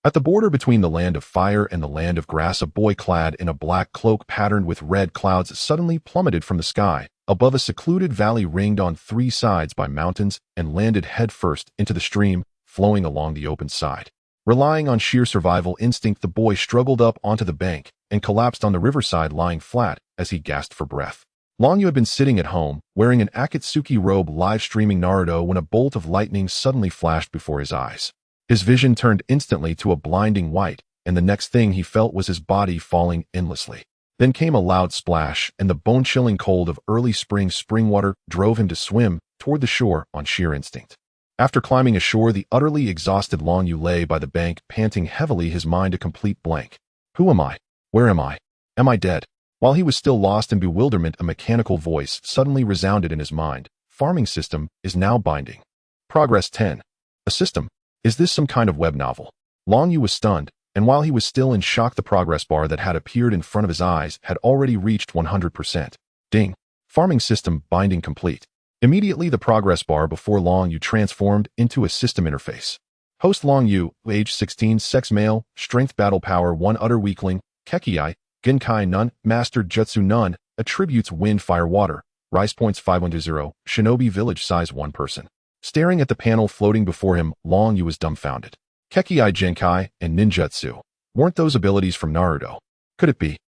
At the border between the land of fire and the land of grass, a boy clad in a black cloak patterned with red clouds suddenly plummeted from the sky, above a secluded valley ringed on three sides by mountains, and landed headfirst into the stream flowing along the open side. Relying on sheer survival instinct, the boy struggled up onto the bank and collapsed on the riverside, lying flat as he gasped for breath. Longyu had been sitting at home, wearing an Akatsuki robe, live-streaming Naruto when a bolt of lightning suddenly flashed before his eyes. His vision turned instantly to a blinding white, and the next thing he felt was his body falling endlessly. Then came a loud splash, and the bone-chilling cold of early spring water drove him to swim toward the shore on sheer instinct. After climbing ashore, the utterly exhausted Longyu lay by the bank, panting heavily, his mind a complete blank. Who am I? Where am I? Am I dead? While he was still lost in bewilderment, a mechanical voice suddenly resounded in his mind. Farming system is now binding. Progress 10. A system? Is this some kind of web novel? Longyu was stunned, and while he was still in shock, the progress bar that had appeared in front of his eyes had already reached 100%. Ding. Farming system binding complete. Immediately, the progress bar before Longyu transformed into a system interface. Host Longyu, age 16, sex male, strength battle power 1, utter weakling, Kekkei, Genkai none, mastered jutsu none, attributes wind fire water, rise points 510, shinobi village size 1 person. Staring at the panel floating before him, Longyu was dumbfounded. Kekkei Genkai and ninjutsu. Weren't those abilities from Naruto? Could it be?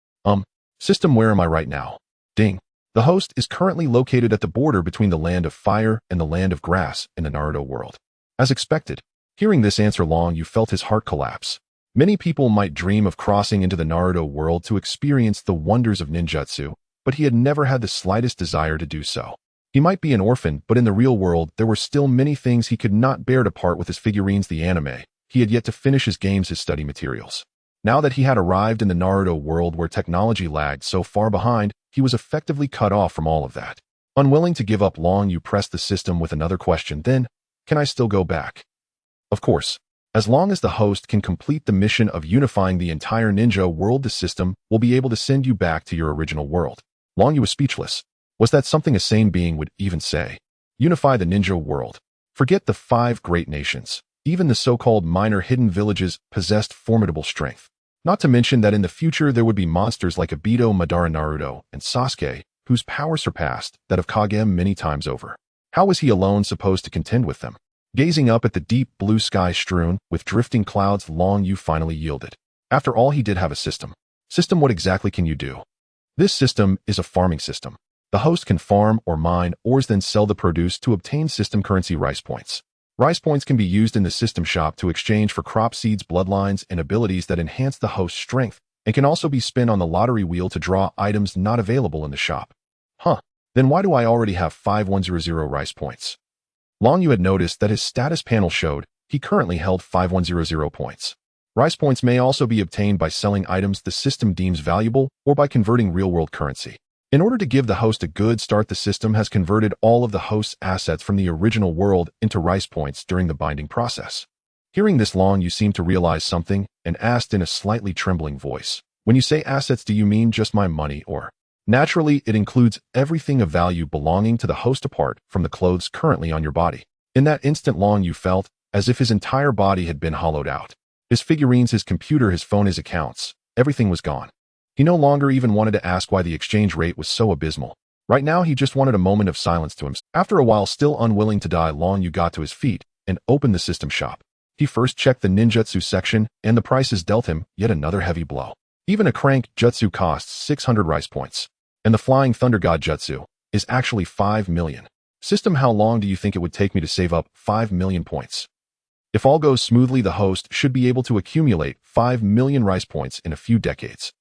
System, where am I right now? Ding. The host is currently located at the border between the land of fire and the land of grass in the Naruto world. As expected, hearing this answer, Longyu felt his heart collapse. Many people might dream of crossing into the Naruto world to experience the wonders of ninjutsu, but he had never had the slightest desire to do so. He might be an orphan, but in the real world, there were still many things he could not bear to part with: his figurines, the anime. He had yet to finish his games, his study materials. Now that he had arrived in the Naruto world where technology lagged so far behind, he was effectively cut off from all of that. Unwilling to give up, Longyu pressed the system with another question. Then, can I still go back? Of course. As long as the host can complete the mission of unifying the entire ninja world, the system will be able to send you back to your original world. Longyu was speechless. Was that something a sane being would even say? Unify the ninja world. Forget the 5 great nations. Even the so-called minor hidden villages possessed formidable strength. Not to mention that in the future there would be monsters like Obito, Madara, Naruto, and Sasuke, whose power surpassed that of Kage many times over. How was he alone supposed to contend with them? Gazing up at the deep blue sky strewn with drifting clouds, Longyu finally yielded. After all, he did have a system. System, what exactly can you do? This system is a farming system. The host can farm or mine ores, then sell the produce to obtain system currency, rice points. Rice points can be used in the system shop to exchange for crop seeds, bloodlines, and abilities that enhance the host's strength, and can also be spent on the lottery wheel to draw items not available in the shop. Then why do I already have 5100 rice points? Longyu had noticed that his status panel showed he currently held 5100 points. Rice points may also be obtained by selling items the system deems valuable or by converting real-world currency. In order to give the host a good start, the system has converted all of the host's assets from the original world into rice points during the binding process. Hearing this, Longyu seemed to realize something and asked in a slightly trembling voice, "When you say assets, do you mean just my money or?" Naturally, it includes everything of value belonging to the host apart from the clothes currently on your body. In that instant, Longyu felt as if his entire body had been hollowed out. His figurines, his computer, his phone, his accounts, everything was gone. He no longer even wanted to ask why the exchange rate was so abysmal. Right now, he just wanted a moment of silence to himself. After a while, still unwilling to die, Longyu got to his feet and opened the system shop. He first checked the ninjutsu section, and the prices dealt him yet another heavy blow. Even a crank jutsu costs 600 rice points, and the Flying Thunder God jutsu is actually 5 million. System, how long do you think it would take me to save up 5 million points? If all goes smoothly, the host should be able to accumulate 5 million rice points in a few decades.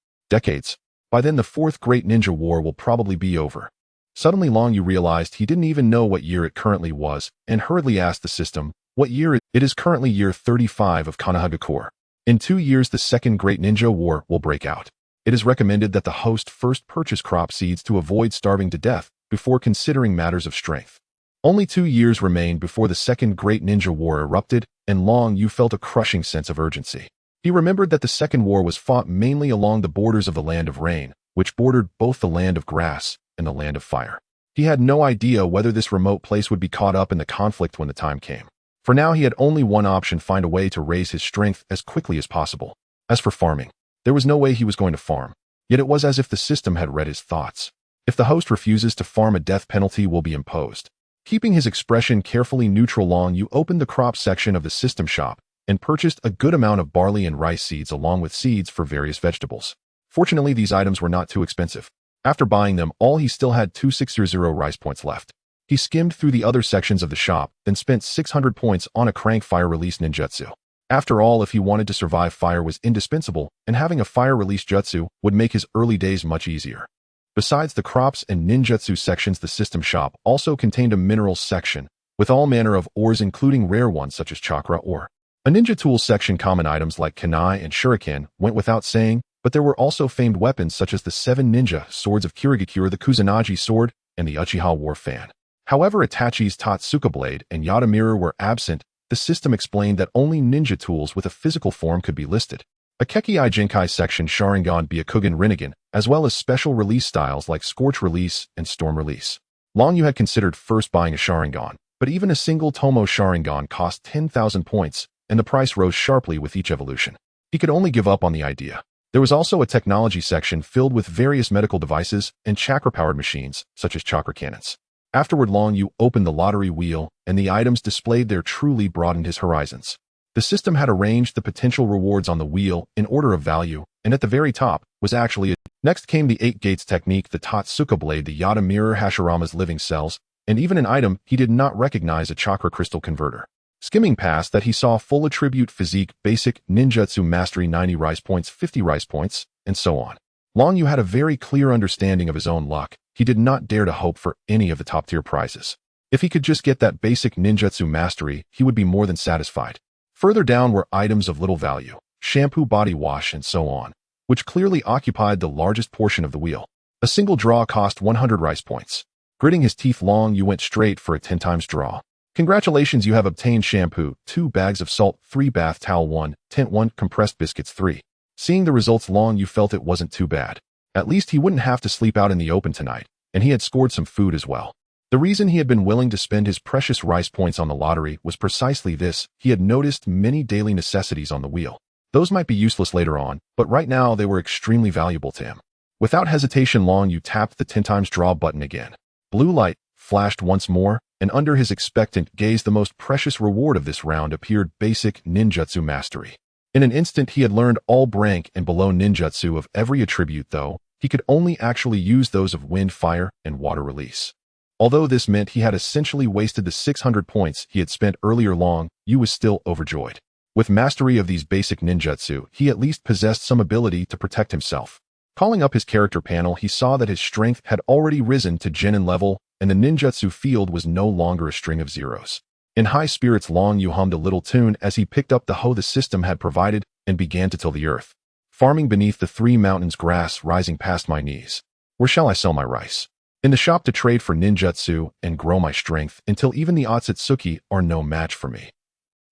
By then, the 4th Great Ninja War will probably be over. Suddenly, Longyu realized he didn't even know what year it currently was, and hurriedly asked the system what year it is. Currently year 35 of Konoha Gakure. In 2 years, the 2nd Great Ninja War will break out. It is recommended that the host first purchase crop seeds to avoid starving to death before considering matters of strength. Only 2 years remained before the 2nd Great Ninja War erupted, and Longyu felt a crushing sense of urgency. He remembered that the Second War was fought mainly along the borders of the Land of Rain, which bordered both the Land of Grass and the Land of Fire. He had no idea whether this remote place would be caught up in the conflict when the time came. For now, he had only one option: find a way to raise his strength as quickly as possible. As for farming, there was no way he was going to farm. Yet it was as if the system had read his thoughts. If the host refuses to farm, a death penalty will be imposed. Keeping his expression carefully neutral, Long Yu opened the crop section of the system shop and purchased a good amount of barley and rice seeds along with seeds for various vegetables. Fortunately, these items were not too expensive. After buying them all, he still had 2600 rice points left. He skimmed through the other sections of the shop, then spent 600 points on a crank fire release ninjutsu. After all, if he wanted to survive, fire was indispensable, and having a fire release jutsu would make his early days much easier. Besides the crops and ninjutsu sections, the system shop also contained a minerals section, with all manner of ores including rare ones such as chakra ore. A ninja tools section. Common items like kunai and shuriken went without saying, but there were also famed weapons such as the 7 ninja swords of Kirigakure, the Kusanagi sword, and the Uchiha war fan. However, Itachi's Totsuka blade and Yata mirror were absent. The system explained that only ninja tools with a physical form could be listed. A Kekkei Jinkai section, Sharingan, Byakugan, Rinnegan, as well as special release styles like Scorch Release and Storm Release. Long Yu had considered first buying a Sharingan, but even a single Tomo Sharingan cost 10,000 points, and the price rose sharply with each evolution. He could only give up on the idea. There was also a technology section filled with various medical devices and chakra-powered machines, such as chakra cannons. Afterward, Long Yu opened the lottery wheel, and the items displayed there truly broadened his horizons. The system had arranged the potential rewards on the wheel in order of value, and at the very top was actually a... Next came the 8 gates technique, the Totsuka blade, the Yata mirror, Hashirama's living cells, and even an item he did not recognize, a chakra crystal converter. Skimming past that, he saw full attribute physique, basic ninjutsu mastery, 90 rice points, 50 rice points, and so on. Long Yu had a very clear understanding of his own luck. He did not dare to hope for any of the top-tier prizes. If he could just get that basic ninjutsu mastery, he would be more than satisfied. Further down were items of little value, shampoo, body wash, and so on, which clearly occupied the largest portion of the wheel. A single draw cost 100 rice points. Gritting his teeth, Long Yu went straight for a 10 times draw. Congratulations, you have obtained shampoo, 2 bags of salt, 3 bath towel, 1 tent, 1 compressed biscuits, 3. Seeing the results, Long Yu felt it wasn't too bad. At least he wouldn't have to sleep out in the open tonight, and he had scored some food as well. The reason he had been willing to spend his precious rice points on the lottery was precisely this: he had noticed many daily necessities on the wheel. Those might be useless later on, but right now they were extremely valuable to him. Without hesitation, Long Yu tapped the 10 times draw button again. Blue light flashed once more, and under his expectant gaze the most precious reward of this round appeared: basic ninjutsu mastery. In an instant he had learned all rank and below ninjutsu of every attribute, though he could only actually use those of wind, fire, and water release. Although this meant he had essentially wasted the 600 points he had spent earlier, Long Yu was still overjoyed. With mastery of these basic ninjutsu, he at least possessed some ability to protect himself. Calling up his character panel, he saw that his strength had already risen to genin level, and the ninjutsu field was no longer a string of zeros. In high spirits, Long Yu hummed a little tune as he picked up the hoe the system had provided and began to till the earth. Farming beneath the 3 mountains, grass rising past my knees. Where shall I sell my rice? In the shop to trade for ninjutsu and grow my strength until even the Akatsuki are no match for me.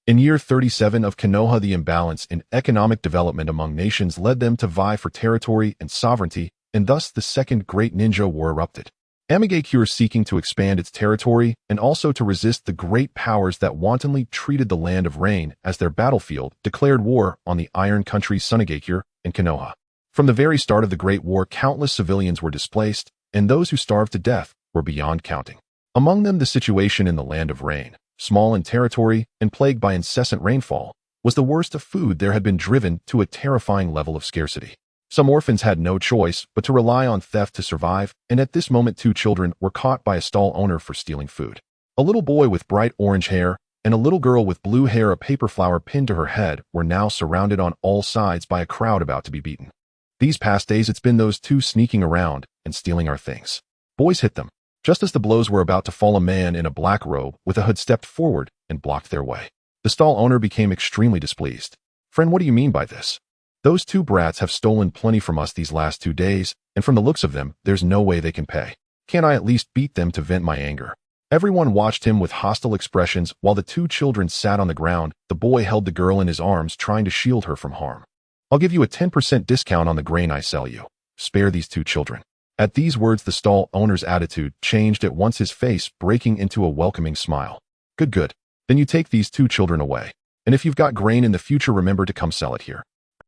In year 37 of Konoha, the imbalance in economic development among nations led them to vie for territory and sovereignty, and thus the Second Great Ninja War erupted. Amigakure, seeking to expand its territory and also to resist the great powers that wantonly treated the Land of Rain as their battlefield, declared war on the Iron countries Sunigakure and Konoha. From the very start of the Great War, countless civilians were displaced, and those who starved to death were beyond counting. Among them, the situation in the Land of Rain, small in territory and plagued by incessant rainfall, was the worst of food. There had been driven to a terrifying level of scarcity. Some orphans had no choice but to rely on theft to survive, and at this moment 2 children were caught by a stall owner for stealing food. A little boy with bright orange hair and a little girl with blue hair, a paper flower pinned to her head, were now surrounded on all sides by a crowd about to be beaten. These past days it's been those 2 sneaking around and stealing our things. Boys hit them. Just as the blows were about to fall, a man in a black robe with a hood stepped forward and blocked their way. The stall owner became extremely displeased. Friend, what do you mean by this? Those 2 brats have stolen plenty from us these last 2 days, and from the looks of them, there's no way they can pay. Can't I at least beat them to vent my anger? Everyone watched him with hostile expressions while the 2 children sat on the ground. The boy held the girl in his arms, trying to shield her from harm. I'll give you a 10% discount on the grain I sell you. Spare these 2 children. At these words, the stall owner's attitude changed at once, his face breaking into a welcoming smile. Good. Then you take these two children away. And if you've got grain in the future, remember to come sell it here.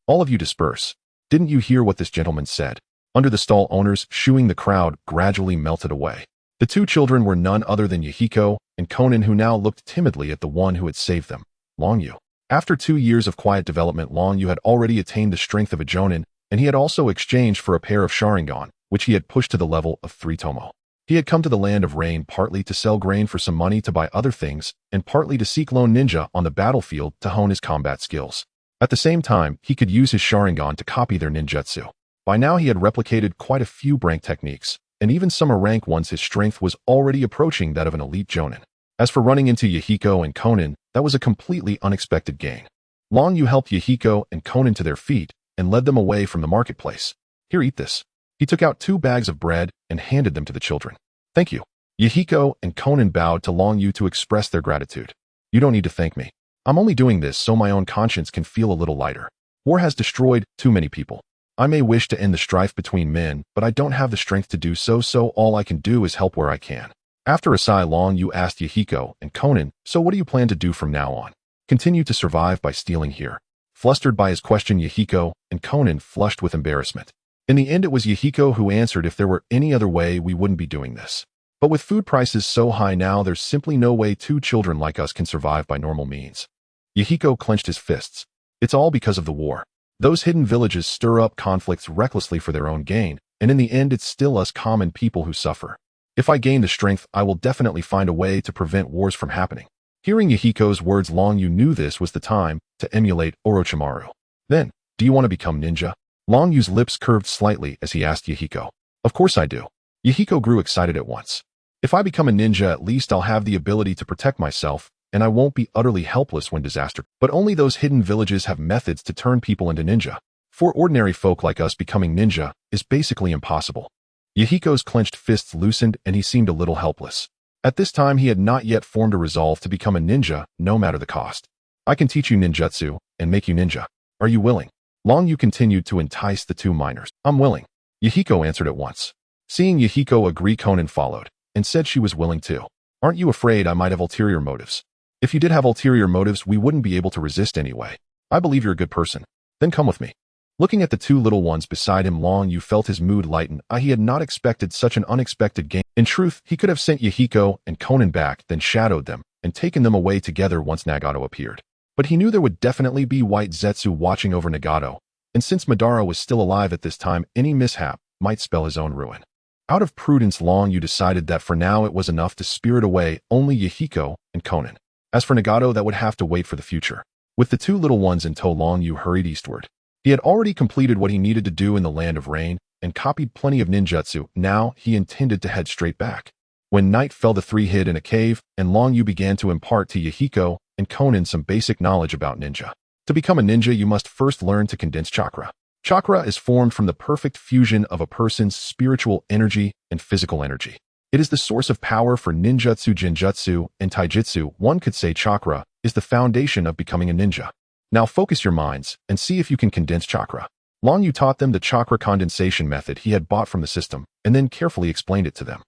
All of you disperse. Didn't you hear what this gentleman said? Under the stall owners, shooing the crowd gradually melted away. The two children were none other than Yahiko and Konan, who now looked timidly at the one who had saved them, Long Yu. After 2 years of quiet development, Long Yu had already attained the strength of a Jonin, and he had also exchanged for a pair of Sharingan, which he had pushed to the level of 3 Tomo. He had come to the land of rain partly to sell grain for some money to buy other things, and partly to seek lone ninja on the battlefield to hone his combat skills. At the same time, he could use his Sharingan to copy their ninjutsu. By now he had replicated quite a few rank techniques, and even some are rank ones. His strength was already approaching that of an elite Jonin. As for running into Yahiko and Konan, that was a completely unexpected gain. Long Yu helped Yahiko and Konan to their feet and led them away from the marketplace. Here, eat this. He took out 2 bags of bread and handed them to the children. Thank you. Yahiko and Konan bowed to Long Yu to express their gratitude. You don't need to thank me. I'm only doing this so my own conscience can feel a little lighter. War has destroyed too many people. I may wish to end the strife between men, but I don't have the strength to do so, so all I can do is help where I can. After a sigh, Long Yu asked Yahiko and Konan, so what do you plan to do from now on? Continue to survive by stealing here? Flustered by his question, Yahiko and Konan flushed with embarrassment. In the end, it was Yahiko who answered, if there were any other way, we wouldn't be doing this. But with food prices so high now, there's simply no way 2 children like us can survive by normal means. Yahiko clenched his fists. It's all because of the war. Those hidden villages stir up conflicts recklessly for their own gain, and in the end it's still us common people who suffer. If I gain the strength, I will definitely find a way to prevent wars from happening. Hearing Yahiko's words, Long Yu knew this was the time to emulate Orochimaru. Then, do you want to become ninja? Long Yu's lips curved slightly as he asked Yahiko. Of course I do. Yahiko grew excited at once. If I become a ninja, at least I'll have the ability to protect myself, and I won't be utterly helpless when disaster. But only those hidden villages have methods to turn people into ninja. For ordinary folk like us, becoming ninja is basically impossible. Yahiko's clenched fists loosened and he seemed a little helpless. At this time, he had not yet formed a resolve to become a ninja, no matter the cost. I can teach you ninjutsu and make you ninja. Are you willing? Long Yu continued to entice the 2 minors. I'm willing. Yahiko answered at once. Seeing Yahiko agree, Konan followed and said she was willing too. Aren't you afraid I might have ulterior motives? If you did have ulterior motives, we wouldn't be able to resist anyway. I believe you're a good person. Then come with me. Looking at the 2 little ones beside him, Long Yu felt his mood lighten. He had not expected such an unexpected gain. In truth, he could have sent Yahiko and Konan back, then shadowed them, and taken them away together once Nagato appeared. But he knew there would definitely be White Zetsu watching over Nagato, and since Madara was still alive at this time, any mishap might spell his own ruin. Out of prudence, Long Yu decided that for now it was enough to spirit away only Yahiko and Konan. As for Nagato, that would have to wait for the future. With the 2 little ones in tow, Long Yu hurried eastward. He had already completed what he needed to do in the Land of Rain and copied plenty of ninjutsu. Now he intended to head straight back. When night fell, the 3 hid in a cave, and Long Yu began to impart to Yahiko and Konan some basic knowledge about ninja. To become a ninja, you must first learn to condense chakra. Chakra is formed from the perfect fusion of a person's spiritual energy and physical energy. It is the source of power for ninjutsu, genjutsu, and taijutsu. One could say chakra is the foundation of becoming a ninja. Now focus your minds and see if you can condense chakra. Long Yu taught them the chakra condensation method he had bought from the system, and then carefully explained it to them.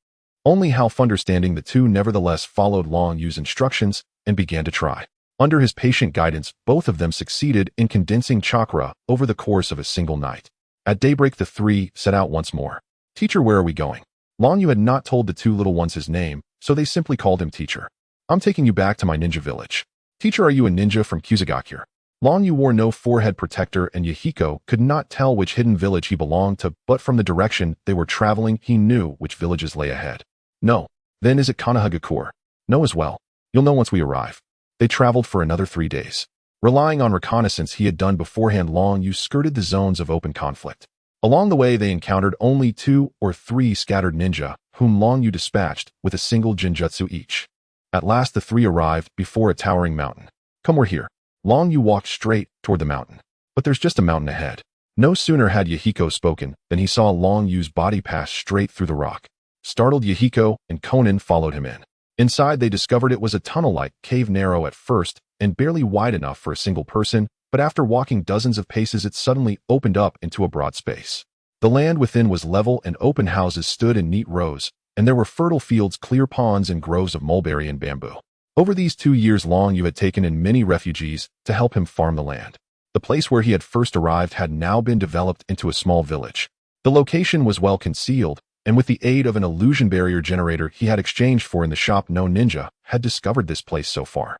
Only half understanding, the 2 nevertheless followed Long Yu's instructions and began to try. Under his patient guidance, both of them succeeded in condensing chakra over the course of a single night. At daybreak, the 3 set out once more. Teacher, where are we going? Long Yu had not told the 2 little ones his name, so they simply called him Teacher. I'm taking you back to my ninja village. Teacher, are you a ninja from Kusagakure? Long Yu wore no forehead protector, and Yahiko could not tell which hidden village he belonged to, but from the direction they were traveling, he knew which villages lay ahead. No. Then is it Konoha? No as well. You'll know once we arrive. They traveled for another 3 days. Relying on reconnaissance he had done beforehand, Long Yu skirted the zones of open conflict. Along the way, they encountered only 2 or 3 scattered ninja, whom Long Yu dispatched with a single genjutsu each. At last the 3 arrived before a towering mountain. Come, we're here. Long Yu walked straight toward the mountain. But there's just a mountain ahead. No sooner had Yahiko spoken than he saw Long Yu's body pass straight through the rock. Startled, Yahiko and Konan followed him in. Inside, they discovered it was a tunnel-like cave, narrow at first and barely wide enough for a single person, but after walking dozens of paces it suddenly opened up into a broad space. The land within was level and open houses stood in neat rows, and there were fertile fields, clear ponds, and groves of mulberry and bamboo. Over these 2 years long, you had taken in many refugees to help him farm the land. The place where he had first arrived had now been developed into a small village. The location was well concealed, and with the aid of an illusion barrier generator he had exchanged for in the shop, no ninja had discovered this place so far.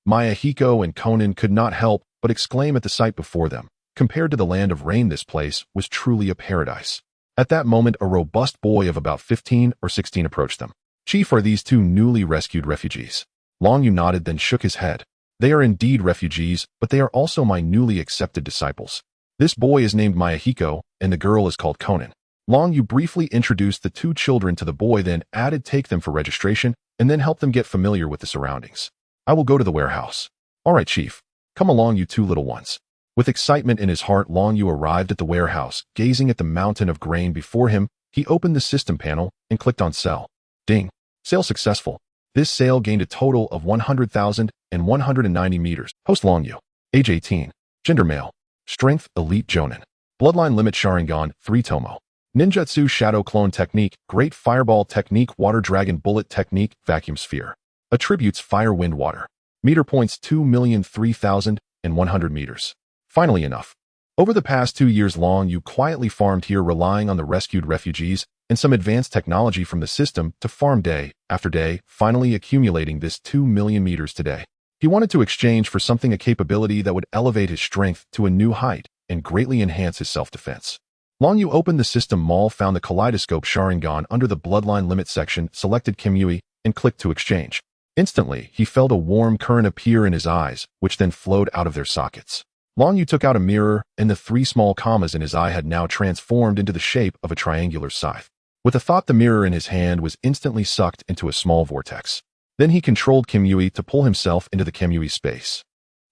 Mayahiko and Conan could not help but exclaim at the sight before them. Compared to the land of rain, this place was truly a paradise. At that moment, a robust boy of about 15 or 16 approached them. "Chief, are these 2 newly rescued refugees?" Long Yu nodded, then shook his head. "They are indeed refugees, but they are also my newly accepted disciples. This boy is named Mayahiko, and the girl is called Conan." Long Yu briefly introduced the 2 children to the boy, then added, "Take them for registration, and then help them get familiar with the surroundings. I will go to the warehouse." "All right, Chief. Come along, you 2 little ones." With excitement in his heart, Long Yu arrived at the warehouse. Gazing at the mountain of grain before him, he opened the system panel and clicked on sell. Ding. Sale successful. This sale gained a total of 100,190 meters. Host Long Yu. Age 18. Gender male. Strength elite Jonin. Bloodline limit Sharingan 3 Tomo. Ninjutsu Shadow Clone Technique, Great Fireball Technique, Water Dragon Bullet Technique, Vacuum Sphere. Attributes Fire Wind Water. Meter points 2,003,100 meters. Finally enough. Over the past 2 years long, you quietly farmed here, relying on the rescued refugees and some advanced technology from the system to farm day after day, finally accumulating this 2 million meters today. He wanted to exchange for something, a capability that would elevate his strength to a new height and greatly enhance his self-defense. Long Yu opened the system mall, found the Kaleidoscope Sharingan under the Bloodline Limit section, selected Kamui, and clicked to exchange. Instantly, he felt a warm current appear in his eyes, which then flowed out of their sockets. Long Yu took out a mirror, and the 3 small commas in his eye had now transformed into the shape of a triangular scythe. With a thought, the mirror in his hand was instantly sucked into a small vortex. Then he controlled Kamui to pull himself into the Kamui space.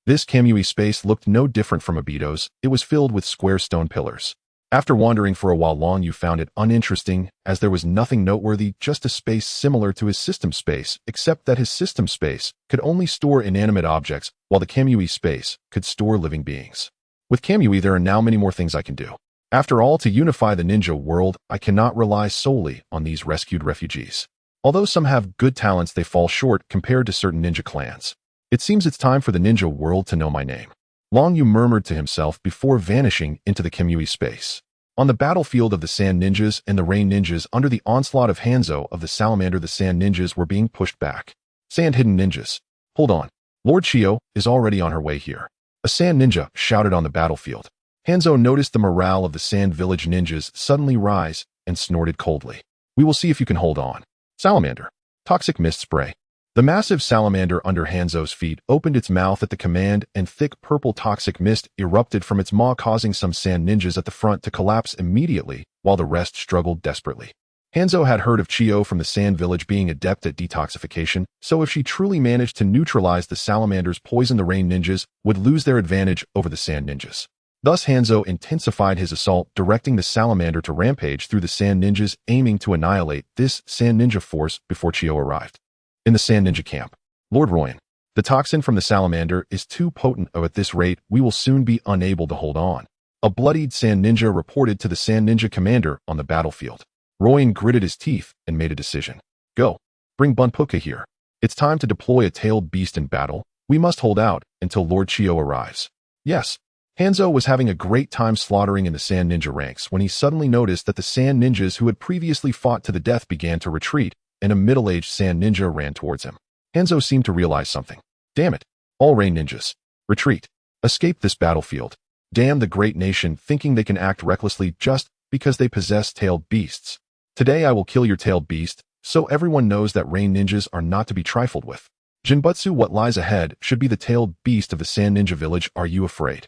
This Kamui space looked no different from Obito's. It was filled with square stone pillars. After wandering for a while, Long Yu found it uninteresting, as there was nothing noteworthy, just a space similar to his system space, except that his system space could only store inanimate objects, while the Kamui space could store living beings. With Kamui, there are now many more things I can do. After all, to unify the ninja world, I cannot rely solely on these rescued refugees. Although some have good talents, they fall short compared to certain ninja clans. It seems it's time for the ninja world to know my name. Long Yu murmured to himself before vanishing into the Kamui space. On the battlefield of the Sand Ninjas and the Rain Ninjas, under the onslaught of Hanzō of the Salamander, the Sand Ninjas were being pushed back. Sand Hidden Ninjas. Hold on. Lord Chiyo is already on her way here. A Sand Ninja shouted on the battlefield. Hanzō noticed the morale of the Sand Village Ninjas suddenly rise and snorted coldly. "We will see if you can hold on." Salamander. Toxic Mist Spray. The massive salamander under Hanzō's feet opened its mouth at the command, and thick purple toxic mist erupted from its maw, causing some Sand Ninjas at the front to collapse immediately, while the rest struggled desperately. Hanzō had heard of Chiyo from the Sand Village being adept at detoxification, so if she truly managed to neutralize the salamander's poison, the Rain Ninjas would lose their advantage over the Sand Ninjas. Thus, Hanzō intensified his assault, directing the salamander to rampage through the Sand Ninjas, aiming to annihilate this Sand Ninja force before Chiyo arrived. In the Sand Ninja camp, Lord Royan. The toxin from the salamander is too potent. At this rate, we will soon be unable to hold on. A bloodied Sand Ninja reported to the Sand Ninja commander on the battlefield. Royan gritted his teeth and made a decision. "Go. Bring Bunpuka here. It's time to deploy a tailed beast in battle. We must hold out until Lord Chiyo arrives." Yes. Hanzō was having a great time slaughtering in the Sand Ninja ranks when he suddenly noticed that the Sand Ninjas who had previously fought to the death began to retreat, and a middle-aged Sand Ninja ran towards him. Hanzō seemed to realize something. "Damn it. All Rain Ninjas. Retreat. Escape this battlefield. Damn the great nation, thinking they can act recklessly just because they possess tailed beasts. Today I will kill your tailed beast, so everyone knows that Rain Ninjas are not to be trifled with. Jinbutsu, what lies ahead should be the tailed beast of the Sand Ninja village. Are you afraid?"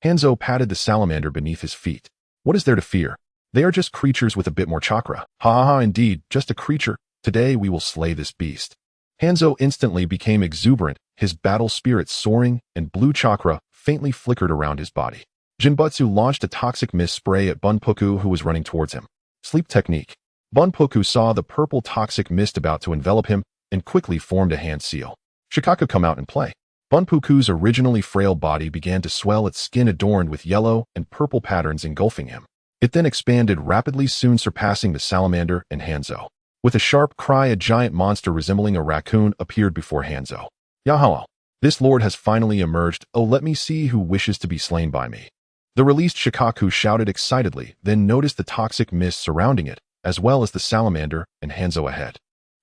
Hanzō patted the salamander beneath his feet. "What is there to fear? They are just creatures with a bit more chakra." "Ha ha ha, indeed, just a creature. Today we will slay this beast." Hanzō instantly became exuberant, his battle spirit soaring, and blue chakra faintly flickered around his body. Jinbutsu launched a toxic mist spray at Bunpuku, who was running towards him. Sleep technique. Bunpuku saw the purple toxic mist about to envelop him and quickly formed a hand seal. Shukaku, come out and play. Bunpuku's originally frail body began to swell, its skin adorned with yellow and purple patterns engulfing him. It then expanded rapidly, soon surpassing the salamander and Hanzō. With a sharp cry, a giant monster resembling a raccoon appeared before Hanzō. Yahoo! This lord has finally emerged. Oh, let me see who wishes to be slain by me. The released Shukaku shouted excitedly, then noticed the toxic mist surrounding it, as well as the salamander and Hanzō ahead.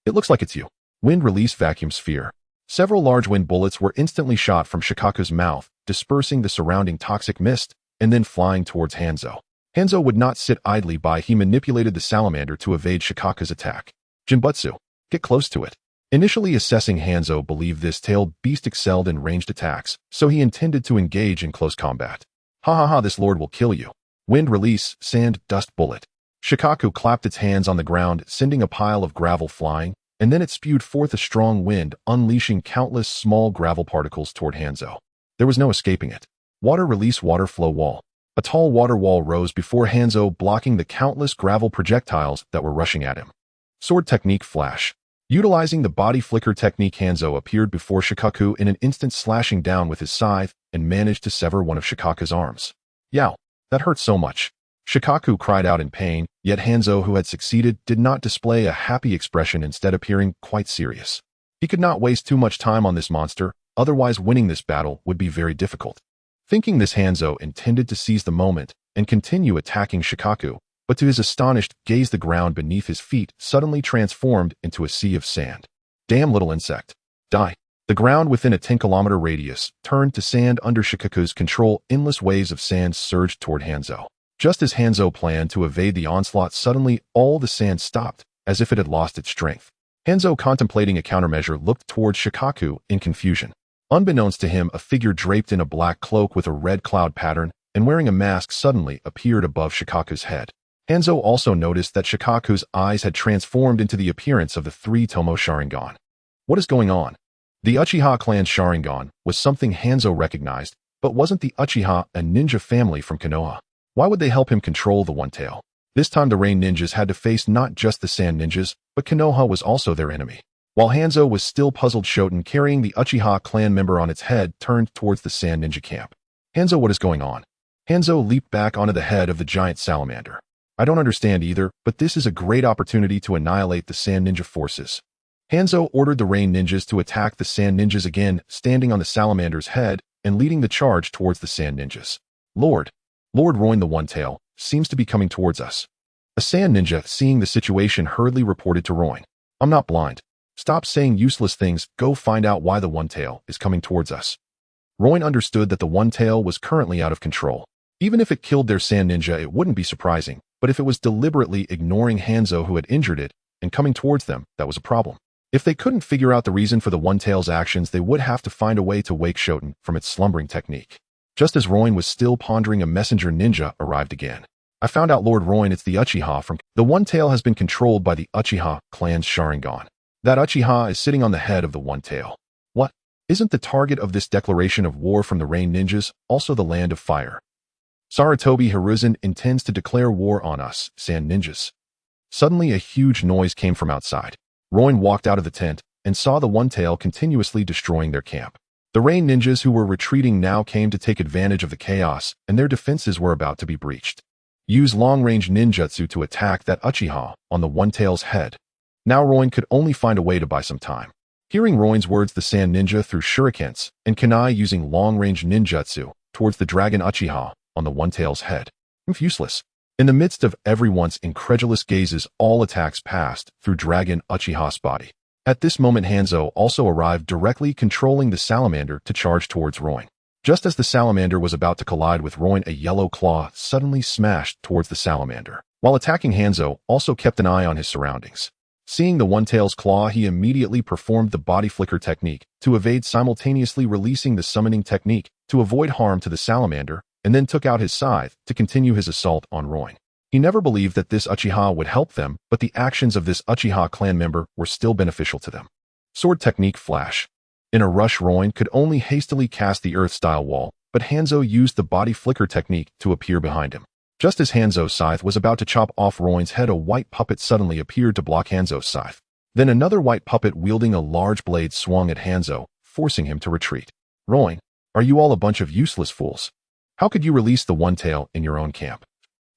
It looks like it's you. Wind release vacuum sphere. Several large wind bullets were instantly shot from Shukaku's mouth, dispersing the surrounding toxic mist, and then flying towards Hanzō. Hanzō would not sit idly by. He manipulated the salamander to evade Shukaku's attack. Jinbutsu. Get close to it. Initially assessing, Hanzō believed this tailed beast excelled in ranged attacks, so he intended to engage in close combat. Ha ha ha, this lord will kill you. Wind release, sand, dust bullet. Shukaku clapped its hands on the ground, sending a pile of gravel flying, and then it spewed forth a strong wind, unleashing countless small gravel particles toward Hanzō. There was no escaping it. Water release, water flow wall. A tall water wall rose before Hanzō, blocking the countless gravel projectiles that were rushing at him. Sword technique flash. Utilizing the body flicker technique, Hanzō appeared before Shukaku in an instant, slashing down with his scythe and managed to sever one of Shukaku's arms. Yow! That hurt so much. Shukaku cried out in pain, yet Hanzō, who had succeeded, did not display a happy expression, instead appearing quite serious. He could not waste too much time on this monster, otherwise winning this battle would be very difficult. Thinking this, Hanzō intended to seize the moment and continue attacking Shukaku, but to his astonished gaze, the ground beneath his feet suddenly transformed into a sea of sand. Damn little insect. Die. The ground within a 10-kilometer radius turned to sand under Shukaku's control. Endless waves of sand surged toward Hanzō. Just as Hanzō planned to evade the onslaught, suddenly all the sand stopped, as if it had lost its strength. Hanzō, contemplating a countermeasure, looked towards Shukaku in confusion. Unbeknownst to him, a figure draped in a black cloak with a red cloud pattern and wearing a mask suddenly appeared above Shukaku's head. Hanzō also noticed that Shukaku's eyes had transformed into the appearance of the three-tomo Sharingan. What is going on? The Uchiha clan's Sharingan was something Hanzō recognized, but wasn't the Uchiha a ninja family from Konoha? Why would they help him control the One-Tail? This time the rain ninjas had to face not just the sand ninjas, but Konoha was also their enemy. While Hanzō was still puzzled, Shoten, carrying the Uchiha clan member on its head, turned towards the sand ninja camp. Hanzō, what is going on? Hanzō leaped back onto the head of the giant salamander. I don't understand either, but this is a great opportunity to annihilate the sand ninja forces. Hanzō ordered the rain ninjas to attack the sand ninjas again, standing on the salamander's head and leading the charge towards the sand ninjas. Lord Roin, the One-Tail seems to be coming towards us. A sand ninja, seeing the situation, hurriedly reported to Roin. I'm not blind. Stop saying useless things. Go find out why the One-Tail is coming towards us. Roin understood that the One-Tail was currently out of control. Even if it killed their sand ninja, it wouldn't be surprising. But if it was deliberately ignoring Hanzō, who had injured it, and coming towards them, that was a problem. If they couldn't figure out the reason for the One-Tail's actions, they would have to find a way to wake Shoten from its slumbering technique. Just as Roin was still pondering, a messenger ninja arrived again. I found out, Lord Roin, it's the Uchiha from... The One-Tail has been controlled by the Uchiha clan's Sharingan. That Uchiha is sitting on the head of the One-Tail. What? Isn't the target of this declaration of war from the rain ninjas also the land of fire? Sarutobi Hiruzen intends to declare war on us, sand ninjas. Suddenly a huge noise came from outside. Roin walked out of the tent and saw the One-Tail continuously destroying their camp. The rain ninjas who were retreating now came to take advantage of the chaos, and their defenses were about to be breached. Use long-range ninjutsu to attack that Uchiha on the One-Tail's head. Now Roin could only find a way to buy some time. Hearing Roin's words, the sand ninja threw shurikens and kunai using long-range ninjutsu towards the dragon Uchiha on the One-Tail's head. Useless. In the midst of everyone's incredulous gazes, all attacks passed through Dragon Uchiha's body. At this moment, Hanzō also arrived, directly controlling the salamander to charge towards Roin. Just as the salamander was about to collide with Roin, a yellow claw suddenly smashed towards the salamander. While attacking, Hanzō also kept an eye on his surroundings. Seeing the One-Tail's claw, he immediately performed the body flicker technique to evade, simultaneously releasing the summoning technique to avoid harm to the salamander, and then took out his scythe to continue his assault on Roin. He never believed that this Uchiha would help them, but the actions of this Uchiha clan member were still beneficial to them. Sword technique flash. In a rush, Roin could only hastily cast the earth-style wall, but Hanzō used the body flicker technique to appear behind him. Just as Hanzo's scythe was about to chop off Roin's head, a white puppet suddenly appeared to block Hanzo's scythe. Then another white puppet wielding a large blade swung at Hanzō, forcing him to retreat. Roin, are you all a bunch of useless fools? How could you release the One-Tail in your own camp?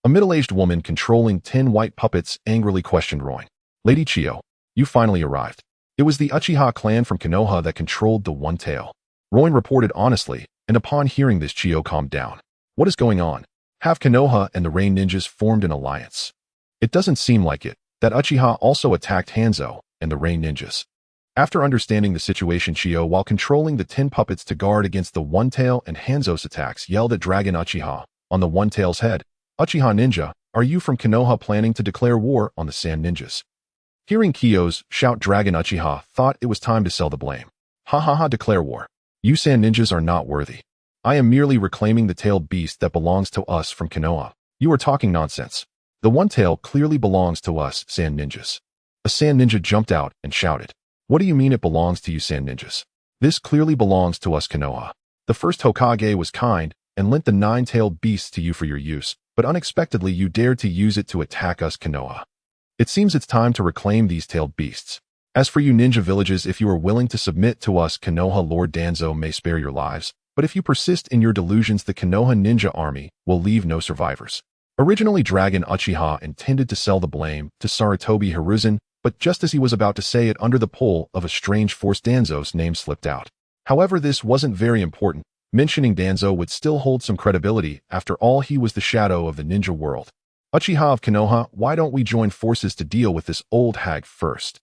A middle-aged woman controlling 10 white puppets angrily questioned Roin. Lady Chiyo, you finally arrived. It was the Uchiha clan from Konoha that controlled the One-Tail. Roin reported honestly, and upon hearing this, Chiyo calmed down. What is going on? Have Konoha and the Rain Ninjas formed an alliance? It doesn't seem like it. That Uchiha also attacked Hanzō and the Rain Ninjas. After understanding the situation, Chiyo, while controlling the 10 puppets to guard against the One-Tail and Hanzō's attacks, yelled at Dragon Uchiha on the One-Tail's head, "Uchiha Ninja, are you from Konoha planning to declare war on the Sand Ninjas?" Hearing Kiyo's shout, Dragon Uchiha thought it was time to sell the blame. "Ha ha ha, declare war. You Sand Ninjas are not worthy. I am merely reclaiming the tailed beast that belongs to us from Konoha. You are talking nonsense. The One-Tail clearly belongs to us, Sand Ninjas." A Sand Ninja jumped out and shouted, "What do you mean it belongs to you Sand Ninjas? This clearly belongs to us Konoha. The first Hokage was kind and lent the 9-tailed beasts to you for your use, but unexpectedly you dared to use it to attack us Konoha. It seems it's time to reclaim these tailed beasts. As for you ninja villages, if you are willing to submit to us Konoha, Lord Danzo may spare your lives, but if you persist in your delusions, the Konoha ninja army will leave no survivors." Originally, Dragon Uchiha intended to sell the blame to Sarutobi Hiruzen, but just as he was about to say it, under the pull of a strange force, Danzo's name slipped out. However, this wasn't very important. Mentioning Danzo would still hold some credibility. After all, he was the shadow of the ninja world. "Uchiha of Konoha, why don't we join forces to deal with this old hag first?"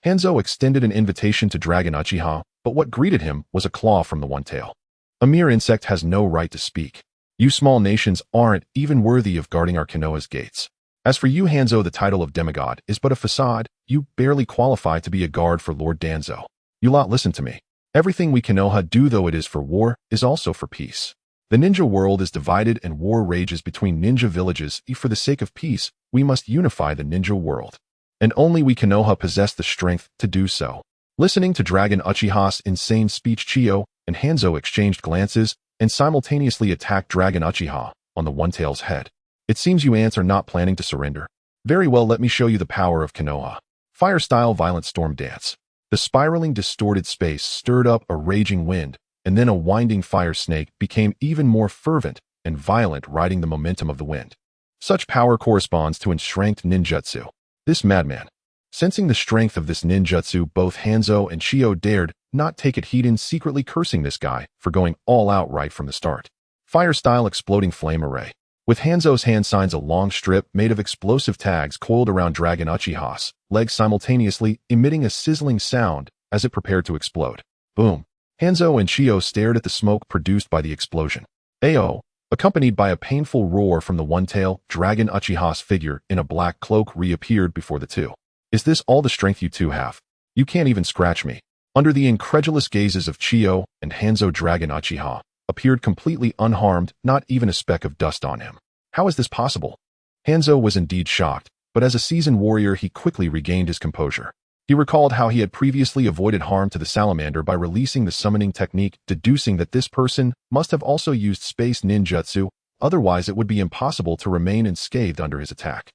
Hanzō extended an invitation to Dragon Uchiha, but what greeted him was a claw from the One-Tail. "A mere insect has no right to speak. You small nations aren't even worthy of guarding our Konoha's gates. As for you Hanzō, the title of demigod is but a facade. You barely qualify to be a guard for Lord Danzo. You lot, listen to me. Everything we Konoha do, though it is for war, is also for peace. The ninja world is divided and war rages between ninja villages. For the sake of peace, we must unify the ninja world. And only we Konoha possess the strength to do so." Listening to Dragon Uchiha's insane speech, Chiyo and Hanzō exchanged glances and simultaneously attacked Dragon Uchiha on the One-Tail's head. "It seems you ants are not planning to surrender. Very well, let me show you the power of Konoha. Fire-style violent storm dance." The spiraling, distorted space stirred up a raging wind, and then a winding fire snake became even more fervent and violent, riding the momentum of the wind. Such power corresponds to enstrength ninjutsu. This madman. Sensing the strength of this ninjutsu, both Hanzō and Chiyo dared not take it hidden, secretly cursing this guy for going all out right from the start. Fire-style exploding flame array. With Hanzō's hand signs, a long strip made of explosive tags coiled around Dragon Uchiha's legs, simultaneously emitting a sizzling sound as it prepared to explode. Boom. Hanzō and Chiyo stared at the smoke produced by the explosion. Ayo! Accompanied by a painful roar from the One-Tail, Dragon Uchiha's figure in a black cloak reappeared before the two. "Is this all the strength you two have? You can't even scratch me." Under the incredulous gazes of Chiyo and Hanzō, Dragon Uchiha appeared completely unharmed, not even a speck of dust on him. How is this possible? Hanzō was indeed shocked, but as a seasoned warrior, he quickly regained his composure. He recalled how he had previously avoided harm to the salamander by releasing the summoning technique, deducing that this person must have also used space ninjutsu, otherwise it would be impossible to remain unscathed under his attack.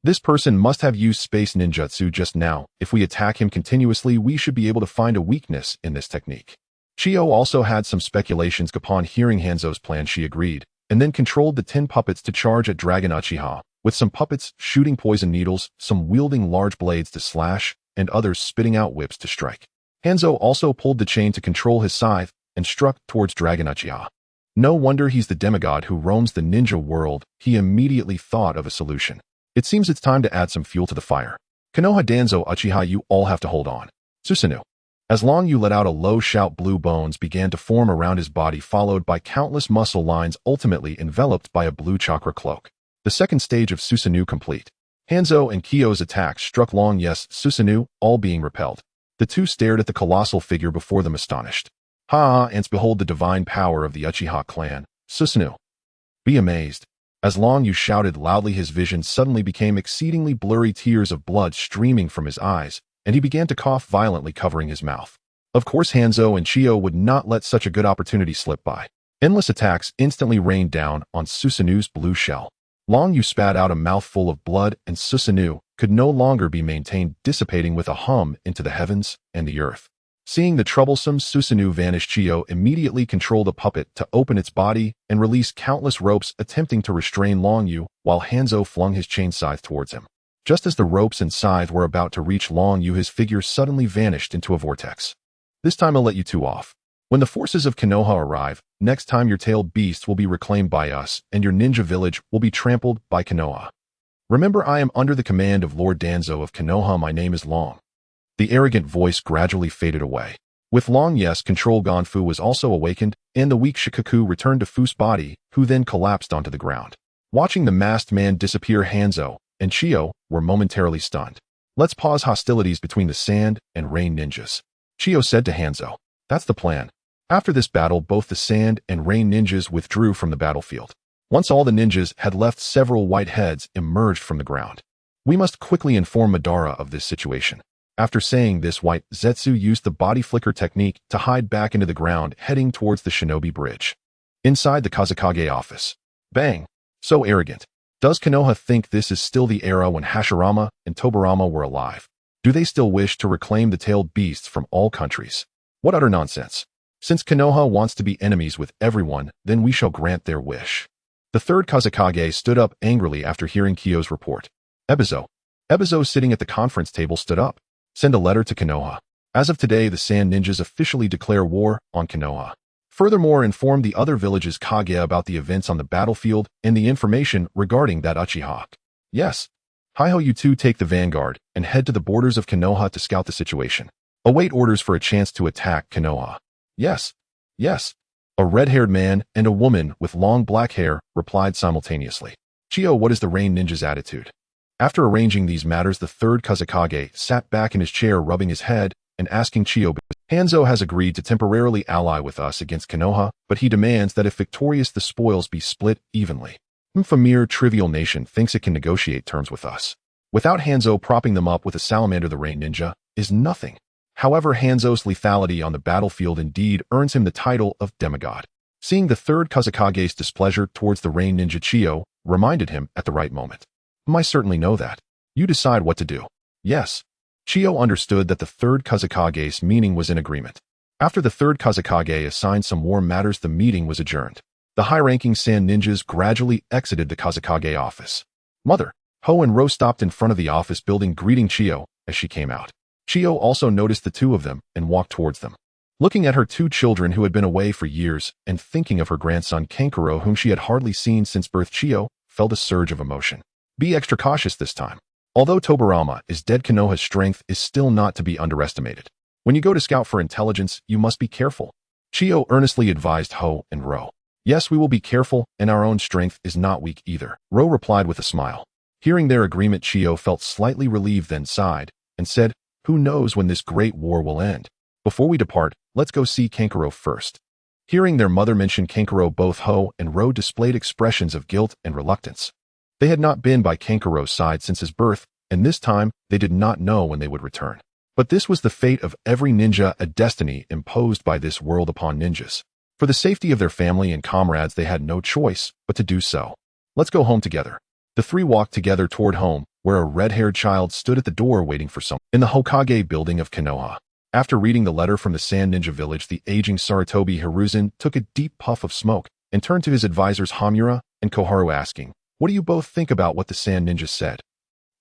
This person must have used space ninjutsu just now. If we attack him continuously, we should be able to find a weakness in this technique. Chiyo also had some speculations. Upon hearing Hanzō's plan, she agreed, and then controlled the 10 puppets to charge at Dragon Uchiha, with some puppets shooting poison needles, some wielding large blades to slash, and others spitting out whips to strike. Hanzō also pulled the chain to control his scythe and struck towards Dragon Uchiha. No wonder he's the demigod who roams the ninja world. He immediately thought of a solution. It seems it's time to add some fuel to the fire. Konoha Danzo Uchiha, you all have to hold on. Susanoo. As long you let out a low shout, blue bones began to form around his body, followed by countless muscle lines, ultimately enveloped by a blue chakra cloak. The second stage of Susanoo complete. Hanzō and Chiyo's attacks struck long, yes, Susanoo, all being repelled. The two stared at the colossal figure before them, astonished. Ha! Ants, behold the divine power of the Uchiha clan. Susanoo. Be amazed. As Long Yu shouted loudly, his vision suddenly became exceedingly blurry, tears of blood streaming from his eyes, and he began to cough violently, covering his mouth. Of course, Hanzō and Chiyo would not let such a good opportunity slip by. Endless attacks instantly rained down on Susanoo's blue shell. Long Yu spat out a mouthful of blood, and Susanoo could no longer be maintained, dissipating with a hum into the heavens and the earth. Seeing the troublesome Susanoo vanish, Chiyo immediately controlled a puppet to open its body and release countless ropes, attempting to restrain Long Yu, while Hanzō flung his chain scythe towards him. Just as the ropes and scythe were about to reach Long Yu, his figure suddenly vanished into a vortex. This time I'll let you two off. When the forces of Konoha arrive, next time your tailed beasts will be reclaimed by us, and your ninja village will be trampled by Konoha. Remember, I am under the command of Lord Danzo of Konoha. My name is Long. The arrogant voice gradually faded away. With Long Yes control, Gonfu was also awakened, and the weak Shukaku returned to Fu's body, who then collapsed onto the ground. Watching the masked man disappear, Hanzō and Chiyo were momentarily stunned. Let's pause hostilities between the sand and rain ninjas, Chiyo said to Hanzō. That's the plan. After this battle, both the sand and rain ninjas withdrew from the battlefield. Once all the ninjas had left, several white heads emerged from the ground. We must quickly inform Madara of this situation. After saying this, White Zetsu used the body flicker technique to hide back into the ground, heading towards the shinobi bridge. Inside the Kazekage office. Bang! So arrogant. Does Konoha think this is still the era when Hashirama and Tobirama were alive? Do they still wish to reclaim the tailed beasts from all countries? What utter nonsense. Since Konoha wants to be enemies with everyone, then we shall grant their wish. The third Kazekage stood up angrily after hearing Kyo's report. Ebizo, sitting at the conference table, stood up. Send a letter to Konoha. As of today, the Sand Ninjas officially declare war on Konoha. Furthermore, inform the other villages Kage about the events on the battlefield and the information regarding that Uchiha. Yes. Hi-ho, you two take the vanguard and head to the borders of Konoha to scout the situation. Await orders for a chance to attack Konoha. Yes. Yes. A red-haired man and a woman with long black hair replied simultaneously. Chiyo, what is the Rain Ninja's attitude? After arranging these matters, the third Kazekage sat back in his chair, rubbing his head and asking Chiyo, Hanzō has agreed to temporarily ally with us against Konoha, but he demands that if victorious, the spoils be split evenly. If a mere trivial nation thinks it can negotiate terms with us, without Hanzō propping them up with a salamander, the Rain Ninja is nothing. However, Hanzō's lethality on the battlefield indeed earns him the title of demigod. Seeing the third Kazekage's displeasure towards the Rain Ninja, Chiyo reminded him at the right moment. I certainly know that. You decide what to do. Yes. Chiyo understood that the third Kazekage's meaning was in agreement. After the third Kazekage assigned some war matters, the meeting was adjourned. The high-ranking Sand Ninjas gradually exited the Kazekage office. Mother, Ho and Ro stopped in front of the office building, greeting Chiyo as she came out. Chiyo also noticed the two of them and walked towards them. Looking at her two children who had been away for years and thinking of her grandson Kankuro, whom she had hardly seen since birth, Chiyo felt a surge of emotion. Be extra cautious this time. Although Tobirama is dead, Konoha's strength is still not to be underestimated. When you go to scout for intelligence, you must be careful. Chiyo earnestly advised Ho and Ro. Yes, we will be careful, and our own strength is not weak either, Ro replied with a smile. Hearing their agreement, Chiyo felt slightly relieved, then sighed and said, who knows when this great war will end? Before we depart, let's go see Kankuro first. Hearing their mother mention Kankuro, both Ho and Ro displayed expressions of guilt and reluctance. They had not been by Kankuro's side since his birth, and this time they did not know when they would return. But this was the fate of every ninja, a destiny imposed by this world upon ninjas. For the safety of their family and comrades, they had no choice but to do so. Let's go home together. The three walked together toward home, where a red-haired child stood at the door waiting for someone. In the Hokage building of Konoha. After reading the letter from the Sand Ninja village, the aging Sarutobi Hiruzen took a deep puff of smoke and turned to his advisors Hamura and Koharu, asking, what do you both think about what the Sand Ninja said?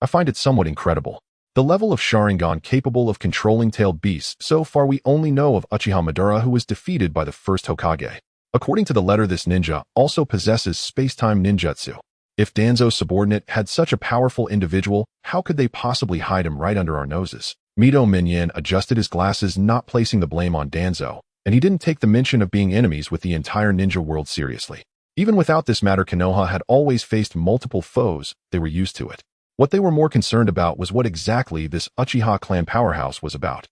I find it somewhat incredible. The level of Sharingan capable of controlling tailed beasts. So far we only know of Uchiha Madara, who was defeated by the first Hokage. According to the letter, this ninja also possesses space-time ninjutsu. If Danzo's subordinate had such a powerful individual, how could they possibly hide him right under our noses? Mito Minyan adjusted his glasses, not placing the blame on Danzo, and he didn't take the mention of being enemies with the entire ninja world seriously. Even without this matter, Konoha had always faced multiple foes. They were used to it. What they were more concerned about was what exactly this Uchiha clan powerhouse was about.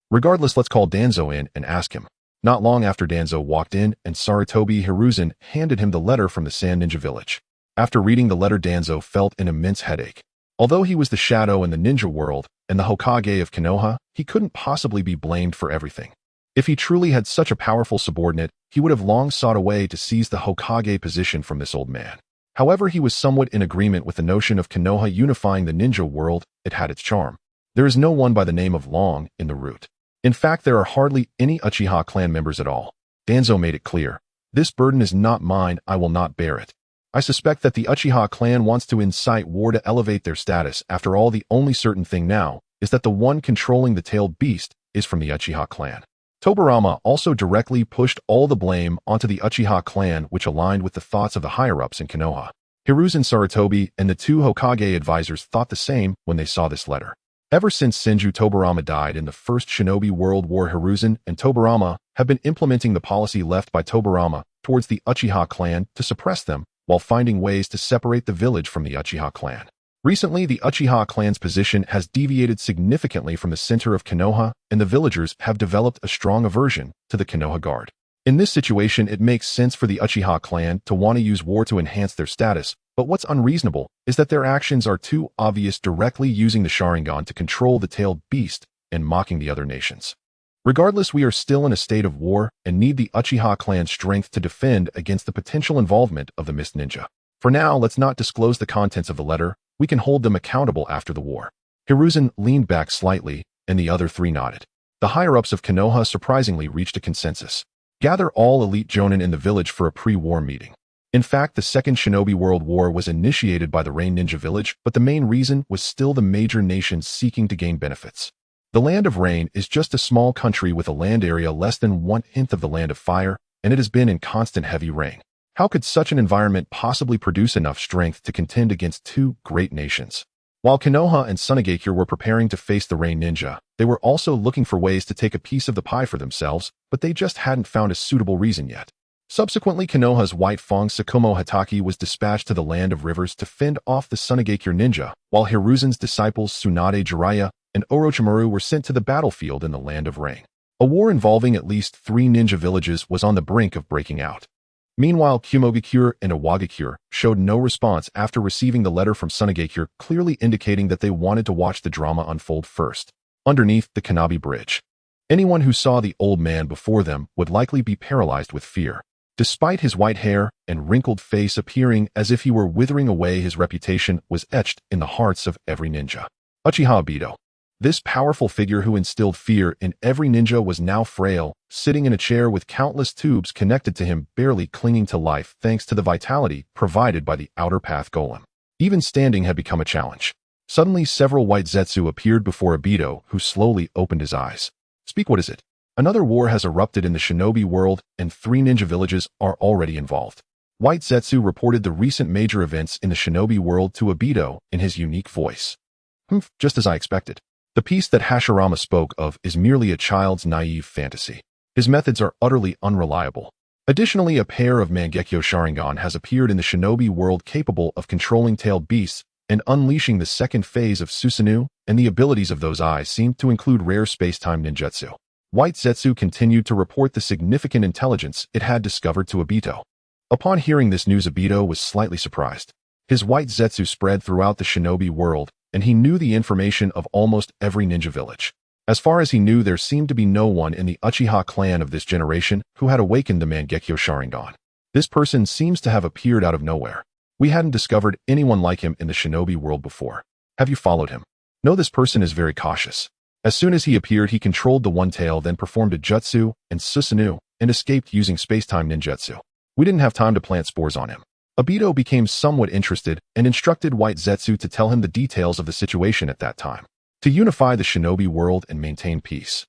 Regardless, let's call Danzo in and ask him. Not long after Danzo walked in, and Sarutobi Hiruzen handed him the letter from the Sand Ninja village. After reading the letter, Danzo felt an immense headache. Although he was the shadow in the ninja world and the Hokage of Konoha, he couldn't possibly be blamed for everything. If he truly had such a powerful subordinate, he would have long sought a way to seize the Hokage position from this old man. However, he was somewhat in agreement with the notion of Konoha unifying the ninja world. It had its charm. There is no one by the name of Long in the root. In fact, there are hardly any Uchiha clan members at all. Danzo made it clear. This burden is not mine, I will not bear it. I suspect that the Uchiha clan wants to incite war to elevate their status. After all, the only certain thing now is that the one controlling the tailed beast is from the Uchiha clan. Tobirama also directly pushed all the blame onto the Uchiha clan, which aligned with the thoughts of the higher-ups in Konoha. Hiruzen Sarutobi and the two Hokage advisors thought the same when they saw this letter. Ever since Senju Tobirama died in the First Shinobi World War, Hiruzen and Tobirama have been implementing the policy left by Tobirama towards the Uchiha clan to suppress them while finding ways to separate the village from the Uchiha clan. Recently, the Uchiha clan's position has deviated significantly from the center of Konoha, and the villagers have developed a strong aversion to the Konoha Guard. In this situation, it makes sense for the Uchiha clan to want to use war to enhance their status, but what's unreasonable is that their actions are too obvious, directly using the Sharingan to control the tailed beast and mocking the other nations. Regardless, we are still in a state of war and need the Uchiha clan's strength to defend against the potential involvement of the Mist Ninja. For now, let's not disclose the contents of the letter. We can hold them accountable after the war. Hiruzen leaned back slightly, and the other three nodded. The higher-ups of Konoha surprisingly reached a consensus. Gather all elite jonin in the village for a pre-war meeting. In fact, the Second Shinobi World War was initiated by the Rain Ninja Village, but the main reason was still the major nations seeking to gain benefits. The Land of Rain is just a small country with a land area less than 1/10 of the Land of Fire, and it has been in constant heavy rain. How could such an environment possibly produce enough strength to contend against two great nations? While Konoha and Sunagakure were preparing to face the Rain Ninja, they were also looking for ways to take a piece of the pie for themselves, but they just hadn't found a suitable reason yet. Subsequently, Konoha's White Fang Sakumo Hataki was dispatched to the Land of Rivers to fend off the Sunagakure ninja, while Hiruzen's disciples Tsunade Jiraiya and Orochimaru were sent to the battlefield in the Land of Rain. A war involving at least 3 ninja villages was on the brink of breaking out. Meanwhile, Kumogakure and Iwagakure showed no response after receiving the letter from Sunagakure, clearly indicating that they wanted to watch the drama unfold first. Underneath the Kanabi Bridge, anyone who saw the old man before them would likely be paralyzed with fear. Despite his white hair and wrinkled face appearing as if he were withering away, his reputation was etched in the hearts of every ninja. Uchiha Obito. This powerful figure who instilled fear in every ninja was now frail, sitting in a chair with countless tubes connected to him, barely clinging to life thanks to the vitality provided by the outer path golem. Even standing had become a challenge. Suddenly, several white Zetsu appeared before Obito, who slowly opened his eyes. Speak, what is it? Another war has erupted in the shinobi world, and 3 ninja villages are already involved. White Zetsu reported the recent major events in the shinobi world to Obito in his unique voice. Just as I expected. The piece that Hashirama spoke of is merely a child's naive fantasy. His methods are utterly unreliable. Additionally, a pair of Mangekyo Sharingan has appeared in the shinobi world capable of controlling tailed beasts and unleashing the second phase of Susanoo, and the abilities of those eyes seem to include rare space-time ninjutsu. White Zetsu continued to report the significant intelligence it had discovered to Obito. Upon hearing this news, Obito was slightly surprised. His white Zetsu spread throughout the shinobi world, and he knew the information of almost every ninja village. As far as he knew, there seemed to be no one in the Uchiha clan of this generation who had awakened the Mangekyo Sharingan. This person seems to have appeared out of nowhere. We hadn't discovered anyone like him in the shinobi world before. Have you followed him? No, this person is very cautious. As soon as he appeared, he controlled the One-Tail, then performed a jutsu and Susanoo, and escaped using space-time ninjutsu. We didn't have time to plant spores on him. Obito became somewhat interested and instructed White Zetsu to tell him the details of the situation at that time. To unify the shinobi world and maintain peace.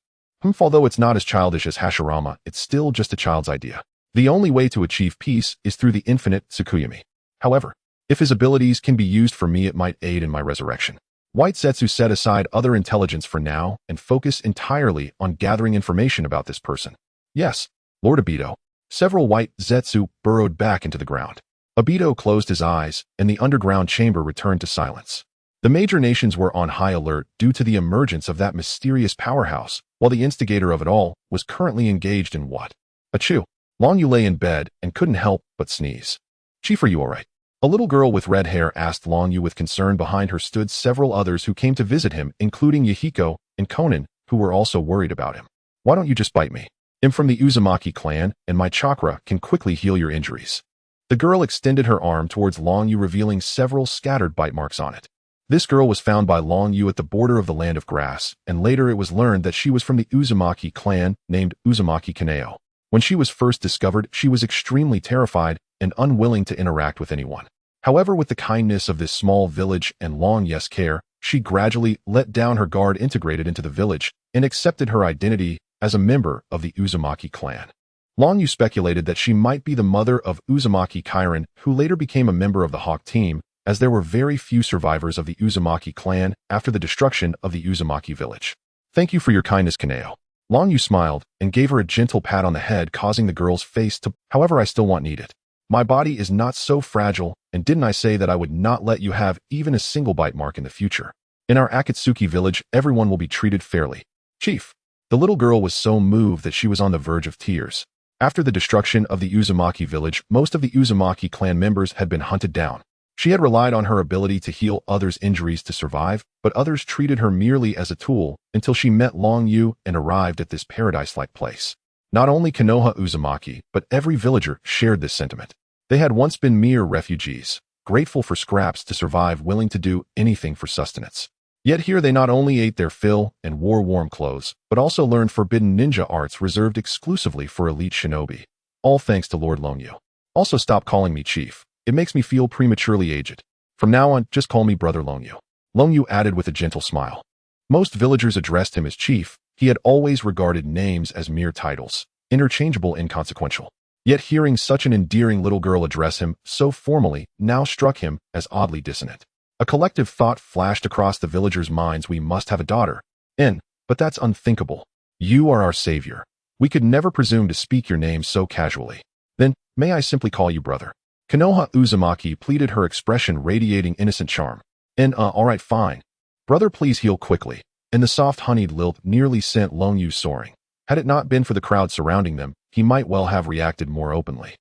Although it's not as childish as Hashirama, it's still just a child's idea. The only way to achieve peace is through the infinite Tsukuyami. However, if his abilities can be used for me, it might aid in my resurrection. White Zetsu set aside other intelligence for now and focused entirely on gathering information about this person. Yes, Lord Obito. Several white Zetsu burrowed back into the ground. Obito closed his eyes, and the underground chamber returned to silence. The major nations were on high alert due to the emergence of that mysterious powerhouse, while the instigator of it all was currently engaged in what? Achoo! Long Yu lay in bed and couldn't help but sneeze. Chief, are you alright? A little girl with red hair asked Long Yu with concern. Behind her stood several others who came to visit him, including Yahiko and Konan, who were also worried about him. Why don't you just bite me? I'm from the Uzumaki clan, and my chakra can quickly heal your injuries. The girl extended her arm towards Long Yu, revealing several scattered bite marks on it. This girl was found by Long Yu at the border of the Land of Grass, and later it was learned that she was from the Uzumaki clan, named Uzumaki Kaneo. When she was first discovered, she was extremely terrified and unwilling to interact with anyone. However, with the kindness of this small village and Long Yu's care, she gradually let down her guard, integrated into the village, and accepted her identity as a member of the Uzumaki clan. Long Yu speculated that she might be the mother of Uzumaki Kairan, who later became a member of the Hawk team, as there were very few survivors of the Uzumaki clan after the destruction of the Uzumaki village. "Thank you for your kindness, Kaneo." Long Yu smiled and gave her a gentle pat on the head, causing the girl's face to, "However, I still need it. My body is not so fragile, and didn't I say that I would not let you have even a single bite mark in the future? In our Akatsuki village, everyone will be treated fairly. Chief." The little girl was so moved that she was on the verge of tears. After the destruction of the Uzumaki village, most of the Uzumaki clan members had been hunted down. She had relied on her ability to heal others' injuries to survive, but others treated her merely as a tool until she met Long Yu and arrived at this paradise-like place. Not only Konoha Uzumaki, but every villager shared this sentiment. They had once been mere refugees, grateful for scraps to survive, willing to do anything for sustenance. Yet here they not only ate their fill and wore warm clothes, but also learned forbidden ninja arts reserved exclusively for elite shinobi. All thanks to Lord Long Yu. Also, stop calling me chief. It makes me feel prematurely aged. From now on, just call me Brother Long Yu. Long Yu added with a gentle smile. Most villagers addressed him as chief. He had always regarded names as mere titles, interchangeable, inconsequential. Yet hearing such an endearing little girl address him so formally now struck him as oddly dissonant. A collective thought flashed across the villagers' minds: we must have a daughter. But that's unthinkable. You are our savior. We could never presume to speak your name so casually. Then, may I simply call you brother? Konoha Uzumaki pleaded, her expression radiating innocent charm. Alright, fine. Brother, please heal quickly. And the soft honeyed lilt nearly sent Long Yu soaring. Had it not been for the crowd surrounding them, he might well have reacted more openly.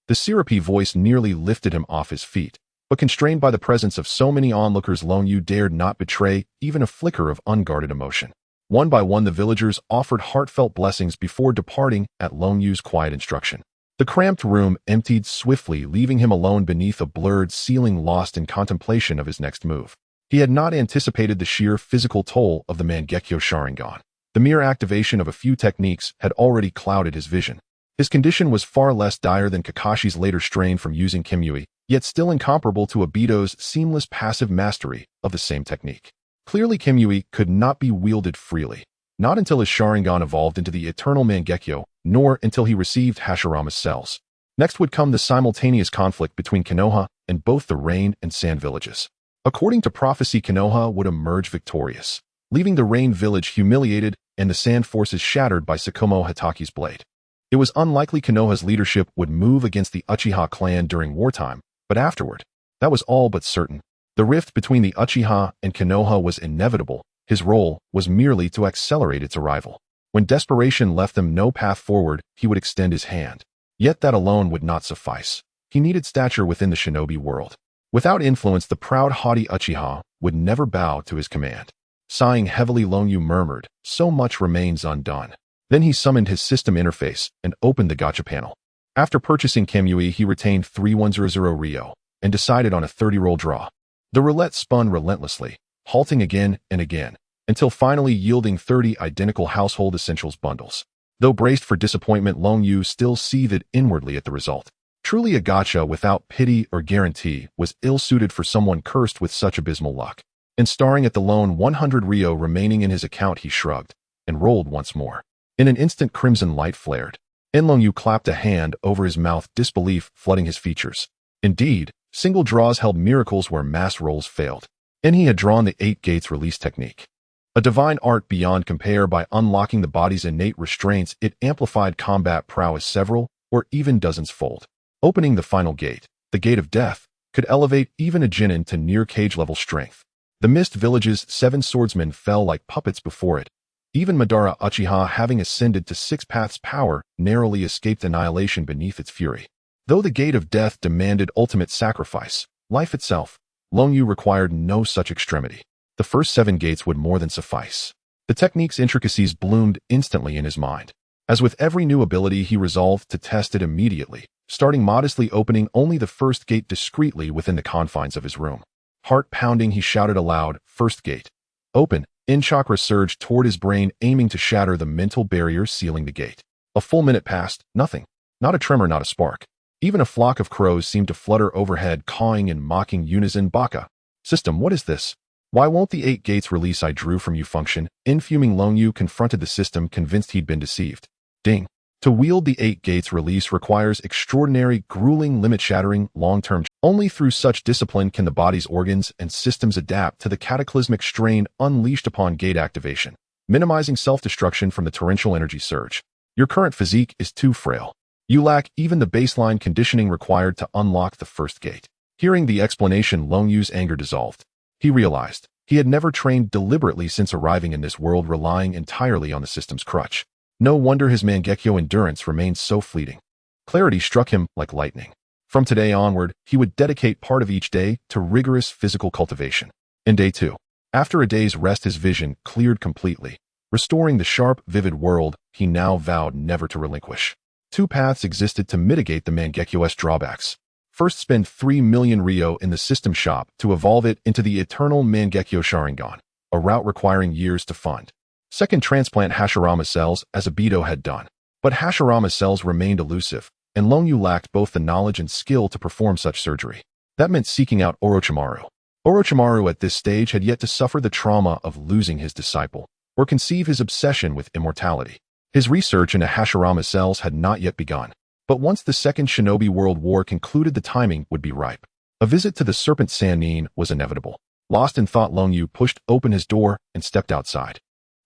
The syrupy voice nearly lifted him off his feet, but constrained by the presence of so many onlookers, Long Yu dared not betray even a flicker of unguarded emotion. One by one, the villagers offered heartfelt blessings before departing at Long Yu's quiet instruction. The cramped room emptied swiftly, leaving him alone beneath a blurred ceiling, lost in contemplation of his next move. He had not anticipated the sheer physical toll of the Mangekyo Sharingan. The mere activation of a few techniques had already clouded his vision. His condition was far less dire than Kakashi's later strain from using Kamui, yet still incomparable to Obito's seamless passive mastery of the same technique. Clearly, Kamui could not be wielded freely, not until his Sharingan evolved into the eternal Mangekyo, nor until he received Hashirama's cells. Next would come the simultaneous conflict between Konoha and both the Rain and Sand villages. According to prophecy, Konoha would emerge victorious, leaving the Rain village humiliated and the Sand forces shattered by Tsukumo Hitaki's blade. It was unlikely Konoha's leadership would move against the Uchiha clan during wartime, but afterward, that was all but certain. The rift between the Uchiha and Konoha was inevitable. His role was merely to accelerate its arrival. When desperation left them no path forward, he would extend his hand. Yet that alone would not suffice. He needed stature within the shinobi world. Without influence, the proud, haughty Uchiha would never bow to his command. Sighing heavily, Long Yu murmured, "So much remains undone." Then he summoned his system interface and opened the gacha panel. After purchasing Kamui, he retained 3100 Ryo and decided on a 30-roll draw. The roulette spun relentlessly, halting again and again, until finally yielding 30 identical household essentials bundles. Though braced for disappointment, Long Yu still seethed inwardly at the result. Truly, a gacha without pity or guarantee was ill-suited for someone cursed with such abysmal luck. And staring at the lone 100 Ryo remaining in his account, he shrugged and rolled once more. In an instant, crimson light flared. Long Yu clapped a hand over his mouth, disbelief flooding his features. Indeed, single draws held miracles where mass rolls failed. And he had drawn the 8 gates release technique. A divine art beyond compare. By unlocking the body's innate restraints, it amplified combat prowess several or even dozens-fold. Opening the final gate, the gate of death, could elevate even a Jinin to near cage-level strength. The Mist Village's 7 swordsmen fell like puppets before it. Even Madara Uchiha, having ascended to 6 paths power, narrowly escaped annihilation beneath its fury. Though the gate of death demanded ultimate sacrifice, life itself, Long Yu required no such extremity. The first 7 gates would more than suffice. The technique's intricacies bloomed instantly in his mind. As with every new ability, he resolved to test it immediately, starting modestly, opening only the first gate discreetly within the confines of his room. Heart pounding, he shouted aloud, "First gate, open." In chakra surged toward his brain, aiming to shatter the mental barrier sealing the gate. A full minute passed, nothing. Not a tremor, not a spark. Even a flock of crows seemed to flutter overhead, cawing in mocking unison. Baka. System, what is this? Why won't the 8 gates release I drew from you function? Infuming Longyu confronted the system, convinced he'd been deceived. Ding. To wield the 8 gates release requires extraordinary, grueling, limit-shattering, long-term. Only through such discipline can the body's organs and systems adapt to the cataclysmic strain unleashed upon gate activation, minimizing self-destruction from the torrential energy surge. Your current physique is too frail. You lack even the baseline conditioning required to unlock the first gate. Hearing the explanation, Longyu's anger dissolved. He realized he had never trained deliberately since arriving in this world, relying entirely on the system's crutch. No wonder his Mangekyo endurance remained so fleeting. Clarity struck him like lightning. From today onward, he would dedicate part of each day to rigorous physical cultivation. In day 2, after a day's rest, his vision cleared completely, restoring the sharp, vivid world he now vowed never to relinquish. 2 paths existed to mitigate the Mangekyo's drawbacks. First, spend 3 million Ryo in the system shop to evolve it into the eternal Mangekyo Sharingan, a route requiring years to fund. Second, transplant Hashirama cells as Obito had done. But Hashirama cells remained elusive, and Longyu lacked both the knowledge and skill to perform such surgery. That meant seeking out Orochimaru. Orochimaru at this stage had yet to suffer the trauma of losing his disciple, or conceive his obsession with immortality. His research into Hashirama cells had not yet begun. But once the Second Shinobi World War concluded, the timing would be ripe. A visit to the Serpent Sannin was inevitable. Lost in thought, Longyu pushed open his door and stepped outside.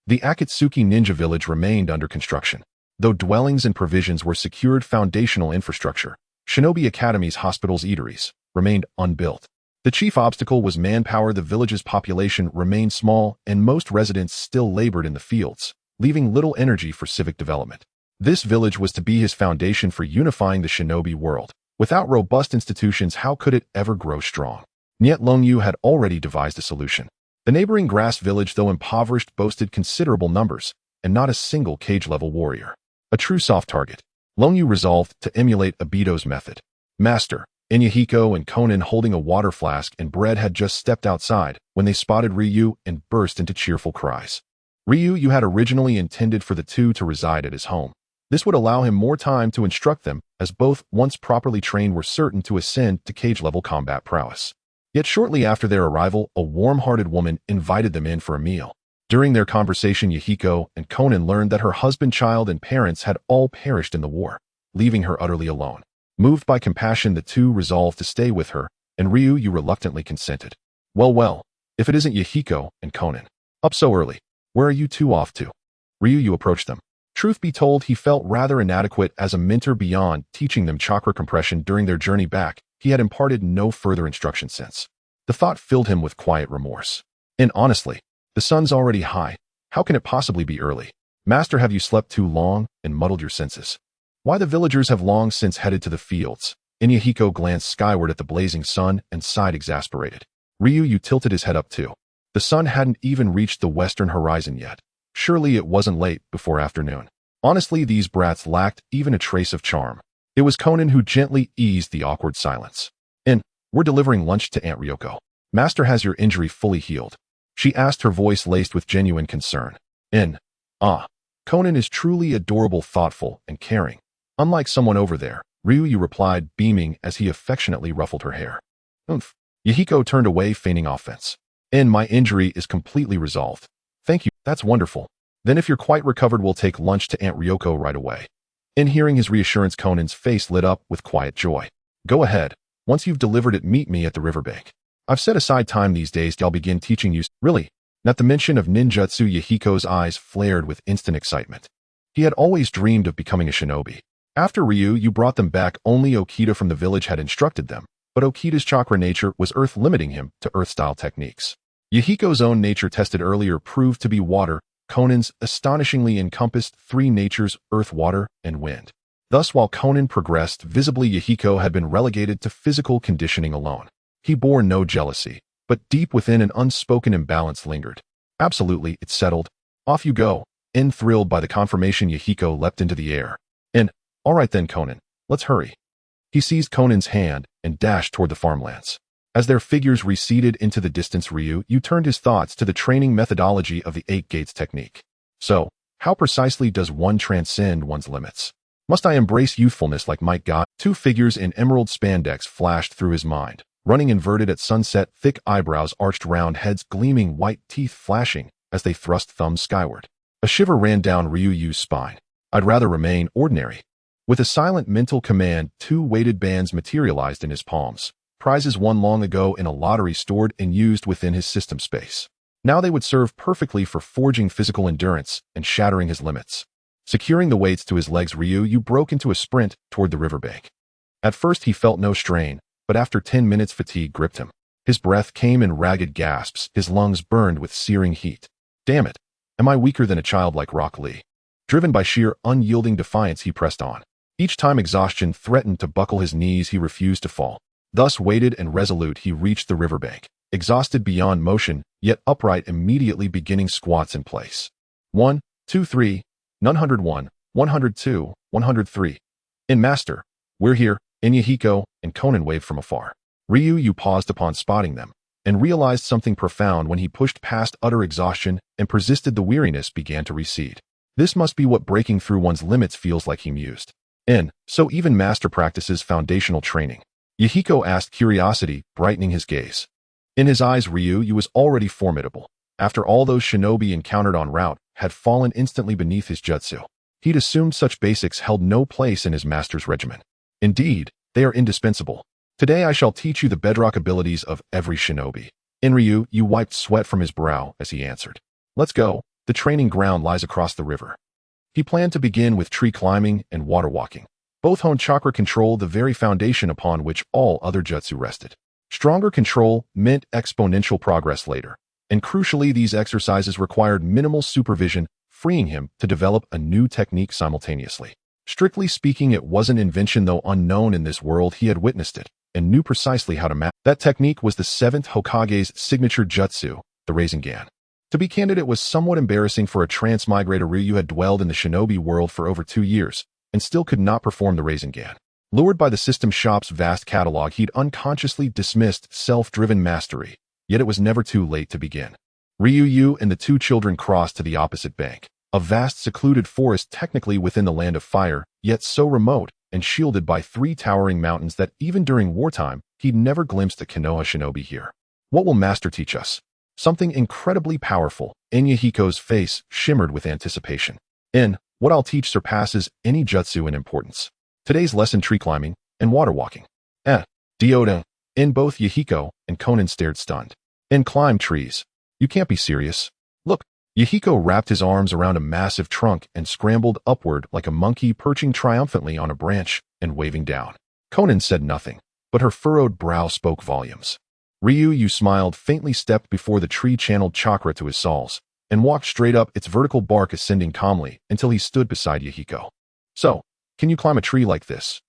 The Akatsuki ninja village remained under construction. Though dwellings and provisions were secured, foundational infrastructure, shinobi academies, hospitals, eateries, remained unbuilt. The chief obstacle was manpower. The village's population remained small, and most residents still labored in the fields, leaving little energy for civic development. This village was to be his foundation for unifying the shinobi world. Without robust institutions, how could it ever grow strong? Yet Longyu had already devised a solution. The neighboring grass village, though impoverished, boasted considerable numbers, and not a single cage-level warrior. A true soft target. Longyu resolved to emulate Obito's method. Master, Inyahiko and Konan, holding a water flask and bread, had just stepped outside when they spotted Ryu and burst into cheerful cries. Ryu had originally intended for the two to reside at his home. This would allow him more time to instruct them, as both, once properly trained, were certain to ascend to cage-level combat prowess. Yet shortly after their arrival, a warm-hearted woman invited them in for a meal. During their conversation, Yahiko and Konan learned that her husband, child, and parents had all perished in the war, leaving her utterly alone. Moved by compassion, the two resolved to stay with her, and Ryu reluctantly consented. Well, if it isn't Yahiko and Konan. Up so early. Where are you two off to? Ryu approached them. Truth be told, he felt rather inadequate as a mentor. Beyond teaching them chakra compression during their journey back, he had imparted no further instruction since. The thought filled him with quiet remorse. And honestly, the sun's already high. How can it possibly be early? Master, have you slept too long and muddled your senses? Why, the villagers have long since headed to the fields. Inyahiko glanced skyward at the blazing sun and sighed, exasperated. Ryu tilted his head up too. The sun hadn't even reached the western horizon yet. Surely it wasn't late before afternoon. Honestly, these brats lacked even a trace of charm. It was Konan who gently eased the awkward silence. We're delivering lunch to Aunt Ryoko. Master, has your injury fully healed? She asked, her voice laced with genuine concern. Konan is truly adorable, thoughtful, and caring. Unlike someone over there, Ryu replied, beaming as he affectionately ruffled her hair. Oomph. Yahiko turned away, feigning offense. My injury is completely resolved. Thank you, that's wonderful. Then if you're quite recovered, we'll take lunch to Aunt Ryoko right away. Hearing his reassurance, Konan's face lit up with quiet joy. Go ahead. Once you've delivered it, meet me at the riverbank. I've set aside time these days to begin teaching you. Really? At the mention of ninjutsu, Yahiko's eyes flared with instant excitement. He had always dreamed of becoming a shinobi. After Ryu brought them back, only Okita from the village had instructed them, but Okita's chakra nature was earth, limiting him to earth-style techniques. Yahiko's own nature, tested earlier, proved to be water. Konan's astonishingly encompassed 3 natures: earth, water, and wind. Thus, while Konan progressed visibly, Yahiko had been relegated to physical conditioning alone. He bore no jealousy, but deep within an unspoken imbalance lingered. Absolutely, it's settled. Off you go. Thrilled by the confirmation, Yahiko leapt into the air. All right then, Konan, let's hurry. He seized Konan's hand and dashed toward the farmlands. As their figures receded into the distance, Ryu turned his thoughts to the training methodology of the 8 gates technique. So, How precisely does one transcend one's limits? Must I embrace youthfulness like Mike God? Two figures in emerald spandex flashed through his mind, running inverted at sunset, thick eyebrows arched, round heads gleaming, white teeth flashing as they thrust thumbs skyward. A shiver ran down Ryu's spine. I'd rather remain ordinary. With a silent mental command, two weighted bands materialized in his palms, prizes won long ago in a lottery stored and used within his system space. Now they would serve perfectly for forging physical endurance and shattering his limits. Securing the weights to his legs, Ryu broke into a sprint toward the riverbank. At first he felt no strain, but after 10 minutes fatigue gripped him. His breath came in ragged gasps, his lungs burned with searing heat. Damn it! Am I weaker than a child like Rock Lee? Driven by sheer, unyielding defiance, he pressed on. Each time exhaustion threatened to buckle his knees, he refused to fall. Thus weighted and resolute, he reached the riverbank, exhausted beyond motion, yet upright, immediately beginning squats in place. 1, 2, 3, 101, 102, 103. In master, we're here, Inyahiko and Konan waved from afar. Ryu paused upon spotting them, and realized something profound when he pushed past utter exhaustion and persisted. The weariness began to recede. This must be what breaking through one's limits feels like, he mused. So even master practices foundational training? Yahiko asked, curiosity brightening his gaze. In his eyes, Ryu was already formidable. After all those shinobi encountered en route had fallen instantly beneath his jutsu, he'd assumed such basics held no place in his master's regimen. Indeed, they are indispensable. Today I shall teach you the bedrock abilities of every shinobi. Ryu wiped sweat from his brow as he answered. Let's go. The training ground lies across the river. He planned to begin with tree climbing and water walking. Both honed chakra control, the very foundation upon which all other jutsu rested. Stronger control meant exponential progress later, and crucially, these exercises required minimal supervision, freeing him to develop a new technique simultaneously. Strictly speaking, it was an invention, though unknown in this world. He had witnessed it and knew precisely how to master. That technique was the 7th Hokage's signature jutsu, the Rasengan. To be candid, it was somewhat embarrassing for a transmigrator. Ryu had dwelled in the shinobi world for over 2 years and still could not perform the Rasengan. Lured by the system shop's vast catalog, he'd unconsciously dismissed self-driven mastery, yet it was never too late to begin. Ryu and the two children crossed to the opposite bank, a vast secluded forest technically within the land of fire, yet so remote and shielded by 3 towering mountains that even during wartime, he'd never glimpsed a Konoha shinobi here. What will master teach us? Something incredibly powerful. Inyahiko's face shimmered with anticipation. What I'll teach surpasses any jutsu in importance. Today's lesson: tree climbing and water walking. Deoda. Both Yahiko and Konan stared stunned. Climb trees. You can't be serious. Look. Yahiko wrapped his arms around a massive trunk and scrambled upward like a monkey perching triumphantly on a branch and waving down. Konan said nothing, but her furrowed brow spoke volumes. Ryu smiled faintly, stepped before the tree, channeled chakra to his soles, and walked straight up its vertical bark, ascending calmly until he stood beside Yahiko. So, can you climb a tree like this?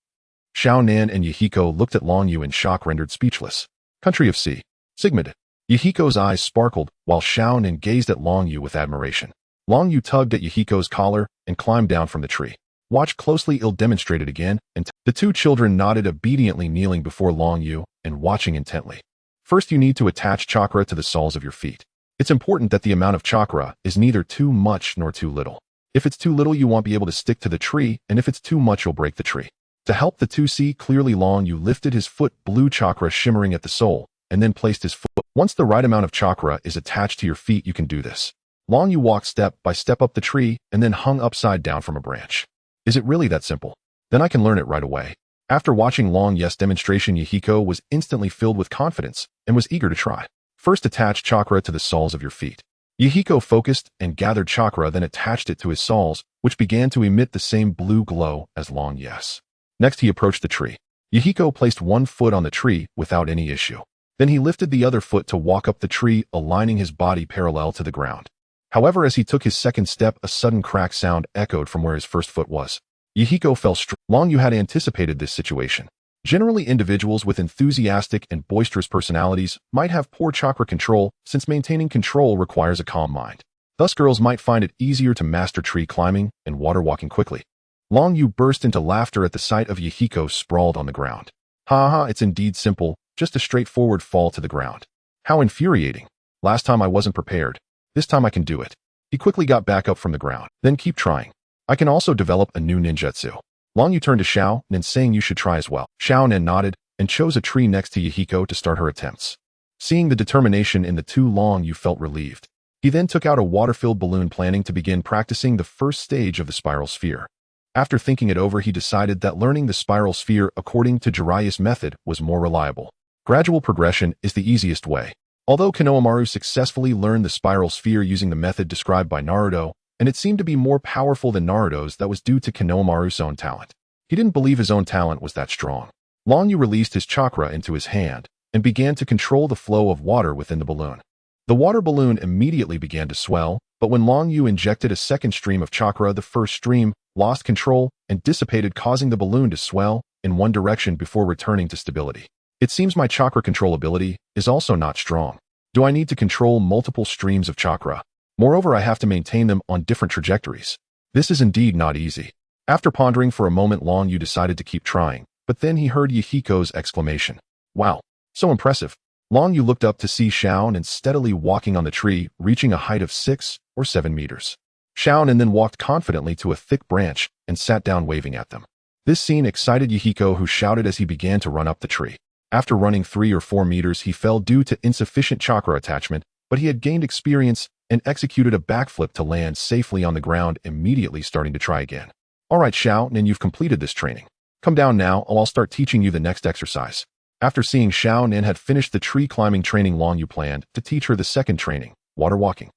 Xiao Nan and Yahiko looked at Long Yu in shock, rendered speechless. Country of Sea. Sigmund. Yahiko's eyes sparkled, while Xiao Nan gazed at Long Yu with admiration. Long Yu tugged at Yahiko's collar and climbed down from the tree. Watch closely, Il demonstrated again, and the two children nodded obediently, kneeling before Long Yu and watching intently. First, you need to attach chakra to the soles of your feet. It's important that the amount of chakra is neither too much nor too little. If it's too little, you won't be able to stick to the tree, and if it's too much, you'll break the tree. To help the two see clearly, Long Yu lifted his foot, blue chakra shimmering at the sole, and then placed his foot. Once the right amount of chakra is attached to your feet, you can do this. Long Yu walked step by step up the tree and then hung upside down from a branch. Is it really that simple? Then I can learn it right away. After watching Long Yu's demonstration, Yahiko was instantly filled with confidence and was eager to try. First, attach chakra to the soles of your feet. Yahiko focused and gathered chakra, then attached it to his soles, which began to emit the same blue glow as Long Yu's. Next, he approached the tree. Yahiko placed one foot on the tree without any issue. Then he lifted the other foot to walk up the tree, aligning his body parallel to the ground. However, as he took his second step, a sudden crack sound echoed from where his first foot was. Yahiko fell straight. Long Yu had anticipated this situation. Generally, individuals with enthusiastic and boisterous personalities might have poor chakra control, since maintaining control requires a calm mind. Thus, girls might find it easier to master tree climbing and water walking quickly. Long Yu burst into laughter at the sight of Yahiko sprawled on the ground. Ha, it's indeed simple, just a straightforward fall to the ground. How infuriating. Last time I wasn't prepared. This time I can do it. He quickly got back up from the ground. Then keep trying. I can also develop a new ninjutsu. Long Yu turned to Xiao Nen saying you should try as well. Xiao Nen nodded and chose a tree next to Yahiko to start her attempts. Seeing the determination in the two, Long Yu felt relieved. He then took out a water-filled balloon planning to begin practicing the first stage of the spiral sphere. After thinking it over, he decided that learning the spiral sphere according to Jiraiya's method was more reliable. Gradual progression is the easiest way. Although Konohamaru successfully learned the spiral sphere using the method described by Naruto, and it seemed to be more powerful than Naruto's, that was due to Konohamaru's own talent. He didn't believe his own talent was that strong. Long Yu released his chakra into his hand and began to control the flow of water within the balloon. The water balloon immediately began to swell, but when Long Yu injected a second stream of chakra, the first stream lost control and dissipated, causing the balloon to swell in one direction before returning to stability. It seems my chakra control ability is also not strong. Do I need to control multiple streams of chakra? Moreover, I have to maintain them on different trajectories. This is indeed not easy. After pondering for a moment, Long Yu decided to keep trying, but then he heard Yahiko's exclamation. Wow, so impressive. Long Yu looked up to see Xiao Nen steadily walking on the tree, reaching a height of 6 or 7 meters. Xiao Nen then walked confidently to a thick branch and sat down waving at them. This scene excited Yahiko, who shouted as he began to run up the tree. After running 3 or 4 meters, he fell due to insufficient chakra attachment, but he had gained experience and executed a backflip to land safely on the ground, immediately starting to try again. Alright Xiao Nen, you've completed this training. Come down now, I'll start teaching you the next exercise. After seeing Xiao Nen had finished the tree climbing training, Long Yu planned to teach her the second training, water walking.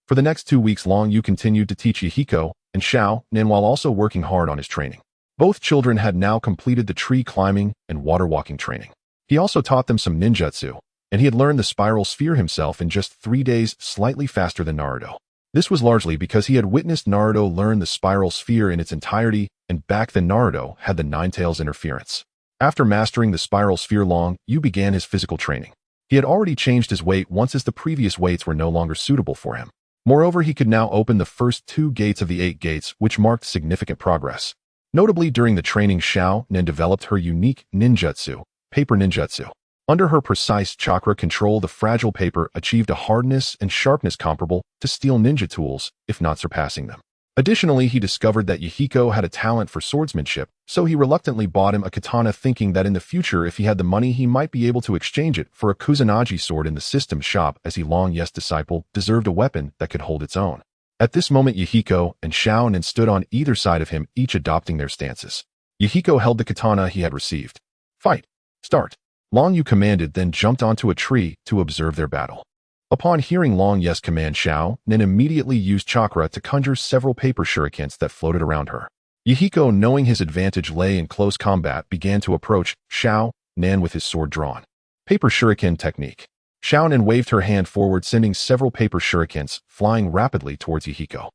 For the next 2 weeks, Long Yu continued to teach Yahiko and Xiao Nen while also working hard on his training. Both children had now completed the tree climbing and water walking training. He also taught them some ninjutsu, and he had learned the spiral sphere himself in just 3 days, slightly faster than Naruto. This was largely because he had witnessed Naruto learn the spiral sphere in its entirety, and back then Naruto had the Nine Tails interference. After mastering the spiral sphere, Long Yu began his physical training. He had already changed his weight once, as the previous weights were no longer suitable for him. Moreover, he could now open the first 2 gates of the 8 gates, which marked significant progress. Notably, during the training, Xiao Nen developed her unique ninjutsu, paper ninjutsu. Under her precise chakra control, the fragile paper achieved a hardness and sharpness comparable to steel ninja tools, if not surpassing them. Additionally, he discovered that Yahiko had a talent for swordsmanship, so he reluctantly bought him a katana, thinking that in the future, if he had the money, he might be able to exchange it for a Kusanagi sword in the system shop, as he, Long Yu's disciple, deserved a weapon that could hold its own. At this moment, Yahiko and Xiao Nen stood on either side of him, each adopting their stances. Yahiko held the katana he had received. Fight! Start! Long Yu commanded, then jumped onto a tree to observe their battle. Upon hearing Long Yu's command, Xiao Nen immediately used chakra to conjure several paper shurikens that floated around her. Yahiko, knowing his advantage lay in close combat, began to approach Xiao Nen with his sword drawn. Paper shuriken technique. Xiao Nen waved her hand forward, sending several paper shurikens flying rapidly towards Yahiko.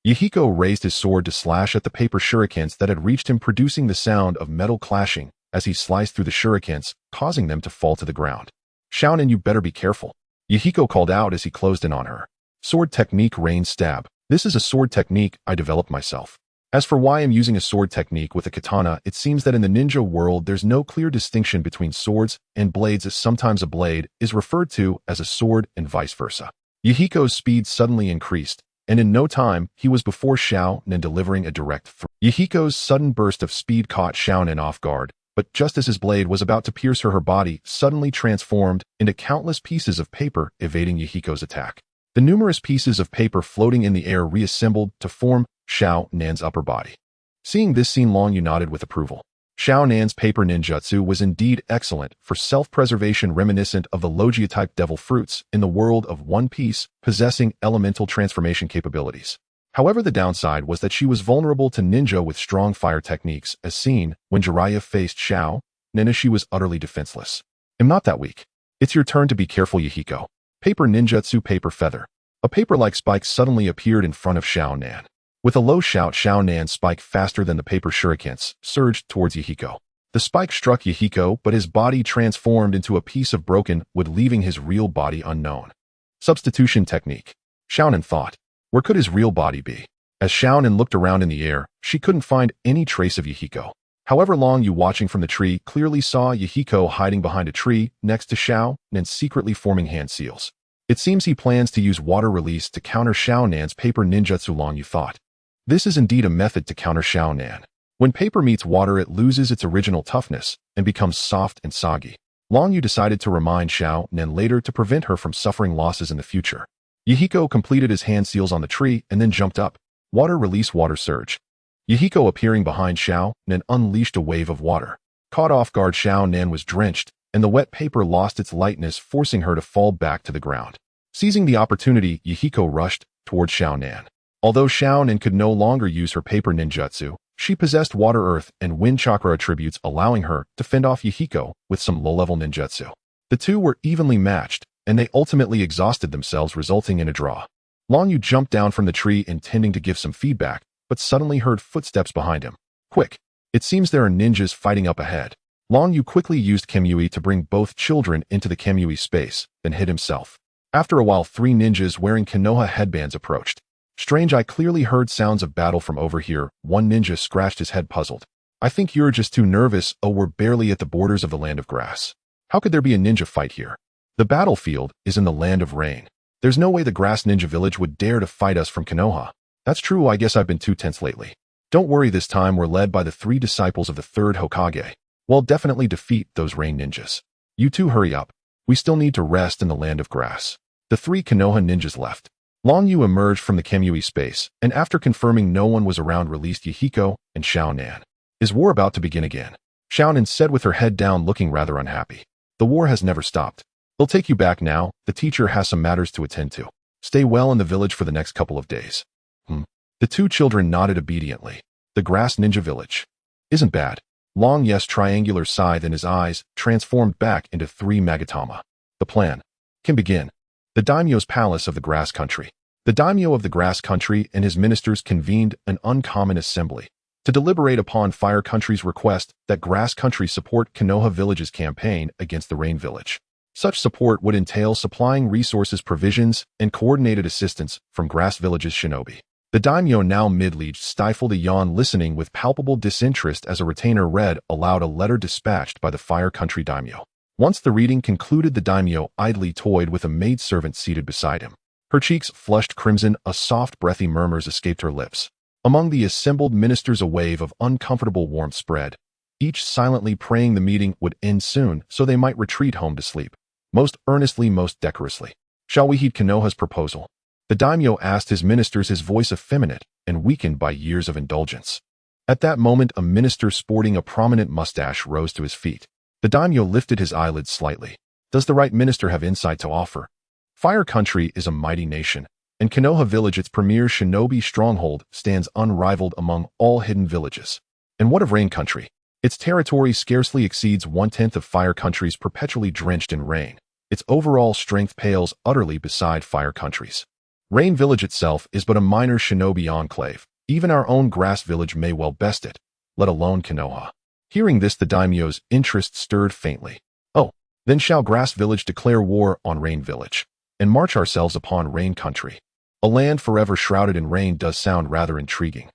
Yahiko raised his sword to slash at the paper shurikens that had reached him, producing the sound of metal clashing as he sliced through the shurikens, causing them to fall to the ground. Xiao Nen, you better be careful, Yahiko called out as he closed in on her. Sword technique, rain stab. This is a sword technique I developed myself. As for why I'm using a sword technique with a katana, it seems that in the ninja world there's no clear distinction between swords and blades, as sometimes a blade is referred to as a sword and vice versa. Yahiko's speed suddenly increased, and in no time he was before Xiao Nen, delivering a direct throw. Yahiko's sudden burst of speed caught Xiao Nen off guard, but just as his blade was about to pierce her, her body suddenly transformed into countless pieces of paper, evading Yahiko's attack. The numerous pieces of paper floating in the air reassembled to form Xiao Nan's upper body. Seeing this scene, Long Yu nodded with approval. Xiao Nan's paper ninjutsu was indeed excellent for self-preservation, reminiscent of the Logia-type devil fruits in the world of One Piece, possessing elemental transformation capabilities. However, the downside was that she was vulnerable to ninja with strong fire techniques, as seen when Jiraiya faced Xiao Nen, as she was utterly defenseless. I'm not that weak. It's your turn to be careful, Yahiko. Paper ninjutsu, paper feather. A paper-like spike suddenly appeared in front of Xiao Nan. With a low shout, Xiao Nan spiked faster than the paper shurikens, surged towards Yahiko. The spike struck Yahiko, but his body transformed into a piece of broken wood, leaving his real body unknown. Substitution technique. Xiao Nan thought. Where could his real body be? As Xiao Nan looked around in the air, she couldn't find any trace of Yahiko. However, Long Yu, watching from the tree, clearly saw Yahiko hiding behind a tree next to Xiao Nan, secretly forming hand seals. It seems he plans to use water release to counter Xiaonan's paper ninjutsu. Long Yu thought. This is indeed a method to counter Xiaonan. When paper meets water, it loses its original toughness and becomes soft and soggy. Long Yu decided to remind Xiaonan later to prevent her from suffering losses in the future. Yahiko completed his hand seals on the tree and then jumped up. Water release, water surge. Yahiko, appearing behind Xiaonan, unleashed a wave of water. Caught off guard, Xiaonan was drenched, and the wet paper lost its lightness, forcing her to fall back to the ground. Seizing the opportunity, Yahiko rushed towards Xiaonan. Although Xiaonan could no longer use her paper ninjutsu, she possessed water, earth, and wind chakra attributes, allowing her to fend off Yahiko with some low-level ninjutsu. The two were evenly matched, and they ultimately exhausted themselves, resulting in a draw. Long Yu jumped down from the tree, intending to give some feedback, but suddenly heard footsteps behind him. Quick! It seems there are ninjas fighting up ahead. Long Yu quickly used Kamui to bring both children into the Kamui space, then hid himself. After a while, 3 ninjas wearing Konoha headbands approached. Strange, I clearly heard sounds of battle from over here. One ninja scratched his head, puzzled. I think you're just too nervous. Oh, we're barely at the borders of the land of grass. How could there be a ninja fight here? The battlefield is in the land of rain. There's no way the grass ninja village would dare to fight us from Konoha. That's true, I guess I've been too tense lately. Don't worry, this time we're led by the 3 disciples of the 3rd Hokage. We'll definitely defeat those rain ninjas. You two hurry up. We still need to rest in the land of grass. The 3 Konoha ninjas left. Long Yu emerged from the Kamui space, and after confirming no one was around, released Yahiko and Xiaonan. Is war about to begin again? Xiaonan said with her head down, looking rather unhappy. The war has never stopped. They'll take you back now. The teacher has some matters to attend to. Stay well in the village for the next couple of days. The 2 children nodded obediently. The grass ninja village. Isn't bad. Long Yu's triangular scythe in his eyes transformed back into 3 Magatama. The plan can begin. The daimyo's palace of the grass country. The daimyo of the grass country and his ministers convened an uncommon assembly to deliberate upon Fire Country's request that grass country support Konoha village's campaign against the rain village. Such support would entail supplying resources, provisions, and coordinated assistance from grass village's shinobi. The daimyo, now mid-aged, stifled a yawn, listening with palpable disinterest as a retainer read aloud a letter dispatched by the Fire Country daimyo. Once the reading concluded, the daimyo idly toyed with a maidservant seated beside him. Her cheeks flushed crimson, a soft, breathy murmurs escaped her lips. Among the assembled ministers, a wave of uncomfortable warmth spread, each silently praying the meeting would end soon so they might retreat home to sleep. Most earnestly, most decorously. Shall we heed Konoha's proposal? The daimyo asked his ministers, his voice effeminate and weakened by years of indulgence. At that moment, a minister sporting a prominent mustache rose to his feet. The daimyo lifted his eyelids slightly. Does the right minister have insight to offer? Fire Country is a mighty nation, and Konoha Village, its premier shinobi stronghold, stands unrivaled among all hidden villages. And what of Rain Country? Its territory scarcely exceeds 1/10 of Fire Country's, perpetually drenched in rain. Its overall strength pales utterly beside Fire Country's. Rain Village itself is but a minor shinobi enclave. Even our own grass village may well best it, let alone Konoha. Hearing this, the daimyo's interest stirred faintly. Oh, then shall grass village declare war on Rain Village and march ourselves upon Rain Country. A land forever shrouded in rain does sound rather intriguing.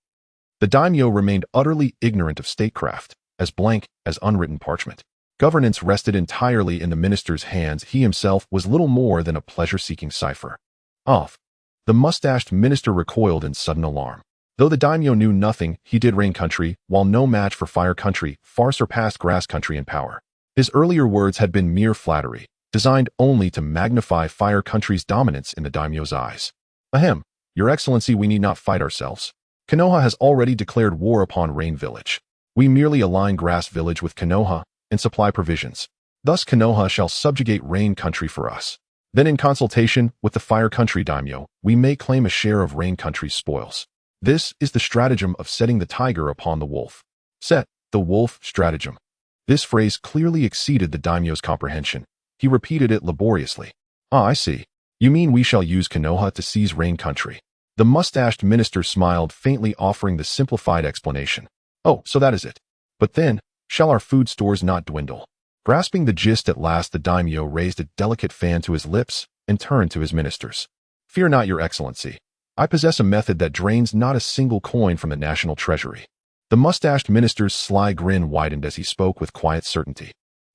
The daimyo remained utterly ignorant of statecraft, as blank as unwritten parchment. Governance rested entirely in the minister's hands. He himself was little more than a pleasure-seeking cipher. Off. The mustached minister recoiled in sudden alarm. Though the daimyo knew nothing, he did. Rain Country, while no match for Fire Country, far surpassed Grass Country in power. His earlier words had been mere flattery, designed only to magnify Fire Country's dominance in the daimyo's eyes. Ahem, Your Excellency, we need not fight ourselves. Konoha has already declared war upon Rain Village. We merely align Grass Village with Konoha and supply provisions. Thus Konoha shall subjugate Rain Country for us. Then, in consultation with the Fire Country daimyo, we may claim a share of Rain Country's spoils. This is the stratagem of setting the tiger upon the wolf. Set the wolf stratagem. This phrase clearly exceeded the daimyo's comprehension. He repeated it laboriously. Ah, I see. You mean we shall use Konoha to seize Rain Country? The mustached minister smiled faintly, offering the simplified explanation. Oh, so that is it. But then, shall our food stores not dwindle? Grasping the gist at last, the daimyo raised a delicate fan to his lips and turned to his ministers. Fear not, Your Excellency. I possess a method that drains not a single coin from the national treasury. The mustached minister's sly grin widened as he spoke with quiet certainty.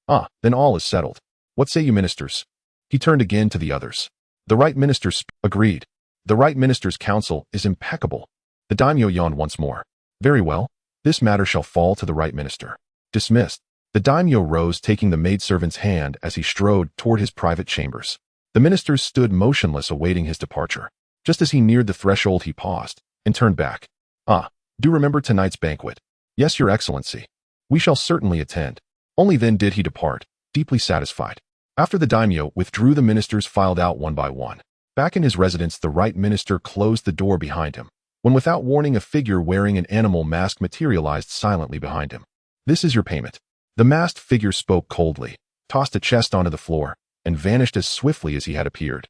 Ah, then all is settled. What say you, ministers? He turned again to the others. The right minister agreed. The right minister's counsel is impeccable. The daimyo yawned once more. Very well. This matter shall fall to the right minister. Dismissed. The daimyo rose, taking the maidservant's hand as he strode toward his private chambers. The minister stood motionless, awaiting his departure. Just as he neared the threshold, he paused and turned back. Ah, do remember tonight's banquet. Yes, Your Excellency. We shall certainly attend. Only then did he depart, deeply satisfied. After the daimyo withdrew, the ministers filed out one by one. Back in his residence, the right minister closed the door behind him, when without warning a figure wearing an animal mask materialized silently behind him. This is your payment. The masked figure spoke coldly, tossed a chest onto the floor, and vanished as swiftly as he had appeared.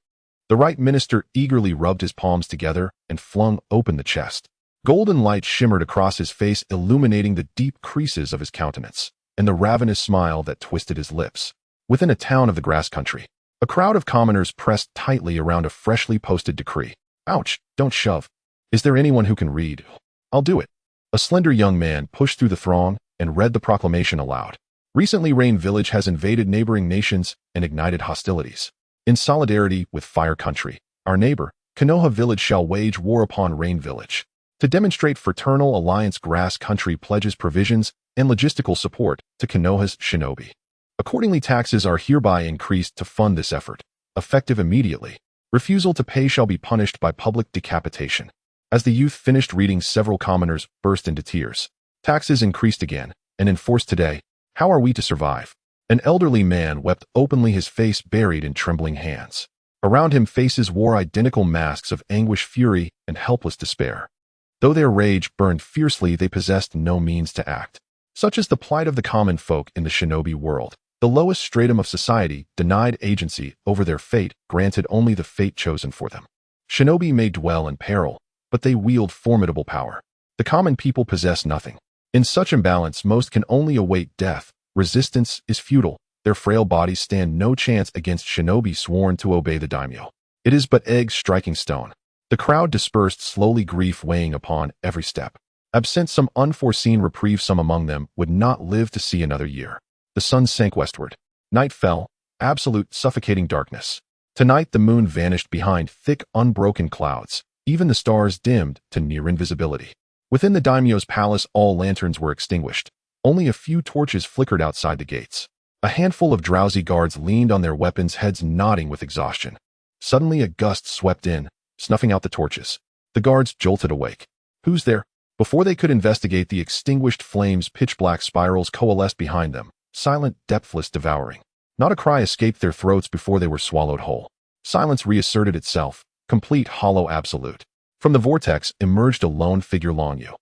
The right minister eagerly rubbed his palms together and flung open the chest. Golden light shimmered across his face, illuminating the deep creases of his countenance and the ravenous smile that twisted his lips. Within a town of the grass country, a crowd of commoners pressed tightly around a freshly posted decree. Ouch, don't shove. Is there anyone who can read? I'll do it. A slender young man pushed through the throng and read the proclamation aloud. Recently, Rain Village has invaded neighboring nations and ignited hostilities. In solidarity with Fire Country, our neighbor, Konoha Village shall wage war upon Rain Village. To demonstrate fraternal alliance, Grass Country pledges provisions and logistical support to Konoha's shinobi. Accordingly, taxes are hereby increased to fund this effort, effective immediately. Refusal to pay shall be punished by public decapitation. As the youth finished reading, several commoners burst into tears. Taxes increased again and enforced today. How are we to survive? An elderly man wept openly, his face buried in trembling hands. Around him, faces wore identical masks of anguish, fury, and helpless despair. Though their rage burned fiercely, they possessed no means to act. Such is the plight of the common folk in the shinobi world. The lowest stratum of society, denied agency over their fate, granted only the fate chosen for them. Shinobi may dwell in peril, but they wield formidable power. The common people possess nothing. In such imbalance, most can only await death. Resistance is futile. Their frail bodies stand no chance against shinobi sworn to obey the daimyo. It is but eggs striking stone. The crowd dispersed slowly, grief weighing upon every step. Absent some unforeseen reprieve, some among them would not live to see another year. The sun sank westward. Night fell, absolute suffocating darkness. Tonight the moon vanished behind thick, unbroken clouds. Even the stars dimmed to near invisibility. Within the daimyo's palace, all lanterns were extinguished. Only a few torches flickered outside the gates. A handful of drowsy guards leaned on their weapons, heads nodding with exhaustion. Suddenly a gust swept in, snuffing out the torches. The guards jolted awake. Who's there? Before they could investigate the extinguished flames, pitch-black spirals coalesced behind them, silent, depthless, devouring. Not a cry escaped their throats before they were swallowed whole. Silence reasserted itself, complete, hollow, absolute. From the vortex emerged a lone figure, Long Yu.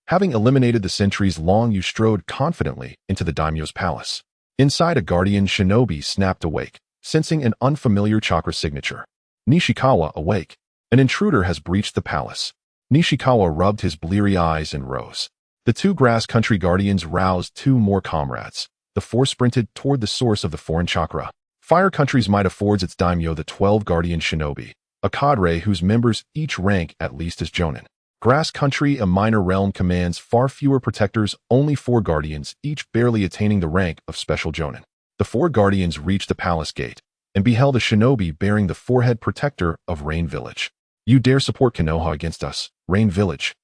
Having eliminated the sentries, Long Yu strode confidently into the daimyo's palace. Inside, a guardian shinobi snapped awake, sensing an unfamiliar chakra signature. Nishikawa, awake. An intruder has breached the palace. Nishikawa rubbed his bleary eyes and rose. The two Grass Country guardians roused two more comrades. The four sprinted toward the source of the foreign chakra. Fire Country's might affords its daimyo the 12 guardian shinobi, a cadre whose members each rank at least as jonin. Grass Country, a minor realm, commands far fewer protectors, only 4 guardians, each barely attaining the rank of special jonin. The 4 guardians reached the palace gate and beheld a shinobi bearing the forehead protector of Rain Village. You dare support Konoha against us, Rain Village?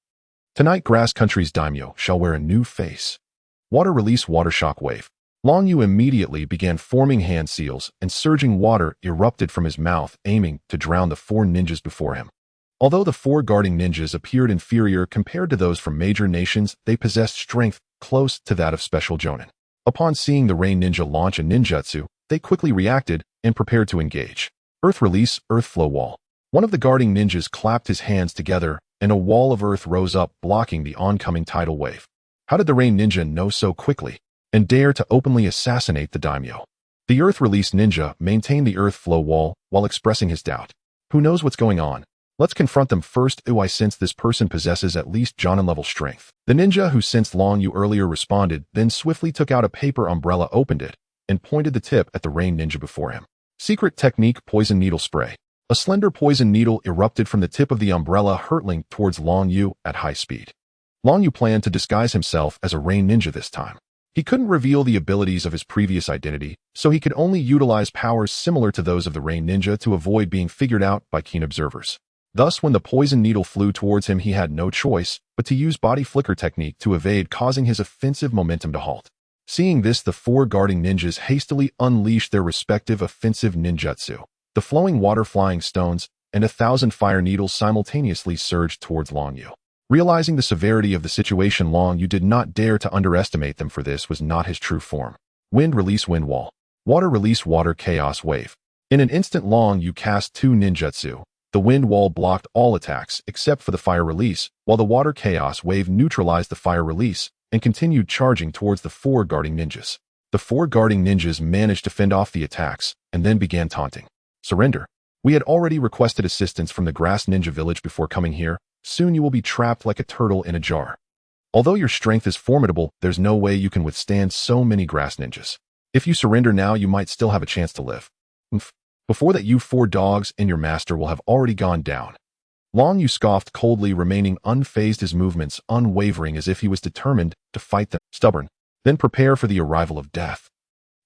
Tonight, Grass Country's daimyo shall wear a new face. Water release, water shock wave. Long Yu immediately began forming hand seals, and surging water erupted from his mouth, aiming to drown the 4 ninjas before him. Although the 4 guarding ninjas appeared inferior compared to those from major nations, they possessed strength close to that of special jonin. Upon seeing the Rain Ninja launch a ninjutsu, they quickly reacted and prepared to engage. Earth release, earth flow wall. One of the guarding ninjas clapped his hands together, and a wall of earth rose up, blocking the oncoming tidal wave. How did the Rain Ninja know so quickly and dare to openly assassinate the daimyo? The earth release ninja maintained the earth flow wall while expressing his doubt. Who knows what's going on? Let's confront them first. I sense this person possesses at least jonin level strength. The ninja who sensed Long Yu earlier responded, then swiftly took out a paper umbrella, opened it, and pointed the tip at the Rain Ninja before him. Secret technique, poison needle spray. A slender poison needle erupted from the tip of the umbrella, hurtling towards Long Yu at high speed. Long Yu planned to disguise himself as a Rain Ninja this time. He couldn't reveal the abilities of his previous identity, so he could only utilize powers similar to those of the Rain Ninja to avoid being figured out by keen observers. Thus, when the poison needle flew towards him, he had no choice but to use body flicker technique to evade, causing his offensive momentum to halt. Seeing this, the 4 guarding ninjas hastily unleashed their respective offensive ninjutsu. The flowing water, flying stones, and 1,000 fire needles simultaneously surged towards Long Yu. Realizing the severity of the situation, Long Yu did not dare to underestimate them, for this was not his true form. Wind release wind wall. Water release water chaos wave. In an instant, Long Yu cast 2 ninjutsu. The wind wall blocked all attacks except for the fire release, while the water chaos wave neutralized the fire release and continued charging towards the 4 guarding ninjas. The 4 guarding ninjas managed to fend off the attacks and then began taunting. Surrender. We had already requested assistance from the Grass Ninja Village before coming here. Soon you will be trapped like a turtle in a jar. Although your strength is formidable, there's no way you can withstand so many grass ninjas. If you surrender now, you might still have a chance to live. Before that, you 4 dogs and your master will have already gone down. Long Yu scoffed coldly, remaining unfazed, his movements unwavering as if he was determined to fight them. Stubborn. Then prepare for the arrival of death.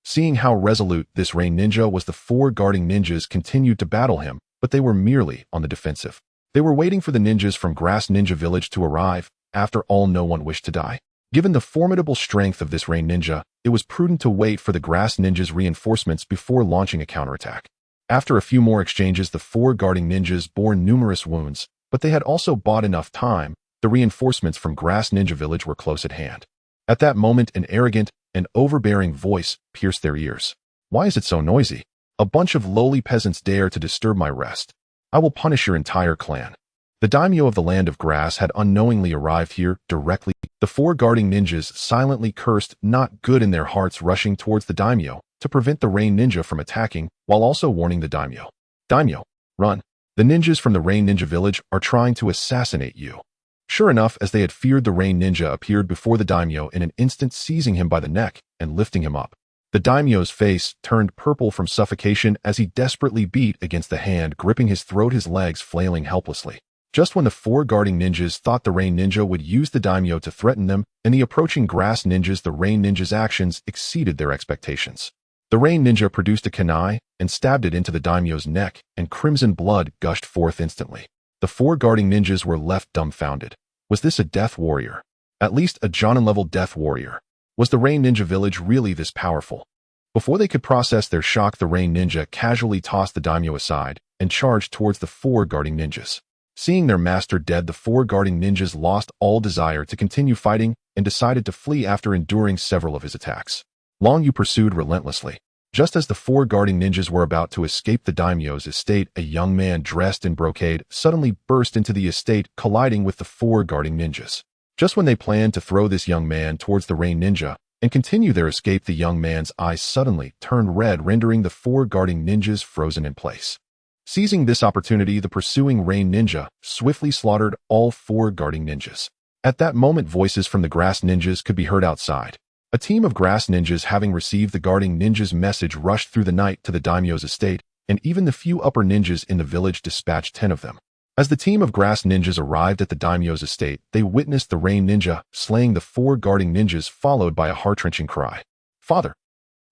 Seeing how resolute this Rain Ninja was, the 4 guarding ninjas continued to battle him, but they were merely on the defensive. They were waiting for the ninjas from Grass Ninja Village to arrive. After all, no one wished to die. Given the formidable strength of this Rain Ninja, it was prudent to wait for the Grass Ninja's reinforcements before launching a counterattack. After a few more exchanges, the 4 guarding ninjas bore numerous wounds, but they had also bought enough time. The reinforcements from Grass Ninja Village were close at hand. At that moment, an arrogant and overbearing voice pierced their ears. Why is it so noisy? A bunch of lowly peasants dare to disturb my rest. I will punish your entire clan. The daimyo of the Land of Grass had unknowingly arrived here directly. The 4 guarding ninjas silently cursed, not good in their hearts, rushing towards the daimyo to prevent the Rain Ninja from attacking, while also warning the daimyo. Daimyo, run. The ninjas from the Rain Ninja Village are trying to assassinate you. Sure enough, as they had feared, the Rain Ninja appeared before the daimyo in an instant, seizing him by the neck and lifting him up. The daimyo's face turned purple from suffocation as he desperately beat against the hand gripping his throat, his legs flailing helplessly. Just when the 4 guarding ninjas thought the Rain Ninja would use the daimyo to threaten them and the approaching Grass Ninjas, the Rain Ninja's actions exceeded their expectations. The Rain Ninja produced a kunai and stabbed it into the daimyo's neck, and crimson blood gushed forth instantly. The 4 guarding ninjas were left dumbfounded. Was this a death warrior? At least a Jonin-level death warrior. Was the Rain Ninja Village really this powerful? Before they could process their shock, the Rain Ninja casually tossed the daimyo aside and charged towards the 4 guarding ninjas. Seeing their master dead, the 4 guarding ninjas lost all desire to continue fighting and decided to flee after enduring several of his attacks. Long Yu pursued relentlessly. Just as the 4 guarding ninjas were about to escape the daimyo's estate, a young man dressed in brocade suddenly burst into the estate, colliding with the 4 guarding ninjas. Just when they planned to throw this young man towards the Rain Ninja and continue their escape, the young man's eyes suddenly turned red, rendering the 4 guarding ninjas frozen in place. Seizing this opportunity, the pursuing Rain Ninja swiftly slaughtered all 4 guarding ninjas. At that moment, voices from the Grass Ninjas could be heard outside. A team of Grass Ninjas, having received the guarding ninjas' message, rushed through the night to the daimyo's estate, and even the few upper ninjas in the village dispatched 10 of them. As the team of Grass Ninjas arrived at the daimyo's estate, they witnessed the Rain Ninja slaying the 4 guarding ninjas, followed by a heart-wrenching cry. "Father!"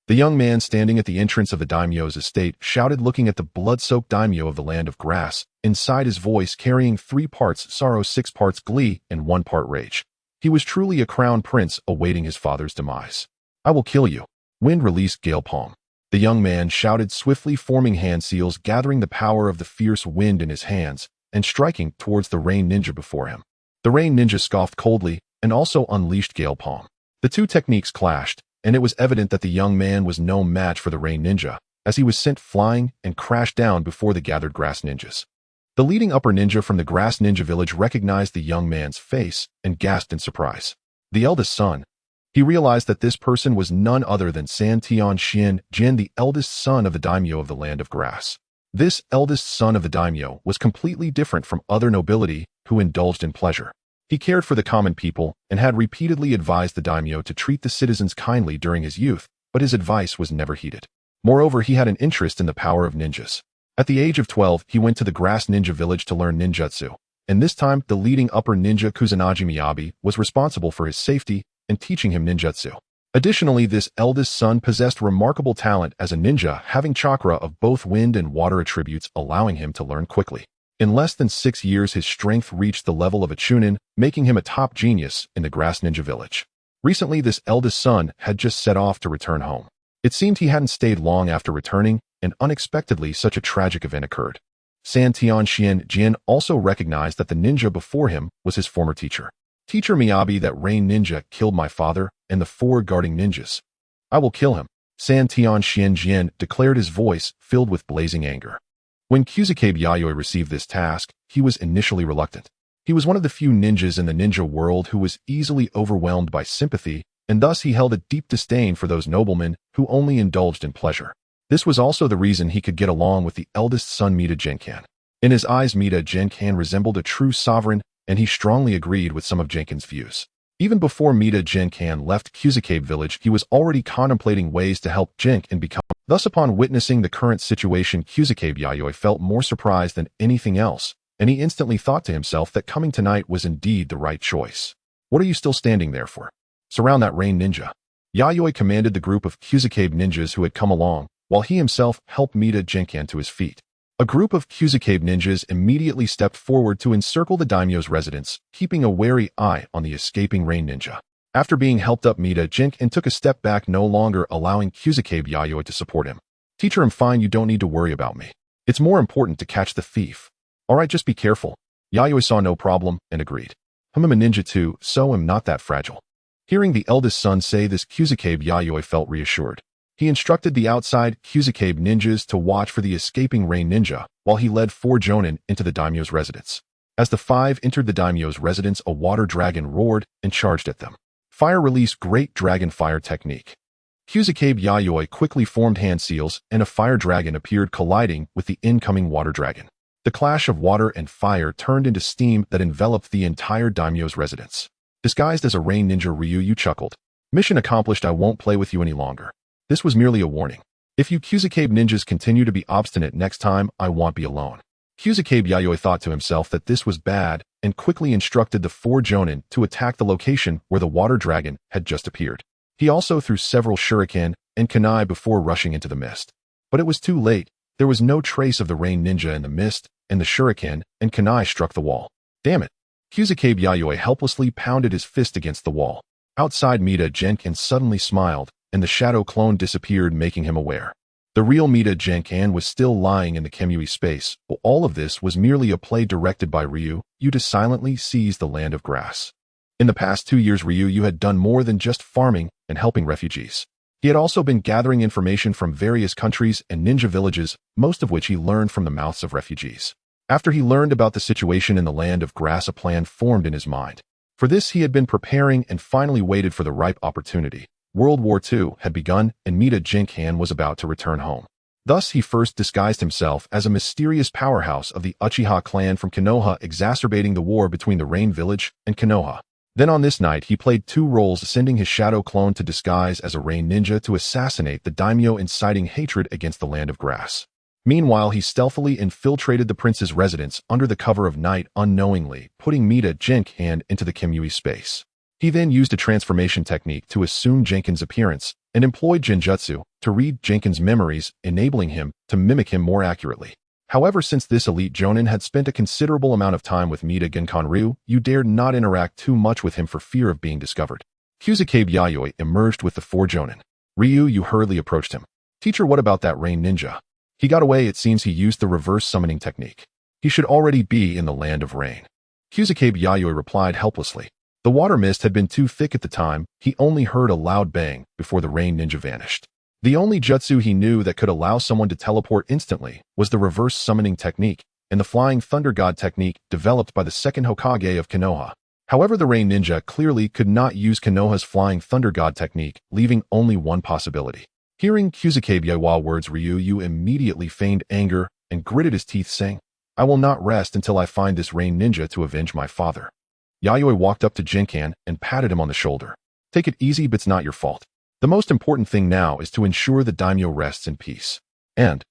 The young man standing at the entrance of the daimyo's estate shouted, looking at the blood-soaked daimyo of the Land of Grass, inside his voice carrying 3 parts sorrow, 6 parts glee, and 1 part rage. He was truly a crown prince awaiting his father's demise. "I will kill you." Wind release gale palm. The young man shouted, swiftly forming hand seals, gathering the power of the fierce wind in his hands and striking towards the Rain Ninja before him. The Rain Ninja scoffed coldly and also unleashed gale palm. The 2 techniques clashed, and it was evident that the young man was no match for the Rain Ninja, as he was sent flying and crashed down before the gathered Grass Ninjas. The leading upper ninja from the Grass Ninja Village recognized the young man's face and gasped in surprise. The eldest son. He realized that this person was none other than San Tian Xin Jin, the eldest son of the daimyo of the Land of Grass. This eldest son of the daimyo was completely different from other nobility who indulged in pleasure. He cared for the common people and had repeatedly advised the daimyo to treat the citizens kindly during his youth, but his advice was never heeded. Moreover, he had an interest in the power of ninjas. At the age of 12, he went to the Grass Ninja Village to learn ninjutsu, and this time the leading upper ninja Kusanagi Miyabi was responsible for his safety and teaching him ninjutsu. Additionally, this eldest son possessed remarkable talent as a ninja, having chakra of both wind and water attributes, allowing him to learn quickly. In less than 6 years, his strength reached the level of a chunin, making him a top genius in the Grass Ninja Village. Recently, this eldest son had just set off to return home. It seemed he hadn't stayed long after returning, and unexpectedly such a tragic event occurred. San Tianxian Jin also recognized that the ninja before him was his former teacher. Teacher Miyabi, that rain ninja killed my father and the 4 guarding ninjas. I will kill him. San Tianxian Jin declared, his voice filled with blazing anger. When Kuzukabe Yayoi received this task, he was initially reluctant. He was one of the few ninjas in the ninja world who was easily overwhelmed by sympathy, and thus he held a deep disdain for those noblemen who only indulged in pleasure. This was also the reason he could get along with the eldest son Mida Genkan. In his eyes, Mida Genkan resembled a true sovereign, and he strongly agreed with some of Genkan's views. Even before Mida Genkan left Kuzukabe village, he was already contemplating ways to help Genkan become. Thus, upon witnessing the current situation, Kuzukabe Yayoi felt more surprised than anything else, and he instantly thought to himself that coming tonight was indeed the right choice. What are you still standing there for? Surround that rain ninja. Yayoi commanded the group of Kuzukabe ninjas who had come along, while he himself helped Mida Genkan to his feet. A group of Kuzukabe ninjas immediately stepped forward to encircle the daimyo's residence, keeping a wary eye on the escaping rain ninja. After being helped up, Mida Genkan took a step back, no longer allowing Kuzukabe Yayoi to support him. Teacher, I'm fine, you don't need to worry about me. It's more important to catch the thief. Alright, just be careful. Yayoi saw no problem and agreed. I'm a ninja too, so I'm not that fragile. Hearing the eldest son say this, Kuzukabe Yayoi felt reassured. He instructed the outside Kuzukabe ninjas to watch for the escaping rain ninja, while he led 4 jonin into the daimyo's residence. As the 5 entered the daimyo's residence, a water dragon roared and charged at them. Fire released great dragon fire technique. Kuzukabe Yayoi quickly formed hand seals, and a fire dragon appeared, colliding with the incoming water dragon. The clash of water and fire turned into steam that enveloped the entire daimyo's residence. Disguised as a rain ninja, Ryu chuckled. Mission accomplished, I won't play with you any longer. This was merely a warning. If you Kuzukabe ninjas continue to be obstinate next time, I won't be alone. Kuzukabe Yayoi thought to himself that this was bad, and quickly instructed the 4 jonin to attack the location where the water dragon had just appeared. He also threw several shuriken and kunai before rushing into the mist. But it was too late. There was no trace of the rain ninja in the mist, and the shuriken and kunai struck the wall. Damn it! Kuzukabe Yayoi helplessly pounded his fist against the wall. Outside, Mida Genkan suddenly smiled, and the shadow clone disappeared, making him aware. The real Mida Genkan was still lying in the Kamui space. Well, all of this was merely a play directed by Ryu to silently seize the land of grass. In the past 2 years, Ryu had done more than just farming and helping refugees. He had also been gathering information from various countries and ninja villages, most of which he learned from the mouths of refugees. After he learned about the situation in the land of grass, a plan formed in his mind. For this, he had been preparing and finally waited for the ripe opportunity. World War II had begun, and Mida Genkan was about to return home. Thus, he first disguised himself as a mysterious powerhouse of the Uchiha clan from Konoha, exacerbating the war between the Rain Village and Konoha. Then on this night, he played 2 roles, sending his shadow clone to disguise as a rain ninja to assassinate the daimyo, inciting hatred against the land of grass. Meanwhile, he stealthily infiltrated the prince's residence under the cover of night, unknowingly putting Mida Genkan into the Kamui space. He then used a transformation technique to assume Genkan's appearance and employed Genjutsu to read Genkan's memories, enabling him to mimic him more accurately. However, since this elite jonin had spent a considerable amount of time with Mida Genkan, Ryu dared not interact too much with him for fear of being discovered. Kuzukabe Yayoi emerged with the 4 jonin. Ryu hurriedly approached him. Teacher, what about that rain ninja? He got away. It seems he used the reverse summoning technique. He should already be in the land of rain. Kuzukabe Yayoi replied helplessly. The water mist had been too thick at the time. He only heard a loud bang before the rain ninja vanished. The only jutsu he knew that could allow someone to teleport instantly was the reverse summoning technique and the flying thunder god technique developed by the second Hokage of Konoha. However, the rain ninja clearly could not use Konoha's flying thunder god technique, leaving only one possibility. Hearing Kuzukabe Yayoi words, Ryu immediately feigned anger and gritted his teeth, saying, I will not rest until I find this rain ninja to avenge my father. Yayoi walked up to Genkan and patted him on the shoulder. Take it easy, but it's not your fault. The most important thing now is to ensure the daimyo rests in peace. And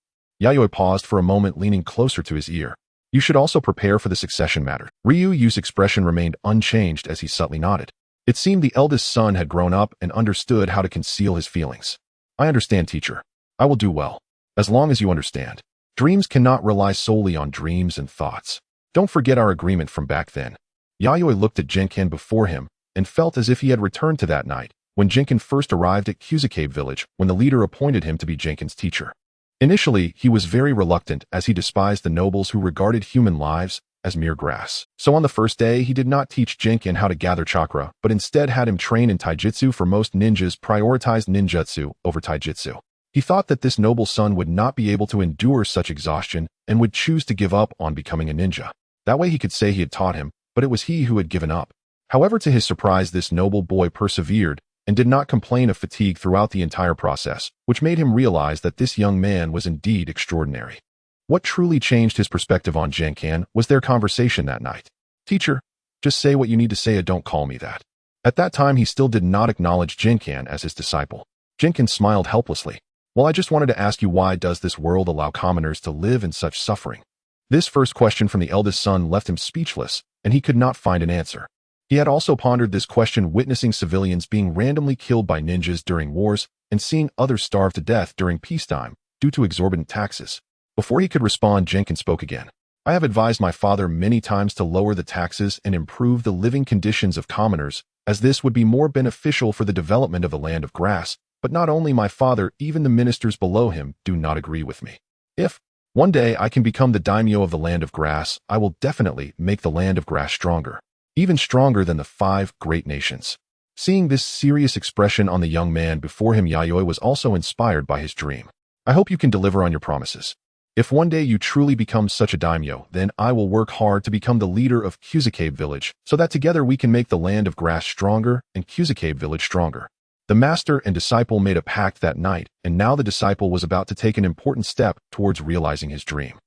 Yayoi paused for a moment, leaning closer to his ear. You should also prepare for the succession matter. Ryu's expression remained unchanged as he subtly nodded. It seemed the eldest son had grown up and understood how to conceal his feelings. I understand, teacher. I will do well. As long as you understand. Dreams cannot rely solely on dreams and thoughts. Don't forget our agreement from back then. Yayoi looked at Jinken before him and felt as if he had returned to that night when Jinken first arrived at Kusakabe village when the leader appointed him to be Jinken's teacher. Initially, he was very reluctant as he despised the nobles who regarded human lives as mere grass. So on the first day, he did not teach Jinken how to gather chakra, but instead had him train in taijutsu. For most ninjas prioritized ninjutsu over taijutsu. He thought that this noble son would not be able to endure such exhaustion and would choose to give up on becoming a ninja. That way he could say he had taught him, but it was he who had given up. However, to his surprise, this noble boy persevered and did not complain of fatigue throughout the entire process, which made him realize that this young man was indeed extraordinary. What truly changed his perspective on Jinken was their conversation that night. Teacher, just say what you need to say and don't call me that. At that time, he still did not acknowledge Jinken as his disciple. Jinken smiled helplessly. Well, I just wanted to ask you, why does this world allow commoners to live in such suffering? This first question from the eldest son left him speechless, and he could not find an answer. He had also pondered this question witnessing civilians being randomly killed by ninjas during wars and seeing others starve to death during peacetime due to exorbitant taxes. Before he could respond, Jinken spoke again. I have advised my father many times to lower the taxes and improve the living conditions of commoners, as this would be more beneficial for the development of the land of grass. But not only my father, even the ministers below him do not agree with me. If one day I can become the daimyo of the land of grass, I will definitely make the land of grass stronger, even stronger than the 5 great nations. Seeing this serious expression on the young man before him, Yayoi was also inspired by his dream. I hope you can deliver on your promises. If one day you truly become such a daimyo, then I will work hard to become the leader of Kusakabe village so that together we can make the land of grass stronger and Kusakabe village stronger. The master and disciple made a pact that night, and now the disciple was about to take an important step towards realizing his dream.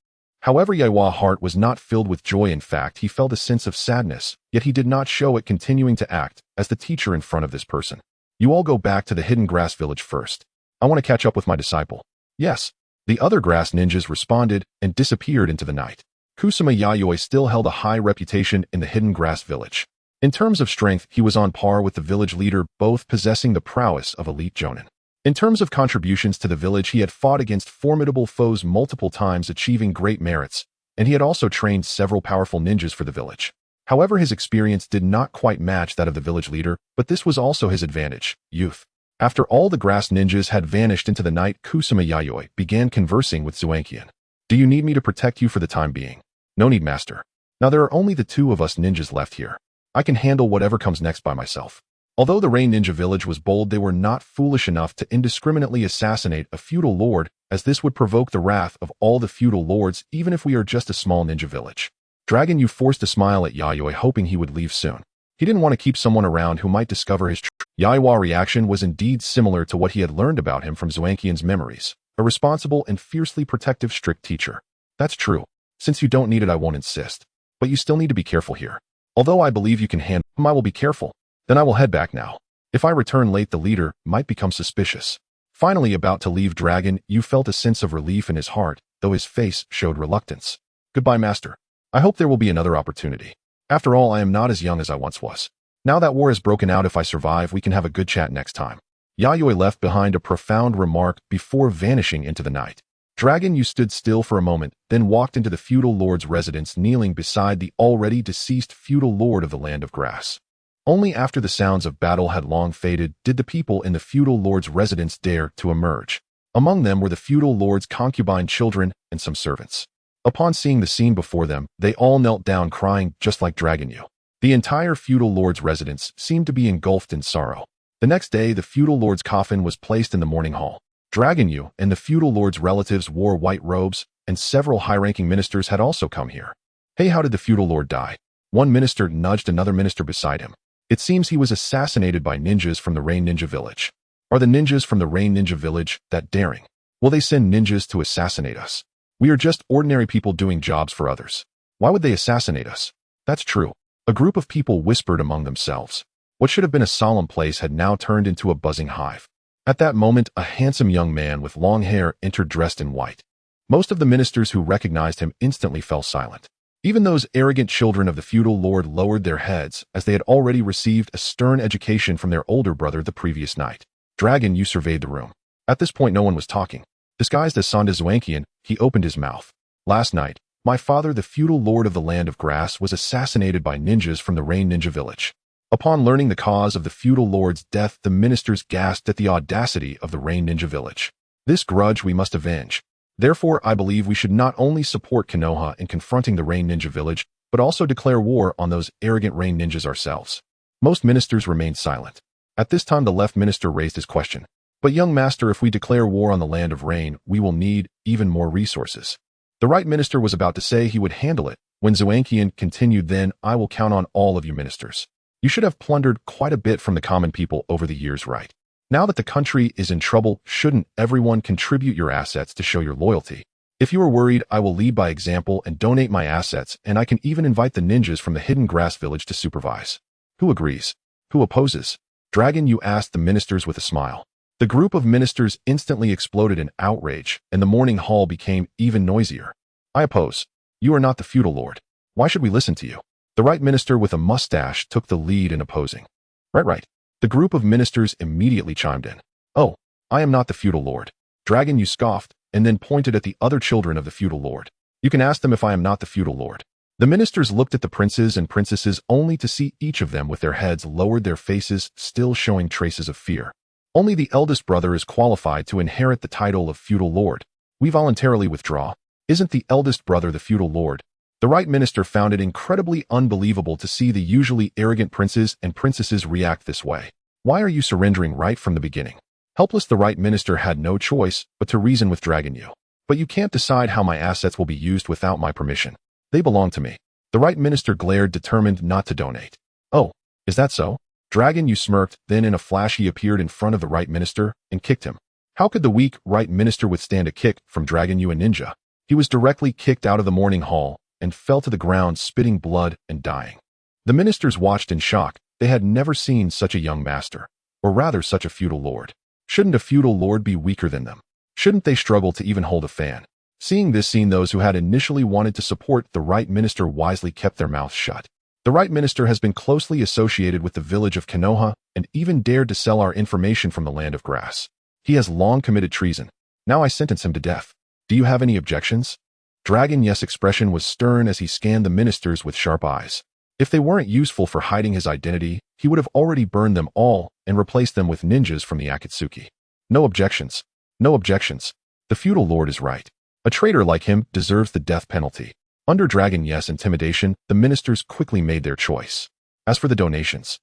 However, Yayua's heart was not filled with joy. In fact, he felt a sense of sadness, yet he did not show it, continuing to act as the teacher in front of this person. You all go back to the hidden grass village first. I want to catch up with my disciple. Yes. The other grass ninjas responded and disappeared into the night. Kusama Yayoi still held a high reputation in the hidden grass village. In terms of strength, he was on par with the village leader, both possessing the prowess of elite jonin. In terms of contributions to the village, he had fought against formidable foes multiple times, achieving great merits, and he had also trained several powerful ninjas for the village. However, his experience did not quite match that of the village leader, but this was also his advantage, youth. After all the grass ninjas had vanished into the night, Kusama Yayoi began conversing with Zuankian. Do you need me to protect you for the time being? No need, master. Now there are only the 2 of us ninjas left here. I can handle whatever comes next by myself. Although the Rain Ninja village was bold, they were not foolish enough to indiscriminately assassinate a feudal lord, as this would provoke the wrath of all the feudal lords, even if we are just a small ninja village. Dragon Yu forced a smile at Yayoi, hoping he would leave soon. He didn't want to keep someone around who might discover his Yayua's reaction was indeed similar to what he had learned about him from Zuankian's memories, a responsible and fiercely protective strict teacher. That's true. Since you don't need it, I won't insist. But you still need to be careful here. Although I believe you can handle him, I will be careful. Then I will head back now. If I return late, the leader might become suspicious. Finally about to leave, Dragon Yu felt a sense of relief in his heart, though his face showed reluctance. Goodbye, master. I hope there will be another opportunity. After all, I am not as young as I once was. Now that war has broken out, if I survive, we can have a good chat next time. Yayoi left behind a profound remark before vanishing into the night. Dragon Yu stood still for a moment, then walked into the feudal lord's residence, kneeling beside the already deceased feudal lord of the land of grass. Only after the sounds of battle had long faded did the people in the feudal lord's residence dare to emerge. Among them were the feudal lord's concubine children and some servants. Upon seeing the scene before them, they all knelt down crying, just like Dragon Yu. The entire feudal lord's residence seemed to be engulfed in sorrow. The next day, the feudal lord's coffin was placed in the morning hall. Dragon Yu and the feudal lord's relatives wore white robes, and several high-ranking ministers had also come here. Hey, how did the feudal lord die? One minister nudged another minister beside him. It seems he was assassinated by ninjas from the Rain Ninja village. Are the ninjas from the Rain Ninja village that daring? Will they send ninjas to assassinate us? We are just ordinary people doing jobs for others. Why would they assassinate us? That's true. A group of people whispered among themselves. What should have been a solemn place had now turned into a buzzing hive. At that moment, a handsome young man with long hair entered dressed in white. Most of the ministers who recognized him instantly fell silent. Even those arrogant children of the feudal lord lowered their heads, as they had already received a stern education from their older brother the previous night. Dragon, you surveyed the room. At this point no one was talking. Disguised as Sonda Zuankian, he opened his mouth. Last night, my father, the feudal lord of the Land of Grass, was assassinated by ninjas from the Rain Ninja Village. Upon learning the cause of the feudal lord's death, the ministers gasped at the audacity of the Rain Ninja Village. This grudge we must avenge. Therefore, I believe we should not only support Konoha in confronting the Rain Ninja Village, but also declare war on those arrogant Rain Ninjas ourselves. Most ministers remained silent. At this time the left minister raised his question. But young master, if we declare war on the Land of Rain, we will need even more resources. The right minister was about to say he would handle it, when Zuankian continued, then I will count on all of you ministers. You should have plundered quite a bit from the common people over the years, right? Now that the country is in trouble, shouldn't everyone contribute your assets to show your loyalty? If you are worried, I will lead by example and donate my assets, and I can even invite the ninjas from the Hidden Grass Village to supervise. Who agrees? Who opposes? Dragon, you asked the ministers with a smile. The group of ministers instantly exploded in outrage, and the morning hall became even noisier. I oppose. You are not the feudal lord. Why should we listen to you? The right minister with a mustache took the lead in opposing. Right. The group of ministers immediately chimed in. Oh, I am not the feudal lord. Dragon, you scoffed, and then pointed at the other children of the feudal lord. You can ask them if I am not the feudal lord. The ministers looked at the princes and princesses only to see each of them with their heads lowered, their faces still showing traces of fear. Only the eldest brother is qualified to inherit the title of feudal lord. We voluntarily withdraw. Isn't the eldest brother the feudal lord? The right minister found it incredibly unbelievable to see the usually arrogant princes and princesses react this way. Why are you surrendering right from the beginning? Helpless, the right minister had no choice but to reason with Dragon Yu. But you can't decide how my assets will be used without my permission. They belong to me. The right minister glared, determined not to donate. Oh, is that so? Dragon Yu smirked, then in a flash he appeared in front of the right minister and kicked him. How could the weak right minister withstand a kick from Dragon Yu, a ninja? He was directly kicked out of the morning hall and fell to the ground, spitting blood and dying. The ministers watched in shock. They had never seen such a young master, or rather such a feudal lord. Shouldn't a feudal lord be weaker than them? Shouldn't they struggle to even hold a fan? Seeing this scene, those who had initially wanted to support the right minister wisely kept their mouths shut. The right minister has been closely associated with the village of Konoha and even dared to sell our information from the Land of Grass. He has long committed treason. Now I sentence him to death. Do you have any objections? Dragon Yes' expression was stern as he scanned the ministers with sharp eyes. If they weren't useful for hiding his identity, he would have already burned them all and replaced them with ninjas from the Akatsuki. No objections. No objections. The feudal lord is right. A traitor like him deserves the death penalty. Under Dragon Yes' intimidation, the ministers quickly made their choice. As for the donations,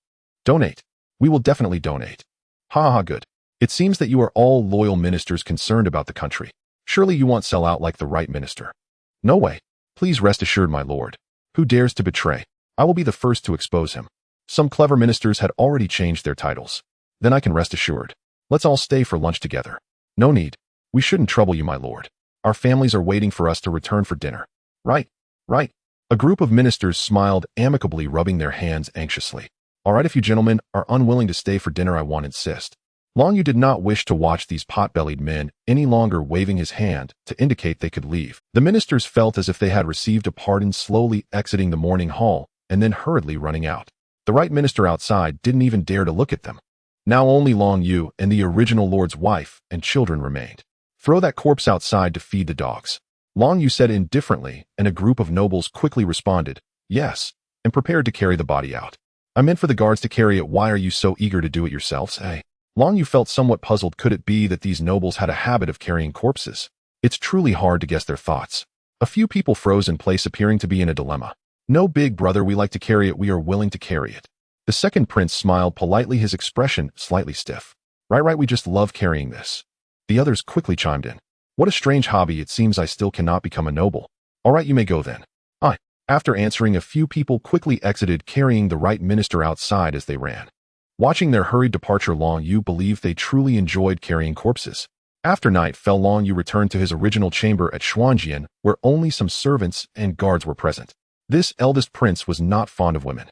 donate. We will definitely donate. Ha, good. It seems that you are all loyal ministers concerned about the country. Surely you won't sell out like the right minister. No way. Please rest assured, my lord. Who dares to betray? I will be the first to expose him. Some clever ministers had already changed their titles. Then I can rest assured. Let's all stay for lunch together. No need. We shouldn't trouble you, my lord. Our families are waiting for us to return for dinner. Right. A group of ministers smiled amicably, rubbing their hands anxiously. All right, if you gentlemen are unwilling to stay for dinner, I won't insist. Long Yu did not wish to watch these pot-bellied men any longer, waving his hand to indicate they could leave. The ministers felt as if they had received a pardon, slowly exiting the morning hall and then hurriedly running out. The right minister outside didn't even dare to look at them. Now only Long Yu and the original lord's wife and children remained. Throw that corpse outside to feed the dogs. Long Yu said indifferently, and a group of nobles quickly responded, yes, and prepared to carry the body out. I meant for the guards to carry it. Why are you so eager to do it yourselves, eh? Long Yu felt somewhat puzzled. Could it be that these nobles had a habit of carrying corpses? It's truly hard to guess their thoughts. A few people froze in place, appearing to be in a dilemma. No, big brother, we like to carry it. We are willing to carry it. The second prince smiled politely, his expression slightly stiff. Right, we just love carrying this. The others quickly chimed in. What a strange hobby. It seems I still cannot become a noble. All right, you may go then. After answering, a few people quickly exited, carrying the right minister outside as they ran. Watching their hurried departure, Long Yu believed they truly enjoyed carrying corpses. After night fell, Long Yu returned to his original chamber at Xuanjian, where only some servants and guards were present. This eldest prince was not fond of women.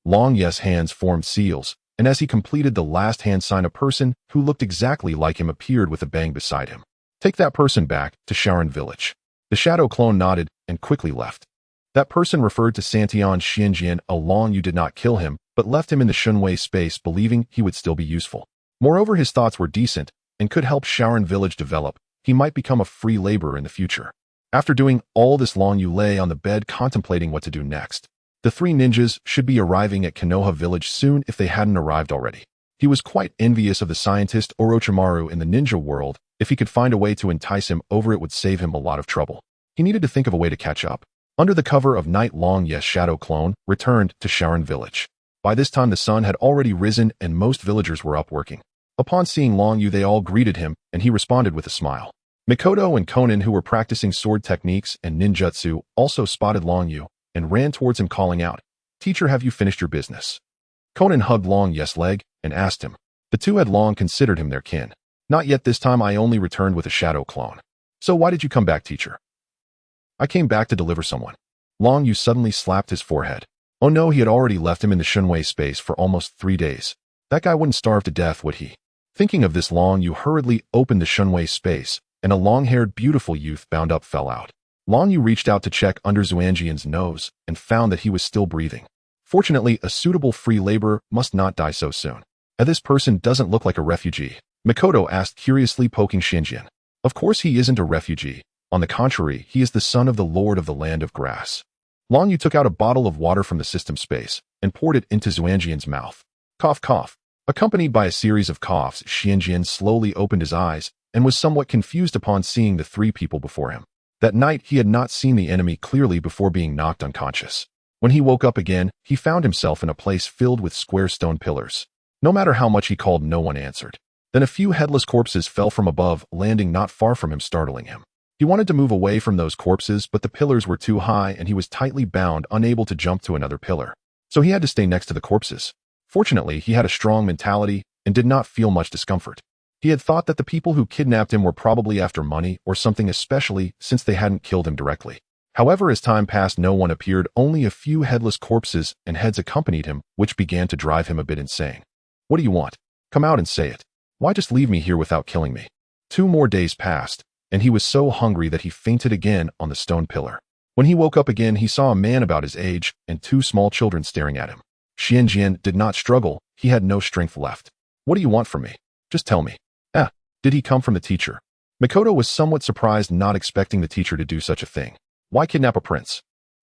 Long Yu's hands formed seals, and as he completed the last hand sign, a person who looked exactly like him appeared with a bang beside him. Take that person back to Sharon village. The The shadow clone nodded and quickly left. That person referred to Santian Xianjian. Long Yu did not kill him, but left him in the Shunwei space believing he would still be useful. Moreover, his thoughts were decent and could help Shaoran village develop. He might become a free laborer in the future. After doing all this, Long Yu lay on the bed contemplating what to do next. The three ninjas should be arriving at Konoha village soon if they hadn't arrived already. He was quite envious of the scientist Orochimaru in the ninja world. If he could find a way to entice him over, it would save him a lot of trouble. He needed to think of a way to catch up. Under the cover of night, Long Yu's shadow clone returned to Shaoran village. By this time the sun had already risen and most villagers were up working. Upon seeing Long Yu, they all greeted him, and he responded with a smile. Mikoto and Konan, who were practicing sword techniques and ninjutsu, also spotted Long Yu and ran towards him calling out, "Teacher, have you finished your business?" Konan hugged Long Yu's leg and asked him. The two had long considered him their kin. "Not yet, this time I only returned with a shadow clone." "So why did you come back, teacher?" "I came back to deliver someone." Long Yu suddenly slapped his forehead. Oh no, he had already left him in the Shunwei space for almost 3 days. That guy wouldn't starve to death, would he? Thinking of this, Long Yu hurriedly opened the Shunwei space, and a long-haired beautiful youth bound up fell out. Long Yu reached out to check under Xuanjian's nose and found that he was still breathing. Fortunately, a suitable free laborer must not die so soon. This person doesn't look like a refugee, Mikoto asked curiously, poking Shinjian. Of course he isn't a refugee. On the contrary, he is the son of the Lord of the Land of Grass. Long Yu took out a bottle of water from the system space and poured it into Xuanjian's mouth. Cough, cough. Accompanied by a series of coughs, Shinjian slowly opened his eyes and was somewhat confused upon seeing the three people before him. That night, he had not seen the enemy clearly before being knocked unconscious. When he woke up again, he found himself in a place filled with square stone pillars. No matter how much he called, no one answered. Then a few headless corpses fell from above, landing not far from him, startling him. He wanted to move away from those corpses, but the pillars were too high and he was tightly bound, unable to jump to another pillar. So he had to stay next to the corpses. Fortunately, he had a strong mentality and did not feel much discomfort. He had thought that the people who kidnapped him were probably after money or something, especially since they hadn't killed him directly. However, as time passed, no one appeared, only a few headless corpses and heads accompanied him, which began to drive him a bit insane. What do you want? Come out and say it. Why just leave me here without killing me? 2 more days passed, and he was so hungry that he fainted again on the stone pillar. When he woke up again, he saw a man about his age and 2 small children staring at him. Xianjian did not struggle, he had no strength left. What do you want from me? Just tell me. Did he come from the teacher? Mikoto was somewhat surprised, not expecting the teacher to do such a thing. Why kidnap a prince?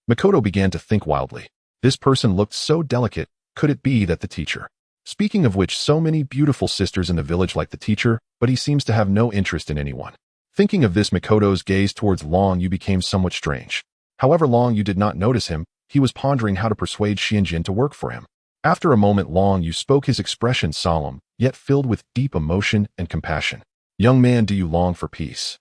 Mikoto began to think wildly. This person looked so delicate, could it be that the teacher? Speaking of which, so many beautiful sisters in the village like the teacher, but he seems to have no interest in anyone. Thinking of this, Mikoto's gaze towards Long Yu became somewhat strange. However, Long Yu did not notice him. He was pondering how to persuade Xianjian to work for him. After a moment, Long Yu spoke, his expression solemn, yet filled with deep emotion and compassion. Young man, do you long for peace?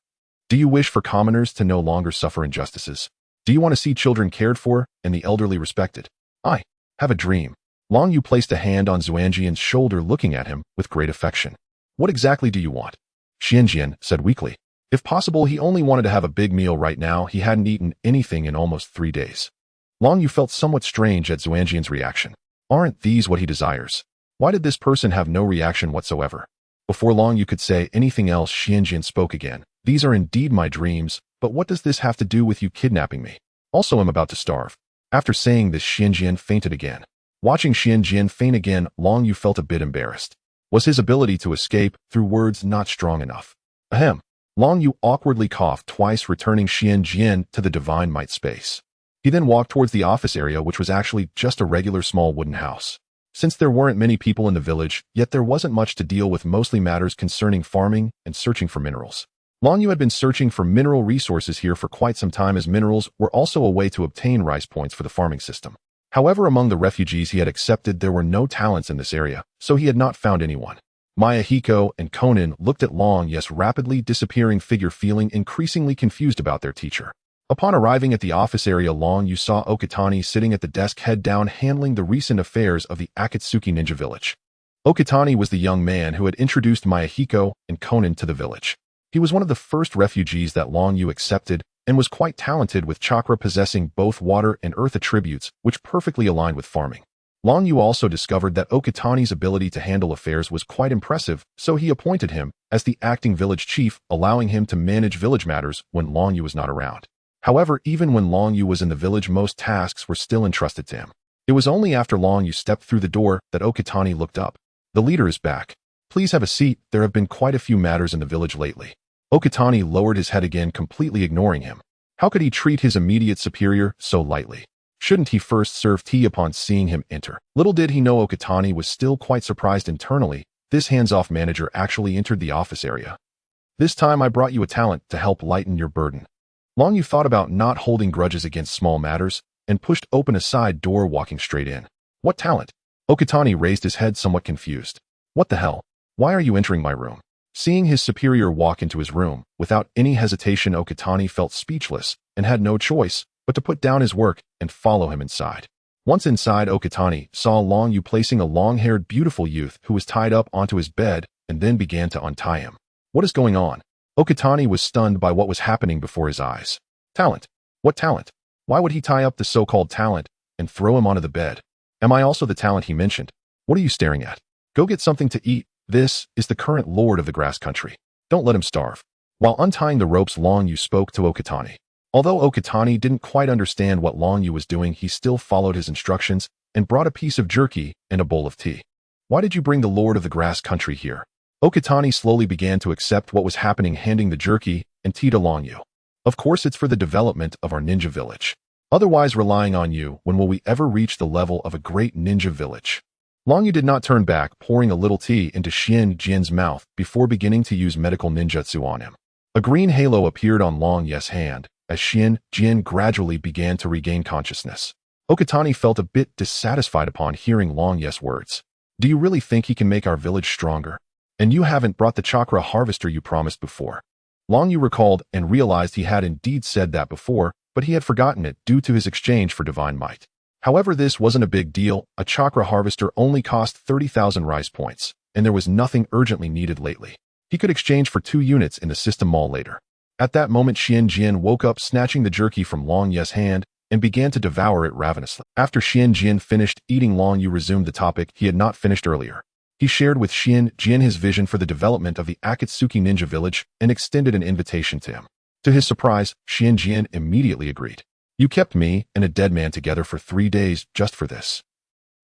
Do you wish for commoners to no longer suffer injustices? Do you want to see children cared for and the elderly respected? I have a dream. Long Yu placed a hand on Xuanjian's shoulder, looking at him with great affection. What exactly do you want? Xianjian said weakly. If possible, he only wanted to have a big meal right now. He hadn't eaten anything in almost 3 days. Long Yu felt somewhat strange at Xuanjian's reaction. Aren't these what he desires? Why did this person have no reaction whatsoever? Before Long Yu could say anything else, Xianjian spoke again. These are indeed my dreams, but what does this have to do with you kidnapping me? Also, I'm about to starve. After saying this, Xianjian fainted again. Watching Xianjian faint again, Long Yu felt a bit embarrassed. Was his ability to escape through words not strong enough? Ahem. Long Yu awkwardly coughed twice, returning Xianjian to the divine might space. He then walked towards the office area, which was actually just a regular small wooden house. Since there weren't many people in the village, yet there wasn't much to deal with, mostly matters concerning farming and searching for minerals. Long Yu had been searching for mineral resources here for quite some time, as minerals were also a way to obtain rice points for the farming system. However, among the refugees he had accepted, there were no talents in this area, so he had not found anyone. Mayahiko and Konan looked at Long Yu's rapidly disappearing figure, feeling increasingly confused about their teacher. Upon arriving at the office area, Long Yu saw Okatani sitting at the desk, head down, handling the recent affairs of the Akatsuki ninja village. Okatani was the young man who had introduced Mayahiko and Konan to the village. He was one of the first refugees that Long Yu accepted and was quite talented with chakra, possessing both water and earth attributes, which perfectly aligned with farming. Long Yu also discovered that Okatani's ability to handle affairs was quite impressive, so he appointed him as the acting village chief, allowing him to manage village matters when Long Yu was not around. However, even when Long Yu was in the village, most tasks were still entrusted to him. It was only after Long Yu stepped through the door that Okatani looked up. The leader is back. Please have a seat. There have been quite a few matters in the village lately. Okatani lowered his head again, completely ignoring him. How could he treat his immediate superior so lightly? Shouldn't he first serve tea upon seeing him enter? Little did he know Okatani was still quite surprised internally. This hands-off manager actually entered the office area. This time I brought you a talent to help lighten your burden. Long Yu thought about not holding grudges against small matters and pushed open a side door, walking straight in. What talent? Okatani raised his head, somewhat confused. What the hell? Why are you entering my room? Seeing his superior walk into his room, without any hesitation, Okatani felt speechless and had no choice but to put down his work and follow him inside. Once inside, Okatani saw Long Yu placing a long-haired, beautiful youth who was tied up onto his bed and then began to untie him. What is going on? Okatani was stunned by what was happening before his eyes. Talent? What talent? Why would he tie up the so-called talent and throw him onto the bed? Am I also the talent he mentioned? What are you staring at? Go get something to eat. This is the current lord of the grass country. Don't let him starve. While untying the ropes, Long Yu spoke to Okatani. Although Okatani didn't quite understand what Long Yu was doing, he still followed his instructions and brought a piece of jerky and a bowl of tea. Why did you bring the lord of the grass country here? Okatani slowly began to accept what was happening, handing the jerky and tea to Long Yu. Of course, it's for the development of our ninja village. Otherwise, relying on you, when will we ever reach the level of a great ninja village? Long Yu did not turn back, pouring a little tea into Xian Jian's mouth before beginning to use medical ninjutsu on him. A green halo appeared on Long Yu's hand as Xian Jian gradually began to regain consciousness. Okatani felt a bit dissatisfied upon hearing Long Yu's words. Do you really think he can make our village stronger? And you haven't brought the chakra harvester you promised before. Long Yu recalled and realized he had indeed said that before, but he had forgotten it due to his exchange for divine might. However, this wasn't a big deal. A chakra harvester only cost 30,000 rise points, and there was nothing urgently needed lately. He could exchange for 2 units in the system mall later. At that moment, Xian Jian woke up, snatching the jerky from Long Yu's hand and began to devour it ravenously. After Xian Jian finished eating, Long Yu resumed the topic he had not finished earlier. He shared with Xian Jian his vision for the development of the Akatsuki ninja village and extended an invitation to him. To his surprise, Xian Jian immediately agreed. You kept me and a dead man together for 3 days just for this.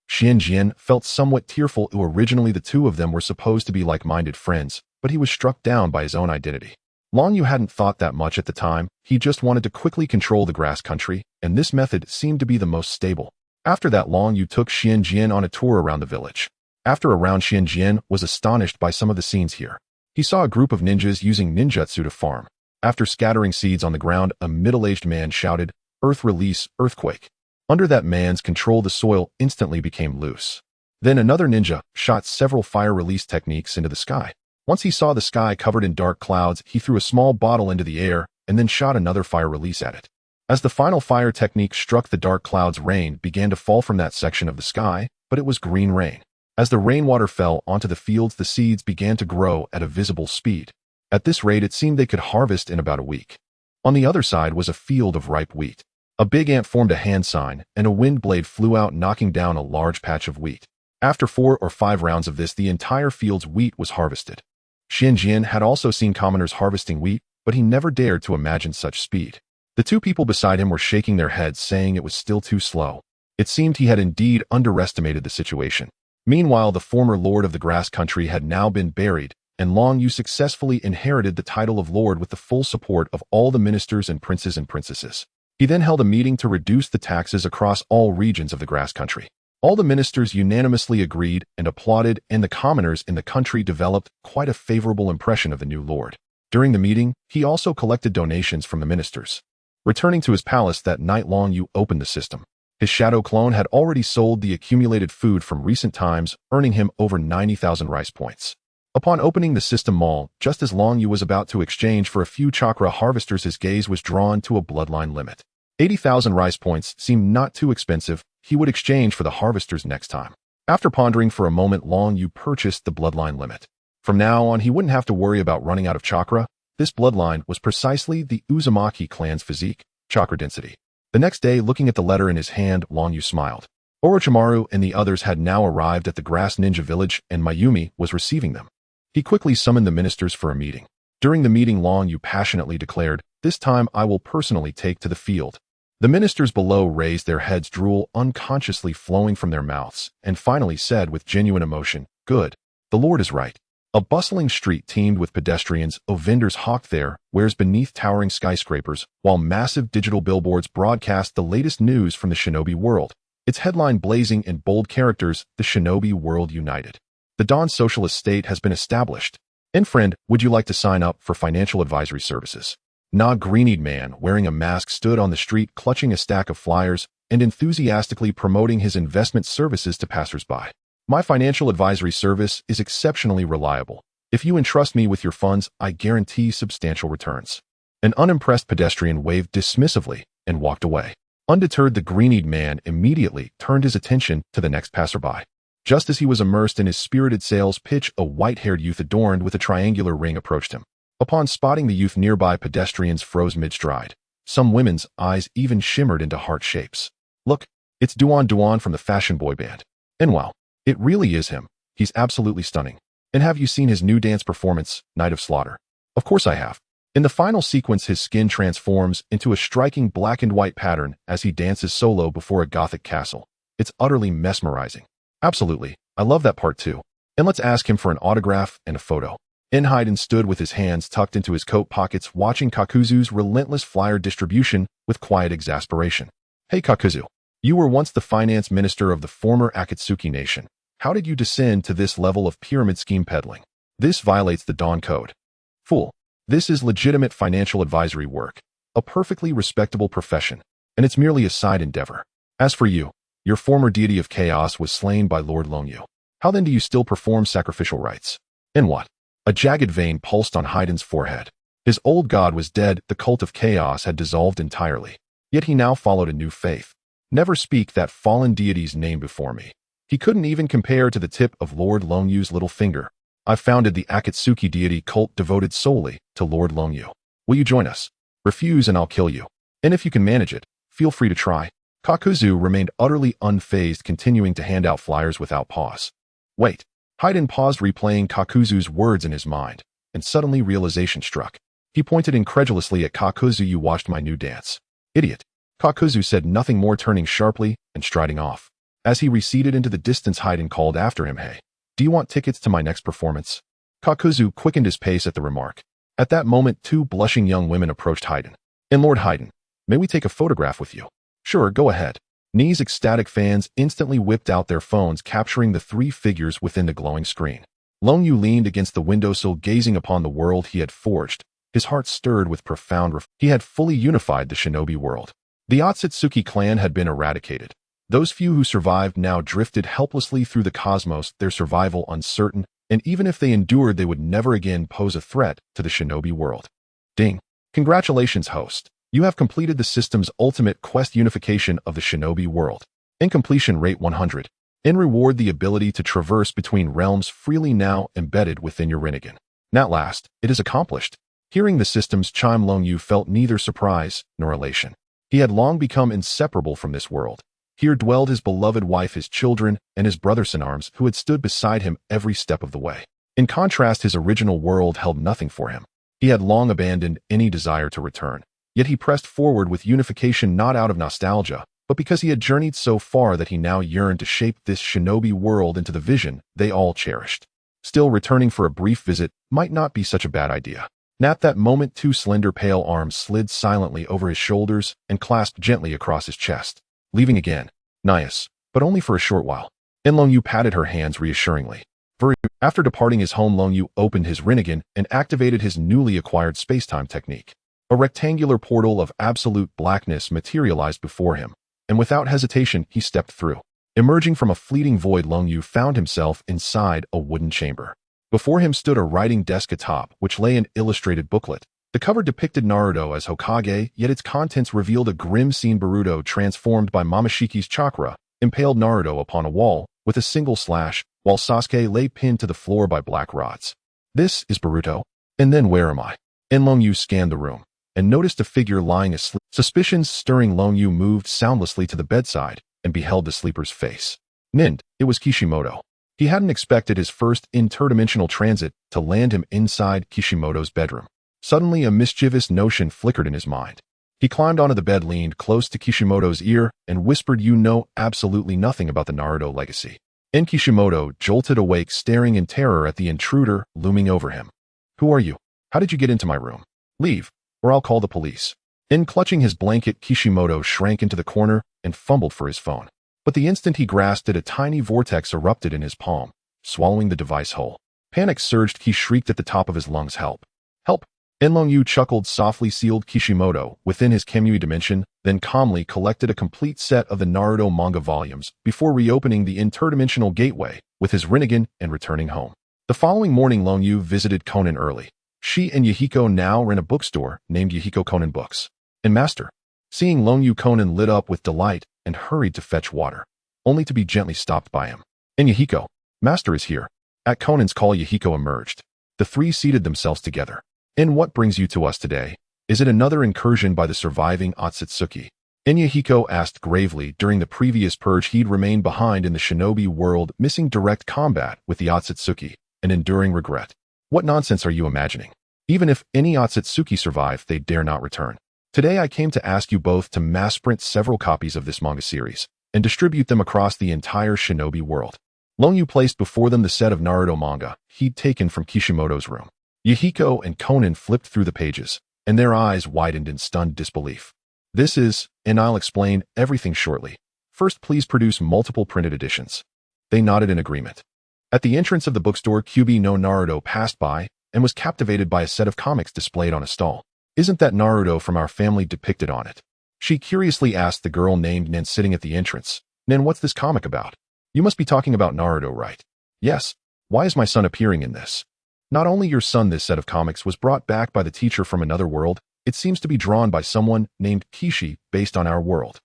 Xian Jian felt somewhat tearful. Originally, the two of them were supposed to be like-minded friends, but he was struck down by his own identity. Long Yu hadn't thought that much at the time. He just wanted to quickly control the grass country, and this method seemed to be the most stable. After that, Long Yu took Xian Jian on a tour around the village. After a round, Xian Jian was astonished by some of the scenes here. He saw a group of ninjas using ninjutsu to farm. After scattering seeds on the ground, a middle-aged man shouted, "Earth release, earthquake." Under that man's control, the soil instantly became loose. Then another ninja shot several fire release techniques into the sky. Once he saw the sky covered in dark clouds, he threw a small bottle into the air and then shot another fire release at it. As the final fire technique struck the dark clouds, rain began to fall from that section of the sky, but it was green rain. As the rainwater fell onto the fields, the seeds began to grow at a visible speed. At this rate, it seemed they could harvest in about a week. On the other side was a field of ripe wheat. A big ant formed a hand sign, and a wind blade flew out, knocking down a large patch of wheat. After 4 or 5 rounds of this, the entire field's wheat was harvested. Xian Jian had also seen commoners harvesting wheat, but he never dared to imagine such speed. The two people beside him were shaking their heads, saying it was still too slow. It seemed he had indeed underestimated the situation. Meanwhile, the former lord of the grass country had now been buried, and Long Yu successfully inherited the title of lord with the full support of all the ministers and princes and princesses. He then held a meeting to reduce the taxes across all regions of the grass country. All the ministers unanimously agreed and applauded, and the commoners in the country developed quite a favorable impression of the new lord. During the meeting, he also collected donations from the ministers. Returning to his palace that night, Long Yu opened the system. His shadow clone had already sold the accumulated food from recent times, earning him over 90,000 rice points. Upon opening the system mall, just as Long Yu was about to exchange for a few chakra harvesters, his gaze was drawn to a bloodline limit. 80,000 rice points seemed not too expensive. He would exchange for the harvesters next time. After pondering for a moment, Long Yu purchased the bloodline limit. From now on, he wouldn't have to worry about running out of chakra. This bloodline was precisely the Uzumaki clan's physique, chakra density. The next day, looking at the letter in his hand, Long Yu smiled. Orochimaru and the others had now arrived at the grass ninja village, and Mayumi was receiving them. He quickly summoned the ministers for a meeting. During the meeting, Long Yu passionately declared, "This time I will personally take to the field." The ministers below raised their heads, drool unconsciously flowing from their mouths, and finally said with genuine emotion, "Good. The Lord is right." A bustling street teemed with pedestrians, vendors hawked their wares beneath towering skyscrapers, while massive digital billboards broadcast the latest news from the shinobi world. Its headline blazing in bold characters, "The Shinobi World United. The Dawn Socialist State has been established. And friend, would you like to sign up for financial advisory services?" Na green-eyed man wearing a mask stood on the street clutching a stack of flyers and enthusiastically promoting his investment services to passers-by. "My financial advisory service is exceptionally reliable. If you entrust me with your funds, I guarantee substantial returns." An unimpressed pedestrian waved dismissively and walked away. Undeterred, the green-eyed man immediately turned his attention to the next passerby. Just as he was immersed in his spirited sales pitch, a white-haired youth adorned with a triangular ring approached him. Upon spotting the youth, nearby pedestrians froze mid-stride. Some women's eyes even shimmered into heart shapes. "Look, it's Duan from the fashion boy band. And wow, it really is him. He's absolutely stunning. And have you seen his new dance performance, Night of Slaughter?" "Of course I have." In the final sequence, his skin transforms into a striking black and white pattern as he dances solo before a gothic castle. It's utterly mesmerizing. "Absolutely. I love that part too. And let's ask him for an autograph and a photo." Enhiden stood with his hands tucked into his coat pockets, watching Kakuzu's relentless flyer distribution with quiet exasperation. "Hey Kakuzu, you were once the finance minister of the former Akatsuki nation. How did you descend to this level of pyramid scheme peddling? This violates the Dawn Code." "Fool. This is legitimate financial advisory work, a perfectly respectable profession, and it's merely a side endeavor. As for you, your former deity of chaos was slain by Lord Longyu. How then do you still perform sacrificial rites?" "And what?" A jagged vein pulsed on Haiden's forehead. His old god was dead, the cult of chaos had dissolved entirely. Yet he now followed a new faith. "Never speak that fallen deity's name before me. He couldn't even compare to the tip of Lord Longyu's little finger. I founded the Akatsuki deity cult devoted solely to Lord Longyu. Will you join us? Refuse and I'll kill you. And if you can manage it, feel free to try." Kakuzu remained utterly unfazed, continuing to hand out flyers without pause. "Wait." Haiden paused, replaying Kakuzu's words in his mind, and suddenly realization struck. He pointed incredulously at Kakuzu. "You watched my new dance. Idiot." Kakuzu said nothing more, turning sharply and striding off. As he receded into the distance, Haiden called after him, "Hey, do you want tickets to my next performance?" Kakuzu quickened his pace at the remark. At that moment, two blushing young women approached Haiden. "And Lord Haiden, may we take a photograph with you?" "Sure, go ahead." Ni's ecstatic fans instantly whipped out their phones, capturing the three figures within the glowing screen. Longyu leaned against the windowsill, gazing upon the world he had forged. His heart stirred with profound he had fully unified the shinobi world. The Otsutsuki clan had been eradicated. Those few who survived now drifted helplessly through the cosmos, their survival uncertain, and even if they endured, they would never again pose a threat to the shinobi world. Ding. Congratulations, host. You have completed the system's ultimate quest, unification of the shinobi world. Incompletion rate 100. In reward, the ability to traverse between realms freely, now embedded within your Rinnegan. At last, it is accomplished. Hearing the system's chime, Longyu felt neither surprise nor elation. He had long become inseparable from this world. Here dwelled his beloved wife, his children, and his brothers in arms who had stood beside him every step of the way. In contrast, his original world held nothing for him. He had long abandoned any desire to return. Yet he pressed forward with unification, not out of nostalgia, but because he had journeyed so far that he now yearned to shape this shinobi world into the vision they all cherished. Still, returning for a brief visit might not be such a bad idea. At that moment, two slender pale arms slid silently over his shoulders and clasped gently across his chest. "Leaving again, Nias, but only for a short while." And Longyu patted her hands reassuringly. After departing his home, Longyu opened his Rinnegan and activated his newly acquired spacetime technique. A rectangular portal of absolute blackness materialized before him, and without hesitation, he stepped through. Emerging from a fleeting void, Longyu found himself inside a wooden chamber. Before him stood a writing desk atop which lay an illustrated booklet. The cover depicted Naruto as Hokage, yet its contents revealed a grim scene: Boruto, transformed by Momoshiki's chakra, impaled Naruto upon a wall with a single slash, while Sasuke lay pinned to the floor by black rods. "This is Boruto? And then where am I?" And Longyu scanned the room and noticed a figure lying asleep. Suspicions stirring, Longyu moved soundlessly to the bedside and beheld the sleeper's face. It was Kishimoto. He hadn't expected his first interdimensional transit to land him inside Kishimoto's bedroom. Suddenly, a mischievous notion flickered in his mind. He climbed onto the bed, leaned close to Kishimoto's ear, and whispered, "You know absolutely nothing about the Naruto legacy." And Kishimoto jolted awake, staring in terror at the intruder looming over him. "Who are you? How did you get into my room? Leave, or I'll call the police." In clutching his blanket, Kishimoto shrank into the corner and fumbled for his phone. But the instant he grasped it, a tiny vortex erupted in his palm, swallowing the device whole. Panic surged. He shrieked at the top of his lungs, "Help! Help!" Enlong-yu chuckled softly, sealed Kishimoto within his Kamui dimension, then calmly collected a complete set of the Naruto manga volumes before reopening the interdimensional gateway with his Rinnegan and returning home. The following morning, Long-yu visited Konan early. She and Yahiko now ran a bookstore named Yahiko Konan Books. And Master, seeing Long-yu, Konan lit up with delight and hurried to fetch water, only to be gently stopped by him. "And Yahiko, Master is here." At Konan's call, Yahiko emerged. The three seated themselves together. "And what brings you to us today? Is it another incursion by the surviving Akatsuki?" And Yahiko asked gravely. During the previous purge, he'd remained behind in the shinobi world, missing direct combat with the Akatsuki, and enduring regret. "What nonsense are you imagining? Even if any Akatsuki survive, they dare not return. Today I came to ask you both to mass print several copies of this manga series and distribute them across the entire shinobi world." Long-yu placed before them the set of Naruto manga he'd taken from Kishimoto's room. Yahiko and Konan flipped through the pages, and their eyes widened in stunned disbelief. "This is, and I'll explain everything shortly. First, please produce multiple printed editions." They nodded in agreement. At the entrance of the bookstore, Kyubi no Naruto passed by and was captivated by a set of comics displayed on a stall. "Isn't that Naruto from our family depicted on it?" She curiously asked the girl named Nen sitting at the entrance. "Nen, what's this comic about? You must be talking about Naruto, right?" "Yes. Why is my son appearing in this?" "Not only your son, this set of comics was brought back by the teacher from another world. It seems to be drawn by someone named Kishi based on our world."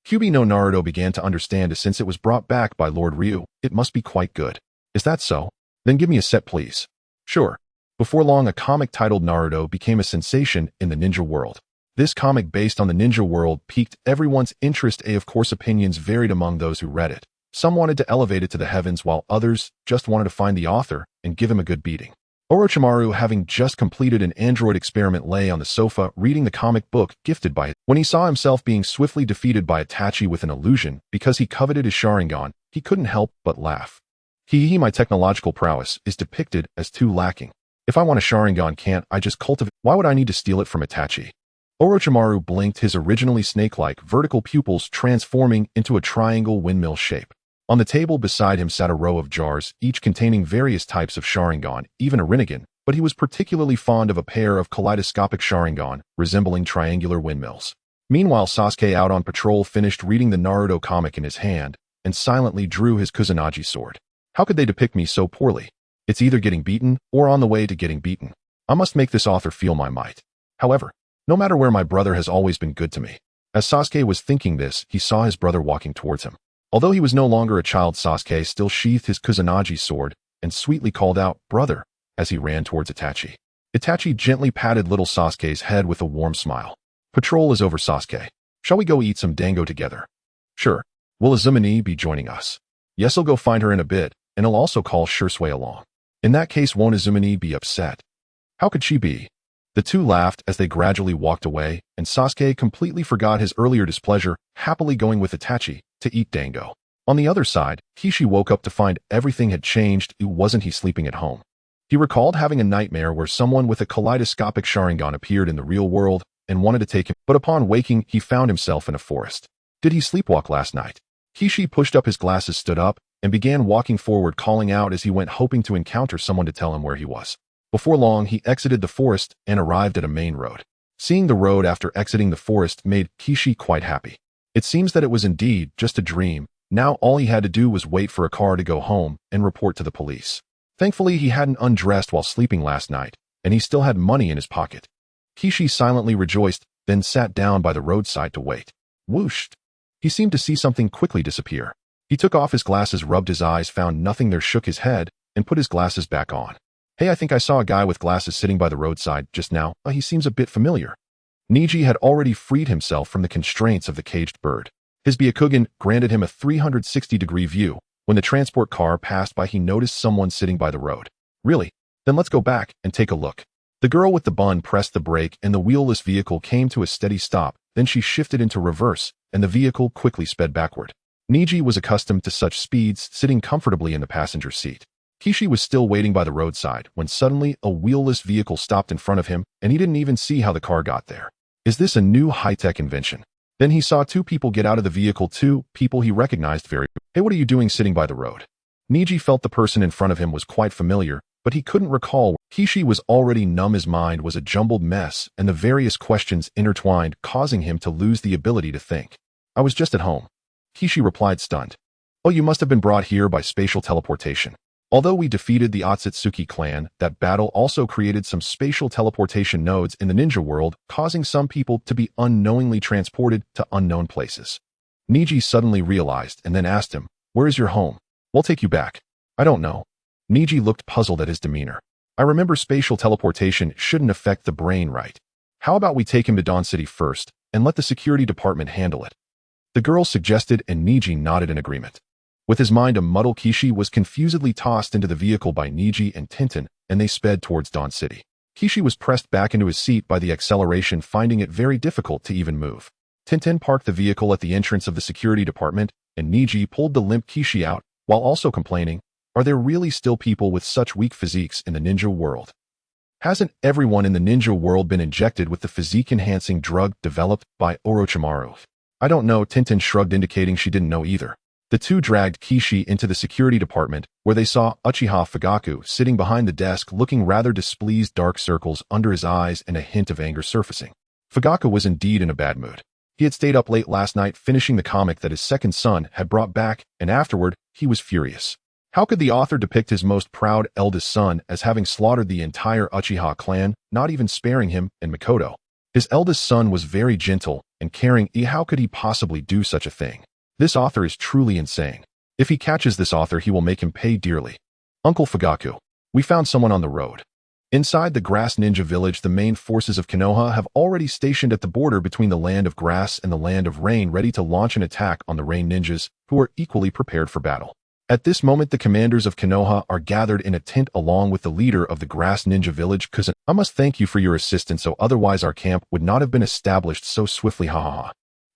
Kyubi no Naruto began to understand, since it was brought back by Lord Ryu, it must be quite good. "Is that so? Then give me a set, please." "Sure." Before long, a comic titled Naruto became a sensation in the ninja world. This comic based on the ninja world piqued everyone's interest. Of course, opinions varied among those who read it. Some wanted to elevate it to the heavens, while others just wanted to find the author and give him a good beating. Orochimaru, having just completed an android experiment, lay on the sofa reading the comic book gifted by it. When he saw himself being swiftly defeated by Itachi with an illusion because he coveted his Sharingan, he couldn't help but laugh. My technological prowess is depicted as too lacking. If I want a Sharingan, can't I just cultivate? Why would I need to steal it from Itachi?" Orochimaru blinked, his originally snake-like vertical pupils transforming into a triangle windmill shape. On the table beside him sat a row of jars, each containing various types of Sharingan, even a Rinnegan, but he was particularly fond of a pair of kaleidoscopic Sharingan, resembling triangular windmills. Meanwhile, Sasuke, out on patrol, finished reading the Naruto comic in his hand and silently drew his Kusanagi sword. "How could they depict me so poorly? It's either getting beaten or on the way to getting beaten. I must make this author feel my might. However, no matter where, my brother has always been good to me." As Sasuke was thinking this, he saw his brother walking towards him. Although he was no longer a child, Sasuke still sheathed his Kusanagi sword and sweetly called out, "Brother," as he ran towards Itachi. Itachi gently patted little Sasuke's head with a warm smile. "Patrol is over, Sasuke. Shall we go eat some dango together?" "Sure. Will Azumani be joining us?" "Yes, I'll go find her in a bit, and I'll also call Shursui along." "In that case, won't Azumani be upset?" "How could she be?" The two laughed as they gradually walked away, and Sasuke completely forgot his earlier displeasure, happily going with Itachi to eat dango. On the other side, Kishi woke up to find everything had changed. Wasn't he sleeping at home? He recalled having a nightmare where someone with a kaleidoscopic Sharingan appeared in the real world and wanted to take him, but upon waking, he found himself in a forest. Did he sleepwalk last night? Kishi pushed up his glasses, stood up, and began walking forward, calling out as he went, hoping to encounter someone to tell him where he was. Before long, he exited the forest and arrived at a main road. Seeing the road after exiting the forest made Kishi quite happy. It seems that it was indeed just a dream. Now all he had to do was wait for a car to go home and report to the police. Thankfully, he hadn't undressed while sleeping last night, and he still had money in his pocket. Kishi silently rejoiced, then sat down by the roadside to wait. Whoosh! He seemed to see something quickly disappear. He took off his glasses, rubbed his eyes, found nothing there, shook his head, and put his glasses back on. "Hey, I think I saw a guy with glasses sitting by the roadside just now. He seems a bit familiar." Niji had already freed himself from the constraints of the caged bird. His Byakugan granted him a 360-degree view, When the transport car passed by, he noticed someone sitting by the road. Really? Then let's go back and take a look. The girl with the bun pressed the brake and the wheelless vehicle came to a steady stop. Then she shifted into reverse and the vehicle quickly sped backward. Niji was accustomed to such speeds, sitting comfortably in the passenger seat. Kishi was still waiting by the roadside when suddenly a wheelless vehicle stopped in front of him and he didn't even see how the car got there. Is this a new high-tech invention? Then he saw two people get out of the vehicle, two people he recognized very well. Hey, what are you doing sitting by the road? Niji felt the person in front of him was quite familiar, but he couldn't recall. Kishi was already numb. His mind was a jumbled mess and the various questions intertwined, causing him to lose the ability to think. I was just at home. Kishi replied, stunned. Oh, you must have been brought here by spatial teleportation. Although we defeated the Akatsuki clan, that battle also created some spatial teleportation nodes in the ninja world, causing some people to be unknowingly transported to unknown places. Niji suddenly realized and then asked him, where is your home? We'll take you back. I don't know. Niji looked puzzled at his demeanor. I remember spatial teleportation shouldn't affect the brain, right? How about we take him to Dawn City first and let the security department handle it? The girl suggested and Niji nodded in agreement. With his mind a muddle, Kishi was confusedly tossed into the vehicle by Niji and Tintin, and they sped towards Dawn City. Kishi was pressed back into his seat by the acceleration, finding it very difficult to even move. Tintin parked the vehicle at the entrance of the security department, and Niji pulled the limp Kishi out, while also complaining, are there really still people with such weak physiques in the ninja world? Hasn't everyone in the ninja world been injected with the physique-enhancing drug developed by Orochimaru? I don't know, Tintin shrugged, indicating she didn't know either. The two dragged Kishi into the security department, where they saw Uchiha Fugaku sitting behind the desk looking rather displeased, dark circles under his eyes and a hint of anger surfacing. Fugaku was indeed in a bad mood. He had stayed up late last night finishing the comic that his second son had brought back, and afterward, he was furious. How could the author depict his most proud eldest son as having slaughtered the entire Uchiha clan, not even sparing him and Mikoto? His eldest son was very gentle and caring. How could he possibly do such a thing? This author is truly insane. If he catches this author, he will make him pay dearly. Uncle Fugaku, we found someone on the road. Inside the Grass Ninja Village, the main forces of Konoha have already stationed at the border between the Land of Grass and the Land of Rain, ready to launch an attack on the Rain Ninjas, who are equally prepared for battle. At this moment, the commanders of Konoha are gathered in a tent along with the leader of the Grass Ninja Village. Cousin, I must thank you for your assistance, so otherwise our camp would not have been established so swiftly, ha ha ha.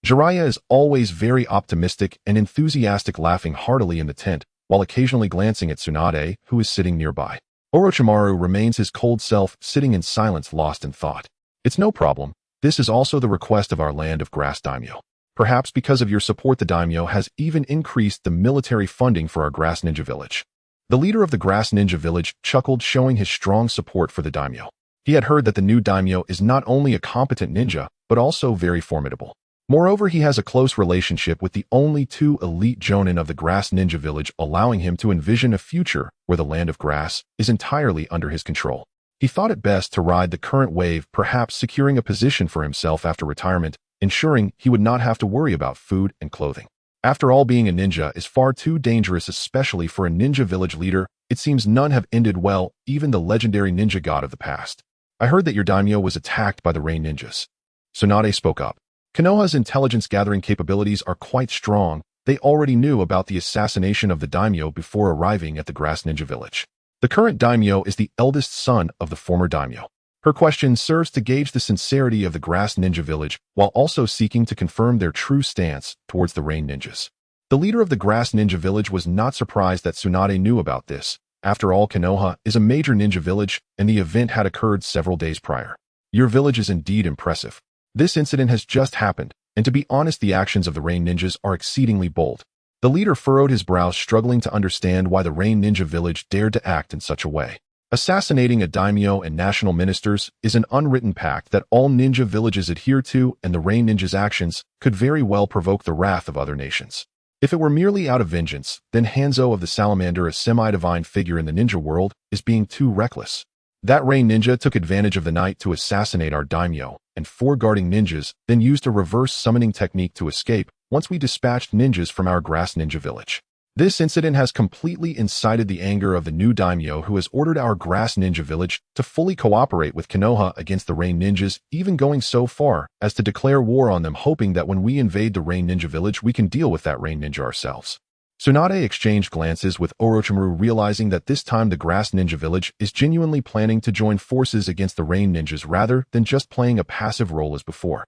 Jiraiya is always very optimistic and enthusiastic, laughing heartily in the tent, while occasionally glancing at Tsunade, who is sitting nearby. Orochimaru remains his cold self, sitting in silence, lost in thought. It's no problem. This is also the request of our Land of Grass daimyo. Perhaps because of your support, the daimyo has even increased the military funding for our Grass Ninja Village. The leader of the Grass Ninja Village chuckled, showing his strong support for the daimyo. He had heard that the new daimyo is not only a competent ninja, but also very formidable. Moreover, he has a close relationship with the only two elite jonin of the Grass Ninja Village, allowing him to envision a future where the Land of Grass is entirely under his control. He thought it best to ride the current wave, perhaps securing a position for himself after retirement, ensuring he would not have to worry about food and clothing. After all, being a ninja is far too dangerous, especially for a ninja village leader. It seems none have ended well, even the legendary ninja god of the past. I heard that your daimyo was attacked by the Rain Ninjas. Tsunade spoke up. Konoha's intelligence-gathering capabilities are quite strong. They already knew about the assassination of the daimyo before arriving at the Grass Ninja Village. The current daimyo is the eldest son of the former daimyo. Her question serves to gauge the sincerity of the Grass Ninja Village, while also seeking to confirm their true stance towards the Rain Ninjas. The leader of the Grass Ninja Village was not surprised that Tsunade knew about this. After all, Konoha is a major ninja village, and the event had occurred several days prior. Your village is indeed impressive. This incident has just happened, and to be honest, the actions of the Rain Ninjas are exceedingly bold. The leader furrowed his brows, struggling to understand why the Rain Ninja Village dared to act in such a way. Assassinating a daimyo and national ministers is an unwritten pact that all ninja villages adhere to, and the Rain Ninjas' actions could very well provoke the wrath of other nations. If it were merely out of vengeance, then Hanzō of the Salamander, a semi-divine figure in the ninja world, is being too reckless. That Rain Ninja took advantage of the night to assassinate our daimyo and 4 guarding ninjas, then used a reverse summoning technique to escape once we dispatched ninjas from our Grass Ninja Village. This incident has completely incited the anger of the new daimyo, who has ordered our Grass Ninja Village to fully cooperate with Konoha against the Rain Ninjas, even going so far as to declare war on them, hoping that when we invade the Rain Ninja Village, we can deal with that Rain Ninja ourselves. Tsunade exchanged glances with Orochimaru, realizing that this time the Grass Ninja Village is genuinely planning to join forces against the Rain Ninjas rather than just playing a passive role as before.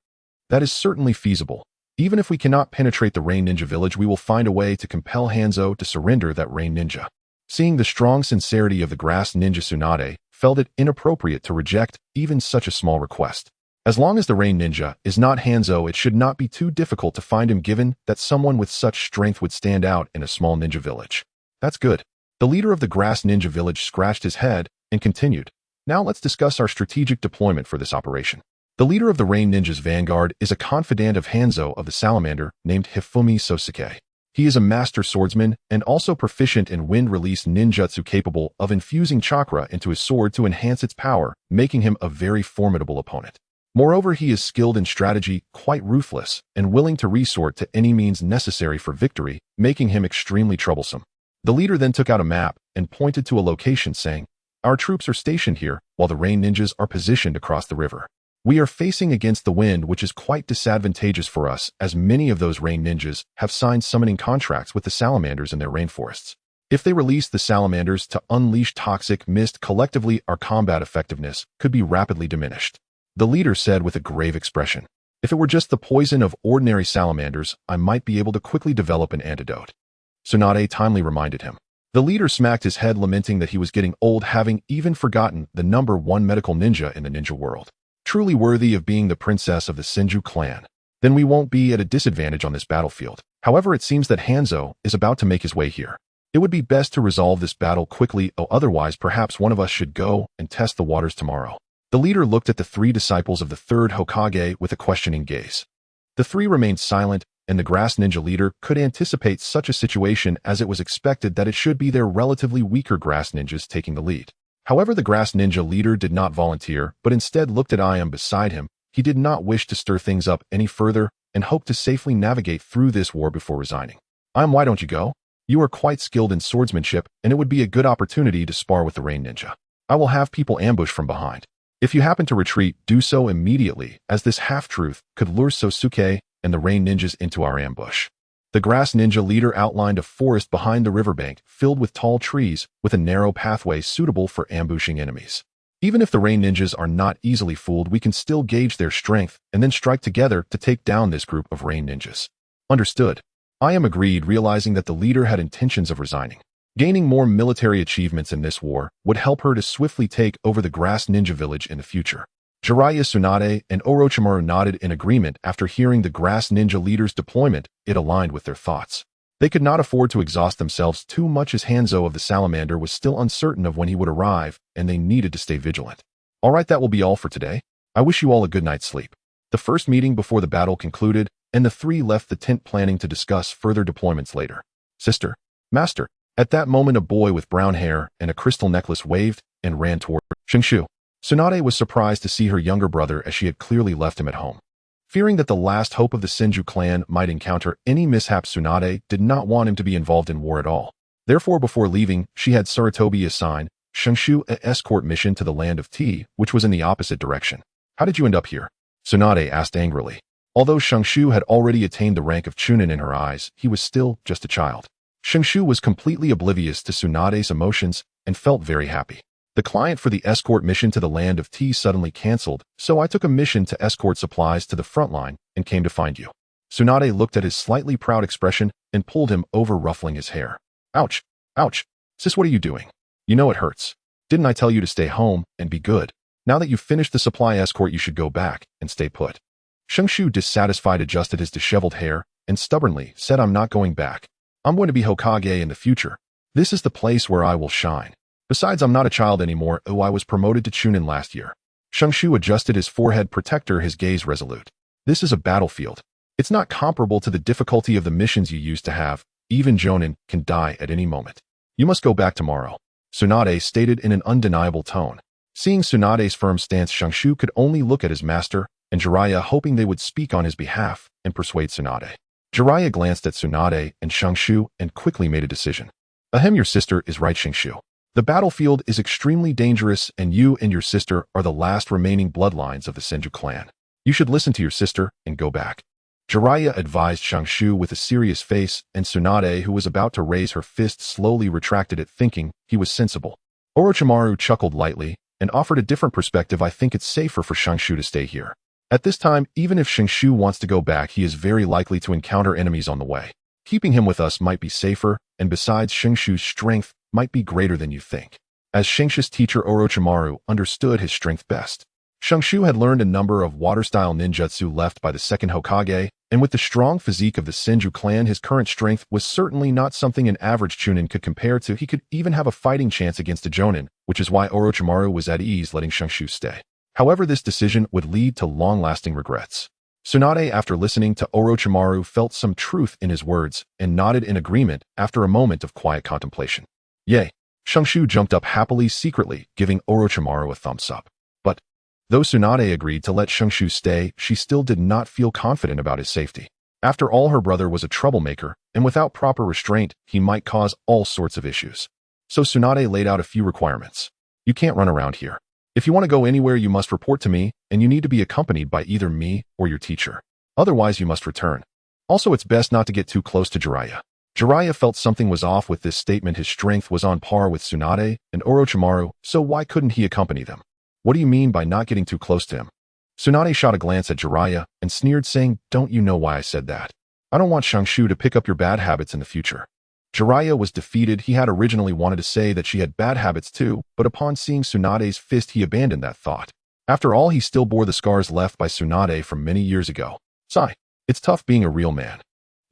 That is certainly feasible. Even if we cannot penetrate the Rain Ninja Village, we will find a way to compel Hanzō to surrender that Rain Ninja. Seeing the strong sincerity of the Grass Ninja, Tsunade felt it inappropriate to reject even such a small request. As long as the Rain Ninja is not Hanzō, it should not be too difficult to find him, given that someone with such strength would stand out in a small ninja village. That's good. The leader of the Grass Ninja Village scratched his head and continued. Now let's discuss our strategic deployment for this operation. The leader of the Rain Ninja's vanguard is a confidant of Hanzō of the Salamander named Hifumi Sosuke. He is a master swordsman and also proficient in wind-release ninjutsu, capable of infusing chakra into his sword to enhance its power, making him a very formidable opponent. Moreover, he is skilled in strategy, quite ruthless, and willing to resort to any means necessary for victory, making him extremely troublesome. The leader then took out a map and pointed to a location, saying, "Our troops are stationed here, while the Rain Ninjas are positioned across the river. We are facing against the wind, which is quite disadvantageous for us, as many of those Rain Ninjas have signed summoning contracts with the salamanders in their rainforests. If they release the salamanders to unleash toxic mist, collectively our combat effectiveness could be rapidly diminished." The leader said with a grave expression. "If it were just the poison of ordinary salamanders, I might be able to quickly develop an antidote." Tsunade timely reminded him. The leader smacked his head, lamenting that he was getting old, having even forgotten the #1 medical ninja in the ninja world. Truly worthy of being the princess of the Senju clan. Then we won't be at a disadvantage on this battlefield. However, it seems that Hanzō is about to make his way here. It would be best to resolve this battle quickly, or otherwise perhaps one of us should go and test the waters tomorrow. The leader looked at the three disciples of the third Hokage with a questioning gaze. The three remained silent, and the Grass Ninja leader could anticipate such a situation, as it was expected that it should be their relatively weaker Grass Ninjas taking the lead. However, the Grass Ninja leader did not volunteer, but instead looked at Iam beside him. He did not wish to stir things up any further and hoped to safely navigate through this war before resigning. "Iam, why don't you go? You are quite skilled in swordsmanship, and it would be a good opportunity to spar with the Rain Ninja. I will have people ambush from behind. If you happen to retreat, do so immediately, as this half-truth could lure Sosuke and the Rain Ninjas into our ambush." The Grass Ninja leader outlined a forest behind the riverbank, filled with tall trees, with a narrow pathway suitable for ambushing enemies. Even if the Rain Ninjas are not easily fooled, we can still gauge their strength and then strike together to take down this group of Rain Ninjas. Understood. Iam agreed, realizing that the leader had intentions of resigning. Gaining more military achievements in this war would help her to swiftly take over the Grass Ninja Village in the future. Jiraiya, Tsunade, and Orochimaru nodded in agreement. After hearing the Grass Ninja leader's deployment, it aligned with their thoughts. They could not afford to exhaust themselves too much, as Hanzō of the Salamander was still uncertain of when he would arrive, and they needed to stay vigilant. Alright, that will be all for today. I wish you all a good night's sleep. The first meeting before the battle concluded, and the three left the tent, planning to discuss further deployments later. "Sister, Master." At that moment, a boy with brown hair and a crystal necklace waved and ran toward Shinshu. Tsunade was surprised to see her younger brother, as she had clearly left him at home. Fearing that the last hope of the Senju clan might encounter any mishaps, Tsunade did not want him to be involved in war at all. Therefore, before leaving, she had Sarutobi assign Shinshu an escort mission to the land of Tea, which was in the opposite direction. "How did you end up here?" Tsunade asked angrily. Although Shinshu had already attained the rank of Chunin in her eyes, he was still just a child. Shinshu was completely oblivious to Tsunade's emotions and felt very happy. "The client for the escort mission to the land of Tea suddenly cancelled, so I took a mission to escort supplies to the front line and came to find you." Tsunade looked at his slightly proud expression and pulled him over, ruffling his hair. "Ouch! Ouch! Sis, what are you doing? You know it hurts. Didn't I tell you to stay home and be good? Now that you've finished the supply escort, you should go back and stay put." Shinshu, dissatisfied, adjusted his disheveled hair and stubbornly said, "I'm not going back. I'm going to be Hokage in the future. This is the place where I will shine. Besides, I'm not a child anymore. Oh, I was promoted to Chunin last year." Shinshu adjusted his forehead protector, his gaze resolute. "This is a battlefield. It's not comparable to the difficulty of the missions you used to have. Even Jonin can die at any moment. You must go back tomorrow," Tsunade stated in an undeniable tone. Seeing Tsunade's firm stance, Shinshu could only look at his master and Jiraiya, hoping they would speak on his behalf and persuade Tsunade. Jiraiya glanced at Tsunade and Shinshu and quickly made a decision. "Ahem, your sister is right, Shinshu. The battlefield is extremely dangerous, and you and your sister are the last remaining bloodlines of the Senju clan. You should listen to your sister and go back." Jiraiya advised Shangshu with a serious face, and Tsunade, who was about to raise her fist, slowly retracted it, thinking he was sensible. Orochimaru chuckled lightly and offered a different perspective. I think it's safer for Shangshu to stay here. At this time, even if Shangshu wants to go back, he is very likely to encounter enemies on the way. Keeping him with us might be safer, and besides, Shangshu's strength might be greater than you think. As Shangshu's teacher, Orochimaru understood his strength best. Shangshu had learned a number of water-style ninjutsu left by the second Hokage, and with the strong physique of the Senju clan, his current strength was certainly not something an average Chunin could compare to. He could even have a fighting chance against a Jonin, which is why Orochimaru was at ease letting Shangshu stay. However, this decision would lead to long-lasting regrets. Tsunade, after listening to Orochimaru, felt some truth in his words and nodded in agreement after a moment of quiet contemplation. Yay! Shangshu jumped up happily, secretly giving Orochimaru a thumbs up. But though Tsunade agreed to let Shangshu stay, she still did not feel confident about his safety. After all, her brother was a troublemaker, and without proper restraint, he might cause all sorts of issues. So Tsunade laid out a few requirements. You can't run around here. If you want to go anywhere, you must report to me, and you need to be accompanied by either me or your teacher. Otherwise, you must return. Also, it's best not to get too close to Jiraiya. Jiraiya felt something was off with this statement. His strength was on par with Tsunade and Orochimaru, so why couldn't he accompany them? What do you mean by not getting too close to him? Tsunade shot a glance at Jiraiya and sneered, saying, Don't you know why I said that? I don't want Shangshu to pick up your bad habits in the future. Jiraiya was defeated. He had originally wanted to say that she had bad habits too, but upon seeing Tsunade's fist, he abandoned that thought. After all, he still bore the scars left by Tsunade from many years ago. Sigh. It's tough being a real man.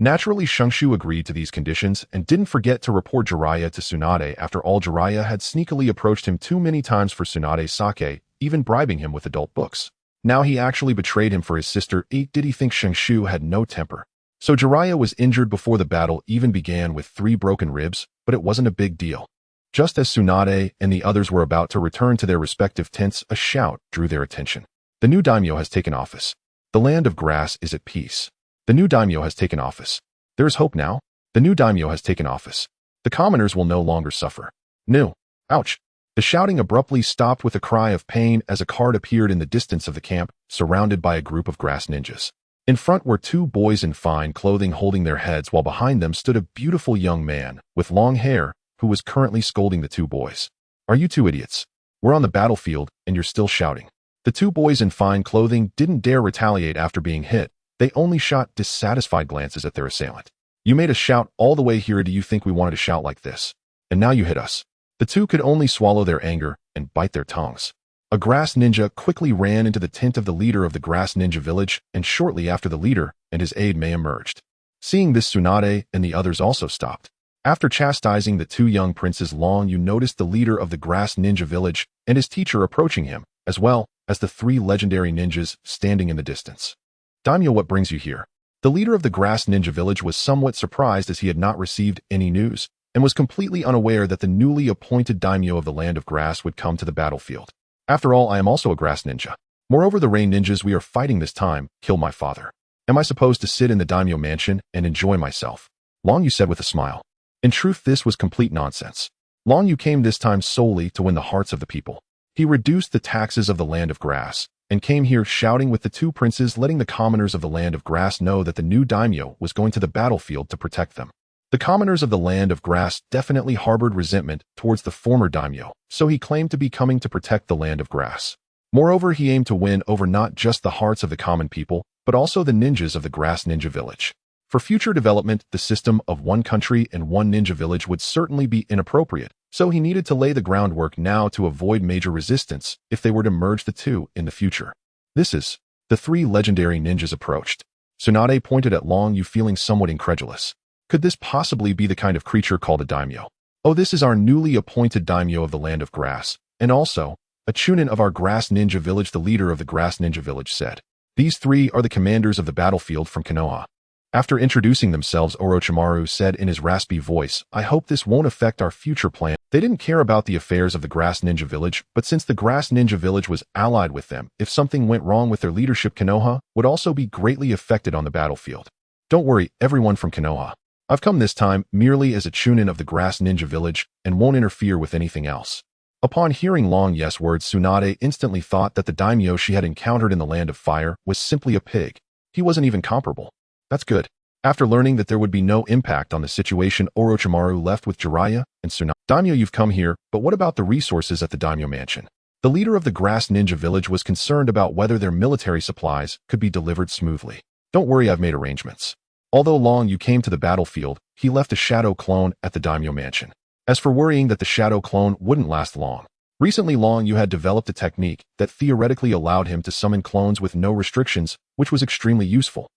Naturally, Shangshu agreed to these conditions and didn't forget to report Jiraiya to Tsunade. After all, Jiraiya had sneakily approached him too many times for Tsunade's sake, even bribing him with adult books. Now he actually betrayed him for his sister. Did he think Shangshu had no temper? So Jiraiya was injured before the battle even began with 3 broken ribs, but it wasn't a big deal. Just as Tsunade and the others were about to return to their respective tents, a shout drew their attention. The new daimyo has taken office. The land of grass is at peace. The new daimyo has taken office. There is hope now. The new daimyo has taken office. The commoners will no longer suffer. No. Ouch. The shouting abruptly stopped with a cry of pain as a cart appeared in the distance of the camp, surrounded by a group of grass ninjas. In front were 2 boys in fine clothing holding their heads, while behind them stood a beautiful young man with long hair who was currently scolding the 2 boys. Are you 2 idiots? We're on the battlefield and you're still shouting. The 2 boys in fine clothing didn't dare retaliate after being hit. They only shot dissatisfied glances at their assailant. You made us shout all the way here. Do you think we wanted to shout like this? And now you hit us. The 2 could only swallow their anger and bite their tongues. A grass ninja quickly ran into the tent of the leader of the grass ninja village, and shortly after the leader and his aide emerged. Seeing this, Tsunade and the others also stopped. After chastising the 2 young princes long, you noticed the leader of the grass ninja village and his teacher approaching him, as well as the 3 legendary ninjas standing in the distance. Daimyo, what brings you here? The leader of the grass ninja village was somewhat surprised as he had not received any news, and was completely unaware that the newly appointed daimyo of the land of grass would come to the battlefield. After all, I am also a grass ninja. Moreover, the rain ninjas we are fighting this time killed my father. Am I supposed to sit in the daimyo mansion and enjoy myself? Long Yu said with a smile. In truth, this was complete nonsense. Long Yu came this time solely to win the hearts of the people. He reduced the taxes of the land of grass, and came here shouting with the 2 princes, letting the commoners of the land of grass know that the new daimyo was going to the battlefield to protect them. The commoners of the land of grass definitely harbored resentment towards the former daimyo, so he claimed to be coming to protect the land of grass. Moreover, he aimed to win over not just the hearts of the common people, but also the ninjas of the grass ninja village. For future development, the system of 1 country and 1 ninja village would certainly be inappropriate, so he needed to lay the groundwork now to avoid major resistance if they were to merge the 2 in the future. This is. The 3 legendary ninjas approached. Tsunade pointed at Long Yu, feeling somewhat incredulous. Could this possibly be the kind of creature called a daimyo? Oh, this is our newly appointed daimyo of the land of grass, and also a chunin of our grass ninja village, the leader of the grass ninja village said. These 3 are the commanders of the battlefield from Konoha. After introducing themselves, Orochimaru said in his raspy voice, I hope this won't affect our future plan. They didn't care about the affairs of the grass ninja village, but since the grass ninja village was allied with them, if something went wrong with their leadership, Konoha would also be greatly affected on the battlefield. Don't worry, everyone from Konoha. I've come this time merely as a chunin of the grass ninja village and won't interfere with anything else. Upon hearing Long Yes words, Tsunade instantly thought that the daimyo she had encountered in the land of fire was simply a pig. He wasn't even comparable. That's good. After learning that there would be no impact on the situation, Orochimaru left with Jiraiya and Tsunade. Daimyo, you've come here, but what about the resources at the Daimyo mansion? The leader of the Grass Ninja village was concerned about whether their military supplies could be delivered smoothly. Don't worry, I've made arrangements. Although Long Yu came to the battlefield, he left a shadow clone at the Daimyo mansion. As for worrying that the shadow clone wouldn't last long, recently Long Yu had developed a technique that theoretically allowed him to summon clones with no restrictions, which was extremely useful.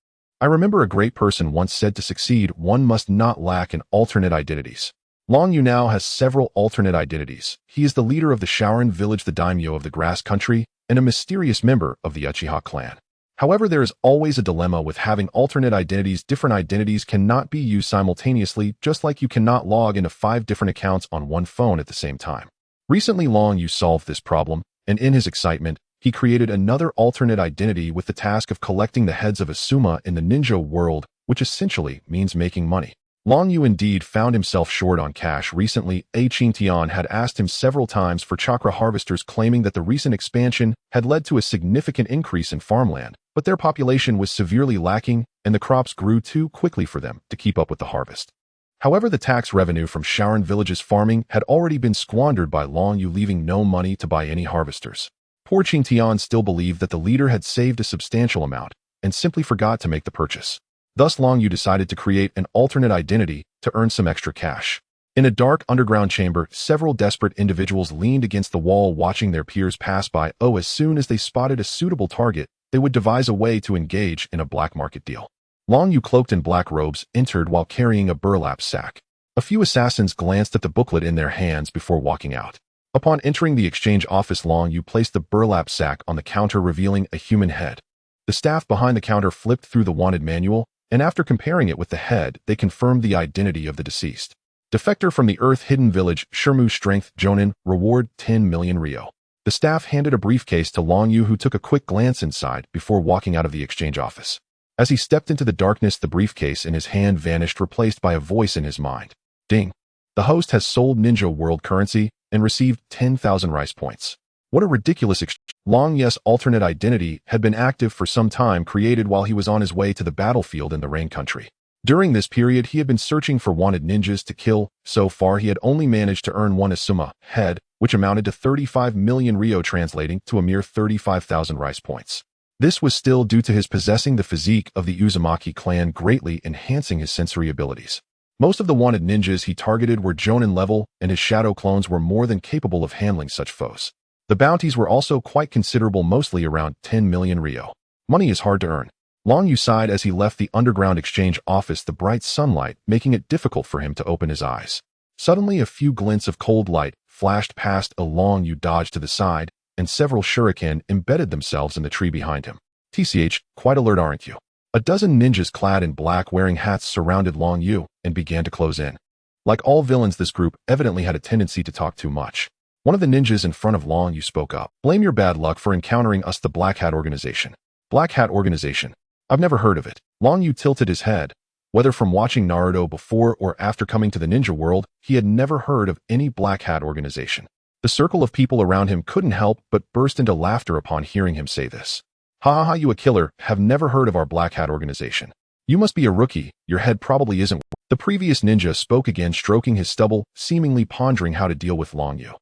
I remember a great person once said to succeed, one must not lack in alternate identities. Long Yu now has several alternate identities. He is the leader of the Shaoran village, the daimyo of the Grass Country, and a mysterious member of the Uchiha clan. However, there is always a dilemma with having alternate identities. Different identities cannot be used simultaneously, just like you cannot log into 5 different accounts on one phone at the same time. Recently, Long Yu solved this problem, and in his excitement, he created another alternate identity with the task of collecting the heads of Asuma in the ninja world, which essentially means making money. Long Yu indeed found himself short on cash recently. Qingtian had asked him several times for chakra harvesters, claiming that the recent expansion had led to a significant increase in farmland, but their population was severely lacking and the crops grew too quickly for them to keep up with the harvest. However, the tax revenue from Shaoran village's farming had already been squandered by Long Yu, leaving no money to buy any harvesters. Poor Qingtian still believed that the leader had saved a substantial amount and simply forgot to make the purchase. Thus, Long Yu decided to create an alternate identity to earn some extra cash. In a dark underground chamber, several desperate individuals leaned against the wall watching their peers pass by. As soon as they spotted a suitable target, they would devise a way to engage in a black market deal. Long Yu, cloaked in black robes, entered while carrying a burlap sack. A few assassins glanced at the booklet in their hands before walking out. Upon entering the exchange office, Long Yu placed the burlap sack on the counter, revealing a human head. The staff behind the counter flipped through the wanted manual, and after comparing it with the head, they confirmed the identity of the deceased. Defector from the Earth Hidden Village, Shirmu, strength, Jonin, reward 10 million Ryo. The staff handed a briefcase to Long Yu, who took a quick glance inside before walking out of the exchange office. As he stepped into the darkness, the briefcase in his hand vanished, replaced by a voice in his mind. Ding. The host has sold Ninja World currency and received 10,000 rice points. What a ridiculous exchange. Long Yu's alternate identity had been active for some time, created while he was on his way to the battlefield in the Rain Country. During this period, he had been searching for wanted ninjas to kill. So far, he had only managed to earn one Asuma head, which amounted to 35 million Ryo, translating to a mere 35,000 rice points. This was still due to his possessing the physique of the Uzumaki clan, greatly enhancing his sensory abilities. Most of the wanted ninjas he targeted were Jonin level, and his shadow clones were more than capable of handling such foes. The bounties were also quite considerable, mostly around 10 million Ryo. Money is hard to earn. Long Yu sighed as he left the underground exchange office, the bright sunlight making it difficult for him to open his eyes. Suddenly, a few glints of cold light flashed past. Long Yu dodged to the side, and several shuriken embedded themselves in the tree behind him. TCH, quite alert, aren't you? A dozen ninjas clad in black, wearing hats, surrounded Long Yu and began to close in. Like all villains, this group evidently had a tendency to talk too much. One of the ninjas in front of Long Yu spoke up. Blame your bad luck for encountering us, the Black Hat Organization. Black Hat Organization? I've never heard of it. Long Yu tilted his head. Whether from watching Naruto before or after coming to the ninja world, he had never heard of any Black Hat Organization. The circle of people around him couldn't help but burst into laughter upon hearing him say this. Ha ha ha, you a killer, have never heard of our Black Hat Organization. You must be a rookie, your head probably isn't. The previous ninja spoke again, stroking his stubble, seemingly pondering how to deal with Long Yu.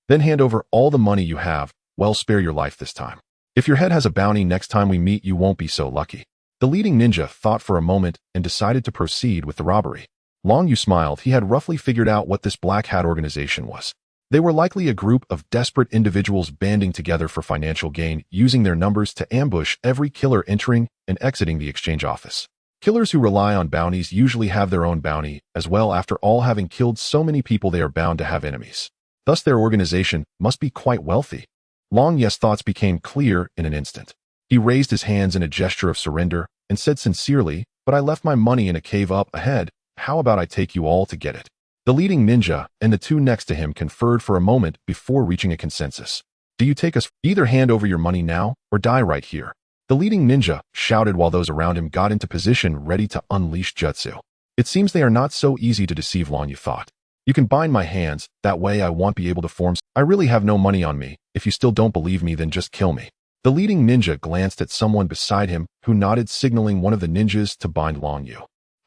Then hand over all the money you have, well, spare your life this time. If your head has a bounty, next time we meet you won't be so lucky. The leading ninja thought for a moment and decided to proceed with the robbery. Long Yu smiled. He had roughly figured out what this Black Hat Organization was. They were likely a group of desperate individuals banding together for financial gain, using their numbers to ambush every killer entering and exiting the exchange office. Killers who rely on bounties usually have their own bounty as well. After all, having killed so many people, they are bound to have enemies. Thus, their organization must be quite wealthy. Long Yu's thoughts became clear in an instant. He raised his hands in a gesture of surrender and said sincerely, but I left my money in a cave up ahead. How about I take you all to get it? The leading ninja and the two next to him conferred for a moment before reaching a consensus. Do you take us? Either hand over your money now or die right here. The leading ninja shouted while those around him got into position ready to unleash jutsu. It seems they are not so easy to deceive, Long Yu thought. You can bind my hands, that way I won't be able to form. I really have no money on me. If you still don't believe me, then just kill me. The leading ninja glanced at someone beside him who nodded, signaling one of the ninjas to bind Long Yu.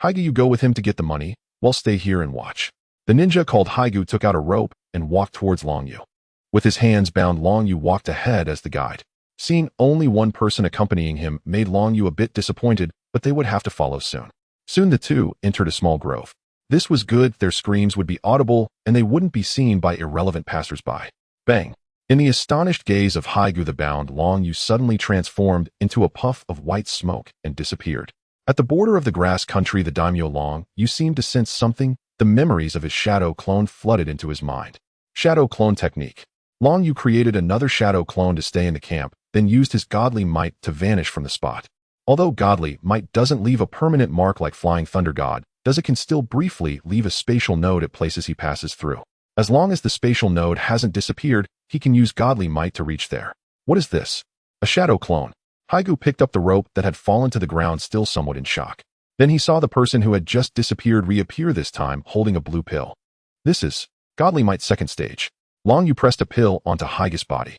Haigu, you go with him to get the money, while stay here and watch. The ninja called Haigu took out a rope and walked towards Long Yu. With his hands bound, Long Yu walked ahead as the guide. Seeing only one person accompanying him made Long Yu a bit disappointed, but they would have to follow soon. Soon the two entered a small grove. This was good, their screams would be audible, and they wouldn't be seen by irrelevant passersby. Bang! In the astonished gaze of Haigu the bound, Long Yu suddenly transformed into a puff of white smoke and disappeared. At the border of the grass country, the daimyo Long Yu seemed to sense something. The memories of his shadow clone flooded into his mind. Shadow clone technique. Long Yu created another shadow clone to stay in the camp, then used his godly might to vanish from the spot. Although godly might doesn't leave a permanent mark like Flying Thunder God, it can still briefly leave a spatial node at places he passes through. As long as the spatial node hasn't disappeared, he can use godly might to reach there. What is this? A shadow clone. Haigu picked up the rope that had fallen to the ground, still somewhat in shock. Then he saw the person who had just disappeared reappear, this time holding a blue pill. This is godly might second stage. Long Yu pressed a pill onto Haigu's body.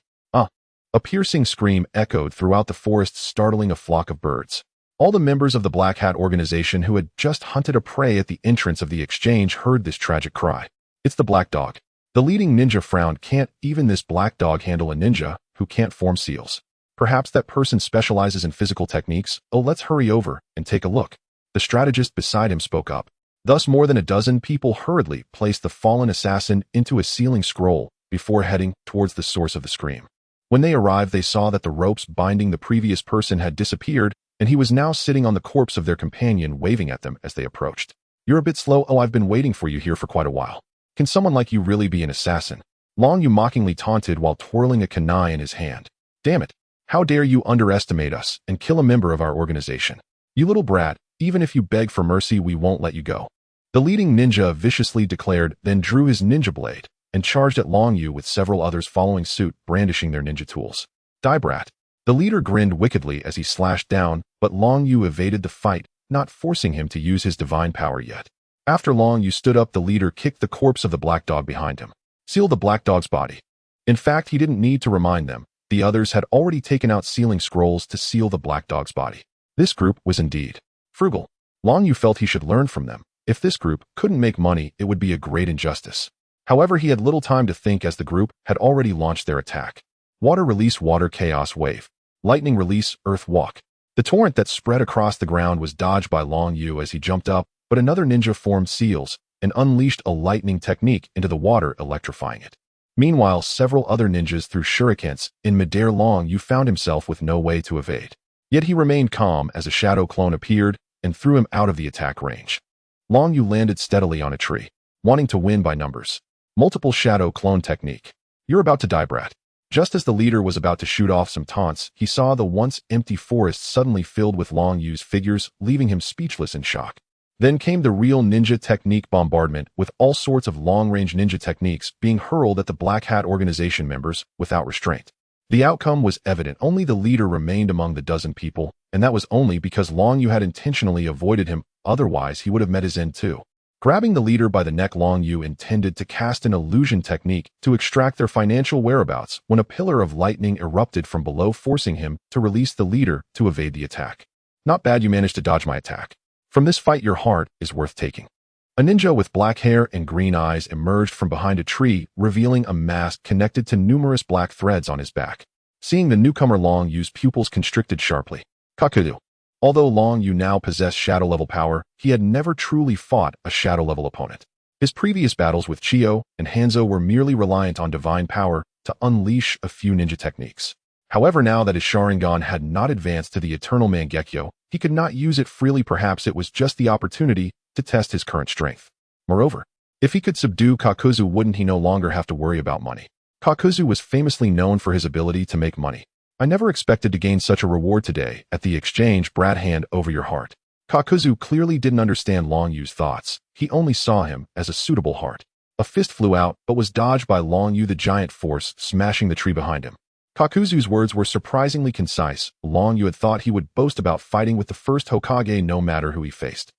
A piercing scream echoed throughout the forest, startling a flock of birds. All the members of the Black Hat organization who had just hunted a prey at the entrance of the exchange heard this tragic cry. It's the black dog. The leading ninja frowned. Can't even this black dog handle a ninja who can't form seals? Perhaps that person specializes in physical techniques. Oh, let's hurry over and take a look. The strategist beside him spoke up. Thus, more than a dozen people hurriedly placed the fallen assassin into a sealing scroll before heading towards the source of the scream. When they arrived, they saw that the ropes binding the previous person had disappeared, and he was now sitting on the corpse of their companion, waving at them as they approached. You're a bit slow. Oh, I've been waiting for you here for quite a while. Can someone like you really be an assassin? Long Yu mockingly taunted while twirling a kunai in his hand. Damn it. How dare you underestimate us and kill a member of our organization? You little brat, even if you beg for mercy, we won't let you go. The leading ninja viciously declared, then drew his ninja blade and charged at Long Yu, with several others following suit, brandishing their ninja tools. Die, brat. The leader grinned wickedly as he slashed down, but Long Yu evaded the fight, not forcing him to use his divine power yet. After Long Yu stood up, the leader kicked the corpse of the black dog behind him. Seal the black dog's body. In fact, he didn't need to remind them. The others had already taken out sealing scrolls to seal the black dog's body. This group was indeed frugal. Long Yu felt he should learn from them. If this group couldn't make money, it would be a great injustice. However, he had little time to think as the group had already launched their attack. Water release, water chaos wave. Lightning release, earth walk. The torrent that spread across the ground was dodged by Long Yu as he jumped up, but another ninja formed seals and unleashed a lightning technique into the water, electrifying it. Meanwhile, several other ninjas threw shurikens in midair. Long Yu found himself with no way to evade. Yet he remained calm as a shadow clone appeared and threw him out of the attack range. Long Yu landed steadily on a tree, wanting to win by numbers. Multiple shadow clone technique. You're about to die, brat. Just as the leader was about to shoot off some taunts, he saw the once empty forest suddenly filled with Long Yu's figures, leaving him speechless in shock. Then came the real ninja technique bombardment, with all sorts of long-range ninja techniques being hurled at the Black Hat organization members without restraint. The outcome was evident. Only the leader remained among the dozen people, and that was only because Long Yu had intentionally avoided him. Otherwise, he would have met his end too. Grabbing the leader by the neck, Long Yu intended to cast an illusion technique to extract their financial whereabouts when a pillar of lightning erupted from below, forcing him to release the leader to evade the attack. Not bad, you managed to dodge my attack. From this fight, your heart is worth taking. A ninja with black hair and green eyes emerged from behind a tree, revealing a mask connected to numerous black threads on his back. Seeing the newcomer, Long Yu's pupils constricted sharply. Kakudu. Although Long Yu now possessed shadow-level power, he had never truly fought a shadow-level opponent. His previous battles with Chiyo and Hanzō were merely reliant on divine power to unleash a few ninja techniques. However, now that his Sharingan had not advanced to the eternal Mangekyo, he could not use it freely. Perhaps it was just the opportunity to test his current strength. Moreover, if he could subdue Kakuzu, wouldn't he no longer have to worry about money? Kakuzu was famously known for his ability to make money. I never expected to gain such a reward today at the exchange, brat. Hand over your heart. Kakuzu clearly didn't understand Long Yu's thoughts. He only saw him as a suitable heart. A fist flew out, but was dodged by Long Yu, the giant force smashing the tree behind him. Kakuzu's words were surprisingly concise. Long Yu had thought he would boast about fighting with the first Hokage no matter who he faced.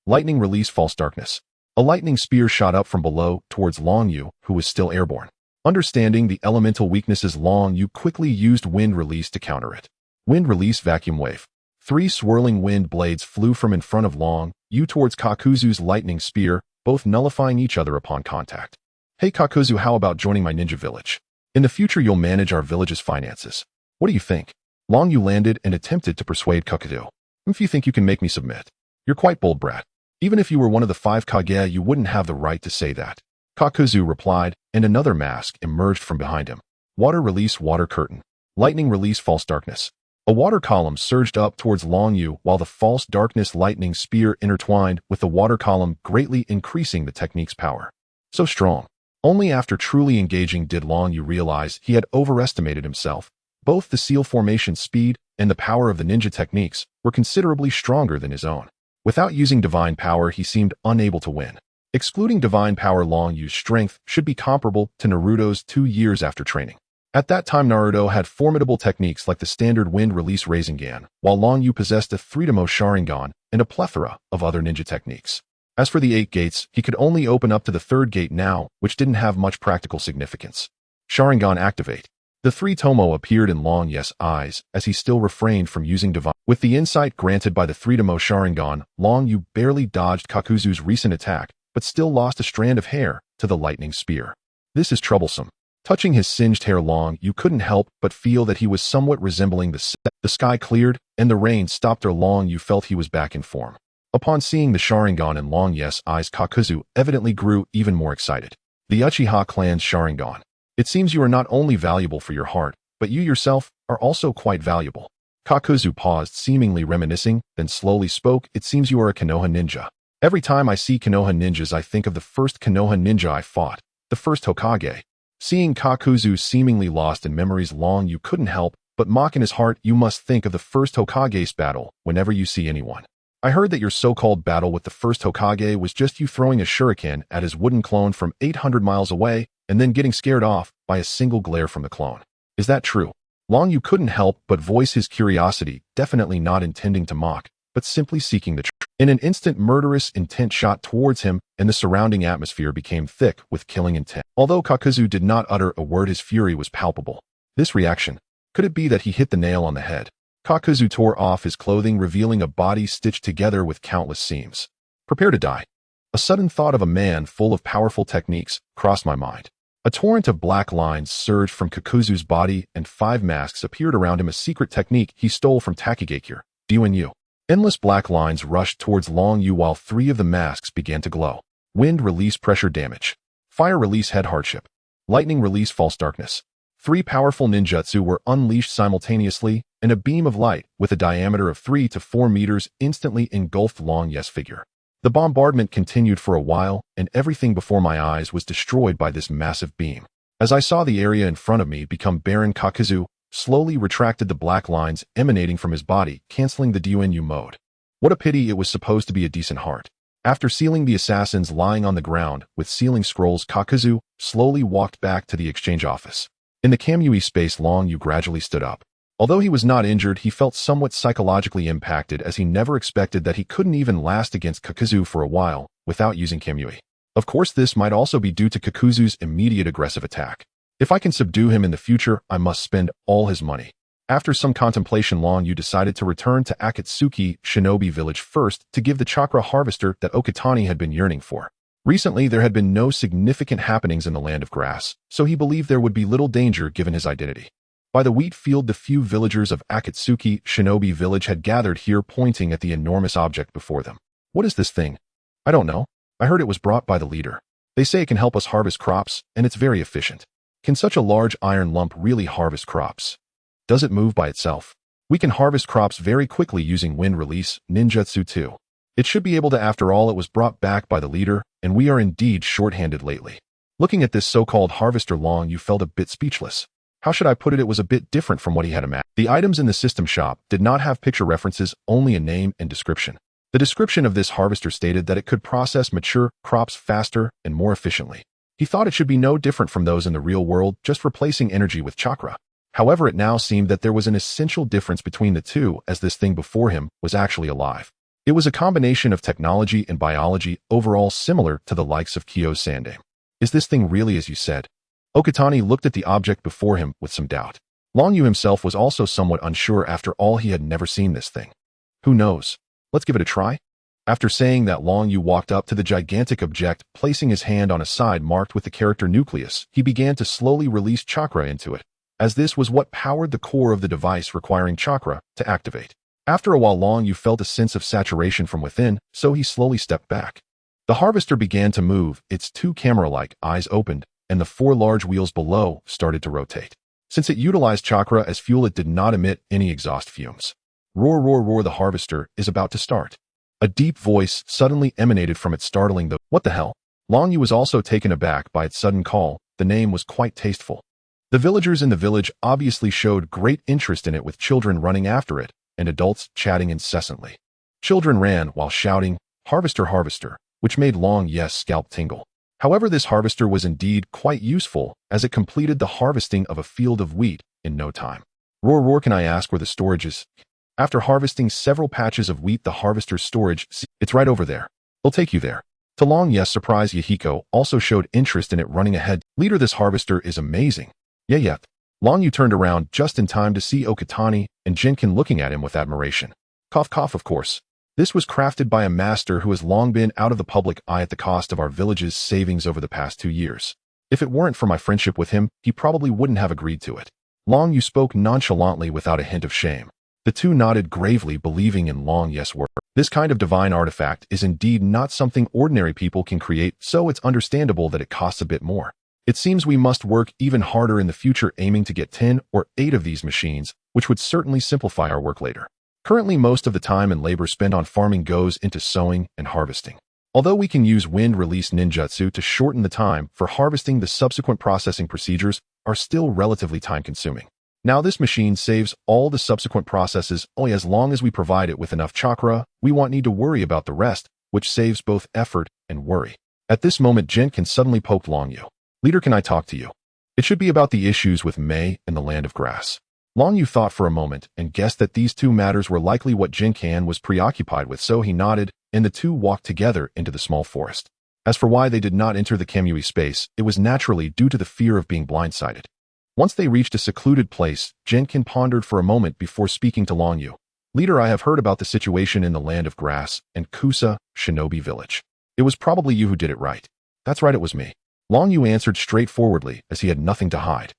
Lightning release, false darkness. A lightning spear shot up from below towards Long Yu, who was still airborne. Understanding the elemental weaknesses, Long Yu quickly used wind release to counter it. Wind release vacuum wave. 3 swirling wind blades flew from in front of Long Yu towards Kakuzu's lightning spear, both nullifying each other upon contact. Hey Kakuzu, how about joining my ninja village? In the future you'll manage our village's finances. What do you think? Long Yu landed and attempted to persuade Kakuzu. If you think you can make me submit. You're quite bold, brat. Even if you were one of the 5 Kage, you wouldn't have the right to say that. Kakuzu replied, and another mask emerged from behind him. Water release water curtain. Lightning release false darkness. A water column surged up towards Long Yu while the false darkness lightning spear intertwined with the water column, greatly increasing the technique's power. So strong. Only after truly engaging did Long Yu realize he had overestimated himself. Both the seal formation speed and the power of the ninja techniques were considerably stronger than his own. Without using divine power, he seemed unable to win. Excluding divine power, Long Yu's strength should be comparable to Naruto's 2 years after training. At that time, Naruto had formidable techniques like the standard wind release Rasengan, while Long Yu possessed a 3-Demo Sharingan and a plethora of other ninja techniques. As for the 8 gates, he could only open up to the 3rd gate now, which didn't have much practical significance. Sharingan activate. The 3 Tomo appeared in Long Yu's eyes as he still refrained from using divine. With the insight granted by the 3-Demo Sharingan, Long Yu barely dodged Kakuzu's recent attack, but still lost a strand of hair to the lightning spear. This is troublesome. Touching his singed hair, Long Yu couldn't help but feel that he was somewhat resembling the sky cleared, and the rain stopped. Long Yu felt he was back in form. Upon seeing the Sharingan in Long Yu's eyes, Kakuzu evidently grew even more excited. The Uchiha clan's Sharingan. It seems you are not only valuable for your heart, but you yourself are also quite valuable. Kakuzu paused, seemingly reminiscing, then slowly spoke. It seems you are a Konoha ninja. Every time I see Konoha ninjas, I think of the first Konoha ninja I fought, the first Hokage. Seeing Kakuzu seemingly lost in memories, Long Yu couldn't help but mock in his heart. You must think of the first Hokage's battle whenever you see anyone. I heard that your so-called battle with the first Hokage was just you throwing a shuriken at his wooden clone from 800 miles away and then getting scared off by a single glare from the clone. Is that true? Long Yu couldn't help but voice his curiosity, definitely not intending to mock, but simply seeking the truth. In an instant, murderous intent shot towards him, and the surrounding atmosphere became thick with killing intent. Although Kakuzu did not utter a word, his fury was palpable. This reaction, could it be that he hit the nail on the head? Kakuzu tore off his clothing, revealing a body stitched together with countless seams. Prepare to die. A sudden thought of a man full of powerful techniques crossed my mind. A torrent of black lines surged from Kakuzu's body, and 5 masks appeared around him, a secret technique he stole from Takigakure. Dyuan. Endless black lines rushed towards Long Yu while 3 of the masks began to glow. Wind release pressure damage. Fire release head hardship. Lightning release false darkness. 3 powerful ninjutsu were unleashed simultaneously, and a beam of light with a diameter of 3 to 4 meters instantly engulfed Long Yu's figure. The bombardment continued for a while, and everything before my eyes was destroyed by this massive beam. As I saw the area in front of me become barren, Kakuzu slowly retracted the black lines emanating from his body, canceling the Dyuan mode. What a pity, it was supposed to be a decent heart. After sealing the assassins lying on the ground with sealing scrolls, Kakuzu slowly walked back to the exchange office. In the Kamui space, Long Yu gradually stood up. Although he was not injured, he felt somewhat psychologically impacted, as he never expected that he couldn't even last against Kakuzu for a while without using Kamui. Of course, this might also be due to Kakuzu's immediate aggressive attack. If I can subdue him in the future, I must spend all his money. After some contemplation, Long Yu decided to return to Akatsuki Shinobi Village first to give the chakra harvester that Okatani had been yearning for. Recently, there had been no significant happenings in the Land of Grass, so he believed there would be little danger given his identity. By the wheat field, the few villagers of Akatsuki Shinobi Village had gathered here, pointing at the enormous object before them. What is this thing? I don't know. I heard it was brought by the leader. They say it can help us harvest crops, and it's very efficient. Can such a large iron lump really harvest crops? Does it move by itself? We can harvest crops very quickly using wind release, ninjutsu too. It should be able to. After all, it was brought back by the leader, and we are indeed short-handed lately. Looking at this so-called harvester, Long Yu felt a bit speechless. How should I put it? It was a bit different from what he had imagined. The items in the system shop did not have picture references, only a name and description. The description of this harvester stated that it could process mature crops faster and more efficiently. He thought it should be no different from those in the real world, just replacing energy with chakra. However, it now seemed that there was an essential difference between the two, as this thing before him was actually alive. It was a combination of technology and biology, overall similar to the likes of Kyo's Sandame. Is this thing really as you said? Okatani looked at the object before him with some doubt. Long Yu himself was also somewhat unsure after all he had never seen this thing. Who knows? Let's give it a try? After saying that, Long Yu walked up to the gigantic object, placing his hand on a side marked with the character nucleus. He began to slowly release chakra into it, as this was what powered the core of the device requiring chakra to activate. After a while, Long Yu felt a sense of saturation from within, so he slowly stepped back. The harvester began to move, its two camera-like eyes opened, and the four large wheels below started to rotate. Since it utilized chakra as fuel, it did not emit any exhaust fumes. Roar, roar, roar, the harvester is about to start. A deep voice suddenly emanated from it, startling the "What the hell?" Long Yu was also taken aback by its sudden call. The name was quite tasteful. The villagers in the village obviously showed great interest in it, with children running after it and adults chatting incessantly. Children ran while shouting, "Harvester, harvester," which made Long Yu's scalp tingle. However, this harvester was indeed quite useful, as it completed the harvesting of a field of wheat in no time. Roar, roar, can I ask where the storage is? After harvesting several patches of wheat, the harvester's storage, it's right over there. They'll take you there. To Long Yu's surprise, Yahiko also showed interest in it, running ahead. Leader, this harvester is amazing. Yeah. Long Yu turned around just in time to see Okatani and Jinkin looking at him with admiration. Cough, cough, of course. This was crafted by a master who has long been out of the public eye at the cost of our village's savings over the past 2 years. If it weren't for my friendship with him, he probably wouldn't have agreed to it. Long Yu spoke nonchalantly without a hint of shame. The two nodded gravely, believing in Long Yu's word. This kind of divine artifact is indeed not something ordinary people can create, so it's understandable that it costs a bit more. It seems we must work even harder in the future, aiming to get 10 or 8 of these machines, which would certainly simplify our work later. Currently, most of the time and labor spent on farming goes into sowing and harvesting. Although we can use wind-release ninjutsu to shorten the time for harvesting, the subsequent processing procedures are still relatively time-consuming. Now, this machine saves all the subsequent processes only as long as we provide it with enough chakra. We won't need to worry about the rest, which saves both effort and worry. At this moment, Jinkin suddenly poked Long Yu. Leader, can I talk to you? It should be about the issues with Mei and the Land of Grass. Long Yu thought for a moment and guessed that these two matters were likely what Jinkin was preoccupied with, so he nodded, and the two walked together into the small forest. As for why they did not enter the Kamui space, it was naturally due to the fear of being blindsided. Once they reached a secluded place, Jinkin pondered for a moment before speaking to Long Yu. Leader, I have heard about the situation in the Land of Grass and Kusa Shinobi Village. It was probably you who did it, right? That's right, it was me. Long Yu answered straightforwardly, as he had nothing to hide.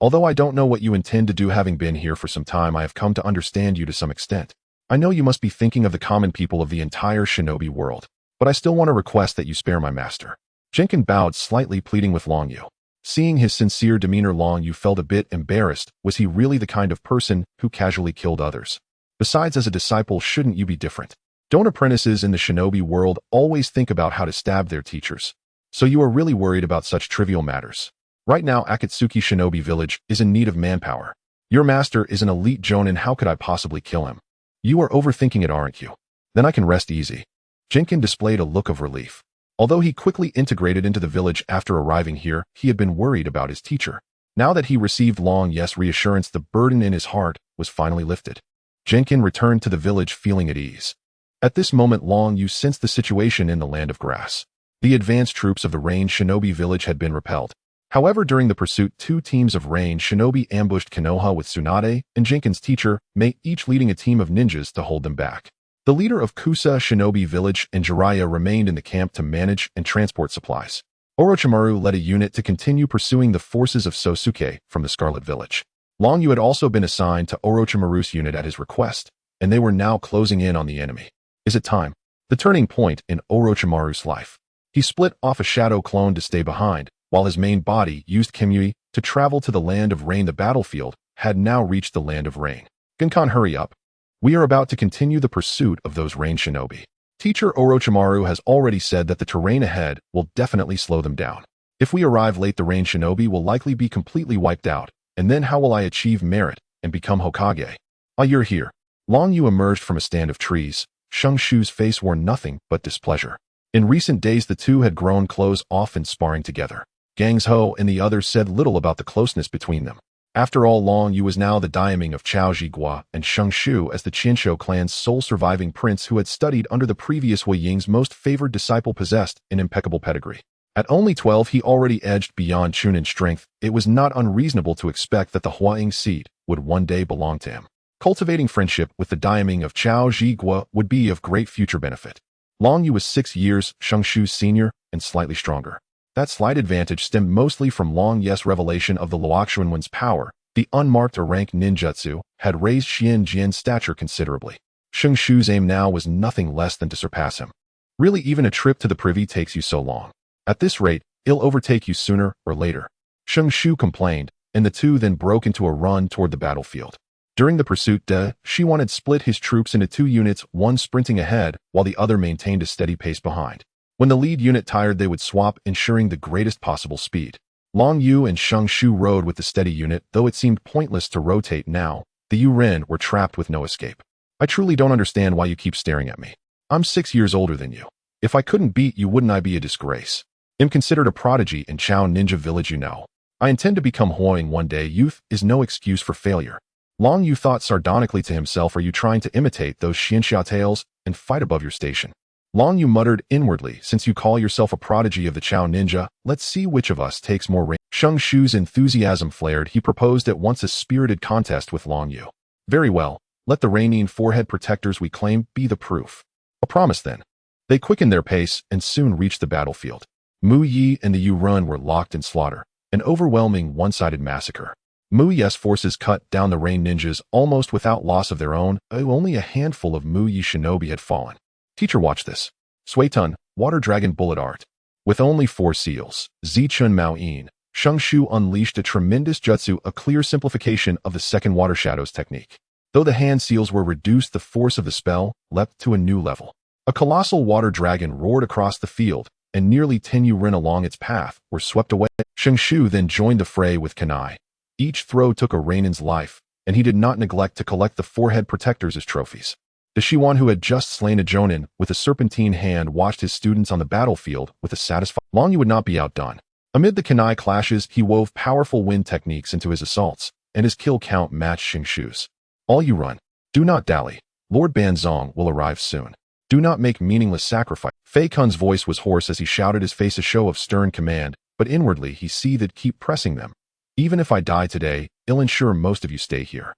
Although I don't know what you intend to do, having been here for some time, I have come to understand you to some extent. I know you must be thinking of the common people of the entire shinobi world, but I still want to request that you spare my master. Jinkin bowed slightly, pleading with Long Yu. Seeing his sincere demeanor, Long Yu felt a bit embarrassed. Was he really the kind of person who casually killed others? Besides, as a disciple, shouldn't you be different? Don't apprentices in the shinobi world always think about how to stab their teachers? So you are really worried about such trivial matters? Right now, Akatsuki Shinobi Village is in need of manpower. Your master is an elite jonin. How could I possibly kill him? You are overthinking it, aren't you? Then I can rest easy. Jinkin displayed a look of relief. Although he quickly integrated into the village after arriving here, he had been worried about his teacher. Now that he received Long Yu's reassurance, the burden in his heart was finally lifted. Jinkin returned to the village feeling at ease. At this moment, Long Yu sensed the situation in the Land of Grass. The advanced troops of the Rain Shinobi Village had been repelled. However, during the pursuit, 2 teams of Rain Shinobi ambushed Konoha with Tsunade and Jinkin's teacher, Mei, each leading a team of ninjas to hold them back. The leader of Kusa Shinobi Village and Jiraiya remained in the camp to manage and transport supplies. Orochimaru led a unit to continue pursuing the forces of Sosuke from the Scarlet Village. Long Yu had also been assigned to Orochimaru's unit at his request, and they were now closing in on the enemy. Is it time? The turning point in Orochimaru's life. He split off a shadow clone to stay behind, while his main body used Kamui to travel to the Land of Rain. The battlefield had now reached the Land of Rain. Gunkan, hurry up. We are about to continue the pursuit of those Rain Shinobi. Teacher Orochimaru has already said that the terrain ahead will definitely slow them down. If we arrive late, the Rain Shinobi will likely be completely wiped out, and then how will I achieve merit and become Hokage? Ah, you're here. Long Yu emerged from a stand of trees. Shang Shu's face wore nothing but displeasure. In recent days, the two had grown close, often sparring together. Gangs Ho and the others said little about the closeness between them. After all, Long Yu was now the daiming of Chao Jigua and Shang Shu as the Qinsho clan's sole surviving prince who had studied under the previous Wei Ying's most favored disciple, possessed an impeccable pedigree. At only 12, he already edged beyond Chunin strength. It was not unreasonable to expect that the Huaing seat would one day belong to him. Cultivating friendship with the daiming of Chao Zhiguo would be of great future benefit. Long Yu was 6 years Shengshu's senior and slightly stronger. That slight advantage stemmed mostly from Long Ye's revelation of the Luoxuanwen's power. The unmarked or rank ninjutsu had raised Xian Jian's stature considerably. Shengshu's aim now was nothing less than to surpass him. Really, even a trip to the privy takes you so long. At this rate, he'll overtake you sooner or later. Shengshu complained, and the two then broke into a run toward the battlefield. During the pursuit, Shiwan had split his troops into 2 units, one sprinting ahead while the other maintained a steady pace behind. When the lead unit tired, they would swap, ensuring the greatest possible speed. Long Yu and Shengshu rode with the steady unit, though it seemed pointless to rotate now. The Yuren were trapped with no escape. I truly don't understand why you keep staring at me. I'm 6 years older than you. If I couldn't beat you, wouldn't I be a disgrace? I'm considered a prodigy in Chao Ninja Village, you know. I intend to become Huaing one day. Youth is no excuse for failure. Long Yu thought sardonically to himself, are you trying to imitate those Xianxia tales and fight above your station? Long Yu muttered inwardly, since you call yourself a prodigy of the Chao Ninja, let's see which of us takes more range. Shengshu's enthusiasm flared. He proposed at once a spirited contest with Long Yu. Very well, let the Rainin forehead protectors we claim be the proof. A promise then. They quickened their pace and soon reached the battlefield. Mu Yi and the Yu Run were locked in slaughter, an overwhelming one-sided massacre. Mu Yi's forces cut down the Rain ninjas almost without loss of their own. Only a handful of Mu Yi shinobi had fallen. Teacher, watch this. Suitun, Water Dragon Bullet Art. With only 4 seals, Zichun Maoyin, Shengshu unleashed a tremendous jutsu, a clear simplification of the second Water Shadows technique. Though the hand seals were reduced, the force of the spell leapt to a new level. A colossal water dragon roared across the field, and nearly 10 Yuren along its path were swept away. Shengshu then joined the fray with Kanai. Each throw took a Rainin's life, and he did not neglect to collect the forehead protectors as trophies. The Shiwan, who had just slain a Jonin with a serpentine hand, watched his students on the battlefield with a satisfied. Long Yu would not be outdone. Amid the Kanai clashes, he wove powerful wind techniques into his assaults, and his kill count matched Shengshu's. All you run. Do not dally. Lord Banzong will arrive soon. Do not make meaningless sacrifice. Fei Kun's voice was hoarse as he shouted, his face a show of stern command, but inwardly he seethed. Keep pressing them. Even if I die today, I'll ensure most of you stay here.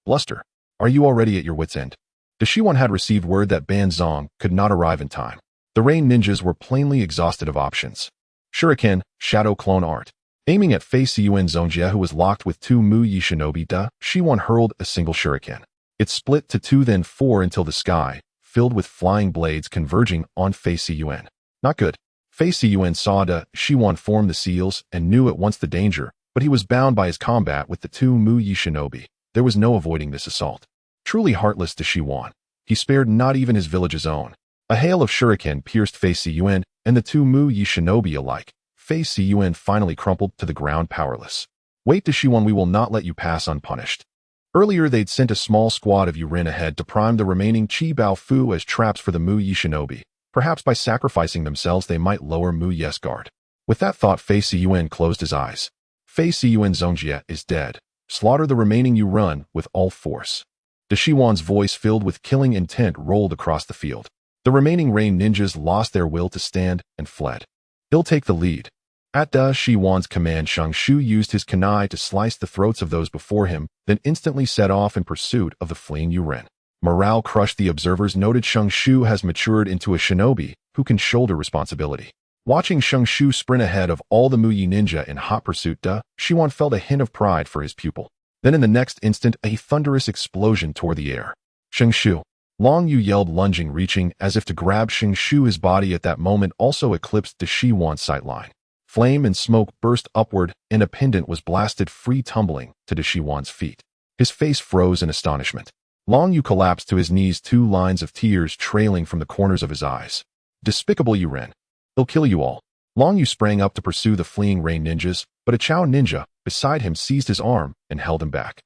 Bluster. Are you already at your wit's end? The Shiwan had received word that Banzong could not arrive in time. The Rain ninjas were plainly exhausted of options. Shuriken, Shadow Clone Art. Aiming at Fei Siyuan Zongjie, who was locked with 2 Mu Yi shinobi, Shiwan hurled a single shuriken. It split to 2, then 4 until the sky, filled with flying blades converging on Fei Siyuan. Not good. Fei Siyuan saw Shiwan form the seals and knew at once the danger, but he was bound by his combat with the 2 Mu Yi shinobi. There was no avoiding this assault. Truly heartless to Shiwan. He spared not even his village's own. A hail of shuriken pierced Fei Siyuan and the 2 Mu Yi shinobi alike. Fei Siyuan finally crumpled to the ground powerless. Wait, to Shiwan, we will not let you pass unpunished. Earlier they'd sent a small squad of Yuren ahead to prime the remaining Chi Bao Fu as traps for the Mu Yi shinobi. Perhaps by sacrificing themselves they might lower Mu Yi's guard. With that thought, Fei Siyuan closed his eyes. Fei Siyuan Zongjie is dead. Slaughter the remaining Yuren with all force. The Shiwan's voice, filled with killing intent, rolled across the field. The remaining Rain ninjas lost their will to stand and fled. He'll take the lead. At Shiwan's command, Shengshu used his kunai to slice the throats of those before him, then instantly set off in pursuit of the fleeing Yuren. Morale crushed. The observers noted Shengshu has matured into a shinobi who can shoulder responsibility. Watching Shengshu sprint ahead of all the Mu Yi ninja in hot pursuit, Shiwan felt a hint of pride for his pupil. Then in the next instant, a thunderous explosion tore the air. Shengshu. Long Yu yelled, lunging, reaching as if to grab Shengshu. His body at that moment also eclipsed the Shiwan's sightline. Flame and smoke burst upward, and a pendant was blasted free, tumbling to the Shiwan's feet. His face froze in astonishment. Long Yu collapsed to his knees, 2 lines of tears trailing from the corners of his eyes. Despicable Yuren. He'll kill you all. Long Yu sprang up to pursue the fleeing Rain ninjas, but a Chao ninja beside him seized his arm and held him back.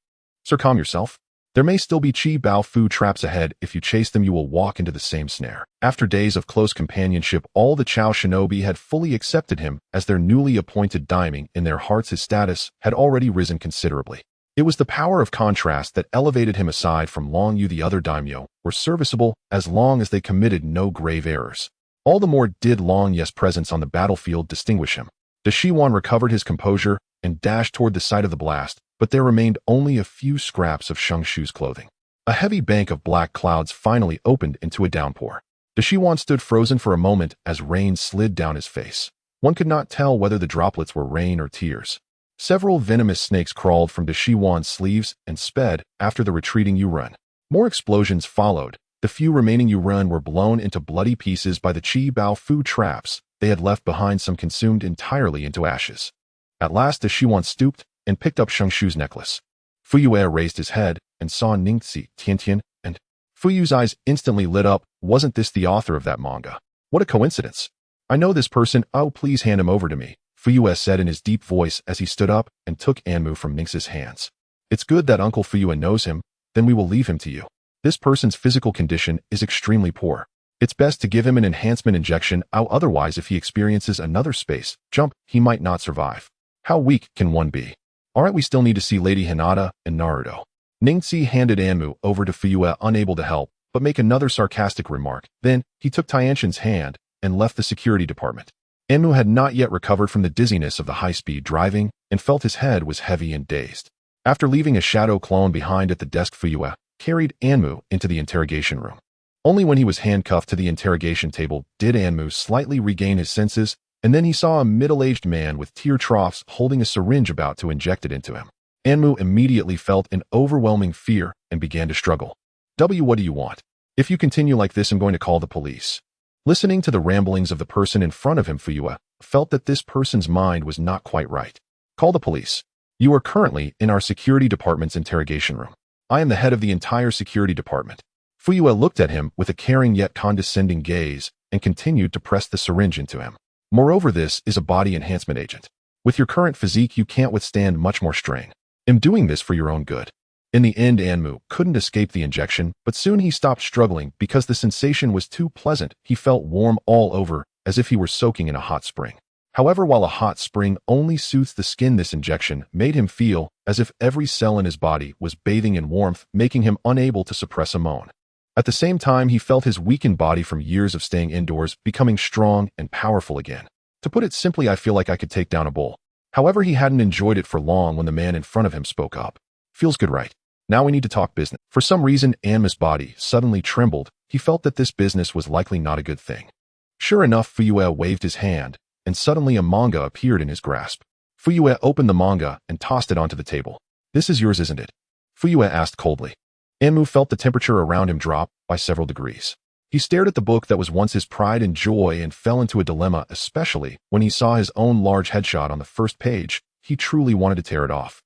Sir, calm yourself. There may still be Chi Bao Fu traps ahead. If you chase them, you will walk into the same snare. After days of close companionship, all the Chao shinobi had fully accepted him as their newly appointed daiming. In their hearts, his status had already risen considerably. It was the power of contrast that elevated him. Aside from Long Yu, the other daimyo were serviceable as long as they committed no grave errors. All the more did Long Ye's presence on the battlefield distinguish him. Deshiwan recovered his composure and dashed toward the site of the blast, but there remained only a few scraps of Shang Shu's clothing. A heavy bank of black clouds finally opened into a downpour. Deshiwan stood frozen for a moment as rain slid down his face. One could not tell whether the droplets were rain or tears. Several venomous snakes crawled from Deshiwan's sleeves and sped after the retreating Yurun. More explosions followed. The few remaining Yurun were blown into bloody pieces by the Chi Bao Fu traps they had left behind, some consumed entirely into ashes. At last Deshiwan stooped and picked up Shang Shu's necklace. Fuyue raised his head and saw Ningxi, Tiantian, and Fuyu's eyes instantly lit up. Wasn't this the author of that manga? What a coincidence. I know this person. Oh, please hand him over to me, Fuyue said in his deep voice as he stood up and took Anmu from Ningxi's hands. It's good that Uncle Fuyue knows him, then we will leave him to you. This person's physical condition is extremely poor. It's best to give him an enhancement injection, otherwise if he experiences another space jump, he might not survive. How weak can one be? Alright, we still need to see Lady Hinata and Naruto. Ningxi handed Anmu over to Fuyue, unable to help but make another sarcastic remark. Then, he took Tianshan's hand and left the security department. Anmu had not yet recovered from the dizziness of the high-speed driving and felt his head was heavy and dazed. After leaving a shadow clone behind at the desk, Fuyue carried Anmu into the interrogation room. Only when he was handcuffed to the interrogation table did Anmu slightly regain his senses, and then he saw a middle-aged man with tear troughs holding a syringe about to inject it into him. Anmu immediately felt an overwhelming fear and began to struggle. What do you want? If you continue like this, I'm going to call the police. Listening to the ramblings of the person in front of him, Fuyue felt that this person's mind was not quite right. Call the police. You are currently in our security department's interrogation room. I am the head of the entire security department. Fuyue looked at him with a caring yet condescending gaze and continued to press the syringe into him. Moreover, this is a body enhancement agent. With your current physique, you can't withstand much more strain. I'm doing this for your own good. In the end, Anmu couldn't escape the injection, but soon he stopped struggling because the sensation was too pleasant. He felt warm all over, as if he were soaking in a hot spring. However, while a hot spring only soothes the skin, this injection made him feel as if every cell in his body was bathing in warmth, making him unable to suppress a moan. At the same time, he felt his weakened body from years of staying indoors becoming strong and powerful again. To put it simply, I feel like I could take down a bull. However, he hadn't enjoyed it for long when the man in front of him spoke up. Feels good, right? Now we need to talk business. For some reason, Anmu's body suddenly trembled. He felt that this business was likely not a good thing. Sure enough, Fuyue waved his hand, and suddenly a manga appeared in his grasp. Fuyue opened the manga and tossed it onto the table. This is yours, isn't it? Fuyue asked coldly. Anmu felt the temperature around him drop by several degrees. He stared at the book that was once his pride and joy and fell into a dilemma, especially when he saw his own large headshot on the first page. He truly wanted to tear it off.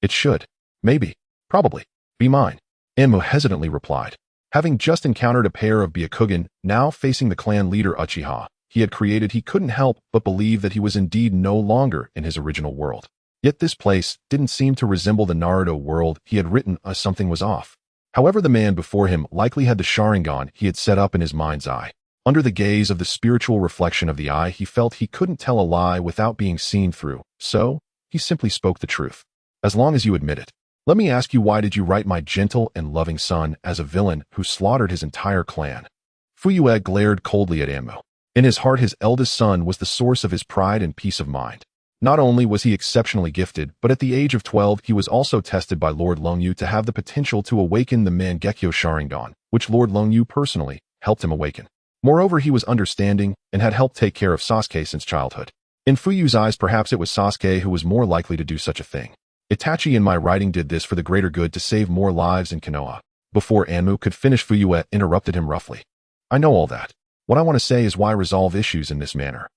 It should. Maybe. Probably. Be mine. Anmu hesitantly replied. Having just encountered a pair of Byakugan, now facing the clan leader Uchiha he had created, he couldn't help but believe that he was indeed no longer in his original world. Yet this place didn't seem to resemble the Naruto world he had written. Something was off. However, the man before him likely had the Sharingan he had set up in his mind's eye. Under the gaze of the spiritual reflection of the eye, he felt he couldn't tell a lie without being seen through, so he simply spoke the truth. As long as you admit it. Let me ask you, why did you write my gentle and loving son as a villain who slaughtered his entire clan? Fuyue glared coldly at Anmu. In his heart, his eldest son was the source of his pride and peace of mind. Not only was he exceptionally gifted, but at the age of 12, he was also tested by Lord Longyu to have the potential to awaken the Mangekyo Sharingan, which Lord Longyu personally helped him awaken. Moreover, he was understanding and had helped take care of Sasuke since childhood. In Fuyue's eyes, perhaps it was Sasuke who was more likely to do such a thing. Itachi and my writing did this for the greater good to save more lives in Konoha. Before Anmu could finish, Fuyue interrupted him roughly. I know all that. What I want to say is why resolve issues in this manner.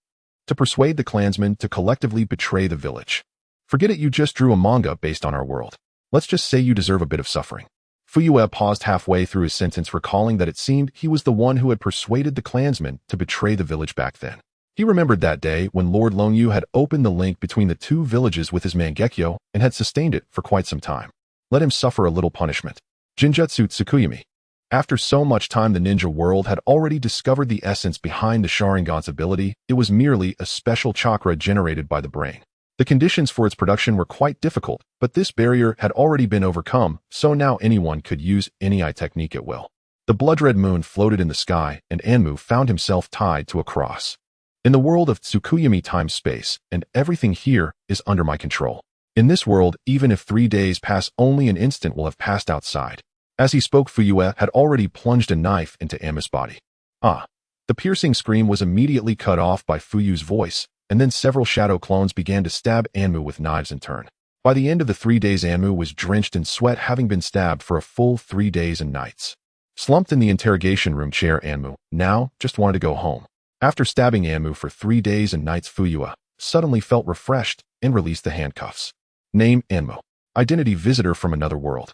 To persuade the clansmen to collectively betray the village. Forget it, you just drew a manga based on our world. Let's just say you deserve a bit of suffering. Fuyue paused halfway through his sentence, recalling that it seemed he was the one who had persuaded the clansmen to betray the village back then. He remembered that day when Lord Longyu had opened the link between the two villages with his Mangekyo and had sustained it for quite some time. Let him suffer a little punishment. Jinjutsu Tsukuyami. After so much time, the ninja world had already discovered the essence behind the Sharingan's ability. It was merely a special chakra generated by the brain. The conditions for its production were quite difficult, but this barrier had already been overcome, so now anyone could use any technique at will. The blood-red moon floated in the sky, and Anmu found himself tied to a cross. In the world of Tsukuyami time-space, and everything here is under my control. In this world, even if 3 days pass, only an instant will have passed outside. As he spoke, Fuyue had already plunged a knife into Anmu's body. Ah! The piercing scream was immediately cut off by Fuyue's voice, and then several shadow clones began to stab Anmu with knives in turn. By the end of the 3 days, Anmu was drenched in sweat, having been stabbed for a full 3 days and nights. Slumped in the interrogation room chair, Anmu now just wanted to go home. After stabbing Anmu for 3 days and nights, Fuyue suddenly felt refreshed and released the handcuffs. Name: Anmu. Identity: visitor from another world.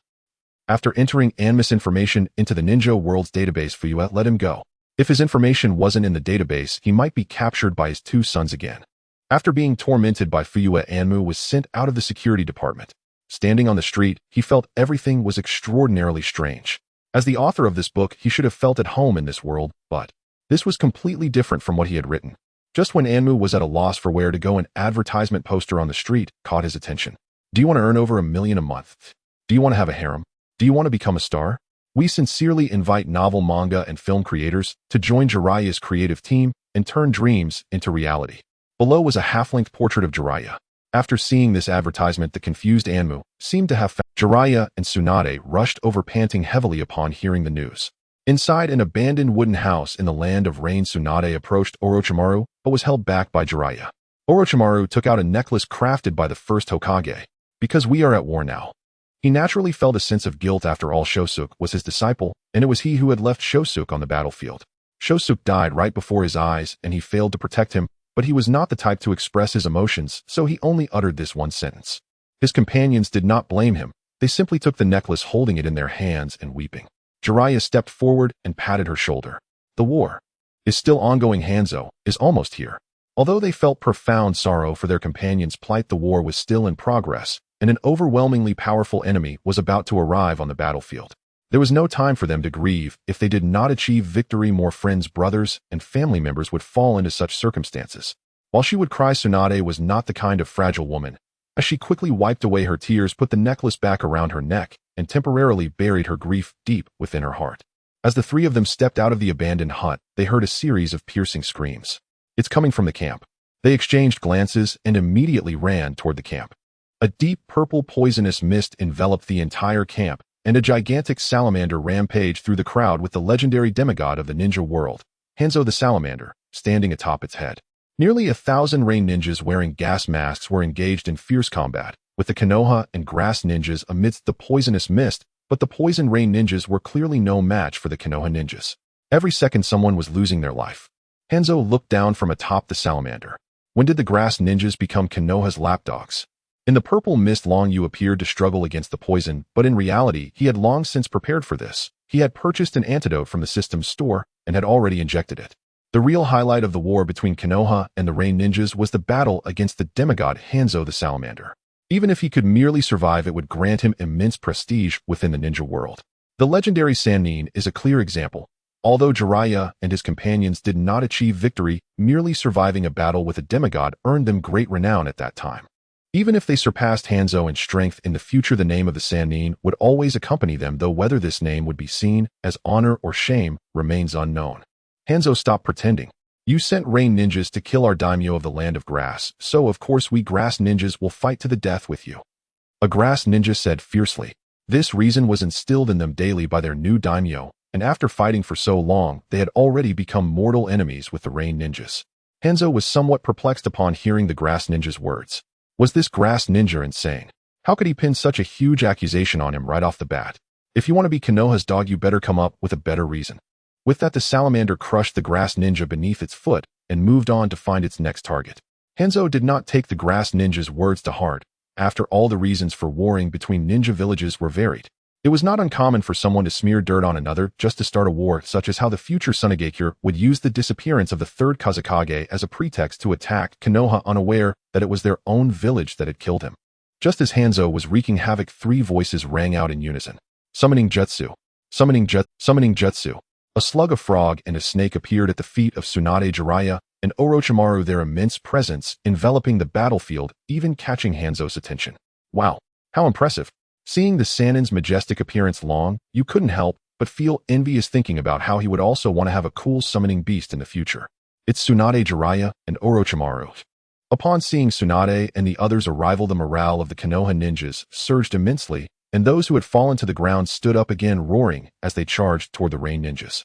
After entering Anmu's information into the Ninja World's database, Fuyue let him go. If his information wasn't in the database, he might be captured by his 2 sons again. After being tormented by Fuyue, Anmu was sent out of the security department. Standing on the street, he felt everything was extraordinarily strange. As the author of this book, he should have felt at home in this world, but this was completely different from what he had written. Just when Anmu was at a loss for where to go, an advertisement poster on the street caught his attention. Do you want to earn over $1 million a month? Do you want to have a harem? Do you want to become a star? We sincerely invite novel, manga, and film creators to join Jiraiya's creative team and turn dreams into reality. Below was a half-length portrait of Jiraiya. After seeing this advertisement, the confused Anmu seemed to have found Jiraiya, and Tsunade rushed over, panting heavily upon hearing the news. Inside an abandoned wooden house in the land of rain, Tsunade approached Orochimaru, but was held back by Jiraiya. Orochimaru took out a necklace crafted by the first Hokage. Because we are at war now. He naturally felt a sense of guilt. After all, Shosuke was his disciple, and it was he who had left Shosuke on the battlefield. Shosuke died right before his eyes, and he failed to protect him, but he was not the type to express his emotions, so he only uttered this one sentence. His companions did not blame him. They simply took the necklace, holding it in their hands and weeping. Jiraiya stepped forward and patted her shoulder. The war is still ongoing. Hanzō is almost here. Although they felt profound sorrow for their companion's plight, the war was still in progress, and an overwhelmingly powerful enemy was about to arrive on the battlefield. There was no time for them to grieve. If they did not achieve victory, more friends, brothers, and family members would fall into such circumstances. While she would cry, Tsunade was not the kind of fragile woman. As she quickly wiped away her tears, put the necklace back around her neck, and temporarily buried her grief deep within her heart. As the 3 of them stepped out of the abandoned hut, they heard a series of piercing screams. It's coming from the camp. They exchanged glances and immediately ran toward the camp. A deep purple poisonous mist enveloped the entire camp, and a gigantic salamander rampaged through the crowd with the legendary demigod of the ninja world, Hanzō the Salamander, standing atop its head. Nearly 1,000 rain ninjas wearing gas masks were engaged in fierce combat, with the Konoha and grass ninjas amidst the poisonous mist, but the poison rain ninjas were clearly no match for the Konoha ninjas. Every second someone was losing their life. Hanzō looked down from atop the salamander. When did the grass ninjas become Konoha's lapdogs? In the purple mist, Long Yu appeared to struggle against the poison, but in reality, he had long since prepared for this. He had purchased an antidote from the system's store and had already injected it. The real highlight of the war between Konoha and the rain ninjas was the battle against the demigod Hanzō the Salamander. Even if he could merely survive, it would grant him immense prestige within the ninja world. The legendary Sannin is a clear example. Although Jiraiya and his companions did not achieve victory, merely surviving a battle with a demigod earned them great renown at that time. Even if they surpassed Hanzō in strength in the future, the name of the Sannin would always accompany them, though whether this name would be seen as honor or shame remains unknown. Hanzō stopped pretending. You sent rain ninjas to kill our daimyo of the land of grass, so of course we grass ninjas will fight to the death with you. A grass ninja said fiercely. This reason was instilled in them daily by their new daimyo, and after fighting for so long, they had already become mortal enemies with the rain ninjas. Hanzō was somewhat perplexed upon hearing the grass ninja's words. Was this grass ninja insane? How could he pin such a huge accusation on him right off the bat? If you want to be Konoha's dog, you better come up with a better reason. With that, the salamander crushed the grass ninja beneath its foot and moved on to find its next target. Hanzō did not take the grass ninja's words to heart. After all, the reasons for warring between ninja villages were varied. It was not uncommon for someone to smear dirt on another just to start a war, such as how the future Tsunade would use the disappearance of the third Kazekage as a pretext to attack Konoha, unaware that it was their own village that had killed him. Just as Hanzō was wreaking havoc, 3 voices rang out in unison. Summoning Jutsu. Summoning Jutsu. A slug, a frog, and a snake appeared at the feet of Tsunade, Jiraiya, and Orochimaru, their immense presence enveloping the battlefield, even catching Hanzō's attention. Wow, how impressive. Seeing the Sannin's majestic appearance, Long, you couldn't help but feel envious thinking about how he would also want to have a cool summoning beast in the future. It's Tsunade Jiraiya and Orochimaru. Upon seeing Tsunade and the others' arrival, the morale of the Konoha ninjas surged immensely, and those who had fallen to the ground stood up again, roaring as they charged toward the rain ninjas.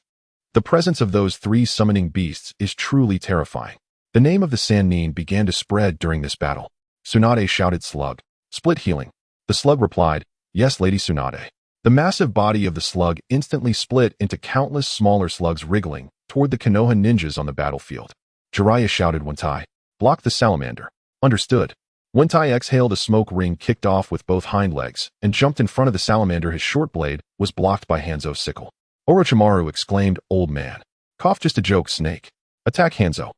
The presence of those three summoning beasts is truly terrifying. The name of the Sannin began to spread during this battle. Tsunade shouted, "Slug, split healing." The slug replied, "Yes, Lady Tsunade." The massive body of the slug instantly split into countless smaller slugs wriggling toward the Konoha ninjas on the battlefield. Jiraiya shouted, "One-Tai, block the salamander." Understood. One-Tai exhaled a smoke ring, kicked off with both hind legs, and jumped in front of the salamander. His short blade was blocked by Hanzo's sickle. Orochimaru exclaimed, "Old man. Cough, just a joke, Snake. Attack Hanzo."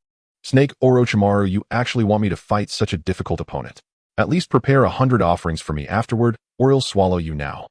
"Snake, Orochimaru, you actually want me to fight such a difficult opponent? At least prepare 100 offerings for me afterward, or he'll swallow you now."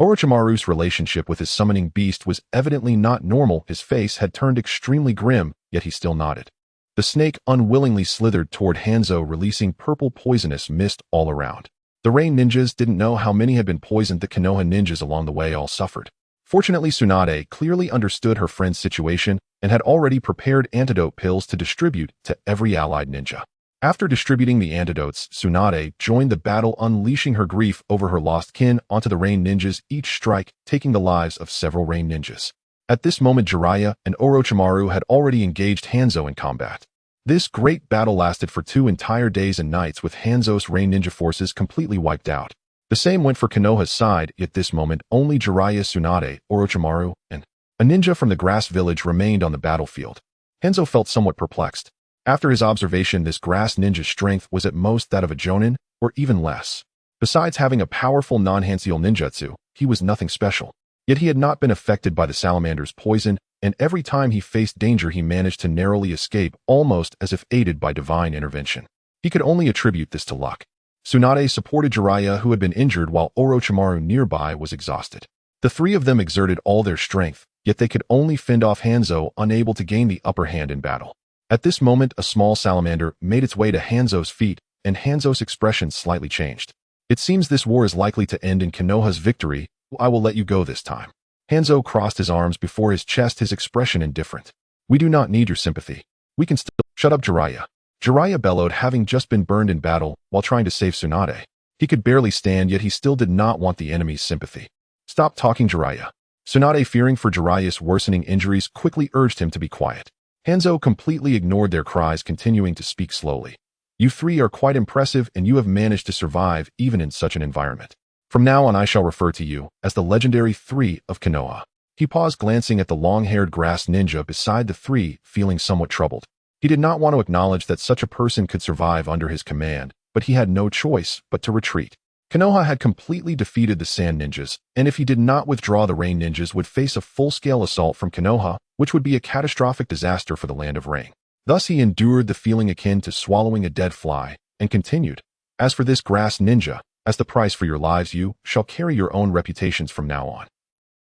Orochimaru's relationship with his summoning beast was evidently not normal. His face had turned extremely grim, yet he still nodded. The snake unwillingly slithered toward Hanzo, releasing purple poisonous mist all around. The rain ninjas didn't know how many had been poisoned. The Konoha ninjas along the way all suffered. Fortunately, Tsunade clearly understood her friend's situation and had already prepared antidote pills to distribute to every allied ninja. After distributing the antidotes, Tsunade joined the battle, unleashing her grief over her lost kin onto the rain ninjas, each strike taking the lives of several rain ninjas. At this moment, Jiraiya and Orochimaru had already engaged Hanzo in combat. This great battle lasted for 2 entire days and nights, with Hanzo's rain ninja forces completely wiped out. The same went for Konoha's side. At this moment, only Jiraiya, Tsunade, Orochimaru, and a ninja from the grass village remained on the battlefield. Hanzo felt somewhat perplexed. After his observation, this grass ninja's strength was at most that of a jonin, or even less. Besides having a powerful non-Hanseal ninjutsu, he was nothing special. Yet he had not been affected by the salamander's poison, and every time he faced danger he managed to narrowly escape, almost as if aided by divine intervention. He could only attribute this to luck. Tsunade supported Jiraiya, who had been injured, while Orochimaru nearby was exhausted. The three of them exerted all their strength, yet they could only fend off Hanzo, unable to gain the upper hand in battle. At this moment, a small salamander made its way to Hanzo's feet, and Hanzo's expression slightly changed. "It seems this war is likely to end in Konoha's victory. I will let you go this time." Hanzo crossed his arms before his chest, his expression indifferent. "We do not need your sympathy. We can still—" "Shut up, Jiraiya." Jiraiya bellowed, having just been burned in battle while trying to save Tsunade. He could barely stand, yet he still did not want the enemy's sympathy. "Stop talking, Jiraiya." Tsunade, fearing for Jiraiya's worsening injuries, quickly urged him to be quiet. Hanzo completely ignored their cries, continuing to speak slowly. "You three are quite impressive, and you have managed to survive even in such an environment. From now on I shall refer to you as the legendary Three of Konoha." He paused, glancing at the long-haired grass ninja beside the three, feeling somewhat troubled. He did not want to acknowledge that such a person could survive under his command, but he had no choice but to retreat. Konoha had completely defeated the Sand Ninjas, and if he did not withdraw, the Rain Ninjas would face a full-scale assault from Konoha, which would be a catastrophic disaster for the land of Rain. Thus he endured the feeling akin to swallowing a dead fly, and continued, "As for this grass ninja, as the price for your lives, you shall carry your own reputations from now on."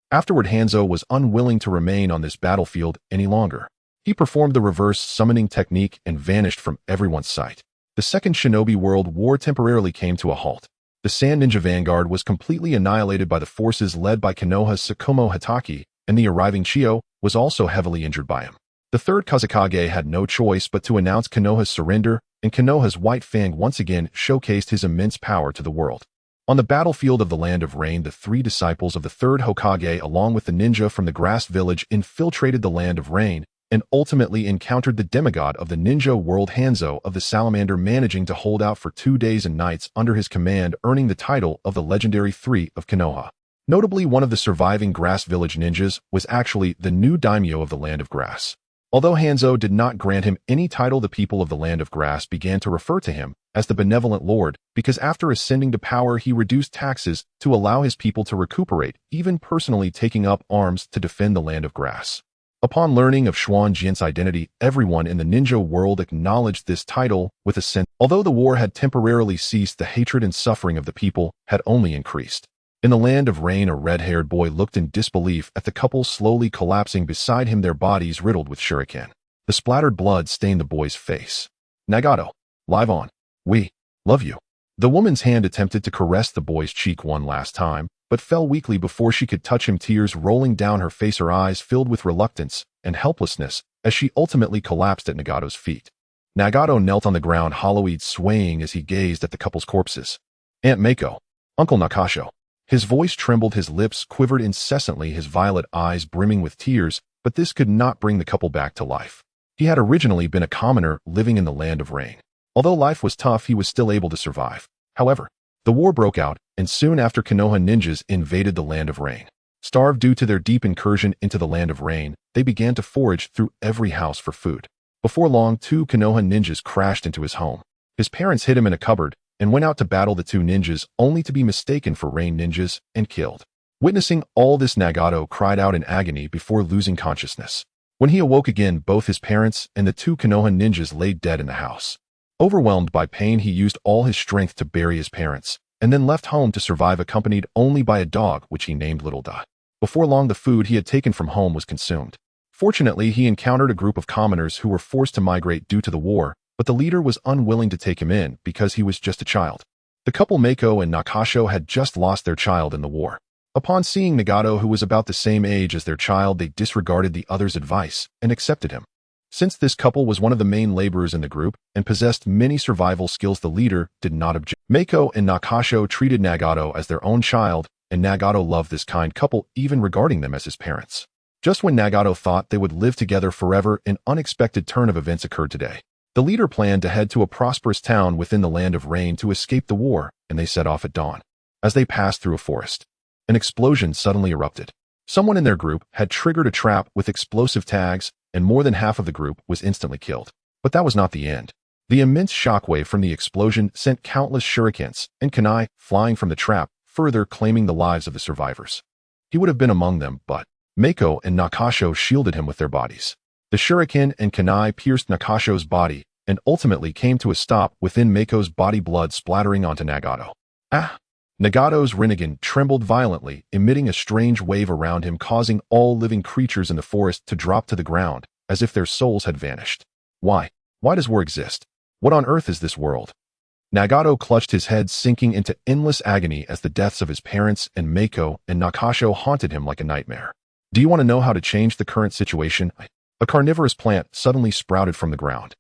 Afterward, Hanzo was unwilling to remain on this battlefield any longer. He performed the reverse summoning technique and vanished from everyone's sight. The Second Shinobi World War temporarily came to a halt. The Sand Ninja Vanguard was completely annihilated by the forces led by Konoha's Tsukumo Hatake, and the arriving Chiyo was also heavily injured by him. The third Kazekage had no choice but to announce Konoha's surrender, and Konoha's White Fang once again showcased his immense power to the world. On the battlefield of the Land of Rain, the three disciples of the third Hokage, along with the ninja from the grass village, infiltrated the Land of Rain, and ultimately encountered the demigod of the ninja world, Hanzo of the Salamander, managing to hold out for 2 days and nights under his command, earning the title of the legendary Three of Konoha. Notably, one of the surviving grass village ninjas was actually the new daimyo of the Land of Grass. Although Hanzo did not grant him any title, the people of the Land of Grass began to refer to him as the Benevolent Lord, because after ascending to power he reduced taxes to allow his people to recuperate, even personally taking up arms to defend the Land of Grass. Upon learning of Xuan Jian's identity, everyone in the ninja world acknowledged this title with a sense. Although the war had temporarily ceased, the hatred and suffering of the people had only increased. In the Land of Rain, a red-haired boy looked in disbelief at the couple slowly collapsing beside him, their bodies riddled with shuriken. The splattered blood stained the boy's face. "Nagato, live on. We love you." The woman's hand attempted to caress the boy's cheek one last time, but fell weakly before she could touch him, tears rolling down her face, her eyes filled with reluctance and helplessness as she ultimately collapsed at Nagato's feet. Nagato knelt on the ground, hollow-eyed, swaying as he gazed at the couple's corpses. Aunt Mako, Uncle Nakasho. His voice trembled, his lips quivered incessantly, his violet eyes brimming with tears, but this could not bring the couple back to life. He had originally been a commoner living in the Land of Rain. Although life was tough, he was still able to survive. However, the war broke out, and soon after Konoha ninjas invaded the Land of Rain. Starved due to their deep incursion into the Land of Rain, they began to forage through every house for food. Before long, 2 Konoha ninjas crashed into his home. His parents hid him in a cupboard and went out to battle the 2 ninjas, only to be mistaken for Rain ninjas and killed. Witnessing all this, Nagato cried out in agony before losing consciousness. When he awoke again, both his parents and the 2 Konoha ninjas lay dead in the house. Overwhelmed by pain, he used all his strength to bury his parents, and then left home to survive, accompanied only by a dog which he named Little Da. Before long, the food he had taken from home was consumed. Fortunately, he encountered a group of commoners who were forced to migrate due to the war, but the leader was unwilling to take him in because he was just a child. The couple Mako and Nakasho had just lost their child in the war. Upon seeing Nagato, who was about the same age as their child, they disregarded the other's advice and accepted him. Since this couple was one of the main laborers in the group and possessed many survival skills, the leader did not object. Mako and Nakasho treated Nagato as their own child, and Nagato loved this kind couple, even regarding them as his parents. Just when Nagato thought they would live together forever, an unexpected turn of events occurred today. The leader planned to head to a prosperous town within the Land of Rain to escape the war, and they set off at dawn. As they passed through a forest, an explosion suddenly erupted. Someone in their group had triggered a trap with explosive tags, and more than half of the group was instantly killed. But that was not the end. The immense shockwave from the explosion sent countless shurikens and kunai flying from the trap, further claiming the lives of the survivors. He would have been among them, but Mako and Nakasho shielded him with their bodies. The shuriken and kunai pierced Nakasho's body and ultimately came to a stop within Mako's body, blood splattering onto Nagato. Ah! Nagato's Rinnegan trembled violently, emitting a strange wave around him, causing all living creatures in the forest to drop to the ground, as if their souls had vanished. Why? Why does war exist? What on earth is this world? Nagato clutched his head, sinking into endless agony as the deaths of his parents and Mako and Nakasho haunted him like a nightmare. Do you want to know how to change the current situation? A carnivorous plant suddenly sprouted from the ground.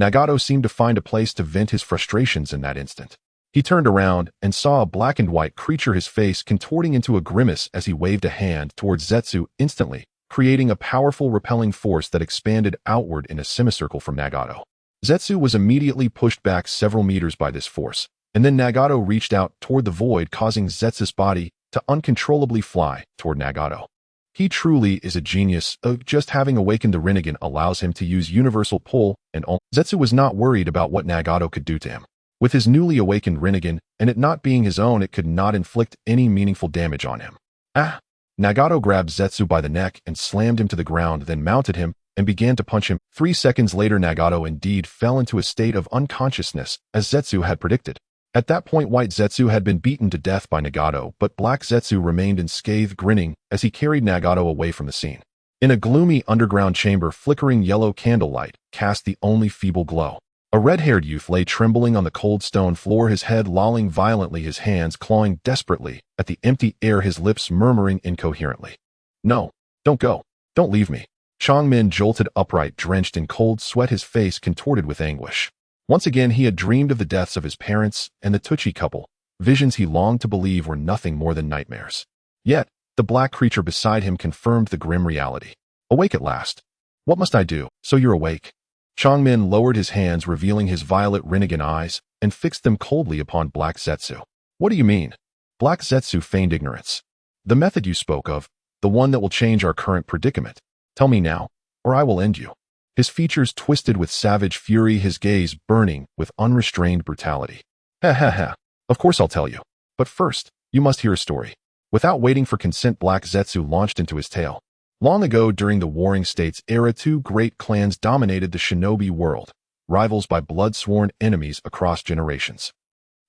Nagato seemed to find a place to vent his frustrations in that instant. He turned around and saw a black and white creature, his face contorting into a grimace as he waved a hand towards Zetsu, instantly creating a powerful repelling force that expanded outward in a semicircle from Nagato. Zetsu was immediately pushed back several meters by this force, and then Nagato reached out toward the void, causing Zetsu's body to uncontrollably fly toward Nagato. He truly is a genius. Just having awakened the Rinnegan allows him to use universal pull, and Zetsu was not worried about what Nagato could do to him. With his newly awakened Rinnegan, and it not being his own, it could not inflict any meaningful damage on him. Ah! Nagato grabbed Zetsu by the neck and slammed him to the ground, then mounted him and began to punch him. 3 seconds later, Nagato indeed fell into a state of unconsciousness, as Zetsu had predicted. At that point, White Zetsu had been beaten to death by Nagato, but Black Zetsu remained unscathed, grinning as he carried Nagato away from the scene. In a gloomy underground chamber, flickering yellow candlelight cast the only feeble glow. A red-haired youth lay trembling on the cold stone floor, his head lolling violently, his hands clawing desperately at the empty air, his lips murmuring incoherently. "No, don't go. Don't leave me." Changmin jolted upright, drenched in cold sweat, his face contorted with anguish. Once again, he had dreamed of the deaths of his parents and the Tuchi couple, visions he longed to believe were nothing more than nightmares. Yet, the black creature beside him confirmed the grim reality. Awake at last. What must I do? So you're awake? Changmin lowered his hands, revealing his violet Rinnegan eyes, and fixed them coldly upon Black Zetsu. What do you mean? Black Zetsu feigned ignorance. The method you spoke of, the one that will change our current predicament. Tell me now, or I will end you. His features twisted with savage fury, his gaze burning with unrestrained brutality. Ha ha ha. Of course I'll tell you. But first, you must hear a story. Without waiting for consent, Black Zetsu launched into his tale. Long ago, during the Warring States era, 2 great clans dominated the shinobi world, rivals by blood-sworn enemies across generations.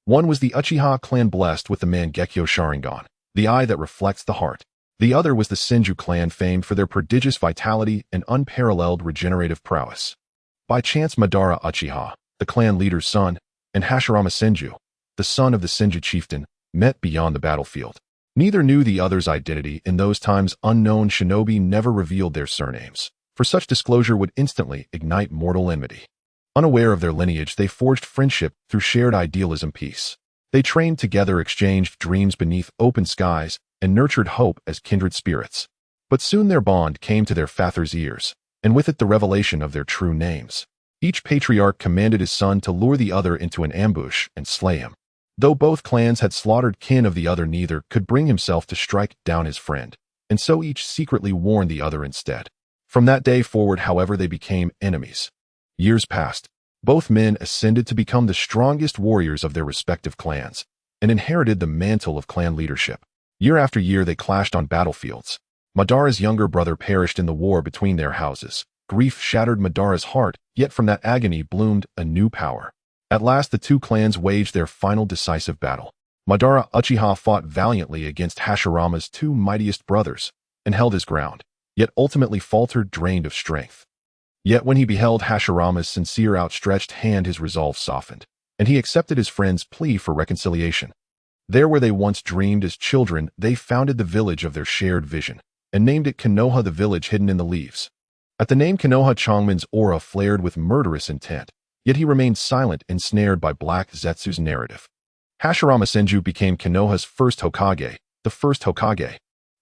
One was the Uchiha clan, blessed with the Mangekyo Sharingan, the eye that reflects the heart. The other was the Senju clan, famed for their prodigious vitality and unparalleled regenerative prowess. By chance, Madara Uchiha, the clan leader's son, and Hashirama Senju, the son of the Senju chieftain, met beyond the battlefield. Neither knew the other's identity. In those times, unknown shinobi never revealed their surnames, for such disclosure would instantly ignite mortal enmity. Unaware of their lineage, they forged friendship through shared idealism peace. They trained together, exchanged dreams beneath open skies, and nurtured hope as kindred spirits. But soon their bond came to their father's ears, and with it the revelation of their true names. Each patriarch commanded his son to lure the other into an ambush and slay him. Though both clans had slaughtered kin of the other, neither could bring himself to strike down his friend, and so each secretly warned the other instead. From that day forward, however, they became enemies. Years passed. Both men ascended to become the strongest warriors of their respective clans, and inherited the mantle of clan leadership. Year after year they clashed on battlefields. Madara's younger brother perished in the war between their houses. Grief shattered Madara's heart, yet from that agony bloomed a new power. At last the two clans waged their final decisive battle. Madara Uchiha fought valiantly against Hashirama's two mightiest brothers, and held his ground, yet ultimately faltered, drained of strength. Yet when he beheld Hashirama's sincere outstretched hand, his resolve softened, and he accepted his friend's plea for reconciliation. There where they once dreamed as children, they founded the village of their shared vision, and named it Konoha, the village hidden in the leaves. At the name Konoha, Changmin's aura flared with murderous intent, yet he remained silent, ensnared by Black Zetsu's narrative. Hashirama Senju became Konoha's first Hokage, the first Hokage.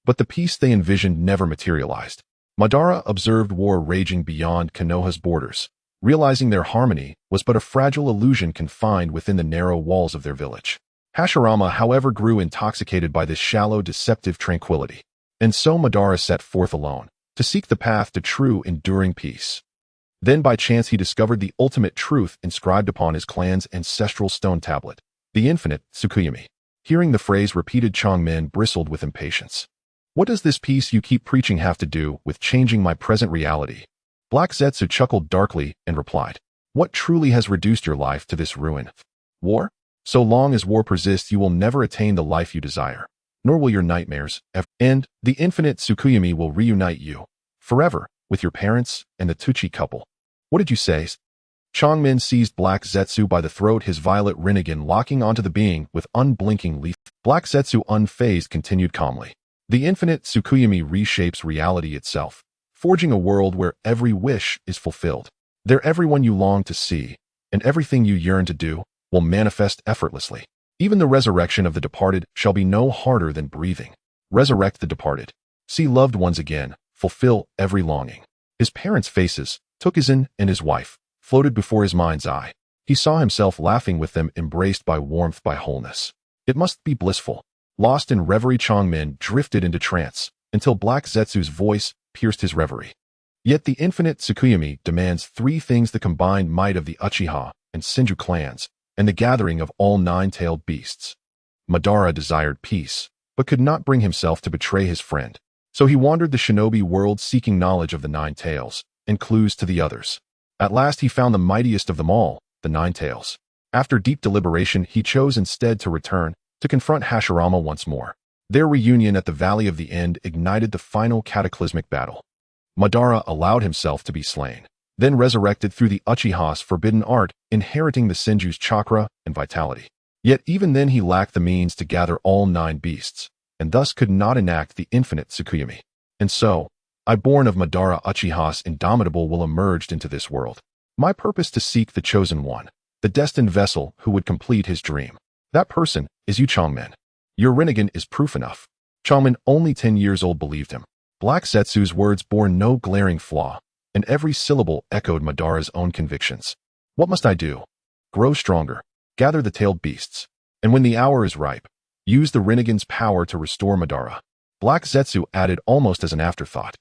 But the peace they envisioned never materialized. Madara observed war raging beyond Konoha's borders, realizing their harmony was but a fragile illusion confined within the narrow walls of their village. Hashirama, however, grew intoxicated by this shallow, deceptive tranquility. And so Madara set forth alone, to seek the path to true, enduring peace. Then by chance he discovered the ultimate truth inscribed upon his clan's ancestral stone tablet, the infinite Tsukuyami. Hearing the phrase repeated, Changmin bristled with impatience. What does this peace you keep preaching have to do with changing my present reality? Black Zetsu chuckled darkly and replied, what truly has reduced your life to this ruin? War? So long as war persists, you will never attain the life you desire, nor will your nightmares ever end. The infinite Tsukuyami will reunite you, forever, with your parents and the Tuchi couple. What did you say? Changmin seized Black Zetsu by the throat, his violet Rinnegan locking onto the being with unblinking leaf. Black Zetsu, unfazed, continued calmly. The infinite Tsukuyami reshapes reality itself, forging a world where every wish is fulfilled. There everyone you long to see, and everything you yearn to do, will manifest effortlessly. Even the resurrection of the departed shall be no harder than breathing. Resurrect the departed. See loved ones again, fulfill every longing. His parents' faces, Tokizan and his wife, floated before his mind's eye. He saw himself laughing with them, embraced by warmth, by wholeness. It must be blissful. Lost in reverie, Changmin drifted into trance, until Black Zetsu's voice pierced his reverie. Yet the infinite Tsukuyami demands three things: the combined might of the Uchiha and Senju clans, and the gathering of all nine-tailed beasts. Madara desired peace, but could not bring himself to betray his friend. So he wandered the shinobi world seeking knowledge of the nine tails, and clues to the others. At last he found the mightiest of them all, the nine tails. After deep deliberation, he chose instead to return, to confront Hashirama once more. Their reunion at the Valley of the End ignited the final cataclysmic battle. Madara allowed himself to be slain, then resurrected through the Uchiha's forbidden art, inheriting the Senju's chakra and vitality. Yet even then he lacked the means to gather all nine beasts, and thus could not enact the infinite Tsukuyami. And so, I, born of Madara Uchiha's indomitable will, emerged into this world. My purpose to seek the chosen one, the destined vessel who would complete his dream. That person is you, Changmin. Your Rinnegan is proof enough. Changmin, only 10 years old, believed him. Black Zetsu's words bore no glaring flaw, and every syllable echoed Madara's own convictions. What must I do? Grow stronger, gather the tailed beasts, and when the hour is ripe, use the Rinnegan's power to restore Madara. Black Zetsu added almost as an afterthought.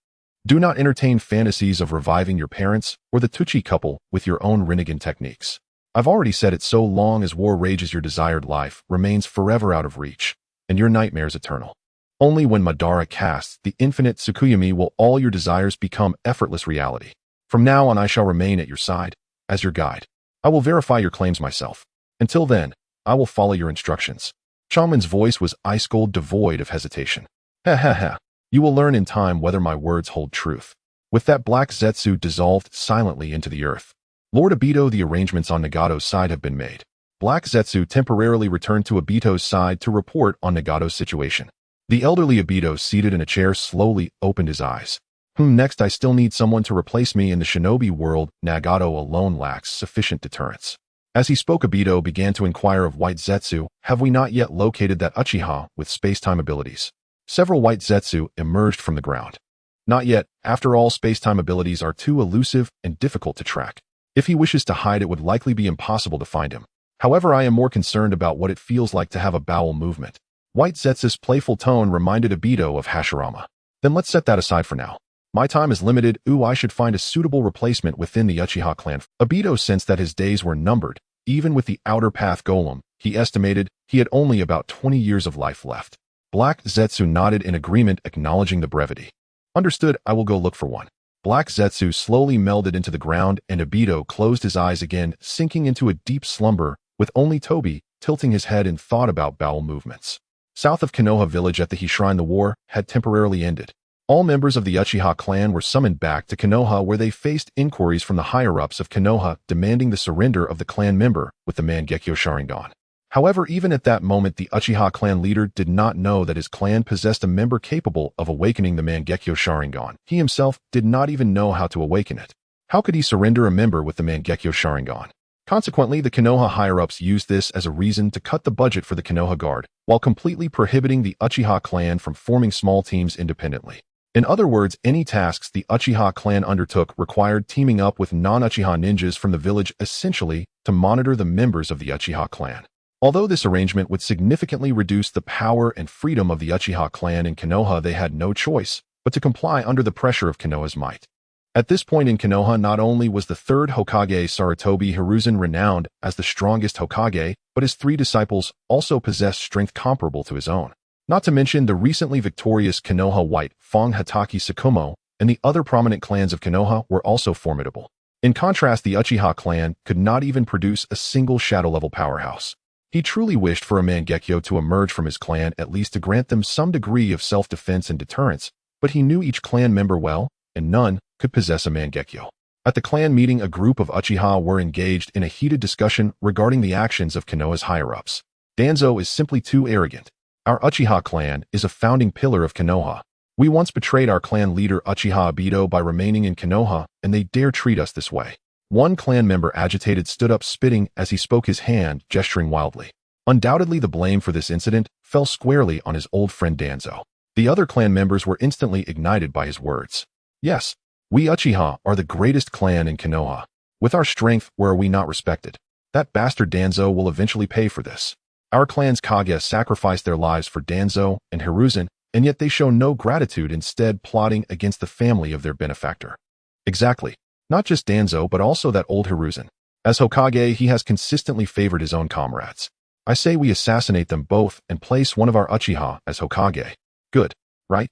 Do not entertain fantasies of reviving your parents or the Tuchi couple with your own Rinnegan techniques. I've already said it, so long as war rages, your desired life remains forever out of reach, and your nightmares eternal. Only when Madara casts the infinite Tsukuyami will all your desires become effortless reality. From now on I shall remain at your side, as your guide. I will verify your claims myself. Until then, I will follow your instructions. Changmin's voice was ice-cold, devoid of hesitation. Ha ha ha. You will learn in time whether my words hold truth. With that, Black Zetsu dissolved silently into the earth. Lord Obito, the arrangements on Nagato's side have been made. Black Zetsu temporarily returned to Obito's side to report on Nagato's situation. The elderly Obito, seated in a chair, slowly opened his eyes. Next I still need someone to replace me in the shinobi world. Nagato alone lacks sufficient deterrence. As he spoke, Obito began to inquire of White Zetsu, have we not yet located that Uchiha with space-time abilities? Several White Zetsu emerged from the ground. Not yet. After all, space-time abilities are too elusive and difficult to track. If he wishes to hide, it would likely be impossible to find him. However, I am more concerned about what it feels like to have a bowel movement. White Zetsu's playful tone reminded Obito of Hashirama. Then let's set that aside for now. My time is limited. I should find a suitable replacement within the Uchiha clan. Obito sensed that his days were numbered. Even with the outer path golem, he estimated he had only about 20 years of life left. Black Zetsu nodded in agreement, acknowledging the brevity. Understood, I will go look for one. Black Zetsu slowly melded into the ground, and Obito closed his eyes again, sinking into a deep slumber, with only Tobi tilting his head in thought about bowel movements. South of Konoha village at the He Shrine, the war had temporarily ended. All members of the Uchiha clan were summoned back to Konoha, where they faced inquiries from the higher-ups of Konoha demanding the surrender of the clan member with the Mangekyo Sharingan. However, even at that moment, the Uchiha clan leader did not know that his clan possessed a member capable of awakening the Mangekyo Sharingan. He himself did not even know how to awaken it. How could he surrender a member with the Mangekyo Sharingan? Consequently, the Konoha higher-ups used this as a reason to cut the budget for the Konoha Guard, while completely prohibiting the Uchiha clan from forming small teams independently. In other words, any tasks the Uchiha clan undertook required teaming up with non-Uchiha ninjas from the village, essentially to monitor the members of the Uchiha clan. Although this arrangement would significantly reduce the power and freedom of the Uchiha clan in Konoha, they had no choice but to comply under the pressure of Konoha's might. At this point in Konoha, not only was the third Hokage Sarutobi Hiruzen renowned as the strongest Hokage, but his three disciples also possessed strength comparable to his own. Not to mention the recently victorious Konoha White, Fong Hataki Sakumo, and the other prominent clans of Konoha were also formidable. In contrast, the Uchiha clan could not even produce a single shadow-level powerhouse. He truly wished for a Mangekyo to emerge from his clan, at least to grant them some degree of self-defense and deterrence, but he knew each clan member well, and none could possess a Mangekyo. At the clan meeting, a group of Uchiha were engaged in a heated discussion regarding the actions of Konoha's higher-ups. Danzo is simply too arrogant. Our Uchiha clan is a founding pillar of Konoha. We once betrayed our clan leader Uchiha Obito by remaining in Konoha, and they dare treat us this way. One clan member, agitated, stood up, spitting as he spoke, his hand gesturing wildly. Undoubtedly, the blame for this incident fell squarely on his old friend Danzo. The other clan members were instantly ignited by his words. Yes, we Uchiha are the greatest clan in Konoha. With our strength, where are we not respected? That bastard Danzo will eventually pay for this. Our clan's Kage sacrificed their lives for Danzo and Hiruzen, and yet they show no gratitude, instead plotting against the family of their benefactor. Exactly. Not just Danzo, but also that old Hiruzen. As Hokage, he has consistently favored his own comrades. I say we assassinate them both and place one of our Uchiha as Hokage. Good, right?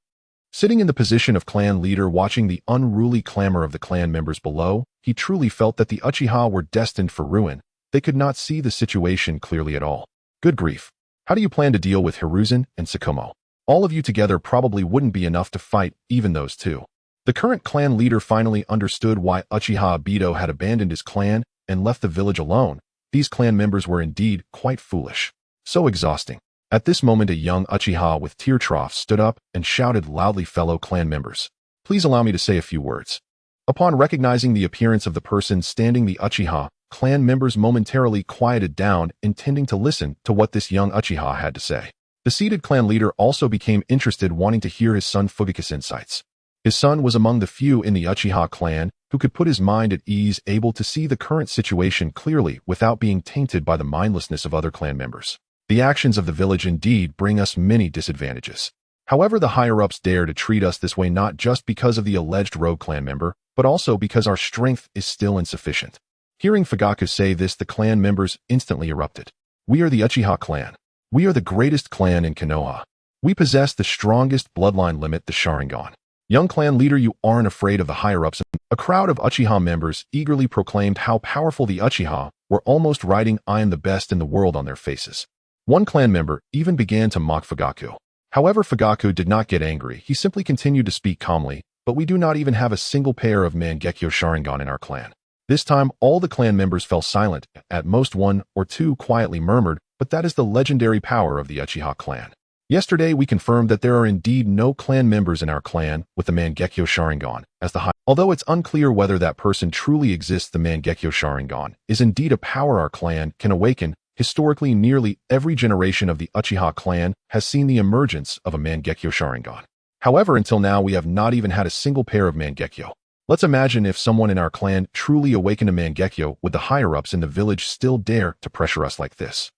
Sitting in the position of clan leader, watching the unruly clamor of the clan members below, he truly felt that the Uchiha were destined for ruin. They could not see the situation clearly at all. Good grief. How do you plan to deal with Hiruzen and Sakumo? All of you together probably wouldn't be enough to fight even those two. The current clan leader finally understood why Uchiha Obito had abandoned his clan and left the village alone. These clan members were indeed quite foolish. So exhausting. At this moment, a young Uchiha with tear troughs stood up and shouted loudly, fellow clan members, please allow me to say a few words. Upon recognizing the appearance of the person standing, the Uchiha clan members momentarily quieted down, intending to listen to what this young Uchiha had to say. The seated clan leader also became interested, wanting to hear his son Fugaku's insights. His son was among the few in the Uchiha clan who could put his mind at ease, able to see the current situation clearly without being tainted by the mindlessness of other clan members. The actions of the village indeed bring us many disadvantages. However, the higher-ups dare to treat us this way not just because of the alleged rogue clan member, but also because our strength is still insufficient. Hearing Fugaku say this, the clan members instantly erupted. We are the Uchiha clan. We are the greatest clan in Konoha. We possess the strongest bloodline limit, the Sharingan. Young clan leader, you aren't afraid of the higher-ups. A crowd of Uchiha members eagerly proclaimed how powerful the Uchiha were, almost writing "I am the best in the world" on their faces. One clan member even began to mock Fugaku. However, Fugaku did not get angry. He simply continued to speak calmly, but we do not even have a single pair of Mangekyo Sharingan in our clan. This time, all the clan members fell silent. At most, one or two quietly murmured, but that is the legendary power of the Uchiha clan. Yesterday, we confirmed that there are indeed no clan members in our clan with the Mangekyo Sharingan as the high. Although it's unclear whether that person truly exists, the Mangekyo Sharingan is indeed a power our clan can awaken. Historically, nearly every generation of the Uchiha clan has seen the emergence of a Mangekyo Sharingan. However, until now, we have not even had a single pair of Mangekyo. Let's imagine if someone in our clan truly awakened a Mangekyo, would the higher-ups in the village still dare to pressure us like this?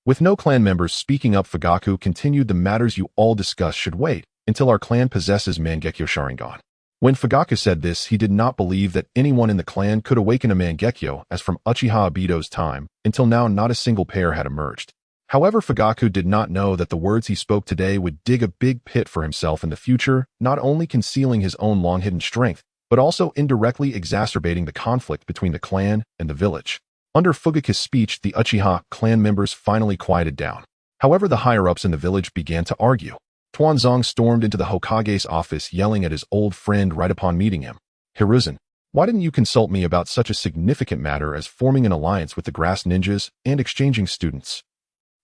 With no clan members speaking up, Fugaku continued, the matters you all discuss should wait until our clan possesses Mangekyo Sharingan. When Fugaku said this, he did not believe that anyone in the clan could awaken a Mangekyo, as from Uchiha Obito's time, until now not a single pair had emerged. However, Fugaku did not know that the words he spoke today would dig a big pit for himself in the future, not only concealing his own long-hidden strength, but also indirectly exacerbating the conflict between the clan and the village. Under Fugaku's speech, the Uchiha clan members finally quieted down. However, the higher-ups in the village began to argue. Tuanzong stormed into the Hokage's office, yelling at his old friend right upon meeting him. Hiruzen, why didn't you consult me about such a significant matter as forming an alliance with the Grass Ninjas and exchanging students?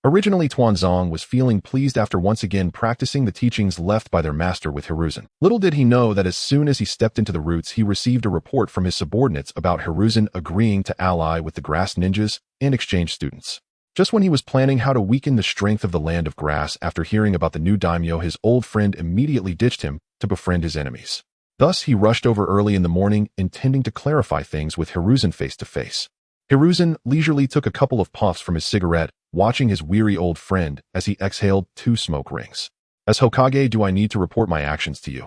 Originally, Tuanzong was feeling pleased after once again practicing the teachings left by their master with Hiruzen. Little did he know that as soon as he stepped into the roots, he received a report from his subordinates about Hiruzen agreeing to ally with the Grass Ninjas and exchange students. Just when he was planning how to weaken the strength of the Land of Grass after hearing about the new daimyo, his old friend immediately ditched him to befriend his enemies. Thus, he rushed over early in the morning, intending to clarify things with Hiruzen face to face. Hiruzen leisurely took a couple of puffs from his cigarette, watching his weary old friend as he exhaled 2 smoke rings. As Hokage, do I need to report my actions to you?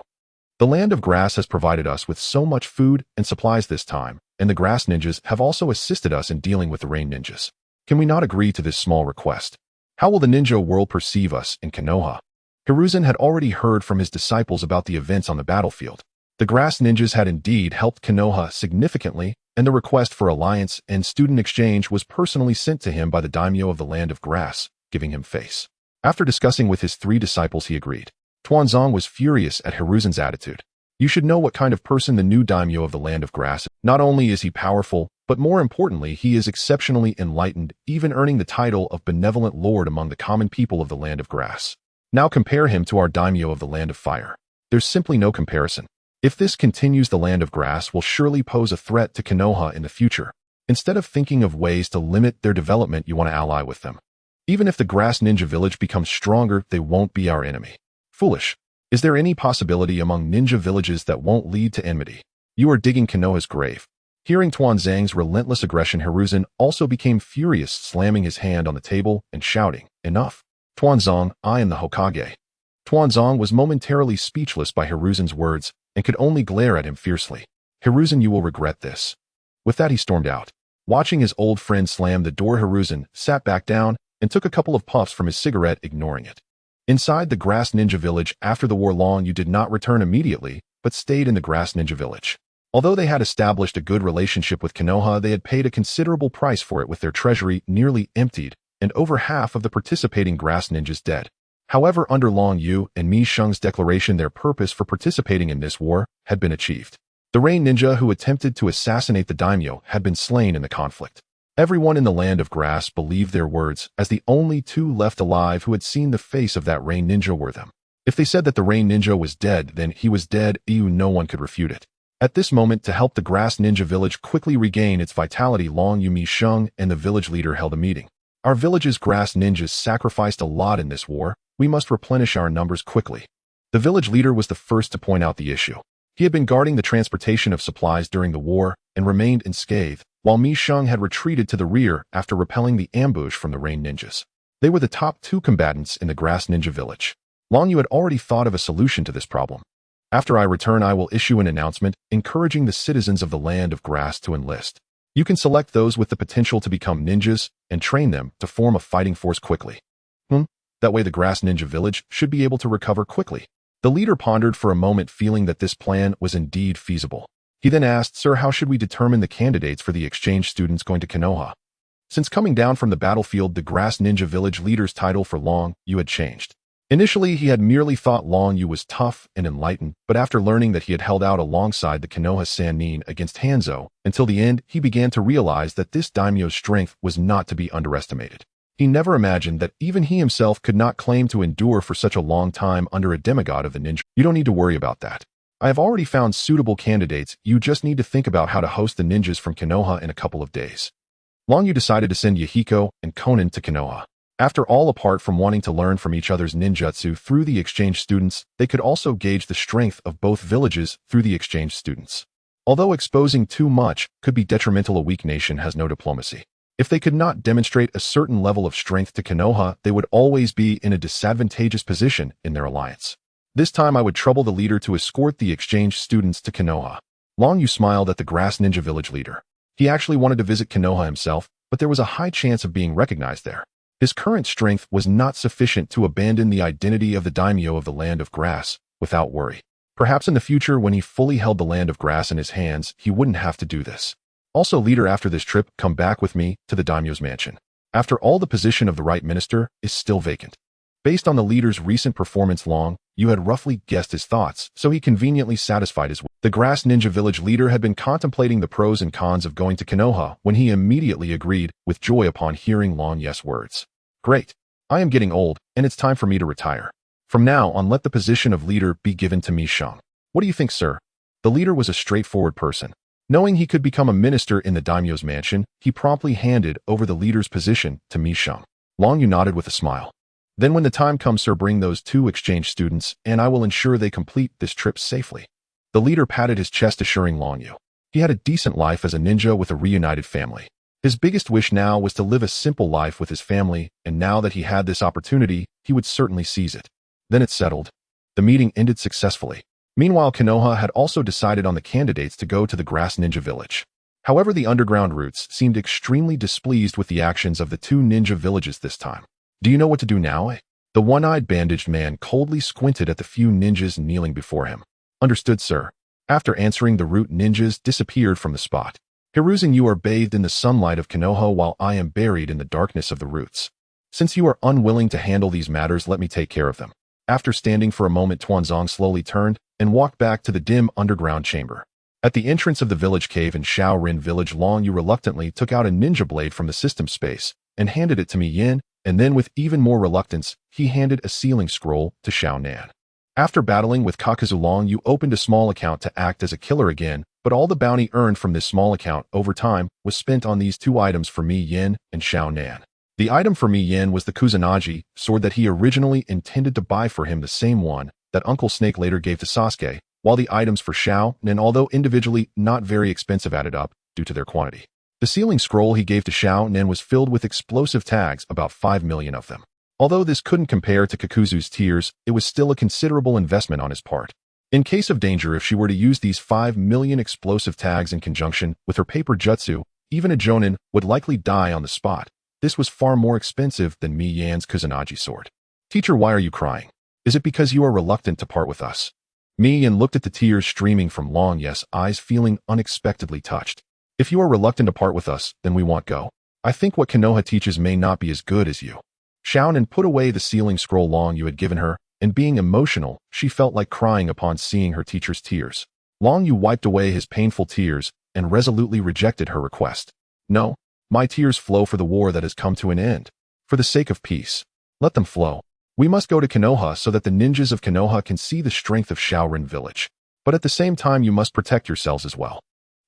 The Land of Grass has provided us with so much food and supplies this time, and the Grass Ninjas have also assisted us in dealing with the Rain Ninjas. Can we not agree to this small request? How will the ninja world perceive us in Konoha? Hiruzen had already heard from his disciples about the events on the battlefield. The Grass Ninjas had indeed helped Konoha significantly, and the request for alliance and student exchange was personally sent to him by the daimyo of the Land of Grass, giving him face. After discussing with his 3 disciples, he agreed. Tuanzong was furious at Hiruzen's attitude. You should know what kind of person the new daimyo of the Land of Grass is. Not only is he powerful, but more importantly, he is exceptionally enlightened, even earning the title of benevolent lord among the common people of the Land of Grass. Now compare him to our daimyo of the Land of Fire. There's simply no comparison. If this continues, the Land of Grass will surely pose a threat to Konoha in the future. Instead of thinking of ways to limit their development, you want to ally with them. Even if the Grass Ninja village becomes stronger, they won't be our enemy. Foolish. Is there any possibility among ninja villages that won't lead to enmity? You are digging Konoha's grave. Hearing Tuanzang's relentless aggression, Hiruzen also became furious, slamming his hand on the table and shouting, Enough! Tuanzong, I am the Hokage. Tuanzong was momentarily speechless by Hiruzen's words and could only glare at him fiercely. Hiruzen, you will regret this. With that, he stormed out. Watching his old friend slam the door, Hiruzen sat back down and took a couple of puffs from his cigarette, ignoring it. Inside the Grass Ninja village, after the war, Long Yu did not return immediately, but stayed in the Grass Ninja village. Although they had established a good relationship with Konoha, they had paid a considerable price for it, with their treasury nearly emptied and over half of the participating Grass Ninjas dead. However, under Long Yu and Mi Sheng's declaration, their purpose for participating in this war had been achieved. The Rain Ninja who attempted to assassinate the daimyo had been slain in the conflict. Everyone in the Land of Grass believed their words, as the only 2 left alive who had seen the face of that Rain Ninja were them. If they said that the Rain Ninja was dead, then he was dead. No one could refute it. At this moment, to help the Grass Ninja village quickly regain its vitality, Long Yu, Mi Sheng, and the village leader held a meeting. Our village's Grass Ninjas sacrificed a lot in this war. We must replenish our numbers quickly. The village leader was the first to point out the issue. He had been guarding the transportation of supplies during the war and remained unscathed, while Mi Sheng had retreated to the rear after repelling the ambush from the Rain Ninjas. They were the top 2 combatants in the Grass Ninja village. Long Yu had already thought of a solution to this problem. After I return, I will issue an announcement encouraging the citizens of the Land of Grass to enlist. You can select those with the potential to become ninjas and train them to form a fighting force quickly. That way the Grass Ninja village should be able to recover quickly. The leader pondered for a moment, feeling that this plan was indeed feasible. He then asked, Sir, how should we determine the candidates for the exchange students going to Konoha? Since coming down from the battlefield, the Grass Ninja village leader's title for Long Yu had changed. Initially, he had merely thought Long Yu was tough and enlightened, but after learning that he had held out alongside the Konoha Sannin against Hanzō until the end, he began to realize that this daimyo's strength was not to be underestimated. He never imagined that even he himself could not claim to endure for such a long time under a demigod of the ninja. You don't need to worry about that. I have already found suitable candidates. You just need to think about how to host the ninjas from Konoha in a couple of days. Long Yu decided to send Yahiko and Konan to Konoha. After all, apart from wanting to learn from each other's ninjutsu through the exchange students, they could also gauge the strength of both villages through the exchange students. Although exposing too much could be detrimental, a weak nation has no diplomacy. If they could not demonstrate a certain level of strength to Konoha, they would always be in a disadvantageous position in their alliance. This time I would trouble the leader to escort the exchange students to Konoha. Long Yu smiled at the Grass Ninja Village leader. He actually wanted to visit Konoha himself, but there was a high chance of being recognized there. His current strength was not sufficient to abandon the identity of the daimyo of the Land of Grass without worry. Perhaps in the future, when he fully held the Land of Grass in his hands, he wouldn't have to do this. Also, leader, after this trip, come back with me to the daimyo's mansion. After all, the position of the right minister is still vacant. Based on the leader's recent performance, Long Yu had roughly guessed his thoughts, so he conveniently satisfied his wish. The Grass Ninja Village leader had been contemplating the pros and cons of going to Konoha when he immediately agreed with joy upon hearing Long Yu's words. Great. I am getting old, and it's time for me to retire. From now on, let the position of leader be given to Mi Sheng. What do you think, sir? The leader was a straightforward person. Knowing he could become a minister in the daimyo's mansion, he promptly handed over the leader's position to Mi Sheng. Long Yu nodded with a smile. Then when the time comes, sir, bring those 2 exchange students, and I will ensure they complete this trip safely. The leader patted his chest, assuring Long Yu. He had a decent life as a ninja with a reunited family. His biggest wish now was to live a simple life with his family, and now that he had this opportunity, he would certainly seize it. Then it settled. The meeting ended successfully. Meanwhile, Konoha had also decided on the candidates to go to the Grass Ninja Village. However, the underground roots seemed extremely displeased with the actions of the 2 ninja villages this time. Do you know what to do now? The one-eyed bandaged man coldly squinted at the few ninjas kneeling before him. Understood, sir. After answering, the root ninjas disappeared from the spot. Hiruzen, you are bathed in the sunlight of Konoha while I am buried in the darkness of the roots. Since you are unwilling to handle these matters, let me take care of them. After standing for a moment, Tuanzong slowly turned and walked back to the dim underground chamber. At the entrance of the village cave in Shaorin Village, Long Yu reluctantly took out a ninja blade from the system space and handed it to Mi Yin, and then with even more reluctance, he handed a sealing scroll to Xiao Nan. After battling with Kakazu, Long Yu opened a small account to act as a killer again, but all the bounty earned from this small account over time was spent on these 2 items for Mi Yin and Xiao Nan. The item for Mi Yin was the Kusanagi sword that he originally intended to buy for him, the same one that Uncle Snake later gave to Sasuke, while the items for Xiao Nan, although individually not very expensive, added up due to their quantity. The sealing scroll he gave to Xiao Nan was filled with explosive tags, about 5 million of them. Although this couldn't compare to Kakuzu's tears, it was still a considerable investment on his part. In case of danger, if she were to use these 5 million explosive tags in conjunction with her paper jutsu, even a jonin would likely die on the spot. This was far more expensive than Mi Yan's Kusanagi sword. Teacher, why are you crying? Is it because you are reluctant to part with us? Mi Yan looked at the tears streaming from Long Yu's eyes, feeling unexpectedly touched. If you are reluctant to part with us, then we won't go. I think what Konoha teaches may not be as good as you. Xiao Nan put away the sealing scroll Long Yu had given her, and being emotional, she felt like crying upon seeing her teacher's tears. Long Yu wiped away his painful tears and resolutely rejected her request. No, my tears flow for the war that has come to an end. For the sake of peace, let them flow. We must go to Konoha so that the ninjas of Konoha can see the strength of Shaorin Village. But at the same time, you must protect yourselves as well.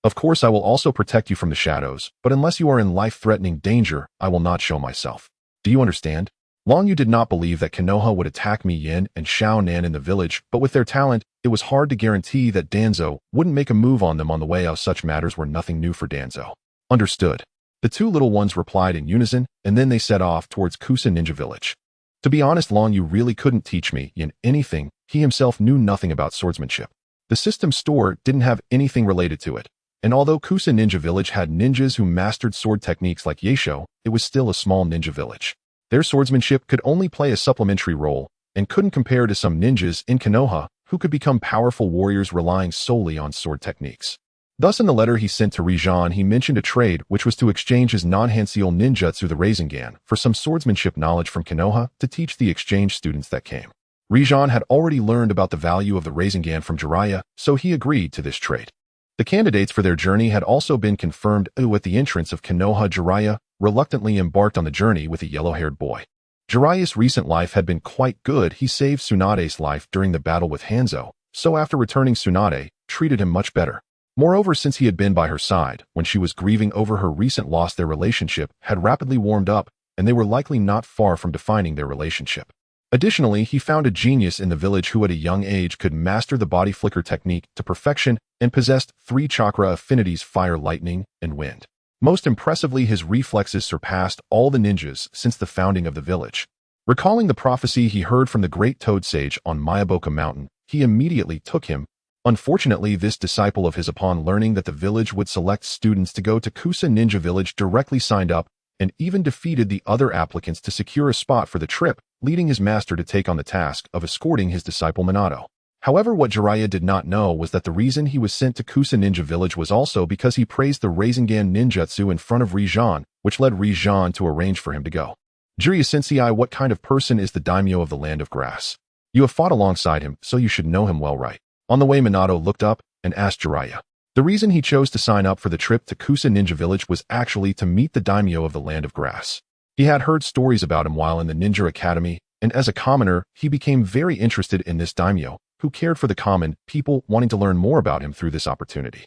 Of course, I will also protect you from the shadows, but unless you are in life-threatening danger, I will not show myself. Do you understand? Long Yu did not believe that Konoha would attack Mi Yin and Xiao Nan in the village, but with their talent, it was hard to guarantee that Danzo wouldn't make a move on them on the way out. Such matters were nothing new for Danzo. Understood. The 2 little ones replied in unison, and then they set off towards Kusa Ninja Village. To be honest, Long Yu really couldn't teach Mi Yin anything. He himself knew nothing about swordsmanship. The system store didn't have anything related to it. And although Kusa Ninja Village had ninjas who mastered sword techniques like Yeisho, it was still a small ninja village. Their swordsmanship could only play a supplementary role, and couldn't compare to some ninjas in Konoha who could become powerful warriors relying solely on sword techniques. Thus, in the letter he sent to Rijan, he mentioned a trade which was to exchange his non-Hanseal ninjutsu, the Rasengan, for some swordsmanship knowledge from Konoha to teach the exchange students that came. Rijan had already learned about the value of the Rasengan from Jiraiya, so he agreed to this trade. The candidates for their journey had also been confirmed at the entrance of Konoha. Jiraiya, reluctantly embarked on the journey with a yellow-haired boy. Jiraiya's recent life had been quite good. He saved Tsunade's life during the battle with Hanzō, so after returning Tsunade, treated him much better. Moreover, since he had been by her side when she was grieving over her recent loss, their relationship had rapidly warmed up, and they were likely not far from defining their relationship. Additionally, he found a genius in the village who at a young age could master the body flicker technique to perfection and possessed 3 chakra affinities: fire, lightning, and wind. Most impressively, his reflexes surpassed all the ninjas since the founding of the village. Recalling the prophecy he heard from the great toad sage on Miyaboka Mountain, he immediately took him. Unfortunately, this disciple of his, upon learning that the village would select students to go to Kusa Ninja Village, directly signed up and even defeated the other applicants to secure a spot for the trip, leading his master to take on the task of escorting his disciple Minato. However, what Jiraiya did not know was that the reason he was sent to Kusa Ninja Village was also because he praised the Rasengan ninjutsu in front of Rijan, which led Rijan to arrange for him to go. Jiraiya Sensei, what kind of person is the daimyo of the Land of Grass? You have fought alongside him, so you should know him well, right? On the way, Minato looked up and asked Jiraiya. The reason he chose to sign up for the trip to Kusa Ninja Village was actually to meet the daimyo of the Land of Grass. He had heard stories about him while in the Ninja Academy, and as a commoner, he became very interested in this daimyo, who cared for the common people, wanting to learn more about him through this opportunity.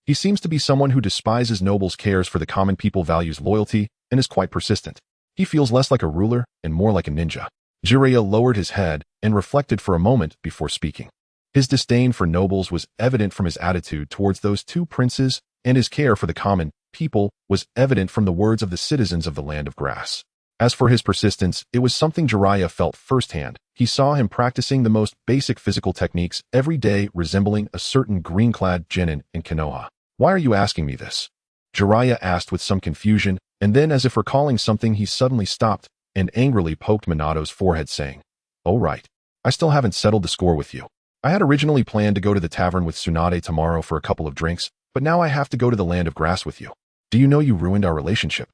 He seems to be someone who despises nobles, cares for the common people, values loyalty, and is quite persistent. He feels less like a ruler and more like a ninja. Jiraiya lowered his head and reflected for a moment before speaking. His disdain for nobles was evident from his attitude towards those 2 princes, and his care for the common people was evident from the words of the citizens of the Land of Grass. As for his persistence, it was something Jiraiya felt firsthand. He saw him practicing the most basic physical techniques every day, resembling a certain green-clad genin in Konoha. Why are you asking me this? Jiraiya asked with some confusion, and then, as if recalling something, he suddenly stopped and angrily poked Minato's forehead, saying, "Oh right. I still haven't settled the score with you. I had originally planned to go to the tavern with Tsunade tomorrow for a couple of drinks, but now I have to go to the Land of Grass with you. Do you know you ruined our relationship?"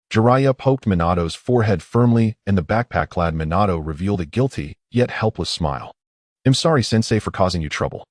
Jiraiya poked Minato's forehead firmly, and the backpack-clad Minato revealed a guilty, yet helpless smile. "I'm sorry, Sensei, for causing you trouble."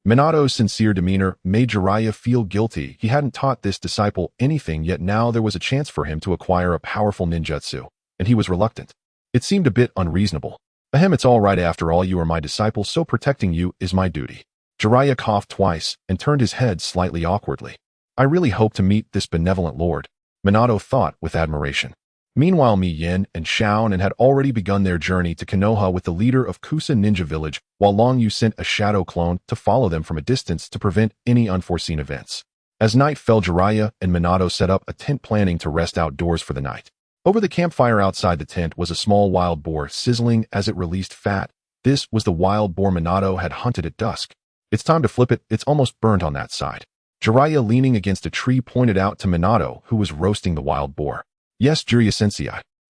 Minato's sincere demeanor made Jiraiya feel guilty. He hadn't taught this disciple anything, yet now there was a chance for him to acquire a powerful ninjutsu, and he was reluctant. It seemed a bit unreasonable. "Ahem, it's all right. After all, you are my disciple, so protecting you is my duty." Jiraiya coughed twice and turned his head slightly awkwardly. "I really hope to meet this benevolent lord," Minato thought with admiration. Meanwhile, Mi Yin and Xiaonan had already begun their journey to Konoha with the leader of Kusa Ninja Village, while Long Yu sent a shadow clone to follow them from a distance to prevent any unforeseen events. As night fell, Jiraiya and Minato set up a tent, planning to rest outdoors for the night. Over the campfire outside the tent was a small wild boar, sizzling as it released fat. This was the wild boar Minato had hunted at dusk. "It's time to flip it, it's almost burnt on that side." Jiraiya, leaning against a tree, pointed out to Minato, who was roasting the wild boar. "Yes, Jiraiya Sensei."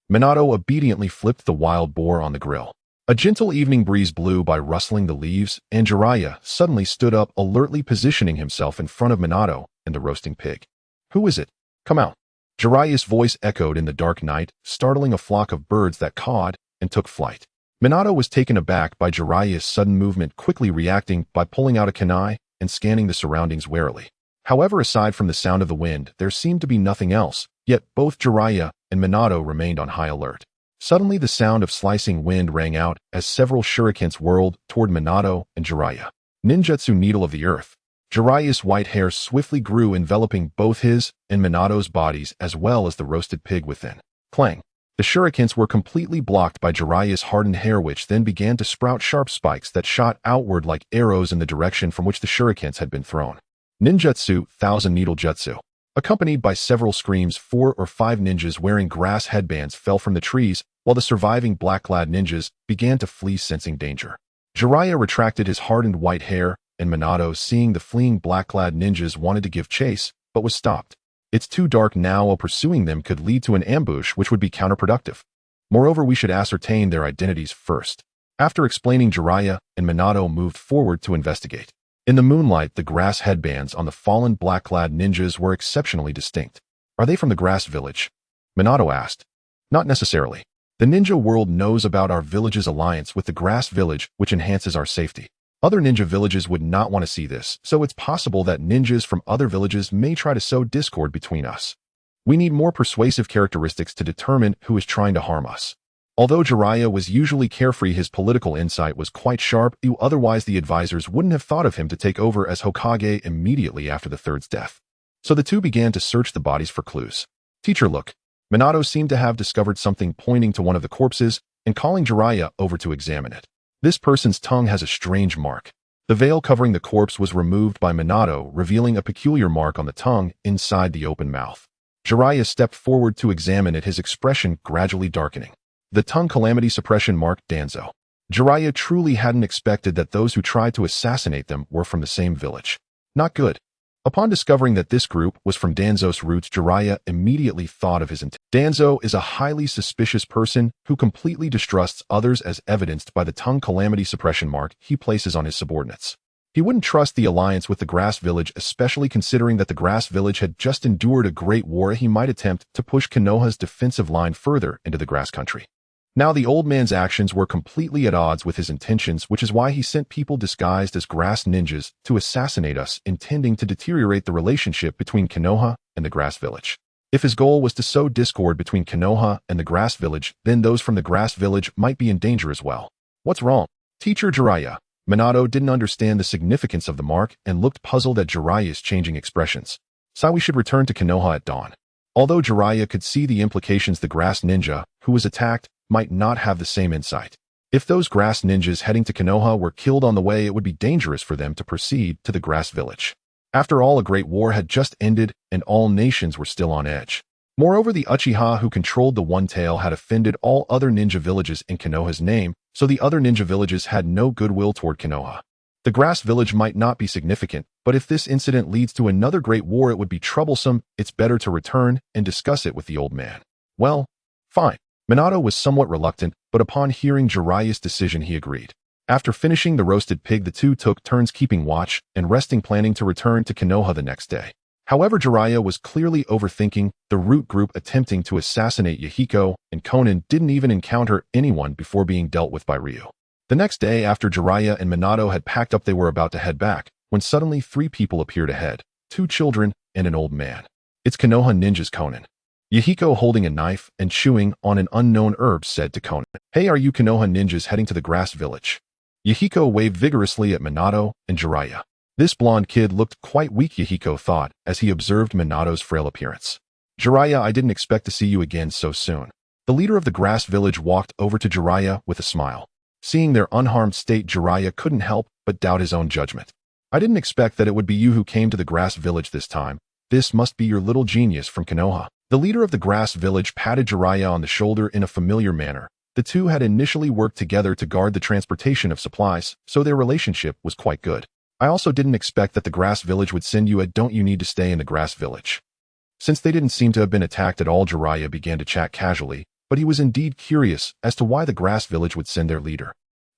Minato obediently flipped the wild boar on the grill. A gentle evening breeze blew by, rustling the leaves, and Jiraiya suddenly stood up, alertly positioning himself in front of Minato and the roasting pig. "Who is it? Come out." Jiraiya's voice echoed in the dark night, startling a flock of birds that cawed and took flight. Minato was taken aback by Jiraiya's sudden movement, quickly reacting by pulling out a kunai and scanning the surroundings warily. However, aside from the sound of the wind, there seemed to be nothing else, yet both Jiraiya and Minato remained on high alert. Suddenly, the sound of slicing wind rang out as several shurikens whirled toward Minato and Jiraiya. Ninjutsu Needle of the Earth. Jiraiya's white hair swiftly grew, enveloping both his and Minato's bodies, as well as the roasted pig within. Clang! The shurikens were completely blocked by Jiraiya's hardened hair, which then began to sprout sharp spikes that shot outward like arrows in the direction from which the shurikens had been thrown. Ninjutsu, Thousand Needle Jutsu. Accompanied by several screams, 4 or 5 ninjas wearing grass headbands fell from the trees, while the surviving black-clad ninjas began to flee, sensing danger. Jiraiya retracted his hardened white hair, and Minato, seeing the fleeing black-clad ninjas, wanted to give chase, but was stopped. "It's too dark now. While pursuing them could lead to an ambush, which would be counterproductive. Moreover, we should ascertain their identities first." After explaining, Jiraiya and Minato moved forward to investigate. In the moonlight, the grass headbands on the fallen black-clad ninjas were exceptionally distinct. "Are they from the grass village?" Minato asked. "Not necessarily. The ninja world knows about our village's alliance with the grass village, which enhances our safety. Other ninja villages would not want to see this, so it's possible that ninjas from other villages may try to sow discord between us." We need more persuasive characteristics to determine who is trying to harm us. Although Jiraiya was usually carefree, his political insight was quite sharp, otherwise the advisors wouldn't have thought of him to take over as Hokage immediately after the third's death. So the two began to search the bodies for clues. Teacher, look. Minato seemed to have discovered something, pointing to one of the corpses and calling Jiraiya over to examine it. This person's tongue has a strange mark. The veil covering the corpse was removed by Minato, revealing a peculiar mark on the tongue inside the open mouth. Jiraiya stepped forward to examine it, his expression gradually darkening. The tongue calamity suppression mark, Danzo. Jiraiya truly hadn't expected that those who tried to assassinate them were from the same village. Not good. Upon discovering that this group was from Danzo's roots, Jiraiya immediately thought of his intent. Danzo is a highly suspicious person who completely distrusts others, as evidenced by the tongue calamity suppression mark he places on his subordinates. He wouldn't trust the alliance with the Grass Village, especially considering that the Grass Village had just endured a great war. He might attempt to push Konoha's defensive line further into the Grass Country. Now the old man's actions were completely at odds with his intentions, which is why he sent people disguised as grass ninjas to assassinate us, intending to deteriorate the relationship between Konoha and the Grass Village. If his goal was to sow discord between Konoha and the Grass Village, then those from the Grass Village might be in danger as well. What's wrong? Teacher Jiraiya. Minato didn't understand the significance of the mark and looked puzzled at Jiraiya's changing expressions. So we should return to Konoha at dawn. Although Jiraiya could see the implications, the grass ninja, who was attacked, might not have the same insight. If those grass ninjas heading to Konoha were killed on the way, it would be dangerous for them to proceed to the Grass Village. After all, a great war had just ended and all nations were still on edge. Moreover, the Uchiha who controlled the One-Tail had offended all other ninja villages in Konoha's name, so the other ninja villages had no goodwill toward Konoha. The Grass Village might not be significant, but if this incident leads to another great war, it would be troublesome. It's better to return and discuss it with the old man. Well, fine. Minato was somewhat reluctant, but upon hearing Jiraiya's decision, he agreed. After finishing the roasted pig, the two took turns keeping watch and resting, planning to return to Konoha the next day. However, Jiraiya was clearly overthinking. The root group attempting to assassinate Yahiko and Konan didn't even encounter anyone before being dealt with by Ryu. The next day, after Jiraiya and Minato had packed up, they were about to head back, when suddenly 3 people appeared ahead, 2 children and an old man. It's Konoha ninjas Konan. Yahiko, holding a knife and chewing on an unknown herb, said to Konan, "Hey, are you Konoha ninjas heading to the Grass Village?" Yahiko waved vigorously at Minato and Jiraiya. This blonde kid looked quite weak, Yahiko thought, as he observed Minato's frail appearance. Jiraiya, I didn't expect to see you again so soon. The leader of the Grass Village walked over to Jiraiya with a smile. Seeing their unharmed state, Jiraiya couldn't help but doubt his own judgment. I didn't expect that it would be you who came to the Grass Village this time. This must be your little genius from Konoha. The leader of the Grass Village patted Jiraiya on the shoulder in a familiar manner. The two had initially worked together to guard the transportation of supplies, so their relationship was quite good. I also didn't expect that the Grass Village would send you a don't you need to stay in the Grass Village. Since they didn't seem to have been attacked at all, Jiraiya began to chat casually, but he was indeed curious as to why the Grass Village would send their leader.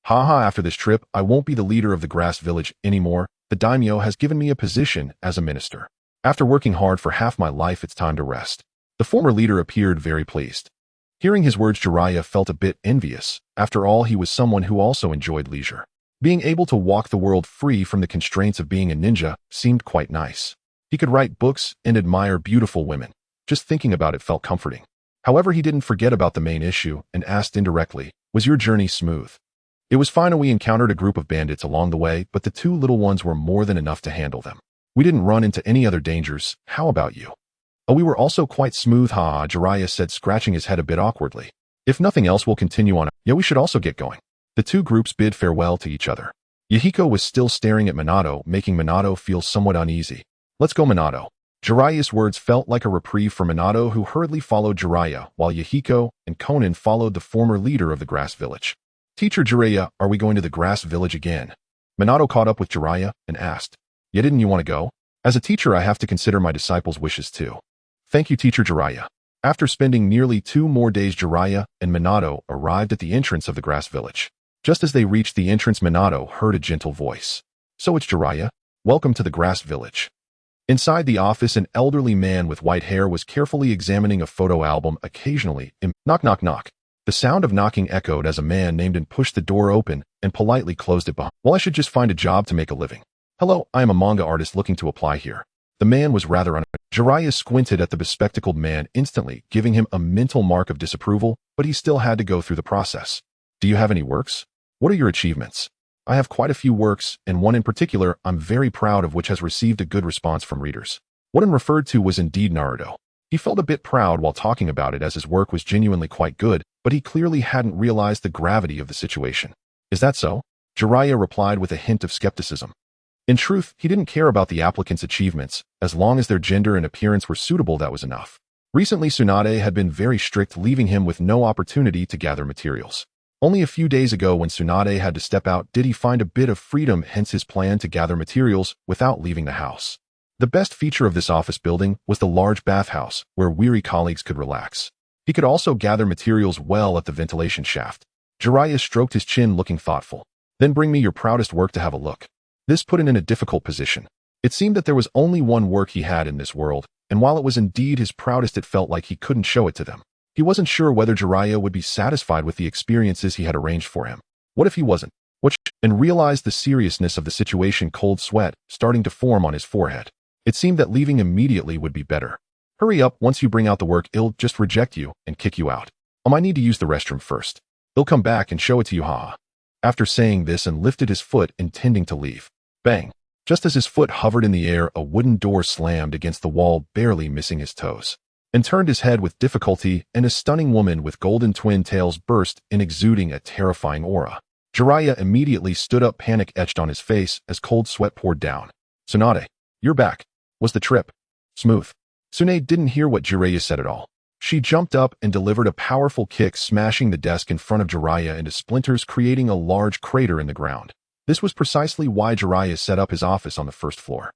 Haha, after this trip, I won't be the leader of the Grass Village anymore. The daimyo has given me a position as a minister. After working hard for half my life, it's time to rest. The former leader appeared very pleased. Hearing his words, Jiraiya felt a bit envious. After all, he was someone who also enjoyed leisure. Being able to walk the world free from the constraints of being a ninja seemed quite nice. He could write books and admire beautiful women. Just thinking about it felt comforting. However, he didn't forget about the main issue and asked indirectly, "Was your journey smooth?" It was fine. We encountered a group of bandits along the way, but the 2 little ones were more than enough to handle them. We didn't run into any other dangers. How about you? Oh, we were also quite smooth, haha, Jiraiya said, scratching his head a bit awkwardly. If nothing else, we'll continue on. Yeah, we should also get going. The 2 groups bid farewell to each other. Yahiko was still staring at Minato, making Minato feel somewhat uneasy. Let's go, Minato. Jiraiya's words felt like a reprieve for Minato, who hurriedly followed Jiraiya, while Yahiko and Konan followed the former leader of the Grass Village. Teacher Jiraiya, are we going to the Grass Village again? Minato caught up with Jiraiya and asked, "Yeah, didn't you want to go? As a teacher, I have to consider my disciples' wishes too." Thank you, Teacher Jiraiya. After spending nearly 2 more days, Jiraiya and Minato arrived at the entrance of the Grass Village. Just as they reached the entrance, Minato heard a gentle voice. "So it's Jiraiya. Welcome to the Grass Village." Inside the office, an elderly man with white hair was carefully examining a photo album. Occasionally, knock, knock, knock. The sound of knocking echoed as a man named and pushed the door open and politely closed it behind. "Well, I should just find a job to make a living. Hello, I am a manga artist looking to apply here." The man was rather Jiraiya squinted at the bespectacled man instantly, giving him a mental mark of disapproval, but he still had to go through the process. Do you have any works? What are your achievements? I have quite a few works, and one in particular I'm very proud of which has received a good response from readers. What I'm referred to was indeed Naruto. He felt a bit proud while talking about it as his work was genuinely quite good, but he clearly hadn't realized the gravity of the situation. Is that so? Jiraiya replied with a hint of skepticism. In truth, he didn't care about the applicants' achievements. As long as their gender and appearance were suitable, that was enough. Recently, Tsunade had been very strict, leaving him with no opportunity to gather materials. Only a few days ago, when Tsunade had to step out, did he find a bit of freedom, hence his plan to gather materials without leaving the house. The best feature of this office building was the large bathhouse, where weary colleagues could relax. He could also gather materials well at the ventilation shaft. Jiraiya stroked his chin, looking thoughtful. Then bring me your proudest work to have a look. This put him in a difficult position. It seemed that there was only one work he had in this world, and while it was indeed his proudest, it felt like he couldn't show it to them. He wasn't sure whether Jiraiya would be satisfied with the experiences he had arranged for him. What if he wasn't? And realized the seriousness of the situation, cold sweat starting to form on his forehead. It seemed that leaving immediately would be better. Hurry up, once you bring out the work, he'll just reject you and kick you out. I need to use the restroom first. He'll come back and show it to you, haha. After saying this and lifted his foot, intending to leave. Bang! Just as his foot hovered in the air, a wooden door slammed against the wall, barely missing his toes, and turned his head with difficulty, and a stunning woman with golden twin tails burst in, exuding a terrifying aura. Jiraiya immediately stood up, panic etched on his face as cold sweat poured down. Tsunade, you're back. Was the trip smooth? Tsunade didn't hear what Jiraiya said at all. She jumped up and delivered a powerful kick, smashing the desk in front of Jiraiya into splinters, creating a large crater in the ground. This was precisely why Jiraiya set up his office on the first floor.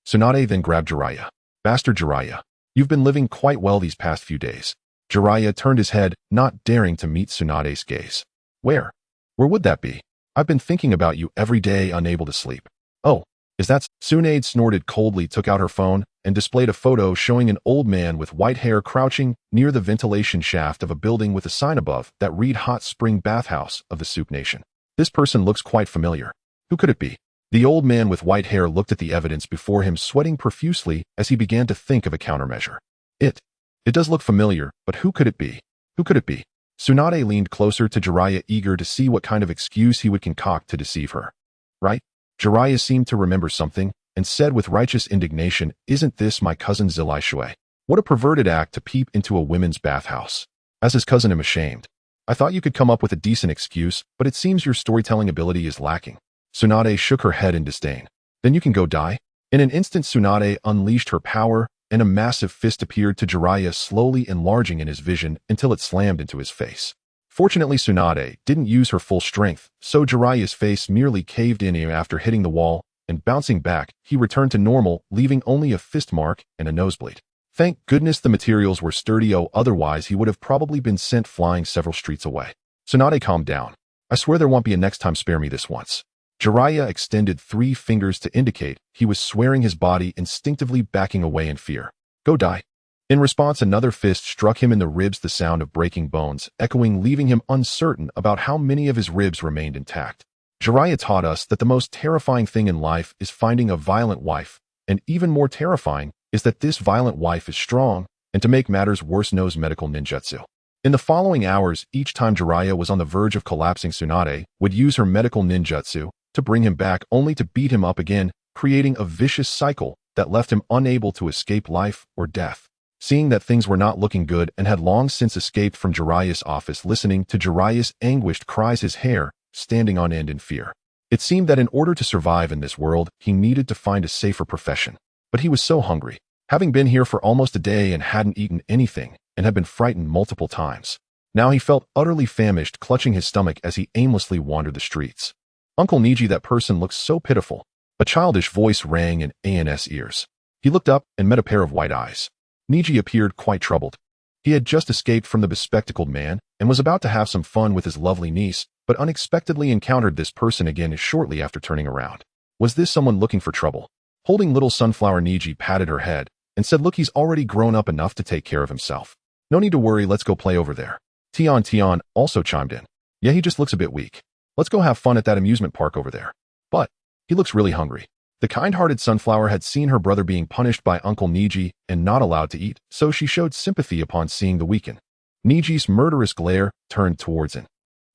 Tsunade then grabbed Jiraiya. Bastard Jiraiya, you've been living quite well these past few days. Jiraiya turned his head, not daring to meet Tsunade's gaze. Where would that be? I've been thinking about you every day, unable to sleep. Oh, is that? Tsunade snorted coldly, took out her phone, and displayed a photo showing an old man with white hair crouching near the ventilation shaft of a building with a sign above that read Hot Spring Bathhouse of the Soup Nation. This person looks quite familiar. Who could it be? The old man with white hair looked at the evidence before him, sweating profusely as he began to think of a countermeasure. It does look familiar, but who could it be? Who could it be? Tsunade leaned closer to Jiraiya, eager to see what kind of excuse he would concoct to deceive her. Right? Jiraiya seemed to remember something, and said with righteous indignation, isn't this my cousin Zilai Shui? What a perverted act to peep into a women's bathhouse. As his cousin, I'm ashamed. I thought you could come up with a decent excuse, but it seems your storytelling ability is lacking. Tsunade shook her head in disdain. Then you can go die. In an instant, Tsunade unleashed her power, and a massive fist appeared to Jiraiya, slowly enlarging in his vision until it slammed into his face. Fortunately, Tsunade didn't use her full strength, so Jiraiya's face merely caved in after hitting the wall, and bouncing back, he returned to normal, leaving only a fist mark and a nosebleed. Thank goodness the materials were sturdy, otherwise he would have probably been sent flying several streets away. Tsunade, calm down. I swear there won't be a next time, spare me this once. Jiraiya extended 3 fingers to indicate he was swearing, his body instinctively backing away in fear. Go die. In response, another fist struck him in the ribs, the sound of breaking bones echoing, leaving him uncertain about how many of his ribs remained intact. Jiraiya taught us that the most terrifying thing in life is finding a violent wife, and even more terrifying is that this violent wife is strong, and to make matters worse, knows medical ninjutsu. In the following hours, each time Jiraiya was on the verge of collapsing, Tsunade would use her medical ninjutsu to bring him back, only to beat him up again, creating a vicious cycle that left him unable to escape life or death. Seeing that things were not looking good and had long since escaped from Jiraiya's office, listening to Jiraiya's anguished cries, his hair standing on end in fear. It seemed that in order to survive in this world, he needed to find a safer profession. But he was so hungry, having been here for almost a day and hadn't eaten anything, and had been frightened multiple times. Now he felt utterly famished, clutching his stomach as he aimlessly wandered the streets. Uncle Niji, that person looks so pitiful. A childish voice rang in An's ears. He looked up and met a pair of white eyes. Niji appeared quite troubled. He had just escaped from the bespectacled man and was about to have some fun with his lovely niece, but unexpectedly encountered this person again shortly after turning around. Was this someone looking for trouble? Holding little sunflower, Niji patted her head and said, look, he's already grown up enough to take care of himself. No need to worry, let's go play over there. Tian also chimed in. Yeah, he just looks a bit weak. Let's go have fun at that amusement park over there. But he looks really hungry. The kind-hearted sunflower had seen her brother being punished by Uncle Niji and not allowed to eat, so she showed sympathy upon seeing the weaken. Niji's murderous glare turned towards him.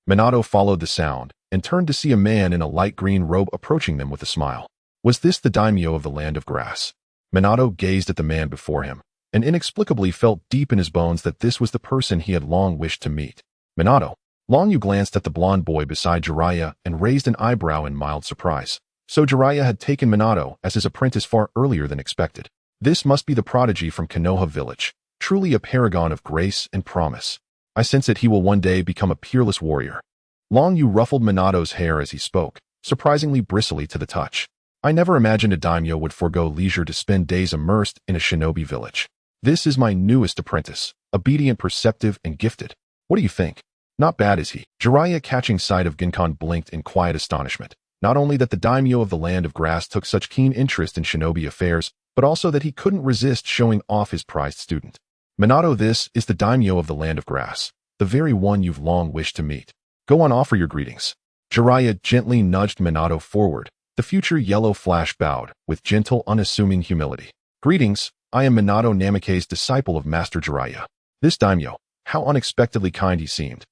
Minato followed the sound and turned to see a man in a light green robe approaching them with a smile. Was this the daimyo of the land of grass? Minato gazed at the man before him and inexplicably felt deep in his bones that this was the person he had long wished to meet. Minato. Longyu glanced at the blond boy beside Jiraiya and raised an eyebrow in mild surprise. So Jiraiya had taken Minato as his apprentice far earlier than expected. This must be the prodigy from Konoha village, truly a paragon of grace and promise. I sense that he will one day become a peerless warrior. Longyu ruffled Minato's hair as he spoke, surprisingly bristly to the touch. I never imagined a daimyo would forego leisure to spend days immersed in a shinobi village. This is my newest apprentice, obedient, perceptive, and gifted. What do you think? Not bad, is he? Jiraiya, catching sight of Ginkan, blinked in quiet astonishment. Not only that the daimyo of the land of grass took such keen interest in shinobi affairs, but also that he couldn't resist showing off his prized student. Minato, this is the daimyo of the land of grass, the very one you've long wished to meet. Go on, offer your greetings. Jiraiya gently nudged Minato forward. The future Yellow Flash bowed, with gentle, unassuming humility. Greetings, I am Minato Namikaze's disciple of Master Jiraiya. This daimyo, how unexpectedly kind he seemed.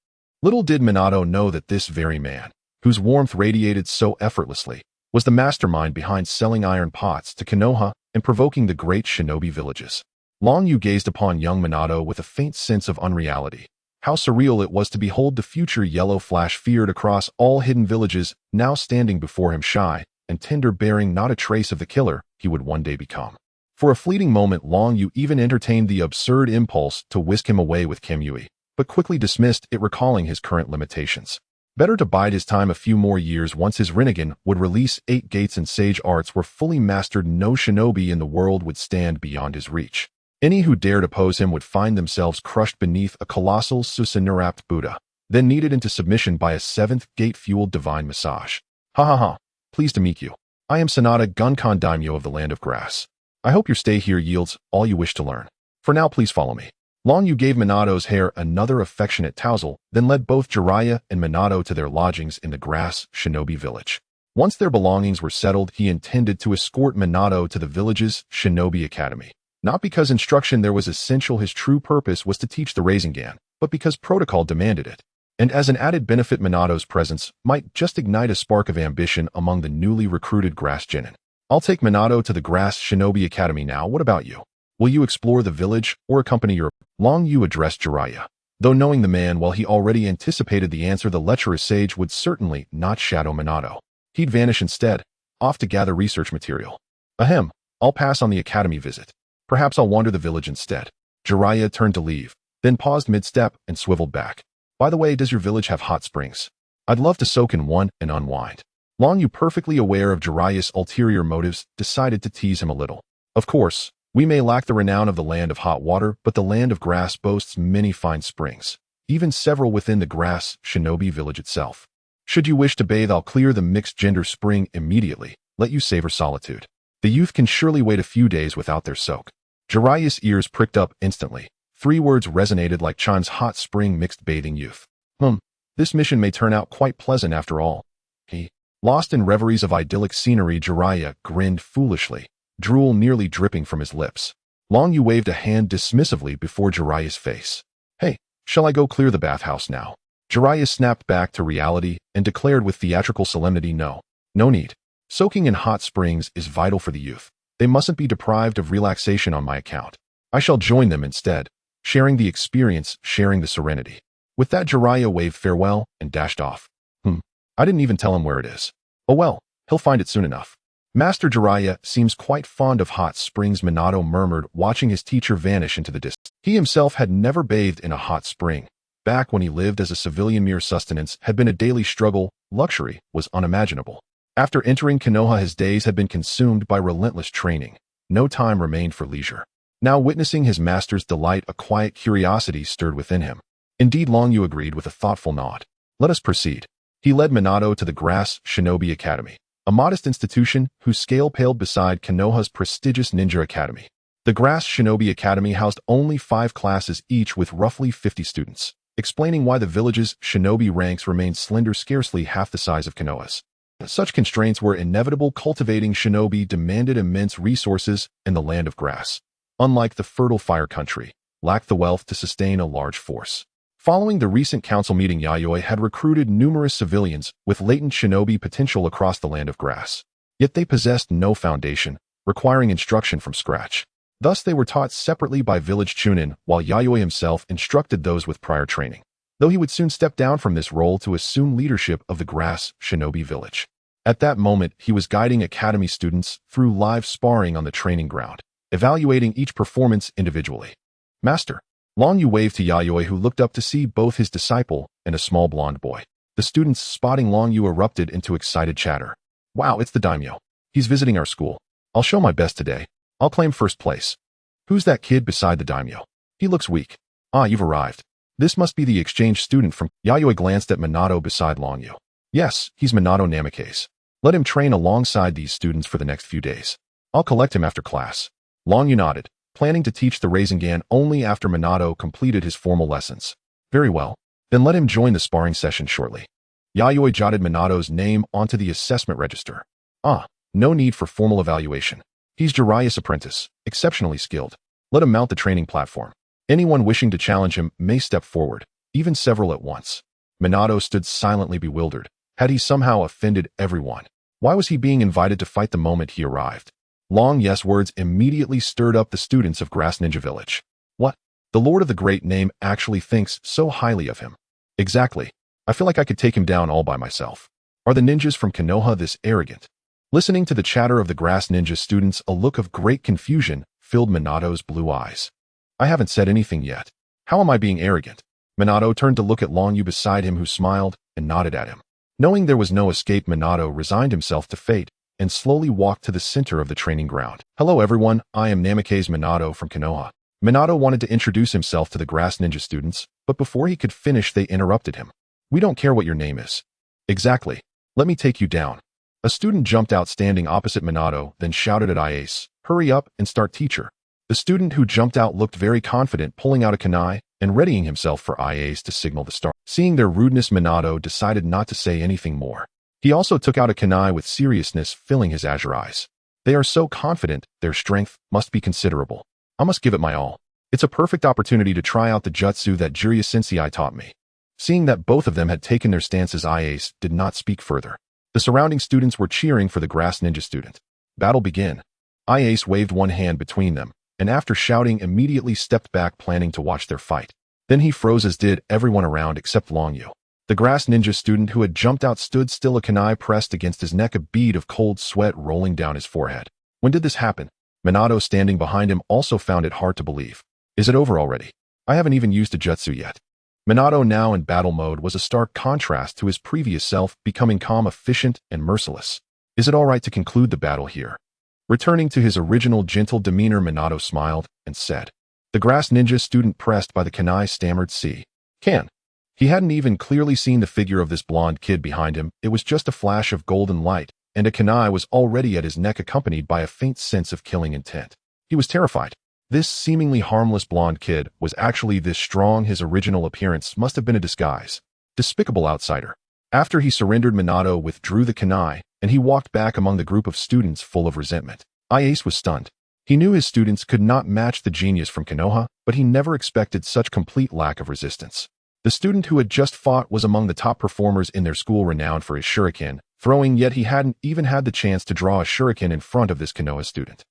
Little did Minato know that this very man, whose warmth radiated so effortlessly, was the mastermind behind selling iron pots to Konoha and provoking the great shinobi villages. Longyu gazed upon young Minato with a faint sense of unreality. How surreal it was to behold the future Yellow Flash, feared across all hidden villages, now standing before him shy and tender, bearing not a trace of the killer he would one day become. For a fleeting moment, Longyu even entertained the absurd impulse to whisk him away with Kamui, but quickly dismissed it, recalling his current limitations. Better to bide his time a few more years. Once his Rinnegan would release 8 gates and sage arts were fully mastered, no shinobi in the world would stand beyond his reach. Any who dared oppose him would find themselves crushed beneath a colossal Susanoo-wrapped Buddha, then kneaded into submission by a 7th gate-fueled divine massage. Ha ha ha, pleased to meet you. I am Sanada, Gunkan daimyo of the land of grass. I hope your stay here yields all you wish to learn. For now, please follow me. Longyu gave Minato's hair another affectionate tousle, then led both Jiraiya and Minato to their lodgings in the grass shinobi village. Once their belongings were settled, he intended to escort Minato to the village's shinobi academy. Not because instruction there was essential, his true purpose was to teach the Rasengan, but because protocol demanded it. And as an added benefit, Minato's presence might just ignite a spark of ambition among the newly recruited grass genin. I'll take Minato to the grass shinobi academy now. What about you? Will you explore the village or accompany your... Longyu addressed Jiraiya. Though knowing the man well, he already anticipated the answer. The lecherous sage would certainly not shadow Minato. He'd vanish instead, off to gather research material. Ahem, I'll pass on the academy visit. Perhaps I'll wander the village instead. Jiraiya turned to leave, then paused mid-step and swiveled back. By the way, does your village have hot springs? I'd love to soak in one and unwind. Longyu, perfectly aware of Jiraiya's ulterior motives, decided to tease him a little. Of course, we may lack the renown of the land of hot water, but the land of grass boasts many fine springs, even several within the grass shinobi village itself. Should you wish to bathe, I'll clear the mixed-gender spring immediately, let you savor solitude. The youth can surely wait a few days without their soak. Jiraiya's ears pricked up instantly. 3 words resonated like chimes: hot spring, mixed bathing, youth. This mission may turn out quite pleasant after all. Lost in reveries of idyllic scenery, Jiraiya grinned foolishly, drool nearly dripping from his lips. Longyu waved a hand dismissively before Jiraiya's face. Hey, shall I go clear the bathhouse now? Jiraiya snapped back to reality and declared with theatrical solemnity, no need. Soaking in hot springs is vital for the youth. They mustn't be deprived of relaxation on my account. I shall join them instead, sharing the experience, sharing the serenity. With that, Jiraiya waved farewell and dashed off. I didn't even tell him where it is. Oh well, he'll find it soon enough. Master Jiraiya seems quite fond of hot springs, Minato murmured, watching his teacher vanish into the distance. He himself had never bathed in a hot spring. Back when he lived as a civilian, mere sustenance had been a daily struggle, luxury was unimaginable. After entering Konoha, his days had been consumed by relentless training. No time remained for leisure. Now, witnessing his master's delight, a quiet curiosity stirred within him. Indeed, Longyu agreed with a thoughtful nod. Let us proceed. He led Minato to the Grass Shinobi Academy, a modest institution whose scale paled beside Konoha's prestigious ninja academy. The Grass Shinobi Academy housed only 5 classes each with roughly 50 students, explaining why the village's shinobi ranks remained slender, scarcely half the size of Konoha's. Such constraints were inevitable. Cultivating shinobi demanded immense resources, and the land of grass, unlike the fertile fire country, lacked the wealth to sustain a large force. Following the recent council meeting, Yayoi had recruited numerous civilians with latent shinobi potential across the land of grass. Yet they possessed no foundation, requiring instruction from scratch. Thus they were taught separately by village chunin, while Yayoi himself instructed those with prior training, though he would soon step down from this role to assume leadership of the grass shinobi village. At that moment, he was guiding academy students through live sparring on the training ground, evaluating each performance individually. Master. Long Yu waved to Yayoi, who looked up to see both his disciple and a small blonde boy. The students, spotting Long Yu, erupted into excited chatter. Wow, it's the daimyo. He's visiting our school. I'll show my best today. I'll claim first place. Who's that kid beside the daimyo? He looks weak. Ah, you've arrived. This must be the exchange student from... Yayoi glanced at Minato beside Long Yu. Yes, he's Minato Namikaze. Let him train alongside these students for the next few days. I'll collect him after class. Long Yu nodded, planning to teach the Rasengan only after Minato completed his formal lessons. Very well. Then let him join the sparring session shortly. Yayoi jotted Minato's name onto the assessment register. Ah, no need for formal evaluation. He's Jiraiya's apprentice, exceptionally skilled. Let him mount the training platform. Anyone wishing to challenge him may step forward, even several at once. Minato stood silently bewildered. Had he somehow offended everyone? Why was he being invited to fight the moment he arrived? Long yes words immediately stirred up the students of Grass Ninja Village. What? The Lord of the Great Name actually thinks so highly of him. Exactly. I feel like I could take him down all by myself. Are the ninjas from Konoha this arrogant? Listening to the chatter of the Grass Ninja students, a look of great confusion filled Minato's blue eyes. I haven't said anything yet. How am I being arrogant? Minato turned to look at Long Yu beside him, who smiled and nodded at him. Knowing there was no escape, Minato resigned himself to fate and slowly walked to the center of the training ground. Hello everyone, I am Namikaze Minato from Konoha. Minato wanted to introduce himself to the Grass Ninja students, but before he could finish, they interrupted him. We don't care what your name is. Exactly. Let me take you down. A student jumped out standing opposite Minato, then shouted at Iase, hurry up and start, teacher. The student who jumped out looked very confident, pulling out a kunai and readying himself for Iase to signal the start. Seeing their rudeness, Minato decided not to say anything more. He also took out a kunai with seriousness filling his azure eyes. They are so confident, their strength must be considerable. I must give it my all. It's a perfect opportunity to try out the jutsu that Jiraiya Sensei taught me. Seeing that both of them had taken their stances, Iase did not speak further. The surrounding students were cheering for the Grass Ninja student. Battle begin. Iase waved one hand between them, and after shouting, immediately stepped back, planning to watch their fight. Then he froze, as did everyone around except Long Yu. The Grass Ninja student who had jumped out stood still, a kunai pressed against his neck, a bead of cold sweat rolling down his forehead. When did this happen? Minato, standing behind him, also found it hard to believe. Is it over already? I haven't even used a jutsu yet. Minato, now in battle mode, was a stark contrast to his previous self, becoming calm, efficient, and merciless. Is it all right to conclude the battle here? Returning to his original gentle demeanor, Minato smiled and said. The Grass Ninja student, pressed by the kunai, stammered, "See. Can." He hadn't even clearly seen the figure of this blonde kid behind him. It was just a flash of golden light, and a kunai was already at his neck, accompanied by a faint sense of killing intent. He was terrified. This seemingly harmless blonde kid was actually this strong. His original appearance must have been a disguise. Despicable outsider. After he surrendered, Minato withdrew the kunai, and he walked back among the group of students full of resentment. Iase was stunned. He knew his students could not match the genius from Konoha, but he never expected such complete lack of resistance. The student who had just fought was among the top performers in their school, renowned for his shuriken throwing, yet he hadn't even had the chance to draw a shuriken in front of this Konoha student.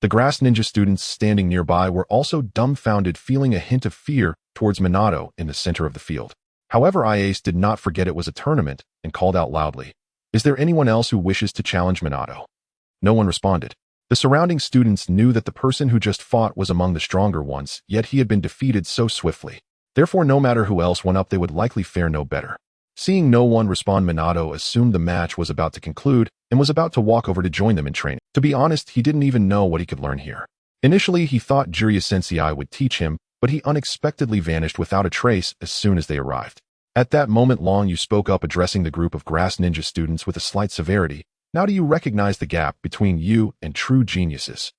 The Grass Ninja students standing nearby were also dumbfounded, feeling a hint of fear towards Minato in the center of the field. However, Iase did not forget it was a tournament and called out loudly, "Is there anyone else who wishes to challenge Minato?" No one responded. The surrounding students knew that the person who just fought was among the stronger ones, yet he had been defeated so swiftly. Therefore, no matter who else went up, they would likely fare no better. Seeing no one respond, Minato assumed the match was about to conclude and was about to walk over to join them in training. To be honest, he didn't even know what he could learn here. Initially, he thought Jiraiya Sensei would teach him, but he unexpectedly vanished without a trace as soon as they arrived. At that moment, Long Yu spoke up, addressing the group of Grass Ninja students with a slight severity. Now do you recognize the gap between you and true geniuses?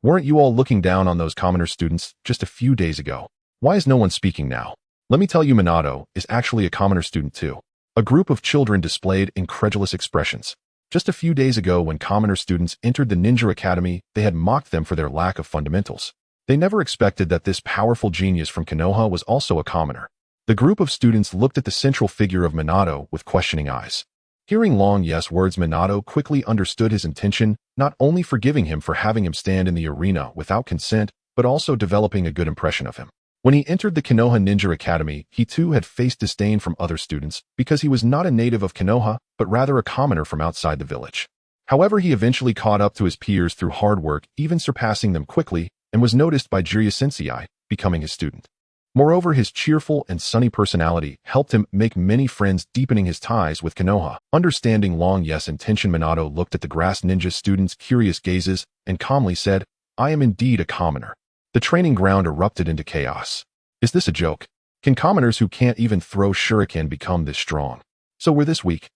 Weren't you all looking down on those commoner students just a few days ago? Why is no one speaking now? Let me tell you, Minato is actually a commoner student too. A group of children displayed incredulous expressions. Just a few days ago, when commoner students entered the ninja academy, they had mocked them for their lack of fundamentals. They never expected that this powerful genius from Konoha was also a commoner. The group of students looked at the central figure of Minato with questioning eyes. Hearing long yes words, Minato quickly understood his intention, not only forgiving him for having him stand in the arena without consent, but also developing a good impression of him. When he entered the Konoha Ninja Academy, he too had faced disdain from other students because he was not a native of Konoha, but rather a commoner from outside the village. However, he eventually caught up to his peers through hard work, even surpassing them quickly, and was noticed by Jiraiya Sensei, becoming his student. Moreover, his cheerful and sunny personality helped him make many friends, deepening his ties with Konoha. Understanding long yes intention, Minato looked at the grass ninja students' curious gazes and calmly said, "I am indeed a commoner." The training ground erupted into chaos. Is this a joke? Can commoners who can't even throw shuriken become this strong? So we're this weak.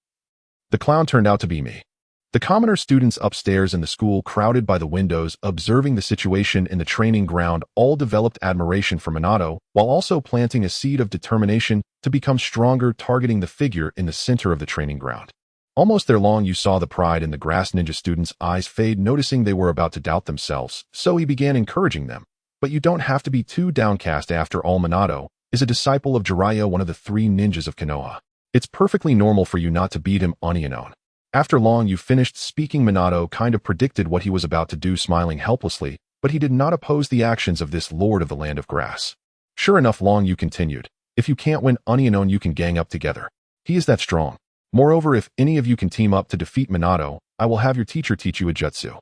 The clown turned out to be me. The commoner students upstairs in the school, crowded by the windows, observing the situation in the training ground, all developed admiration for Minato, while also planting a seed of determination to become stronger, targeting the figure in the center of the training ground. Almost there long you saw the pride in the grass ninja students' eyes fade, noticing they were about to doubt themselves, so he began encouraging them. But you don't have to be too downcast. After all, Minato is a disciple of Jiraiya, one of the 3 ninjas of Konoha. It's perfectly normal for you not to beat him on your own. After long you finished speaking, Minato kind of predicted what he was about to do, smiling helplessly, but he did not oppose the actions of this lord of the land of grass. Sure enough, long you continued, if you can't win on your own, you can gang up together. He is that strong. Moreover, if any of you can team up to defeat Minato, I will have your teacher teach you a jutsu.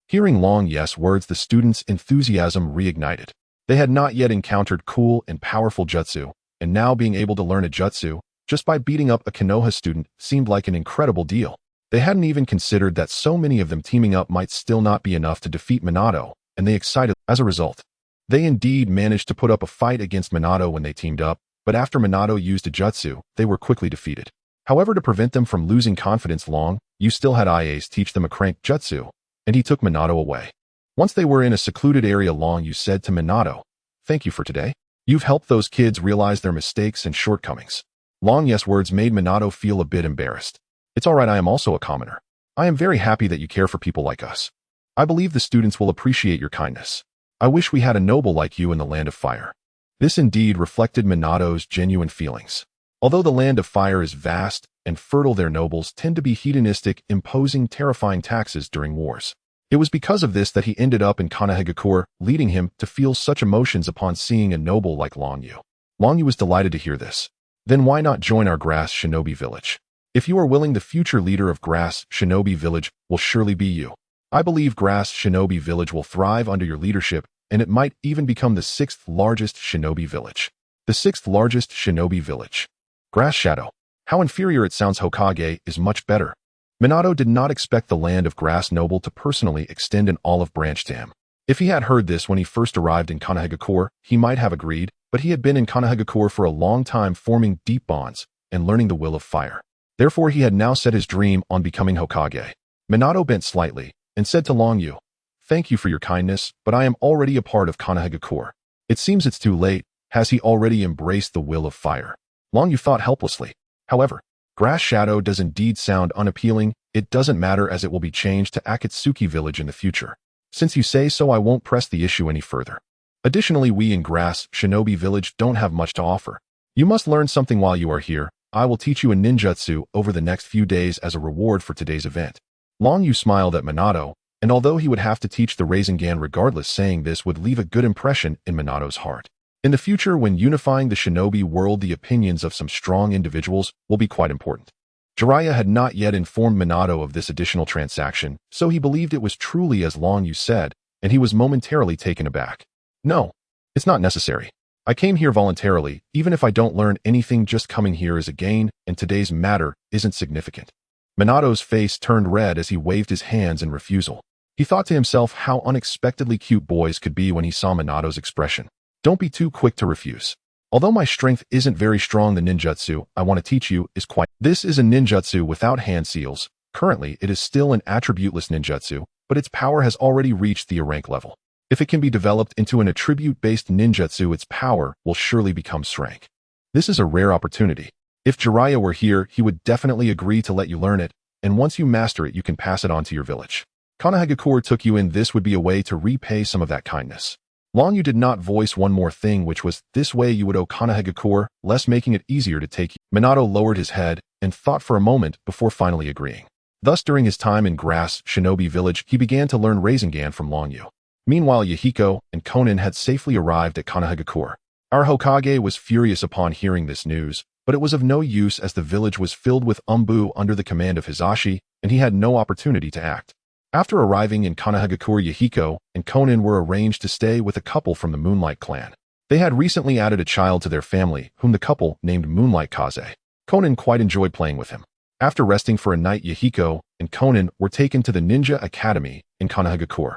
Hearing long yes words, the students' enthusiasm reignited. They had not yet encountered cool and powerful jutsu, and now being able to learn a jutsu just by beating up a Konoha student seemed like an incredible deal. They hadn't even considered that so many of them teaming up might still not be enough to defeat Minato, and they excited. As a result, they indeed managed to put up a fight against Minato when they teamed up, but after Minato used a jutsu, they were quickly defeated. However, to prevent them from losing confidence, long you still had Ias teach them a crank jutsu, and he took Minato away. Once they were in a secluded area, long you said to Minato, "Thank you for today. You've helped those kids realize their mistakes and shortcomings." Long yes words made Minato feel a bit embarrassed. "It's all right, I am also a commoner. I am very happy that you care for people like us. I believe the students will appreciate your kindness. I wish we had a noble like you in the land of fire." This indeed reflected Minato's genuine feelings. Although the land of fire is vast and fertile, their nobles tend to be hedonistic, imposing terrifying taxes during wars. It was because of this that he ended up in Konohagakure, leading him to feel such emotions upon seeing a noble like Long Yu. Long Yu was delighted to hear this. "Then why not join our grass shinobi village? If you are willing, the future leader of grass shinobi village will surely be you. I believe grass shinobi village will thrive under your leadership, and it might even become the 6th largest shinobi village." The 6th largest shinobi village. Grass shadow. How inferior it sounds. Hokage is much better. Minato did not expect the land of grass noble to personally extend an olive branch to him. If he had heard this when he first arrived in Konohagakure, he might have agreed, but he had been in Konohagakure for a long time, forming deep bonds and learning the will of fire. Therefore, he had now set his dream on becoming Hokage. Minato bent slightly and said to Long Yu, "Thank you for your kindness, but I am already a part of Konohagakure. It seems it's too late. Has he already embraced the will of fire?" Long Yu thought helplessly. However, grass shadow does indeed sound unappealing. It doesn't matter, as it will be changed to Akatsuki village in the future. Since you say so, I won't press the issue any further. Additionally, we in grass shinobi village don't have much to offer. You must learn something while you are here. I will teach you a ninjutsu over the next few days as a reward for today's event. Long Yu smiled at Minato, and although he would have to teach the Rasengan regardless, saying this would leave a good impression in Minato's heart. In the future, when unifying the shinobi world, the opinions of some strong individuals will be quite important. Jiraiya had not yet informed Minato of this additional transaction, so he believed it was truly as Long Yu said, and he was momentarily taken aback. "No, it's not necessary. I came here voluntarily. Even if I don't learn anything, just coming here is a gain, and today's matter isn't significant." Minato's face turned red as he waved his hands in refusal. He thought to himself how unexpectedly cute boys could be when he saw Minato's expression. "Don't be too quick to refuse. Although my strength isn't very strong, the ninjutsu I want to teach you is quite..." This is a ninjutsu without hand seals. Currently, it is still an attributeless ninjutsu, but its power has already reached the rank level. If it can be developed into an attribute-based ninjutsu, its power will surely become strength. This is a rare opportunity. If Jiraiya were here, he would definitely agree to let you learn it, and once you master it, you can pass it on to your village. Konoha took you in. This would be a way to repay some of that kindness. Long Yu did not voice one more thing, which was, this way you would owe Konoha, less making it easier to take you. Minato lowered his head and thought for a moment before finally agreeing. Thus, during his time in Grass Shinobi Village, he began to learn Rasengan from Long Yu. Meanwhile, Yahiko and Konan had safely arrived at Konoha. Our Hokage was furious upon hearing this news, but it was of no use as the village was filled with Umbu under the command of Hizashi, and he had no opportunity to act. After arriving in Konoha, Yahiko and Konan were arranged to stay with a couple from the Moonlight clan. They had recently added a child to their family, whom the couple named Moonlight Kaze. Konan quite enjoyed playing with him. After resting for a night, Yahiko and Konan were taken to the Ninja Academy in Konoha.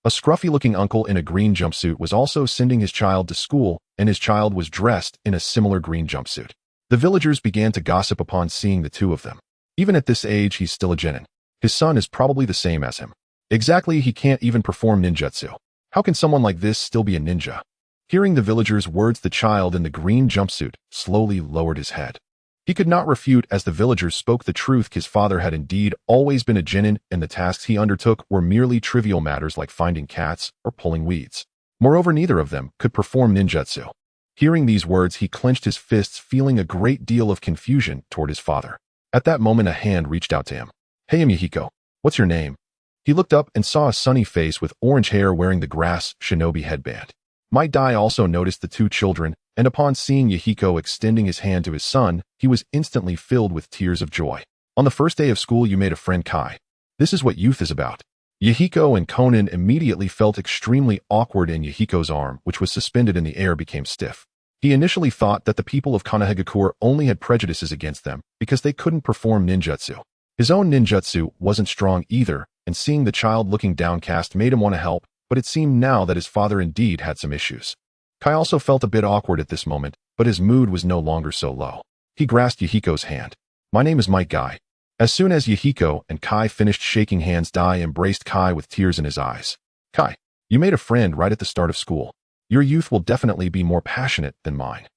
A scruffy-looking uncle in a green jumpsuit was also sending his child to school, and his child was dressed in a similar green jumpsuit. The villagers began to gossip upon seeing the two of them. Even at this age, he's still a genin. His son is probably the same as him. Exactly, he can't even perform ninjutsu. How can someone like this still be a ninja? Hearing the villagers' words, the child in the green jumpsuit slowly lowered his head. He could not refute as the villagers spoke the truth. His father had indeed always been a genin, and the tasks he undertook were merely trivial matters like finding cats or pulling weeds. Moreover, neither of them could perform ninjutsu. Hearing these words, he clenched his fists, feeling a great deal of confusion toward his father. At that moment, a hand reached out to him. Hey, Yahiko, what's your name? He looked up and saw a sunny face with orange hair wearing the Grass Shinobi headband. Might Dai also noticed the two children, and upon seeing Yahiko extending his hand to his son, he was instantly filled with tears of joy. On the first day of school, you made a friend, Kai. This is what youth is about. Yahiko and Konan immediately felt extremely awkward, and Yahiko's arm, which was suspended in the air, became stiff. He initially thought that the people of Konoha only had prejudices against them because they couldn't perform ninjutsu. His own ninjutsu wasn't strong either, and seeing the child looking downcast made him want to help, but it seemed now that his father indeed had some issues. Kai also felt a bit awkward at this moment, but his mood was no longer so low. He grasped Yahiko's hand. My name is Mike Guy. As soon as Yahiko and Kai finished shaking hands, Dai embraced Kai with tears in his eyes. Kai, you made a friend right at the start of school. Your youth will definitely be more passionate than mine.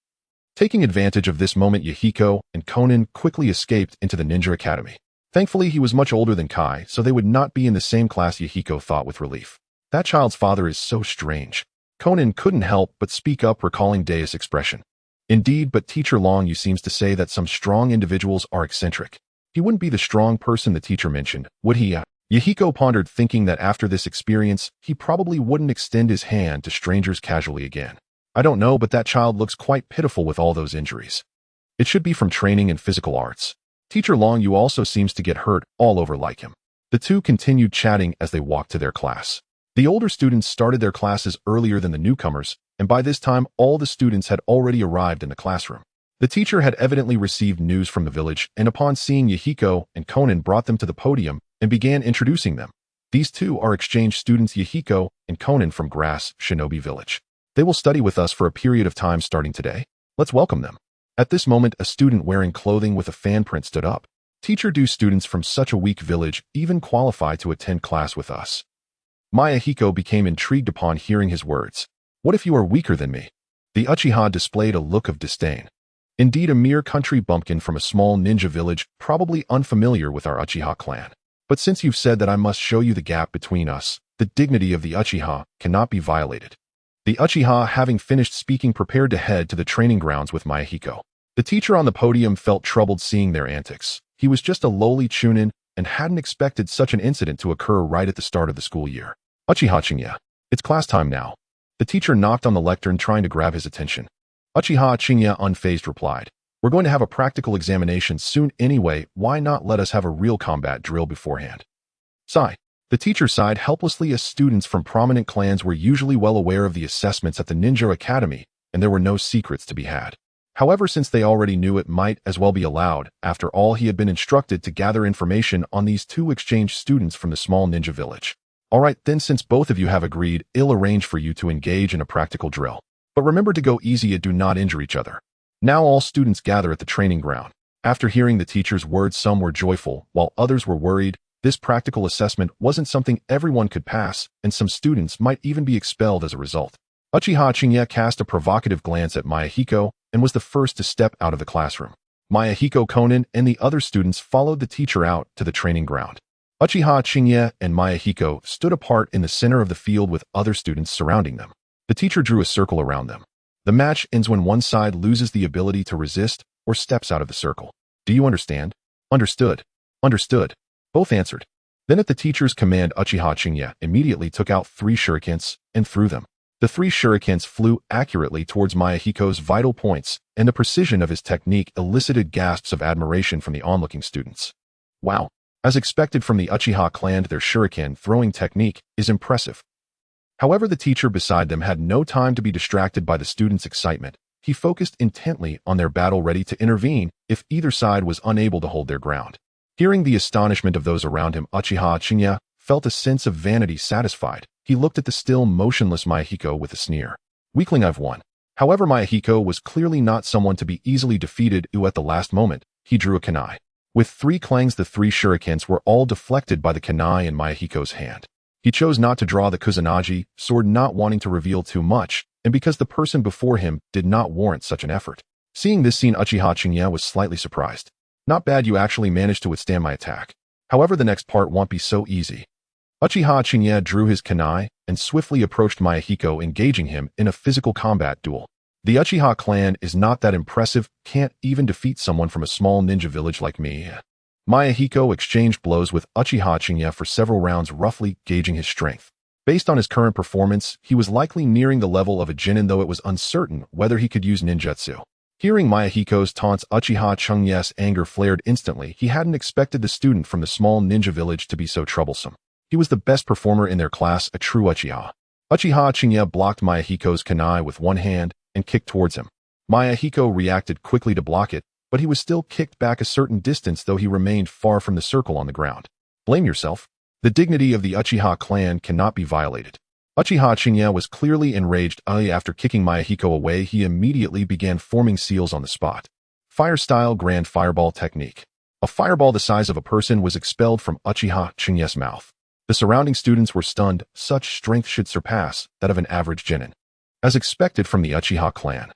Taking advantage of this moment, Yahiko and Konan quickly escaped into the Ninja Academy. Thankfully, he was much older than Kai, so they would not be in the same class. Yahiko thought with relief. That child's father is so strange. Konan couldn't help but speak up, recalling Dai's expression. Indeed, but Teacher Long Yu seems to say that some strong individuals are eccentric. He wouldn't be the strong person the teacher mentioned, would he? Yahiko pondered, thinking that after this experience, he probably wouldn't extend his hand to strangers casually again. I don't know, but that child looks quite pitiful with all those injuries. It should be from training in physical arts. Teacher Long Yu also seems to get hurt all over like him. The two continued chatting as they walked to their class. The older students started their classes earlier than the newcomers, and by this time, all the students had already arrived in the classroom. The teacher had evidently received news from the village, and upon seeing Yahiko and Konan, brought them to the podium and began introducing them. These two are exchange students, Yahiko and Konan from Grass Shinobi Village. They will study with us for a period of time starting today. Let's welcome them. At this moment, a student wearing clothing with a fan print stood up. Teacher, do students from such a weak village even qualify to attend class with us? Yahiko became intrigued upon hearing his words. What if you are weaker than me? The Uchiha displayed a look of disdain. Indeed, a mere country bumpkin from a small ninja village, probably unfamiliar with our Uchiha clan. But since you've said that I must show you the gap between us, the dignity of the Uchiha cannot be violated. The Uchiha, having finished speaking, prepared to head to the training grounds with Yahiko. The teacher on the podium felt troubled seeing their antics. He was just a lowly chunin and hadn't expected such an incident to occur right at the start of the school year. Uchiha Chinya, it's class time now. The teacher knocked on the lectern, trying to grab his attention. Uchiha Chinya unfazed replied, we're going to have a practical examination soon anyway, why not let us have a real combat drill beforehand? Sigh. The teacher sighed helplessly, as students from prominent clans were usually well aware of the assessments at the Ninja Academy, and there were no secrets to be had. However, since they already knew, it might as well be allowed. After all, he had been instructed to gather information on these two exchange students from the small ninja village. Alright then, since both of you have agreed, I'll arrange for you to engage in a practical drill. But remember to go easy and do not injure each other. Now all students gather at the training ground. After hearing the teacher's words, some were joyful, while others were worried. This practical assessment wasn't something everyone could pass, and some students might even be expelled as a result. Uchiha Chinya cast a provocative glance at Yahiko and was the first to step out of the classroom. Mayahiko, Konan, and the other students followed the teacher out to the training ground. Uchiha Chinya and Mayahiko stood apart in the center of the field with other students surrounding them. The teacher drew a circle around them. The match ends when one side loses the ability to resist or steps out of the circle. Do you understand? Understood. Understood. Both answered. Then at the teacher's command, Uchiha Chinya immediately took out 3 shurikens and threw them. The 3 shurikens flew accurately towards Mayahiko's vital points, and the precision of his technique elicited gasps of admiration from the onlooking students. Wow. As expected from the Uchiha clan, their shuriken throwing technique is impressive. However, the teacher beside them had no time to be distracted by the students' excitement. He focused intently on their battle, ready to intervene if either side was unable to hold their ground. Hearing the astonishment of those around him, Uchiha Chinya felt a sense of vanity satisfied. He looked at the still motionless Mayahiko with a sneer. Weakling, I've won. However, Mayahiko was clearly not someone to be easily defeated. At the last moment, he drew a kunai. With 3 clangs, the 3 shurikens were all deflected by the kunai in Mayahiko's hand. He chose not to draw the kusanagi sword, not wanting to reveal too much, and because the person before him did not warrant such an effort. Seeing this scene, Uchiha Chinya was slightly surprised. Not bad, you actually managed to withstand my attack. However, the next part won't be so easy. Uchiha Chinya drew his kunai and swiftly approached Mayahiko, engaging him in a physical combat duel. The Uchiha clan is not that impressive, can't even defeat someone from a small ninja village like me. Mayahiko exchanged blows with Uchiha Chinya for several rounds, roughly gauging his strength. Based on his current performance, he was likely nearing the level of a Jinin, though it was uncertain whether he could use ninjutsu. Hearing Mayahiko's taunts, Uchiha Chunya's anger flared instantly. He hadn't expected the student from the small ninja village to be so troublesome. He was the best performer in their class, a true Uchiha. Uchiha Chinya blocked Mayahiko's kunai with one hand and kicked towards him. Mayahiko reacted quickly to block it, but he was still kicked back a certain distance, though he remained far from the circle on the ground. Blame yourself. The dignity of the Uchiha clan cannot be violated. Uchiha Chinya was clearly enraged. After kicking Mayahiko away, he immediately began forming seals on the spot. Fire-style grand fireball technique. A fireball the size of a person was expelled from Uchiha Chinya's mouth. The surrounding students were stunned. Such strength should surpass that of an average Jinin. As expected from the Uchiha clan.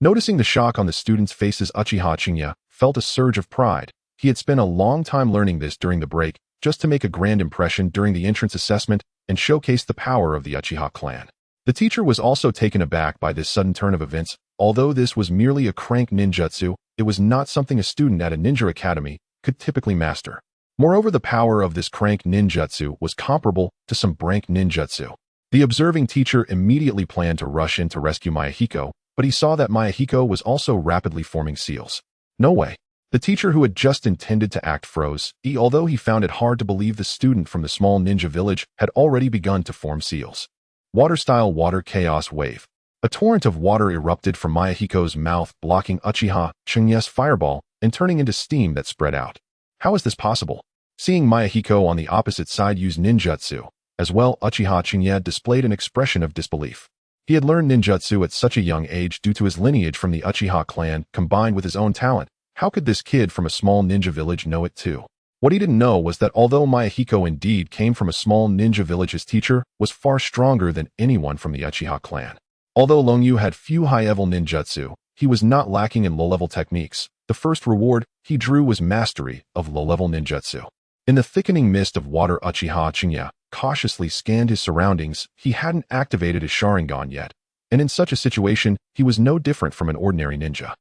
Noticing the shock on the students' faces, Uchiha Chinya felt a surge of pride. He had spent a long time learning this during the break, just to make a grand impression during the entrance assessment and showcase the power of the Uchiha clan. The teacher was also taken aback by this sudden turn of events. Although this was merely a crank ninjutsu, it was not something a student at a ninja academy could typically master. Moreover, the power of this crank ninjutsu was comparable to some brank ninjutsu. The observing teacher immediately planned to rush in to rescue Mayahiko, but he saw that Mayahiko was also rapidly forming seals. No way. The teacher, who had just intended to act, froze, although he found it hard to believe the student from the small ninja village had already begun to form seals. Water-style water chaos wave. A torrent of water erupted from Mayahiko's mouth, blocking Uchiha Chunya's fireball and turning into steam that spread out. How is this possible? Seeing Mayahiko on the opposite side use ninjutsu, as well, Uchiha Chinya displayed an expression of disbelief. He had learned ninjutsu at such a young age due to his lineage from the Uchiha clan, combined with his own talent. How could this kid from a small ninja village know it too? What he didn't know was that although Mayahiko indeed came from a small ninja village, his teacher was far stronger than anyone from the Uchiha clan. Although Longyu had few high-level ninjutsu, he was not lacking in low-level techniques. The first reward he drew was mastery of low-level ninjutsu. In the thickening mist of water, Uchiha Chinya cautiously scanned his surroundings. He hadn't activated his Sharingan yet, and in such a situation, he was no different from an ordinary ninja.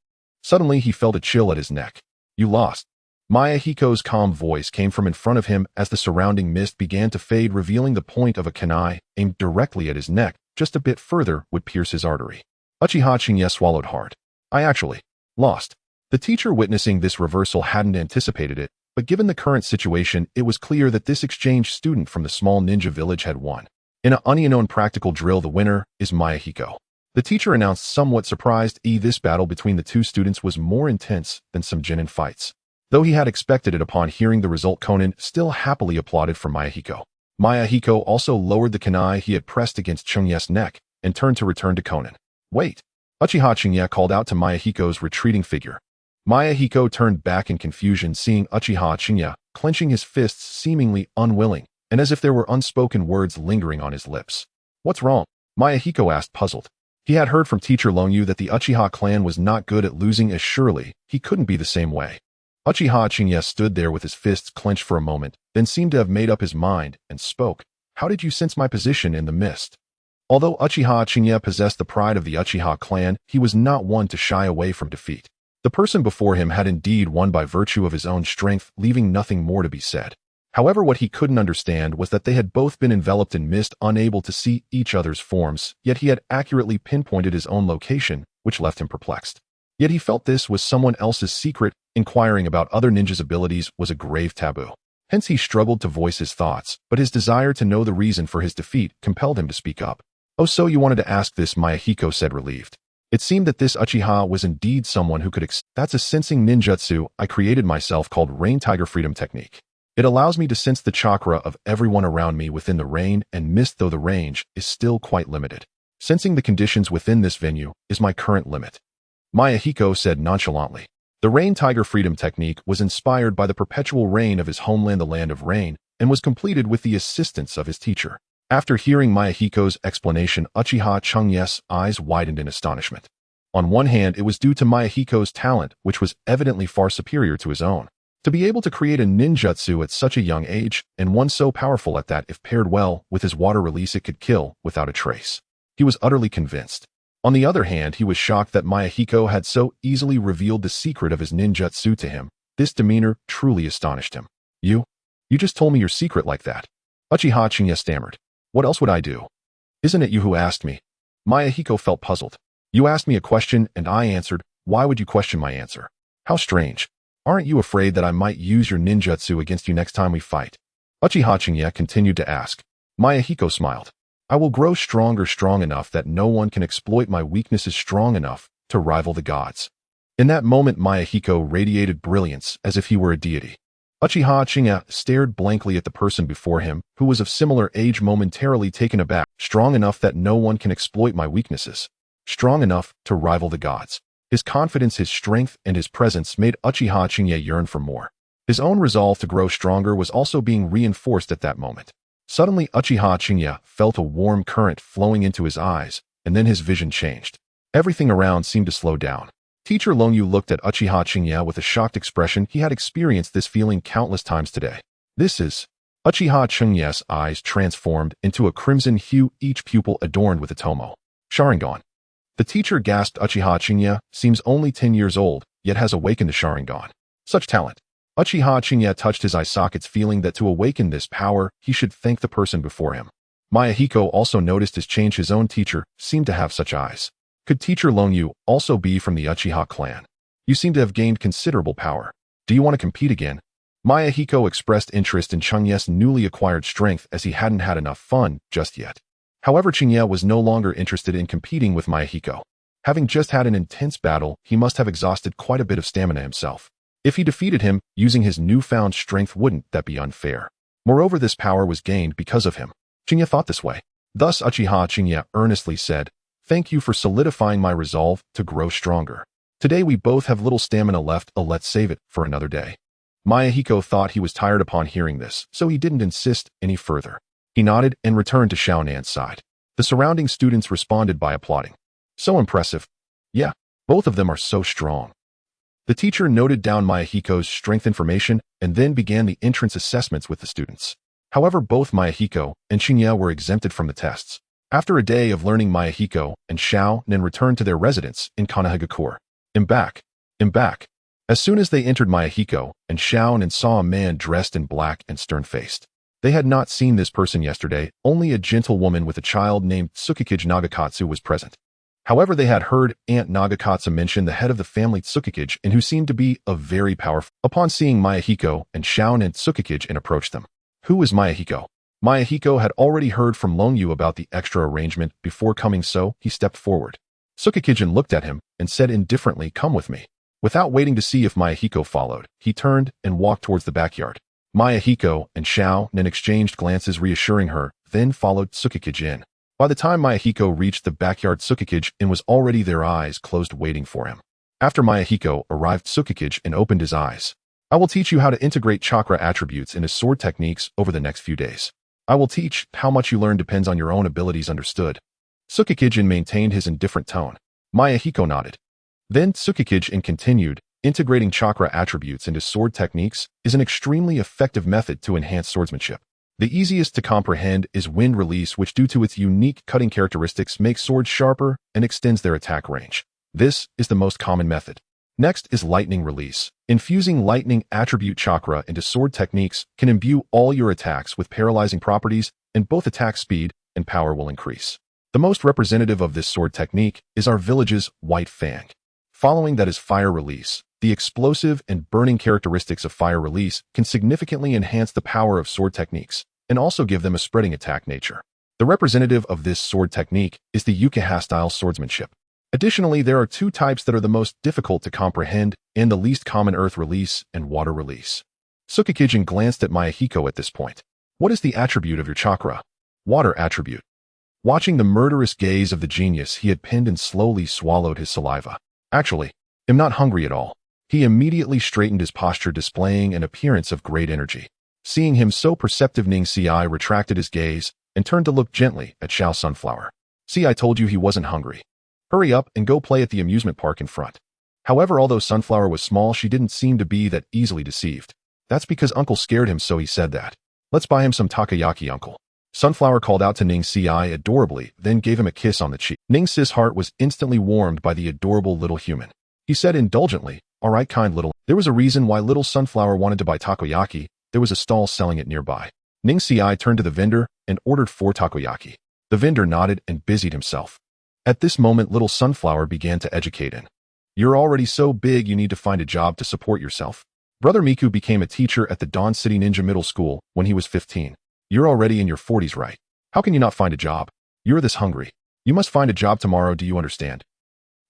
Suddenly, he felt a chill at his neck. You lost. Mayahiko's calm voice came from in front of him as the surrounding mist began to fade, revealing the point of a kunai aimed directly at his neck. Just a bit further would pierce his artery. Uchiha Chinya swallowed hard. I actually lost. The teacher, witnessing this reversal, hadn't anticipated it, but given the current situation, it was clear that this exchange student from the small ninja village had won. In an unknown practical drill, the winner is Mayahiko. The teacher announced, somewhat surprised. This battle between the two students was more intense than some Jinin fights. Though he had expected it upon hearing the result, Konan still happily applauded for Mayahiko. Mayahiko also lowered the kunai he had pressed against Chunya's neck and turned to return to Konan. Wait! Uchiha Chinya called out to Mayahiko's retreating figure. Mayahiko turned back in confusion, seeing Uchiha Chinya clenching his fists, seemingly unwilling, and as if there were unspoken words lingering on his lips. What's wrong? Mayahiko asked, puzzled. He had heard from teacher Longyu that the Uchiha clan was not good at losing, as surely he couldn't be the same way. Uchiha Chinya stood there with his fists clenched for a moment, then seemed to have made up his mind and spoke. How did you sense my position in the mist? Although Uchiha Chinya possessed the pride of the Uchiha clan, he was not one to shy away from defeat. The person before him had indeed won by virtue of his own strength, leaving nothing more to be said. However, what he couldn't understand was that they had both been enveloped in mist, unable to see each other's forms, yet he had accurately pinpointed his own location, which left him perplexed. Yet he felt this was someone else's secret. Inquiring about other ninjas' abilities was a grave taboo. Hence he struggled to voice his thoughts, but his desire to know the reason for his defeat compelled him to speak up. Oh, so you wanted to ask this, Mayahiko said, relieved. It seemed that this Uchiha was indeed someone who could That's a sensing ninjutsu I created myself called Rain Tiger Freedom Technique. It allows me to sense the chakra of everyone around me within the rain and mist, though the range is still quite limited. Sensing the conditions within this venue is my current limit. Mayahiko said nonchalantly. The Rain Tiger Freedom Technique was inspired by the perpetual rain of his homeland, the Land of Rain, and was completed with the assistance of his teacher. After hearing Mayahiko's explanation, Uchiha Chungye's eyes widened in astonishment. On one hand, it was due to Mayahiko's talent, which was evidently far superior to his own. To be able to create a ninjutsu at such a young age, and one so powerful at that, if paired well with his water release, it could kill without a trace. He was utterly convinced. On the other hand, he was shocked that Mayahiko had so easily revealed the secret of his ninjutsu to him. This demeanor truly astonished him. You just told me your secret like that. Uchiha Chinya stammered. What else would I do? Isn't it you who asked me? Mayahiko felt puzzled. You asked me a question and I answered. Why would you question my answer? How strange. Aren't you afraid that I might use your ninjutsu against you next time we fight? Uchiha Chinya continued to ask. Mayahiko smiled. I will grow strong enough that no one can exploit my weaknesses, strong enough to rival the gods. In that moment, Mayahiko radiated brilliance as if he were a deity. Uchiha Chinya stared blankly at the person before him, who was of similar age, momentarily taken aback. Strong enough that no one can exploit my weaknesses. Strong enough to rival the gods. His confidence, his strength, and his presence made Uchiha Chinya yearn for more. His own resolve to grow stronger was also being reinforced at that moment. Suddenly, Uchiha Chinya felt a warm current flowing into his eyes, and then his vision changed. Everything around seemed to slow down. Teacher Longyu looked at Uchiha Chinya with a shocked expression. He had experienced this feeling countless times today. This is... Uchiha Chunya's eyes transformed into a crimson hue, each pupil adorned with a tomo. Sharingan. The teacher gasped. Uchiha Chinya seems only 10 years old, yet has awakened the Sharingan. Such talent. Uchiha Chinya touched his eye sockets, feeling that to awaken this power, he should thank the person before him. Mayahiko also noticed his change. His own teacher seemed to have such eyes. Could teacher Longyu also be from the Uchiha clan? You seem to have gained considerable power. Do you want to compete again? Mayahiko expressed interest in Chungye's newly acquired strength, as he hadn't had enough fun just yet. However, Chungye was no longer interested in competing with Mayahiko. Having just had an intense battle, he must have exhausted quite a bit of stamina himself. If he defeated him, using his newfound strength, wouldn't that be unfair? Moreover, this power was gained because of him. Chungye thought this way. Thus Uchiha Chungye earnestly said, Thank you for solidifying my resolve to grow stronger. Today we both have little stamina left, let's save it for another day. Mayahiko thought he was tired upon hearing this, so he didn't insist any further. He nodded and returned to Xiaonan's side. The surrounding students responded by applauding. So impressive. Yeah, both of them are so strong. The teacher noted down Mayahiko's strength information and then began the entrance assessments with the students. However, both Mayahiko and Chungye were exempted from the tests. After a day of learning, Mayahiko and Xiaonan returned to their residence in Konoha. I'm back. As soon as they entered, Mayahiko and Xiaonan saw a man dressed in black and stern-faced. They had not seen this person yesterday. Only a gentlewoman with a child named Tsukikage Nagakatsu was present. However, they had heard Aunt Nagakatsu mention the head of the family Tsukikage, and who seemed to be a very powerful. Upon seeing Mayahiko and Xiaonan, Tsukikage approached them. Who is Mayahiko? Mayahiko had already heard from Longyu about the extra arrangement before coming, so he stepped forward. Tsukikage looked at him and said indifferently, Come with me. Without waiting to see if Mayahiko followed, he turned and walked towards the backyard. Mayahiko and Xiaonan exchanged glances, reassuring her, then followed Tsukikage in. By the time Mayahiko reached the backyard, Tsukikage was already there, eyes closed, waiting for him. After Mayahiko arrived, Tsukikage opened his eyes. I will teach you how to integrate chakra attributes into sword techniques over the next few days. I will teach. How much you learn depends on your own abilities, understood? Tsukikijin maintained his indifferent tone. Mayahiko nodded. Then Tsukikijin continued, integrating chakra attributes into sword techniques is an extremely effective method to enhance swordsmanship. The easiest to comprehend is wind release, which due to its unique cutting characteristics makes swords sharper and extends their attack range. This is the most common method. Next is lightning release. Infusing lightning attribute chakra into sword techniques can imbue all your attacks with paralyzing properties, and both attack speed and power will increase. The most representative of this sword technique is our village's White Fang. Following that is fire release. The explosive and burning characteristics of fire release can significantly enhance the power of sword techniques and also give them a spreading attack nature. The representative of this sword technique is the Uchiha-style swordsmanship. Additionally, there are two types that are the most difficult to comprehend and the least common: earth release and water release. Tsukikijin glanced at Mayahiko at this point. What is the attribute of your chakra? Water attribute. Watching the murderous gaze of the genius, he had pinned and slowly swallowed his saliva. Actually, I'm not hungry at all. He immediately straightened his posture, displaying an appearance of great energy. Seeing him so perceptive, Ning Ci retracted his gaze and turned to look gently at Xiao Sunflower. See, I told you he wasn't hungry. Hurry up and go play at the amusement park in front. However, although Sunflower was small, she didn't seem to be that easily deceived. That's because Uncle scared him, so he said that. Let's buy him some takoyaki, Uncle. Sunflower called out to Ning Ci adorably, then gave him a kiss on the cheek. Ning Ci's heart was instantly warmed by the adorable little human. He said indulgently, "All right, kind little." There was a reason why little Sunflower wanted to buy takoyaki. There was a stall selling it nearby. Ning Ci turned to the vendor and ordered 4 takoyaki. The vendor nodded and busied himself. At this moment, little Sunflower began to educate in. You're already so big, you need to find a job to support yourself. Brother Miku became a teacher at the Dawn City Ninja Middle School when he was 15. You're already in your 40s, right? How can you not find a job? You're this hungry. You must find a job tomorrow, do you understand?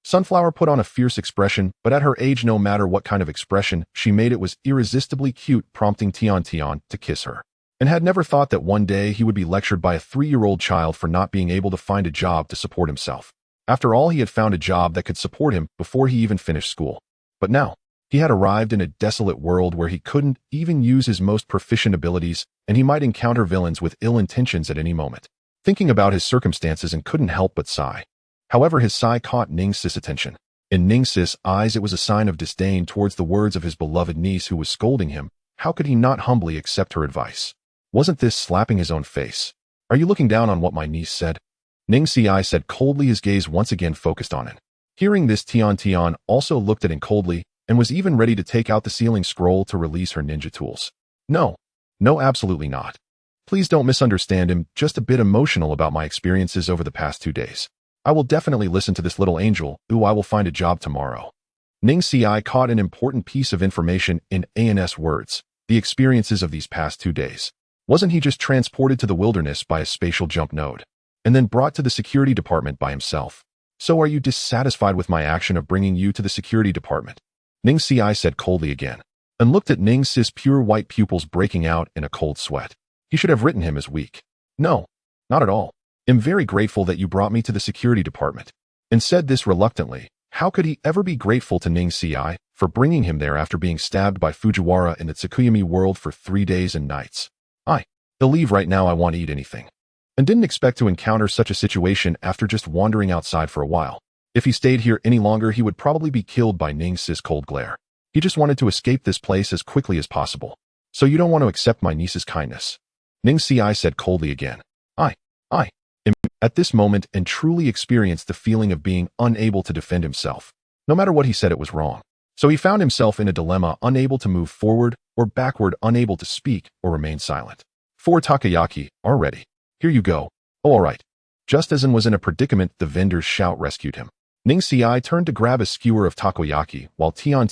Sunflower put on a fierce expression, but at her age, no matter what kind of expression she made, it was irresistibly cute, prompting Tian to kiss her. And had never thought that one day he would be lectured by a 3-year-old child for not being able to find a job to support himself. After all, he had found a job that could support him before he even finished school. But now, he had arrived in a desolate world where he couldn't even use his most proficient abilities, and he might encounter villains with ill intentions at any moment. Thinking about his circumstances and couldn't help but sigh. However, his sigh caught Ning Ci's attention. In Ning Ci's eyes, it was a sign of disdain towards the words of his beloved niece who was scolding him. How could he not humbly accept her advice? Wasn't this slapping his own face? Are you looking down on what my niece said? Ning Ci said coldly, his gaze once again focused on it. Hearing this, Tian also looked at him coldly and was even ready to take out the sealing scroll to release her ninja tools. No, absolutely not. Please don't misunderstand him, just a bit emotional about my experiences over the past 2 days. I will definitely listen to this little angel. I will find a job tomorrow. Ning Ci caught an important piece of information in An's words, the experiences of these past 2 days. Wasn't he just transported to the wilderness by a spatial jump node, and then brought to the security department by himself? So are you dissatisfied with my action of bringing you to the security department? Ning Ci said coldly again, and looked at Ning Ci's pure white pupils breaking out in a cold sweat. He should have written him as weak. No, not at all. I'm very grateful that you brought me to the security department. And said this reluctantly. How could he ever be grateful to Ning Ci for bringing him there after being stabbed by Fujiwara in the Tsukuyami world for 3 days and nights? He'll leave right now, I want to eat anything. And didn't expect to encounter such a situation after just wandering outside for a while. If he stayed here any longer, he would probably be killed by Ning Ci's cold glare. He just wanted to escape this place as quickly as possible. So you don't want to accept my niece's kindness? Ning Ci said coldly again. I am at this moment and truly experienced the feeling of being unable to defend himself. No matter what he said, it was wrong. So he found himself in a dilemma, unable to move forward or backward, unable to speak or remain silent. 4 takoyaki are ready. Here you go. Oh, all right. Just as An was in a predicament, the vendor's shout rescued him. Ning Ci turned to grab a skewer of takoyaki, while Tian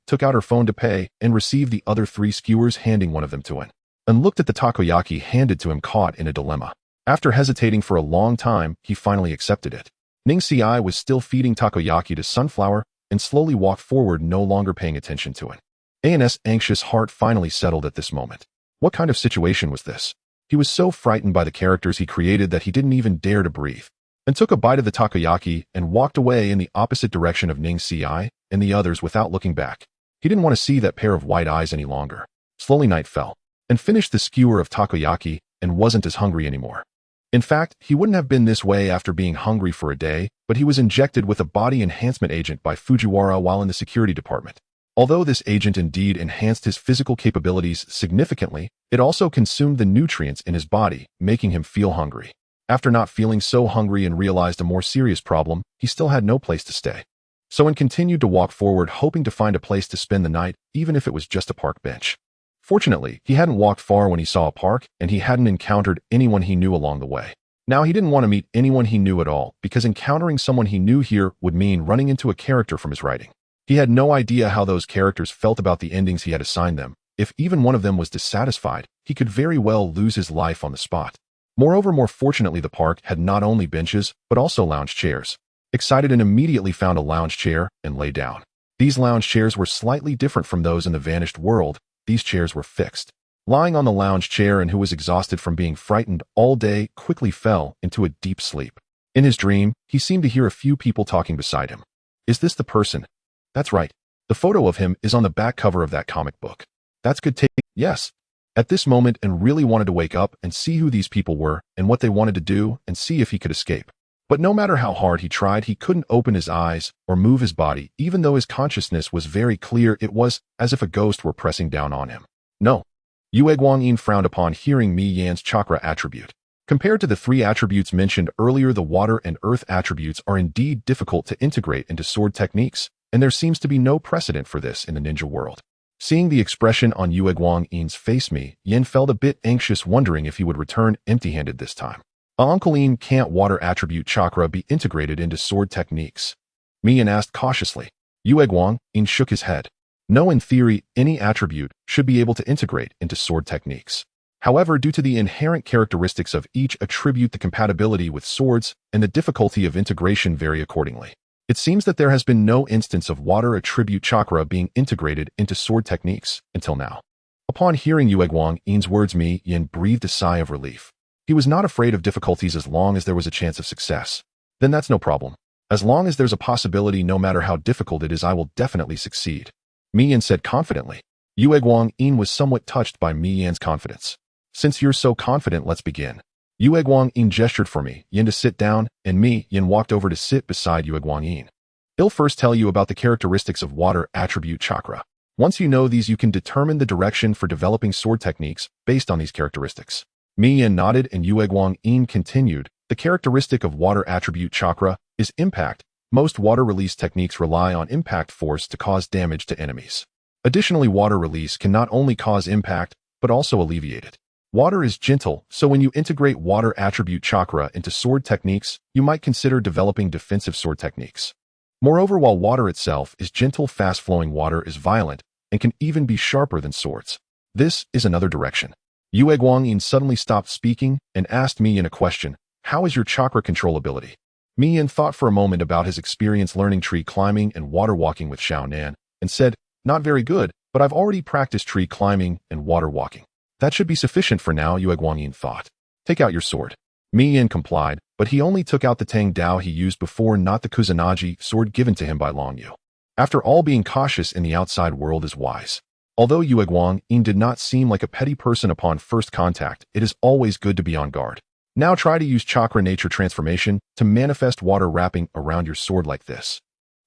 took out her phone to pay and received the other 3 skewers, handing one of them to An. And looked at the takoyaki handed to him, caught in a dilemma. After hesitating for a long time, he finally accepted it. Ning Ci was still feeding takoyaki to Sunflower and slowly walked forward, no longer paying attention to it. An's anxious heart finally settled at this moment. What kind of situation was this? He was so frightened by the characters he created that he didn't even dare to breathe, and took a bite of the takoyaki and walked away in the opposite direction of Ning Ci and the others without looking back. He didn't want to see that pair of white eyes any longer. Slowly night fell, and finished the skewer of takoyaki and wasn't as hungry anymore. In fact, he wouldn't have been this way after being hungry for a day, but he was injected with a body enhancement agent by Fujiwara while in the security department. Although this agent indeed enhanced his physical capabilities significantly, it also consumed the nutrients in his body, making him feel hungry. After not feeling so hungry and realized a more serious problem, he still had no place to stay. So he continued to walk forward, hoping to find a place to spend the night, even if it was just a park bench. Fortunately, he hadn't walked far when he saw a park, and he hadn't encountered anyone he knew along the way. Now he didn't want to meet anyone he knew at all, because encountering someone he knew here would mean running into a character from his writing. He had no idea how those characters felt about the endings he had assigned them. If even one of them was dissatisfied, he could very well lose his life on the spot. Moreover, more fortunately, the park had not only benches, but also lounge chairs. Excited and immediately found a lounge chair and lay down. These lounge chairs were slightly different from those in the vanished world. These chairs were fixed. Lying on the lounge chair, and who was exhausted from being frightened all day, quickly fell into a deep sleep. In his dream, he seemed to hear a few people talking beside him. Is this the person? That's right. The photo of him is on the back cover of that comic book. That's good take. Yes. At this moment, and really wanted to wake up and see who these people were and what they wanted to do and see if he could escape. But no matter how hard he tried, he couldn't open his eyes or move his body. Even though his consciousness was very clear, it was as if a ghost were pressing down on him. No. Yue Guangyin frowned upon hearing Mi Yan's chakra attribute. Compared to the three attributes mentioned earlier, the water and earth attributes are indeed difficult to integrate into sword techniques, and there seems to be no precedent for this in the ninja world. Seeing the expression on Yue Guangyin's face, Mi Yan felt a bit anxious, wondering if he would return empty-handed this time. Uncle Ian, can't water attribute chakra be integrated into sword techniques? Mi Yan asked cautiously. Yue Guangyin shook his head. No, in theory, any attribute should be able to integrate into sword techniques. However, due to the inherent characteristics of each attribute, the compatibility with swords and the difficulty of integration vary accordingly. It seems that there has been no instance of water attribute chakra being integrated into sword techniques until now. Upon hearing Yue Guangyin's words, Mi Yan breathed a sigh of relief. He was not afraid of difficulties as long as there was a chance of success. Then that's no problem. As long as there's a possibility, no matter how difficult it is, I will definitely succeed. Mi Yan said confidently. Yue Guangyin was somewhat touched by Mi Yan's confidence. Since you're so confident, let's begin. Yue Guangyin gestured for Mi Yan to sit down, and Mi Yan walked over to sit beside Yue Guangyin. He'll first tell you about the characteristics of water attribute chakra. Once you know these, you can determine the direction for developing sword techniques based on these characteristics. Mi Yan nodded, and Yue Guangyin continued. The characteristic of water attribute chakra is impact. Most water release techniques rely on impact force to cause damage to enemies. Additionally, water release can not only cause impact, but also alleviate it. Water is gentle, so when you integrate water attribute chakra into sword techniques, you might consider developing defensive sword techniques. Moreover, while water itself is gentle, fast-flowing water is violent and can even be sharper than swords. This is another direction. Yue Guangyin suddenly stopped speaking and asked Mi Yan a question. How is your chakra control ability? Mi Yan thought for a moment about his experience learning tree climbing and water walking with Xiao Nan, and said, not very good, but I've already practiced tree climbing and water walking. That should be sufficient for now, Yue Guangyin thought. Take out your sword. Mi Yan complied, but he only took out the Tang Dao he used before, not the Kusanagi sword given to him by Long Yu. After all, being cautious in the outside world is wise. Although Yue Guangyin did not seem like a petty person upon first contact, it is always good to be on guard. Now try to use chakra nature transformation to manifest water wrapping around your sword like this.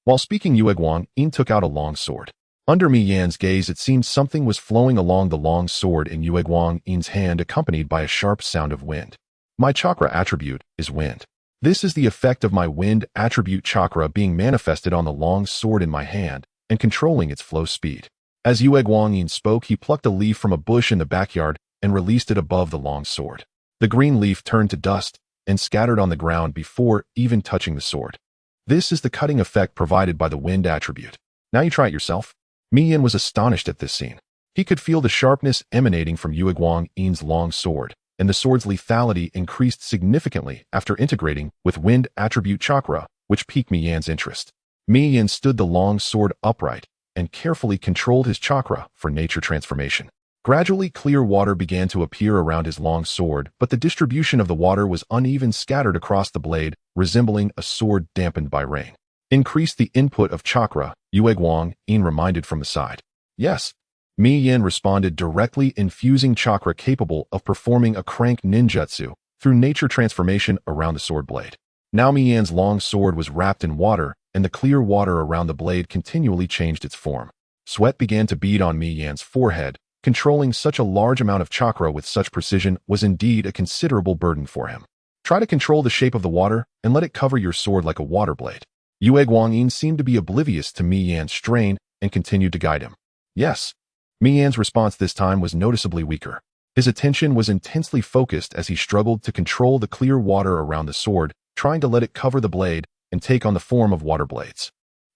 While speaking, Yue Guangyin took out a long sword. Under Mi Yan's gaze, it seemed something was flowing along the long sword in Yue Guangyin's hand, accompanied by a sharp sound of wind. My chakra attribute is wind. This is the effect of my wind attribute chakra being manifested on the long sword in my hand and controlling its flow speed. As Yue Guangyin spoke, he plucked a leaf from a bush in the backyard and released it above the long sword. The green leaf turned to dust and scattered on the ground before even touching the sword. This is the cutting effect provided by the wind attribute. Now you try it yourself. Mi Yan was astonished at this scene. He could feel the sharpness emanating from Yue Guangyin's long sword, and the sword's lethality increased significantly after integrating with wind attribute chakra, which piqued Mi Yan's interest. Mi Yan stood the long sword upright and carefully controlled his chakra for nature transformation. Gradually, clear water began to appear around his long sword, but the distribution of the water was uneven, scattered across the blade, resembling a sword dampened by rain. Increase the input of chakra, Yue Guangyin reminded from the side. Yes. Mi Yan responded directly, infusing chakra capable of performing a crank ninjutsu, through nature transformation around the sword blade. Now Mi-Yan's long sword was wrapped in water, and the clear water around the blade continually changed its form. Sweat began to bead on Mi-Yan's forehead. Controlling such a large amount of chakra with such precision was indeed a considerable burden for him. Try to control the shape of the water and let it cover your sword like a water blade. Yue Guangyin seemed to be oblivious to Mi-Yan's strain and continued to guide him. Yes. Mi-Yan's response this time was noticeably weaker. His attention was intensely focused as he struggled to control the clear water around the sword, trying to let it cover the blade and take on the form of water blades.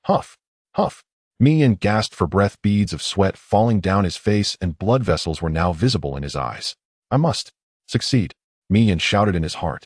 Huff! Huff! Mi-Yan gasped for breath, beads of sweat falling down his face and blood vessels were now visible in his eyes. I must succeed, Mi-Yan shouted in his heart.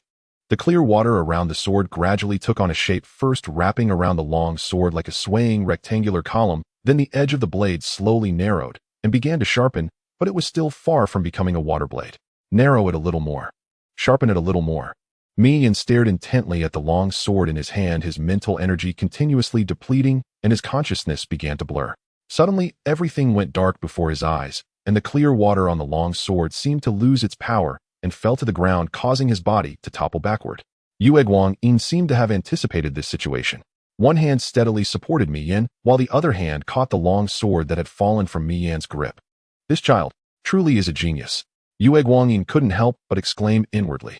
The clear water around the sword gradually took on a shape, first wrapping around the long sword like a swaying rectangular column, then the edge of the blade slowly narrowed and began to sharpen, but it was still far from becoming a water blade. Narrow it a little more. Sharpen it a little more. Mi-Yan stared intently at the long sword in his hand, his mental energy continuously depleting, and his consciousness began to blur. Suddenly, everything went dark before his eyes, and the clear water on the long sword seemed to lose its power and fell to the ground, causing his body to topple backward. Yue Guangyin seemed to have anticipated this situation. One hand steadily supported Mi-Yan, while the other hand caught the long sword that had fallen from Mi-Yan's grip. This child truly is a genius. Yue Guangyin couldn't help but exclaim inwardly.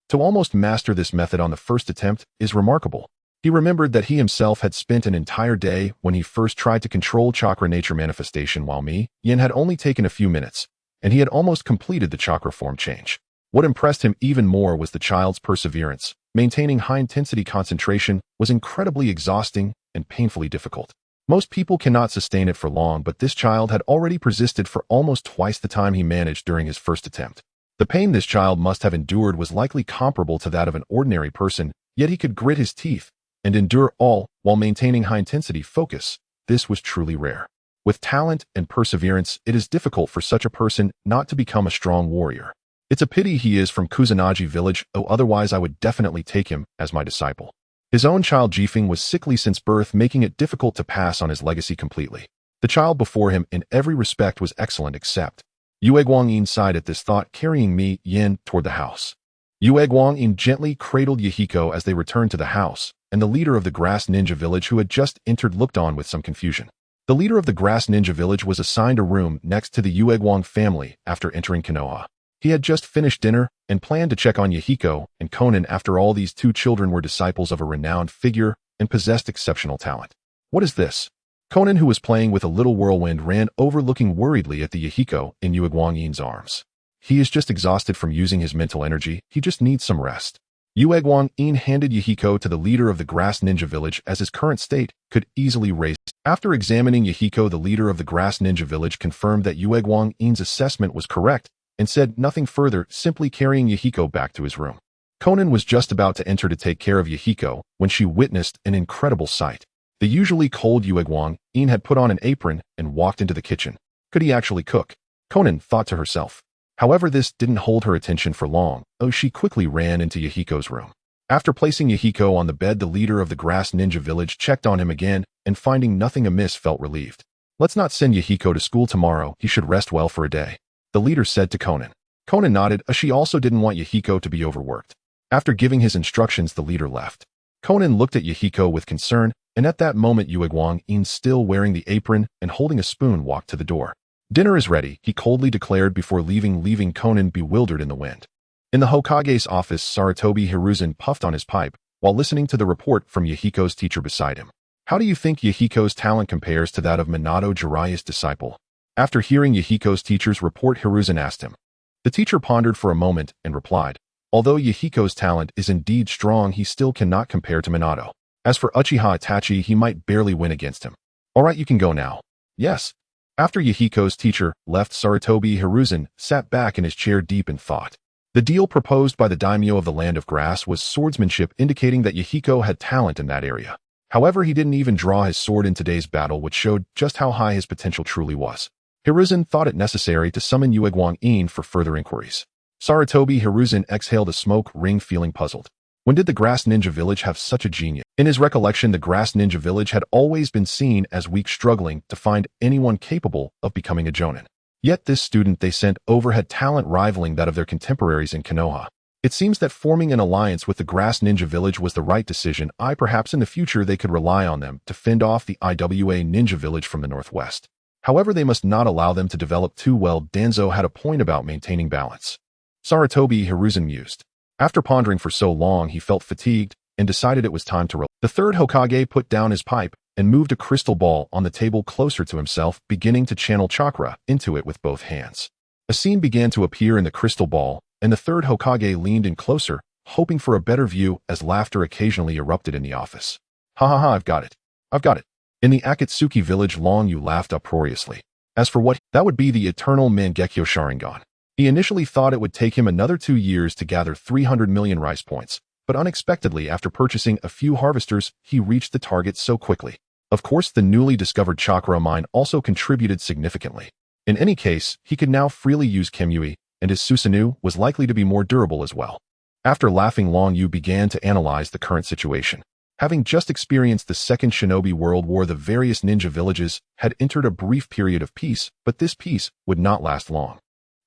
To almost master this method on the first attempt is remarkable. He remembered that he himself had spent an entire day when he first tried to control chakra nature manifestation, while Mi-Yan had only taken a few minutes, and he had almost completed the chakra form change. What impressed him even more was the child's perseverance. Maintaining high-intensity concentration was incredibly exhausting and painfully difficult. Most people cannot sustain it for long, but this child had already persisted for almost twice the time he managed during his first attempt. The pain this child must have endured was likely comparable to that of an ordinary person, yet he could grit his teeth and endure all while maintaining high-intensity focus. This was truly rare. With talent and perseverance, it is difficult for such a person not to become a strong warrior. It's a pity he is from Kusanagi village, otherwise I would definitely take him as my disciple. His own child Jifeng was sickly since birth, making it difficult to pass on his legacy completely. The child before him in every respect was excellent except Yue Guangyin sighed at this thought, carrying Mi-Yan toward the house. Yue Guangyin gently cradled Yahiko as they returned to the house, and the leader of the Grass Ninja Village who had just entered looked on with some confusion. The leader of the Grass Ninja Village was assigned a room next to the Yue Guang family after entering Konoha. He had just finished dinner and planned to check on Yahiko and Konan. After all, these two children were disciples of a renowned figure and possessed exceptional talent. What is this? Konan, who was playing with a little whirlwind, ran over looking worriedly at the Yahiko in Yue Guangyin's arms. He is just exhausted from using his mental energy. He just needs some rest. Yue Guangyin handed Yahiko to the leader of the Grass Ninja Village as his current state could easily raise. After examining Yahiko, the leader of the Grass Ninja Village confirmed that Yue Guangyin's assessment was correct and said nothing further, simply carrying Yahiko back to his room. Konan was just about to enter to take care of Yahiko when she witnessed an incredible sight. The usually cold Yue Guangyin had put on an apron and walked into the kitchen. Could he actually cook? Konan thought to herself. However, this didn't hold her attention for long. She quickly ran into Yahiko's room. After placing Yahiko on the bed, the leader of the Grass Ninja Village checked on him again and finding nothing amiss felt relieved. Let's not send Yahiko to school tomorrow. He should rest well for a day, the leader said to Konan. Konan nodded, as she also didn't want Yahiko to be overworked. After giving his instructions, the leader left. Konan looked at Yahiko with concern, and at that moment Yue Guangyin, still wearing the apron and holding a spoon, walked to the door. Dinner is ready, he coldly declared before leaving Konan bewildered in the wind. In the Hokage's office, Sarutobi Hiruzen puffed on his pipe while listening to the report from Yahiko's teacher beside him. How do you think Yahiko's talent compares to that of Minato Jiraiya's disciple? After hearing Yahiko's teacher's report, Hiruzen asked him. The teacher pondered for a moment and replied, although Yahiko's talent is indeed strong, he still cannot compare to Minato. As for Uchiha Itachi, he might barely win against him. Alright, you can go now. Yes. After Yahiko's teacher left, Sarutobi Hiruzen sat back in his chair deep in thought. The deal proposed by the daimyo of the Land of Grass was swordsmanship, indicating that Yahiko had talent in that area. However, he didn't even draw his sword in today's battle, which showed just how high his potential truly was. Hiruzen thought it necessary to summon Yue Guangyin for further inquiries. Sarutobi Hiruzen exhaled a smoke ring, feeling puzzled. When did the Grass Ninja Village have such a genius? In his recollection, the Grass Ninja Village had always been seen as weak, struggling to find anyone capable of becoming a jonin. Yet this student they sent over had talent rivaling that of their contemporaries in Konoha. It seems that forming an alliance with the Grass Ninja Village was the right decision. Perhaps in the future they could rely on them to fend off the IWA Ninja Village from the northwest. However, they must not allow them to develop too well. Danzo had a point about maintaining balance. Sarutobi Hiruzen mused. After pondering for so long, he felt fatigued and decided it was time to relax. The third Hokage put down his pipe and moved a crystal ball on the table closer to himself, beginning to channel chakra into it with both hands. A scene began to appear in the crystal ball, and the third Hokage leaned in closer, hoping for a better view as laughter occasionally erupted in the office. Ha ha ha, I've got it. I've got it. In the Akatsuki village, Long Yu laughed uproariously. As for what, that would be the eternal Mangekyo Sharingan. He initially thought it would take him another 2 years to gather 300 million rice points, but unexpectedly, after purchasing a few harvesters, he reached the target so quickly. Of course, the newly discovered chakra mine also contributed significantly. In any case, he could now freely use Kamui, and his Susanoo was likely to be more durable as well. After laughing, Long Yu began to analyze the current situation. Having just experienced the Second Shinobi World War, the various ninja villages had entered a brief period of peace, but this peace would not last long.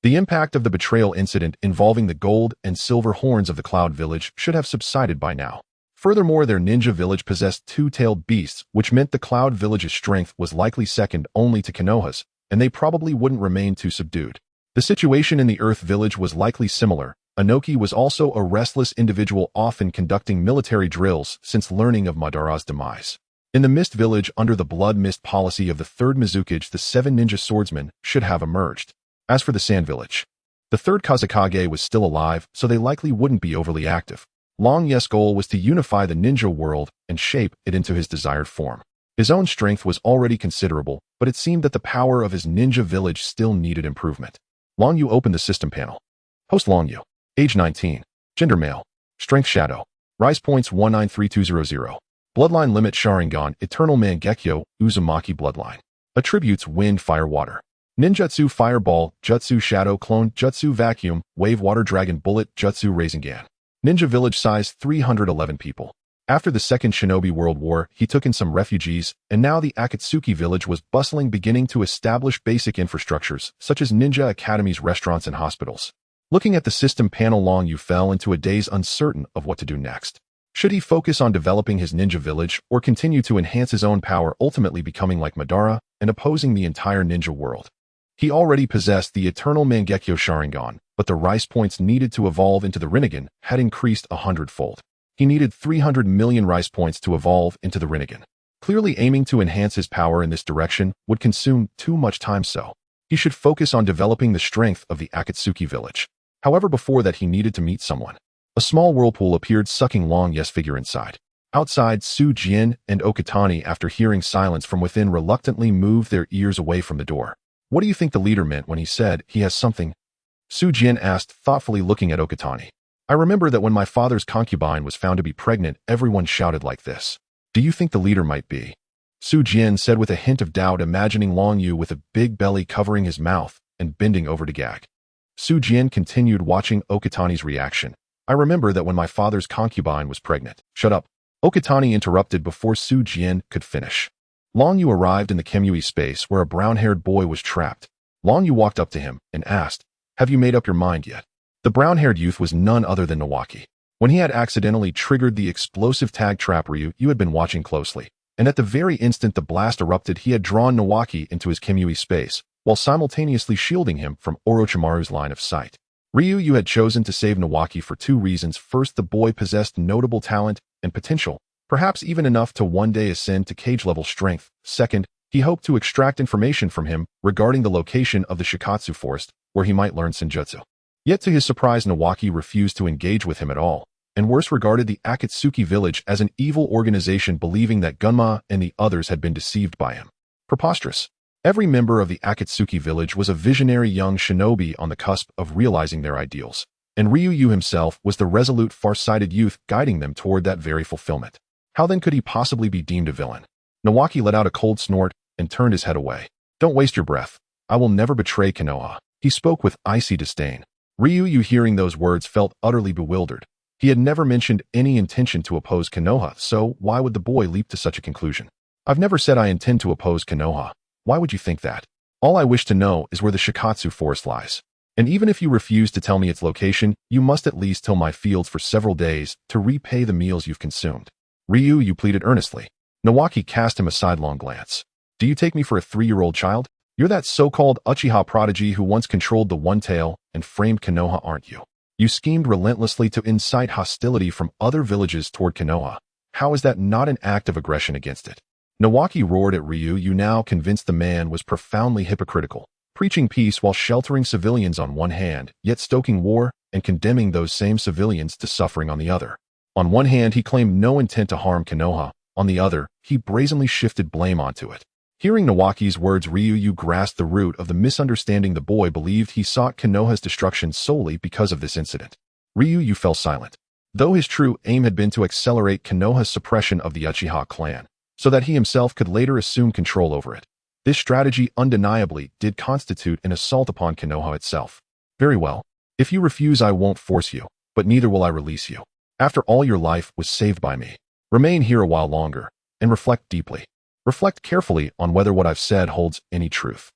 The impact of the betrayal incident involving the gold and silver horns of the Cloud Village should have subsided by now. Furthermore, their ninja village possessed two-tailed beasts, which meant the Cloud Village's strength was likely second only to Konoha's, and they probably wouldn't remain too subdued. The situation in the Earth Village was likely similar. Inoki was also a restless individual, often conducting military drills since learning of Madara's demise. In the Mist Village, under the Blood Mist policy of the Third Mizukage, the 7 ninja swordsmen should have emerged. As for the Sand Village, the third Kazekage was still alive, so they likely wouldn't be overly active. Long Yu's goal was to unify the ninja world and shape it into his desired form. His own strength was already considerable, but it seemed that the power of his ninja village still needed improvement. Long Yu opened the system panel. Host Long Yu. Age 19. Gender male. Strength shadow. Rise points 193200. Bloodline limit Sharingan, Eternal Mangekyo, Uzumaki bloodline. Attributes wind, fire, water. Ninjutsu fireball, Jutsu shadow clone, Jutsu vacuum, wave water dragon bullet, Jutsu Rasengan. Ninja village size 311 people. After the Second Shinobi World War, he took in some refugees, and now the Akatsuki village was bustling, beginning to establish basic infrastructures, such as ninja academies, restaurants, and hospitals. Looking at the system panel, Long Yu fell into a daze, uncertain of what to do next. Should he focus on developing his ninja village, or continue to enhance his own power, ultimately becoming like Madara and opposing the entire ninja world? He already possessed the Eternal Mangekyo Sharingan, but the rice points needed to evolve into the Rinnegan had increased 100-fold. He needed 300 million rice points to evolve into the Rinnegan. Clearly, aiming to enhance his power in this direction would consume too much time, so he should focus on developing the strength of the Akatsuki village. However, before that, he needed to meet someone. A small whirlpool appeared, sucking Long Yu's figure inside. Outside, Su Jin and Okatani, after hearing silence from within, reluctantly moved their ears away from the door. What do you think the leader meant when he said he has something? Su Jin asked, thoughtfully looking at Okatani. I remember that when my father's concubine was found to be pregnant, everyone shouted like this. Do you think the leader might be? Su Jin said with a hint of doubt, imagining Long Yu with a big belly covering his mouth and bending over to gag. Su Jin continued, watching Okatani's reaction. I remember that when my father's concubine was pregnant. Shut up. Okatani interrupted before Su Jin could finish. Long Yu arrived in the Kamui space where a brown-haired boy was trapped. Long Yu walked up to him and asked, have you made up your mind yet? The brown-haired youth was none other than Nawaki. When he had accidentally triggered the explosive tag trap, Ryu had been watching closely, and at the very instant the blast erupted, he had drawn Nawaki into his Kamui space, while simultaneously shielding him from Orochimaru's line of sight. Ryu had chosen to save Nawaki for 2 reasons. First, the boy possessed notable talent and potential, perhaps even enough to one day ascend to cage-level strength. Second, he hoped to extract information from him regarding the location of the Shikatsu forest, where he might learn Senjutsu. Yet to his surprise, Nawaki refused to engage with him at all, and worse, regarded the Akatsuki village as an evil organization, believing that Gunma and the others had been deceived by him. Preposterous. Every member of the Akatsuki village was a visionary young shinobi on the cusp of realizing their ideals, and Ryu himself was the resolute, far-sighted youth guiding them toward that very fulfillment. How then could he possibly be deemed a villain? Nawaki let out a cold snort and turned his head away. Don't waste your breath. I will never betray Konoha. He spoke with icy disdain. Ryu, hearing those words, felt utterly bewildered. He had never mentioned any intention to oppose Konoha, so why would the boy leap to such a conclusion? I've never said I intend to oppose Konoha. Why would you think that? All I wish to know is where the Shikatsu forest lies. And even if you refuse to tell me its location, you must at least till my fields for several days to repay the meals you've consumed. Ryu, you pleaded earnestly. Nawaki cast him a sidelong glance. Do you take me for a 3-year-old child? You're that so-called Uchiha prodigy who once controlled the One-Tail and framed Konoha, aren't you? You schemed relentlessly to incite hostility from other villages toward Konoha. How is that not an act of aggression against it? Nawaki roared at Ryu. You now convinced the man was profoundly hypocritical, preaching peace while sheltering civilians on one hand, yet stoking war and condemning those same civilians to suffering on the other. On one hand, he claimed no intent to harm Konoha. On the other, he brazenly shifted blame onto it. Hearing Nawaki's words, Ryu grasped the root of the misunderstanding. The boy believed he sought Konoha's destruction solely because of this incident. Ryu fell silent. Though his true aim had been to accelerate Konoha's suppression of the Uchiha clan, so that he himself could later assume control over it. This strategy undeniably did constitute an assault upon Konoha itself. Very well. If you refuse, I won't force you, but neither will I release you. After all, your life was saved by me. Remain here a while longer, and reflect deeply. Reflect carefully on whether what I've said holds any truth.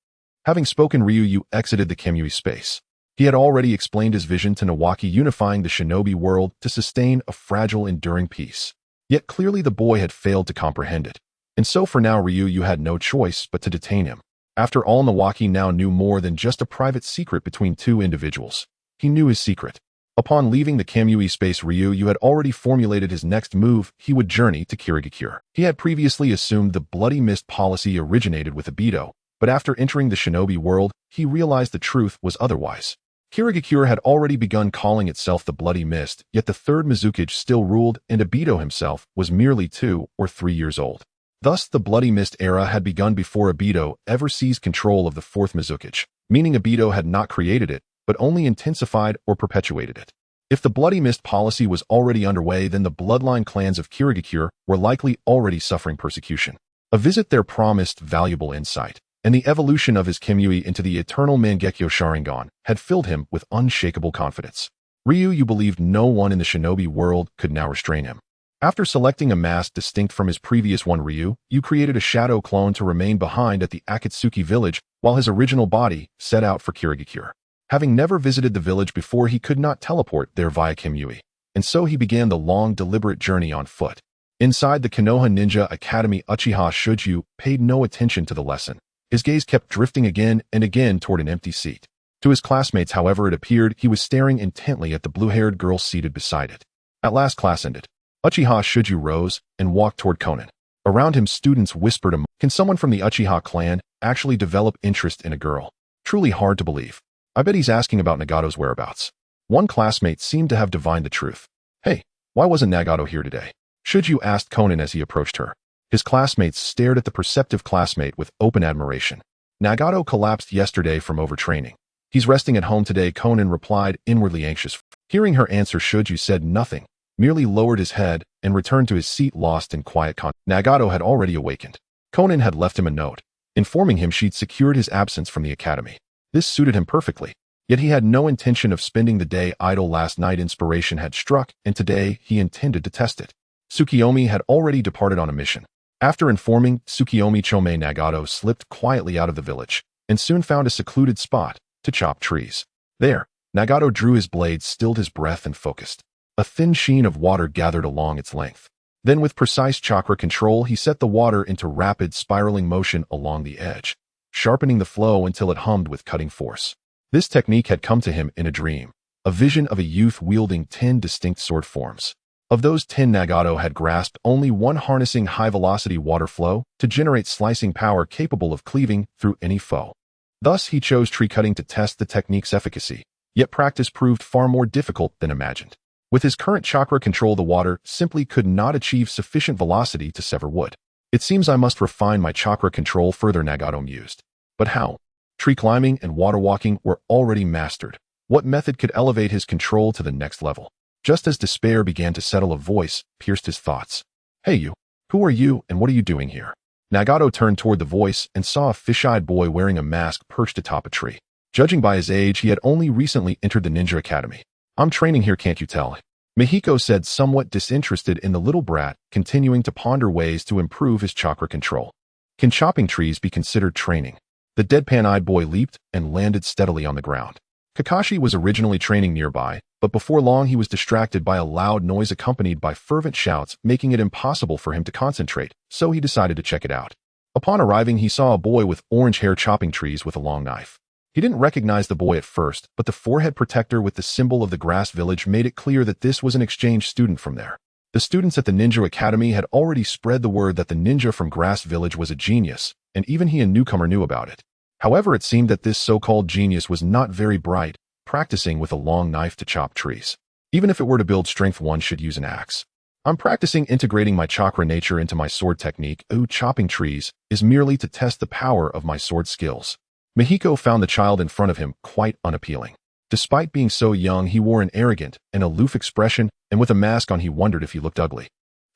Having spoken, Ryu exited the Kamui space. He had already explained his vision to Nawaki, unifying the shinobi world to sustain a fragile, enduring peace. Yet clearly the boy had failed to comprehend it. And so for now, Ryu had no choice but to detain him. After all, Nawaki now knew more than just a private secret between two individuals. He knew his secret. Upon leaving the Kamui space, Ryu had already formulated his next move. He would journey to Kirigakure. He had previously assumed the Bloody Mist policy originated with Obito, but after entering the shinobi world, he realized the truth was otherwise. Kirigakure had already begun calling itself the Bloody Mist, yet the third Mizukage still ruled, and Obito himself was merely 2 or 3 years old. Thus, the Bloody Mist era had begun before Obito ever seized control of the fourth Mizukage, meaning Obito had not created it, but only intensified or perpetuated it. If the Bloody Mist policy was already underway, then the bloodline clans of Kirigakure were likely already suffering persecution. A visit there promised valuable insight, and the evolution of his Kamui into the eternal Mangekyo Sharingan had filled him with unshakable confidence. Ryu believed no one in the shinobi world could now restrain him. After selecting a mask distinct from his previous one, Ryu created a shadow clone to remain behind at the Akatsuki village while his original body set out for Kirigakure. Having never visited the village before, he could not teleport there via Kamui, and so he began the long, deliberate journey on foot. Inside the Konoha Ninja Academy, Uchiha Shukaku paid no attention to the lesson. His gaze kept drifting again and again toward an empty seat. To his classmates, however, it appeared he was staring intently at the blue-haired girl seated beside it. At last, class ended. Uchiha Shukaku rose and walked toward Konan. Around him, students whispered, "Can someone from the Uchiha clan actually develop interest in a girl? Truly hard to believe. I bet he's asking about Nagato's whereabouts." One classmate seemed to have divined the truth. "Hey, why wasn't Nagato here today?" Shukaku asked Konan as he approached her. His classmates stared at the perceptive classmate with open admiration. "Nagato collapsed yesterday from overtraining. He's resting at home today," Konan replied, inwardly anxious. Hearing her answer, Shukaku said nothing, merely lowered his head and returned to his seat, lost in quiet Nagato had already awakened. Konan had left him a note, informing him she'd secured his absence from the academy. This suited him perfectly, yet he had no intention of spending the day idle. Last night inspiration had struck, and today he intended to test it. Tsukiyomi had already departed on a mission. After informing Tsukiyomi Chome, Nagato slipped quietly out of the village, and soon found a secluded spot to chop trees. There, Nagato drew his blade, stilled his breath, and focused. A thin sheen of water gathered along its length. Then with precise chakra control, he set the water into rapid spiraling motion along the edge, sharpening the flow until it hummed with cutting force. This technique had come to him in a dream, a vision of a youth wielding 10 distinct sword forms. Of those 10, Nagato had grasped only one, harnessing high-velocity water flow to generate slicing power capable of cleaving through any foe. Thus, he chose tree cutting to test the technique's efficacy, yet practice proved far more difficult than imagined. With his current chakra control, the water simply could not achieve sufficient velocity to sever wood. "It seems I must refine my chakra control further," Nagato mused. But how? Tree climbing and water walking were already mastered. What method could elevate his control to the next level? Just as despair began to settle, a voice pierced his thoughts. "Hey you, who are you and what are you doing here?" Nagato turned toward the voice and saw a fish-eyed boy wearing a mask perched atop a tree. Judging by his age, he had only recently entered the Ninja Academy. "I'm training here, can't you tell?" Mihiko said, somewhat disinterested in the little brat, continuing to ponder ways to improve his chakra control. "Can chopping trees be considered training?" The deadpan-eyed boy leaped and landed steadily on the ground. Kakashi was originally training nearby, but before long he was distracted by a loud noise accompanied by fervent shouts, making it impossible for him to concentrate, so he decided to check it out. Upon arriving, he saw a boy with orange hair chopping trees with a long knife. He didn't recognize the boy at first, but the forehead protector with the symbol of the grass village made it clear that this was an exchange student from there. The students at the Ninja Academy had already spread the word that the ninja from Grass Village was a genius, and even he, a newcomer, knew about it. However, it seemed that this so-called genius was not very bright, practicing with a long knife to chop trees. Even if it were to build strength, one should use an axe. I'm practicing integrating my chakra nature into my sword technique. Chopping trees is merely to test the power of my sword skills. Mihiko found the child in front of him quite unappealing. Despite being so young, he wore an arrogant and aloof expression, and with a mask on he wondered if he looked ugly.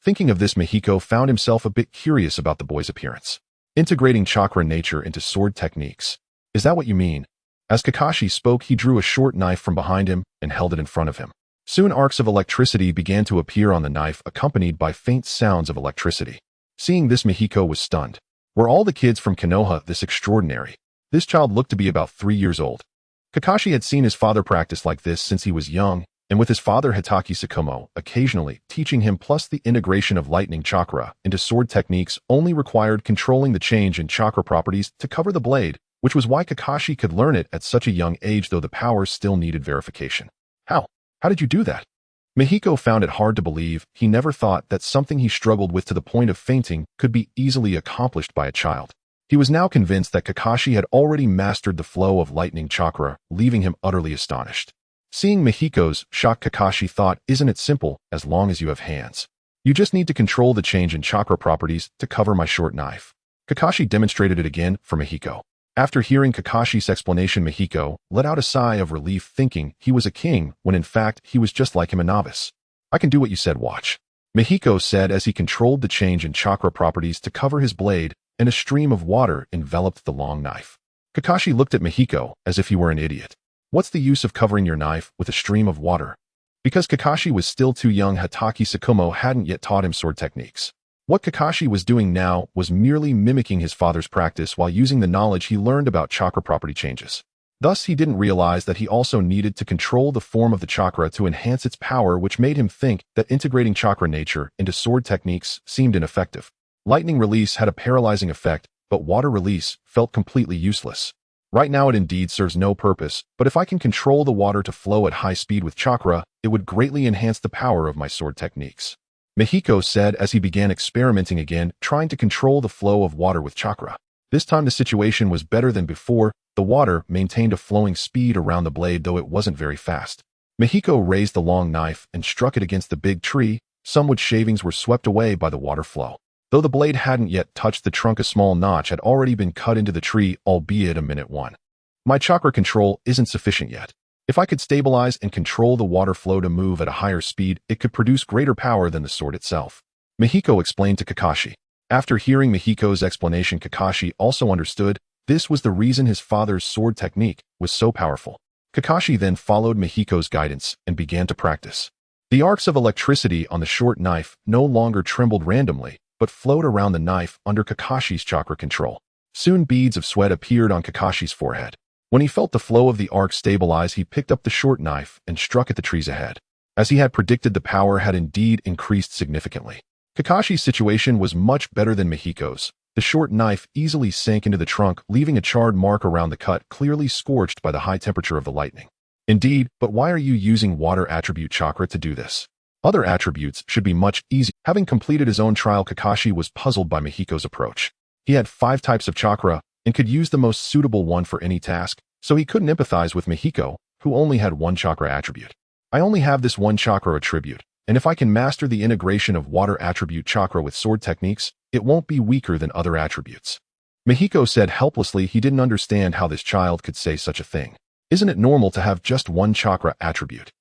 Thinking of this, Mihiko found himself a bit curious about the boy's appearance. Integrating chakra nature into sword techniques. Is that what you mean? As Kakashi spoke, he drew a short knife from behind him and held it in front of him. Soon arcs of electricity began to appear on the knife, accompanied by faint sounds of electricity. Seeing this, Mihiko was stunned. Were all the kids from Konoha this extraordinary? This child looked to be about 3 years old. Kakashi had seen his father practice like this since he was young, and with his father Hitaki Tsukumo occasionally teaching him, plus the integration of lightning chakra into sword techniques only required controlling the change in chakra properties to cover the blade, which was why Kakashi could learn it at such a young age, though the powers still needed verification. How did you do that? Mihiko found it hard to believe. He never thought that something he struggled with to the point of fainting could be easily accomplished by a child. He was now convinced that Kakashi had already mastered the flow of lightning chakra, leaving him utterly astonished. Seeing Mihiko's shock, Kakashi thought, isn't it simple, as long as you have hands? You just need to control the change in chakra properties to cover my short knife. Kakashi demonstrated it again for Mihiko. After hearing Kakashi's explanation, Mihiko let out a sigh of relief, thinking he was a king, when in fact he was just like him, a novice. I can do what you said, watch. Mihiko said as he controlled the change in chakra properties to cover his blade, and a stream of water enveloped the long knife. Kakashi looked at Mihiko as if he were an idiot. What's the use of covering your knife with a stream of water? Because Kakashi was still too young, Hitaki Tsukumo hadn't yet taught him sword techniques. What Kakashi was doing now was merely mimicking his father's practice while using the knowledge he learned about chakra property changes. Thus, he didn't realize that he also needed to control the form of the chakra to enhance its power, which made him think that integrating chakra nature into sword techniques seemed ineffective. Lightning release had a paralyzing effect, but water release felt completely useless. Right now it indeed serves no purpose, but if I can control the water to flow at high speed with chakra, it would greatly enhance the power of my sword techniques. Mihiko said as he began experimenting again, trying to control the flow of water with chakra. This time the situation was better than before. The water maintained a flowing speed around the blade, though it wasn't very fast. Mihiko raised the long knife and struck it against the big tree. Some wood shavings were swept away by the water flow. Though the blade hadn't yet touched the trunk, a small notch had already been cut into the tree, albeit a minute one. My chakra control isn't sufficient yet. If I could stabilize and control the water flow to move at a higher speed, it could produce greater power than the sword itself. Mihiko explained to Kakashi. After hearing Mihiko's explanation, Kakashi also understood this was the reason his father's sword technique was so powerful. Kakashi then followed Mihiko's guidance and began to practice. The arcs of electricity on the short knife no longer trembled randomly, but flowed around the knife under Kakashi's chakra control. Soon beads of sweat appeared on Kakashi's forehead. When he felt the flow of the arc stabilize, he picked up the short knife and struck at the trees ahead. As he had predicted, the power had indeed increased significantly. Kakashi's situation was much better than Mihiko's. The short knife easily sank into the trunk, leaving a charred mark around the cut, clearly scorched by the high temperature of the lightning. Indeed, but why are you using water attribute chakra to do this? Other attributes should be much easier. Having completed his own trial, Kakashi was puzzled by Mihiko's approach. He had 5 types of chakra and could use the most suitable one for any task, so he couldn't empathize with Mihiko, who only had 1 chakra attribute. I only have this 1 chakra attribute, and if I can master the integration of water attribute chakra with sword techniques, it won't be weaker than other attributes. Mihiko said helplessly. He didn't understand how this child could say such a thing. Isn't it normal to have just 1 chakra attribute?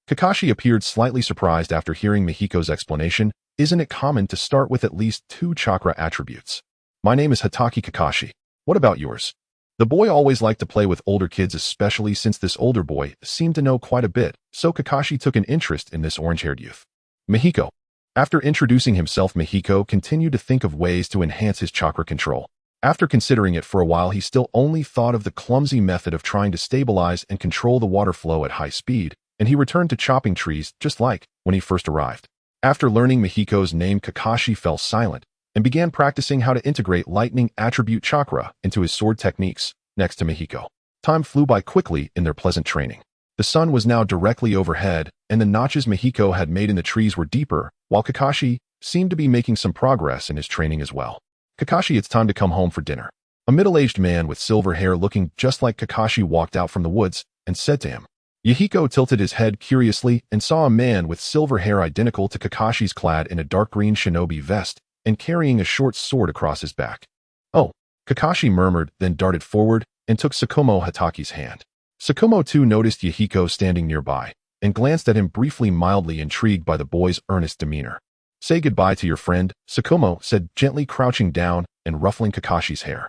Kakashi appeared slightly surprised after hearing Mihiko's explanation. Isn't it common to start with at least 2 chakra attributes? My name is Hitaki Kakashi. What about yours? The boy always liked to play with older kids, especially since this older boy seemed to know quite a bit, so Kakashi took an interest in this orange-haired youth. Mihiko. After introducing himself, Mihiko continued to think of ways to enhance his chakra control. After considering it for a while, he still only thought of the clumsy method of trying to stabilize and control the water flow at high speed, and he returned to chopping trees just like when he first arrived. After learning Mihiko's name, Kakashi fell silent and began practicing how to integrate lightning attribute chakra into his sword techniques next to Mihiko. Time flew by quickly in their pleasant training. The sun was now directly overhead, and the notches Mihiko had made in the trees were deeper, while Kakashi seemed to be making some progress in his training as well. Kakashi, it's time to come home for dinner. A middle-aged man with silver hair looking just like Kakashi walked out from the woods and said to him. Yahiko tilted his head curiously and saw a man with silver hair identical to Kakashi's, clad in a dark green shinobi vest and carrying a short sword across his back. Oh, Kakashi murmured, then darted forward and took Tsukumo Hataki's hand. Tsukumo too noticed Yahiko standing nearby and glanced at him briefly, mildly intrigued by the boy's earnest demeanor. Say goodbye to your friend, Tsukumo said, gently crouching down and ruffling Kakashi's hair.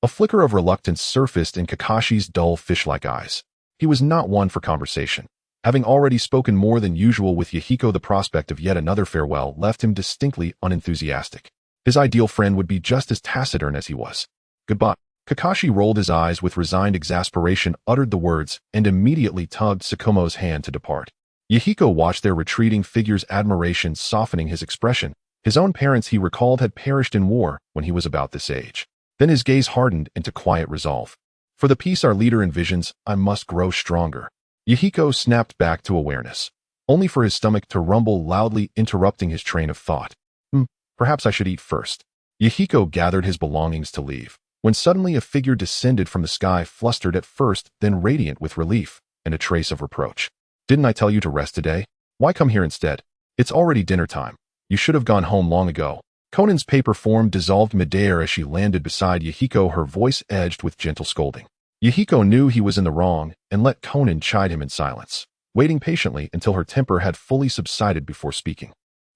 A flicker of reluctance surfaced in Kakashi's dull fish-like eyes. He was not one for conversation. Having already spoken more than usual with Yahiko, the prospect of yet another farewell left him distinctly unenthusiastic. His ideal friend would be just as taciturn as he was. Goodbye. Kakashi rolled his eyes with resigned exasperation, uttered the words, and immediately tugged Tsukumo's hand to depart. Yahiko watched their retreating figures, admiration softening his expression. His own parents, he recalled, had perished in war when he was about this age. Then his gaze hardened into quiet resolve. For the peace our leader envisions, I must grow stronger. Yahiko snapped back to awareness, only for his stomach to rumble loudly, interrupting his train of thought. Perhaps I should eat first. Yahiko gathered his belongings to leave, when suddenly a figure descended from the sky, flustered at first, then radiant with relief and a trace of reproach. Didn't I tell you to rest today? Why come here instead? It's already dinner time. You should have gone home long ago. Konan's paper form dissolved midair as she landed beside Yahiko, her voice edged with gentle scolding. Yahiko knew he was in the wrong and let Konan chide him in silence, waiting patiently until her temper had fully subsided before speaking.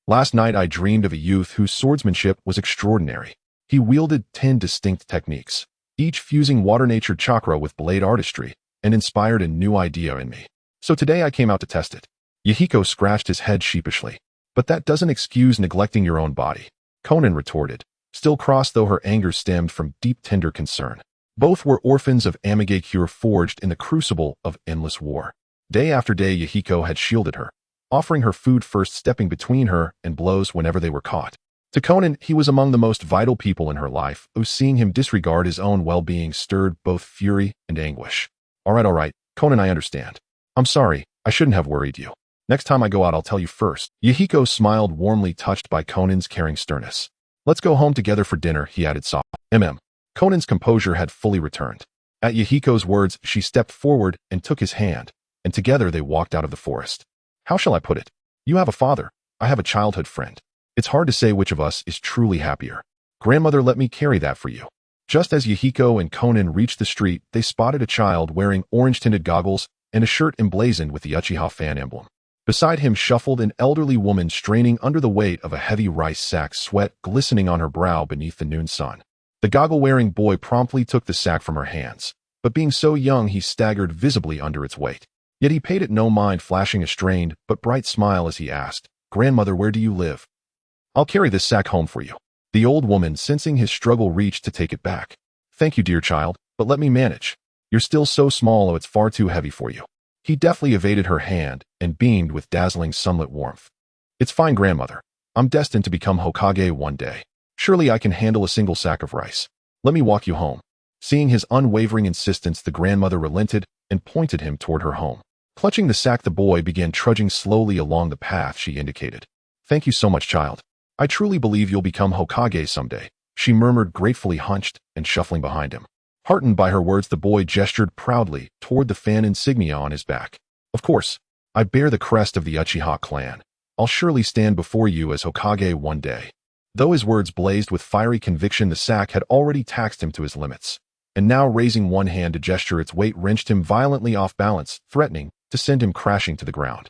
Last night I dreamed of a youth whose swordsmanship was extraordinary. He wielded 10 distinct techniques, each fusing water-natured chakra with blade artistry, and inspired a new idea in me. So today I came out to test it. Yahiko scratched his head sheepishly. But that doesn't excuse neglecting your own body, Konan retorted, still cross though her anger stemmed from deep tender concern. Both were orphans of Amigakure, forged in the crucible of endless war. Day after day Yahiko had shielded her, offering her food first, stepping between her and blows whenever they were caught. To Konan, he was among the most vital people in her life, who, seeing him disregard his own well-being, stirred both fury and anguish. All right, Konan, I understand. I'm sorry, I shouldn't have worried you. Next time I go out I'll tell you first. Yahiko smiled, warmly touched by Konan's caring sternness. Let's go home together for dinner, he added softly. Konan's composure had fully returned. At Yahiko's words, she stepped forward and took his hand, and together they walked out of the forest. How shall I put it? You have a father, I have a childhood friend. It's hard to say which of us is truly happier. Grandmother, let me carry that for you. Just as Yahiko and Konan reached the street, they spotted a child wearing orange-tinted goggles and a shirt emblazoned with the Uchiha fan emblem. Beside him shuffled an elderly woman straining under the weight of a heavy rice sack, sweat glistening on her brow beneath the noon sun. The goggle-wearing boy promptly took the sack from her hands, but being so young he staggered visibly under its weight. Yet he paid it no mind, flashing a strained but bright smile as he asked, "Grandmother, where do you live?" "I'll carry this sack home for you." The old woman, sensing his struggle, reached to take it back. "Thank you, dear child, but let me manage. You're still so small, oh, it's far too heavy for you." He deftly evaded her hand and beamed with dazzling sunlit warmth. "It's fine, grandmother. I'm destined to become Hokage one day. Surely I can handle a single sack of rice. Let me walk you home." Seeing his unwavering insistence, the grandmother relented and pointed him toward her home. Clutching the sack, the boy began trudging slowly along the path she indicated. "Thank you so much, child. I truly believe you'll become Hokage someday," she murmured, gratefully hunched and shuffling behind him. Heartened by her words, the boy gestured proudly toward the fan insignia on his back. "Of course, I bear the crest of the Uchiha clan. I'll surely stand before you as Hokage one day." Though his words blazed with fiery conviction, the sack had already taxed him to his limits, and now raising one hand to gesture, its weight wrenched him violently off balance, threatening to send him crashing to the ground.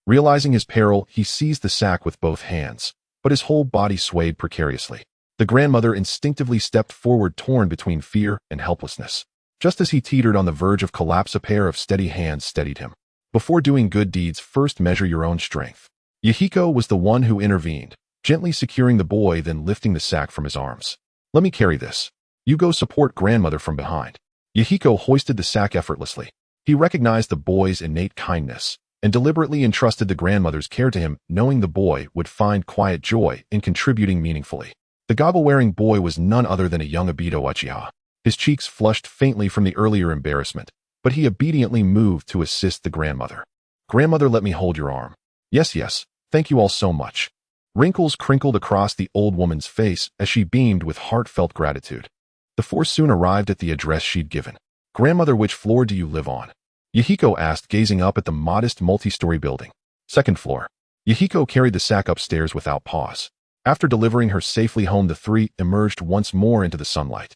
Realizing his peril, he seized the sack with both hands, but his whole body swayed precariously. The grandmother instinctively stepped forward, torn between fear and helplessness. Just as he teetered on the verge of collapse, a pair of steady hands steadied him. "Before doing good deeds, first measure your own strength." Yahiko was the one who intervened, gently securing the boy, then lifting the sack from his arms. Let me carry this. You go support grandmother from behind. Yahiko hoisted the sack effortlessly. He recognized the boy's innate kindness and deliberately entrusted the grandmother's care to him, knowing the boy would find quiet joy in contributing meaningfully. The gobble-wearing boy was none other than a young Obito Uchiha. His cheeks flushed faintly from the earlier embarrassment, but he obediently moved to assist the grandmother. Grandmother, let me hold your arm. Yes, yes, thank you all so much. Wrinkles crinkled across the old woman's face as she beamed with heartfelt gratitude. The four soon arrived at the address she'd given. Grandmother, which floor do you live on? Yahiko asked, gazing up at the modest multi-story building. Second floor. Yahiko carried the sack upstairs without pause. After delivering her safely home, the three emerged once more into the sunlight.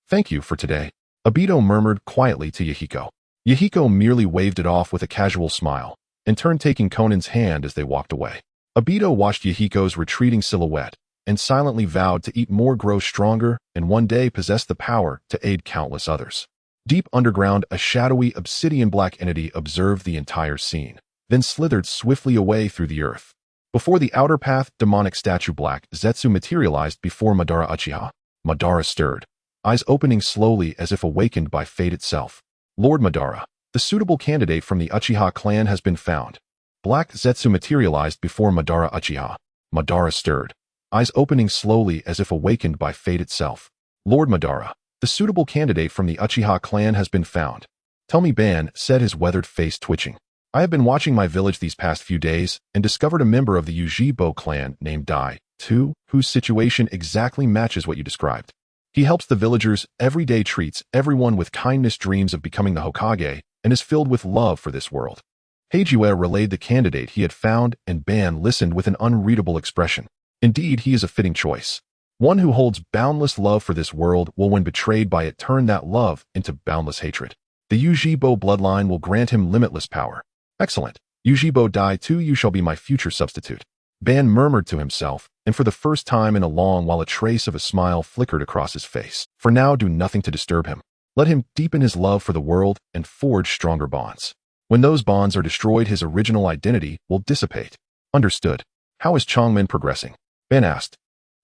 Thank you for today, Obito murmured quietly to Yahiko. Yahiko merely waved it off with a casual smile, in turn taking Conan's hand as they walked away. Obito watched Yahiko's retreating silhouette and silently vowed to eat more, grow stronger, and one day possess the power to aid countless others. Deep underground, a shadowy obsidian-black entity observed the entire scene, then slithered swiftly away through the earth. Before the outer path, demonic statue Black Zetsu materialized before Madara Uchiha. Madara stirred, eyes opening slowly as if awakened by fate itself. Lord Madara, the suitable candidate from the Uchiha clan has been found. Black Zetsu materialized before Madara Uchiha. Madara stirred, eyes opening slowly as if awakened by fate itself. Lord Madara, the suitable candidate from the Uchiha clan has been found. Tell me, Ban said, his weathered face twitching. I have been watching my village these past few days and discovered a member of the Ujibo clan named Dai, too, whose situation exactly matches what you described. He helps the villagers every day, treats everyone with kindness, dreams of becoming the Hokage, and is filled with love for this world. Heijiue relayed the candidate he had found, and Ban listened with an unreadable expression. Indeed, he is a fitting choice. One who holds boundless love for this world will, when betrayed by it, turn that love into boundless hatred. The Ujibo bloodline will grant him limitless power. Excellent. Ujibo Dai, too, you shall be my future substitute. Ban murmured to himself, and for the first time in a long while a trace of a smile flickered across his face. For now, do nothing to disturb him. Let him deepen his love for the world and forge stronger bonds. When those bonds are destroyed, his original identity will dissipate. Understood. How is Chongmin progressing? Ben asked.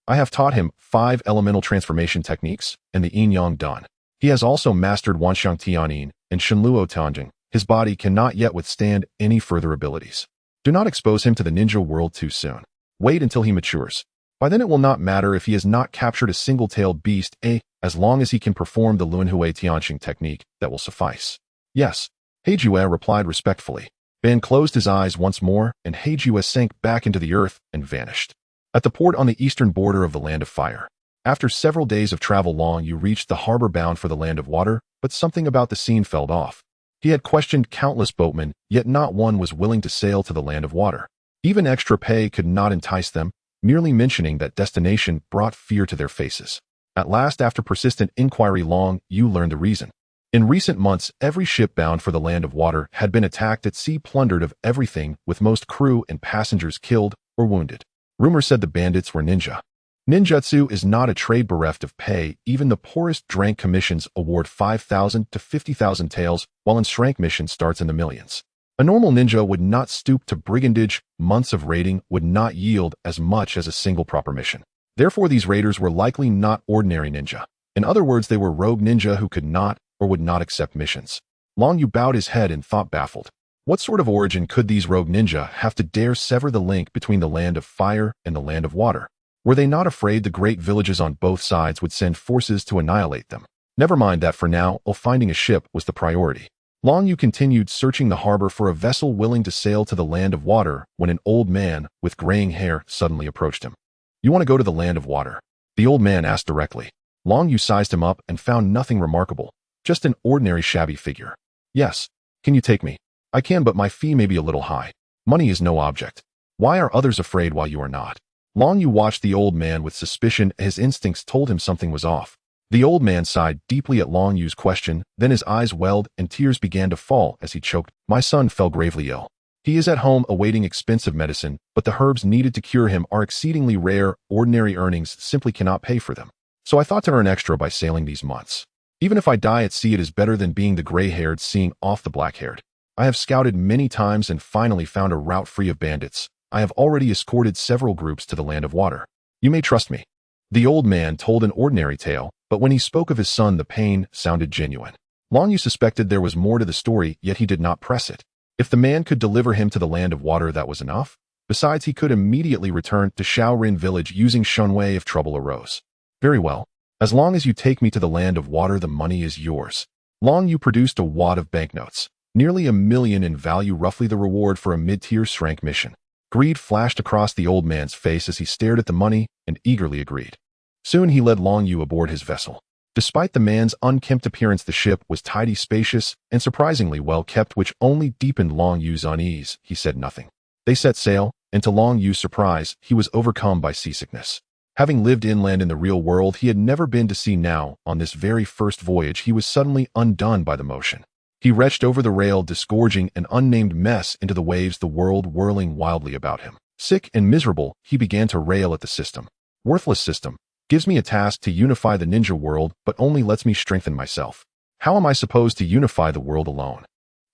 I have taught him 5 elemental transformation techniques and the Yin-Yang Dan. He has also mastered Wanxiang Tianin and Shenluo Tanjing. His body cannot yet withstand any further abilities. Do not expose him to the ninja world too soon. Wait until he matures. By then it will not matter if he has not captured a single-tailed beast, as long as he can perform the Luanhui Tianxing technique, that will suffice. Yes, Heijiue replied respectfully. Ban closed his eyes once more, and Heijiue sank back into the earth and vanished. At the port on the eastern border of the Land of Fire. After several days of travel, Long Yu reached the harbor bound for the Land of Water, but something about the scene felt off. He had questioned countless boatmen, yet not one was willing to sail to the Land of Water. Even extra pay could not entice them. Merely mentioning that destination brought fear to their faces. At last, after persistent inquiry, Long Yu learned the reason. In recent months, every ship bound for the Land of Water had been attacked at sea, plundered of everything, with most crew and passengers killed or wounded. Rumor said the bandits were ninja. Ninjutsu is not a trade bereft of pay. Even the poorest rank commissions award 5,000 to 50,000 taels, while in rank mission starts in the millions. A normal ninja would not stoop to brigandage. Months of raiding would not yield as much as a single proper mission. Therefore, these raiders were likely not ordinary ninja. In other words, they were rogue ninja who could not or would not accept missions. Long Yu bowed his head in thought, baffled. What sort of origin could these rogue ninja have to dare sever the link between the Land of Fire and the Land of Water? Were they not afraid the great villages on both sides would send forces to annihilate them? Never mind that for now, finding a ship was the priority. Long Yu continued searching the harbor for a vessel willing to sail to the Land of Water when an old man with graying hair suddenly approached him. You want to go to the Land of Water? The old man asked directly. Long Yu sized him up and found nothing remarkable, just an ordinary shabby figure. Yes. Can you take me? I can, but my fee may be a little high. Money is no object. Why are others afraid while you are not? Long Yu watched the old man with suspicion. His instincts told him something was off. The old man sighed deeply at Long Yu's question, then his eyes welled and tears began to fall as he choked. My son fell gravely ill. He is at home awaiting expensive medicine, but the herbs needed to cure him are exceedingly rare. Ordinary earnings simply cannot pay for them. So I thought to earn extra by sailing these months. Even if I die at sea, it is better than being the gray-haired seeing off the black-haired. I have scouted many times and finally found a route free of bandits. I have already escorted several groups to the Land of Water. You may trust me. The old man told an ordinary tale, but when he spoke of his son, the pain sounded genuine. Long Yu suspected there was more to the story, yet he did not press it. If the man could deliver him to the land of water, that was enough. Besides, he could immediately return to Shaorin village using Shunwei if trouble arose. Very well. As long as you take me to the land of water, the money is yours. Long Yu produced a wad of banknotes, nearly 1 million in value, roughly the reward for a mid-tier rank mission. Greed flashed across the old man's face as he stared at the money and eagerly agreed. Soon he led Long Yu aboard his vessel. Despite the man's unkempt appearance, the ship was tidy, spacious, and surprisingly well kept, which only deepened Long Yu's unease. He said nothing. They set sail, and to Long Yu's surprise, he was overcome by seasickness. Having lived inland in the real world, he had never been to sea. Now, on this very first voyage, he was suddenly undone by the motion. He retched over the rail, disgorging an unnamed mess into the waves, the world whirling wildly about him. Sick and miserable, he began to rail at the system. Worthless system. Gives me a task to unify the ninja world, but only lets me strengthen myself. How am I supposed to unify the world alone?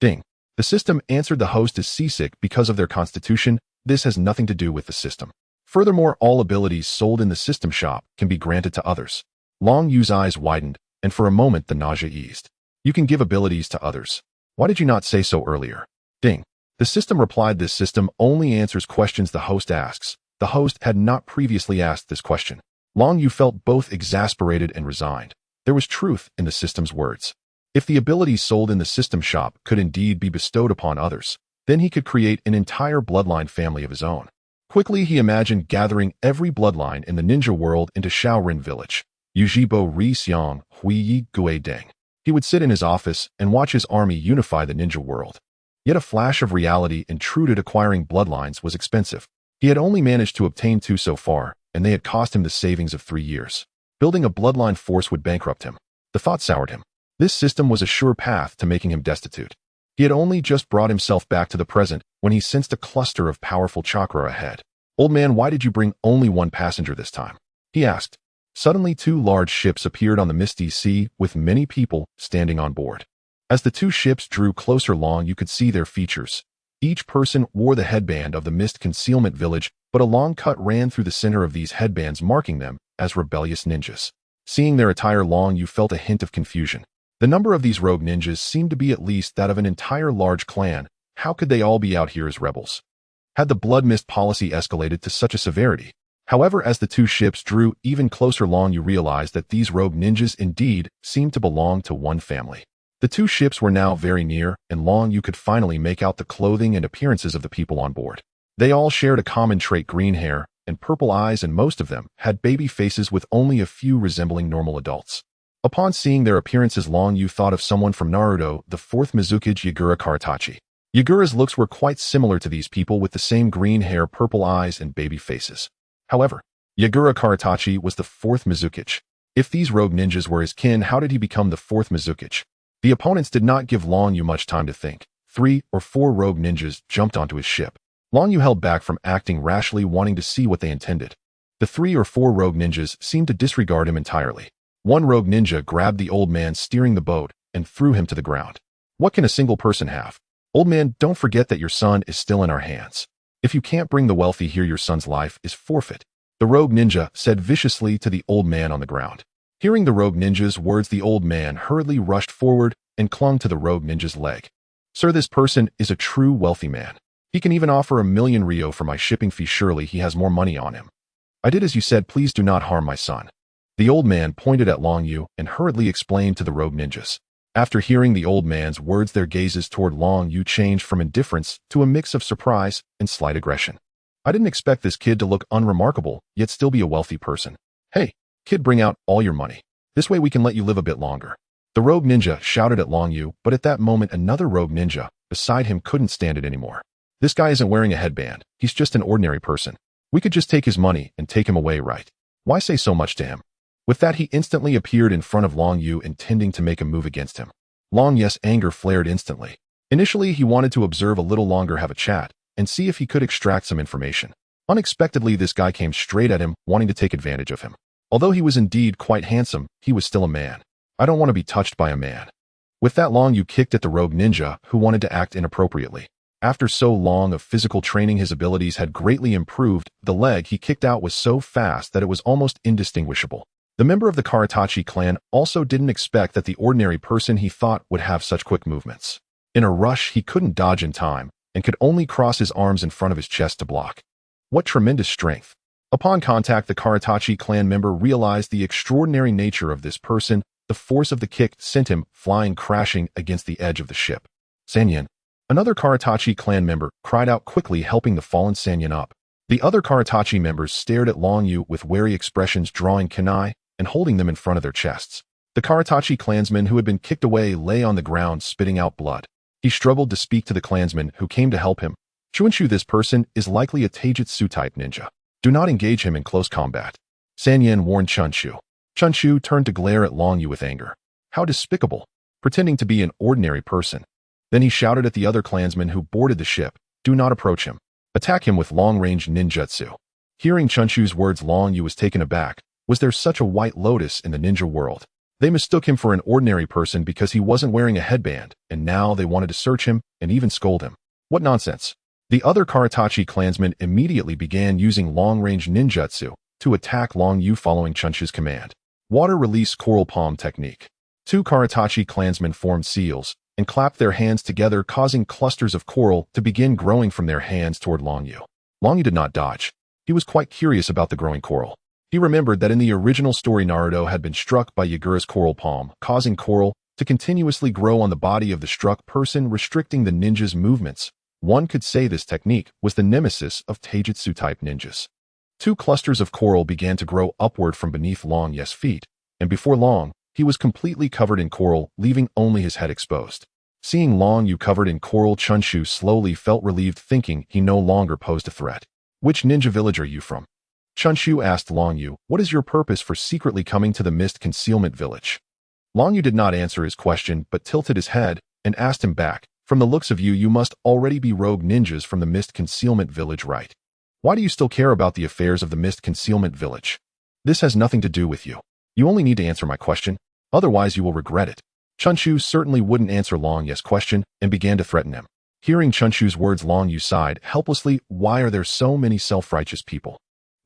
Ding. The system answered. The host is seasick because of their constitution. This has nothing to do with the system. Furthermore, all abilities sold in the system shop can be granted to others. Long Yu's eyes widened, and for a moment the nausea eased. You can give abilities to others. Why did you not say so earlier? Ding. The system replied. This system only answers questions the host asks. The host had not previously asked this question. Long Yu felt both exasperated and resigned. There was truth in the system's words. If the abilities sold in the system shop could indeed be bestowed upon others, then he could create an entire bloodline family of his own. Quickly he imagined gathering every bloodline in the ninja world into Shaorin village. Yujibo Ri Xiang Huiyi Gui Deng. He would sit in his office and watch his army unify the ninja world. Yet a flash of reality intruded. Acquiring bloodlines was expensive. He had only managed to obtain 2 so far, and they had cost him the savings of 3 years. Building a bloodline force would bankrupt him. The thought soured him. This system was a sure path to making him destitute. He had only just brought himself back to the present when he sensed a cluster of powerful chakra ahead. Old man, why did you bring only 1 passenger this time? He asked. Suddenly 2 large ships appeared on the misty sea with many people standing on board. As the 2 ships drew closer, Long Yu could see their features. Each person wore the headband of the Mist Concealment Village, but a long cut ran through the center of these headbands, marking them as rebellious ninjas. Seeing their attire, Long Yu felt a hint of confusion. The number of these rogue ninjas seemed to be at least that of an entire large clan. How could they all be out here as rebels? Had the blood mist policy escalated to such a severity? However, as the 2 ships drew even closer, Long Yu realized that these rogue ninjas indeed seemed to belong to one family. The 2 ships were now very near, and Long Yu could finally make out the clothing and appearances of the people on board. They all shared a common trait: green hair and purple eyes, and most of them had baby faces with only a few resembling normal adults. Upon seeing their appearances, Long Yu thought of someone from Naruto, the 4th Mizukage Yagura Karatachi. Yagura's looks were quite similar to these people, with the same green hair, purple eyes, and baby faces. However, Yagura Karatachi was the 4th Mizukage. If these rogue ninjas were his kin, how did he become the 4th Mizukage? The opponents did not give Long Yu much time to think. 3 or 4 rogue ninjas jumped onto his ship. Long Yu held back from acting rashly, wanting to see what they intended. The 3 or 4 rogue ninjas seemed to disregard him entirely. One rogue ninja grabbed the old man steering the boat and threw him to the ground. What can a single person have? Old man, don't forget that your son is still in our hands. If you can't bring the wealthy here, your son's life is forfeit. The rogue ninja said viciously to the old man on the ground. Hearing the rogue ninja's words, the old man hurriedly rushed forward and clung to the rogue ninja's leg. Sir, this person is a true wealthy man. He can even offer 1 million Rio for my shipping fee. Surely he has more money on him. I did as you said. Please do not harm my son. The old man pointed at Long Yu and hurriedly explained to the rogue ninjas. After hearing the old man's words, their gazes toward Long Yu changed from indifference to a mix of surprise and slight aggression. I didn't expect this kid to look unremarkable, yet still be a wealthy person. Hey, kid, bring out all your money. This way we can let you live a bit longer. The rogue ninja shouted at Long Yu, but at that moment another rogue ninja beside him couldn't stand it anymore. This guy isn't wearing a headband. He's just an ordinary person. We could just take his money and take him away, right? Why say so much to him? With that, he instantly appeared in front of Long Yu, intending to make a move against him. Long Yu's anger flared instantly. Initially, he wanted to observe a little longer, have a chat, and see if he could extract some information. Unexpectedly, this guy came straight at him, wanting to take advantage of him. Although he was indeed quite handsome, he was still a man. I don't want to be touched by a man. With that, Long Yu kicked at the rogue ninja, who wanted to act inappropriately. After so long of physical training, his abilities had greatly improved. The leg he kicked out was so fast that it was almost indistinguishable. The member of the Karatachi clan also didn't expect that the ordinary person he thought would have such quick movements. In a rush, he couldn't dodge in time and could only cross his arms in front of his chest to block. What tremendous strength! Upon contact, the Karatachi clan member realized the extraordinary nature of this person. The force of the kick sent him flying, crashing against the edge of the ship. Sanyin. Another Karatachi clan member cried out quickly, helping the fallen Sanyin up. The other Karatachi members stared at Long Yu with wary expressions, drawing kunai and holding them in front of their chests. The Karatachi clansman who had been kicked away lay on the ground, spitting out blood. He struggled to speak to the clansman who came to help him. Chunshu, this person is likely a taijutsu-type ninja. Do not engage him in close combat. Sanyin warned Chunshu. Chunshu turned to glare at Long Yu with anger. How despicable! Pretending to be an ordinary person. Then he shouted at the other clansmen who boarded the ship, do not approach him. Attack him with long-range ninjutsu. Hearing Chunshu's words, Long Yu was taken aback. Was there such a white lotus in the ninja world? They mistook him for an ordinary person because he wasn't wearing a headband, and now they wanted to search him and even scold him. What nonsense! The other Karatachi clansmen immediately began using long-range ninjutsu to attack Long Yu following Chunshu's command. Water release coral palm technique. Two Karatachi clansmen formed seals and clapped their hands together, causing clusters of coral to begin growing from their hands toward Long Yu. Long Yu did not dodge. He was quite curious about the growing coral. He remembered that in the original story, Naruto had been struck by Yagura's coral palm, causing coral to continuously grow on the body of the struck person, restricting the ninja's movements. One could say this technique was the nemesis of taijutsu-type ninjas. Two clusters of coral began to grow upward from beneath Long Yu's feet, and before long, he was completely covered in coral, leaving only his head exposed. Seeing Long Yu covered in coral, Chunshu slowly felt relieved, thinking he no longer posed a threat. Which ninja village are you from? Chunshu asked Long Yu, what is your purpose for secretly coming to the Mist Concealment Village? Long Yu did not answer his question, but tilted his head and asked him back, from the looks of you, you must already be rogue ninjas from the Mist Concealment Village, right? Why do you still care about the affairs of the Mist Concealment Village? This has nothing to do with you. You only need to answer my question. Otherwise, you will regret it. Chunshu certainly wouldn't answer Long Yu's question and began to threaten him. Hearing Chunshu's words, Long Yu sighed helplessly. Why are there so many self-righteous people?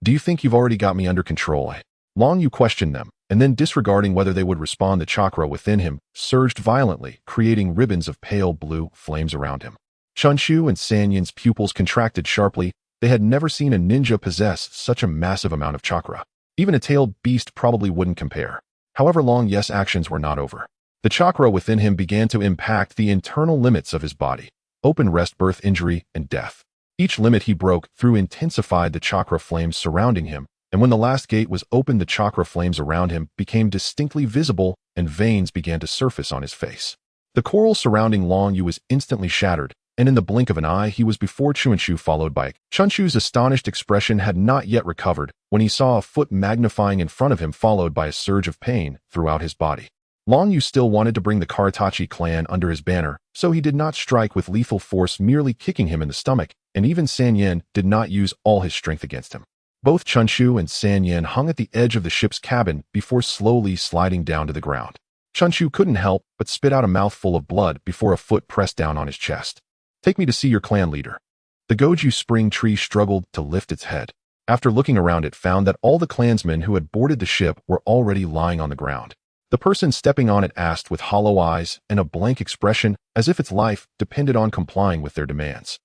Do you think you've already got me under control? Long Yu questioned them, and then, disregarding whether they would respond, the chakra within him surged violently, creating ribbons of pale blue flames around him. Chunshu and Sanyin's pupils contracted sharply. They had never seen a ninja possess such a massive amount of chakra. Even a tailed beast probably wouldn't compare. However, Long Yu's actions were not over. The chakra within him began to impact the internal limits of his body. Open, rest, birth, injury, and death. Each limit he broke through intensified the chakra flames surrounding him, and when the last gate was opened, the chakra flames around him became distinctly visible, and veins began to surface on his face. The coral surrounding Long Yu was instantly shattered, and in the blink of an eye he was before Chunshu, followed by Chunshu's astonished expression had not yet recovered when he saw a foot magnifying in front of him, followed by a surge of pain throughout his body. Long Yu still wanted to bring the Karatachi clan under his banner, so he did not strike with lethal force, merely kicking him in the stomach, and even Sanyin did not use all his strength against him. Both Chunshu and Sanyin hung at the edge of the ship's cabin before slowly sliding down to the ground. Chunshu couldn't help but spit out a mouthful of blood before a foot pressed down on his chest. Take me to see your clan leader. The Goju spring tree struggled to lift its head. After looking around, it found that all the clansmen who had boarded the ship were already lying on the ground. The person stepping on it asked with hollow eyes and a blank expression, as if its life depended on complying with their demands.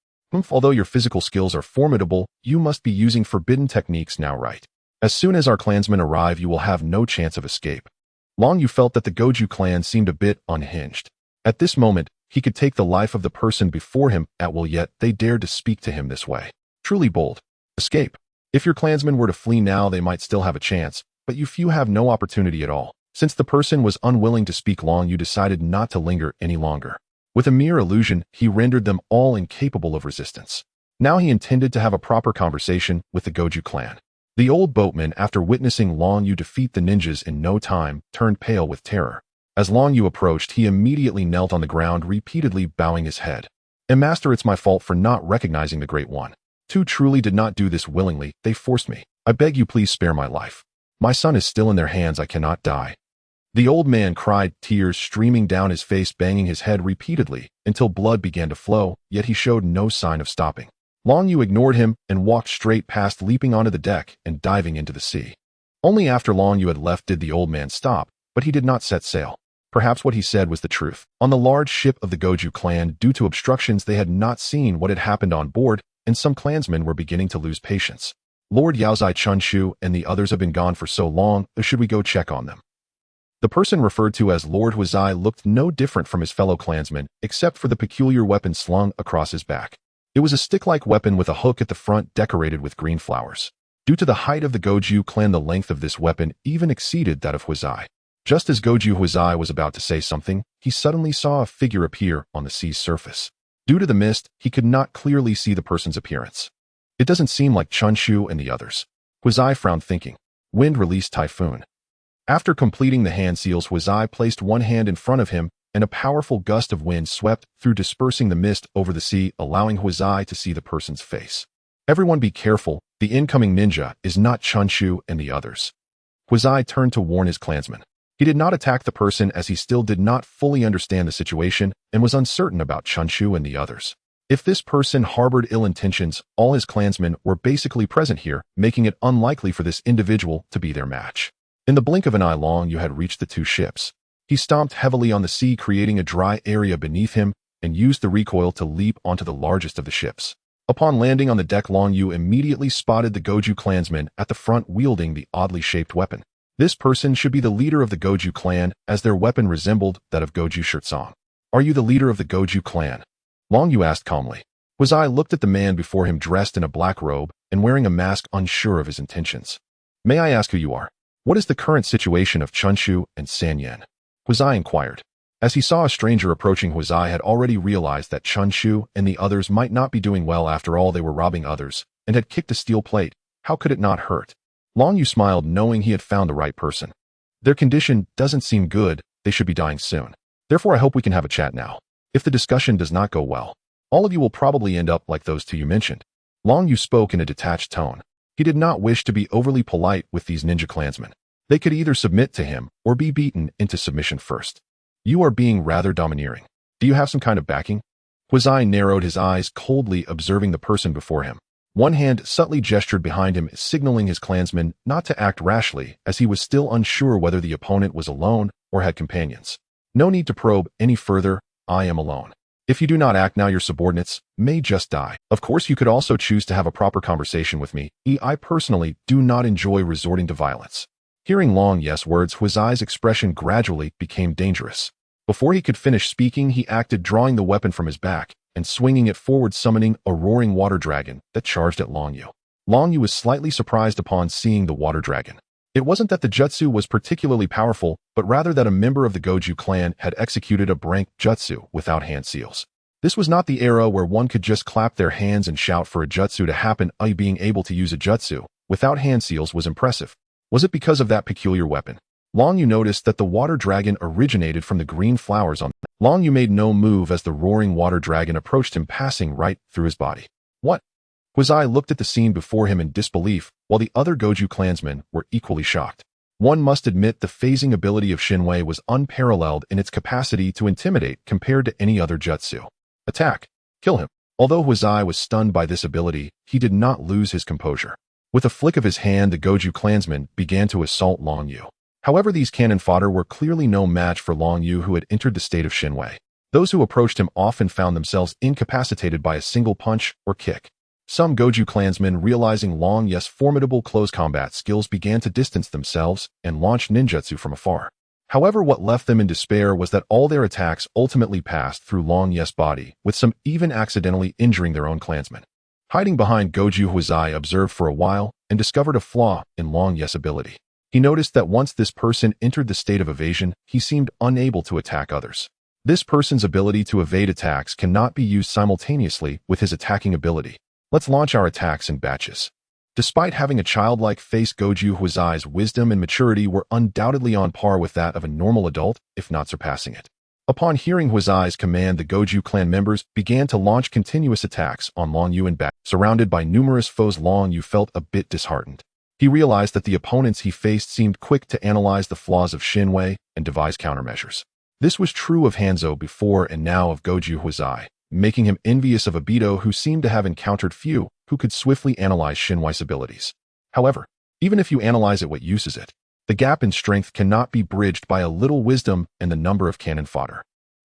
Although your physical skills are formidable, you must be using forbidden techniques now, right? As soon as our clansmen arrive, you will have no chance of escape. Long Yu felt that the Goju clan seemed a bit unhinged. At this moment, he could take the life of the person before him at will, yet they dared to speak to him this way. Truly bold. Escape. If your clansmen were to flee now, they might still have a chance, but you few have no opportunity at all. Since the person was unwilling to speak, Long Yu decided not to linger any longer. With a mere illusion, he rendered them all incapable of resistance. Now he intended to have a proper conversation with the Goju clan. The old boatman, after witnessing Long Yu defeat the ninjas in no time, turned pale with terror. As Long Yu approached, he immediately knelt on the ground, repeatedly bowing his head. Master, it's my fault for not recognizing the Great One. Two truly did not do this willingly, they forced me. I beg you, please spare my life. My son is still in their hands, I cannot die. The old man cried, tears streaming down his face, banging his head repeatedly until blood began to flow, yet he showed no sign of stopping. Long Yu ignored him and walked straight past, leaping onto the deck and diving into the sea. Only after Long Yu had left did the old man stop, but he did not set sail. Perhaps what he said was the truth. On the large ship of the Goju clan, due to obstructions, they had not seen what had happened on board, and some clansmen were beginning to lose patience. Lord Yaozai Chunshu and the others have been gone for so long, should we go check on them? The person referred to as Lord Huizai looked no different from his fellow clansmen, except for the peculiar weapon slung across his back. It was a stick-like weapon with a hook at the front decorated with green flowers. Due to the height of the Goju clan, the length of this weapon even exceeded that of Huizai. Just as Goju Huizai was about to say something, he suddenly saw a figure appear on the sea's surface. Due to the mist, he could not clearly see the person's appearance. It doesn't seem like Chunshu and the others. Huizai frowned, thinking. Wind released typhoon. After completing the hand seals, Huizai placed one hand in front of him, and a powerful gust of wind swept through, dispersing the mist over the sea, allowing Huizai to see the person's face. Everyone be careful, the incoming ninja is not Chunshu and the others. Huizai turned to warn his clansmen. He did not attack the person as he still did not fully understand the situation and was uncertain about Chunshu and the others. If this person harbored ill intentions, all his clansmen were basically present here, making it unlikely for this individual to be their match. In the blink of an eye, Long Yu had reached the two ships. He stomped heavily on the sea, creating a dry area beneath him, and used the recoil to leap onto the largest of the ships. Upon landing on the deck, Long Yu immediately spotted the Goju clansman at the front wielding the oddly shaped weapon. This person should be the leader of the Goju clan, as their weapon resembled that of Goju Shirtsong. Are you the leader of the Goju clan? Long Yu asked calmly. Huizai looked at the man before him, dressed in a black robe and wearing a mask, unsure of his intentions. May I ask who you are? What is the current situation of Chunshu and Sanyan? Huizai inquired. As he saw a stranger approaching, Huizai had already realized that Chunshu and the others might not be doing well. After all, they were robbing others and had kicked a steel plate. How could it not hurt? Long Yu smiled, knowing he had found the right person. Their condition doesn't seem good, they should be dying soon. Therefore, I hope we can have a chat now. If the discussion does not go well, all of you will probably end up like those two you mentioned. Long Yu spoke in a detached tone. He did not wish to be overly polite with these ninja clansmen. They could either submit to him or be beaten into submission first. You are being rather domineering. Do you have some kind of backing? Huizai narrowed his eyes, coldly observing the person before him. One hand subtly gestured behind him, signaling his clansmen not to act rashly, as he was still unsure whether the opponent was alone or had companions. No need to probe any further, I am alone. If you do not act now, your subordinates may just die. Of course, you could also choose to have a proper conversation with me. I personally do not enjoy resorting to violence. Hearing Long Yu's words, Huizai's expression gradually became dangerous. Before he could finish speaking, he acted, drawing the weapon from his back and swinging it forward, summoning a roaring water dragon that charged at Long Yu. Long Yu was slightly surprised upon seeing the water dragon. It wasn't that the jutsu was particularly powerful, but rather that a member of the Goju clan had executed a brank jutsu without hand seals. This was not the era where one could just clap their hands and shout for a jutsu to happen. Being able to use a jutsu without hand seals was impressive. Was it because of that peculiar weapon? Long Yu noticed that the water dragon originated from the green flowers on them. Long Yu made no move as the roaring water dragon approached him, passing right through his body. What? Huizai looked at the scene before him in disbelief, while the other Goju clansmen were equally shocked. One must admit the phasing ability of Shinwei was unparalleled in its capacity to intimidate compared to any other jutsu. Attack! Kill him! Although Huizai was stunned by this ability, he did not lose his composure. With a flick of his hand, the Goju clansmen began to assault Long Yu. However, these cannon fodder were clearly no match for Long Yu, who had entered the state of Shinwei. Those who approached him often found themselves incapacitated by a single punch or kick. Some Goju clansmen, realizing Long Yu's formidable close combat skills, began to distance themselves and launch ninjutsu from afar. However, what left them in despair was that all their attacks ultimately passed through Long Yu's body, with some even accidentally injuring their own clansmen. Hiding behind Goju, Huizai observed for a while and discovered a flaw in Long Yu's ability. He noticed that once this person entered the state of evasion, he seemed unable to attack others. This person's ability to evade attacks cannot be used simultaneously with his attacking ability. Let's launch our attacks in batches. Despite having a childlike face, Goju Huizai's wisdom and maturity were undoubtedly on par with that of a normal adult, if not surpassing it. Upon hearing Huizai's command, the Goju clan members began to launch continuous attacks on Long Yu in battle. Surrounded by numerous foes, Long Yu felt a bit disheartened. He realized that the opponents he faced seemed quick to analyze the flaws of Shinwei and devise countermeasures. This was true of Hanzō before and now of Goju Huizai, making him envious of Obito, who seemed to have encountered few who could swiftly analyze Shinwei's abilities. However, even if you analyze it, what use is it? The gap in strength cannot be bridged by a little wisdom and the number of cannon fodder.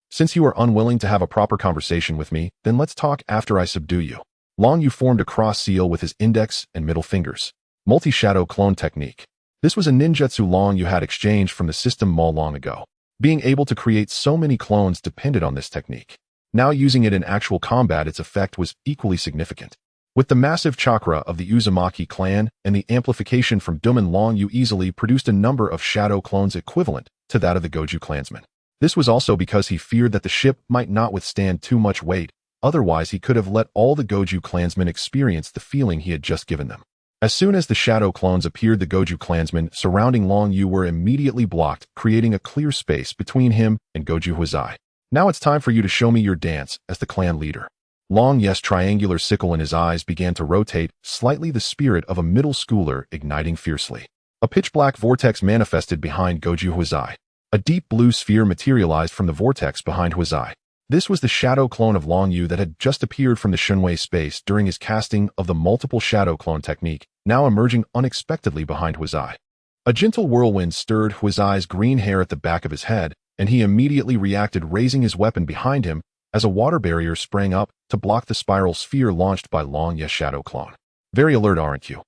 Since you are unwilling to have a proper conversation with me, then let's talk after I subdue you. Long Yu formed a cross seal with his index and middle fingers. Multi-shadow clone technique. This was a ninjutsu Long Yu had exchanged from the system Maul long ago. Being able to create so many clones depended on this technique. Now using it in actual combat, its effect was equally significant. With the massive chakra of the Uzumaki clan and the amplification from Duman, Long Yu easily produced a number of shadow clones equivalent to that of the Goju clansmen. This was also because he feared that the ship might not withstand too much weight, otherwise he could have let all the Goju clansmen experience the feeling he had just given them. As soon as the shadow clones appeared, the Goju clansmen surrounding Long Yu were immediately blocked, creating a clear space between him and Goju Huizai. Now it's time for you to show me your dance as the clan leader. Long Yu's triangular sickle in his eyes began to rotate, slightly the spirit of a middle schooler igniting fiercely. A pitch-black vortex manifested behind Goju Huizai. A deep blue sphere materialized from the vortex behind Huizai. This was the shadow clone of Long Yu that had just appeared from the Shinwei space during his casting of the multiple shadow clone technique, now emerging unexpectedly behind Huizai. A gentle whirlwind stirred Huizai's green hair at the back of his head, and he immediately reacted, raising his weapon behind him as a water barrier sprang up to block the spiral sphere launched by Long Yu's shadow clone. Very alert, aren't you?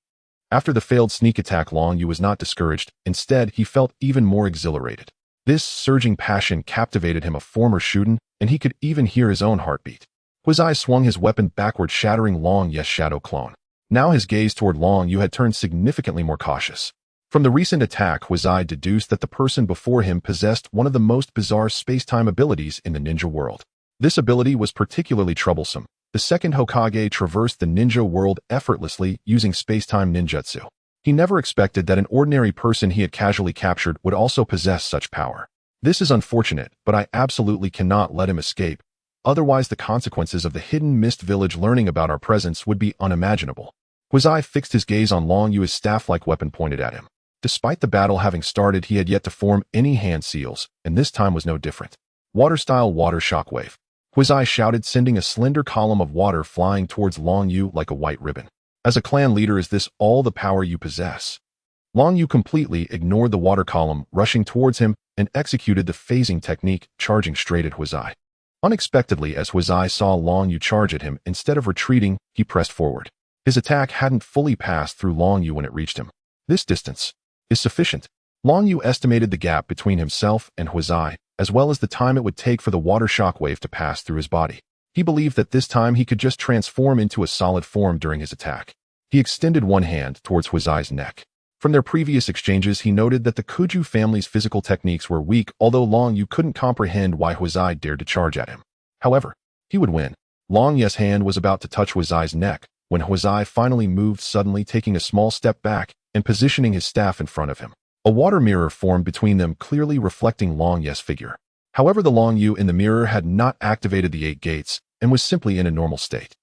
After the failed sneak attack, Long Yu was not discouraged. Instead, he felt even more exhilarated. This surging passion captivated him, a former Shuden, and he could even hear his own heartbeat. Huizai swung his weapon backward, shattering Long Yu's shadow clone. Now his gaze toward Long Yu had turned significantly more cautious. From the recent attack, Huizai deduced that the person before him possessed one of the most bizarre space-time abilities in the ninja world. This ability was particularly troublesome. The second Hokage traversed the ninja world effortlessly using space-time ninjutsu. He never expected that an ordinary person he had casually captured would also possess such power. This is unfortunate, but I absolutely cannot let him escape. Otherwise, the consequences of the hidden mist village learning about our presence would be unimaginable. Huizai fixed his gaze on Long Yu, his staff-like weapon pointed at him. Despite the battle having started, he had yet to form any hand seals, and this time was no different. Water-style water shockwave. Huizai shouted, sending a slender column of water flying towards Long Yu like a white ribbon. As a clan leader, is this all the power you possess? Long Yu completely ignored the water column, rushing towards him, and executed the phasing technique, charging straight at Huizai. Unexpectedly, as Huizai saw Long Yu charge at him, instead of retreating, he pressed forward. His attack hadn't fully passed through Long Yu when it reached him. This distance is sufficient. Long Yu estimated the gap between himself and Huizai, as well as the time it would take for the water shockwave to pass through his body. He believed that this time he could just transform into a solid form during his attack. He extended one hand towards Huizai's neck. From their previous exchanges, he noted that the Kuju family's physical techniques were weak, although Long Yu couldn't comprehend why Huizai dared to charge at him. However, he would win. Long Yu's hand was about to touch Huizai's neck when Huizai finally moved, suddenly taking a small step back and positioning his staff in front of him. A water mirror formed between them, clearly reflecting Long Yu's figure. However, the Long Yu in the mirror had not activated the 8 gates and was simply in a normal state.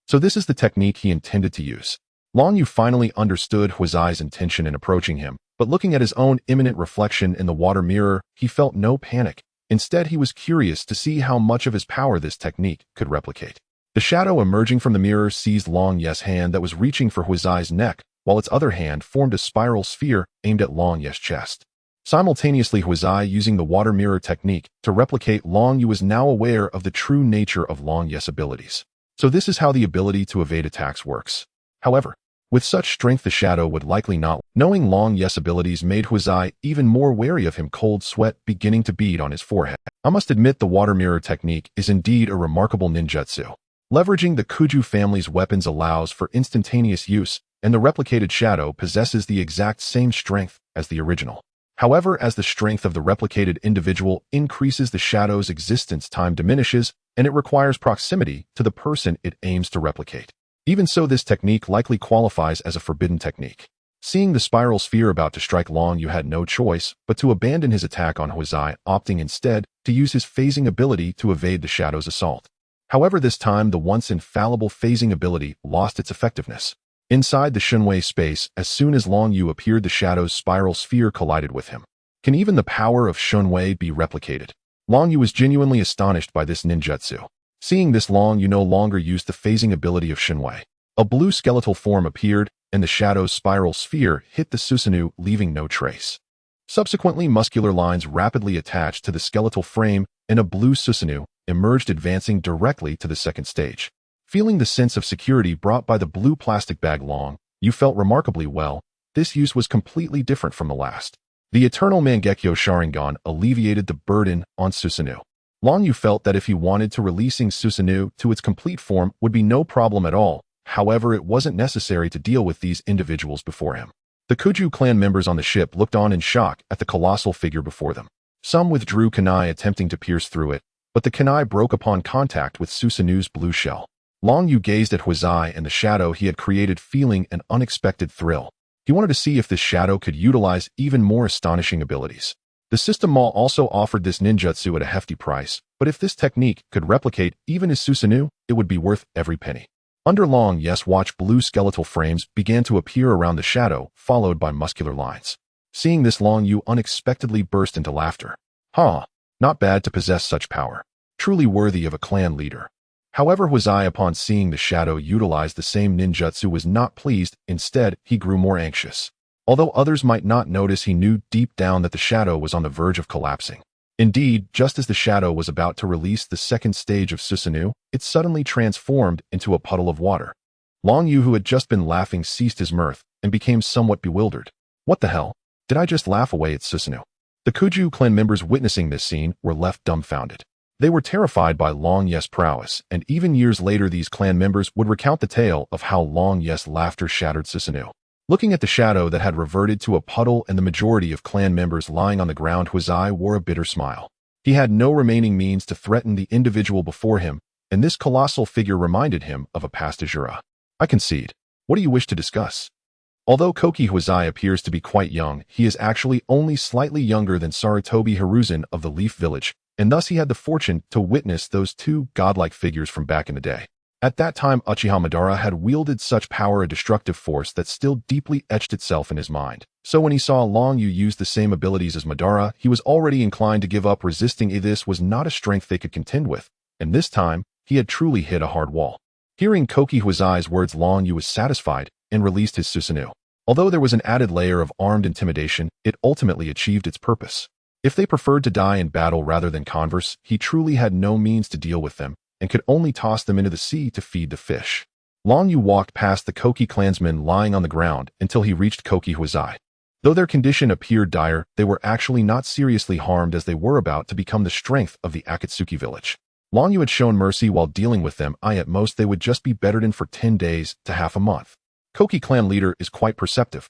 So this is the technique he intended to use. Long Yu finally understood Huizai's intention in approaching him, but looking at his own imminent reflection in the water mirror, he felt no panic. Instead, he was curious to see how much of his power this technique could replicate. The shadow emerging from the mirror seized Long Yu's hand that was reaching for Huizai's neck, while its other hand formed a spiral sphere aimed at Long Yu's chest. Simultaneously, Huizai, using the water mirror technique to replicate Long Yu, was now aware of the true nature of Long Yu's abilities. So this is how the ability to evade attacks works. However, with such strength, the shadow would likely not. Knowing Long Yu's abilities made Huizai even more wary of him, cold sweat beginning to bead on his forehead. I must admit, the water mirror technique is indeed a remarkable ninjutsu. Leveraging the Kuju family's weapons allows for instantaneous use, and the replicated shadow possesses the exact same strength as the original. However, as the strength of the replicated individual increases, the shadow's existence time diminishes, and it requires proximity to the person it aims to replicate. Even so, this technique likely qualifies as a forbidden technique. Seeing the spiral sphere about to strike Long Yu had no choice but to abandon his attack on Huizai, opting instead to use his phasing ability to evade the shadow's assault. However, this time the once infallible phasing ability lost its effectiveness. Inside the Shunwei space, as soon as Long Yu appeared, the shadow's spiral sphere collided with him. Can even the power of Shunwei be replicated? Long Yu was genuinely astonished by this ninjutsu. Seeing this, Long Yu no longer used the phasing ability of Shunwei. A blue skeletal form appeared, and the shadow's spiral sphere hit the Susanoo, leaving no trace. Subsequently, muscular lines rapidly attached to the skeletal frame, and a blue Susanoo emerged, advancing directly to the second stage. Feeling the sense of security brought by the blue plastic bag, Long Yu felt remarkably well. This use was completely different from the last. The Eternal Mangekyo Sharingan alleviated the burden on Susanoo. Long Yu felt that if he wanted to, releasing Susanoo to its complete form would be no problem at all. However, it wasn't necessary to deal with these individuals before him. The Kuju clan members on the ship looked on in shock at the colossal figure before them. Some withdrew kunai, attempting to pierce through it, but the kunai broke upon contact with Susanoo's blue shell. Long Yu gazed at Huizai and the shadow he had created, feeling an unexpected thrill. He wanted to see if this shadow could utilize even more astonishing abilities. The system mall also offered this ninjutsu at a hefty price, but if this technique could replicate even his Susanoo, it would be worth every penny. Under Long Yu's watch, blue skeletal frames began to appear around the shadow, followed by muscular lines. Seeing this, Long Yu unexpectedly burst into laughter. Not bad to possess such power. Truly worthy of a clan leader. However, Huizai, upon seeing the shadow utilize the same ninjutsu, was not pleased. Instead, he grew more anxious. Although others might not notice, he knew deep down that the shadow was on the verge of collapsing. Indeed, just as the shadow was about to release the second stage of Susanoo, it suddenly transformed into a puddle of water. Long Yu, who had just been laughing, ceased his mirth and became somewhat bewildered. What the hell? Did I just laugh away at Susanoo? The Kuju clan members witnessing this scene were left dumbfounded. They were terrified by Long Yu's prowess, and even years later these clan members would recount the tale of how Long Yu's laughter shattered Susanoo. Looking at the shadow that had reverted to a puddle and the majority of clan members lying on the ground, Huizai wore a bitter smile. He had no remaining means to threaten the individual before him, and this colossal figure reminded him of a past Ajura. I concede. What do you wish to discuss? Although Koki Huizai appears to be quite young, he is actually only slightly younger than Sarutobi Hiruzen of the Leaf Village, and thus he had the fortune to witness those two godlike figures from back in the day. At that time, Uchiha Madara had wielded such power, a destructive force that still deeply etched itself in his mind. So when he saw Long Yu use the same abilities as Madara, he was already inclined to give up. Resisting this was not a strength they could contend with, and this time, he had truly hit a hard wall. Hearing Koki Huizai's words, Long Yu was satisfied and released his Susanoo. Although there was an added layer of armed intimidation, it ultimately achieved its purpose. If they preferred to die in battle rather than converse, he truly had no means to deal with them, and could only toss them into the sea to feed the fish. Long Yu walked past the Koki clansmen lying on the ground until he reached Koki Huizai. Though their condition appeared dire, they were actually not seriously harmed, as they were about to become the strength of the Akatsuki village. Long Yu had shown mercy while dealing with them. At most they would just be bettered in for 10 days to half a month. Koki clan leader is quite perceptive.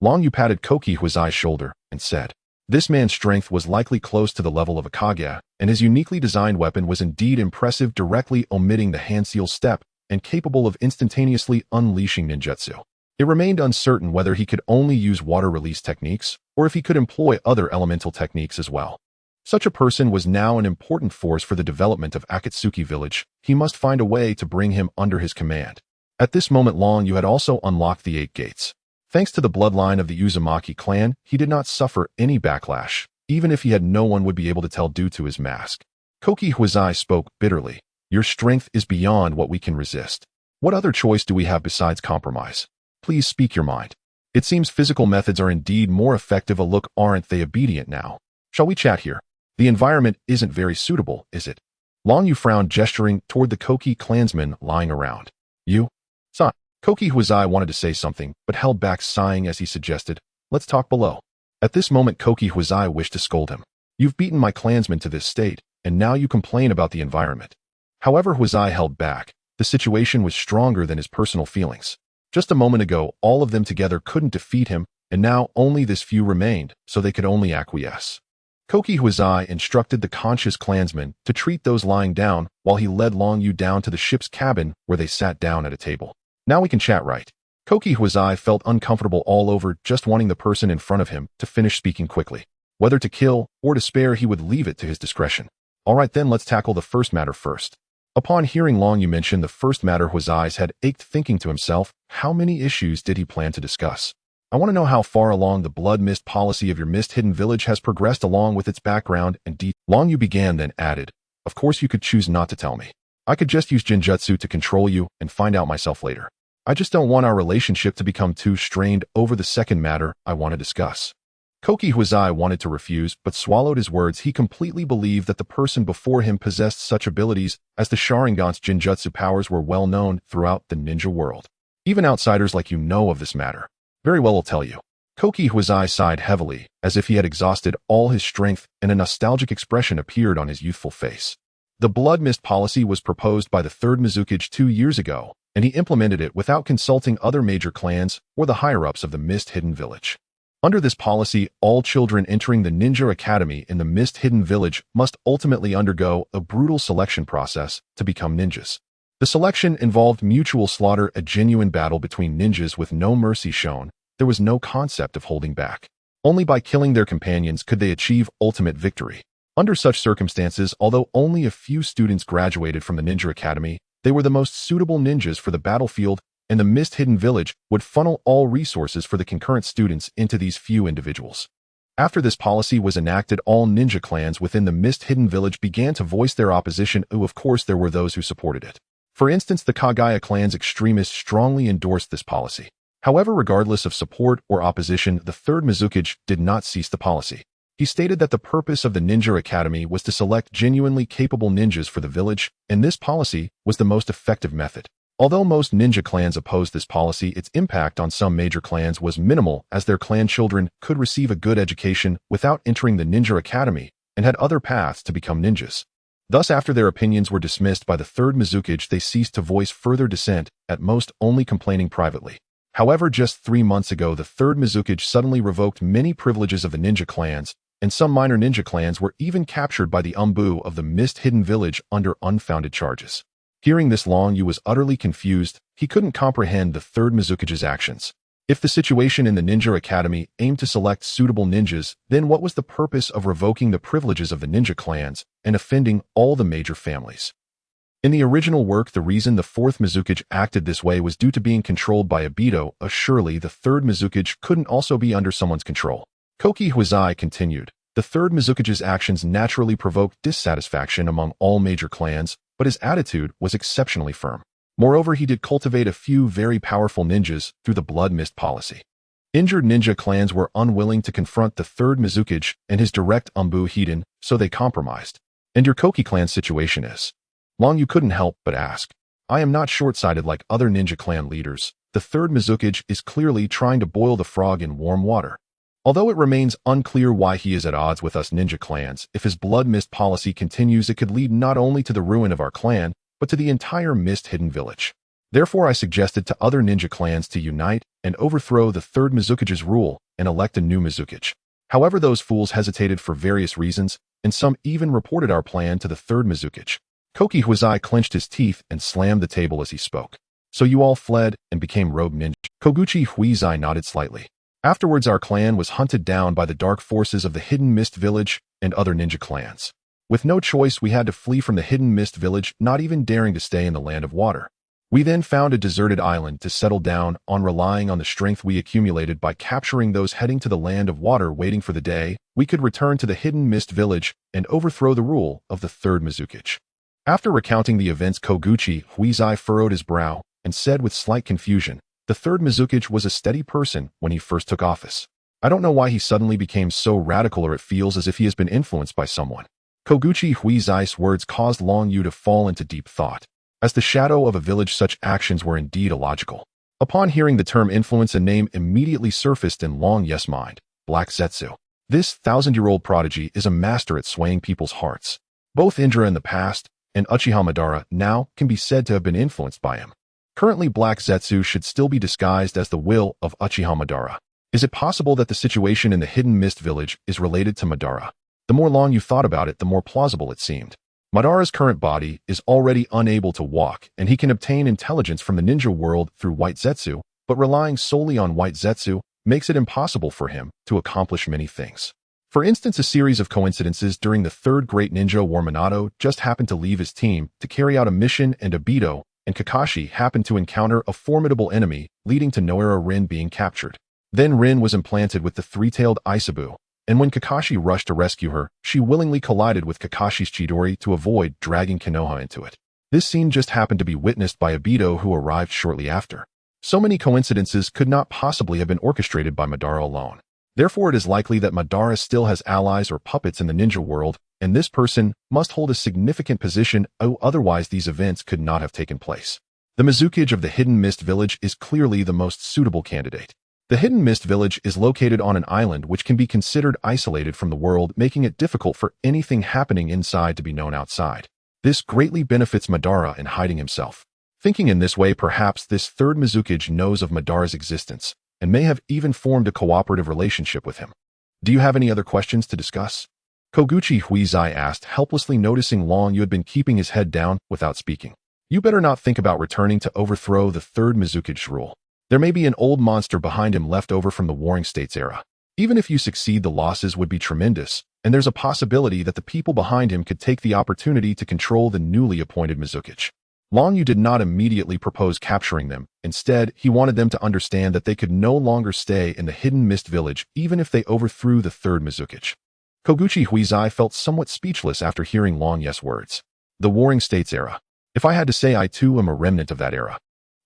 Long Yu patted Koki Huizai's shoulder and said, this man's strength was likely close to the level of a Kage, and his uniquely designed weapon was indeed impressive, directly omitting the hand-seal step and capable of instantaneously unleashing ninjutsu. It remained uncertain whether he could only use water release techniques or if he could employ other elemental techniques as well. Such a person was now an important force for the development of Akatsuki village. He must find a way to bring him under his command. At this moment, Long Yu had also unlocked the 8 gates. Thanks to the bloodline of the Uzumaki clan, he did not suffer any backlash, even if he had no one would be able to tell due to his mask. Koki Huizai spoke bitterly. Your strength is beyond what we can resist. What other choice do we have besides compromise? Please speak your mind. It seems physical methods are indeed more effective. Look, aren't they obedient now? Shall we chat here? The environment isn't very suitable, is it? Long Yu frowned, gesturing toward the Koki clansmen lying around. You? Son. Koki Huizai wanted to say something, but held back, sighing as he suggested, let's talk below. At this moment, Koki Huizai wished to scold him. You've beaten my clansmen to this state, and now you complain about the environment. However, Huizai held back. The situation was stronger than his personal feelings. Just a moment ago, all of them together couldn't defeat him, and now only this few remained, so they could only acquiesce. Koki Huizai instructed the conscious clansmen to treat those lying down while he led Long Yu down to the ship's cabin where they sat down at a table. Now we can chat, right? Koki Huizai felt uncomfortable all over, just wanting the person in front of him to finish speaking quickly. Whether to kill or to spare, he would leave it to his discretion. Alright then, let's tackle the first matter first. Upon hearing Long Yu mention the first matter, his eyes had ached, thinking to himself, how many issues did he plan to discuss? I want to know how far along the blood mist policy of your mist-hidden village has progressed along with its background and details. Long Yu began, then added, of course you could choose not to tell me. I could just use Jinjutsu to control you and find out myself later. I just don't want our relationship to become too strained over the second matter I want to discuss. Koki Huizai wanted to refuse, but swallowed his words. He completely believed that the person before him possessed such abilities, as the Sharingan's Jinjutsu powers were well known throughout the ninja world. Even outsiders like you know of this matter. Very well, I'll tell you. Koki Huizai sighed heavily, as if he had exhausted all his strength, and a nostalgic expression appeared on his youthful face. The blood mist policy was proposed by the third Mizukage 2 years ago, and he implemented it without consulting other major clans or the higher-ups of the mist-hidden village. Under this policy, all children entering the ninja academy in the mist-hidden village must ultimately undergo a brutal selection process to become ninjas. The selection involved mutual slaughter, a genuine battle between ninjas with no mercy shown. There was no concept of holding back. Only by killing their companions could they achieve ultimate victory. Under such circumstances, although only a few students graduated from the ninja academy, they were the most suitable ninjas for the battlefield, and the mist-hidden village would funnel all resources for the concurrent students into these few individuals. After this policy was enacted, all ninja clans within the mist-hidden village began to voice their opposition. Of course, there were those who supported it. For instance, the Kagaya clan's extremists strongly endorsed this policy. However, regardless of support or opposition, the third Mizukage did not cease the policy. He stated that the purpose of the Ninja Academy was to select genuinely capable ninjas for the village, and this policy was the most effective method. Although most ninja clans opposed this policy, its impact on some major clans was minimal, as their clan children could receive a good education without entering the Ninja Academy and had other paths to become ninjas. Thus, after their opinions were dismissed by the third Mizukage, they ceased to voice further dissent, at most only complaining privately. However, just 3 months ago, the third Mizukage suddenly revoked many privileges of the ninja clans, and some minor ninja clans were even captured by the Umbu of the mist-hidden village under unfounded charges. Hearing this, Long Yu was utterly confused. He couldn't comprehend the third Mizukage's actions. If the situation in the Ninja Academy aimed to select suitable ninjas, then what was the purpose of revoking the privileges of the ninja clans and offending all the major families? In the original work, the reason the fourth Mizukage acted this way was due to being controlled by Obito. Surely the third Mizukage couldn't also be under someone's control. Koki Huizai continued. The third Mizukage's actions naturally provoked dissatisfaction among all major clans, but his attitude was exceptionally firm. Moreover, he did cultivate a few very powerful ninjas through the blood mist policy. Injured ninja clans were unwilling to confront the third Mizukage and his direct Umbu Hiden, so they compromised. And your Koki clan's situation is? Long Yu couldn't help but ask. I am not short-sighted like other ninja clan leaders. The third Mizukage is clearly trying to boil the frog in warm water. Although it remains unclear why he is at odds with us ninja clans, if his blood mist policy continues, it could lead not only to the ruin of our clan, but to the entire mist-hidden village. Therefore, I suggested to other ninja clans to unite and overthrow the third Mizukage's rule and elect a new Mizukage. However, those fools hesitated for various reasons, and some even reported our plan to the third Mizukage. Koki Huizai clenched his teeth and slammed the table as he spoke. So you all fled and became robe ninja? Koguchi Huizai nodded slightly. Afterwards, our clan was hunted down by the dark forces of the Hidden Mist Village and other ninja clans. With no choice, we had to flee from the Hidden Mist Village, not even daring to stay in the Land of Water. We then found a deserted island to settle down on, relying on the strength we accumulated by capturing those heading to the Land of Water, waiting for the day we could return to the Hidden Mist Village and overthrow the rule of the third Mizukage. After recounting the events, Koguchi Huizai furrowed his brow and said with slight confusion, the third Mizukage was a steady person when he first took office. I don't know why he suddenly became so radical, or it feels as if he has been influenced by someone. Koguchi Huizai's words caused Long Yu to fall into deep thought. As the shadow of a village, such actions were indeed illogical. Upon hearing the term influence, a name immediately surfaced in Long Yu's mind, Black Zetsu. This 1,000-year-old prodigy is a master at swaying people's hearts. Both Indra in the past and Uchiha Madara now can be said to have been influenced by him. Currently, Black Zetsu should still be disguised as the will of Uchiha Madara. Is it possible that the situation in the Hidden Mist Village is related to Madara? The more Long Yu thought about it, the more plausible it seemed. Madara's current body is already unable to walk, and he can obtain intelligence from the ninja world through White Zetsu, but relying solely on White Zetsu makes it impossible for him to accomplish many things. For instance, a series of coincidences during the Third Great Ninja War. Minato just happened to leave his team to carry out a mission, and Obito and Kakashi happened to encounter a formidable enemy, leading to Noara Rin being captured. Then Rin was implanted with the three-tailed Isabu, and when Kakashi rushed to rescue her, she willingly collided with Kakashi's Chidori to avoid dragging Konoha into it. This scene just happened to be witnessed by Obito, who arrived shortly after. So many coincidences could not possibly have been orchestrated by Madara alone. Therefore, it is likely that Madara still has allies or puppets in the ninja world, and this person must hold a significant position, otherwise these events could not have taken place. The Mizukage of the Hidden Mist Village is clearly the most suitable candidate. The Hidden Mist Village is located on an island which can be considered isolated from the world, making it difficult for anything happening inside to be known outside. This greatly benefits Madara in hiding himself. Thinking in this way, perhaps this third Mizukage knows of Madara's existence, and may have even formed a cooperative relationship with him. Do you have any other questions to discuss? Koguchi Huizai asked, helplessly noticing Long Yu had been keeping his head down without speaking. You better not think about returning to overthrow the third Mizukage rule. There may be an old monster behind him left over from the Warring States era. Even if you succeed, the losses would be tremendous, and there's a possibility that the people behind him could take the opportunity to control the newly appointed Mizukage. Long Yu did not immediately propose capturing them. Instead, he wanted them to understand that they could no longer stay in the Hidden Mist Village even if they overthrew the third Mizukage. Koguchi Huizai felt somewhat speechless after hearing Long Yu's words. The Warring States era. If I had to say, I too am a remnant of that era.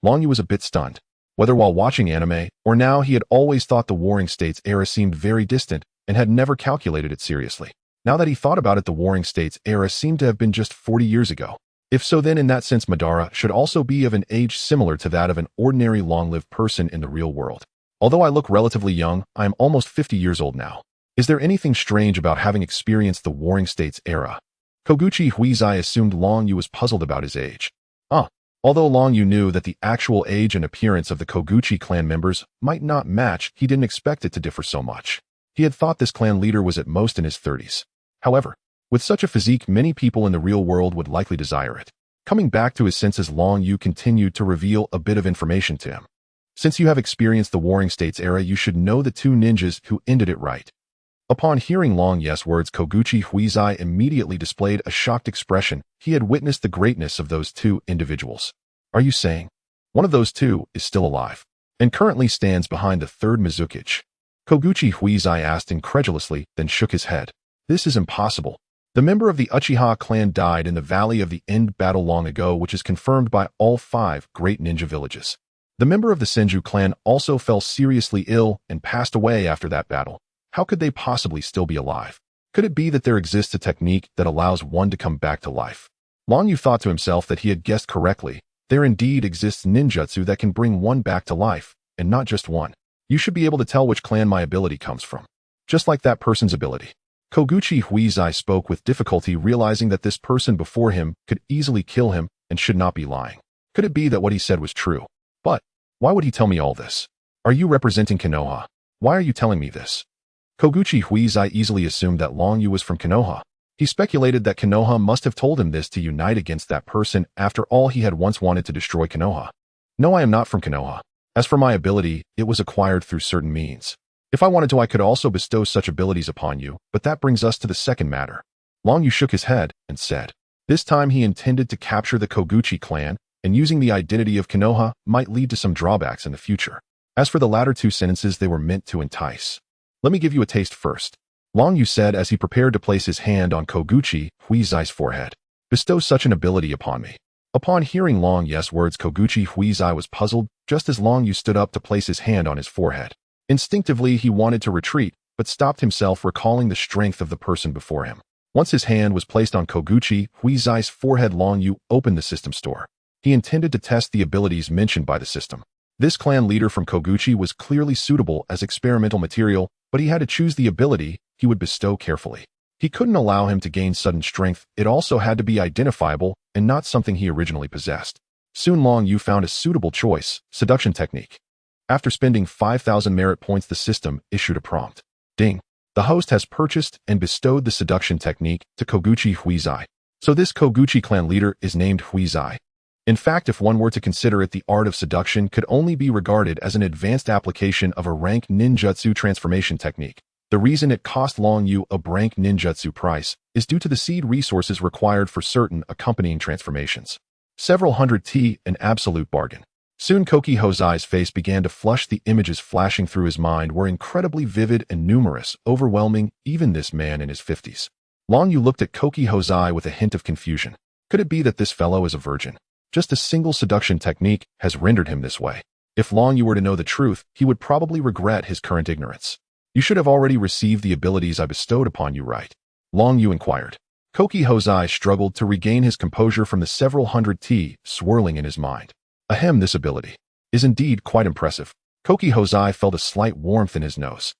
Long Yu was a bit stunned. Whether while watching anime or now, he had always thought the Warring States era seemed very distant and had never calculated it seriously. Now that he thought about it, the Warring States era seemed to have been just 40 years ago. If so, then in that sense Madara should also be of an age similar to that of an ordinary long-lived person in the real world. Although I look relatively young, I am almost 50 years old now. Is there anything strange about having experienced the Warring States era? Koguchi Huizai assumed Long Yu was puzzled about his age. Although Long Yu knew that the actual age and appearance of the Koguchi clan members might not match, he didn't expect it to differ so much. He had thought this clan leader was at most in his 30s. However, with such a physique, many people in the real world would likely desire it. Coming back to his senses, Long Yu continued to reveal a bit of information to him. Since you have experienced the Warring States era, you should know the two ninjas who ended it right. Upon hearing Long Yu's words, Koguchi Huizai immediately displayed a shocked expression. He had witnessed the greatness of those two individuals. Are you saying one of those two is still alive and currently stands behind the third Mizukage? Koguchi Huizai asked incredulously, then shook his head. This is impossible. The member of the Uchiha clan died in the Valley of the End battle long ago, which is confirmed by all 5 great ninja villages. The member of the Senju clan also fell seriously ill and passed away after that battle. How could they possibly still be alive? Could it be that there exists a technique that allows one to come back to life? Long Yu thought to himself that he had guessed correctly. There indeed exists ninjutsu that can bring one back to life, and not just one. You should be able to tell which clan my ability comes from. Just like that person's ability. Koguchi Huizai spoke with difficulty, realizing that this person before him could easily kill him and should not be lying. Could it be that what he said was true? But why would he tell me all this? Are you representing Konoha? Why are you telling me this? Koguchi Huizai easily assumed that Long Yu was from Konoha. He speculated that Konoha must have told him this to unite against that person. After all, he had once wanted to destroy Konoha. No, I am not from Konoha. As for my ability, it was acquired through certain means. If I wanted to, I could also bestow such abilities upon you, but that brings us to the second matter. Long Yu shook his head and said, this time he intended to capture the Koguchi clan, and using the identity of Konoha might lead to some drawbacks in the future. As for the latter 2 sentences, they were meant to entice. Let me give you a taste first. Long Yu said as he prepared to place his hand on Koguchi Huizai's forehead. Bestow such an ability upon me. Upon hearing Long Yu's words, Koguchi Huizai was puzzled, just as Long Yu stood up to place his hand on his forehead. Instinctively, he wanted to retreat, but stopped himself, recalling the strength of the person before him. Once his hand was placed on Koguchi Huizai's forehead, Long Yu opened the system store. He intended to test the abilities mentioned by the system. This clan leader from Koguchi was clearly suitable as experimental material, but he had to choose the ability he would bestow carefully. He couldn't allow him to gain sudden strength. It also had to be identifiable and not something he originally possessed. Soon Long Yu found a suitable choice: seduction technique. After spending 5,000 merit points, the system issued a prompt. Ding. The host has purchased and bestowed the seduction technique to Koguchi Huizai. So this Koguchi clan leader is named Huizai. In fact, if one were to consider it, the art of seduction could only be regarded as an advanced application of a rank ninjutsu transformation technique. The reason it cost Long Yu a brank ninjutsu price is due to the seed resources required for certain accompanying transformations. Several hundred T, an absolute bargain. Soon Koki Hozai's face began to flush. The images flashing through his mind were incredibly vivid and numerous, overwhelming even this man in his 50s. Long Yu looked at Koki Hozai with a hint of confusion. Could it be that this fellow is a virgin? Just a single seduction technique has rendered him this way. If Long Yu were to know the truth, he would probably regret his current ignorance. You should have already received the abilities I bestowed upon you, right? Long Yu inquired. Koki Hozai struggled to regain his composure from the several hundred T swirling in his mind. Ahem, this ability is indeed quite impressive. Koki Hozai felt a slight warmth in his nose.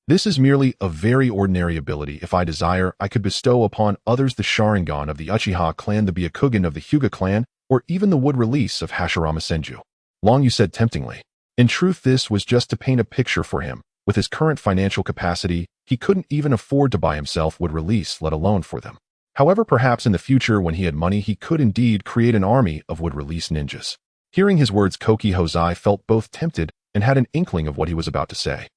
This is merely a very ordinary ability. If I desire, I could bestow upon others the Sharingan of the Uchiha clan, the Byakugan of the Hyuga clan, or even the wood release of Hashirama Senju. Long Yu said temptingly. In truth, this was just to paint a picture for him. With his current financial capacity, he couldn't even afford to buy himself wood release, let alone for them. However, perhaps in the future when he had money, he could indeed create an army of wood release ninjas. Hearing his words, Koki Hozai felt both tempted and had an inkling of what he was about to say.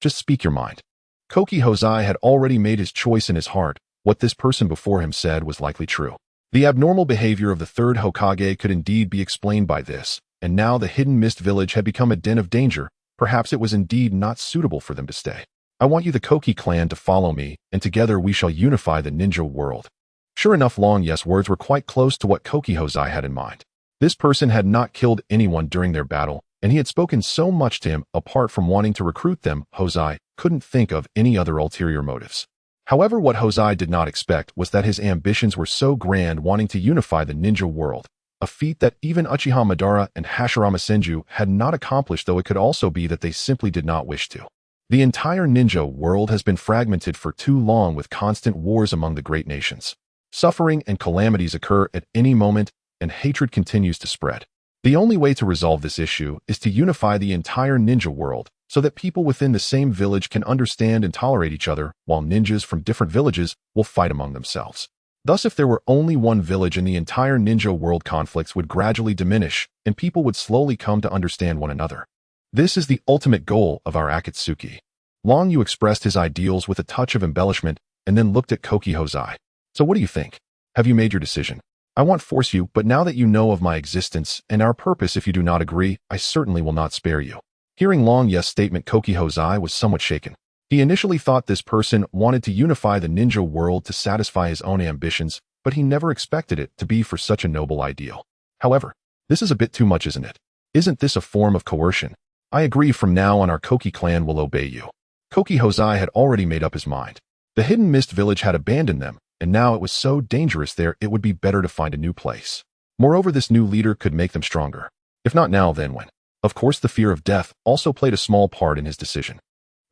Just speak your mind. Koki Hozai had already made his choice in his heart. What this person before him said was likely true. The abnormal behavior of the third Hokage could indeed be explained by this, and now the hidden mist village had become a den of danger. Perhaps it was indeed not suitable for them to stay. I want you, the Koki clan, to follow me, and together we shall unify the ninja world. Sure enough, Long Yu's words were quite close to what Koki Hozai had in mind. This person had not killed anyone during their battle, and he had spoken so much to him. Apart from wanting to recruit them, Hozai couldn't think of any other ulterior motives. However, what Hozai did not expect was that his ambitions were so grand, wanting to unify the ninja world, a feat that even Uchiha Madara and Hashirama Senju had not accomplished, though it could also be that they simply did not wish to. The entire ninja world has been fragmented for too long, with constant wars among the great nations. Suffering and calamities occur at any moment, and hatred continues to spread. The only way to resolve this issue is to unify the entire ninja world, so that people within the same village can understand and tolerate each other, while ninjas from different villages will fight among themselves. Thus, if there were only one village in the entire ninja world, conflicts would gradually diminish, and people would slowly come to understand one another. This is the ultimate goal of our Akatsuki. Long Yu expressed his ideals with a touch of embellishment, and then looked at Koki Hozai. So what do you think? Have you made your decision? I won't force you, but now that you know of my existence and our purpose, if you do not agree, I certainly will not spare you. Hearing Long Yu's statement, Koki Hozai was somewhat shaken. He initially thought this person wanted to unify the ninja world to satisfy his own ambitions, but he never expected it to be for such a noble ideal. However, this is a bit too much, isn't it? Isn't this a form of coercion? I agree. From now on, our Koki clan will obey you. Koki Hozai had already made up his mind. The Hidden Mist village had abandoned them, and now it was so dangerous there, it would be better to find a new place. Moreover, this new leader could make them stronger. If not now, then when? Of course, the fear of death also played a small part in his decision.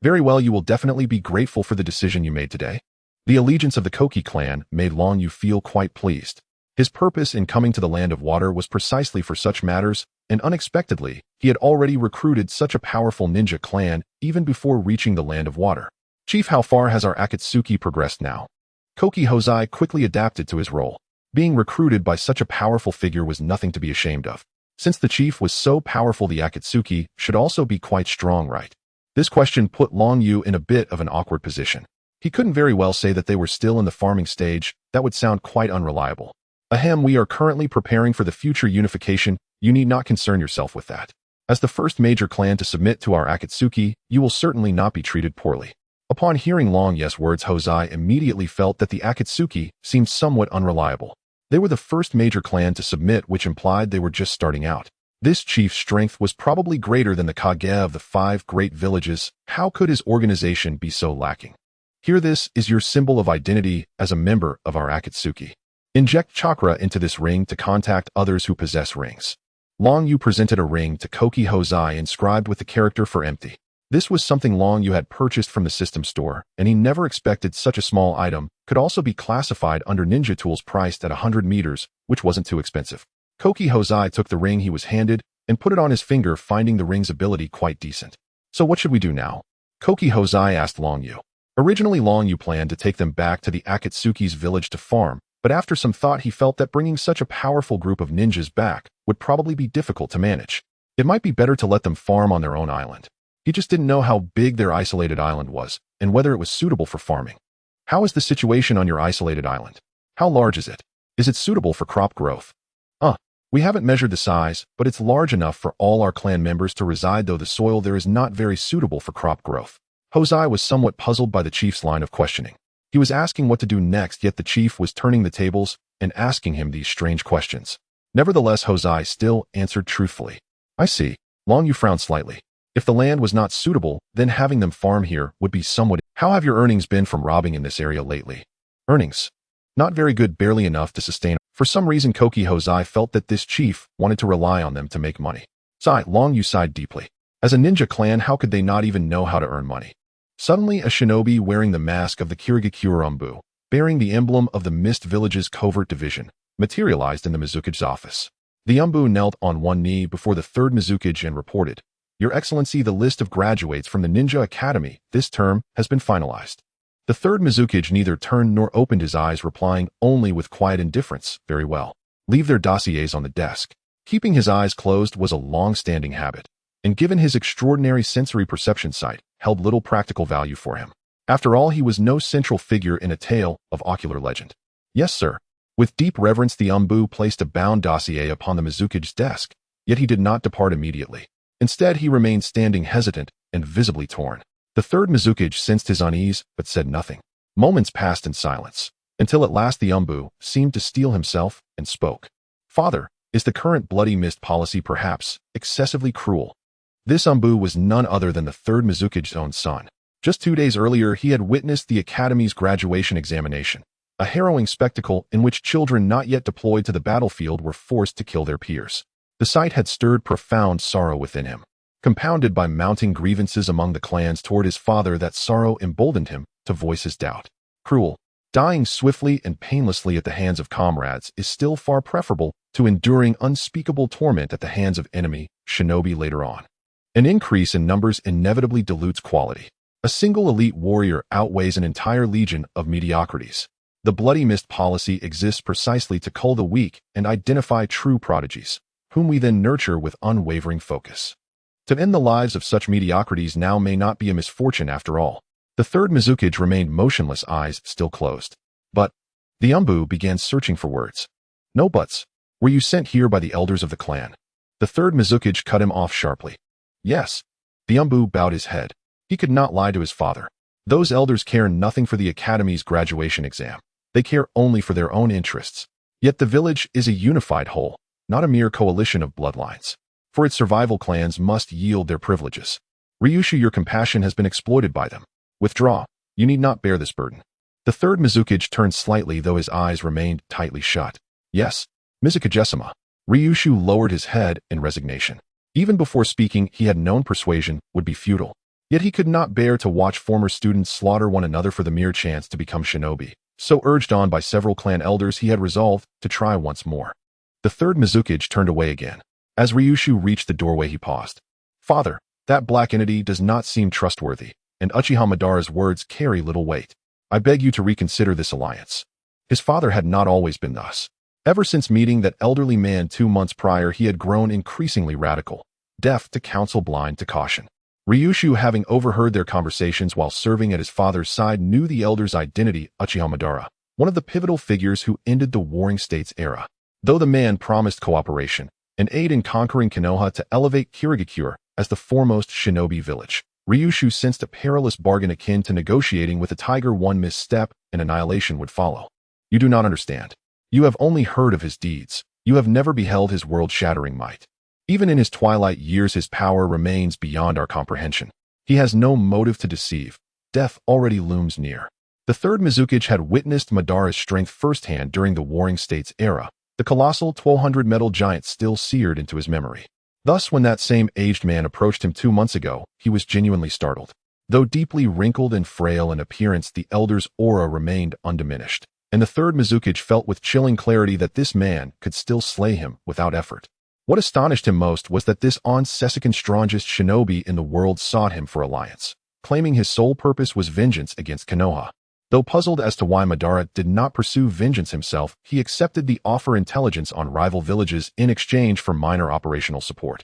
Very well, you will definitely be grateful for the decision you made today. The allegiance of the Koki clan made Long Yu feel quite pleased. His purpose in coming to the Land of Water was precisely for such matters, and unexpectedly, he had already recruited such a powerful ninja clan even before reaching the Land of Water. Chief, how far has our Akatsuki progressed now? Koki Hozai quickly adapted to his role. Being recruited by such a powerful figure was nothing to be ashamed of. Since the chief was so powerful, the Akatsuki should also be quite strong, right? This question put Long Yu in a bit of an awkward position. He couldn't very well say that they were still in the farming stage. That would sound quite unreliable. Ahem, we are currently preparing for the future unification. You need not concern yourself with that. As the first major clan to submit to our Akatsuki, you will certainly not be treated poorly. Upon hearing Long Yu's words, Hozai immediately felt that the Akatsuki seemed somewhat unreliable. They were the first major clan to submit, which implied they were just starting out. This chief's strength was probably greater than the Kage of the 5 great villages. How could his organization be so lacking? Here, this is your symbol of identity as a member of our Akatsuki. Inject chakra into this ring to contact others who possess rings. Long Yu presented a ring to Koki Hozai inscribed with the character for empty. This was something Long Yu had purchased from the system store, and he never expected such a small item could also be classified under ninja tools priced at 100 meters, which wasn't too expensive. Koki Hozai took the ring he was handed and put it on his finger, finding the ring's ability quite decent. So what should we do now? Koki Hozai asked Long Yu. Originally, Long Yu planned to take them back to the Akatsuki's village to farm, but after some thought he felt that bringing such a powerful group of ninjas back would probably be difficult to manage. It might be better to let them farm on their own island. He just didn't know how big their isolated island was, and whether it was suitable for farming. How is the situation on your isolated island? How large is it? Is it suitable for crop growth? We haven't measured the size, but it's large enough for all our clan members to reside, though the soil there is not very suitable for crop growth. Hosei was somewhat puzzled by the chief's line of questioning. He was asking what to do next, yet the chief was turning the tables and asking him these strange questions. Nevertheless, Hosei still answered truthfully. I see. Long Yu frowned slightly. If the land was not suitable, then having them farm here would be somewhat. How have your earnings been from robbing in this area lately? Earnings? Not very good, barely enough to sustain. For some reason, Koki Hosei felt that this chief wanted to rely on them to make money. Long Yu sighed deeply. As a ninja clan, how could they not even know how to earn money? Suddenly, a shinobi wearing the mask of the Kirigakure Umbu, bearing the emblem of the Mist Village's covert division, materialized in the Mizukage's office. The Umbu knelt on one knee before the third Mizukage and reported, Your Excellency, the list of graduates from the Ninja Academy this term has been finalized. The third Mizukage neither turned nor opened his eyes, replying only with quiet indifference, Very well. Leave their dossiers on the desk. Keeping his eyes closed was a long-standing habit, and given his extraordinary sensory perception sight, held little practical value for him. After all, he was no central figure in a tale of ocular legend. Yes, sir. With deep reverence, the Umbu placed a bound dossier upon the Mizukage's desk, yet he did not depart immediately. Instead, he remained standing hesitant and visibly torn. The third Mizukage sensed his unease, but said nothing. Moments passed in silence, until at last the Umbu seemed to steel himself and spoke. Father, is the current bloody mist policy perhaps excessively cruel? This Umbu was none other than the third Mizukage's own son. Just 2 days earlier, he had witnessed the Academy's graduation examination, a harrowing spectacle in which children not yet deployed to the battlefield were forced to kill their peers. The sight had stirred profound sorrow within him. Compounded by mounting grievances among the clans toward his father, that sorrow emboldened him to voice his doubt. Cruel. Dying swiftly and painlessly at the hands of comrades is still far preferable to enduring unspeakable torment at the hands of enemy shinobi later on. An increase in numbers inevitably dilutes quality. A single elite warrior outweighs an entire legion of mediocrities. The bloody mist policy exists precisely to cull the weak and identify true prodigies, whom we then nurture with unwavering focus. To end the lives of such mediocrities now may not be a misfortune after all. The third Mizukage remained motionless, eyes still closed. But the Umbu began searching for words. No buts. Were you sent here by the elders of the clan? The third Mizukage cut him off sharply. Yes. The Umbu bowed his head. He could not lie to his father. Those elders care nothing for the Academy's graduation exam. They care only for their own interests. Yet the village is a unified whole, not a mere coalition of bloodlines. For its survival, clans must yield their privileges. Ryushu, your compassion has been exploited by them. Withdraw. You need not bear this burden. The third Mizukage turned slightly, though his eyes remained tightly shut. Yes, Mizukage-sama. Ryushu lowered his head in resignation. Even before speaking, he had known persuasion would be futile. Yet he could not bear to watch former students slaughter one another for the mere chance to become shinobi. So urged on by several clan elders, he had resolved to try once more. The third Mizukage turned away again. As Ryushu reached the doorway, he paused. Father, that black entity does not seem trustworthy, and Uchiha Madara's words carry little weight. I beg you to reconsider this alliance. His father had not always been thus. Ever since meeting that elderly man 2 months prior, he had grown increasingly radical, deaf to counsel, blind to caution. Ryushu, having overheard their conversations while serving at his father's side, knew the elder's identity, Uchiha Madara, one of the pivotal figures who ended the Warring States era. Though the man promised cooperation, an aid in conquering Konoha to elevate Kirigakure as the foremost shinobi village, Ryushu sensed a perilous bargain akin to negotiating with a tiger. One misstep and annihilation would follow. You do not understand. You have only heard of his deeds. You have never beheld his world-shattering might. Even in his twilight years, his power remains beyond our comprehension. He has no motive to deceive. Death already looms near. The third Mizukage had witnessed Madara's strength firsthand during the Warring States era. The colossal 1200 metal giant still seared into his memory. Thus, when that same aged man approached him 2 months ago, he was genuinely startled. Though deeply wrinkled and frail in appearance, the elder's aura remained undiminished, and the third Mizukage felt with chilling clarity that this man could still slay him without effort. What astonished him most was that this on-Sesikan strongest shinobi in the world sought him for alliance, claiming his sole purpose was vengeance against Konoha. Though puzzled as to why Madara did not pursue vengeance himself, he accepted the offer intelligence on rival villages in exchange for minor operational support.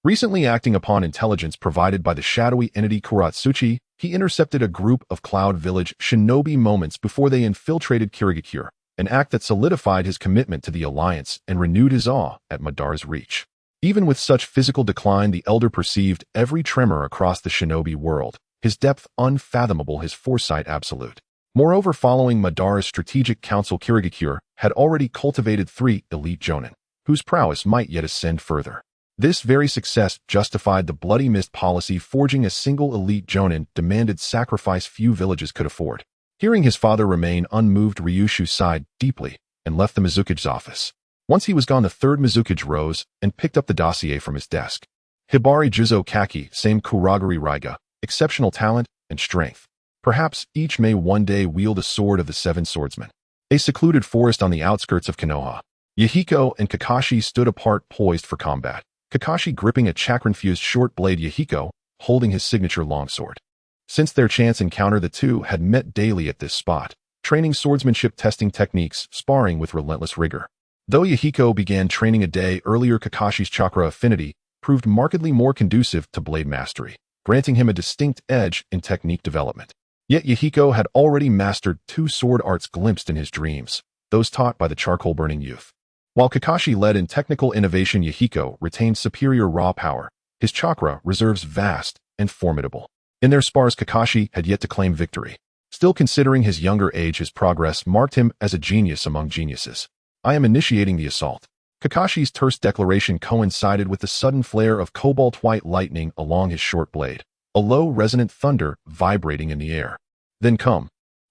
Recently acting upon intelligence provided by the shadowy entity Kuratsuchi, he intercepted a group of Cloud Village shinobi moments before they infiltrated Kirigakure, an act that solidified his commitment to the Alliance and renewed his awe at Madara's reach. Even with such physical decline, the Elder perceived every tremor across the shinobi world, his depth unfathomable, his foresight absolute. Moreover, following Madara's strategic counsel, Kirigakure had already cultivated 3 elite jonin, whose prowess might yet ascend further. This very success justified the Bloody Mist policy. Forging a single elite jonin demanded sacrifice few villages could afford. Hearing his father remain unmoved, Ryushu sighed deeply and left the Mizukige's office. Once he was gone, the third Mizukige rose and picked up the dossier from his desk. Hibari Juzo Kaki, same Kuragari Raiga, exceptional talent and strength. Perhaps each may one day wield a sword of the 7 swordsmen. A secluded forest on the outskirts of Konoha. Yahiko and Kakashi stood apart, poised for combat. Kakashi gripping a chakra-infused short blade, Yahiko holding his signature longsword. Since their chance encounter, the two had met daily at this spot, training swordsmanship, testing techniques, sparring with relentless rigor. Though Yahiko began training a day earlier, Kakashi's chakra affinity proved markedly more conducive to blade mastery, granting him a distinct edge in technique development. Yet Yahiko had already mastered 2 sword arts glimpsed in his dreams, those taught by the charcoal-burning youth. While Kakashi led in technical innovation, Yahiko retained superior raw power, his chakra reserves vast and formidable. In their spars, Kakashi had yet to claim victory. Still, considering his younger age, his progress marked him as a genius among geniuses. I am initiating the assault. Kakashi's terse declaration coincided with the sudden flare of cobalt-white lightning along his short blade, a low, resonant thunder vibrating in the air. Then come.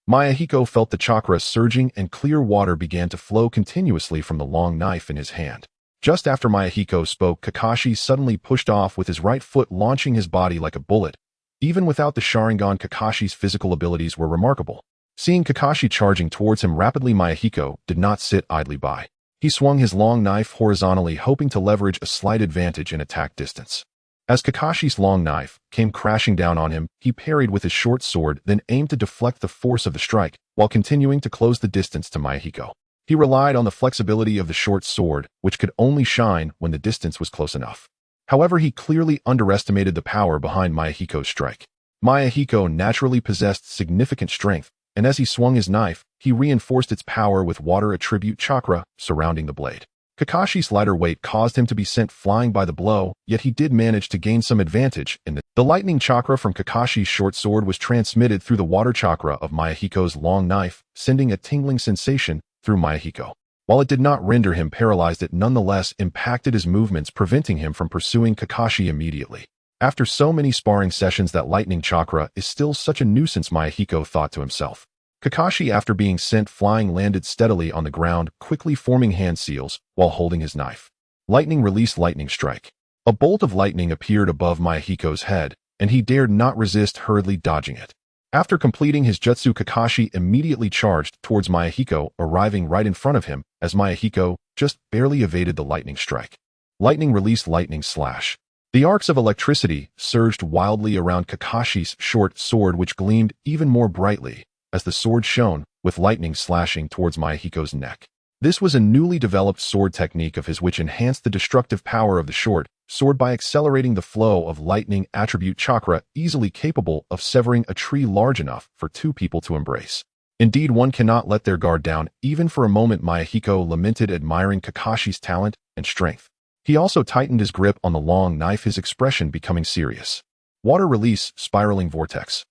Mayahiko felt the chakra surging and clear water began to flow continuously from the long knife in his hand. Just after Mayahiko spoke, Kakashi suddenly pushed off with his right foot, launching his body like a bullet. Even without the Sharingan, Kakashi's physical abilities were remarkable. Seeing Kakashi charging towards him rapidly, Mayahiko did not sit idly by. He swung his long knife horizontally, hoping to leverage a slight advantage in attack distance. As Kakashi's long knife came crashing down on him, he parried with his short sword, then aimed to deflect the force of the strike, while continuing to close the distance to Mayahiko. He relied on the flexibility of the short sword, which could only shine when the distance was close enough. However, he clearly underestimated the power behind Mayahiko's strike. Mayahiko naturally possessed significant strength, and as he swung his knife, he reinforced its power with water attribute chakra surrounding the blade. Kakashi's lighter weight caused him to be sent flying by the blow, yet he did manage to gain some advantage in the lightning chakra from Kakashi's short sword was transmitted through the water chakra of Mayahiko's long knife, sending a tingling sensation through Mayahiko. While it did not render him paralyzed, it nonetheless impacted his movements, preventing him from pursuing Kakashi immediately. After so many sparring sessions, that lightning chakra is still such a nuisance, Mayahiko thought to himself. Kakashi, after being sent flying, landed steadily on the ground, quickly forming hand seals while holding his knife. Lightning released lightning strike. A bolt of lightning appeared above Mayahiko's head, and he dared not resist, hurriedly dodging it. After completing his jutsu, Kakashi immediately charged towards Mayahiko, arriving right in front of him as Mayahiko just barely evaded the lightning strike. Lightning released lightning slash. The arcs of electricity surged wildly around Kakashi's short sword, which gleamed even more brightly as the sword shone, with lightning slashing towards Mayahiko's neck. This was a newly developed sword technique of his which enhanced the destructive power of the short sword by accelerating the flow of lightning attribute chakra, easily capable of severing a tree large enough for 2 people to embrace. Indeed, one cannot let their guard down, even for a moment, Mayahiko lamented, admiring Kakashi's talent and strength. He also tightened his grip on the long knife, his expression becoming serious. Water release, spiraling vortex.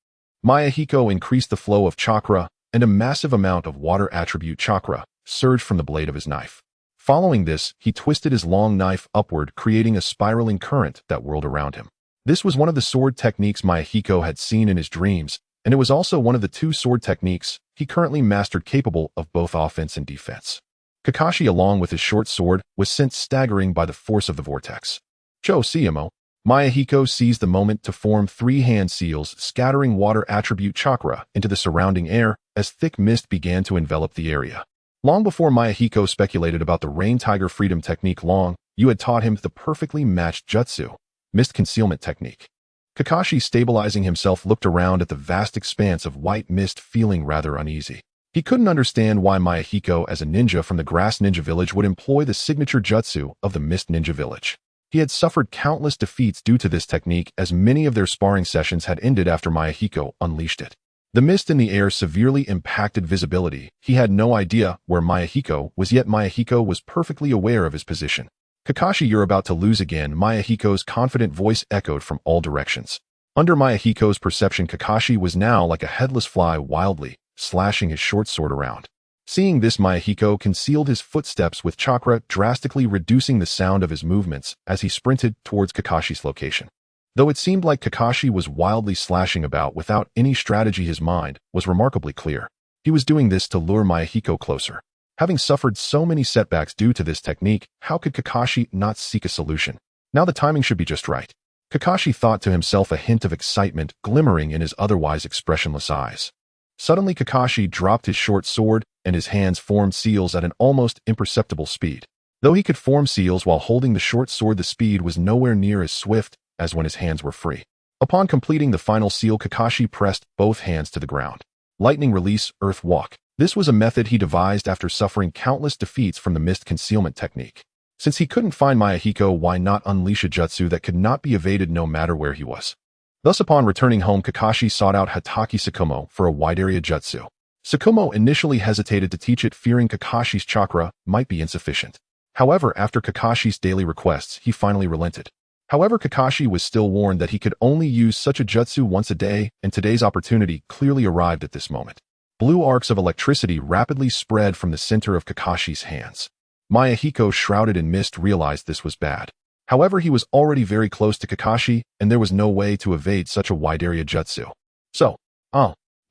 Mayahiko increased the flow of chakra, and a massive amount of water attribute chakra surged from the blade of his knife. Following this, he twisted his long knife upward, creating a spiraling current that whirled around him. This was one of the sword techniques Mayahiko had seen in his dreams, and it was also one of the 2 sword techniques he currently mastered, capable of both offense and defense. Kakashi, along with his short sword, was sent staggering by the force of the vortex. Cho Siyamo. Mayahiko seized the moment to form 3 hand seals, scattering water attribute chakra into the surrounding air as thick mist began to envelop the area. Long before Mayahiko speculated about the Rain Tiger Freedom technique, Long Yu had taught him the perfectly matched jutsu, mist concealment technique. Kakashi, stabilizing himself, looked around at the vast expanse of white mist, feeling rather uneasy. He couldn't understand why Mayahiko, as a ninja from the Grass Ninja Village, would employ the signature jutsu of the Mist Ninja Village. He had suffered countless defeats due to this technique, as many of their sparring sessions had ended after Mayahiko unleashed it. The mist in the air severely impacted visibility. He had no idea where Mayahiko was, yet Mayahiko was perfectly aware of his position. "Kakashi, you're about to lose again," Mayahiko's confident voice echoed from all directions. Under Mayahiko's perception, Kakashi was now like a headless fly, wildly slashing his short sword around. Seeing this, Mayahiko concealed his footsteps with chakra, drastically reducing the sound of his movements as he sprinted towards Kakashi's location. Though it seemed like Kakashi was wildly slashing about without any strategy, his mind was remarkably clear. He was doing this to lure Mayahiko closer. Having suffered so many setbacks due to this technique, how could Kakashi not seek a solution? Now the timing should be just right. Kakashi thought to himself, a hint of excitement glimmering in his otherwise expressionless eyes. Suddenly, Kakashi dropped his short sword, and his hands formed seals at an almost imperceptible speed. Though he could form seals while holding the short sword, the speed was nowhere near as swift as when his hands were free. Upon completing the final seal, Kakashi pressed both hands to the ground. Lightning release, earth walk. This was a method he devised after suffering countless defeats from the mist concealment technique. Since he couldn't find Mayahiko, why not unleash a jutsu that could not be evaded no matter where he was? Thus, upon returning home, Kakashi sought out Hatake Tsukumo for a wide area jutsu. Tsukumo initially hesitated to teach it, fearing Kakashi's chakra might be insufficient. However, after Kakashi's daily requests, he finally relented. However, Kakashi was still warned that he could only use such a jutsu once a day, and today's opportunity clearly arrived at this moment. Blue arcs of electricity rapidly spread from the center of Kakashi's hands. Mayahiko, shrouded in mist, realized this was bad. However, he was already very close to Kakashi, and there was no way to evade such a wide-area jutsu.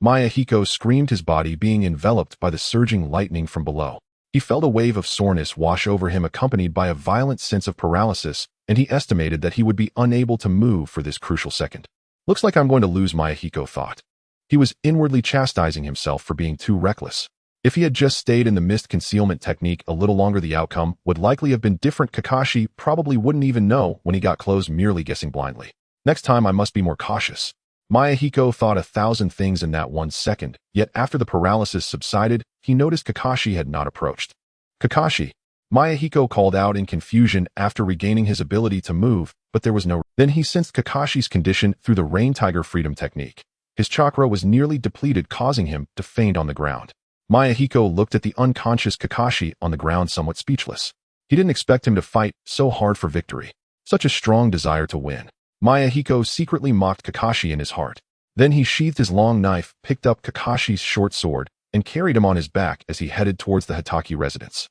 Mayahiko screamed, his body being enveloped by the surging lightning from below. He felt a wave of soreness wash over him, accompanied by a violent sense of paralysis, and he estimated that he would be unable to move for this crucial second. "Looks like I'm going to lose," Mayahiko thought. He was inwardly chastising himself for being too reckless. If he had just stayed in the mist concealment technique a little longer, the outcome would likely have been different. Kakashi probably wouldn't even know when he got close, merely guessing blindly. "Next time I must be more cautious." Mayahiko thought 1,000 things in that 1 second, yet after the paralysis subsided, he noticed Kakashi had not approached. "Kakashi!" Mayahiko called out in confusion after regaining his ability to move, but there was no. Then he sensed Kakashi's condition through the Rain Tiger Freedom technique. His chakra was nearly depleted, causing him to faint on the ground. Mayahiko looked at the unconscious Kakashi on the ground, somewhat speechless. He didn't expect him to fight so hard for victory. Such a strong desire to win. Mayahiko secretly mocked Kakashi in his heart. Then he sheathed his long knife, picked up Kakashi's short sword, and carried him on his back as he headed towards the Hatake residence.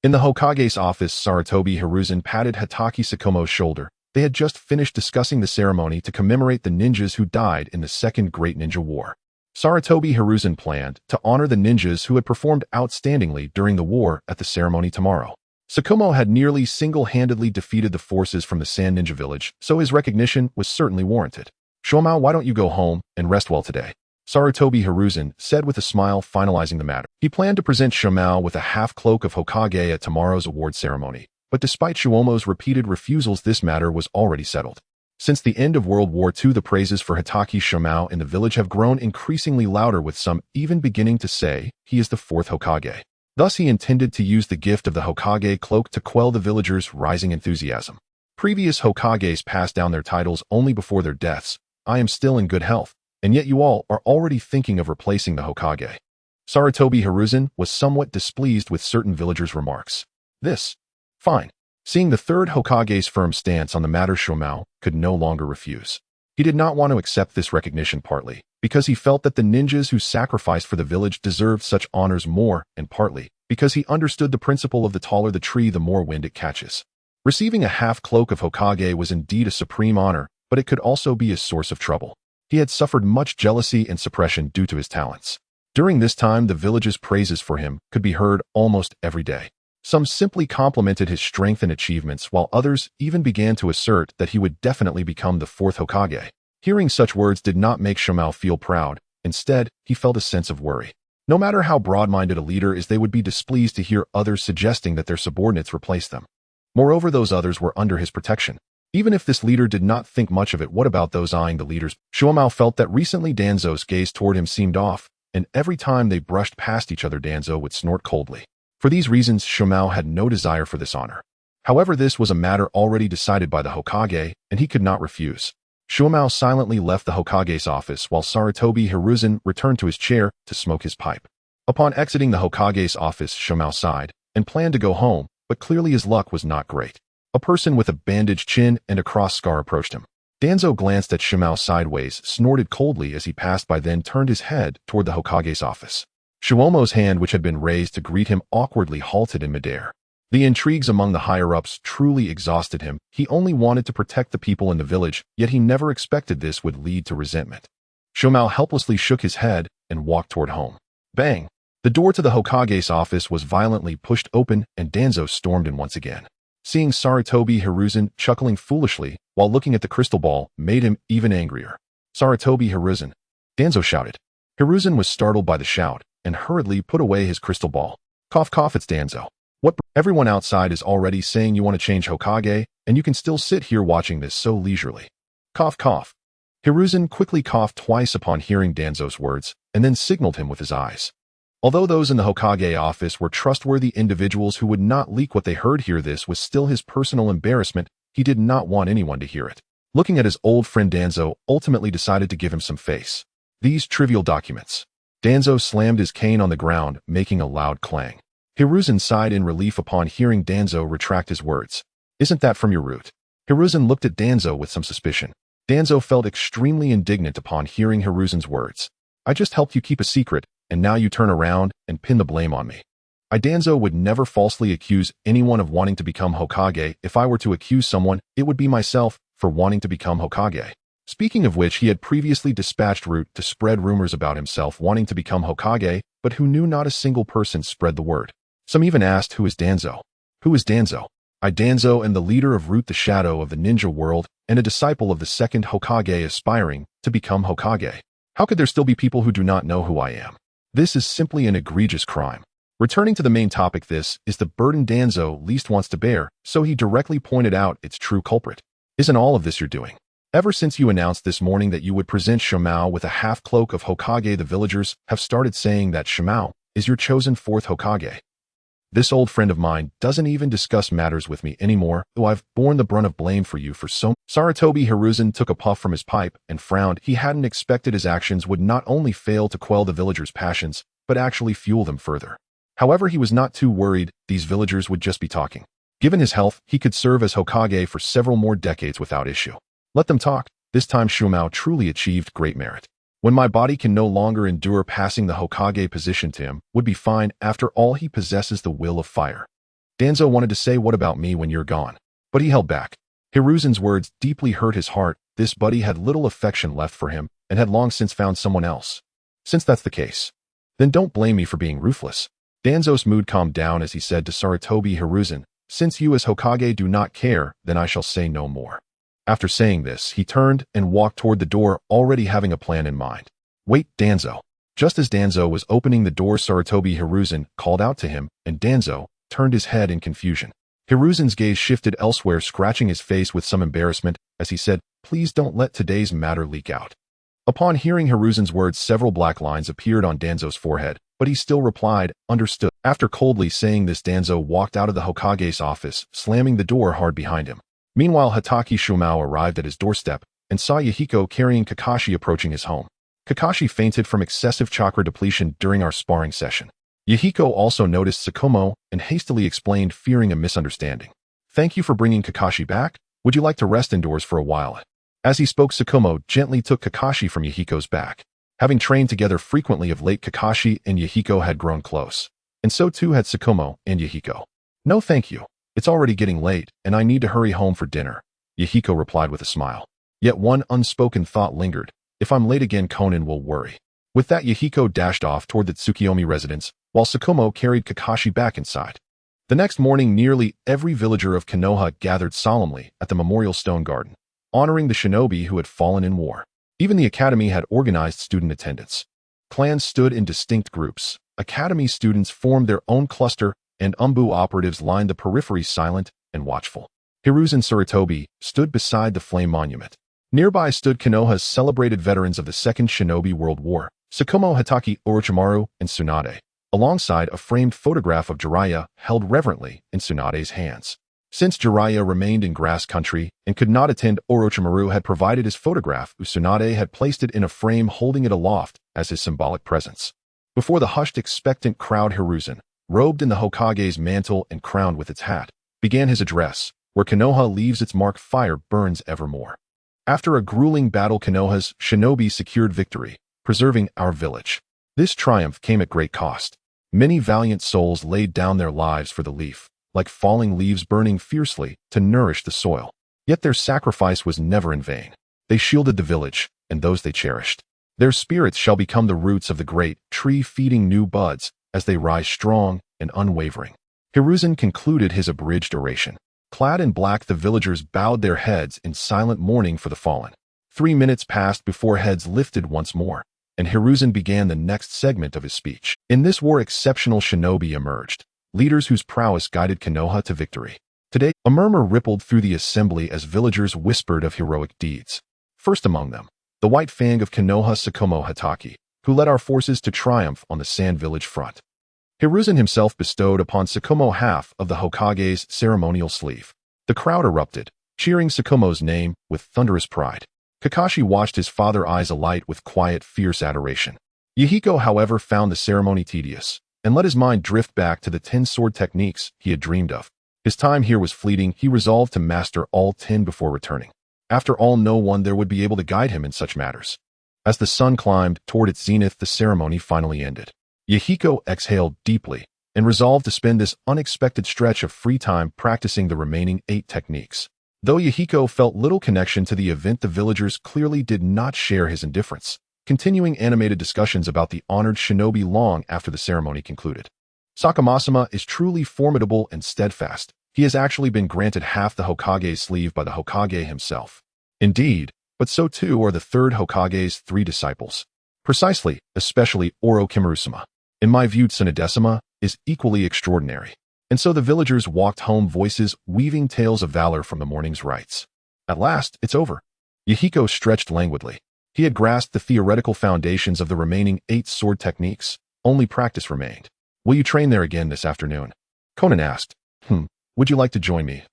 In the Hokage's office, Sarutobi Hiruzen patted Hatake Tsukumo's shoulder. They had just finished discussing the ceremony to commemorate the ninjas who died in the Second Great Ninja War. Sarutobi Hiruzen planned to honor the ninjas who had performed outstandingly during the war at the ceremony tomorrow. Tsukumo had nearly single-handedly defeated the forces from the Sand Ninja Village, so his recognition was certainly warranted. "Shomao, why don't you go home and rest well today?" Sarutobi Hiruzen said with a smile, finalizing the matter. He planned to present Shomao with a half-cloak of Hokage at tomorrow's award ceremony, but despite Shuomo's repeated refusals, this matter was already settled. Since the end of World War II, the praises for Hatake Shomao in the village have grown increasingly louder, with some even beginning to say he is the 4th Hokage. Thus, he intended to use the gift of the Hokage cloak to quell the villagers' rising enthusiasm. Previous Hokages passed down their titles only before their deaths. "I am still in good health, and yet you all are already thinking of replacing the Hokage." Sarutobi Hiruzen was somewhat displeased with certain villagers' remarks. Fine. Seeing the 3rd Hokage's firm stance on the matter, Shomao could no longer refuse. He did not want to accept this recognition, partly because he felt that the ninjas who sacrificed for the village deserved such honors more, and partly because he understood the principle of the taller the tree, the more wind it catches. Receiving a half-cloak of Hokage was indeed a supreme honor, but it could also be a source of trouble. He had suffered much jealousy and suppression due to his talents. During this time, the village's praises for him could be heard almost every day. Some simply complimented his strength and achievements, while others even began to assert that he would definitely become the 4th Hokage. Hearing such words did not make Shomao feel proud. Instead, he felt a sense of worry. No matter how broad-minded a leader is, they would be displeased to hear others suggesting that their subordinates replace them. Moreover, those others were under his protection. Even if this leader did not think much of it, what about those eyeing the leaders? Shomao felt that recently Danzo's gaze toward him seemed off, and every time they brushed past each other, Danzo would snort coldly. For these reasons, Shomao had no desire for this honor. However, this was a matter already decided by the Hokage, and he could not refuse. Shumao silently left the Hokage's office while Sarutobi Hiruzen returned to his chair to smoke his pipe. Upon exiting the Hokage's office, Shumao sighed and planned to go home, but clearly his luck was not great. A person with a bandaged chin and a cross scar approached him. Danzo glanced at Shumao sideways, snorted coldly as he passed by, then turned his head toward the Hokage's office. Shuomo's hand, which had been raised to greet him, awkwardly halted in midair. The intrigues among the higher-ups truly exhausted him. He only wanted to protect the people in the village, yet he never expected this would lead to resentment. Shumao helplessly shook his head and walked toward home. Bang! The door to the Hokage's office was violently pushed open, and Danzo stormed in once again. Seeing Sarutobi Hiruzen chuckling foolishly while looking at the crystal ball made him even angrier. Sarutobi Hiruzen! Danzo shouted. Hiruzen was startled by the shout and hurriedly put away his crystal ball. Cough cough, it's Danzo. What? Everyone outside is already saying you want to change Hokage, and you can still sit here watching this so leisurely. Cough cough. Hiruzen quickly coughed twice upon hearing Danzo's words, and then signaled him with his eyes. Although those in the Hokage office were trustworthy individuals who would not leak what they heard, this was still his personal embarrassment. He did not want anyone to hear it. Looking at his old friend, Danzo ultimately decided to give him some face. These trivial documents. Danzo slammed his cane on the ground, making a loud clang. Hiruzen sighed in relief upon hearing Danzo retract his words. Isn't that from your root? Hiruzen looked at Danzo with some suspicion. Danzo felt extremely indignant upon hearing Hiruzen's words. I just helped you keep a secret, and now you turn around and pin the blame on me. Danzo would never falsely accuse anyone of wanting to become Hokage. If I were to accuse someone, it would be myself for wanting to become Hokage. Speaking of which, he had previously dispatched Root to spread rumors about himself wanting to become Hokage, but who knew not a single person spread the word. Some even asked, who is Danzo? Who is Danzo? Danzo am the leader of Root, the shadow of the ninja world, and a disciple of the second Hokage aspiring to become Hokage. How could there still be people who do not know who I am? This is simply an egregious crime. Returning to the main topic, this is the burden Danzo least wants to bear, so he directly pointed out its true culprit. Isn't all of this you're doing? Ever since you announced this morning that you would present Shumao with a half-cloak of Hokage, the villagers have started saying that Shumao is your chosen fourth Hokage. This old friend of mine doesn't even discuss matters with me anymore, though I've borne the brunt of blame for you for so. Sarutobi Hiruzen took a puff from his pipe and frowned. He hadn't expected his actions would not only fail to quell the villagers' passions, but actually fuel them further. However, he was not too worried. These villagers would just be talking. Given his health, he could serve as Hokage for several more decades without issue. Let them talk. This time Shumao truly achieved great merit. When my body can no longer endure, passing the Hokage position to him would be fine. After all, he possesses the will of fire. Danzo wanted to say, what about me when you're gone? But he held back. Hiruzen's words deeply hurt his heart. This buddy had little affection left for him and had long since found someone else. Since that's the case, then don't blame me for being ruthless. Danzo's mood calmed down as he said to Sarutobi Hiruzen, since you as Hokage do not care, then I shall say no more. After saying this, he turned and walked toward the door, already having a plan in mind. Wait, Danzo. Just as Danzo was opening the door, Sarutobi Hiruzen called out to him, and Danzo turned his head in confusion. Hiruzen's gaze shifted elsewhere, scratching his face with some embarrassment as he said, please don't let today's matter leak out. Upon hearing Hiruzen's words, several black lines appeared on Danzo's forehead, but he still replied, understood. After coldly saying this, Danzo walked out of the Hokage's office, slamming the door hard behind him. Meanwhile, Hatake Shumao arrived at his doorstep and saw Yahiko carrying Kakashi approaching his home. Kakashi fainted from excessive chakra depletion during our sparring session. Yahiko also noticed Tsukumo and hastily explained, fearing a misunderstanding. Thank you for bringing Kakashi back. Would you like to rest indoors for a while? As he spoke, Tsukumo gently took Kakashi from Yahiko's back. Having trained together frequently of late, Kakashi and Yahiko had grown close. And so too had Tsukumo and Yahiko. No thank you. It's already getting late, and I need to hurry home for dinner, Yahiko replied with a smile. Yet one unspoken thought lingered. If I'm late again, Konan will worry. With that, Yahiko dashed off toward the Tsukiyomi residence, while Tsukumo carried Kakashi back inside. The next morning, nearly every villager of Konoha gathered solemnly at the Memorial Stone Garden, honoring the shinobi who had fallen in war. Even the academy had organized student attendance. Clans stood in distinct groups. Academy students formed their own cluster, and Umbu operatives lined the periphery, silent and watchful. Hiruzen Sarutobi stood beside the flame monument. Nearby stood Konoha's celebrated veterans of the Second Shinobi World War, Tsukumo, Hatake, Orochimaru, and Tsunade, alongside a framed photograph of Jiraiya held reverently in Tsunade's hands. Since Jiraiya remained in grass country and could not attend, Orochimaru had provided his photograph. Tsunade had placed it in a frame, holding it aloft as his symbolic presence. Before the hushed, expectant crowd, Hiruzen, robed in the Hokage's mantle and crowned with its hat, began his address. Where Konoha leaves its mark, fire burns evermore. After a grueling battle, Konoha's shinobi secured victory, preserving our village. This triumph came at great cost. Many valiant souls laid down their lives for the leaf, like falling leaves burning fiercely to nourish the soil. Yet their sacrifice was never in vain. They shielded the village and those they cherished. Their spirits shall become the roots of the great tree, feeding new buds as they rise strong and unwavering. Hiruzen concluded his abridged oration. Clad in black, the villagers bowed their heads in silent mourning for the fallen. 3 minutes passed before heads lifted once more, and Hiruzen began the next segment of his speech. In this war, exceptional shinobi emerged, leaders whose prowess guided Konoha to victory. Today, a murmur rippled through the assembly as villagers whispered of heroic deeds. First among them, the White Fang of Konoha, Tsukumo Hatake, who led our forces to triumph on the Sand Village front. Hiruzen himself bestowed upon Tsukumo half of the Hokage's ceremonial sleeve. The crowd erupted, cheering Tsukumo's name with thunderous pride. Kakashi watched, his father eyes alight with quiet, fierce adoration. Yahiko, however, found the ceremony tedious and let his mind drift back to the 10 sword techniques he had dreamed of. His time here was fleeting. He resolved to master all 10 before returning. After all, no one there would be able to guide him in such matters. As the sun climbed toward its zenith, the ceremony finally ended. Yahiko exhaled deeply and resolved to spend this unexpected stretch of free time practicing the remaining 8 techniques. Though Yahiko felt little connection to the event, the villagers clearly did not share his indifference, continuing animated discussions about the honored shinobi long after the ceremony concluded. Sakamasama is truly formidable and steadfast. He has actually been granted half the Hokage's sleeve by the Hokage himself. Indeed, but so too are the third Hokage's 3 disciples. Precisely, especially Orochimaru-sama. In my view, Tsunade-sama is equally extraordinary. And so the villagers walked home, voices weaving tales of valor from the morning's rites. At last, it's over. Yahiko stretched languidly. He had grasped the theoretical foundations of the remaining 8 sword techniques. Only practice remained. Will you train there again this afternoon? Conan asked. Would you like to join me?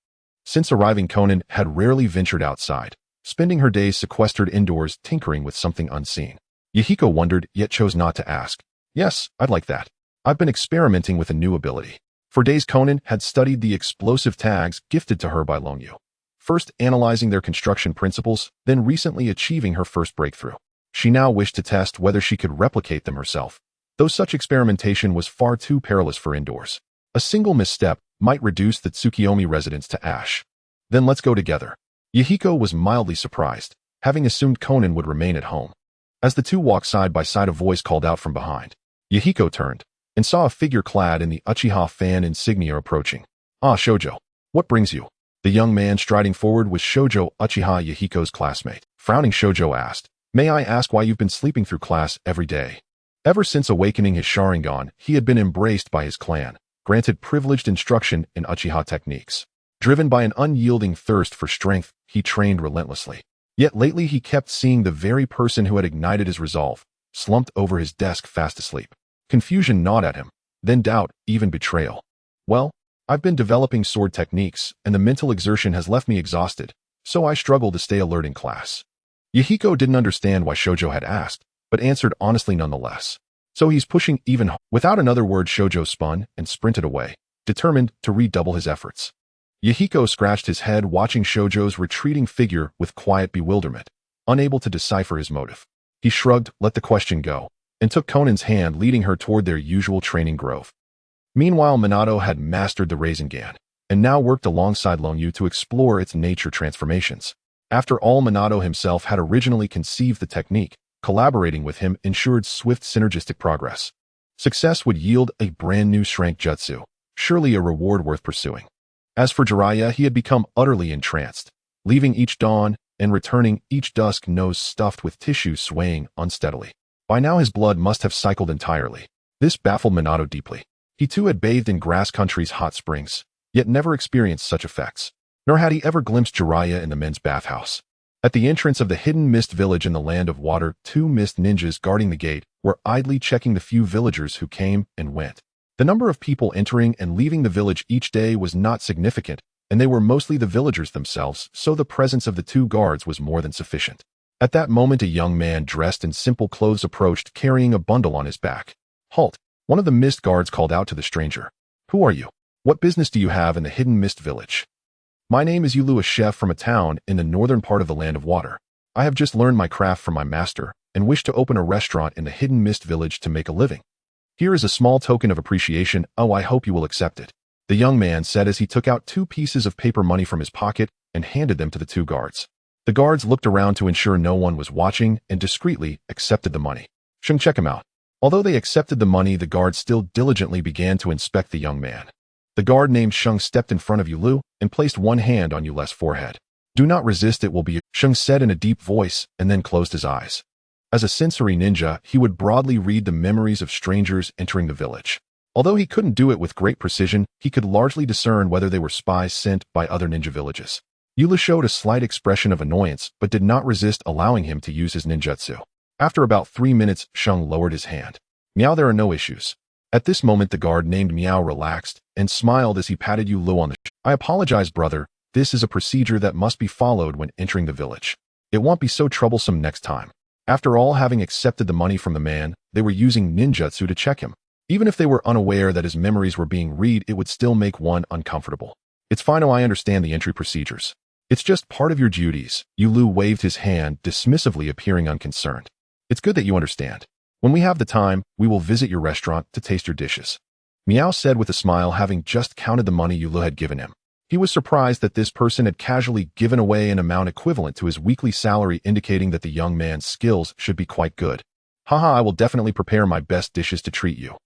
Since arriving, Conan had rarely ventured outside, spending her days sequestered indoors tinkering with something unseen. Yahiko wondered, yet chose not to ask. Yes, I'd like that. I've been experimenting with a new ability. For days, Conan had studied the explosive tags gifted to her by Longyu. First analyzing their construction principles, then recently achieving her first breakthrough. She now wished to test whether she could replicate them herself, though such experimentation was far too perilous for indoors. A single misstep might reduce the Tsukiyomi residence to ash. Then let's go together. Yahiko was mildly surprised, having assumed Conan would remain at home. As the two walked side by side, a voice called out from behind. Yahiko turned and saw a figure clad in the Uchiha fan insignia approaching. Ah, Shoujo. What brings you? The young man striding forward was Shoujo, Uchiha Yahiko's classmate. Frowning, Shoujo asked, May I ask why you've been sleeping through class every day? Ever since awakening his Sharingan, he had been embraced by his clan, granted privileged instruction in Uchiha techniques. Driven by an unyielding thirst for strength, he trained relentlessly. Yet lately he kept seeing the very person who had ignited his resolve, slumped over his desk fast asleep. Confusion gnawed at him, then doubt, even betrayal. Well, I've been developing sword techniques, and the mental exertion has left me exhausted, so I struggle to stay alert in class. Yahiko didn't understand why Shoujo had asked, but answered honestly nonetheless. So he's pushing even harder. Without another word, Shoujo spun and sprinted away, determined to redouble his efforts. Yahiko scratched his head, watching Shoujo's retreating figure with quiet bewilderment, unable to decipher his motive. He shrugged, let the question go, and took Conan's hand, leading her toward their usual training grove. Meanwhile, Minato had mastered the Rasengan, and now worked alongside Longyu to explore its nature transformations. After all, Minato himself had originally conceived the technique. Collaborating with him ensured swift synergistic progress. Success would yield a brand new Shrank Jutsu, surely a reward worth pursuing. As for Jiraiya, he had become utterly entranced, leaving each dawn and returning each dusk, nose stuffed with tissue swaying unsteadily. By now his blood must have cycled entirely. This baffled Minato deeply. He too had bathed in grass country's hot springs, yet never experienced such effects. Nor had he ever glimpsed Jiraiya in the men's bathhouse. At the entrance of the hidden mist village in the land of water, 2 mist ninjas guarding the gate were idly checking the few villagers who came and went. The number of people entering and leaving the village each day was not significant, and they were mostly the villagers themselves, so the presence of the two guards was more than sufficient. At that moment, a young man dressed in simple clothes approached, carrying a bundle on his back. "Halt!" One of the mist guards called out to the stranger. "Who are you? What business do you have in the hidden mist village?" "My name is Yulu, a chef from a town in the northern part of the Land of Water. I have just learned my craft from my master and wish to open a restaurant in the hidden mist village to make a living. Here is a small token of appreciation. Oh, I hope you will accept it," the young man said as he took out 2 pieces of paper money from his pocket and handed them to the 2 guards. The guards looked around to ensure no one was watching and discreetly accepted the money. "Shung, check him out." Although they accepted the money, the guards still diligently began to inspect the young man. The guard named Shung stepped in front of Yulu and placed one hand on Yule's forehead. "Do not resist, it will be," Shung said in a deep voice, and then closed his eyes. As a sensory ninja, he would broadly read the memories of strangers entering the village. Although he couldn't do it with great precision, he could largely discern whether they were spies sent by other ninja villages. Yula showed a slight expression of annoyance, but did not resist allowing him to use his ninjutsu. After about 3 minutes, Shung lowered his hand. "Meow, there are no issues." At this moment, the guard named Meow relaxed and smiled as he patted Yulu on the shoulder. "I apologize, brother. This is a procedure that must be followed when entering the village. It won't be so troublesome next time." After all, having accepted the money from the man, they were using ninjutsu to check him. Even if they were unaware that his memories were being read, it would still make one uncomfortable. "It's fine, I understand the entry procedures. It's just part of your duties." Yulu waved his hand dismissively, appearing unconcerned. "It's good that you understand. When we have the time, we will visit your restaurant to taste your dishes," Meow said with a smile, having just counted the money Yulu had given him. He was surprised that this person had casually given away an amount equivalent to his weekly salary, indicating that the young man's skills should be quite good. "Haha, I will definitely prepare my best dishes to treat you,"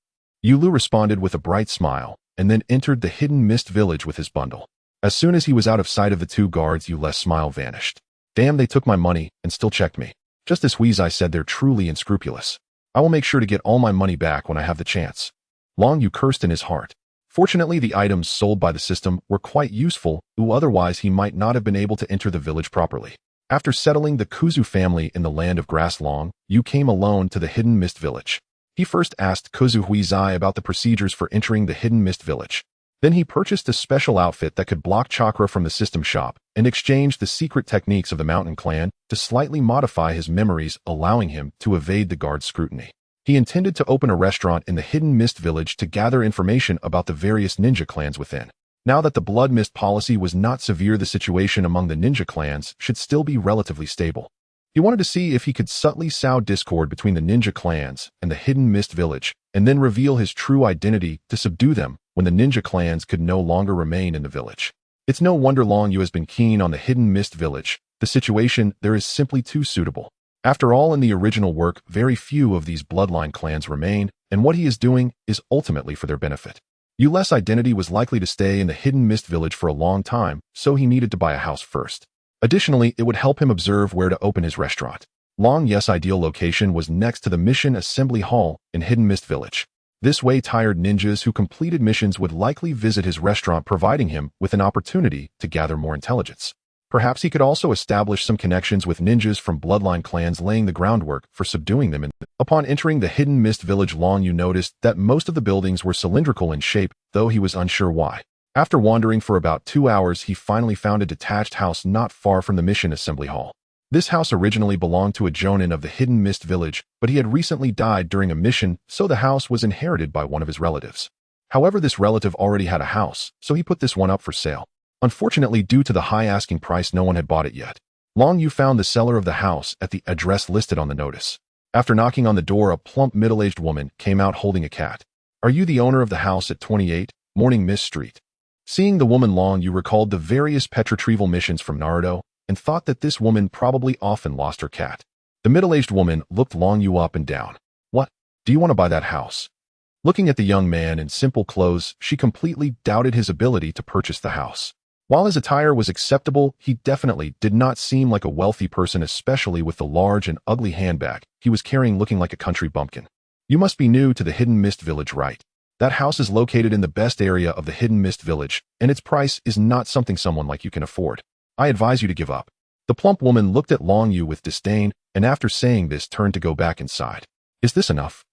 Yulu responded with a bright smile, and then entered the hidden mist village with his bundle. As soon as he was out of sight of the 2 guards, Yule's smile vanished. "Damn, they took my money and still checked me. Just as Huizai said, they're truly unscrupulous. I will make sure to get all my money back when I have the chance." Long Yu cursed in his heart. Fortunately, the items sold by the system were quite useful, otherwise he might not have been able to enter the village properly. After settling the Kuzu family in the Land of Grass, Long Yu came alone to the hidden mist village. He first asked Kuzu Huizai about the procedures for entering the hidden mist village. Then he purchased a special outfit that could block chakra from the system shop and exchanged the secret techniques of the mountain clan to slightly modify his memories, allowing him to evade the guard's scrutiny. He intended to open a restaurant in the hidden mist village to gather information about the various ninja clans within. Now that the blood mist policy was not severe, the situation among the ninja clans should still be relatively stable. He wanted to see if he could subtly sow discord between the ninja clans and the hidden mist village, and then reveal his true identity to subdue them when the ninja clans could no longer remain in the village. It's no wonder Long Yu has been keen on the hidden mist village. The situation there is simply too suitable. After all, in the original work, very few of these bloodline clans remain, and what he is doing is ultimately for their benefit. Yule's identity was likely to stay in the hidden mist village for a long time, so he needed to buy a house first. Additionally, it would help him observe where to open his restaurant. Long Yu's ideal location was next to the Mission Assembly Hall in Hidden Mist Village. This way, tired ninjas who completed missions would likely visit his restaurant, providing him with an opportunity to gather more intelligence. Perhaps he could also establish some connections with ninjas from bloodline clans, laying the groundwork for subduing them. Upon entering the hidden mist village, Long Yu noticed that most of the buildings were cylindrical in shape, though he was unsure why. After wandering for about 2 hours, he finally found a detached house not far from the Mission Assembly Hall. This house originally belonged to a jonin of the hidden mist village, but he had recently died during a mission, so the house was inherited by one of his relatives. However, this relative already had a house, so he put this one up for sale. Unfortunately, due to the high asking price, no one had bought it yet. Long Yu found the seller of the house at the address listed on the notice. After knocking on the door, a plump middle-aged woman came out holding a cat. "Are you the owner of the house at 28 Morning Mist Street?" Seeing the woman, Long Yu recalled the various pet retrieval missions from Naruto and thought that this woman probably often lost her cat. The middle-aged woman looked Long Yu up and down. "What? Do you want to buy that house?" Looking at the young man in simple clothes, she completely doubted his ability to purchase the house. While his attire was acceptable, he definitely did not seem like a wealthy person, especially with the large and ugly handbag he was carrying, looking like a country bumpkin. "You must be new to the Hidden Mist Village, right? That house is located in the best area of the Hidden Mist Village, and its price is not something someone like you can afford. I advise you to give up." The plump woman looked at Long Yu with disdain, and after saying this, turned to go back inside. "Is this enough?"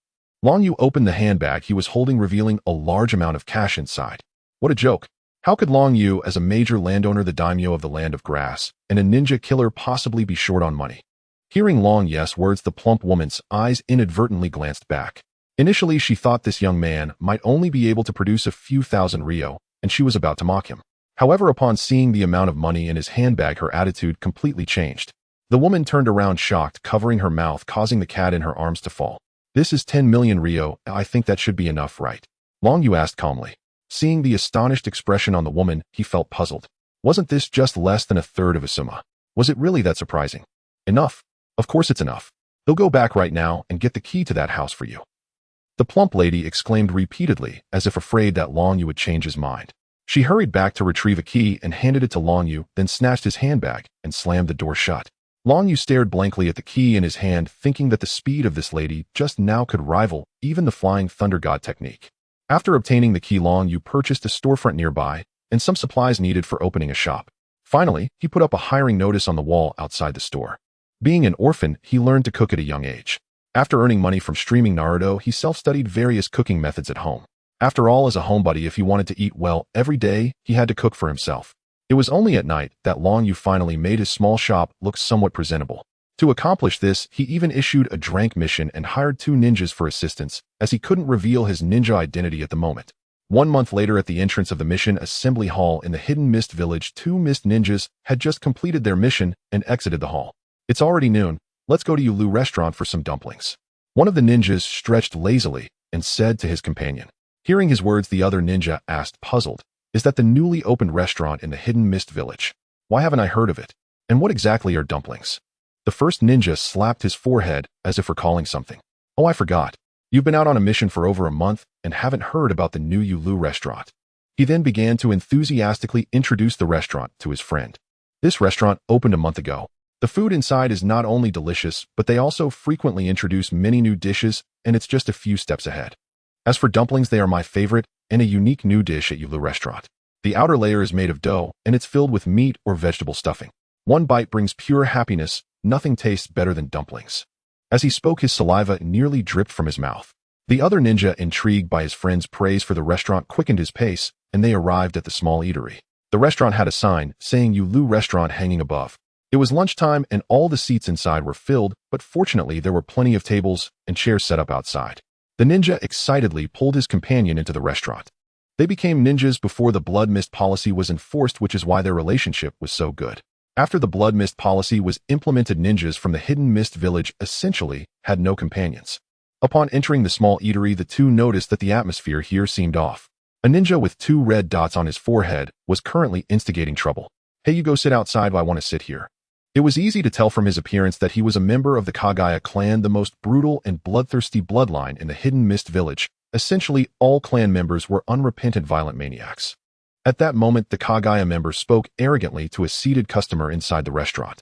Long Yu opened the handbag he was holding, revealing a large amount of cash inside. "What a joke. How could Long Yu, as a major landowner, the daimyo of the Land of Grass, and a ninja killer possibly be short on money? Hearing Long Yu's words, the plump woman's eyes inadvertently glanced back. Initially, she thought this young man might only be able to produce a few thousand ryo, and she was about to mock him. However, upon seeing the amount of money in his handbag, her attitude completely changed. The woman turned around shocked, covering her mouth, causing the cat in her arms to fall. "This is 10 million ryo, I think that should be enough, right?" Long Yu asked calmly. Seeing the astonished expression on the woman, he felt puzzled. Wasn't this just less than a third of a summa? Was it really that surprising? Enough? Of course it's enough. He'll go back right now and get the key to that house for you. The plump lady exclaimed repeatedly, as if afraid that Long Yu would change his mind. She hurried back to retrieve a key and handed it to Long Yu, then snatched his handbag and slammed the door shut. Long Yu stared blankly at the key in his hand, thinking that the speed of this lady just now could rival even the Flying Thunder God technique. After obtaining the key, Long Yu purchased a storefront nearby and some supplies needed for opening a shop. Finally, he put up a hiring notice on the wall outside the store. Being an orphan, he learned to cook at a young age. After earning money from streaming Naruto, he self-studied various cooking methods at home. After all, as a homebody, if he wanted to eat well every day, he had to cook for himself. It was only at night that Long Yu finally made his small shop look somewhat presentable. To accomplish this, he even issued a drank mission and hired 2 ninjas for assistance, as he couldn't reveal his ninja identity at the moment. 1 month later, at the entrance of the mission assembly hall in the Hidden Mist Village, 2 mist ninjas had just completed their mission and exited the hall. "It's already noon. Let's go to Ulu restaurant for some dumplings." One of the ninjas stretched lazily and said to his companion. Hearing his words, the other ninja asked, puzzled, "Is that the newly opened restaurant in the Hidden Mist Village? Why haven't I heard of it? And what exactly are dumplings?" The first ninja slapped his forehead as if recalling something. "Oh, I forgot. You've been out on a mission for over a month and haven't heard about the new Ulu restaurant." He then began to enthusiastically introduce the restaurant to his friend. "This restaurant opened a month ago. The food inside is not only delicious, but they also frequently introduce many new dishes, and it's just a few steps ahead. As for dumplings, they are my favorite and a unique new dish at Ulu restaurant. The outer layer is made of dough, and it's filled with meat or vegetable stuffing. One bite brings pure happiness. Nothing tastes better than dumplings." As he spoke, his saliva nearly dripped from his mouth. The other ninja, intrigued by his friend's praise for the restaurant, quickened his pace, and they arrived at the small eatery. The restaurant had a sign saying Ulu Restaurant hanging above. It was lunchtime and all the seats inside were filled, but fortunately there were plenty of tables and chairs set up outside. The ninja excitedly pulled his companion into the restaurant. They became ninjas before the blood mist policy was enforced, which is why their relationship was so good. After the blood mist policy was implemented, ninjas from the Hidden Mist Village essentially had no companions. Upon entering the small eatery, the two noticed that the atmosphere here seemed off. A ninja with 2 red dots on his forehead was currently instigating trouble. "Hey, you go sit outside, I want to sit here." It was easy to tell from his appearance that he was a member of the Kagaya clan, the most brutal and bloodthirsty bloodline in the Hidden Mist Village. Essentially, all clan members were unrepentant violent maniacs. At that moment, the Kagaya member spoke arrogantly to a seated customer inside the restaurant.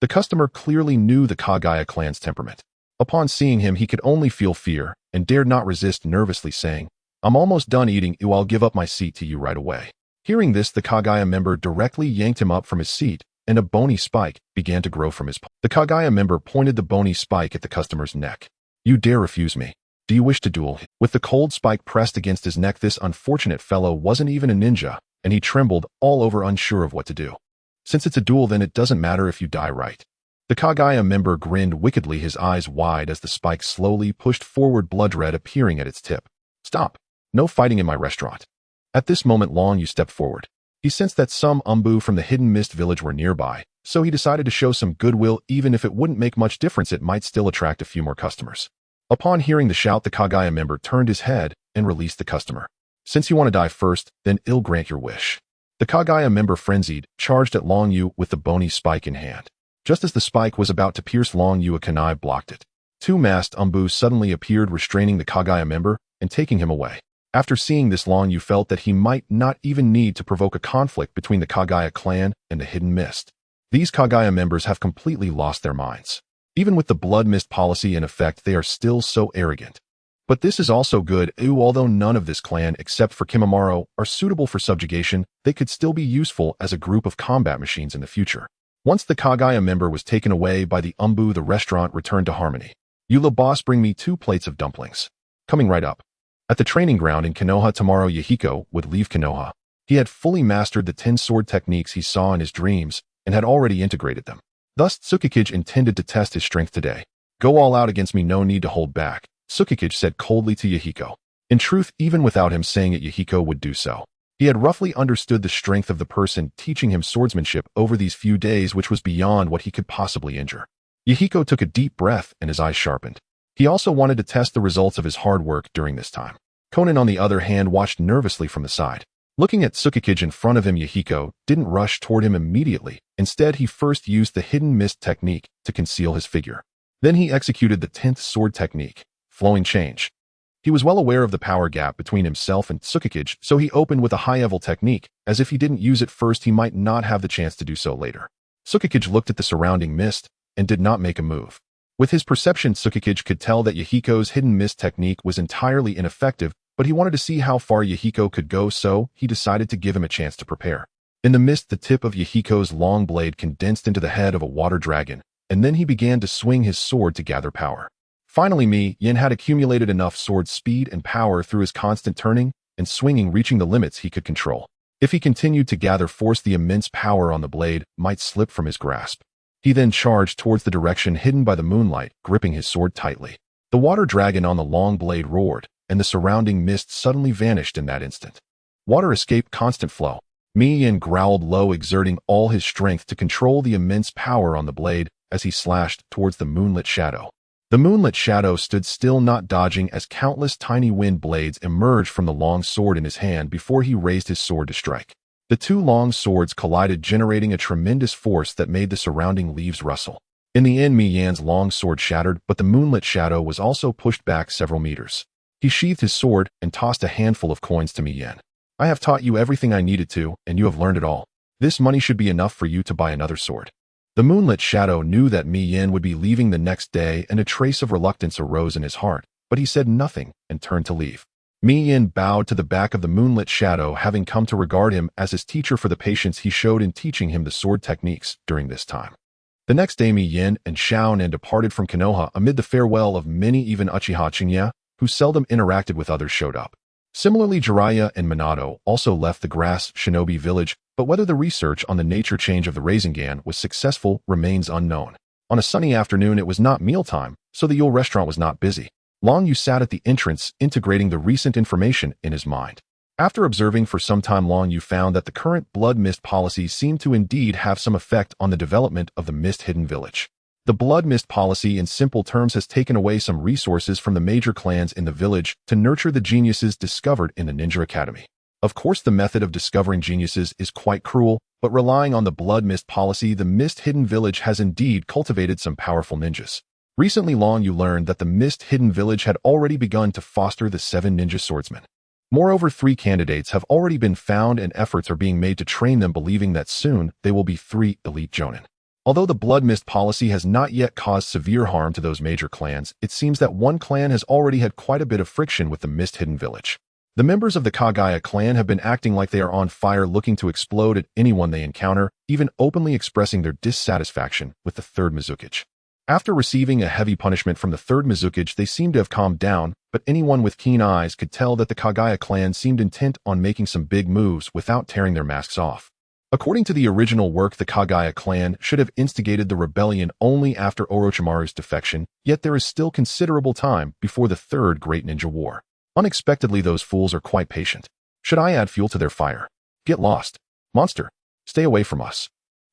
The customer clearly knew the Kagaya clan's temperament. Upon seeing him, he could only feel fear and dared not resist, nervously saying, "I'm almost done eating, I'll give up my seat to you right away." Hearing this, the Kagaya member directly yanked him up from his seat, and a bony spike began to grow from his palm. The Kagaya member pointed the bony spike at the customer's neck. "You dare refuse me? Do you wish to duel?" With the cold spike pressed against his neck, this unfortunate fellow wasn't even a ninja, and he trembled all over, unsure of what to do. "Since it's a duel, then it doesn't matter if you die, right?" The Kagaya member grinned wickedly, his eyes wide as the spike slowly pushed forward, blood red appearing at its tip. "Stop! No fighting in my restaurant." At this moment, Long Yu stepped forward. He sensed that some umbu from the Hidden Mist Village were nearby, so he decided to show some goodwill. Even if it wouldn't make much difference, it might still attract a few more customers. Upon hearing the shout, the Kagaya member turned his head and released the customer. "Since you want to die first, then I'll grant your wish." The Kagaya member, frenzied, charged at Long Yu with the bony spike in hand. Just as the spike was about to pierce Long Yu, a kunai blocked it. 2 masked umbu suddenly appeared, restraining the Kagaya member and taking him away. After seeing this, Long Yu felt that he might not even need to provoke a conflict between the Kagaya clan and the Hidden Mist. These Kagaya members have completely lost their minds. Even with the blood mist policy in effect, they are still so arrogant. But this is also good. Although none of this clan, except for Kimimaro, are suitable for subjugation, they could still be useful as a group of combat machines in the future. Once the Kagaya member was taken away by the umbu, the restaurant returned to harmony. "Eula boss, bring me 2 plates of dumplings." "Coming right up." At the training ground in Konoha, tomorrow Yahiko would leave Konoha. He had fully mastered the 10 sword techniques he saw in his dreams and had already integrated them. Thus, Tsukikage intended to test his strength today. Go all out against me, no need to hold back, Tsukikage said coldly to Yahiko. In truth, even without him saying it, Yahiko would do so. He had roughly understood the strength of the person teaching him swordsmanship over these few days, which was beyond what he could possibly injure. Yahiko took a deep breath and his eyes sharpened. He also wanted to test the results of his hard work during this time. Conan, on the other hand, watched nervously from the side. Looking at Tsukikage in front of him, Yahiko didn't rush toward him immediately. Instead, he first used the hidden mist technique to conceal his figure. Then he executed the 10th sword technique, flowing change. He was well aware of the power gap between himself and Tsukikage, so he opened with a high-level technique, as if he didn't use it first he might not have the chance to do so later. Tsukikage looked at the surrounding mist and did not make a move. With his perception, Tsukikage could tell that Yahiko's hidden mist technique was entirely ineffective, but he wanted to see how far Yahiko could go, so he decided to give him a chance to prepare. In the mist, the tip of Yahiko's long blade condensed into the head of a water dragon, and then he began to swing his sword to gather power. Finally, Mi-Yen had accumulated enough sword speed and power through his constant turning and swinging, reaching the limits he could control. If he continued to gather force, the immense power on the blade might slip from his grasp. He then charged towards the direction hidden by the moonlight, gripping his sword tightly. The water dragon on the long blade roared, and the surrounding mist suddenly vanished in that instant. Water escaped constant flow. Mi-Yen growled low, exerting all his strength to control the immense power on the blade as he slashed towards the moonlit shadow. The moonlit shadow stood still, not dodging, as countless tiny wind blades emerged from the long sword in his hand before he raised his sword to strike. The two long swords collided, generating a tremendous force that made the surrounding leaves rustle. In the end, Mi-Yen's long sword shattered, but the moonlit shadow was also pushed back several meters. He sheathed his sword and tossed a handful of coins to Mi-Yen. I have taught you everything I needed to, and you have learned it all. This money should be enough for you to buy another sword. The moonlit shadow knew that Mi-Yen would be leaving the next day, and a trace of reluctance arose in his heart, but he said nothing and turned to leave. Mi-Yen bowed to the back of the moonlit shadow, having come to regard him as his teacher for the patience he showed in teaching him the sword techniques during this time. The next day, Mi-Yen and Xiaonan departed from Konoha amid the farewell of many. Even Uchiha Chinya, who seldom interacted with others, showed up. Similarly, Jiraiya and Minato also left the grass shinobi village, but whether the research on the nature change of the Rasengan was successful remains unknown. On a sunny afternoon, it was not mealtime, so the Yule restaurant was not busy. Long Yu sat at the entrance, integrating the recent information in his mind. After observing for some time, Long Yu found that the current blood mist policy seemed to indeed have some effect on the development of the mist-hidden village. The blood mist policy, in simple terms, has taken away some resources from the major clans in the village to nurture the geniuses discovered in the Ninja Academy. Of course, the method of discovering geniuses is quite cruel, but relying on the blood mist policy, the mist-hidden village has indeed cultivated some powerful ninjas. Recently, Long Yu learned that the mist-hidden village had already begun to foster the 7 ninja swordsmen. Moreover, 3 candidates have already been found, and efforts are being made to train them, believing that soon they will be 3 elite jonin. Although the blood mist policy has not yet caused severe harm to those major clans, it seems that one clan has already had quite a bit of friction with the mist-hidden village. The members of the Kagaya clan have been acting like they are on fire, looking to explode at anyone they encounter, even openly expressing their dissatisfaction with the 3rd Mizukage. After receiving a heavy punishment from the 3rd Mizukage, they seem to have calmed down, but anyone with keen eyes could tell that the Kagaya clan seemed intent on making some big moves without tearing their masks off. According to the original work, the Kagaya clan should have instigated the rebellion only after Orochimaru's defection, yet there is still considerable time before the 3rd Great Ninja War. Unexpectedly, those fools are quite patient. Should I add fuel to their fire? Get lost. Monster, stay away from us.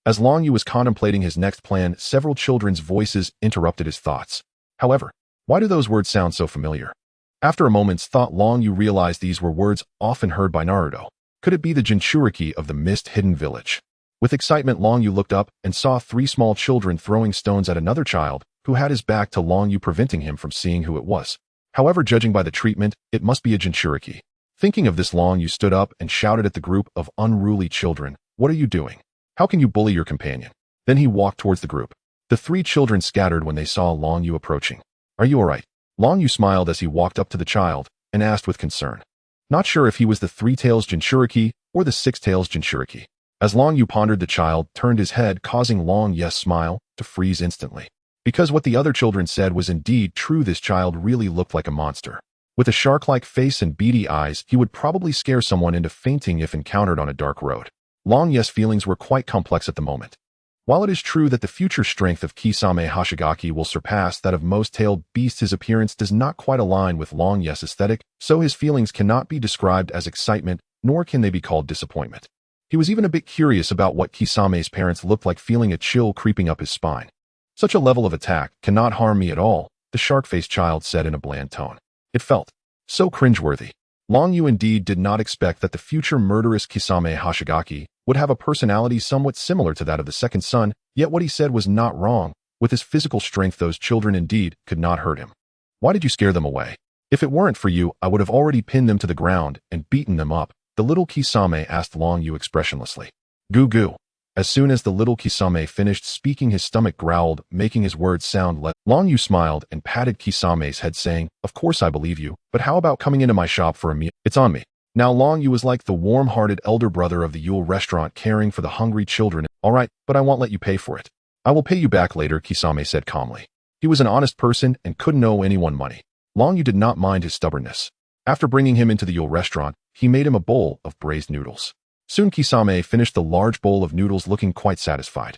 As Long Yu was contemplating his next plan, several children's voices interrupted his thoughts. However, why do those words sound so familiar? After a moment's thought, Long Yu realized these were words often heard by Naruto. Could it be the Jinchuriki of the mist-hidden village? With excitement, Long Yu looked up and saw 3 small children throwing stones at another child who had his back to Long Yu, preventing him from seeing who it was. However, judging by the treatment, it must be a Jinchuriki. Thinking of this, Long Yu stood up and shouted at the group of unruly children, "What are you doing? How can you bully your companion?" Then he walked towards the group. The 3 children scattered when they saw Long Yu approaching. "Are you all right?" Long Yu smiled as he walked up to the child and asked with concern. Not sure if he was the 3-Tails Jinchuriki or the 6-Tails Jinchuriki. As Long Yu pondered, the child turned his head, causing Long Yu's smile to freeze instantly. Because what the other children said was indeed true, this child really looked like a monster. With a shark-like face and beady eyes, he would probably scare someone into fainting if encountered on a dark road. Long Ye's feelings were quite complex at the moment. While it is true that the future strength of Kisame Hashigaki will surpass that of most tailed beasts, his appearance does not quite align with Long Ye's aesthetic, so his feelings cannot be described as excitement, nor can they be called disappointment. He was even a bit curious about what Kisame's parents looked like, feeling a chill creeping up his spine. Such a level of attack cannot harm me at all, the shark-faced child said in a bland tone. It felt so cringeworthy. Long Yu indeed did not expect that the future murderous Kisame Hashigaki would have a personality somewhat similar to that of the second son, yet what he said was not wrong. With his physical strength, those children indeed could not hurt him. Why did you scare them away? If it weren't for you, I would have already pinned them to the ground and beaten them up, the little Kisame asked Long Yu expressionlessly. Goo goo. As soon as the little Kisame finished speaking, his stomach growled, making his words sound less. Long Yu smiled and patted Kisame's head, saying, Of course I believe you, but how about coming into my shop for a meal? It's on me. Now Long Yu was like the warm-hearted elder brother of the Yule restaurant, caring for the hungry children. All right, but I won't let you pay for it. I will pay you back later, Kisame said calmly. He was an honest person and couldn't owe anyone money. Long Yu did not mind his stubbornness. After bringing him into the Yule restaurant, he made him a bowl of braised noodles. Soon Kisame finished the large bowl of noodles, looking quite satisfied.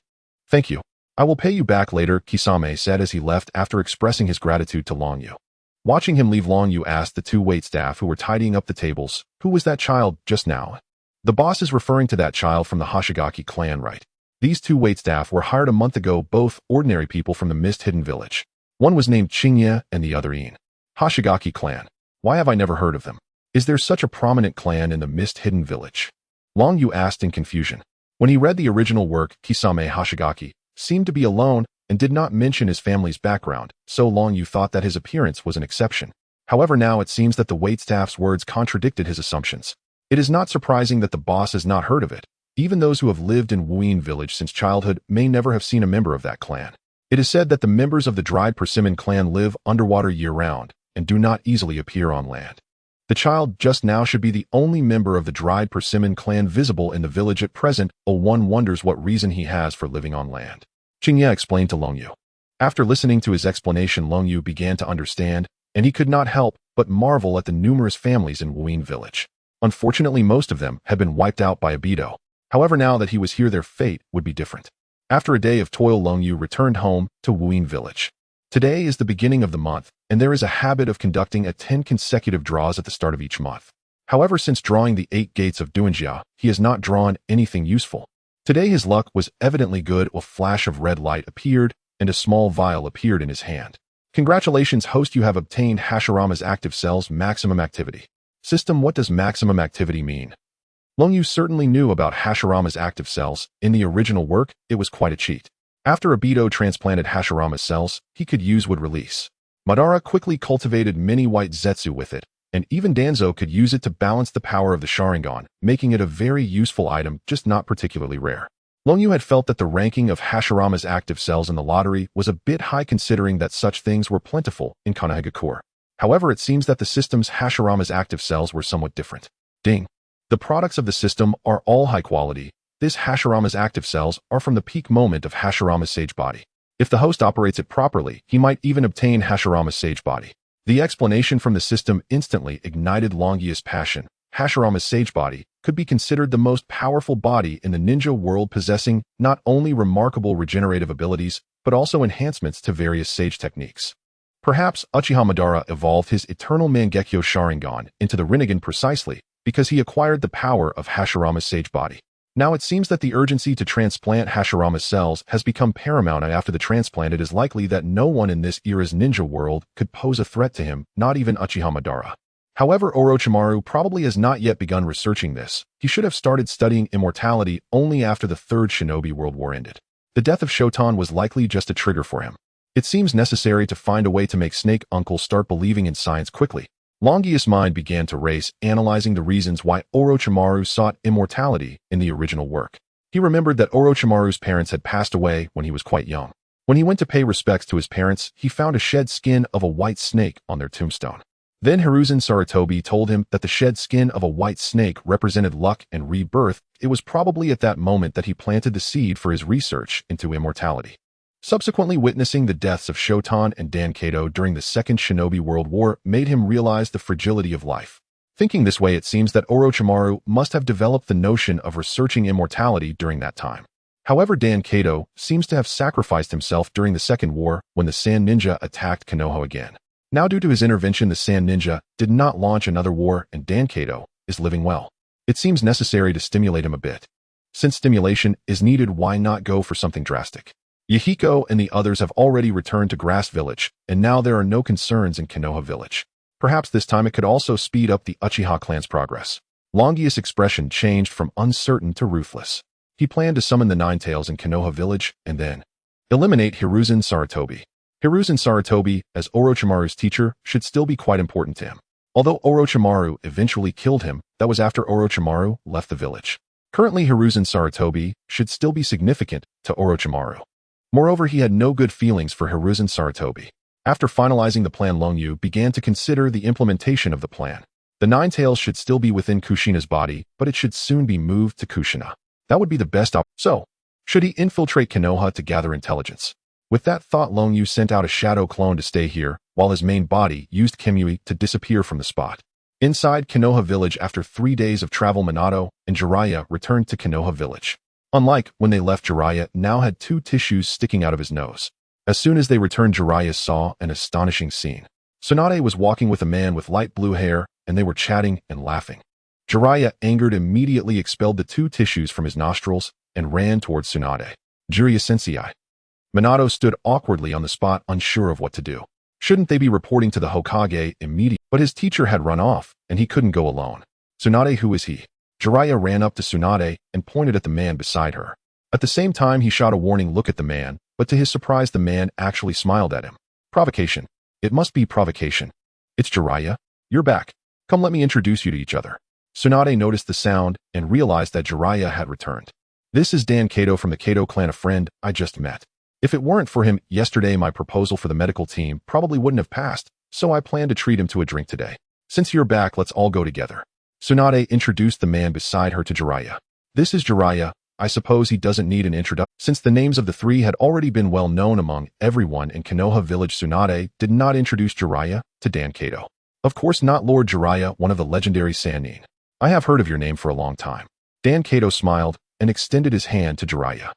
Thank you. I will pay you back later, Kisame said as he left after expressing his gratitude to Long Yu. Watching him leave, Long Yu asked the two waitstaff who were tidying up the tables, who was that child just now? The boss is referring to that child from the Hashigaki clan, right? These two waitstaff were hired a month ago, both ordinary people from the mist-hidden village. One was named Chinya and the other Ian. Hashigaki clan. Why have I never heard of them? Is there such a prominent clan in the mist-hidden village? Long Yu asked in confusion. When he read the original work, Kisame Hashigaki seemed to be alone and did not mention his family's background, so Long Yu thought that his appearance was an exception. However, now it seems that the waitstaff's words contradicted his assumptions. It is not surprising that the boss has not heard of it. Even those who have lived in Wuin village since childhood may never have seen a member of that clan. It is said that the members of the dried persimmon clan live underwater year-round and do not easily appear on land. The child just now should be the only member of the dried persimmon clan visible in the village at present. One wonders what reason he has for living on land. Chinya explained to Long Yu. After listening to his explanation, Long Yu began to understand, and he could not help but marvel at the numerous families in Wuin village. Unfortunately, most of them had been wiped out by Abido. However, now that he was here, their fate would be different. After a day of toil, Long Yu returned home to Wuin village. Today is the beginning of the month, and there is a habit of conducting 10 consecutive draws at the start of each month. However, since drawing the 8 gates of Duanjia, he has not drawn anything useful. Today his luck was evidently good. A flash of red light appeared, and a small vial appeared in his hand. Congratulations, host, you have obtained Hashirama's active cells maximum activity. System, what does maximum activity mean? Long Yu certainly knew about Hashirama's active cells. In the original work, it was quite a cheat. After Abido transplanted Hashirama's cells, he could use wood release. Madara quickly cultivated many white Zetsu with it, and even Danzo could use it to balance the power of the Sharingan, making it a very useful item, just not particularly rare. Long Yu had felt that the ranking of Hashirama's active cells in the lottery was a bit high considering that such things were plentiful in Konohagakure. However, it seems that the system's Hashirama's active cells were somewhat different. Ding! The products of the system are all high quality. This Hashirama's active cells are from the peak moment of Hashirama's sage body. If the host operates it properly, he might even obtain Hashirama's sage body. The explanation from the system instantly ignited Long Yu's passion. Hashirama's sage body could be considered the most powerful body in the ninja world, possessing not only remarkable regenerative abilities, but also enhancements to various sage techniques. Perhaps Uchiha Madara evolved his eternal Mangekyo Sharingan into the Rinnegan precisely because he acquired the power of Hashirama's sage body. Now it seems that the urgency to transplant Hashirama's cells has become paramount, and after the transplant it is likely that no one in this era's ninja world could pose a threat to him, not even Uchiha Madara. However, Orochimaru probably has not yet begun researching this. He should have started studying immortality only after the Third Shinobi World War ended. The death of Shotan was likely just a trigger for him. It seems necessary to find a way to make Snake Uncle start believing in science quickly. Long Yu's mind began to race, analyzing the reasons why Orochimaru sought immortality in the original work. He remembered that Orochimaru's parents had passed away when he was quite young. When he went to pay respects to his parents, he found a shed skin of a white snake on their tombstone. Then Hiruzen Sarutobi told him that the shed skin of a white snake represented luck and rebirth. It was probably at that moment that he planted the seed for his research into immortality. Subsequently witnessing the deaths of Shotan and Dankato during the Second Shinobi World War made him realize the fragility of life. Thinking this way, it seems that Orochimaru must have developed the notion of researching immortality during that time. However, Dankato seems to have sacrificed himself during the Second War when the Sand Ninja attacked Konoha again. Now, due to his intervention, the Sand Ninja did not launch another war and Dankato is living well. It seems necessary to stimulate him a bit. Since stimulation is needed, why not go for something drastic? Yahiko and the others have already returned to Grass Village, and now there are no concerns in Konoha Village. Perhaps this time it could also speed up the Uchiha clan's progress. Longius' expression changed from uncertain to ruthless. He planned to summon the Nine Tails in Konoha Village and then eliminate Hiruzen Sarutobi. Hiruzen Sarutobi, as Orochimaru's teacher, should still be quite important to him. Although Orochimaru eventually killed him, that was after Orochimaru left the village. Currently, Hiruzen Sarutobi should still be significant to Orochimaru. Moreover, he had no good feelings for Hiruzen Sarutobi. After finalizing the plan, Longyu began to consider the implementation of the plan. The Nine Tails should still be within Kushina's body, but it should soon be moved to Kushina. That would be the best option. So, should he infiltrate Konoha to gather intelligence? With that thought, Longyu sent out a shadow clone to stay here, while his main body used Kamui to disappear from the spot. Inside Konoha Village, after 3 days of travel, Minato and Jiraiya returned to Konoha Village. Unlike when they left, Jiraiya now had 2 tissues sticking out of his nose. As soon as they returned, Jiraiya saw an astonishing scene. Tsunade was walking with a man with light blue hair, and they were chatting and laughing. Jiraiya, angered, immediately expelled the 2 tissues from his nostrils and ran towards Tsunade. Jiraiya Sensei. Minato stood awkwardly on the spot, unsure of what to do. Shouldn't they be reporting to the Hokage immediately? But his teacher had run off, and he couldn't go alone. Tsunade, who is he? Jiraiya ran up to Tsunade and pointed at the man beside her. At the same time, he shot a warning look at the man, but to his surprise, the man actually smiled at him. Provocation. It must be provocation. It's Jiraiya. You're back. Come, let me introduce you to each other. Tsunade noticed the sound and realized that Jiraiya had returned. This is Dankato from the Kato clan, a friend I just met. If it weren't for him yesterday, my proposal for the medical team probably wouldn't have passed, so I plan to treat him to a drink today. Since you're back, let's all go together. Tsunade introduced the man beside her to Jiraiya. This is Jiraiya. I suppose he doesn't need an introduction. Since the names of the 3 had already been well known among everyone in Konoha Village, Tsunade did not introduce Jiraiya to Dankato. Of course not, Lord Jiraiya, one of the legendary Sannin. I have heard of your name for a long time. Dankato smiled and extended his hand to Jiraiya.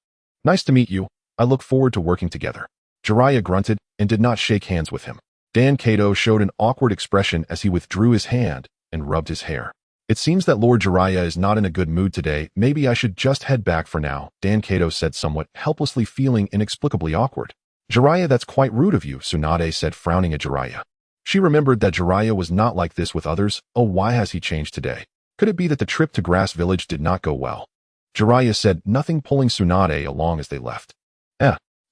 Nice to meet you. I look forward to working together. Jiraiya grunted and did not shake hands with him. Dankato showed an awkward expression as he withdrew his hand and rubbed his hair. It seems that Lord Jiraiya is not in a good mood today. Maybe I should just head back for now, Dankato said, somewhat helplessly, feeling inexplicably awkward. Jiraiya, that's quite rude of you, Tsunade said, frowning at Jiraiya. She remembered that Jiraiya was not like this with others. Oh, why has he changed today? Could it be that the trip to Grass Village did not go well? Jiraiya said nothing, pulling Tsunade along as they left.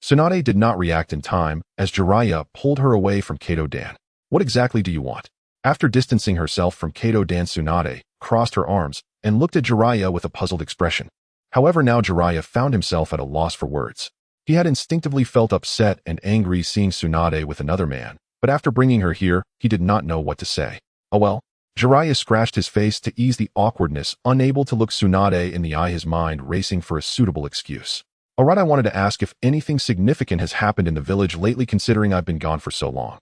Tsunade did not react in time as Jiraiya pulled her away from Kato-dan. What exactly do you want? After distancing herself from Kato-dan, Tsunade crossed her arms and looked at Jiraiya with a puzzled expression. However, now Jiraiya found himself at a loss for words. He had instinctively felt upset and angry seeing Tsunade with another man, but after bringing her here, he did not know what to say. Oh well. Jiraiya scratched his face to ease the awkwardness, unable to look Tsunade in the eye, his mind racing for a suitable excuse. Alright, I wanted to ask if anything significant has happened in the village lately, considering I've been gone for so long.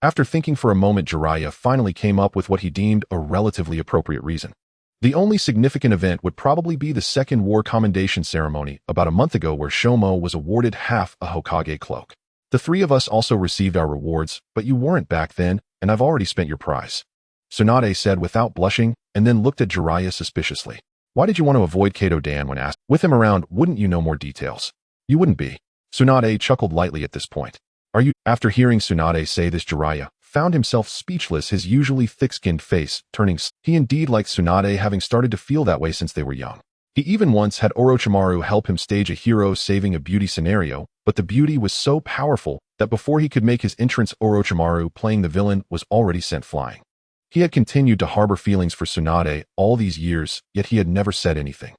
After thinking for a moment, Jiraiya finally came up with what he deemed a relatively appropriate reason. The only significant event would probably be the Second War Commendation Ceremony about a month ago, where Shomo was awarded half a Hokage cloak. The 3 of us also received our rewards, but you weren't back then, and I've already spent your prize. Tsunade said without blushing, and then looked at Jiraiya suspiciously. Why did you want to avoid Kato-dan when asked? With him around, wouldn't you know more details? You wouldn't be. Tsunade chuckled lightly at this point. Are you? After hearing Tsunade say this, Jiraiya found himself speechless, his usually thick-skinned face turning. He indeed liked Tsunade, having started to feel that way since they were young. He even once had Orochimaru help him stage a hero saving a beauty scenario, but the beauty was so powerful that before he could make his entrance, Orochimaru, playing the villain, was already sent flying. He had continued to harbor feelings for Tsunade all these years, yet he had never said anything.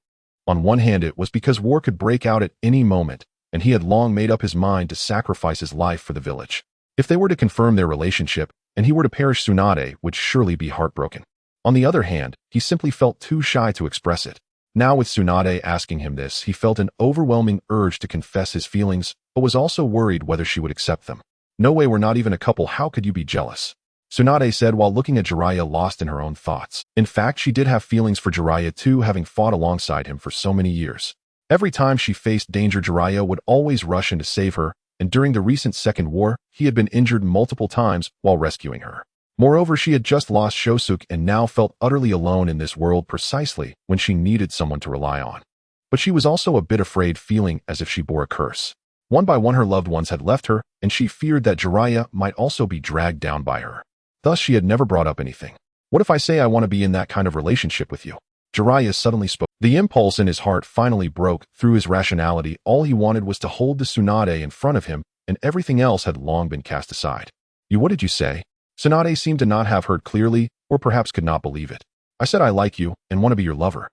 On one hand, it was because war could break out at any moment, and he had long made up his mind to sacrifice his life for the village. If they were to confirm their relationship, and he were to perish, Tsunade would surely be heartbroken. On the other hand, he simply felt too shy to express it. Now with Tsunade asking him this, he felt an overwhelming urge to confess his feelings, but was also worried whether she would accept them. No way, we're not even a couple, how could you be jealous? Tsunade said while looking at Jiraiya, lost in her own thoughts. In fact, she did have feelings for Jiraiya too, having fought alongside him for so many years. Every time she faced danger, Jiraiya would always rush in to save her, and during the recent Second War, he had been injured multiple times while rescuing her. Moreover, she had just lost Shosuke and now felt utterly alone in this world precisely when she needed someone to rely on. But she was also a bit afraid, feeling as if she bore a curse. One by one her loved ones had left her, and she feared that Jiraiya might also be dragged down by her. Thus she had never brought up anything. What if I say I want to be in that kind of relationship with you? Jiraiya suddenly spoke. The impulse in his heart finally broke through his rationality. All he wanted was to hold the Tsunade in front of him, and everything else had long been cast aside. What did you say? Tsunade seemed to not have heard clearly, or perhaps could not believe it. I said I like you, and want to be your lover.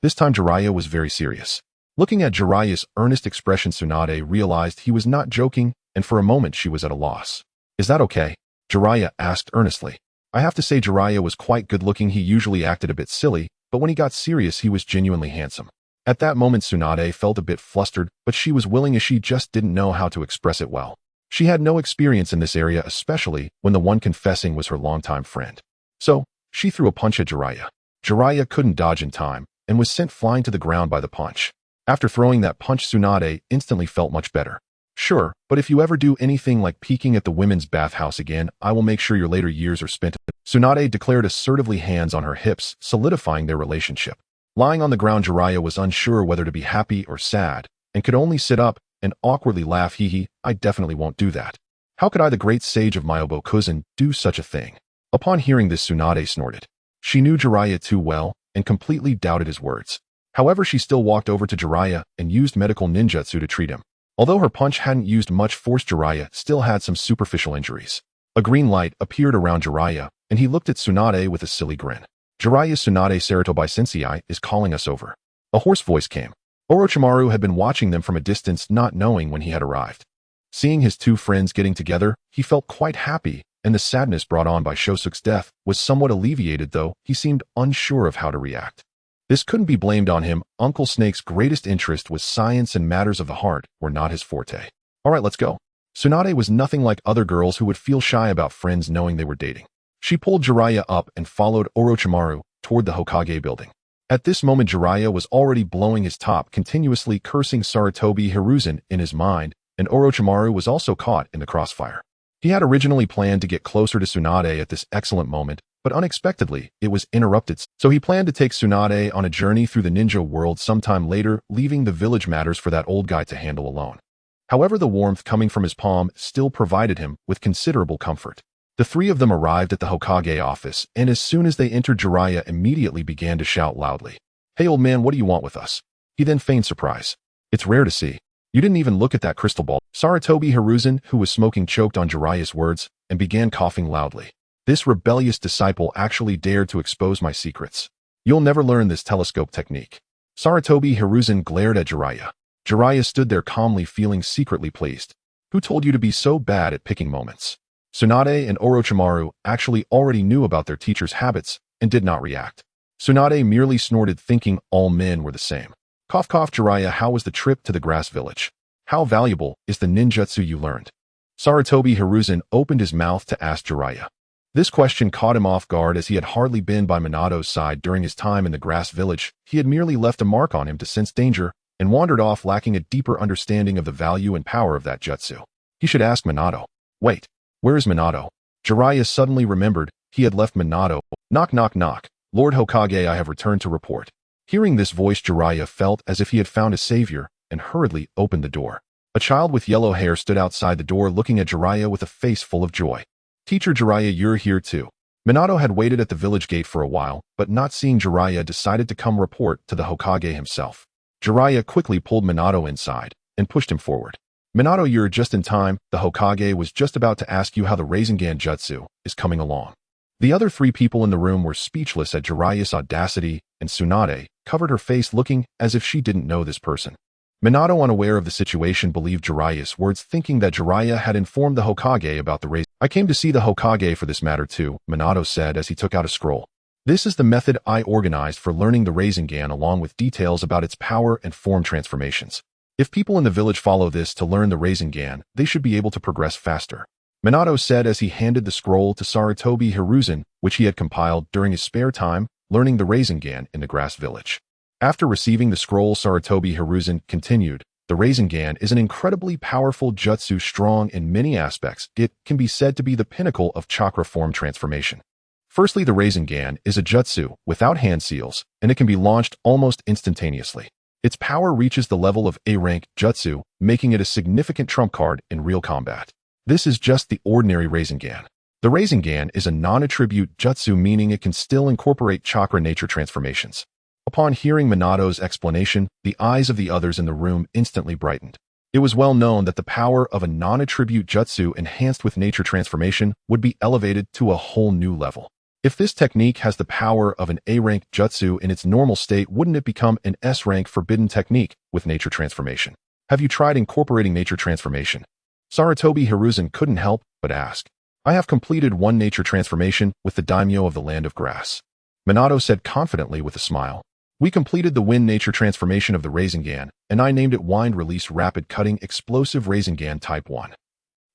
This time Jiraiya was very serious. Looking at Jiraiya's earnest expression, Tsunade realized he was not joking, and for a moment she was at a loss. Is that okay? Jiraiya asked earnestly. I have to say Jiraiya was quite good-looking. He usually acted a bit silly, but when he got serious he was genuinely handsome. At that moment Tsunade felt a bit flustered, but she was willing as she just didn't know how to express it well. She had no experience in this area, especially when the one confessing was her longtime friend. So, she threw a punch at Jiraiya. Jiraiya couldn't dodge in time, and was sent flying to the ground by the punch. After throwing that punch, Tsunade instantly felt much better. Sure, but if you ever do anything like peeking at the women's bathhouse again, I will make sure your later years are spent. Tsunade declared assertively, hands on her hips, solidifying their relationship. Lying on the ground, Jiraiya was unsure whether to be happy or sad, and could only sit up and awkwardly laugh. Hee, I definitely won't do that. How could I, the great sage of Myobokuzen, do such a thing? Upon hearing this, Tsunade snorted. She knew Jiraiya too well, and completely doubted his words. However, she still walked over to Jiraiya and used medical ninjutsu to treat him. Although her punch hadn't used much force, Jiraiya still had some superficial injuries. A green light appeared around Jiraiya, and he looked at Tsunade with a silly grin. Jiraiya, Tsunade Saratobi Sensei is calling us over. A hoarse voice came. Orochimaru had been watching them from a distance, not knowing when he had arrived. Seeing his two friends getting together, he felt quite happy, and the sadness brought on by Shosuke's death was somewhat alleviated, though he seemed unsure of how to react. This couldn't be blamed on him. Uncle Snake's greatest interest was science, and matters of the heart were not his forte. Alright, let's go. Tsunade was nothing like other girls who would feel shy about friends knowing they were dating. She pulled Jiraiya up and followed Orochimaru toward the Hokage building. At this moment, Jiraiya was already blowing his top, continuously cursing Sarutobi Hiruzen in his mind, and Orochimaru was also caught in the crossfire. He had originally planned to get closer to Tsunade at this excellent moment, but unexpectedly, it was interrupted, so he planned to take Tsunade on a journey through the ninja world sometime later, leaving the village matters for that old guy to handle alone. However, the warmth coming from his palm still provided him with considerable comfort. The three of them arrived at the Hokage office, and as soon as they entered, Jiraiya immediately began to shout loudly. Hey old man, what do you want with us? He then feigned surprise. It's rare to see. You didn't even look at that crystal ball. Sarutobi Hiruzen, who was smoking, choked on Jiraiya's words and began coughing loudly. This rebellious disciple actually dared to expose my secrets. You'll never learn this telescope technique. Sarutobi Hiruzen glared at Jiraiya. Jiraiya stood there calmly, feeling secretly pleased. Who told you to be so bad at picking moments? Tsunade and Orochimaru actually already knew about their teacher's habits and did not react. Tsunade merely snorted, thinking all men were the same. Cough cough. Jiraiya, how was the trip to the grass village? How valuable is the ninjutsu you learned? Sarutobi Hiruzen opened his mouth to ask Jiraiya. This question caught him off guard, as he had hardly been by Minato's side during his time in the grass village. He had merely left a mark on him to sense danger and wandered off, lacking a deeper understanding of the value and power of that jutsu. He should ask Minato. Wait, where is Minato? Jiraiya suddenly remembered he had left Minato. Knock knock knock. Lord Hokage, I have returned to report. Hearing this voice, Jiraiya felt as if he had found a savior and hurriedly opened the door. A child with yellow hair stood outside the door, looking at Jiraiya with a face full of joy. Teacher Jiraiya, you're here too. Minato had waited at the village gate for a while, but not seeing Jiraiya, decided to come report to the Hokage himself. Jiraiya quickly pulled Minato inside and pushed him forward. Minato, you're just in time. The Hokage was just about to ask you how the Rasengan Jutsu is coming along. The other three people in the room were speechless at Jiraiya's audacity, and Tsunade covered her face, looking as if she didn't know this person. Minato, unaware of the situation, believed Jiraiya's words, thinking that Jiraiya had informed the Hokage about the race. I came to see the Hokage for this matter too, Minato said as he took out a scroll. This is the method I organized for learning the Rasengan along with details about its power and form transformations. If people in the village follow this to learn the Rasengan, they should be able to progress faster. Minato said as he handed the scroll to Sarutobi Hiruzen, which he had compiled during his spare time, learning the Rasengan in the grass village. After receiving the scroll, Sarutobi Hiruzen continued, the Rasengan is an incredibly powerful jutsu, strong in many aspects. It can be said to be the pinnacle of chakra form transformation. Firstly, the Rasengan is a jutsu without hand seals, and it can be launched almost instantaneously. Its power reaches the level of A-rank jutsu, making it a significant trump card in real combat. This is just the ordinary Rasengan. The Rasengan is a non-attribute jutsu, meaning it can still incorporate chakra nature transformations. Upon hearing Minato's explanation, the eyes of the others in the room instantly brightened. It was well known that the power of a non-attribute jutsu enhanced with nature transformation would be elevated to a whole new level. If this technique has the power of an A-rank jutsu in its normal state, wouldn't it become an S-rank forbidden technique with nature transformation? Have you tried incorporating nature transformation? Sarutobi Hiruzen couldn't help but ask. I have completed one nature transformation with the daimyo of the land of grass. Minato said confidently with a smile. We completed the wind nature transformation of the Rasengan, and I named it Wind Release Rapid Cutting Explosive Rasengan Type 1.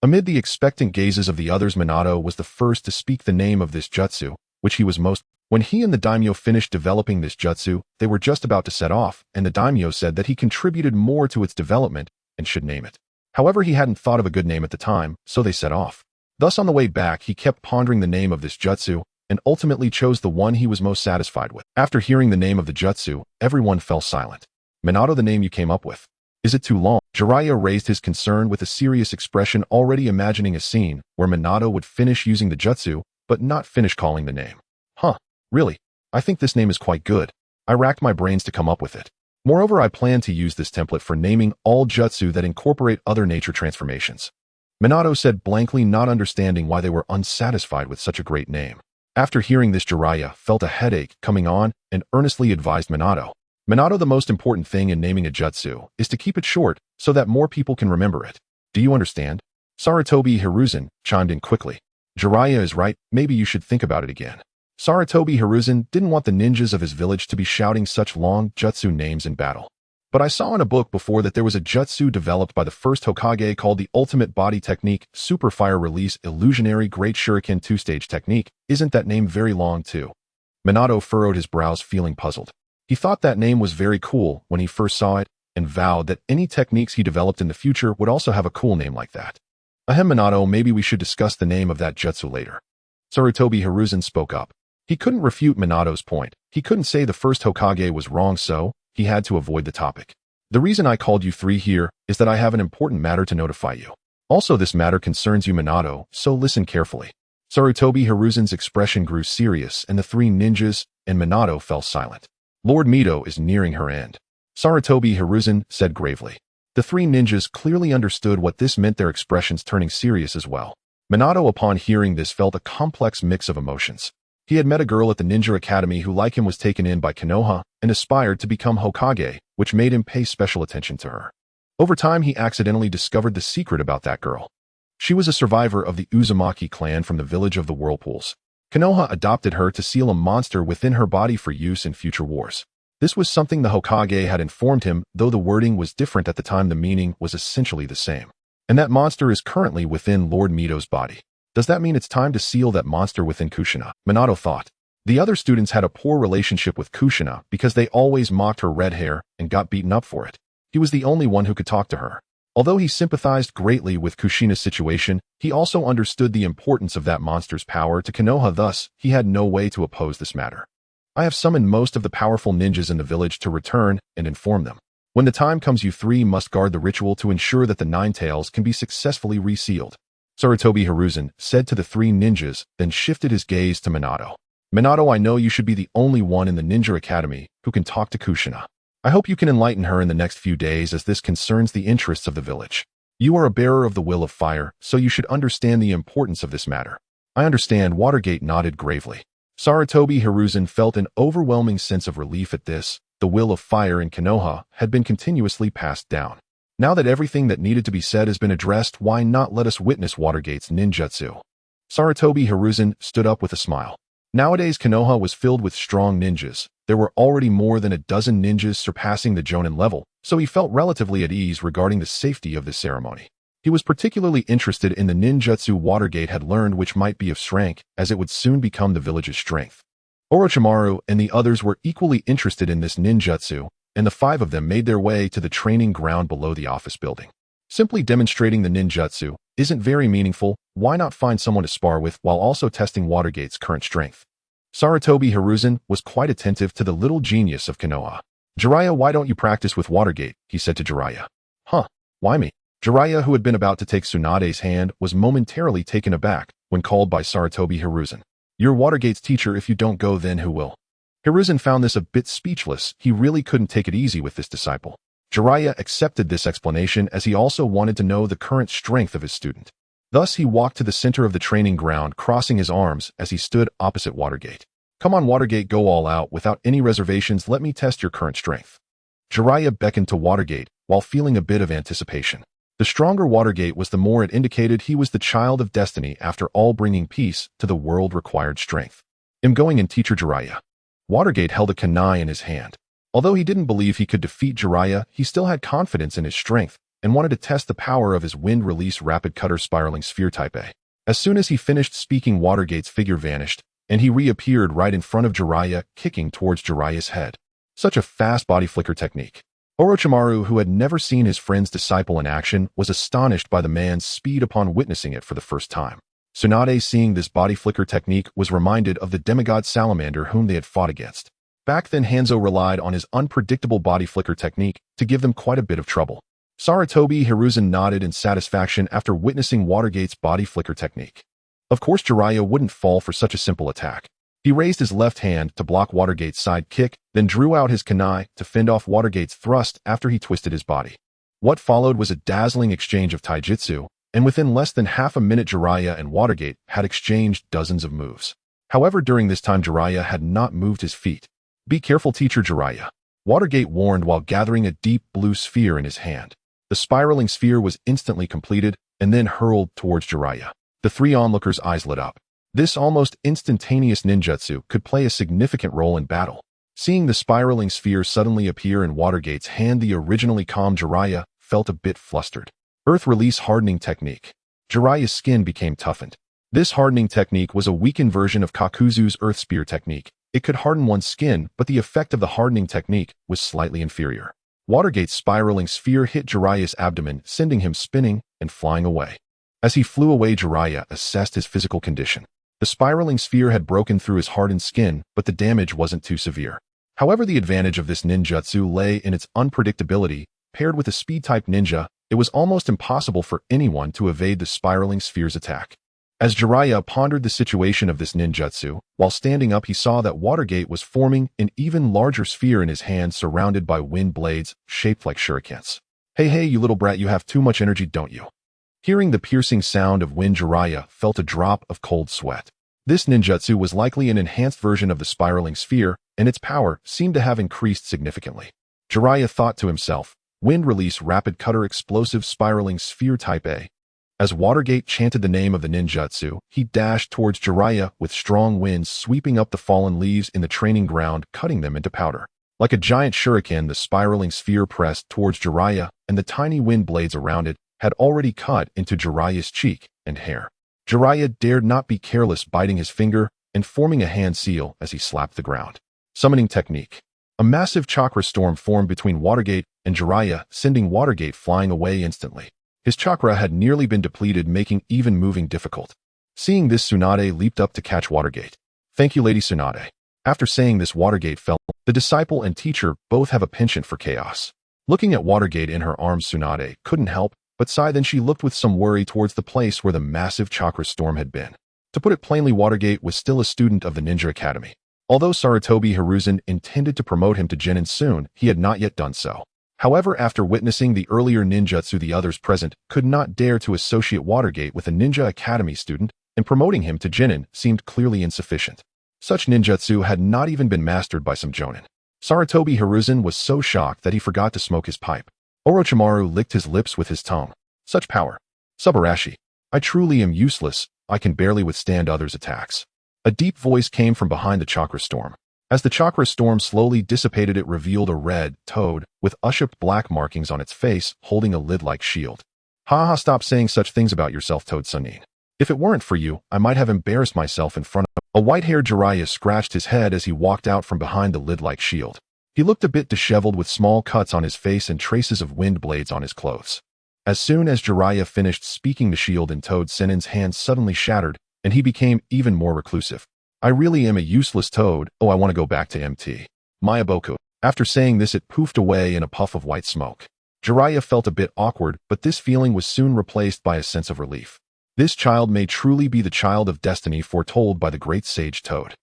Amid the expectant gazes of the others, Minato was the first to speak the name of this jutsu, which he was most. When he and the daimyo finished developing this jutsu, they were just about to set off, and the daimyo said that he contributed more to its development and should name it. However, he hadn't thought of a good name at the time, so they set off. Thus, on the way back, he kept pondering the name of this jutsu, and ultimately chose the one he was most satisfied with. After hearing the name of the jutsu, everyone fell silent. Minato, the name you came up with. Is it too long? Jiraiya raised his concern with a serious expression, already imagining a scene where Minato would finish using the jutsu, but not finish calling the name. Really? I think this name is quite good. I racked my brains to come up with it. Moreover, I plan to use this template for naming all jutsu that incorporate other nature transformations. Minato said blankly, not understanding why they were unsatisfied with such a great name. After hearing this, Jiraiya felt a headache coming on and earnestly advised Minato. Minato, the most important thing in naming a jutsu is to keep it short so that more people can remember it. Do you understand? Sarutobi Hiruzen chimed in quickly. Jiraiya is right, maybe you should think about it again. Sarutobi Hiruzen didn't want the ninjas of his village to be shouting such long jutsu names in battle. But I saw in a book before that there was a jutsu developed by the first Hokage called the Ultimate Body Technique, Super Fire Release Illusionary Great Shuriken Two-Stage Technique. Isn't that name very long too? Minato furrowed his brows, feeling puzzled. He thought that name was very cool when he first saw it, and vowed that any techniques he developed in the future would also have a cool name like that. Ahem, Minato, maybe we should discuss the name of that jutsu later. Sarutobi Hiruzen spoke up. He couldn't refute Minato's point. He couldn't say the first Hokage was wrong, so he had to avoid the topic. The reason I called you three here is that I have an important matter to notify you. Also, this matter concerns you, Minato, so listen carefully. Sarutobi Hiruzen's expression grew serious, and the three ninjas and Minato fell silent. Lord Mito is nearing her end. Sarutobi Hiruzen said gravely. The three ninjas clearly understood what this meant, their expressions turning serious as well. Minato, upon hearing this, felt a complex mix of emotions. He had met a girl at the Ninja Academy who, like him, was taken in by Konoha and aspired to become Hokage, which made him pay special attention to her. Over time, he accidentally discovered the secret about that girl. She was a survivor of the Uzumaki clan from the village of the Whirlpools. Konoha adopted her to seal a monster within her body for use in future wars. This was something the Hokage had informed him, though the wording was different at the time. The meaning was essentially the same. And that monster is currently within Lord Mito's body. Does that mean it's time to seal that monster within Kushina? Minato thought. The other students had a poor relationship with Kushina because they always mocked her red hair and got beaten up for it. He was the only one who could talk to her. Although he sympathized greatly with Kushina's situation, he also understood the importance of that monster's power to Konoha, thus he had no way to oppose this matter. I have summoned most of the powerful ninjas in the village to return and inform them. When the time comes, you three must guard the ritual to ensure that the Nine Tails can be successfully resealed. Sarutobi Hiruzen said to the three ninjas, then shifted his gaze to Minato. Minato, I know you should be the only one in the Ninja Academy who can talk to Kushina. I hope you can enlighten her in the next few days, as this concerns the interests of the village. You are a bearer of the will of fire, so you should understand the importance of this matter. I understand. Watergate nodded gravely. Sarutobi Hiruzen felt an overwhelming sense of relief at this. The will of fire in Konoha had been continuously passed down. Now that everything that needed to be said has been addressed, why not let us witness Watergate's ninjutsu? Sarutobi Hiruzen stood up with a smile. Nowadays, Konoha was filled with strong ninjas. There were already more than a dozen ninjas surpassing the Jonin level, so he felt relatively at ease regarding the safety of this ceremony. He was particularly interested in the ninjutsu Watergate had learned, which might be of strength, as it would soon become the village's strength. Orochimaru and the others were equally interested in this ninjutsu, and the 5 of them made their way to the training ground below the office building. Simply demonstrating the ninjutsu isn't very meaningful. Why not find someone to spar with while also testing Watergate's current strength? Sarutobi Hiruzen was quite attentive to the little genius of Konoha. "Jiraiya, why don't you practice with Watergate?" he said to Jiraiya. "Huh, why me?" Jiraiya, who had been about to take Tsunade's hand, was momentarily taken aback when called by Sarutobi Hiruzen. "You're Watergate's teacher. If you don't go, then who will?" Hiruzen found this a bit speechless. He really couldn't take it easy with this disciple. Jiraiya accepted this explanation as he also wanted to know the current strength of his student. Thus, he walked to the center of the training ground, crossing his arms as he stood opposite Watergate. "Come on, Watergate, go all out, without any reservations. Let me test your current strength." Jiraiya beckoned to Watergate while feeling a bit of anticipation. The stronger Watergate was, the more it indicated he was the child of destiny. After all, bringing peace to the world required strength. "I'm going in, teacher Jiraiya." Watergate held a kunai in his hand. Although he didn't believe he could defeat Jiraiya, he still had confidence in his strength and wanted to test the power of his wind-release rapid cutter spiraling sphere type A. As soon as he finished speaking, Watergate's figure vanished, and he reappeared right in front of Jiraiya, kicking towards Jiraiya's head. Such a fast body flicker technique. Orochimaru, who had never seen his friend's disciple in action, was astonished by the man's speed upon witnessing it for the first time. Tsunade, seeing this body flicker technique, was reminded of the demigod salamander whom they had fought against. Back then, Hanzō relied on his unpredictable body flicker technique to give them quite a bit of trouble. Sarutobi Hiruzen nodded in satisfaction after witnessing Watergate's body flicker technique. Of course, Jiraiya wouldn't fall for such a simple attack. He raised his left hand to block Watergate's side kick, then drew out his kunai to fend off Watergate's thrust after he twisted his body. What followed was a dazzling exchange of taijutsu, and within less than half a minute Jiraiya and Watergate had exchanged dozens of moves. However, during this time Jiraiya had not moved his feet. "Be careful, teacher Jiraiya," Watergate warned while gathering a deep blue sphere in his hand. The spiraling sphere was instantly completed and then hurled towards Jiraiya. The 3 onlookers' eyes lit up. This almost instantaneous ninjutsu could play a significant role in battle. Seeing the spiraling sphere suddenly appear in Watergate's hand, the originally calm Jiraiya felt a bit flustered. Earth release hardening technique. Jiraiya's skin became toughened. This hardening technique was a weakened version of Kakuzu's earth spear technique. It could harden one's skin, but the effect of the hardening technique was slightly inferior. Watergate's spiraling sphere hit Jiraiya's abdomen, sending him spinning and flying away. As he flew away, Jiraiya assessed his physical condition. The spiraling sphere had broken through his hardened skin, but the damage wasn't too severe. However, the advantage of this ninjutsu lay in its unpredictability. Paired with a speed-type ninja, it was almost impossible for anyone to evade the spiraling sphere's attack. As Jiraiya pondered the situation of this ninjutsu, while standing up, he saw that Watergate was forming an even larger sphere in his hand, surrounded by wind blades shaped like shurikens. Hey, you little brat, you have too much energy, don't you?" Hearing the piercing sound of wind, Jiraiya felt a drop of cold sweat. This ninjutsu was likely an enhanced version of the spiraling sphere, and its power seemed to have increased significantly. Jiraiya thought to himself, "Wind release rapid cutter explosive spiraling sphere type A." As Watergate chanted the name of the ninjutsu, he dashed towards Jiraiya with strong winds sweeping up the fallen leaves in the training ground, cutting them into powder. Like a giant shuriken, the spiraling sphere pressed towards Jiraiya, and the tiny wind blades around it had already cut into Jiraiya's cheek and hair. Jiraiya dared not be careless, biting his finger and forming a hand seal as he slapped the ground. Summoning technique. A massive chakra storm formed between Watergate and Jiraiya, sending Watergate flying away instantly. His chakra had nearly been depleted, making even moving difficult. Seeing this, Tsunade leaped up to catch Watergate. "Thank you, Lady Tsunade." After saying this, Watergate fell. The disciple and teacher both have a penchant for chaos. Looking at Watergate in her arms, Tsunade couldn't help but sigh. Then she looked with some worry towards the place where the massive chakra storm had been. To put it plainly, Watergate was still a student of the Ninja Academy. Although Sarutobi Hiruzen intended to promote him to Genin soon, he had not yet done so. However, after witnessing the earlier ninjutsu, the others present could not dare to associate Watergate with a Ninja Academy student, and promoting him to Genin seemed clearly insufficient. Such ninjutsu had not even been mastered by some jonin. Sarutobi Hiruzen was so shocked that he forgot to smoke his pipe. Orochimaru licked his lips with his tongue. "Such power. Subarashi. I truly am useless. I can barely withstand others' attacks." A deep voice came from behind the chakra storm. As the chakra storm slowly dissipated, it revealed a red toad with ushaped black markings on its face, holding a lid-like shield. Ha ha, stop saying such things about yourself, Toad Sunin. If it weren't for you, I might have embarrassed myself in front of— A white-haired Jiraiya scratched his head as he walked out from behind the lid-like shield. He looked a bit disheveled with small cuts on his face and traces of wind blades on his clothes. As soon as Jiraiya finished speaking, the shield in Toad Sunin's hand suddenly shattered, and he became even more reclusive. I really am a useless toad. Oh, I want to go back to MT. Mayaboku. After saying this, it poofed away in a puff of white smoke. Jiraiya felt a bit awkward, but this feeling was soon replaced by a sense of relief. This child may truly be the child of destiny foretold by the great sage Toad.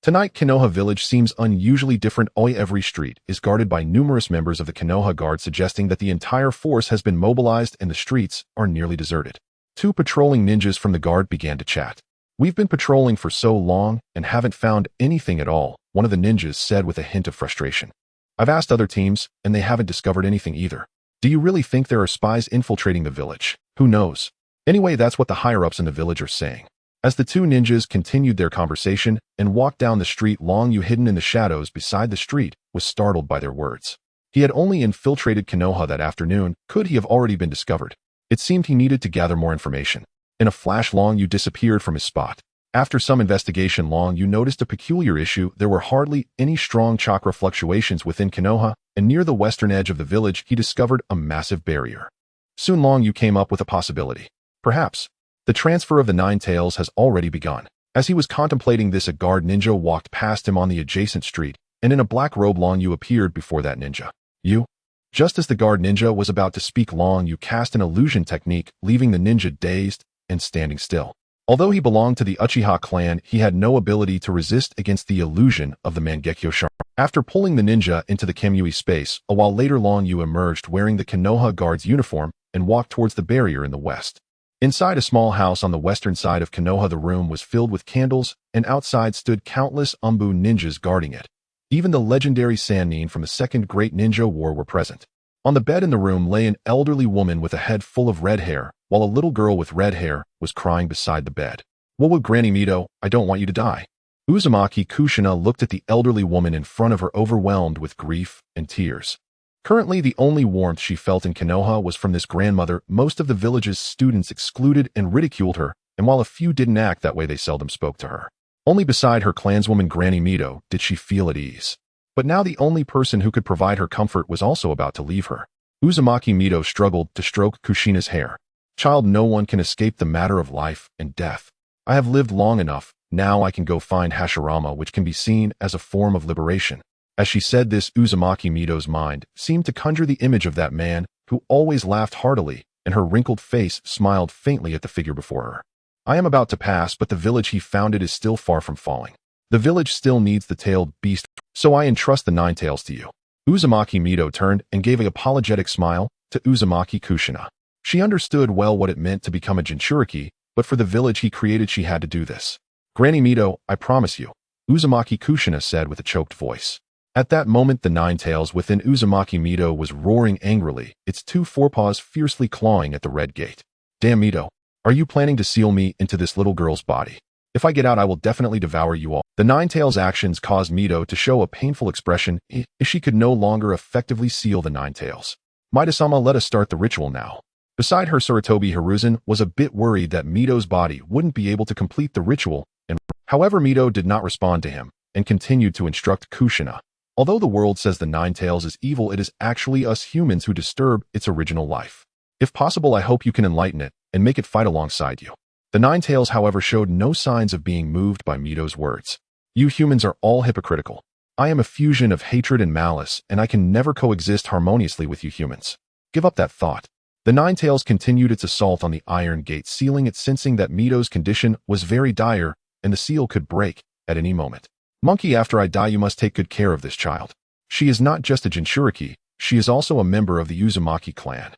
Tonight, Konoha village seems unusually different. Every street is guarded by numerous members of the Konoha guard, suggesting that the entire force has been mobilized and the streets are nearly deserted. Two patrolling ninjas from the guard began to chat. We've been patrolling for so long and haven't found anything at all, one of the ninjas said with a hint of frustration. I've asked other teams, and they haven't discovered anything either. Do you really think there are spies infiltrating the village? Who knows? Anyway, that's what the higher-ups in the village are saying. As the two ninjas continued their conversation and walked down the street, Long Yu, hidden in the shadows beside the street, was startled by their words. He had only infiltrated Konoha that afternoon. Could he have already been discovered? It seemed he needed to gather more information. In a flash, Long Yu disappeared from his spot. After some investigation, Long Yu noticed a peculiar issue. There were hardly any strong chakra fluctuations within Konoha, and near the western edge of the village, he discovered a massive barrier. Soon Long Yu came up with a possibility. Perhaps the transfer of the Nine Tails has already begun. As he was contemplating this, a guard ninja walked past him on the adjacent street, and in a black robe, Long Yu appeared before that ninja. You? Just as the guard ninja was about to speak, Long Yu cast an illusion technique, leaving the ninja dazed and standing still. Although he belonged to the Uchiha clan, he had no ability to resist against the illusion of the Mangekyo charm. After pulling the ninja into the Kamui space, a while later, Long Yu emerged wearing the Konoha guard's uniform and walked towards the barrier in the west. Inside a small house on the western side of Konoha, the room was filled with candles, and outside stood countless Umbu ninjas guarding it. Even the legendary Sannin from the Second Great Ninja War were present. On the bed in the room lay an elderly woman with a head full of red hair, while a little girl with red hair was crying beside the bed. Wowo, Granny Mito, I don't want you to die. Uzumaki Kushina looked at the elderly woman in front of her, overwhelmed with grief and tears. Currently, the only warmth she felt in Konoha was from this grandmother. Most of the village's students excluded and ridiculed her, and while a few didn't act that way, they seldom spoke to her. Only beside her clanswoman Granny Mito did she feel at ease. But now the only person who could provide her comfort was also about to leave her. Uzumaki Mito struggled to stroke Kushina's hair. Child, no one can escape the matter of life and death. I have lived long enough. Now I can go find Hashirama, which can be seen as a form of liberation. As she said this, Uzumaki Mito's mind seemed to conjure the image of that man who always laughed heartily, and her wrinkled face smiled faintly at the figure before her. I am about to pass, but the village he founded is still far from falling. The village still needs the tailed beast, so I entrust the Nine Tails to you. Uzumaki Mito turned and gave an apologetic smile to Uzumaki Kushina. She understood well what it meant to become a Jinchuriki, but for the village he created, she had to do this. Granny Mito, I promise you, Uzumaki Kushina said with a choked voice. At that moment, the Nine Tails within Uzumaki Mito was roaring angrily, its two forepaws fiercely clawing at the red gate. Damn, Mito, are you planning to seal me into this little girl's body? If I get out, I will definitely devour you all. The Nine Tails' actions caused Mito to show a painful expression, if she could no longer effectively seal the Nine Tails. Maida-sama, let us start the ritual now. Beside her, Sarutobi Hiruzen was a bit worried that Mito's body wouldn't be able to complete the ritual, and however, Mito did not respond to him, and continued to instruct Kushina. Although the world says the Nine Tails is evil, it is actually us humans who disturb its original life. If possible, I hope you can enlighten it, and make it fight alongside you. The Nine Tails, however, showed no signs of being moved by Mito's words. You humans are all hypocritical. I am a fusion of hatred and malice, and I can never coexist harmoniously with you humans. Give up that thought. The Nine Tails continued its assault on the iron gate, sealing it, sensing that Mito's condition was very dire, and the seal could break at any moment. Monkey, after I die, you must take good care of this child. She is not just a Jinchuriki, she is also a member of the Uzumaki clan.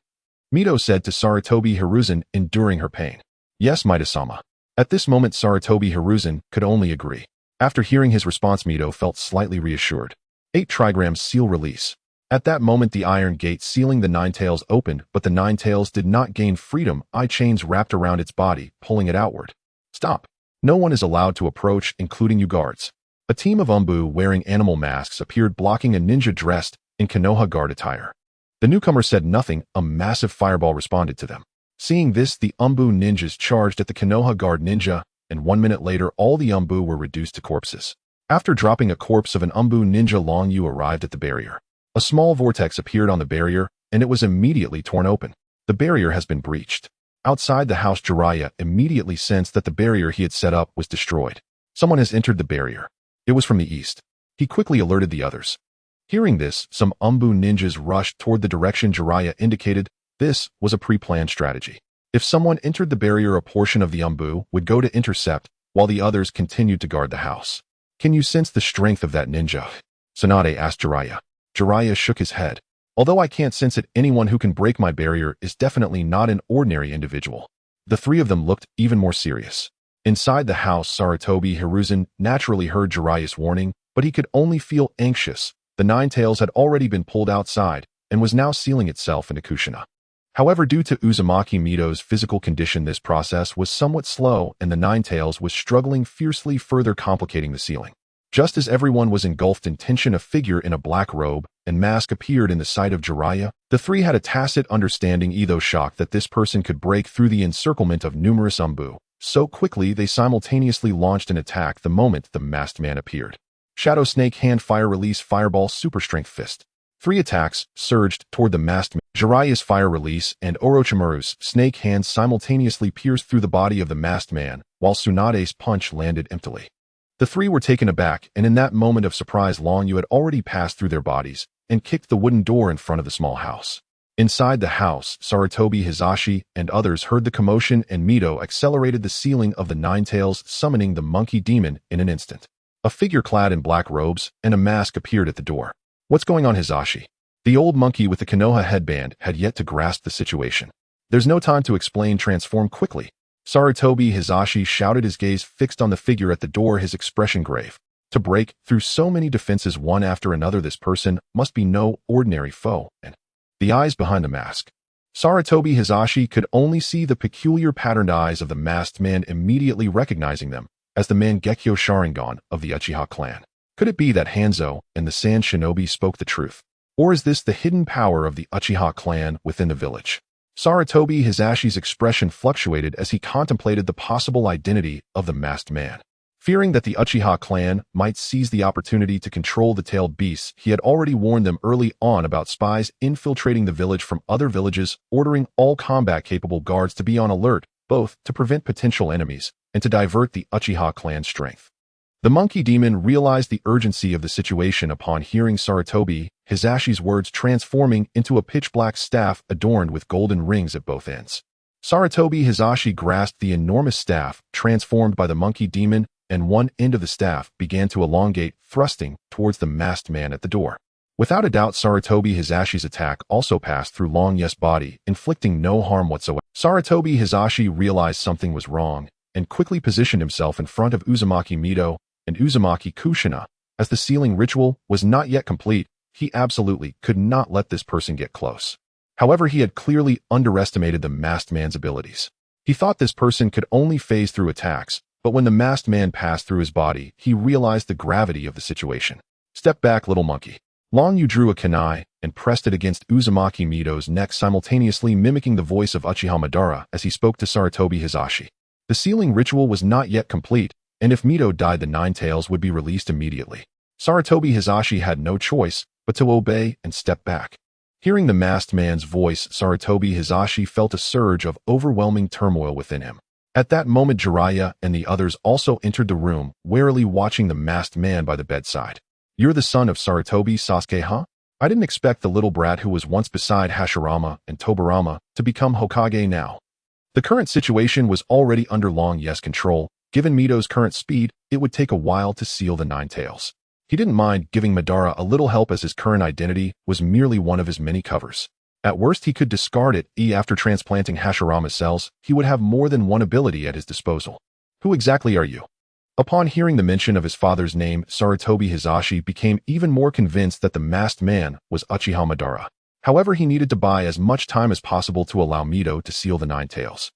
Mito said to Sarutobi Hiruzen, enduring her pain. Yes, Maida-sama. At this moment, Sarutobi Hiruzen could only agree. After hearing his response, Mito felt slightly reassured. 8 trigrams seal release. At that moment, the iron gate sealing the Nine Tails opened, but the Nine Tails did not gain freedom. Eye chains wrapped around its body, pulling it outward. Stop. No one is allowed to approach, including you guards. A team of umbu wearing animal masks appeared blocking a ninja dressed in Konoha guard attire. The newcomer said nothing, a massive fireball responded to them. Seeing this, the umbu ninjas charged at the Konoha guard ninja, and 1 minute later all the umbu were reduced to corpses. After dropping a corpse of an umbu ninja, Long Yu arrived at the barrier. A small vortex appeared on the barrier, and it was immediately torn open. The barrier has been breached. Outside the house, Jiraiya immediately sensed that the barrier he had set up was destroyed. Someone has entered the barrier. It was from the east. He quickly alerted the others. Hearing this, some umbu ninjas rushed toward the direction Jiraiya indicated. This was a pre-planned strategy. If someone entered the barrier, a portion of the umbu would go to intercept, while the others continued to guard the house. Can you sense the strength of that ninja? Tsunade asked Jiraiya. Jiraiya shook his head. Although I can't sense it, anyone who can break my barrier is definitely not an ordinary individual. The three of them looked even more serious. Inside the house, Sarutobi Hiruzen naturally heard Jiraiya's warning, but he could only feel anxious. The Nine Tails had already been pulled outside and was now sealing itself into Kushina. However, due to Uzumaki Mito's physical condition, this process was somewhat slow, and the Nine Tails was struggling fiercely, further complicating the sealing. Just as everyone was engulfed in tension, a figure in a black robe and mask appeared in the sight of Jiraiya. The three had a tacit understanding, though shocked that this person could break through the encirclement of numerous umbu. So quickly, they simultaneously launched an attack the moment the masked man appeared. Shadow Snake Hand, Fire Release, Fireball, Super Strength Fist. 3 attacks surged toward the masked man. Jiraiya's Fire Release and Orochimaru's Snake Hand simultaneously pierced through the body of the masked man, while Tsunade's punch landed emptily. The three were taken aback, and in that moment of surprise, Long Yu had already passed through their bodies and kicked the wooden door in front of the small house. Inside the house, Sarutobi Hizashi and others heard the commotion, and Mito accelerated the sealing of the Nine Tails, summoning the monkey demon in an instant. A figure clad in black robes and a mask appeared at the door. What's going on, Hizashi? The old monkey with the Konoha headband had yet to grasp the situation. There's no time to explain, transform quickly. Sarutobi Hizashi shouted, his gaze fixed on the figure at the door, his expression grave. To break through so many defenses one after another, this person must be no ordinary foe. And the eyes behind the mask. Sarutobi Hizashi could only see the peculiar patterned eyes of the masked man, immediately recognizing them as the Mangekyo Sharingan of the Uchiha clan. Could it be that Hanzō and the Sand Shinobi spoke the truth? Or is this the hidden power of the Uchiha clan within the village? Sarutobi Hizashi's expression fluctuated as he contemplated the possible identity of the masked man. Fearing that the Uchiha clan might seize the opportunity to control the tailed beasts, he had already warned them early on about spies infiltrating the village from other villages, ordering all combat-capable guards to be on alert, both to prevent potential enemies and to divert the Uchiha clan's strength. The monkey demon realized the urgency of the situation upon hearing Sarutobi Hizashi's words, transforming into a pitch-black staff adorned with golden rings at both ends. Sarutobi Hizashi grasped the enormous staff, transformed by the monkey demon, and one end of the staff began to elongate, thrusting towards the masked man at the door. Without a doubt, Sarutobi Hizashi's attack also passed through Long Yu's body, inflicting no harm whatsoever. Sarutobi Hizashi realized something was wrong, and quickly positioned himself in front of Uzumaki Mito and Uzumaki Kushina. As the sealing ritual was not yet complete, he absolutely could not let this person get close. However, he had clearly underestimated the masked man's abilities. He thought this person could only phase through attacks, but when the masked man passed through his body, he realized the gravity of the situation. Step back, little monkey. Long Yu drew a kunai and pressed it against Uzumaki Mito's neck, simultaneously mimicking the voice of Uchiha Madara as he spoke to Sarutobi Hizashi. The sealing ritual was not yet complete, and if Mito died, the Nine Tails would be released immediately. Sarutobi Hizashi had no choice but to obey and step back. Hearing the masked man's voice, Sarutobi Hizashi felt a surge of overwhelming turmoil within him. At that moment, Jiraiya and the others also entered the room, warily watching the masked man by the bedside. You're the son of Sarutobi Sasuke, huh? I didn't expect the little brat who was once beside Hashirama and Tobirama to become Hokage now. The current situation was already under Long Yu's control. Given Mito's current speed, it would take a while to seal the Nine Tails. He didn't mind giving Madara a little help, as his current identity was merely one of his many covers. At worst, he could discard it. After transplanting Hashirama's cells, he would have more than one ability at his disposal. Who exactly are you? Upon hearing the mention of his father's name, Sarutobi Hizashi became even more convinced that the masked man was Uchiha Madara. However, he needed to buy as much time as possible to allow Mito to seal the Nine Tails.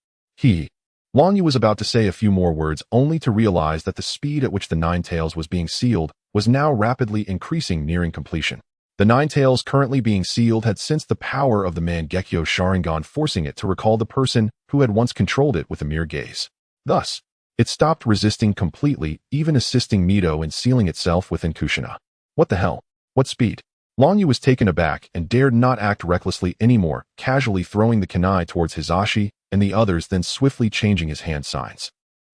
Long Yu was about to say a few more words only to realize that the speed at which the Nine Tails was being sealed was now rapidly increasing, nearing completion. The Nine Tails currently being sealed had sensed the power of the Mangekyo Sharingan, forcing it to recall the person who had once controlled it with a mere gaze. Thus, it stopped resisting completely, even assisting Mito in sealing itself within Kushina. What the hell? What speed? Long Yu was taken aback and dared not act recklessly anymore, casually throwing the kunai towards Hisashi and the others, then swiftly changing his hand signs.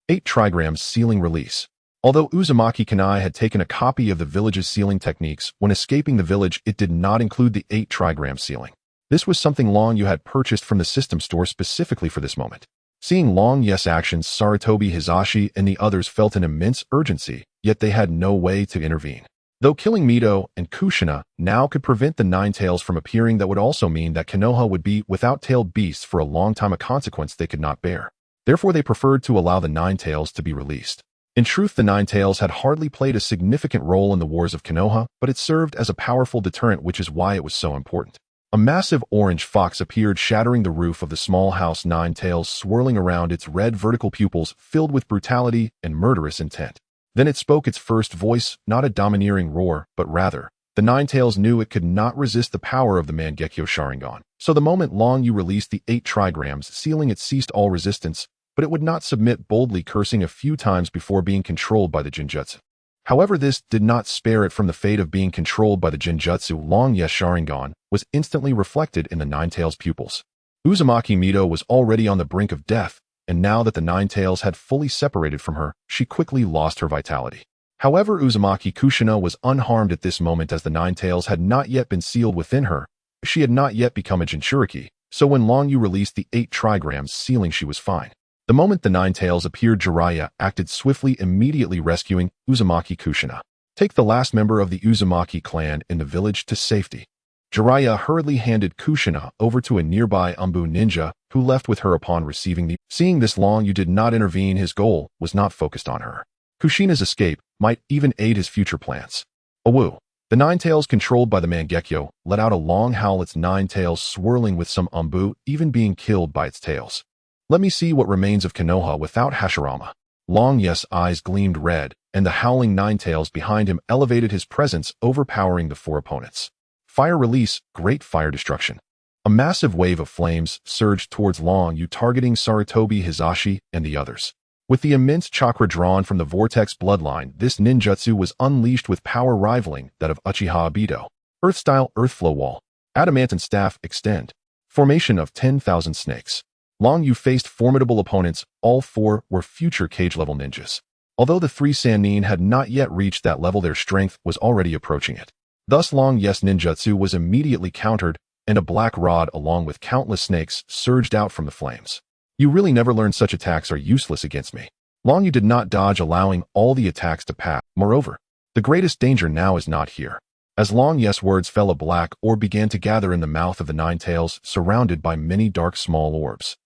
8 trigrams sealing release. Although Uzumaki kunai had taken a copy of the village's sealing techniques, when escaping the village it did not include the 8 trigram sealing. This was something Long Yu had purchased from the system store specifically for this moment. Seeing Long Yu's actions, Sarutobi, Hisashi, and the others felt an immense urgency, yet they had no way to intervene. Though killing Mito and Kushina now could prevent the Nine Tails from appearing, that would also mean that Konoha would be without tailed beasts for a long time, a consequence they could not bear. Therefore they preferred to allow the Nine Tails to be released. In truth, the Nine Tails had hardly played a significant role in the wars of Konoha, but it served as a powerful deterrent, which is why it was so important. A massive orange fox appeared, shattering the roof of the small house, Nine Tails swirling around, its red vertical pupils filled with brutality and murderous intent. Then it spoke its first voice, not a domineering roar, but rather, the Nine Tails knew it could not resist the power of the Mangekyo Sharingan. So the moment Long Yu released the 8 trigrams, sealing it ceased all resistance, but it would not submit, boldly cursing a few times before being controlled by the Jinjutsu. However, this did not spare it from the fate of being controlled by the Jinjutsu. Long Yu's Sharingan was instantly reflected in the Nine Tails' pupils. Uzumaki Mito was already on the brink of death, and now that the Nine Tails had fully separated from her, she quickly lost her vitality. However, Uzumaki Kushina was unharmed at this moment, as the Nine Tails had not yet been sealed within her. She had not yet become a Jinchuriki, so when Long Yu released the 8 trigrams sealing, she was fine. The moment the Nine Tails appeared, Jiraiya acted swiftly, immediately rescuing Uzumaki Kushina. Take the last member of the Uzumaki clan in the village to safety. Jiraiya hurriedly handed Kushina over to a nearby Umbu ninja, who left with her upon receiving the... Seeing this, Long Yu did not intervene. His goal was not focused on her. Kushina's escape might even aid his future plans. Awoo. The Nine Tails, controlled by the Mangekyo, let out a long howl, its 9 tails swirling, with some Umbu even being killed by its tails. Let me see what remains of Konoha without Hashirama. Long Yu's eyes gleamed red, and the howling 9 tails behind him elevated his presence, overpowering the 4 opponents. Fire release, great fire destruction. A massive wave of flames surged towards Long Yu, targeting Sarutobi, Hisashi, and the others. With the immense chakra drawn from the vortex bloodline, this ninjutsu was unleashed with power rivaling that of Uchiha Obito. Earth-style Earthflow Wall. Adamantine Staff, extend. Formation of 10,000 snakes. Long Yu faced formidable opponents. All 4 were future cage-level ninjas. Although the 3 Sannin had not yet reached that level, their strength was already approaching it. Thus Long Yu's ninjutsu was immediately countered, and a black rod along with countless snakes surged out from the flames. You really never learned such attacks are useless against me. Long Yu did not dodge, allowing all the attacks to pass. Moreover, the greatest danger now is not here. As Long Yu's words fell, a black orb began to gather in the mouth of the Nine Tails, surrounded by many dark small orbs.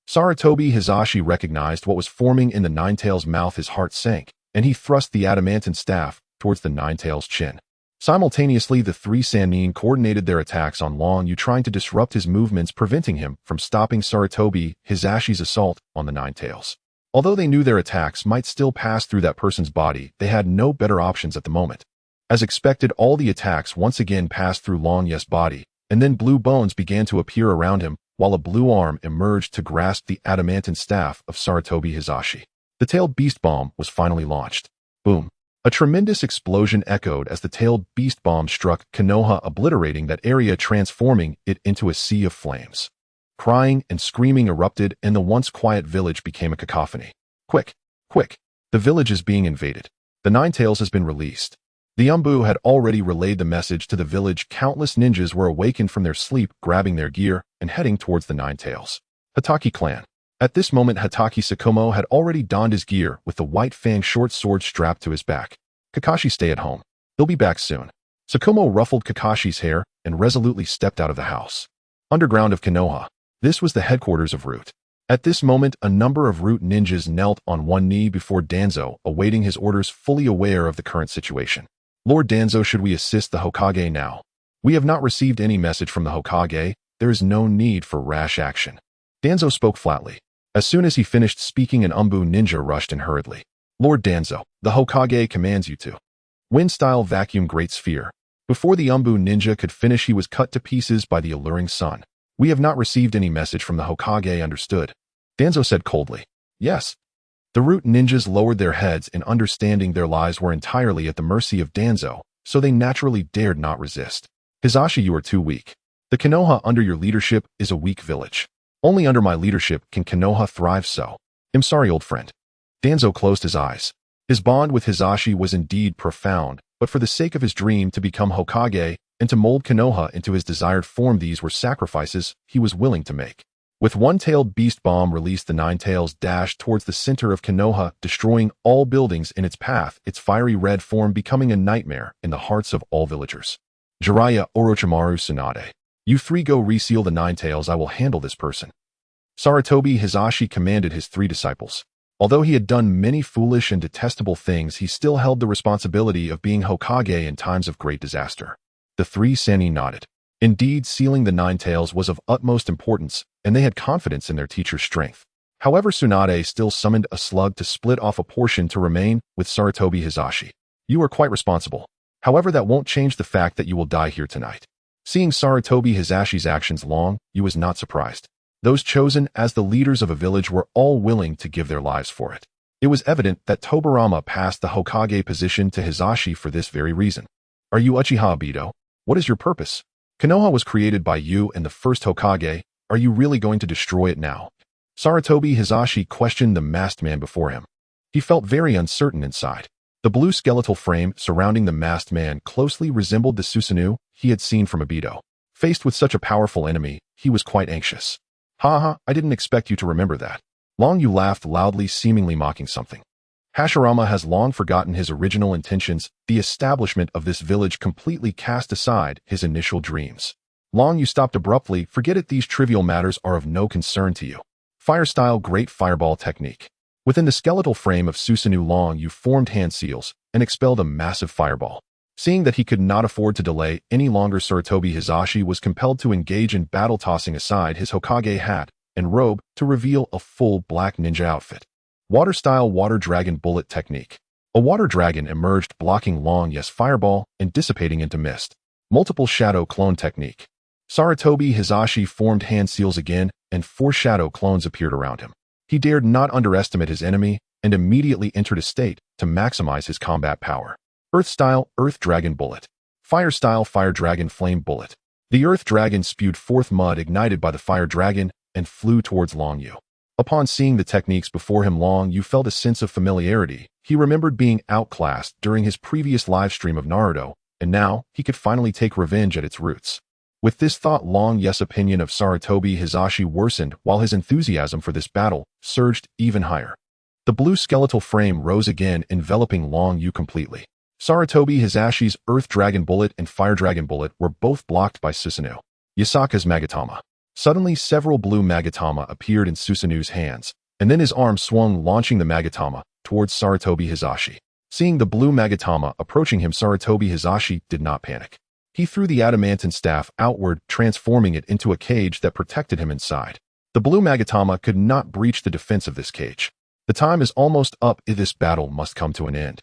Sarutobi Hisashi recognized what was forming in the Nine Tails' mouth. His heart sank, and he thrust the adamantine staff towards the Nine Tails' chin. Simultaneously, the 3 Sannin coordinated their attacks on Long Yu, trying to disrupt his movements, preventing him from stopping Sarutobi Hisashi's assault on the Nine Tails. Although they knew their attacks might still pass through that person's body, they had no better options at the moment. As expected, all the attacks once again passed through Long Yu's body, and then blue bones began to appear around him, while a blue arm emerged to grasp the adamantine staff of Sarutobi Hisashi. The tailed beast bomb was finally launched. Boom. A tremendous explosion echoed as the tailed beast bomb struck Konoha, obliterating that area, transforming it into a sea of flames. Crying and screaming erupted, and the once quiet village became a cacophony. Quick! Quick! The village is being invaded. The Nine Tails has been released. The Umbu had already relayed the message to the village. Countless ninjas were awakened from their sleep, grabbing their gear and heading towards the Nine Tails. Hatake clan. At this moment, Hatake Tsukumo had already donned his gear with the white fang short sword strapped to his back. Kakashi, stay at home. He'll be back soon. Tsukumo ruffled Kakashi's hair and resolutely stepped out of the house. Underground of Konoha. This was the headquarters of Root. At this moment, a number of Root ninjas knelt on one knee before Danzo, awaiting his orders, fully aware of the current situation. Lord Danzo, should we assist the Hokage now? We have not received any message from the Hokage. There is no need for rash action. Danzo spoke flatly. As soon as he finished speaking, an Umbu ninja rushed in hurriedly. Lord Danzo, the Hokage commands you to. Wind-style vacuum great sphere. Before the Umbu ninja could finish, he was cut to pieces by the alluring sun. We have not received any message from the Hokage, understood? Danzo said coldly. Yes. The root ninjas lowered their heads in understanding their lives were entirely at the mercy of Danzo, so they naturally dared not resist. Hizashi, you are too weak. The Konoha under your leadership is a weak village. Only under my leadership can Konoha thrive, so. I'm sorry, old friend. Danzo closed his eyes. His bond with Hizashi was indeed profound, but for the sake of his dream to become Hokage and to mold Konoha into his desired form, these were sacrifices he was willing to make. With one-tailed beast bomb released, the Nine Tails dashed towards the center of Konoha, destroying all buildings in its path, its fiery red form becoming a nightmare in the hearts of all villagers. Jiraiya, Orochimaru, Tsunade. You three go reseal the Nine Tails, I will handle this person. Sarutobi Hizashi commanded his three disciples. Although he had done many foolish and detestable things, he still held the responsibility of being Hokage in times of great disaster. The three Sannin nodded. Indeed, sealing the Nine Tails was of utmost importance, and they had confidence in their teacher's strength. However, Tsunade still summoned a slug to split off a portion to remain with Sarutobi Hizashi. You are quite responsible. However, that won't change the fact that you will die here tonight. Seeing Sarutobi Hizashi's actions, Long Yu was not surprised. Those chosen as the leaders of a village were all willing to give their lives for it. It was evident that Tobirama passed the Hokage position to Hizashi for this very reason. Are you Uchiha Obito? What is your purpose? Konoha was created by you and the first Hokage. Are you really going to destroy it now? Sarutobi Hizashi questioned the masked man before him. He felt very uncertain inside. The blue skeletal frame surrounding the masked man closely resembled the Susanoo he had seen from Obito. Faced with such a powerful enemy, he was quite anxious. Haha, I didn't expect you to remember that. Long Yu laughed loudly, seemingly mocking something. Hashirama has long forgotten his original intentions. The establishment of this village completely cast aside his initial dreams. Long Yu stopped abruptly. Forget it, these trivial matters are of no concern to you. Fire-style great fireball technique. Within the skeletal frame of Susanoo, Long Yu formed hand seals and expelled a massive fireball. Seeing that he could not afford to delay any longer, Sarutobi Hizashi was compelled to engage in battle, tossing aside his Hokage hat and robe to reveal a full black ninja outfit. Water-style water dragon bullet technique. A water dragon emerged, blocking Long Yu's fireball and dissipating into mist. Multiple shadow clone technique. Sarutobi Hizashi formed hand seals again, and 4 shadow clones appeared around him. He dared not underestimate his enemy and immediately entered a state to maximize his combat power. Earth-style Earth Dragon Bullet. Fire-style Fire Dragon Flame Bullet. The Earth Dragon spewed forth mud ignited by the Fire Dragon and flew towards Long Yu. Upon seeing the techniques before him, Long Yu felt a sense of familiarity. He remembered being outclassed during his previous livestream of Naruto, and now he could finally take revenge at its roots. With this thought, Long Yu's opinion of Sarutobi Hizashi worsened, while his enthusiasm for this battle surged even higher. The blue skeletal frame rose again, enveloping Long Yu completely. Sarutobi Hizashi's Earth Dragon Bullet and Fire Dragon Bullet were both blocked by Susanoo. Yasaka's Magatama. Suddenly, several blue Magatama appeared in Susanoo's hands, and then his arm swung, launching the Magatama towards Sarutobi Hizashi. Seeing the blue Magatama approaching him, Sarutobi Hizashi did not panic. He threw the adamantine staff outward, transforming it into a cage that protected him inside. The blue Magatama could not breach the defense of this cage. The time is almost up. This battle must come to an end.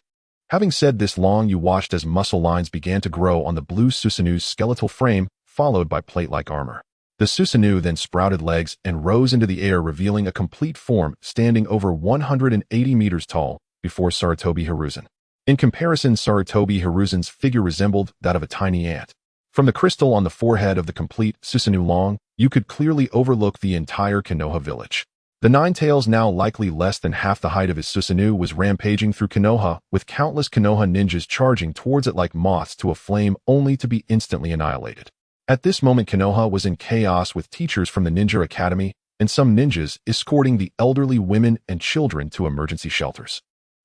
Having said this, Long Yu watched as muscle lines began to grow on the blue Susanoo's skeletal frame, followed by plate-like armor. The Susanoo then sprouted legs and rose into the air, revealing a complete form standing over 180 meters tall before Sarutobi Hiruzen. In comparison, Sarutobi Hiruzen's figure resembled that of a tiny ant. From the crystal on the forehead of the complete Susanoo, Long Yu could clearly overlook the entire Konoha village. The Nine Tails, now likely less than half the height of his Susanoo, was rampaging through Konoha, with countless Konoha ninjas charging towards it like moths to a flame, only to be instantly annihilated. At this moment, Konoha was in chaos, with teachers from the Ninja Academy and some ninjas escorting the elderly women and children to emergency shelters.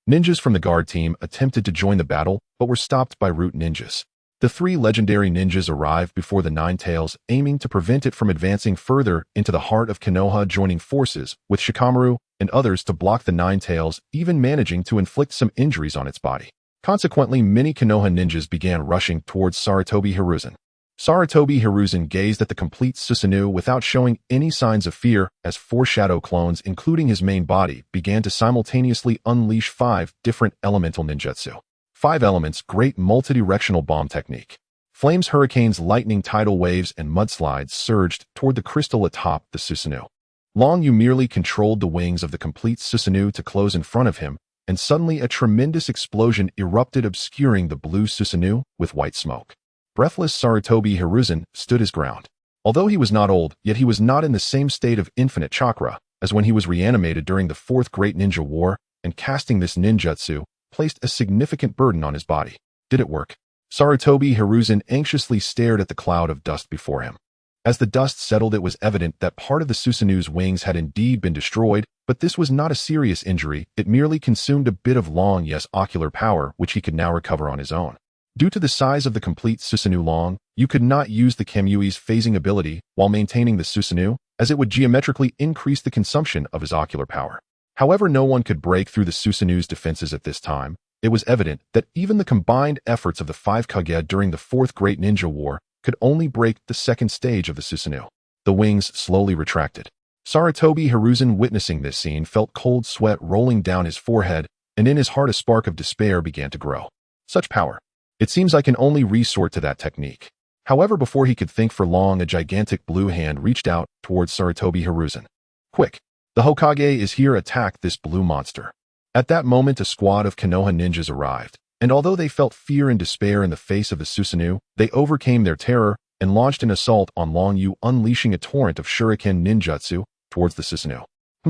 Ninjas from the guard team attempted to join the battle, but were stopped by root ninjas. The 3 legendary ninjas arrived before the Nine Tails, aiming to prevent it from advancing further into the heart of Konoha, joining forces with Shikamaru and others to block the Nine Tails, even managing to inflict some injuries on its body. Consequently, many Konoha ninjas began rushing towards Sarutobi Hiruzen. Sarutobi Hiruzen gazed at the complete Susanoo without showing any signs of fear as 4 shadow clones, including his main body, began to simultaneously unleash 5 different elemental ninjutsu. 5 elements, great multidirectional bomb technique. Flames, hurricanes, lightning, tidal waves, and mudslides surged toward the crystal atop the Susanoo. Long Yu merely controlled the wings of the complete Susanoo to close in front of him, and suddenly a tremendous explosion erupted, obscuring the blue Susanoo with white smoke. Breathless Sarutobi Hiruzen stood his ground. Although he was not old, yet he was not in the same state of infinite chakra as when he was reanimated during the 4th Great Ninja War, and casting this ninjutsu placed a significant burden on his body. Did it work? Sarutobi Hiruzen anxiously stared at the cloud of dust before him. As the dust settled, it was evident that part of the Susanoo's wings had indeed been destroyed, but this was not a serious injury. It merely consumed a bit of Long Yu's ocular power, which he could now recover on his own. Due to the size of the complete Susanoo, Long Yu could not use the Kamui's phasing ability while maintaining the Susanoo, as it would geometrically increase the consumption of his ocular power. However, no one could break through the Susanoo's defenses at this time. It was evident that even the combined efforts of the 5 Kage during the 4th Great Ninja War could only break the 2nd stage of the Susanoo. The wings slowly retracted. Sarutobi Hiruzen, witnessing this scene, felt cold sweat rolling down his forehead, and in his heart a spark of despair began to grow. Such power! It seems I can only resort to that technique. However, before he could think for long, a gigantic blue hand reached out towards Sarutobi Hiruzen. Quick! The Hokage is here, attack this blue monster. At that moment, a squad of Konoha ninjas arrived, and although they felt fear and despair in the face of the Susanoo, they overcame their terror and launched an assault on Long Yu, unleashing a torrent of shuriken ninjutsu towards the Susanoo.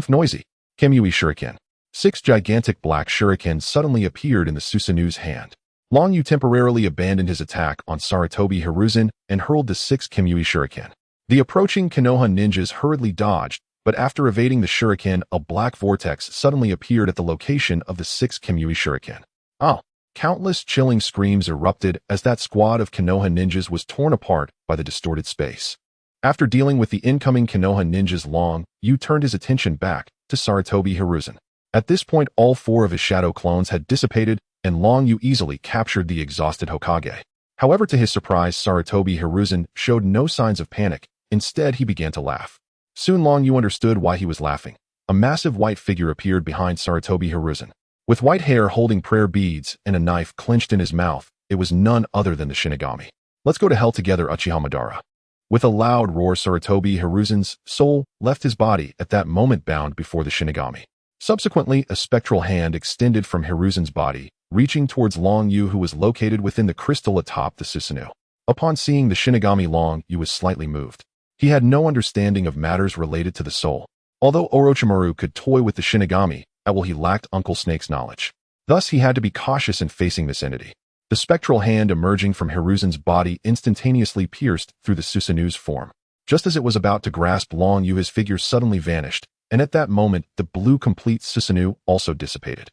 Noisy. Kamui shuriken. 6 gigantic black shurikens suddenly appeared in the Susanoo's hand. Long Yu temporarily abandoned his attack on Sarutobi Hiruzen and hurled the 6 Kamui shuriken. The approaching Konoha ninjas hurriedly dodged, but after evading the shuriken, a black vortex suddenly appeared at the location of the 6 Kamui shuriken. Oh! Countless chilling screams erupted as that squad of Konoha ninjas was torn apart by the distorted space. After dealing with the incoming Konoha ninjas, Long Yu turned his attention back to Sarutobi Hiruzen. At this point, all 4 of his shadow clones had dissipated, and Long Yu easily captured the exhausted Hokage. However, to his surprise, Sarutobi Hiruzen showed no signs of panic. Instead, he began to laugh. Soon Long Yu understood why he was laughing. A massive white figure appeared behind Sarutobi Hiruzen. With white hair, holding prayer beads and a knife clenched in his mouth, it was none other than the Shinigami. Let's go to hell together, Uchiha Madara. With a loud roar, Sarutobi Hiruzen's soul left his body at that moment, bound before the Shinigami. Subsequently, a spectral hand extended from Hiruzen's body, reaching towards Long Yu, who was located within the crystal atop the Susanoo. Upon seeing the Shinigami, Long Yu was slightly moved. He had no understanding of matters related to the soul. Although Orochimaru could toy with the Shinigami, he lacked Uncle Snake's knowledge. Thus, he had to be cautious in facing this entity. The spectral hand emerging from Hiruzen's body instantaneously pierced through the Susanoo's form. Just as it was about to grasp Long Yu, his figure suddenly vanished, and at that moment, the blue complete Susanoo also dissipated.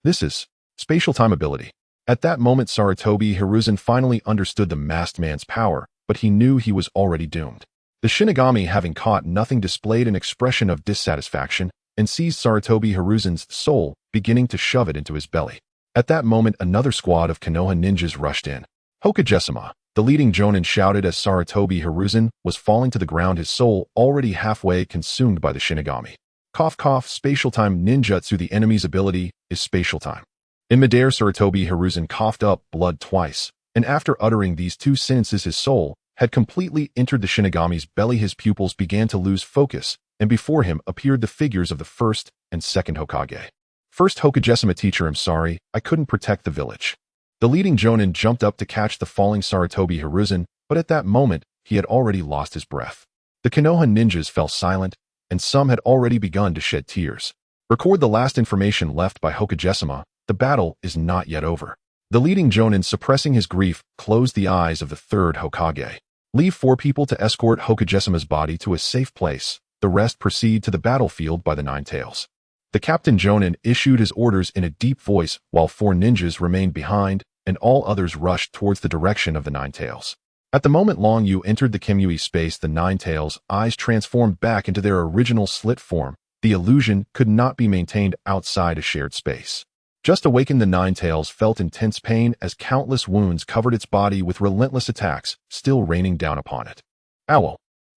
This is spatial time ability. At that moment, Sarutobi Hiruzen finally understood the masked man's power, but he knew he was already doomed. The Shinigami, having caught nothing, displayed an expression of dissatisfaction and seized Sarutobi Hiruzen's soul, beginning to shove it into his belly. At that moment, another squad of Konoha ninjas rushed in. Hokage-sama, the leading jonin, shouted as Sarutobi Hiruzen was falling to the ground, his soul already halfway consumed by the Shinigami. Cough cough, spatial time ninjutsu. The enemy's ability is spatial time. In midair, Sarutobi Hiruzen coughed up blood twice, and after uttering these 2 sentences, his soul had completely entered the Shinigami's belly. His pupils began to lose focus, and before him appeared the figures of the 1st and 2nd Hokage. First Hokage-sama, teacher, I'm sorry, I couldn't protect the village. The leading jonin jumped up to catch the falling Sarutobi Hiruzen, but at that moment, he had already lost his breath. The Konoha ninjas fell silent, and some had already begun to shed tears. Record the last information left by Hokage-sama, the battle is not yet over. The leading jonin, suppressing his grief, closed the eyes of the 3rd Hokage. Leave 4 people to escort Hokage-sama's body to a safe place. The rest proceed to the battlefield by the 9 tails. The captain jonin issued his orders in a deep voice, while 4 ninjas remained behind, and all others rushed towards the direction of the 9 tails. At the moment Long Yu entered the Kamui space, the 9 tails' eyes transformed back into their original slit form. The illusion could not be maintained outside a shared space. Just awakened, the Nine-Tails felt intense pain as countless wounds covered its body with relentless attacks, still raining down upon it. Owl.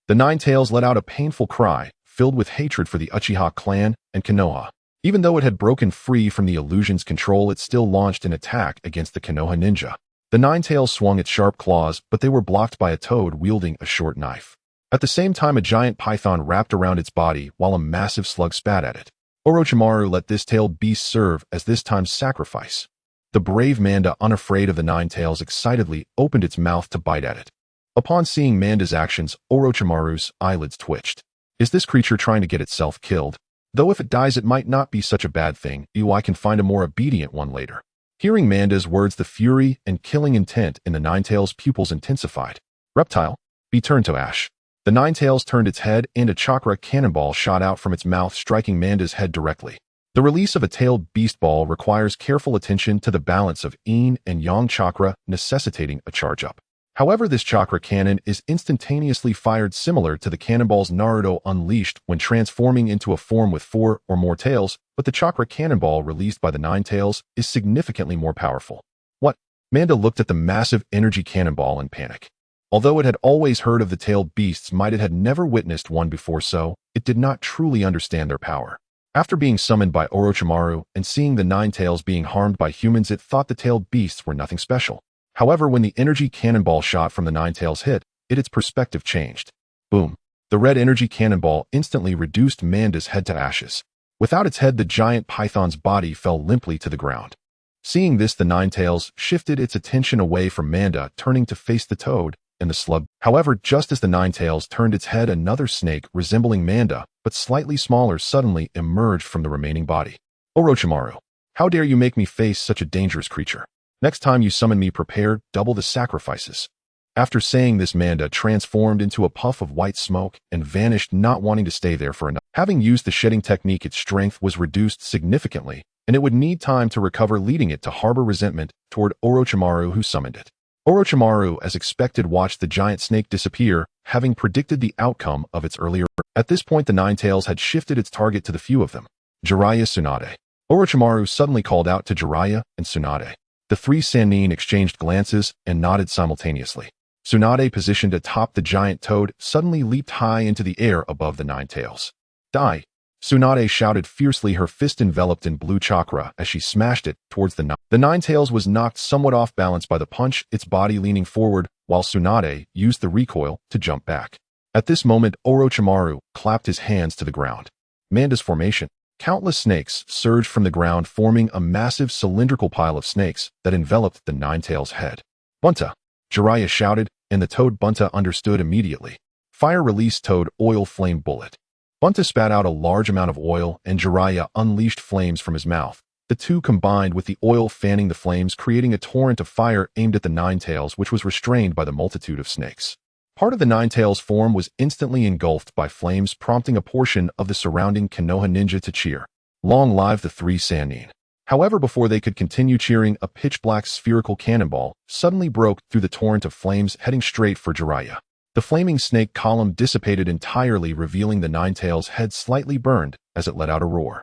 The Nine-Tails let out a painful cry, filled with hatred for the Uchiha clan and Konoha. Even though it had broken free from the illusion's control, it still launched an attack against the Konoha ninja. The Nine-Tails swung its sharp claws, but they were blocked by a toad wielding a short knife. At the same time, a giant python wrapped around its body while a massive slug spat at it. Orochimaru let this tailed beast serve as this time's sacrifice. The brave Manda, unafraid of the Nine-Tails, excitedly opened its mouth to bite at it. Upon seeing Manda's actions, Orochimaru's eyelids twitched. Is this creature trying to get itself killed? Though if it dies, it might not be such a bad thing. I can find a more obedient one later. Hearing Manda's words, the fury and killing intent in the Nine-Tails' pupils intensified. Reptile, be turned to ash. The Nine-Tails turned its head, and a chakra cannonball shot out from its mouth, striking Manda's head directly. The release of a tailed beast ball requires careful attention to the balance of yin and yang chakra, necessitating a charge-up. However, this chakra cannon is instantaneously fired, similar to the cannonballs Naruto unleashed when transforming into a form with 4 or more tails, but the chakra cannonball released by the Nine-Tails is significantly more powerful. What? Manda looked at the massive energy cannonball in panic. Although it had always heard of the tailed beasts, it had never witnessed one before, so it did not truly understand their power. After being summoned by Orochimaru and seeing the Nine-Tails being harmed by humans, it thought the tailed beasts were nothing special. However, when the energy cannonball shot from the Nine-Tails hit, its perspective changed. Boom. The red energy cannonball instantly reduced Manda's head to ashes. Without its head, the giant python's body fell limply to the ground. Seeing this, the Nine-Tails shifted its attention away from Manda, turning to face the toad and the slug. However, just as the Nine-Tails turned its head, another snake resembling Manda, but slightly smaller, suddenly emerged from the remaining body. Orochimaru, how dare you make me face such a dangerous creature? Next time you summon me, prepare double the sacrifices. After saying this, Manda transformed into a puff of white smoke and vanished, not wanting to stay there for enough. Having used the shedding technique, its strength was reduced significantly, and it would need time to recover, leading it to harbor resentment toward Orochimaru, who summoned it. Orochimaru, as expected, watched the giant snake disappear, having predicted the outcome of its earlier. At this point, the Nine-Tails had shifted its target to the few of them. Jiraiya, Tsunade. Orochimaru suddenly called out to Jiraiya and Tsunade. The three Sannin exchanged glances and nodded simultaneously. Tsunade, positioned atop the giant toad, suddenly leaped high into the air above the Nine-Tails. Die! Tsunade shouted fiercely, her fist enveloped in blue chakra as she smashed it towards the Nine-Tails was knocked somewhat off balance by the punch, its body leaning forward, while Tsunade used the recoil to jump back. At this moment, Orochimaru clapped his hands to the ground. Manda's formation. Countless snakes surged from the ground, forming a massive cylindrical pile of snakes that enveloped the Nine-Tails' head. Bunta! Jiraiya shouted, and the toad Bunta understood immediately. Fire release toad oil flame bullet. Bunta spat out a large amount of oil, and Jiraiya unleashed flames from his mouth. The two combined, with the oil fanning the flames, creating a torrent of fire aimed at the Nine-Tails, which was restrained by the multitude of snakes. Part of the Nine-Tails' form was instantly engulfed by flames, prompting a portion of the surrounding Konoha ninja to cheer. Long live the three Sannin. However, before they could continue cheering, a pitch-black spherical cannonball suddenly broke through the torrent of flames, heading straight for Jiraiya. The flaming snake column dissipated entirely, revealing the Nine-Tails' head slightly burned as it let out a roar.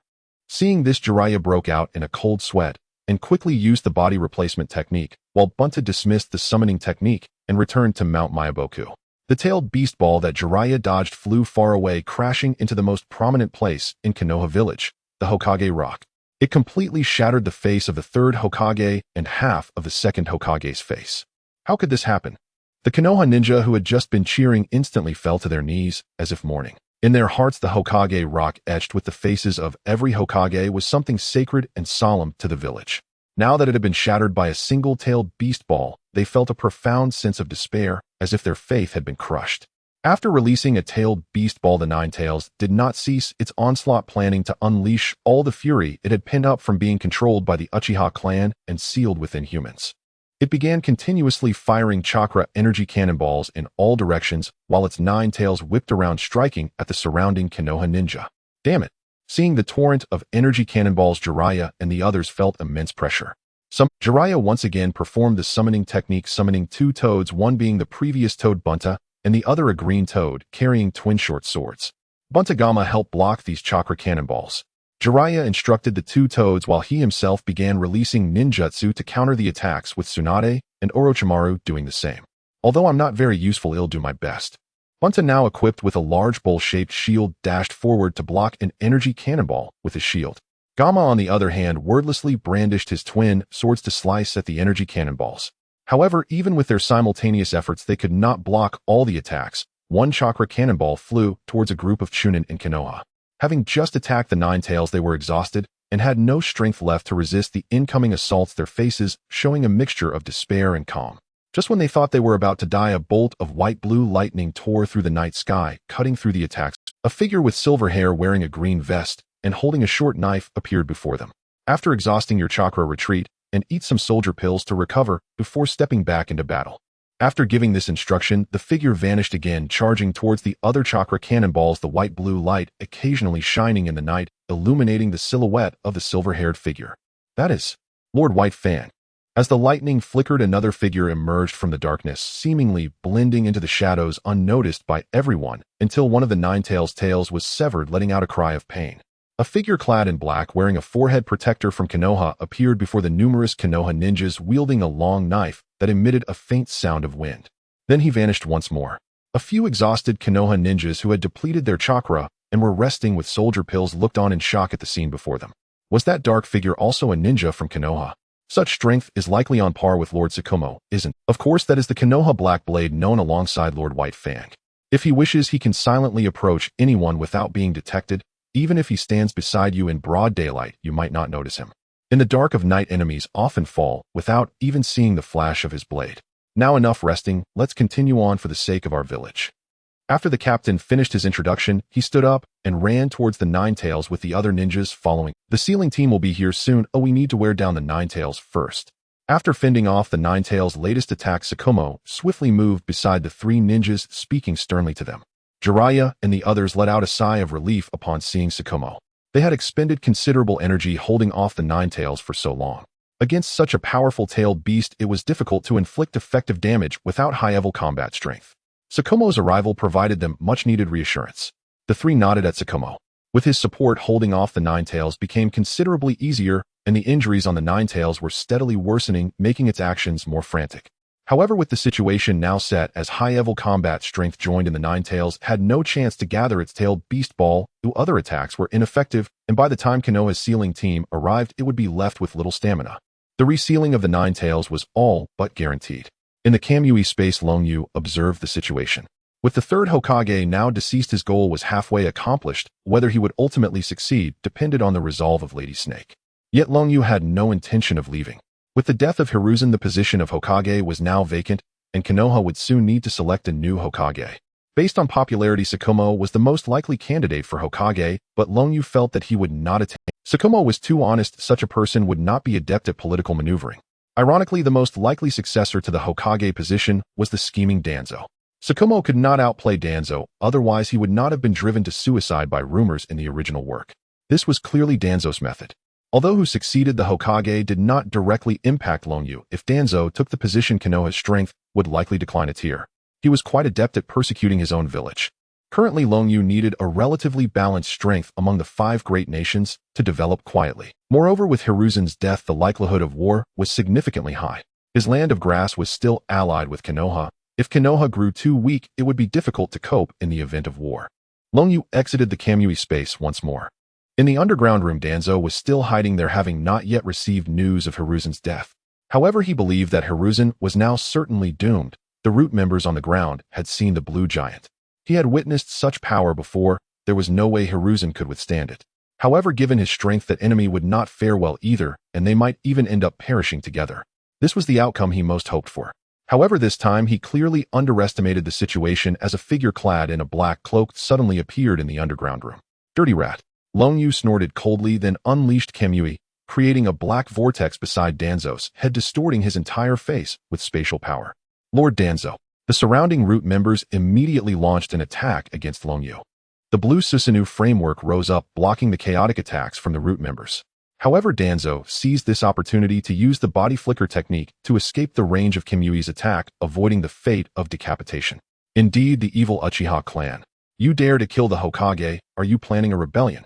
Seeing this, Jiraiya broke out in a cold sweat and quickly used the body replacement technique, while Bunta dismissed the summoning technique and returned to Mount Myaboku. The tailed beast ball that Jiraiya dodged flew far away, crashing into the most prominent place in Konoha village, the Hokage Rock. It completely shattered the face of the third Hokage and half of the second Hokage's face. How could this happen? The Konoha ninja who had just been cheering instantly fell to their knees, as if mourning. In their hearts, the Hokage Rock, etched with the faces of every Hokage, was something sacred and solemn to the village. Now that it had been shattered by a single-tailed beast ball, they felt a profound sense of despair, as if their faith had been crushed. After releasing a tailed beast ball, the Nine-Tails did not cease its onslaught, planning to unleash all the fury it had pinned up from being controlled by the Uchiha clan and sealed within humans. It began continuously firing chakra energy cannonballs in all directions, while its nine tails whipped around, striking at the surrounding Konoha ninja. Damn it! Seeing the torrent of energy cannonballs, Jiraiya and the others felt immense pressure. Jiraiya once again performed the summoning technique, summoning two toads, one being the previous toad Bunta, and the other a green toad carrying twin short swords. Buntagama helped block these chakra cannonballs. Jiraiya instructed the two toads while he himself began releasing ninjutsu to counter the attacks, with Tsunade and Orochimaru doing the same. Although I'm not very useful, I'll do my best. Bunta, now equipped with a large bowl-shaped shield, dashed forward to block an energy cannonball with his shield. Gamma, on the other hand, wordlessly brandished his twin swords to slice at the energy cannonballs. However, even with their simultaneous efforts, they could not block all the attacks. One chakra cannonball flew towards a group of Chunin in Konoha. Having just attacked the Nine Tails, they were exhausted and had no strength left to resist the incoming assaults, their faces showing a mixture of despair and calm. Just when they thought they were about to die, a bolt of white-blue lightning tore through the night sky, cutting through the attacks. A figure with silver hair wearing a green vest and holding a short knife appeared before them. After exhausting your chakra, retreat and eat some soldier pills to recover before stepping back into battle. After giving this instruction, the figure vanished again, charging towards the other chakra cannonballs, the white-blue light occasionally shining in the night, illuminating the silhouette of the silver-haired figure. That is Lord White Fang. As the lightning flickered, another figure emerged from the darkness, seemingly blending into the shadows unnoticed by everyone, until one of the Nine Tails' tails was severed, letting out a cry of pain. A figure clad in black, wearing a forehead protector from Konoha, appeared before the numerous Konoha ninjas, wielding a long knife that emitted a faint sound of wind. Then he vanished once more. A few exhausted Konoha ninjas who had depleted their chakra and were resting with soldier pills looked on in shock at the scene before them. Was that dark figure also a ninja from Konoha? Such strength is likely on par with Lord Tsukumo, isn't? Of course, that is the Konoha Black Blade known alongside Lord White Fang. If he wishes, he can silently approach anyone without being detected. Even if he stands beside you in broad daylight, you might not notice him. In the dark of night, enemies often fall without even seeing the flash of his blade. Now enough resting, let's continue on for the sake of our village. After the captain finished his introduction, he stood up and ran towards the Nine Tails with the other ninjas following. The sealing team will be here soon. Oh, we need to wear down the Nine Tails first. After fending off the Nine Tails' latest attack, Tsukumo swiftly moved beside the three ninjas, speaking sternly to them. Jiraiya and the others let out a sigh of relief upon seeing Tsukumo. They had expended considerable energy holding off the Nine Tails for so long. Against such a powerful tailed beast, it was difficult to inflict effective damage without high-level combat strength. Tsukumo's arrival provided them much-needed reassurance. The three nodded at Tsukumo. With his support, holding off the Nine Tails became considerably easier, and the injuries on the Nine Tails were steadily worsening, making its actions more frantic. However, with the situation now set, as high-level combat strength joined in, the Nine Tails had no chance to gather its tailed beast ball, though other attacks were ineffective, and by the time Konoha's sealing team arrived, it would be left with little stamina. The resealing of the Nine Tails was all but guaranteed. In the Kamui space, Longyu observed the situation. With the third Hokage now deceased, his goal was halfway accomplished. Whether he would ultimately succeed depended on the resolve of Lady Snake. Yet Longyu had no intention of leaving. With the death of Hiruzen, the position of Hokage was now vacant, and Konoha would soon need to select a new Hokage. Based on popularity, Tsukumo was the most likely candidate for Hokage, but Longyu felt that he would not attain. Tsukumo was too honest. Such a person would not be adept at political maneuvering. Ironically, the most likely successor to the Hokage position was the scheming Danzo. Tsukumo could not outplay Danzo, otherwise he would not have been driven to suicide by rumors in the original work. This was clearly Danzo's method. Although who succeeded the Hokage did not directly impact Longyu, if Danzo took the position, Konoha's strength would likely decline a tier. He was quite adept at persecuting his own village. Currently, Longyu needed a relatively balanced strength among the 5 great nations to develop quietly. Moreover, with Hiruzen's death, the likelihood of war was significantly high. His land of grass was still allied with Konoha. If Konoha grew too weak, it would be difficult to cope in the event of war. Longyu exited the Kamui space once more. In the underground room, Danzo was still hiding there, having not yet received news of Hiruzen's death. However, he believed that Hiruzen was now certainly doomed. The root members on the ground had seen the blue giant. He had witnessed such power before. There was no way Hiruzen could withstand it. However, given his strength, that enemy would not fare well either, and they might even end up perishing together. This was the outcome he most hoped for. However, this time he clearly underestimated the situation, as a figure clad in a black cloak suddenly appeared in the underground room. Dirty rat. Longyu snorted coldly, then unleashed Kamui, creating a black vortex beside Danzo's head, distorting his entire face with spatial power. Lord Danzo. The surrounding root members immediately launched an attack against Longyu. The blue Susanoo framework rose up, blocking the chaotic attacks from the root members. However, Danzo seized this opportunity to use the body flicker technique to escape the range of Kamui's attack, avoiding the fate of decapitation. Indeed, the evil Uchiha clan. You dare to kill the Hokage? Are you planning a rebellion?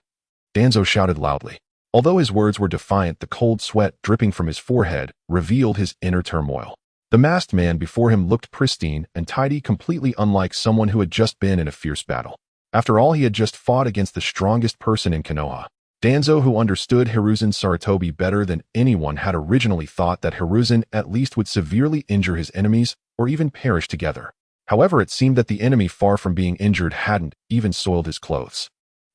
Danzo shouted loudly. Although his words were defiant, the cold sweat dripping from his forehead revealed his inner turmoil. The masked man before him looked pristine and tidy, completely unlike someone who had just been in a fierce battle. After all, he had just fought against the strongest person in Konoha. Danzo, who understood Hiruzen Sarutobi better than anyone, had originally thought that Hiruzen at least would severely injure his enemies or even perish together. However, it seemed that the enemy, far from being injured, hadn't even soiled his clothes.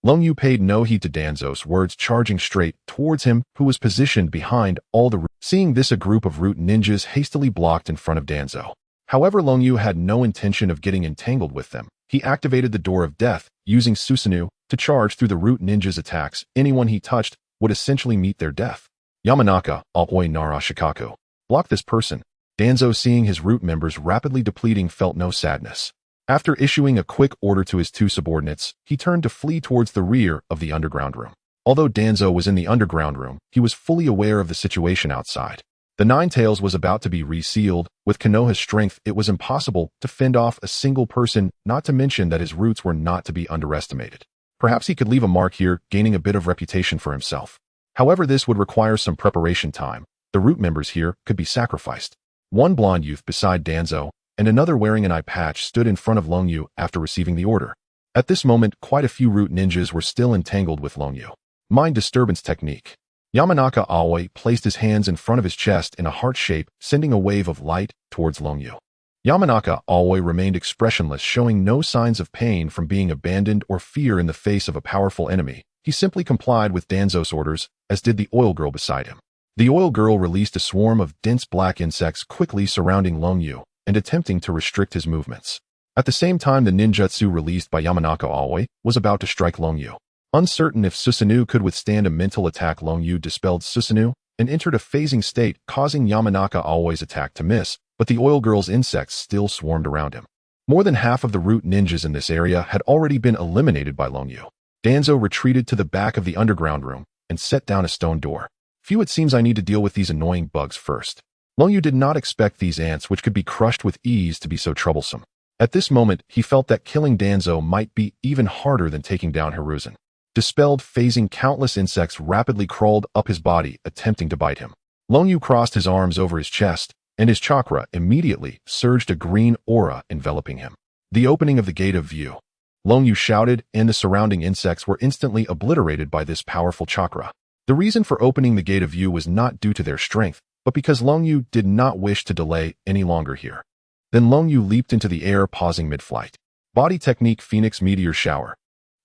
Longyu paid no heed to Danzo's words, charging straight towards him, who was positioned behind all the root. Seeing this, a group of root ninjas hastily blocked in front of Danzo. However, Longyu had no intention of getting entangled with them. He activated the Door of Death, using Susanoo to charge through the root ninjas' attacks. Anyone he touched would essentially meet their death. Yamanaka, Aoi Nara Shikaku. Block this person. Danzo, seeing his root members rapidly depleting, felt no sadness. After issuing a quick order to his two subordinates, he turned to flee towards the rear of the underground room. Although Danzo was in the underground room, he was fully aware of the situation outside. The Nine Tails was about to be resealed. With Konoha's strength, it was impossible to fend off a single person, not to mention that his roots were not to be underestimated. Perhaps he could leave a mark here, gaining a bit of reputation for himself. However, this would require some preparation time. The root members here could be sacrificed. One blonde youth beside Danzo and another wearing an eye patch stood in front of Longyu after receiving the order. At this moment, quite a few root ninjas were still entangled with Longyu. Mind disturbance technique. Yamanaka Aoi placed his hands in front of his chest in a heart shape, sending a wave of light towards Longyu. Yamanaka Aoi remained expressionless, showing no signs of pain from being abandoned or fear in the face of a powerful enemy. He simply complied with Danzo's orders, as did the oil girl beside him. The oil girl released a swarm of dense black insects, quickly surrounding Longyu and attempting to restrict his movements. At the same time, the ninjutsu released by Yamanaka Aoi was about to strike Longyu. Uncertain if Susanoo could withstand a mental attack, Longyu dispelled Susanoo and entered a phasing state, causing Yamanaka Aoi's attack to miss, but the oil girl's insects still swarmed around him. More than half of the root ninjas in this area had already been eliminated by Longyu. Danzo retreated to the back of the underground room and set down a stone door. Phew, it seems I need to deal with these annoying bugs first. Longyu did not expect these ants, which could be crushed with ease, to be so troublesome. At this moment, he felt that killing Danzo might be even harder than taking down Hiruzen. Dispelled, phasing, countless insects rapidly crawled up his body, attempting to bite him. Longyu crossed his arms over his chest, and his chakra immediately surged, a green aura enveloping him. The opening of the gate of view. Longyu shouted, and the surrounding insects were instantly obliterated by this powerful chakra. The reason for opening the gate of view was not due to their strength, but because Longyu did not wish to delay any longer here. Then Longyu leaped into the air, pausing mid-flight. Body technique: Phoenix Meteor Shower.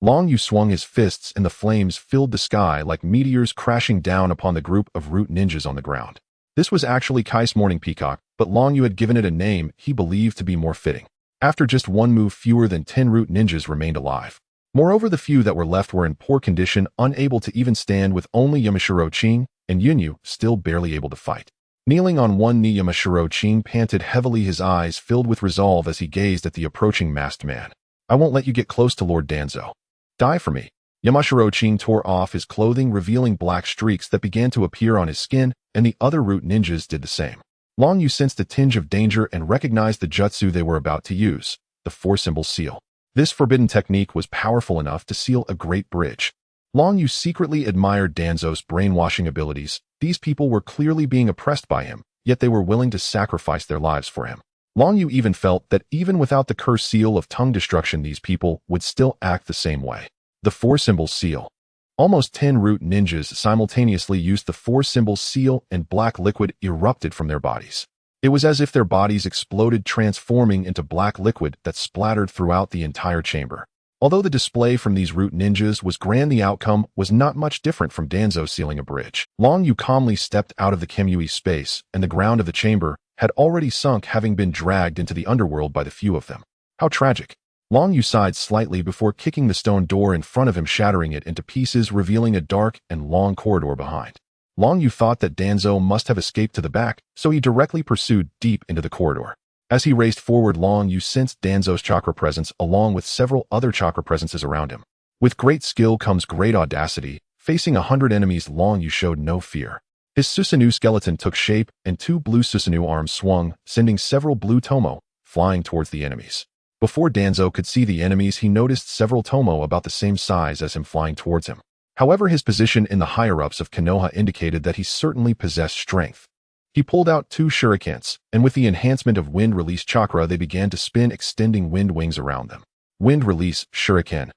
Longyu swung his fists and the flames filled the sky like meteors, crashing down upon the group of root ninjas on the ground. This was actually Kai's Morning Peacock, but Longyu had given it a name he believed to be more fitting. After just one move, fewer than 10 root ninjas remained alive. Moreover, the few that were left were in poor condition, unable to even stand, with only Yamashiro Ching and Yunyu still barely able to fight. Kneeling on one knee, Yamashiro Ching panted heavily, his eyes filled with resolve as he gazed at the approaching masked man. I won't let you get close to Lord Danzo. Die for me. Yamashiro Ching tore off his clothing, revealing black streaks that began to appear on his skin, and the other root ninjas did the same. Longyu sensed a tinge of danger and recognized the jutsu they were about to use, the four-symbol seal. This forbidden technique was powerful enough to seal a great bridge. Longyu secretly admired Danzo's brainwashing abilities. These people were clearly being oppressed by him, yet they were willing to sacrifice their lives for him. Longyu even felt that even without the curse seal of tongue destruction, these people would still act the same way. The four-symbol seal. Almost 10 root ninjas simultaneously used the four-symbol seal, and black liquid erupted from their bodies. It was as if their bodies exploded, transforming into black liquid that splattered throughout the entire chamber. Although the display from these root ninjas was grand, the outcome was not much different from Danzo sealing a bridge. Longyu calmly stepped out of the Kamui space, and the ground of the chamber had already sunk, having been dragged into the underworld by the few of them. How tragic. Longyu sighed slightly before kicking the stone door in front of him, shattering it into pieces, revealing a dark and long corridor behind. Longyu thought that Danzo must have escaped to the back, so he directly pursued deep into the corridor. As he raced forward, Longyu sensed Danzo's chakra presence along with several other chakra presences around him. With great skill comes great audacity. Facing 100 enemies, Longyu showed no fear. His Susanoo skeleton took shape, and 2 blue Susanoo arms swung, sending several blue Tomo flying towards the enemies. Before Danzo could see the enemies, he noticed several Tomo about the same size as him flying towards him. However, his position in the higher-ups of Konoha indicated that he certainly possessed strength. He pulled out 2 shurikens, and with the enhancement of wind release chakra, they began to spin, extending wind wings around them. Wind release shuriken.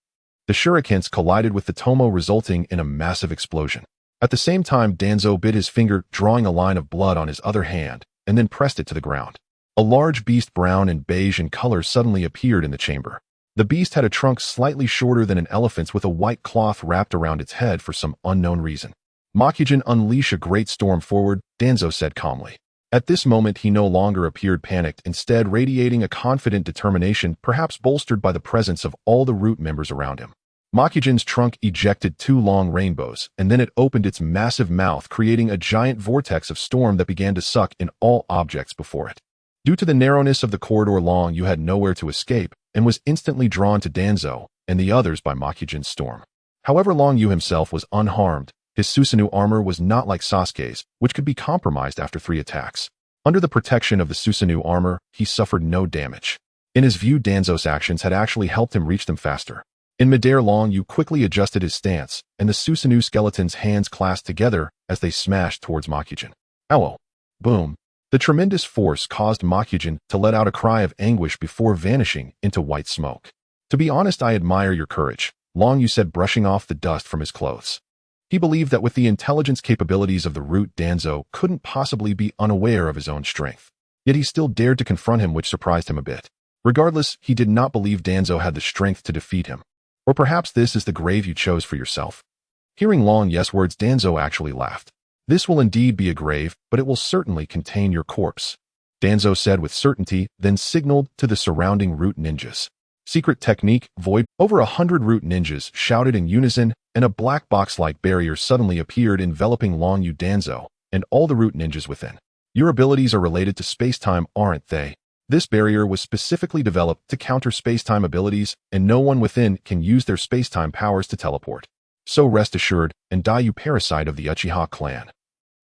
The shurikens collided with the tomo, resulting in a massive explosion. At the same time, Danzo bit his finger, drawing a line of blood on his other hand, and then pressed it to the ground. A large beast, brown and beige in color, suddenly appeared in the chamber. The beast had a trunk slightly shorter than an elephant's, with a white cloth wrapped around its head for some unknown reason. "Makujin, unleash a great storm forward," Danzo said calmly. At this moment, he no longer appeared panicked, instead radiating a confident determination, perhaps bolstered by the presence of all the root members around him. Makujin's trunk ejected 2 long rainbows, and then it opened its massive mouth, creating a giant vortex of storm that began to suck in all objects before it. Due to the narrowness of the corridor, Long Yu had nowhere to escape, and was instantly drawn to Danzo and the others by Makujin's storm. However, Long Yu himself was unharmed. His Susanoo armor was not like Sasuke's, which could be compromised after 3 attacks. Under the protection of the Susanoo armor, he suffered no damage. In his view, Danzo's actions had actually helped him reach them faster. In midair, Long Yu quickly adjusted his stance, and the Susanoo skeleton's hands clasped together as they smashed towards Makujin. Ow! Boom! The tremendous force caused Makujin to let out a cry of anguish before vanishing into white smoke. "To be honest, I admire your courage," Long Yu said, brushing off the dust from his clothes. He believed that with the intelligence capabilities of the root, Danzo couldn't possibly be unaware of his own strength. Yet he still dared to confront him, which surprised him a bit. Regardless, he did not believe Danzo had the strength to defeat him. Or perhaps this is the grave you chose for yourself? Hearing Long Yu's words, Danzo actually laughed. "This will indeed be a grave, but it will certainly contain your corpse," Danzo said with certainty, then signaled to the surrounding root ninjas. "Secret technique, void." Over 100 root ninjas shouted in unison, and a black box-like barrier suddenly appeared, enveloping Long Yu, Danzo, and all the root ninjas within. "Your abilities are related to space-time, aren't they?" This barrier was specifically developed to counter space-time abilities, and no one within can use their space-time powers to teleport. "So rest assured, and die, you parasite of the Uchiha clan."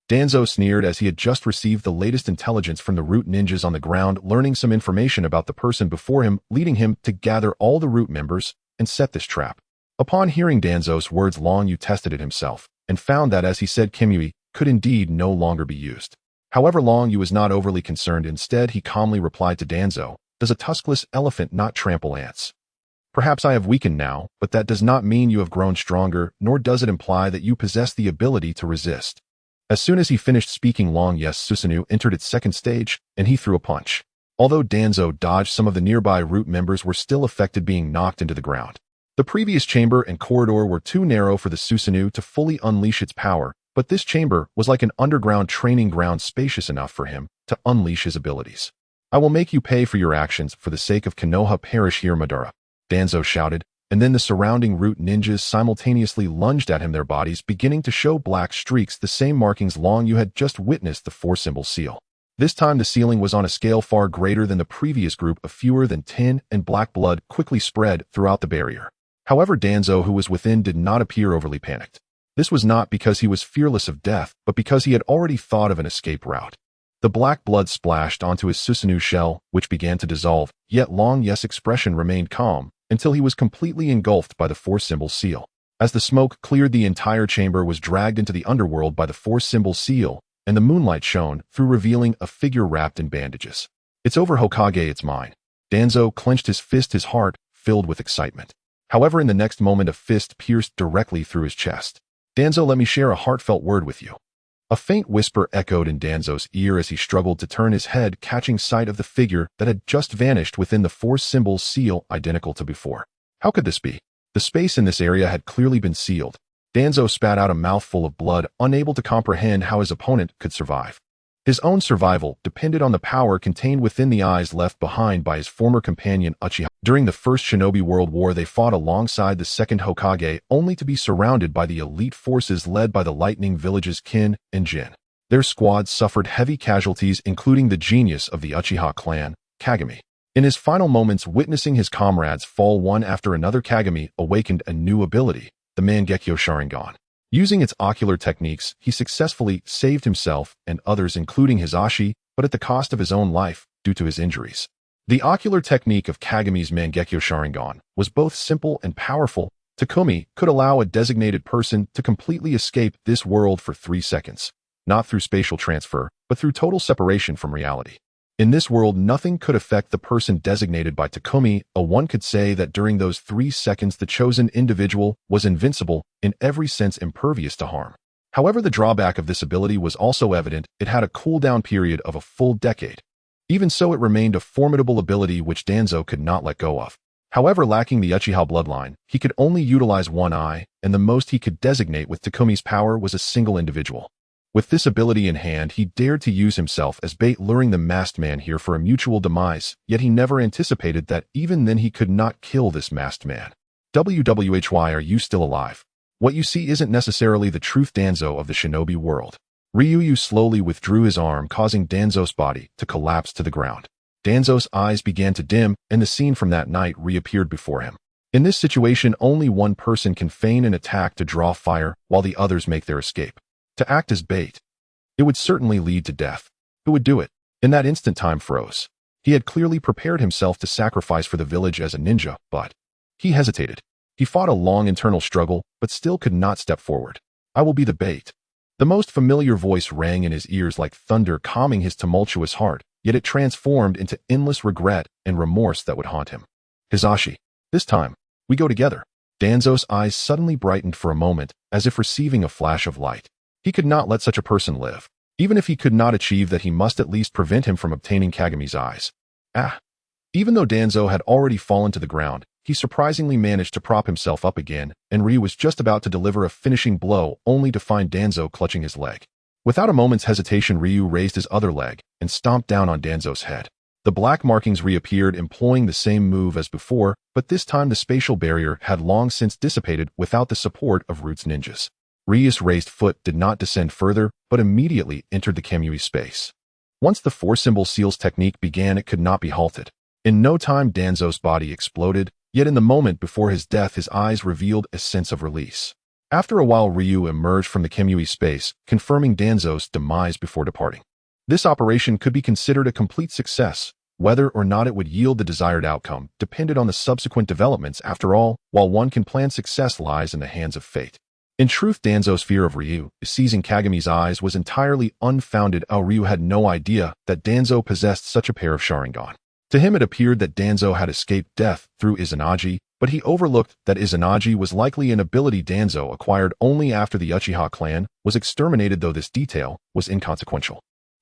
Danzo sneered as he had just received the latest intelligence from the root ninjas on the ground, learning some information about the person before him, leading him to gather all the root members and set this trap. Upon hearing Danzo's words, Long Yu tested it himself, and found that, as he said, Kamui could indeed no longer be used. However, Long Yu was not overly concerned. Instead, he calmly replied to Danzo, "Does a tuskless elephant not trample ants? Perhaps I have weakened now, but that does not mean you have grown stronger, nor does it imply that you possess the ability to resist." As soon as he finished speaking, Long Yu's Susanoo entered its second stage, and he threw a punch. Although Danzo dodged, some of the nearby root members were still affected, being knocked into the ground. The previous chamber and corridor were too narrow for the Susanoo to fully unleash its power, but this chamber was like an underground training ground, spacious enough for him to unleash his abilities. "I will make you pay for your actions. For the sake of Konoha, perish here, Madara," Danzo shouted, and then the surrounding root ninjas simultaneously lunged at him, their bodies beginning to show black streaks, the same markings Long Yu had just witnessed, the 4-symbol seal. This time the sealing was on a scale far greater than the previous group of fewer than 10, and black blood quickly spread throughout the barrier. However, Danzo, who was within, did not appear overly panicked. This was not because he was fearless of death, but because he had already thought of an escape route. The black blood splashed onto his Susanoo shell, which began to dissolve, yet Long Yu's expression remained calm until he was completely engulfed by the 4-symbol seal. As the smoke cleared, the entire chamber was dragged into the underworld by the 4-symbol seal, and the moonlight shone through, revealing a figure wrapped in bandages. "It's over, Hokage, it's mine." Danzo clenched his fist, his heart filled with excitement. However, in the next moment, a fist pierced directly through his chest. "Danzo, let me share a heartfelt word with you." A faint whisper echoed in Danzo's ear as he struggled to turn his head, catching sight of the figure that had just vanished within the 4-symbol seal, identical to before. How could this be? The space in this area had clearly been sealed. Danzo spat out a mouthful of blood, unable to comprehend how his opponent could survive. His own survival depended on the power contained within the eyes left behind by his former companion Uchiha. During the First Shinobi World War, they fought alongside the Second Hokage, only to be surrounded by the elite forces led by the Lightning Village's Kin and Jin. Their squad suffered heavy casualties, including the genius of the Uchiha clan, Kagami. In his final moments, witnessing his comrades fall one after another, Kagami awakened a new ability, the Mangekyo Sharingan. Using its ocular techniques, he successfully saved himself and others, including Hisashi, but at the cost of his own life due to his injuries. The ocular technique of Kagami's Mangekyo Sharingan was both simple and powerful, Takumi could allow a designated person to completely escape this world for 3 seconds, not through spatial transfer, but through total separation from reality. In this world, nothing could affect the person designated by Takumi. One could say that during those 3 seconds the chosen individual was invincible, in every sense impervious to harm. However, the drawback of this ability was also evident. It had a cooldown period of a full decade. Even so, it remained a formidable ability which Danzo could not let go of. However, lacking the Uchiha bloodline, he could only utilize one eye, and the most he could designate with Takumi's power was a single individual. With this ability in hand, he dared to use himself as bait, luring the masked man here for a mutual demise, yet he never anticipated that even then he could not kill this masked man. Why are you still alive? What you see isn't necessarily the truth, Danzo of the shinobi world. Ryu slowly withdrew his arm, causing Danzo's body to collapse to the ground. Danzo's eyes began to dim, and the scene from that night reappeared before him. In this situation, only one person can feign an attack to draw fire, while the others make their escape. To act as bait. It would certainly lead to death. Who would do it? In that instant, time froze. He had clearly prepared himself to sacrifice for the village as a ninja, but he hesitated. He fought a long internal struggle, but still could not step forward. I will be the bait. The most familiar voice rang in his ears like thunder, calming his tumultuous heart, yet it transformed into endless regret and remorse that would haunt him. Hisashi. This time, we go together. Danzo's eyes suddenly brightened for a moment, as if receiving a flash of light. He could not let such a person live. Even if he could not achieve that, he must at least prevent him from obtaining Kagumi's eyes. Even though Danzo had already fallen to the ground, he surprisingly managed to prop himself up again, and Ryu was just about to deliver a finishing blow, only to find Danzo clutching his leg. Without a moment's hesitation, Ryu raised his other leg and stomped down on Danzo's head. The black markings reappeared, employing the same move as before, but this time the spatial barrier had long since dissipated without the support of Roots ninjas. Ryu's raised foot did not descend further, but immediately entered the Kamui space. Once the four-symbol seals technique began, it could not be halted. In no time, Danzo's body exploded, yet in the moment before his death, his eyes revealed a sense of release. After a while, Ryu emerged from the Kamui space, confirming Danzo's demise before departing. This operation could be considered a complete success. Whether or not it would yield the desired outcome depended on the subsequent developments. After all, while one can plan, success lies in the hands of fate. In truth, Danzo's fear of Ryu seizing Kagumi's eyes was entirely unfounded. Ryu had no idea that Danzo possessed such a pair of Sharingan. To him, it appeared that Danzo had escaped death through Izanagi, but he overlooked that Izanagi was likely an ability Danzo acquired only after the Uchiha clan was exterminated, though this detail was inconsequential.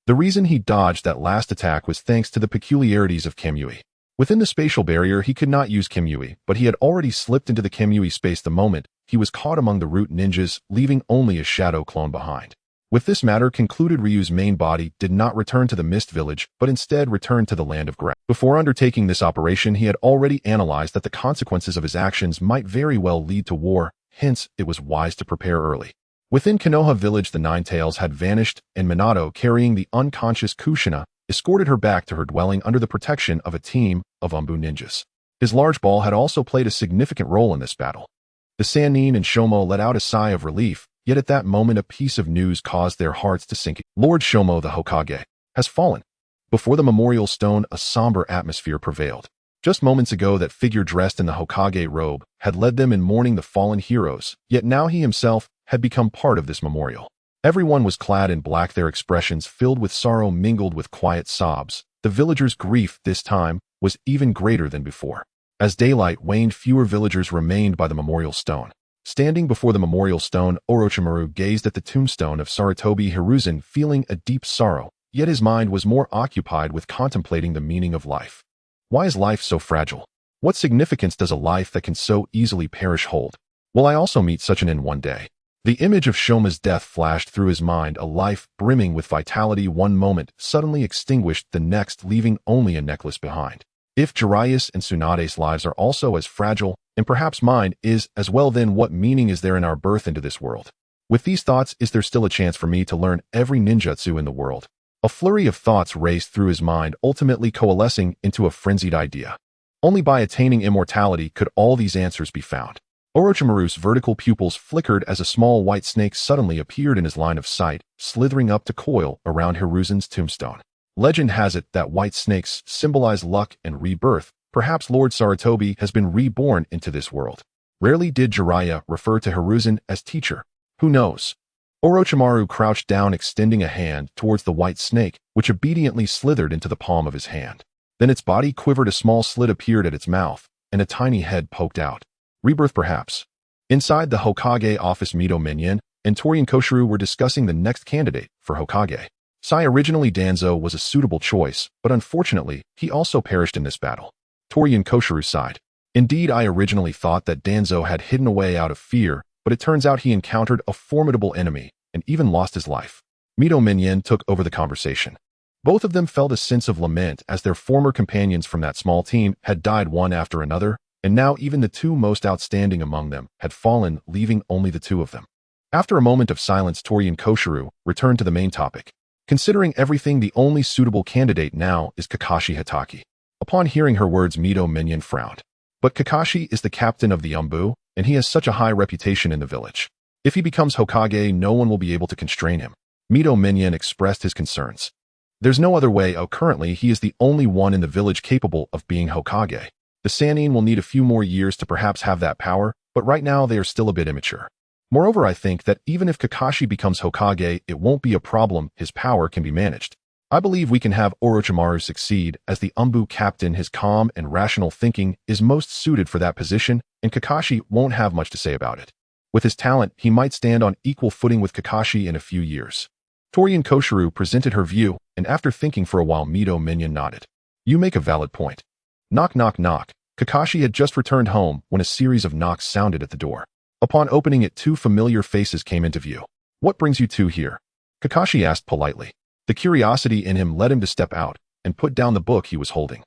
The reason he dodged that last attack was thanks to the peculiarities of Kamui. Within the spatial barrier, he could not use Kamui, but he had already slipped into the Kamui space the moment he was caught among the root ninjas, leaving only a shadow clone behind. With this matter concluded, Ryu's main body did not return to the Mist Village, but instead returned to the Land of Grass. Before undertaking this operation, he had already analyzed that the consequences of his actions might very well lead to war, hence it was wise to prepare early. Within Konoha village, the Nine Tails had vanished, and Minato, carrying the unconscious Kushina, escorted her back to her dwelling under the protection of a team of Umbu ninjas. His large ball had also played a significant role in this battle. The Sannin and Shomo let out a sigh of relief, yet at that moment a piece of news caused their hearts to sink. Lord Shomo, the Hokage, has fallen. Before the memorial stone, a somber atmosphere prevailed. Just moments ago, that figure dressed in the Hokage robe had led them in mourning the fallen heroes, yet now he himself had become part of this memorial. Everyone was clad in black, their expressions filled with sorrow mingled with quiet sobs. The villagers' grief this time was even greater than before. As daylight waned, fewer villagers remained by the memorial stone. Standing before the memorial stone, Orochimaru gazed at the tombstone of Sarutobi Hiruzen, feeling a deep sorrow, yet his mind was more occupied with contemplating the meaning of life. Why is life so fragile? What significance does a life that can so easily perish hold? Will I also meet such an end one day? The image of Shoma's death flashed through his mind, a life brimming with vitality, one moment suddenly extinguished, the next leaving only a necklace behind. If Jiraiya's and Tsunade's lives are also as fragile, and perhaps mine is as well, then what meaning is there in our birth into this world? With these thoughts, is there still a chance for me to learn every ninjutsu in the world? A flurry of thoughts raced through his mind, ultimately coalescing into a frenzied idea. Only by attaining immortality could all these answers be found. Orochimaru's vertical pupils flickered as a small white snake suddenly appeared in his line of sight, slithering up to coil around Hiruzen's tombstone. Legend has it that white snakes symbolize luck and rebirth. Perhaps Lord Sarutobi has been reborn into this world. Rarely did Jiraiya refer to Hiruzen as teacher. Who knows? Orochimaru crouched down, extending a hand towards the white snake, which obediently slithered into the palm of his hand. Then its body quivered, a small slit appeared at its mouth, and a tiny head poked out. Rebirth, perhaps. Inside the Hokage office, Mito Minion and Torian Koshiro were discussing the next candidate for Hokage. Originally Danzo was a suitable choice, but unfortunately, he also perished in this battle. Torian Koshiro sighed. Indeed, I originally thought that Danzo had hidden away out of fear, but it turns out he encountered a formidable enemy and even lost his life. Mito Minion took over the conversation. Both of them felt a sense of lament as their former companions from that small team had died one after another, and now even the two most outstanding among them had fallen, leaving only the two of them. After a moment of silence, Torian Koshiro returned to the main topic. Considering everything, the only suitable candidate now is Kakashi Hatake. Upon hearing her words, Mito Minion frowned. But Kakashi is the captain of the Umbu, and he has such a high reputation in the village. If he becomes Hokage, no one will be able to constrain him. Mito Minion expressed his concerns. There's no other way. Currently, he is the only one in the village capable of being Hokage. The Sannin will need a few more years to perhaps have that power, but right now they are still a bit immature. Moreover, I think that even if Kakashi becomes Hokage, it won't be a problem. His power can be managed. I believe we can have Orochimaru succeed as the Umbu captain. His calm and rational thinking is most suited for that position, and Kakashi won't have much to say about it. With his talent, he might stand on equal footing with Kakashi in a few years. Torian Koshiro presented her view, and after thinking for a while, Mito Minion nodded. You make a valid point. Knock, knock, knock. Kakashi had just returned home when a series of knocks sounded at the door. Upon opening it, two familiar faces came into view. What brings you two here? Kakashi asked politely. The curiosity in him led him to step out and put down the book he was holding.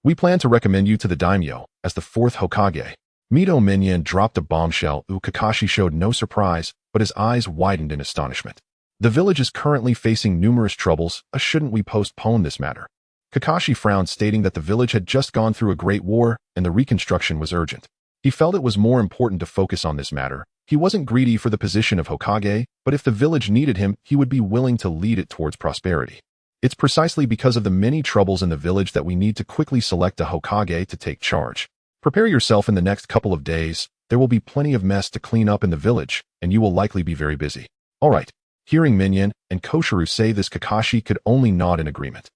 We plan to recommend you to the daimyo as the fourth Hokage. Mito Minion dropped a bombshell. Kakashi showed no surprise, but his eyes widened in astonishment. The village is currently facing numerous troubles. Shouldn't we postpone this matter? Kakashi frowned, stating that the village had just gone through a great war and the reconstruction was urgent. He felt it was more important to focus on this matter. He wasn't greedy for the position of Hokage, but if the village needed him, he would be willing to lead it towards prosperity. It's precisely because of the many troubles in the village that we need to quickly select a Hokage to take charge. Prepare yourself. In the next couple of days. There will be plenty of mess to clean up in the village, and you will likely be very busy. All right. Hearing Minion and Koshiro say this, Kakashi could only nod in agreement.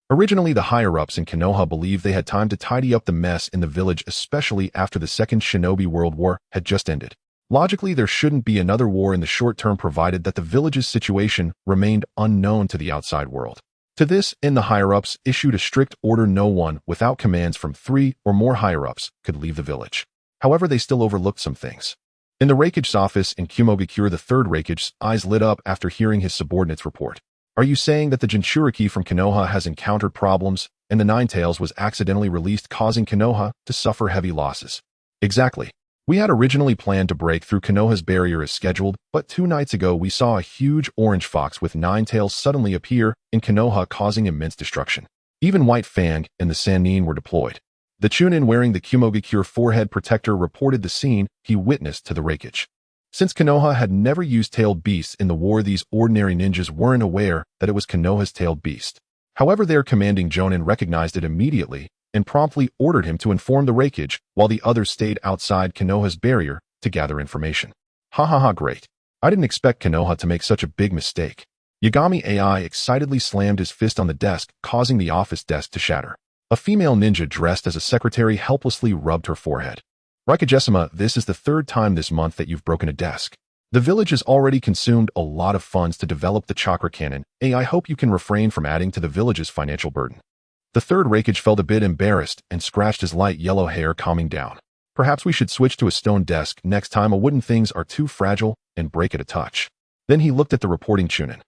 Originally, the higher-ups in Konoha believed they had time to tidy up the mess in the village, especially after the Second Shinobi World War had just ended. Logically, there shouldn't be another war in the short term provided that the village's situation remained unknown to the outside world. To this end, the higher-ups issued a strict order: no one without commands from 3 or more higher-ups could leave the village. However, they still overlooked some things. In the Raikage's office in Kumogakure, the third Raikage's eyes lit up after hearing his subordinate's report. Are you saying that the Jinchuriki from Konoha has encountered problems, and the Nine-Tails was accidentally released, causing Konoha to suffer heavy losses? Exactly. We had originally planned to break through Konoha's barrier as scheduled, but 2 nights ago we saw a huge orange fox with 9 tails suddenly appear in Konoha, causing immense destruction. Even White Fang and the Sannin were deployed. The Chunin wearing the Kumogakure forehead protector reported the scene he witnessed to the Raikage. Since Konoha had never used tailed beasts in the war, these ordinary ninjas weren't aware that it was Konoha's tailed beast. However, their commanding Jonin recognized it immediately and promptly ordered him to inform the Raikage, while the others stayed outside Konoha's barrier to gather information. Ha ha ha, great. I didn't expect Konoha to make such a big mistake. Yagami AI excitedly slammed his fist on the desk, causing the office desk to shatter. A female ninja dressed as a secretary helplessly rubbed her forehead. Raikage-sama, this is the 3rd time this month that you've broken a desk. The village has already consumed a lot of funds to develop the chakra cannon. I hope you can refrain from adding to the village's financial burden. The third Raikage felt a bit embarrassed and scratched his light yellow hair, calming down. Perhaps we should switch to a stone desk next time. Wooden things are too fragile and break at a touch. Then he looked at the reporting Chunin.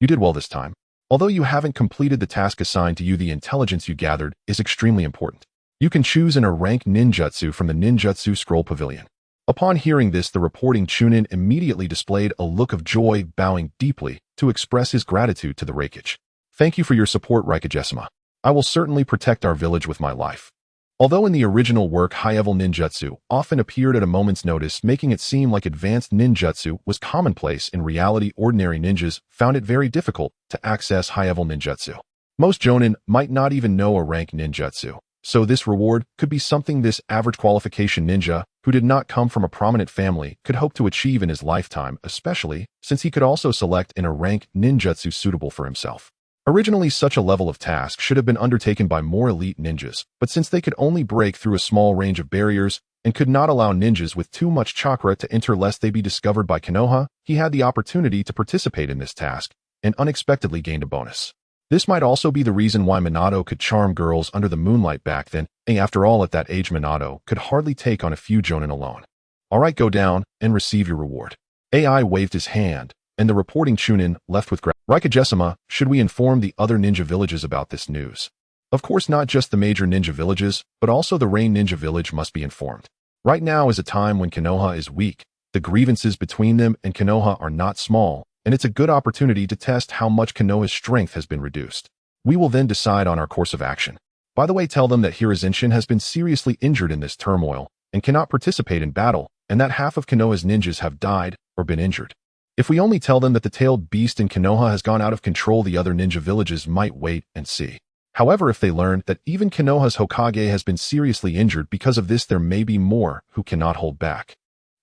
You did well this time. Although you haven't completed the task assigned to you, the intelligence you gathered is extremely important. You can choose a rank ninjutsu from the Ninjutsu Scroll Pavilion. Upon hearing this, the reporting Chunin immediately displayed a look of joy, bowing deeply to express his gratitude to the Raikage. Thank you for your support, Raikage-sama. I will certainly protect our village with my life. Although in the original work, high-level ninjutsu often appeared at a moment's notice, making it seem like advanced ninjutsu was commonplace, in reality, ordinary ninjas found it very difficult to access high-level ninjutsu. Most jonin might not even know a rank ninjutsu. So this reward could be something this average qualification ninja who did not come from a prominent family, could hope to achieve in his lifetime, especially since he could also select in a rank ninjutsu suitable for himself. Originally, such a level of task should have been undertaken by more elite ninjas, but since they could only break through a small range of barriers and could not allow ninjas with too much chakra to enter lest they be discovered by Konoha, he had the opportunity to participate in this task and unexpectedly gained a bonus. This might also be the reason why Minato could charm girls under the moonlight back then, and after all at that age Minato could hardly take on a few jonin alone. Alright, go down and receive your reward. AI waved his hand, and the reporting Chunin left with Raikage-sama, should we inform the other ninja villages about this news? Of course, not just the major ninja villages, but also the Rain Ninja Village must be informed. Right now is a time when Konoha is weak. The grievances between them and Konoha are not small, and it's a good opportunity to test how much Konoha's strength has been reduced. We will then decide on our course of action. By the way, tell them that Hiruzen has been seriously injured in this turmoil and cannot participate in battle, and that half of Konoha's ninjas have died or been injured. If we only tell them that the tailed beast in Konoha has gone out of control, the other ninja villages might wait and see. However, if they learn that even Konoha's Hokage has been seriously injured because of this, there may be more who cannot hold back.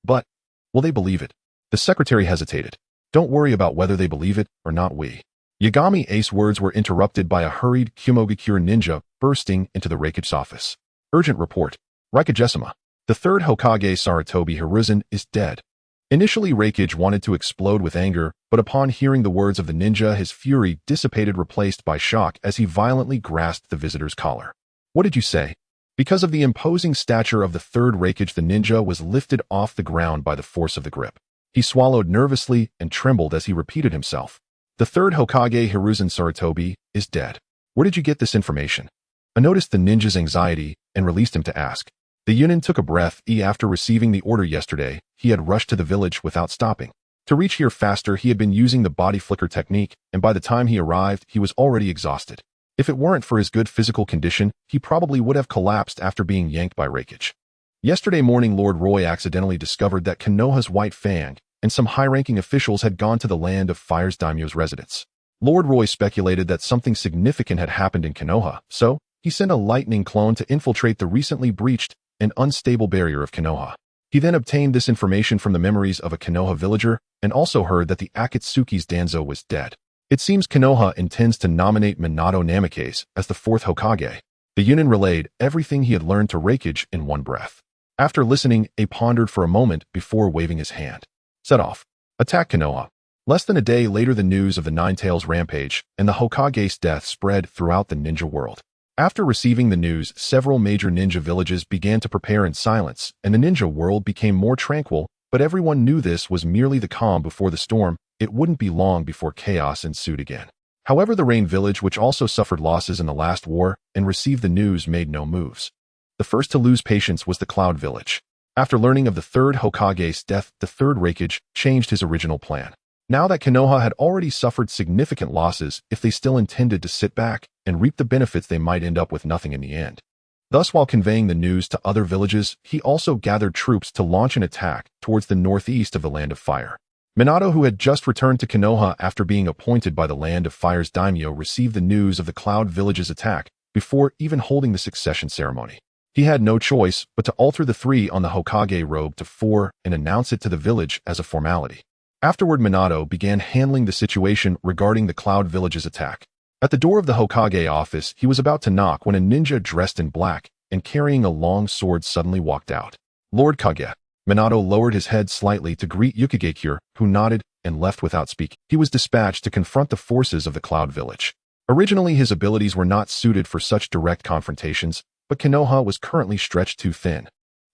But will they believe it? The secretary hesitated. Don't worry about whether they believe it or not. Yagami Ace words were interrupted by a hurried Kumogakure ninja bursting into the Raikage's office. Urgent report. Raikage-sama. The third Hokage Sarutobi Hiruzen is dead. Initially, Raikage wanted to explode with anger, but upon hearing the words of the ninja, his fury dissipated, replaced by shock as he violently grasped the visitor's collar. What did you say? Because of the imposing stature of the third Raikage, the ninja was lifted off the ground by the force of the grip. He swallowed nervously and trembled as he repeated himself. The third Hokage Hiruzen Sarutobi is dead. Where did you get this information? I noticed the ninja's anxiety and released him to ask. The Yunin took a breath. After receiving the order yesterday, he had rushed to the village without stopping. To reach here faster, he had been using the body flicker technique, and by the time he arrived, he was already exhausted. If it weren't for his good physical condition, he probably would have collapsed after being yanked by Raikage. Yesterday morning, Lord Roy accidentally discovered that Konoha's White Fang and some high-ranking officials had gone to the Land of Fire's daimyo's residence. Lord Roy speculated that something significant had happened in Konoha, so he sent a lightning clone to infiltrate the recently breached and unstable barrier of Konoha. He then obtained this information from the memories of a Konoha villager and also heard that the Akatsuki's Danzo was dead. It seems Konoha intends to nominate Minato Namikaze as the fourth Hokage. The Yunin relayed everything he had learned to Raikage in one breath. After listening, he pondered for a moment before waving his hand. Set off. Attack Konoha. Less than a day later, the news of the Nine-Tails rampage and the Hokage's death spread throughout the ninja world. After receiving the news, several major ninja villages began to prepare in silence, and the ninja world became more tranquil, but everyone knew this was merely the calm before the storm. It wouldn't be long before chaos ensued again. However, the Rain Village, which also suffered losses in the last war and received the news, made no moves. The first to lose patience was the Cloud Village. After learning of the third Hokage's death, the third Raikage changed his original plan. Now that Konoha had already suffered significant losses, if they still intended to sit back and reap the benefits, they might end up with nothing in the end. Thus, while conveying the news to other villages, he also gathered troops to launch an attack towards the northeast of the Land of Fire. Minato, who had just returned to Konoha after being appointed by the Land of Fire's daimyo, received the news of the Cloud Village's attack before even holding the succession ceremony. He had no choice but to alter the 3 on the Hokage robe to 4 and announce it to the village as a formality. Afterward, Minato began handling the situation regarding the Cloud Village's attack. At the door of the Hokage office, he was about to knock when a ninja dressed in black and carrying a long sword suddenly walked out. Lord Kage. Minato lowered his head slightly to greet Yukigakure, who nodded and left without speaking. He was dispatched to confront the forces of the Cloud Village. Originally, his abilities were not suited for such direct confrontations, but Konoha was currently stretched too thin.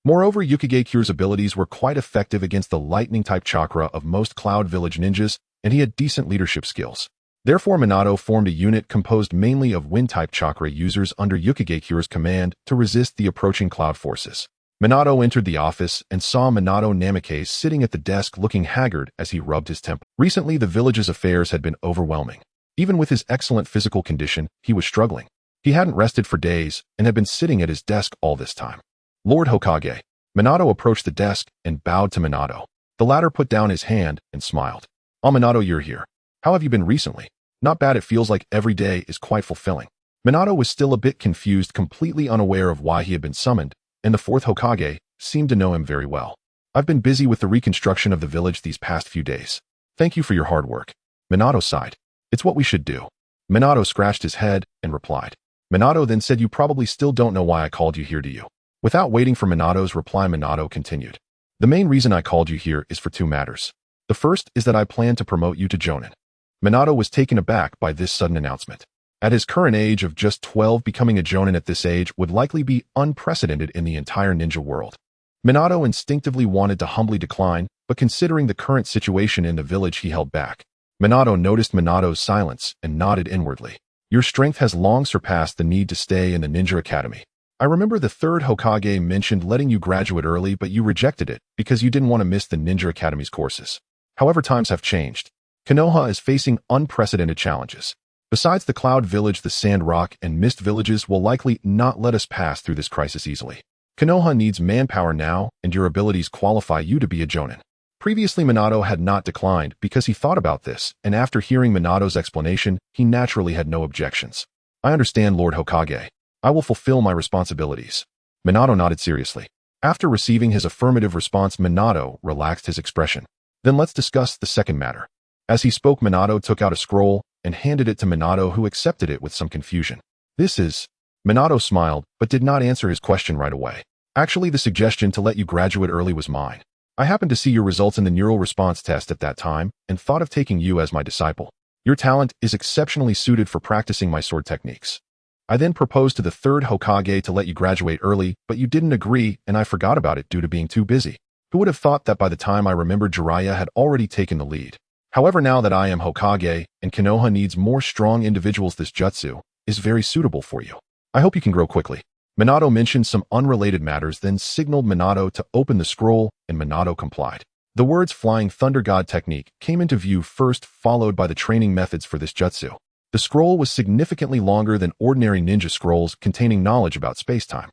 Moreover, Yukigakure's abilities were quite effective against the lightning-type chakra of most Cloud Village ninjas, and he had decent leadership skills. Therefore, Minato formed a unit composed mainly of wind-type chakra users under Yukigakure's command to resist the approaching Cloud forces. Minato entered the office and saw Minato Namikaze sitting at the desk looking haggard as he rubbed his temple. Recently, the village's affairs had been overwhelming. Even with his excellent physical condition, he was struggling. He hadn't rested for days and had been sitting at his desk all this time. Lord Hokage. Minato approached the desk and bowed to Minato. The latter put down his hand and smiled. "Ah, Minato, you're here. How have you been recently?" "Not bad. It feels like every day is quite fulfilling." Minato was still a bit confused, completely unaware of why he had been summoned, and the fourth Hokage seemed to know him very well. I've been busy with the reconstruction of the village these past few days. Thank you for your hard work. Minato sighed. It's what we should do. Minato scratched his head and replied. Minato then said, you probably still don't know why I called you here, do you? Without waiting for Minato's reply, Minato continued. The main reason I called you here is for two matters. The first is that I plan to promote you to Jonin. Minato was taken aback by this sudden announcement. At his current age of just 12, becoming a Jonin at this age would likely be unprecedented in the entire ninja world. Minato instinctively wanted to humbly decline, but considering the current situation in the village, he held back. Minato noticed Minato's silence and nodded inwardly. Your strength has long surpassed the need to stay in the ninja academy. I remember the third Hokage mentioned letting you graduate early, but you rejected it because you didn't want to miss the ninja academy's courses. However, times have changed. Konoha is facing unprecedented challenges. Besides the Cloud Village, the Sand Rock and Mist Villages will likely not let us pass through this crisis easily. Konoha needs manpower now, and your abilities qualify you to be a Jonin. Previously, Minato had not declined because he thought about this, and after hearing Minato's explanation, he naturally had no objections. I understand, Lord Hokage. I will fulfill my responsibilities. Minato nodded seriously. After receiving his affirmative response, Minato relaxed his expression. Then let's discuss the second matter. As he spoke, Minato took out a scroll and handed it to Minato, who accepted it with some confusion. This is... Minato smiled, but did not answer his question right away. Actually, the suggestion to let you graduate early was mine. I happened to see your results in the neural response test at that time and thought of taking you as my disciple. Your talent is exceptionally suited for practicing my sword techniques. I then proposed to the third Hokage to let you graduate early, but you didn't agree, and I forgot about it due to being too busy. Who would have thought that by the time I remembered, Jiraiya had already taken the lead? However, now that I am Hokage and Konoha needs more strong individuals, this jutsu is very suitable for you. I hope you can grow quickly. Minato mentioned some unrelated matters, then signaled Minato to open the scroll, and Minato complied. The words Flying Thunder God technique came into view first, followed by the training methods for this jutsu. The scroll was significantly longer than ordinary ninja scrolls containing knowledge about space-time.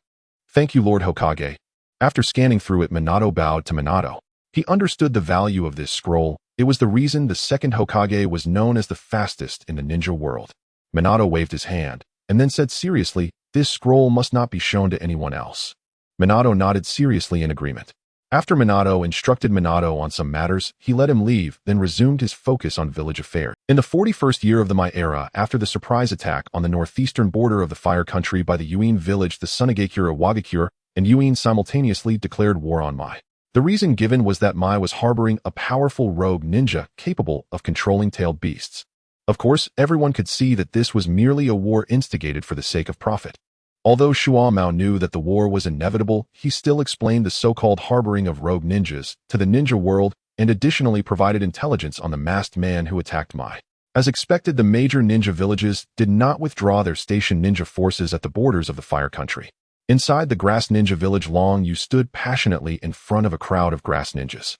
Thank you, Lord Hokage. After scanning through it, Minato bowed to Minato. He understood the value of this scroll. It was the reason the second Hokage was known as the fastest in the ninja world. Minato waved his hand, and then said seriously, this scroll must not be shown to anyone else. Minato nodded seriously in agreement. After Minato instructed Minato on some matters, he let him leave, then resumed his focus on village affairs. In the 41st year of the Mai era, after the surprise attack on the northeastern border of the Fire Country by the Yuin village, the Sunigakure Wagakure and Yuin simultaneously declared war on Mai. The reason given was that Mai was harboring a powerful rogue ninja capable of controlling tailed beasts. Of course, everyone could see that this was merely a war instigated for the sake of profit. Although Shuo Mao knew that the war was inevitable, he still explained the so-called harboring of rogue ninjas to the ninja world and additionally provided intelligence on the masked man who attacked Mai. As expected, the major ninja villages did not withdraw their stationed ninja forces at the borders of the Fire Country. Inside the grass ninja village, Long Yu stood passionately in front of a crowd of grass ninjas.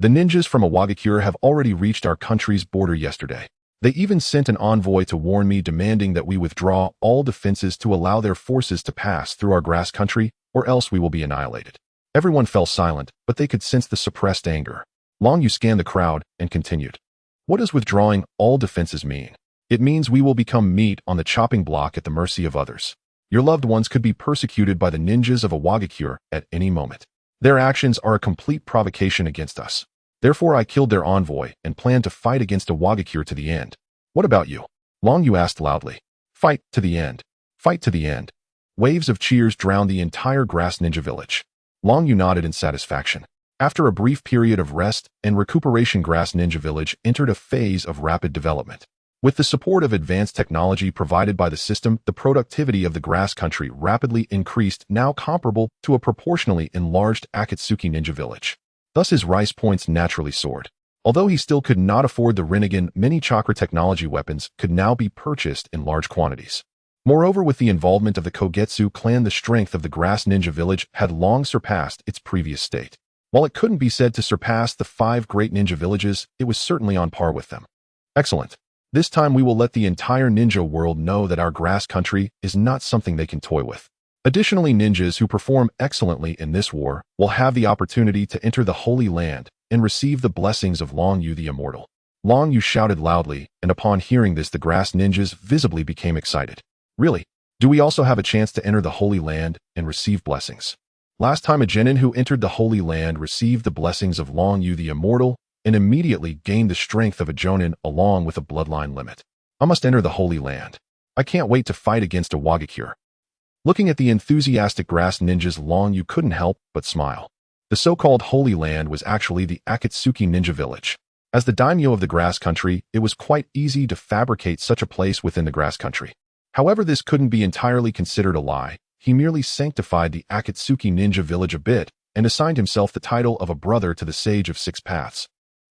The ninjas from Awagakure have already reached our country's border yesterday. They even sent an envoy to warn me, demanding that we withdraw all defenses to allow their forces to pass through our grass country, or else we will be annihilated. Everyone fell silent, but they could sense the suppressed anger. Long Yu scanned the crowd and continued. What does withdrawing all defenses mean? It means we will become meat on the chopping block at the mercy of others. Your loved ones could be persecuted by the ninjas of Awagakure at any moment. Their actions are a complete provocation against us. Therefore, I killed their envoy and plan to fight against Awagakure to the end. What about you? Long Yu asked loudly. Fight to the end. Fight to the end. Waves of cheers drowned the entire grass ninja village. Long Yu nodded in satisfaction. After a brief period of rest and recuperation, grass ninja village entered a phase of rapid development. With the support of advanced technology provided by the system, the productivity of the grass country rapidly increased, now comparable to a proportionally enlarged Akatsuki ninja village. Thus his rice points naturally soared. Although he still could not afford the Rinnegan, many chakra technology weapons could now be purchased in large quantities. Moreover, with the involvement of the Kogetsu clan, the strength of the grass ninja village had long surpassed its previous state. While it couldn't be said to surpass the 5 great ninja villages, it was certainly on par with them. Excellent. This time we will let the entire ninja world know that our grass country is not something they can toy with. Additionally, ninjas who perform excellently in this war will have the opportunity to enter the Holy Land and receive the blessings of Long Yu the Immortal. Long Yu shouted loudly, and upon hearing this, the grass ninjas visibly became excited. Really? Do we also have a chance to enter the Holy Land and receive blessings? Last time a genin who entered the Holy Land received the blessings of Long Yu the Immortal and immediately gained the strength of a jonin along with a bloodline limit. I must enter the Holy Land. I can't wait to fight against a Wagakure. Looking at the enthusiastic grass ninjas, Long Yu couldn't help but smile. The so-called Holy Land was actually the Akatsuki ninja village. As the daimyo of the grass country, it was quite easy to fabricate such a place within the grass country. However, this couldn't be entirely considered a lie. He merely sanctified the Akatsuki ninja village a bit and assigned himself the title of a brother to the Sage of Six Paths.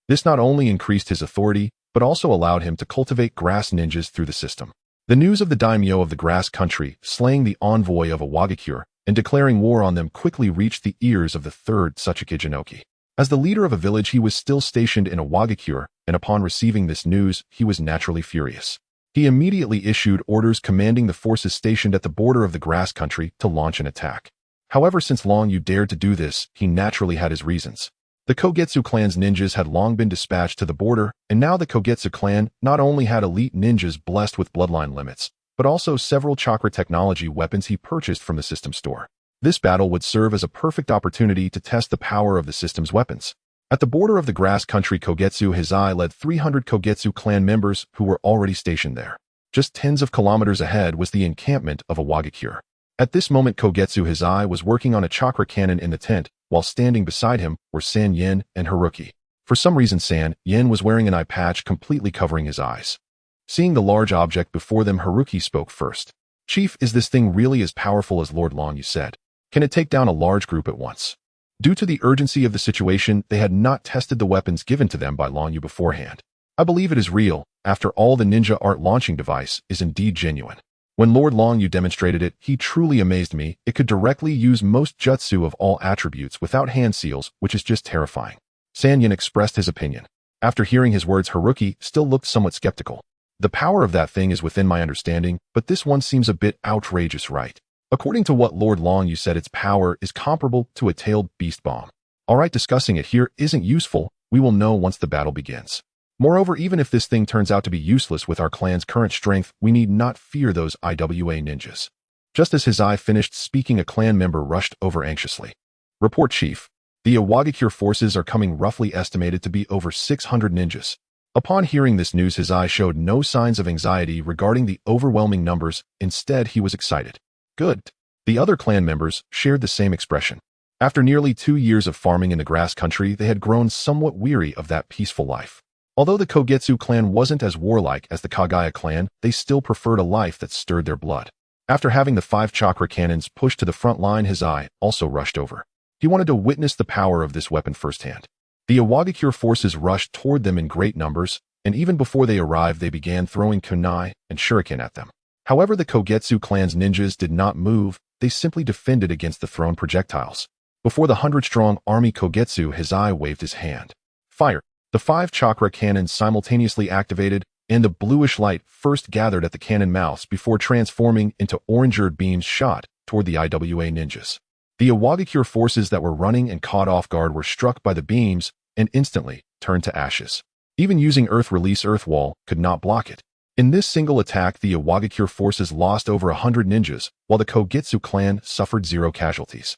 This not only increased his authority, but also allowed him to cultivate grass ninjas through the system. The news of the daimyo of the grass country slaying the envoy of a Wagakure and declaring war on them quickly reached the ears of the third Tsuchiki Jinoki. As the leader of a village, he was still stationed in a Wagakure, and upon receiving this news, he was naturally furious. He immediately issued orders commanding the forces stationed at the border of the grass country to launch an attack. However, since Long Yu dared to do this, he naturally had his reasons. The Kogetsu clan's ninjas had long been dispatched to the border, and now the Kogetsu clan not only had elite ninjas blessed with bloodline limits, but also several chakra technology weapons he purchased from the system store. This battle would serve as a perfect opportunity to test the power of the system's weapons. At the border of the grass country, Kogetsu Hizai led 300 Kogetsu clan members who were already stationed there. Just tens of kilometers ahead was the encampment of a Wagakure. At this moment, Kogetsu Hizai was working on a chakra cannon in the tent, while standing beside him were San Yen and Haruki. For some reason, San Yen was wearing an eye patch completely covering his eyes. Seeing the large object before them, Haruki spoke first. "Chief, is this thing really as powerful as Lord Long Yu said? Can it take down a large group at once?" Due to the urgency of the situation, they had not tested the weapons given to them by Long Yu beforehand. "I believe it is real. After all, the ninja art launching device is indeed genuine. When Lord Long Yu demonstrated it, he truly amazed me. It could directly use most jutsu of all attributes without hand seals, which is just terrifying." San Yen expressed his opinion. After hearing his words, Haruki still looked somewhat skeptical. "The power of that thing is within my understanding, but this one seems a bit outrageous, right? According to what Lord Long Yu said, its power is comparable to a tailed beast bomb. Alright, discussing it here isn't useful. We will know once the battle begins. Moreover, even if this thing turns out to be useless with our clan's current strength, we need not fear those IWA ninjas." Just as Hizai finished speaking, a clan member rushed over anxiously. "Report, Chief. The Wagakure forces are coming, roughly estimated to be over 600 ninjas." Upon hearing this news, Hizai showed no signs of anxiety regarding the overwhelming numbers. Instead, he was excited. "Good." The other clan members shared the same expression. After nearly 2 years of farming in the grass country, they had grown somewhat weary of that peaceful life. Although the Kogetsu clan wasn't as warlike as the Kagaya clan, they still preferred a life that stirred their blood. After having the 5 chakra cannons pushed to the front line, Hizai also rushed over. He wanted to witness the power of this weapon firsthand. The Wagakure forces rushed toward them in great numbers, and even before they arrived, they began throwing kunai and shuriken at them. However, the Kogetsu clan's ninjas did not move. They simply defended against the thrown projectiles. Before the 100-strong army Kogetsu, Hizai waved his hand. "Fire!" The 5 chakra cannons simultaneously activated, and the bluish light first gathered at the cannon mouths before transforming into orange-red beams shot toward the IWA ninjas. The Wagakure forces that were running and caught off guard were struck by the beams and instantly turned to ashes. Even using Earth Release Earth Wall could not block it. In this single attack, the Wagakure forces lost over 100 ninjas, while the Kogetsu clan suffered 0 casualties.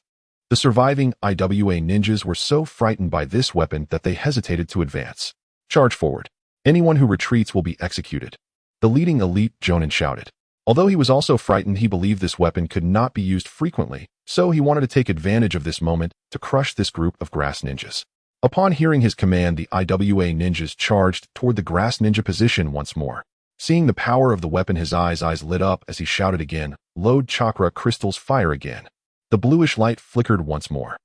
The surviving IWA ninjas were so frightened by this weapon that they hesitated to advance. "Charge forward. Anyone who retreats will be executed," the leading elite jonin shouted. Although he was also frightened, he believed this weapon could not be used frequently, so he wanted to take advantage of this moment to crush this group of grass ninjas. Upon hearing his command, the IWA ninjas charged toward the grass ninja position once more. Seeing the power of the weapon, his eyes lit up as he shouted again, "Load chakra crystals, fire again." The bluish light flickered once more.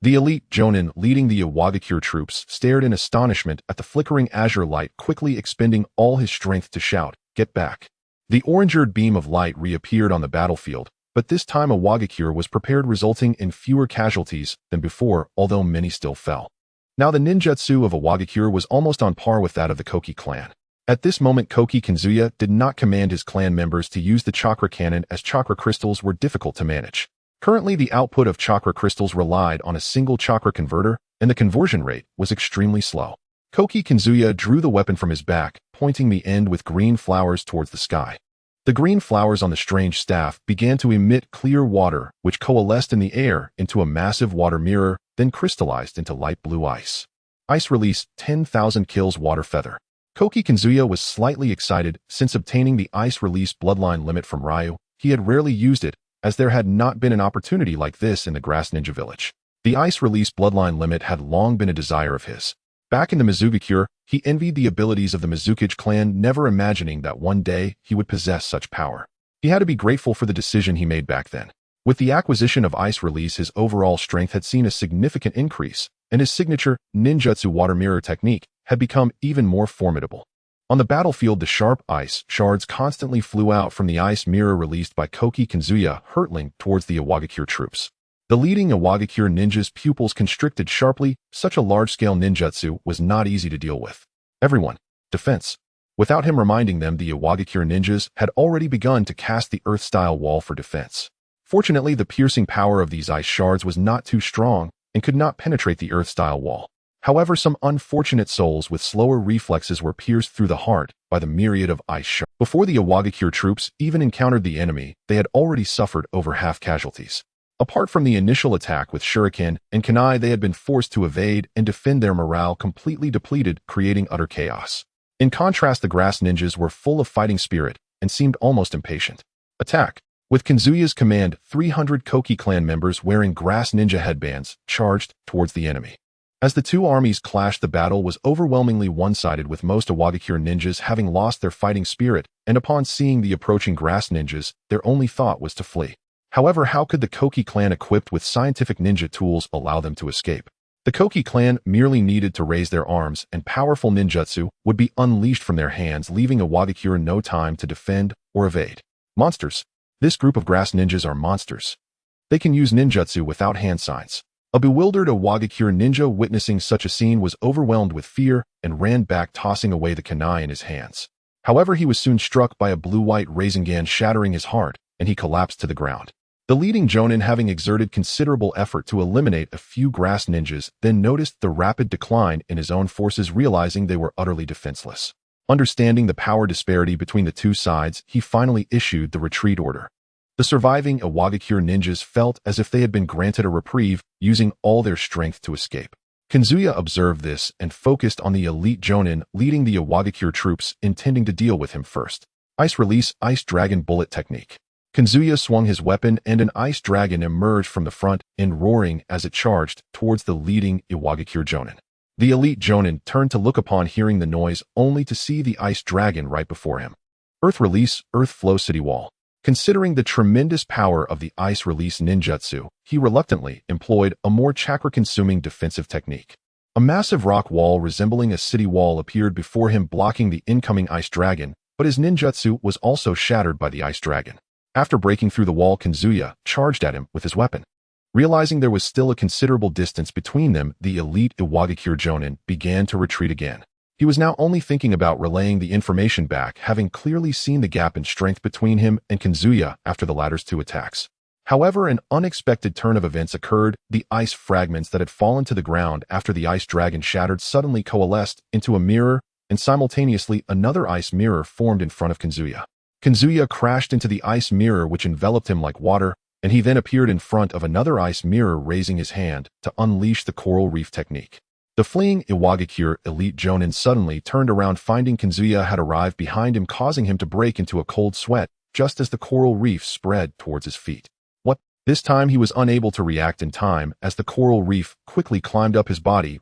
The elite jonin leading the Wagakure troops stared in astonishment at the flickering azure light, quickly expending all his strength to shout, "Get back." The orange-red beam of light reappeared on the battlefield, but this time a Wagakure was prepared, resulting in fewer casualties than before, although many still fell. Now the ninjutsu of a Wagakure was almost on par with that of the Koki clan. At this moment, Koki Kinzuya did not command his clan members to use the chakra cannon, as chakra crystals were difficult to manage. Currently, the output of chakra crystals relied on a single chakra converter, and the conversion rate was extremely slow. Koki Kinzuya drew the weapon from his back, pointing the end with green flowers towards the sky. The green flowers on the strange staff began to emit clear water, which coalesced in the air into a massive water mirror, then crystallized into light blue ice. Ice release 10,000 kills water feather. Koki Kazuya was slightly excited since obtaining the ice release bloodline limit from Ryu. He had rarely used it, as there had not been an opportunity like this in the Grass Ninja Village. The ice release bloodline limit had long been a desire of his. Back in the Mizugakure, he envied the abilities of the Mizukage clan, never imagining that one day he would possess such power. He had to be grateful for the decision he made back then. With the acquisition of ice release, his overall strength had seen a significant increase, and his signature ninjutsu water mirror technique had become even more formidable. On the battlefield, the sharp ice shards constantly flew out from the ice mirror released by Koki Kazuya, hurtling towards the Iwagakure troops. The leading Iwagakure ninja's pupils constricted sharply. Such a large-scale ninjutsu was not easy to deal with. Everyone, defense. Without him reminding them, the Iwagakure ninjas had already begun to cast the earth-style wall for defense. Fortunately, the piercing power of these ice shards was not too strong and could not penetrate the earth-style wall. However, some unfortunate souls with slower reflexes were pierced through the heart by the myriad of ice shards. Before the Iwagakure troops even encountered the enemy, they had already suffered over half casualties. Apart from the initial attack with shuriken and kunai, they had been forced to evade and defend, their morale completely depleted, creating utter chaos. In contrast, the grass ninjas were full of fighting spirit and seemed almost impatient. Attack! With Kazuya's command, 300 Koki clan members wearing grass ninja headbands charged towards the enemy. As the two armies clashed, the battle was overwhelmingly one-sided, with most Iwagakure ninjas having lost their fighting spirit, and upon seeing the approaching grass ninjas, their only thought was to flee. However, how could the Koki clan equipped with scientific ninja tools allow them to escape? The Koki clan merely needed to raise their arms, and powerful ninjutsu would be unleashed from their hands, leaving Iwagakure no time to defend or evade. Monsters. This group of grass ninjas are monsters. They can use ninjutsu without hand signs. A bewildered Iwagakure ninja witnessing such a scene was overwhelmed with fear and ran back, tossing away the kunai in his hands. However, he was soon struck by a blue-white Rasengan, shattering his heart, and he collapsed to the ground. The leading jonin, having exerted considerable effort to eliminate a few grass ninjas, then noticed the rapid decline in his own forces, realizing they were utterly defenseless. Understanding the power disparity between the two sides, he finally issued the retreat order. The surviving Iwagakure ninjas felt as if they had been granted a reprieve, using all their strength to escape. Kazuya observed this and focused on the elite jonin leading the Iwagakure troops, intending to deal with him first. Ice release, ice dragon bullet technique. Kazuya swung his weapon and an ice dragon emerged from the front end, roaring as it charged towards the leading Iwagakure jonin. The elite jonin turned to look upon hearing the noise, only to see the ice dragon right before him. Earth release, earth flow city wall. Considering the tremendous power of the ice release ninjutsu, he reluctantly employed a more chakra-consuming defensive technique. A massive rock wall resembling a city wall appeared before him, blocking the incoming ice dragon, but his ninjutsu was also shattered by the ice dragon. After breaking through the wall, Kazuya charged at him with his weapon. Realizing there was still a considerable distance between them, the elite Iwagakure jonin began to retreat again. He was now only thinking about relaying the information back, having clearly seen the gap in strength between him and Kazuya after the latter's two attacks. However, an unexpected turn of events occurred. The ice fragments that had fallen to the ground after the ice dragon shattered suddenly coalesced into a mirror, and simultaneously another ice mirror formed in front of Kazuya. Kazuya crashed into the ice mirror, which enveloped him like water, and he then appeared in front of another ice mirror, raising his hand to unleash the coral reef technique. The fleeing Iwagakure elite jonin suddenly turned around, finding Kazuya had arrived behind him, causing him to break into a cold sweat just as the coral reef spread towards his feet. What? This time he was unable to react in time, as the coral reef quickly climbed up his body.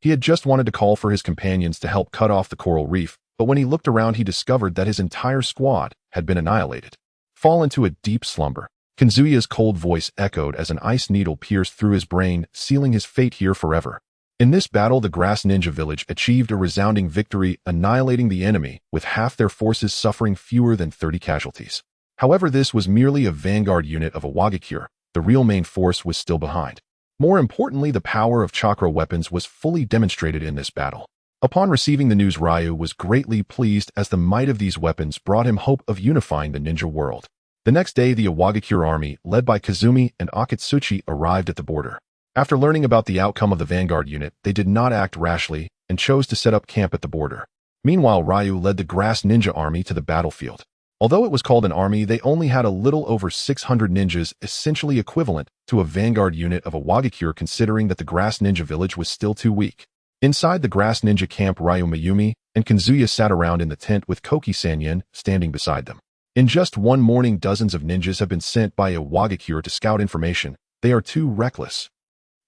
He had just wanted to call for his companions to help cut off the coral reef, but when he looked around, he discovered that his entire squad had been annihilated. Fall into a deep slumber. Kazuya's cold voice echoed as an ice needle pierced through his brain, sealing his fate here forever. In this battle, the Grass Ninja Village achieved a resounding victory, annihilating the enemy, with half their forces suffering fewer than 30 casualties. However, this was merely a vanguard unit of Iwagakure. The real main force was still behind. More importantly, the power of chakra weapons was fully demonstrated in this battle. Upon receiving the news, Ryu was greatly pleased, as the might of these weapons brought him hope of unifying the ninja world. The next day, the Iwagakure army, led by Kazumi and Akatsuki, arrived at the border. After learning about the outcome of the vanguard unit, they did not act rashly and chose to set up camp at the border. Meanwhile, Ryu led the Grass Ninja army to the battlefield. Although it was called an army, they only had a little over 600 ninjas, essentially equivalent to a vanguard unit of a Wagakure, considering that the grass ninja village was still too weak. Inside the grass ninja camp, Ryu Mayumi and Kanzuya sat around in the tent with Koki Sanyen standing beside them. In just one morning, dozens of ninjas have been sent by a Wagakure to scout information. They are too reckless,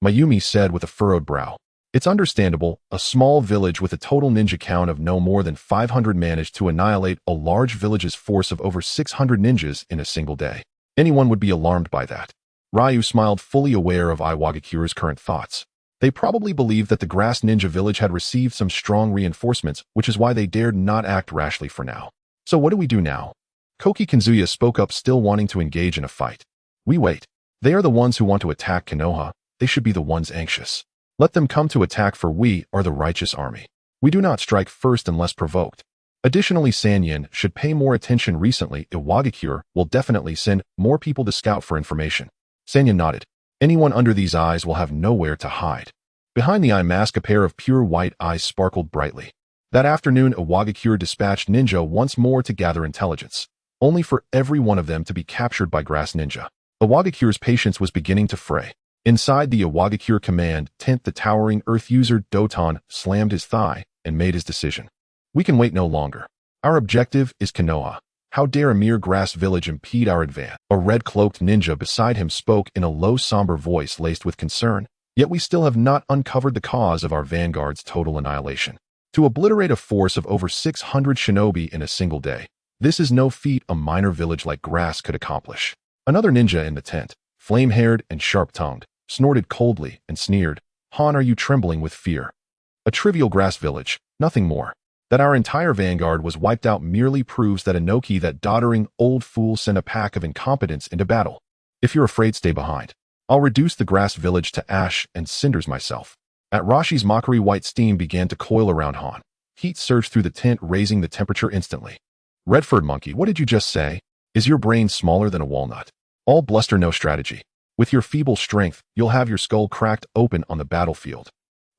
Mayumi said with a furrowed brow. It's understandable. A small village with a total ninja count of no more than 500 managed to annihilate a large village's force of over 600 ninjas in a single day. Anyone would be alarmed by that. Ryu smiled, fully aware of Iwagakure's current thoughts. They probably believed that the grass ninja village had received some strong reinforcements, which is why they dared not act rashly for now. So what do we do now? Koki Kanzuya spoke up, still wanting to engage in a fight. We wait. They are the ones who want to attack Konoha. They should be the ones anxious. Let them come to attack, for we are the righteous army. We do not strike first unless provoked. Additionally, Sanyen should pay more attention. Recently, Iwagakure will definitely send more people to scout for information. Sanyen nodded. Anyone under these eyes will have nowhere to hide. Behind the eye mask, a pair of pure white eyes sparkled brightly. That afternoon, Iwagakure dispatched ninja once more to gather intelligence, only for every one of them to be captured by grass ninja. Iwagakure's patience was beginning to fray. Inside the Iwagakure command tent, the towering earth user Doton slammed his thigh and made his decision. We can wait no longer. Our objective is Konoha. How dare a mere grass village impede our advance? A red-cloaked ninja beside him spoke in a low, somber voice laced with concern. Yet we still have not uncovered the cause of our vanguard's total annihilation. To obliterate a force of over 600 shinobi in a single day, this is no feat a minor village like grass could accomplish. Another ninja in the tent, flame-haired and sharp-tongued, snorted coldly and sneered. Han, are you trembling with fear? A trivial grass village, nothing more. That our entire vanguard was wiped out merely proves that Inoki, that doddering old fool, sent a pack of incompetents into battle. If you're afraid, stay behind. I'll reduce the grass village to ash and cinders myself. At Rashi's mockery, white steam began to coil around Han. Heat surged through the tent, raising the temperature instantly. Redford monkey, what did you just say? Is your brain smaller than a walnut? All bluster, no strategy. With your feeble strength, you'll have your skull cracked open on the battlefield.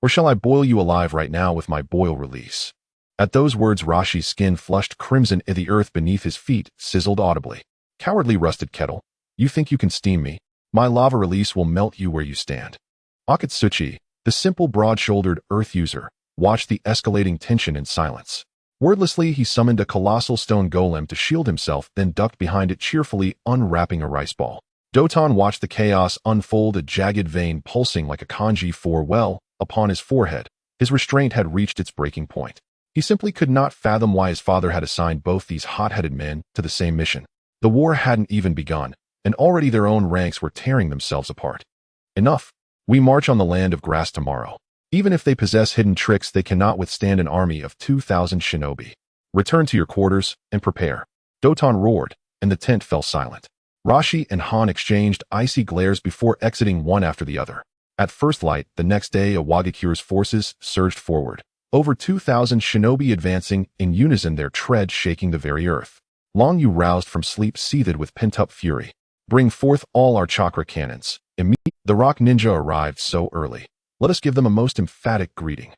Or shall I boil you alive right now with my boil release? At those words, Rashi's skin flushed crimson and the earth beneath his feet sizzled audibly. Cowardly rusted kettle. You think you can steam me? My lava release will melt you where you stand. Akatsuki, the simple broad-shouldered earth user, watched the escalating tension in silence. Wordlessly, he summoned a colossal stone golem to shield himself, then ducked behind it, cheerfully unwrapping a rice ball. Doton watched the chaos unfold, a jagged vein pulsing like a kanji 4 well upon his forehead. His restraint had reached its breaking point. He simply could not fathom why his father had assigned both these hot-headed men to the same mission. The war hadn't even begun, and already their own ranks were tearing themselves apart. Enough. We march on the land of grass tomorrow. Even if they possess hidden tricks, they cannot withstand an army of 2,000 shinobi. Return to your quarters and prepare. Doton roared, and the tent fell silent. Rashi and Han exchanged icy glares before exiting one after the other. At first light, the next day, Iwagakure's forces surged forward. Over 2,000 shinobi advancing in unison, their tread shaking the very earth. Long Yu, roused from sleep, seethed with pent-up fury. Bring forth all our chakra cannons. Immediately, the rock ninja arrived so early. Let us give them a most emphatic greeting.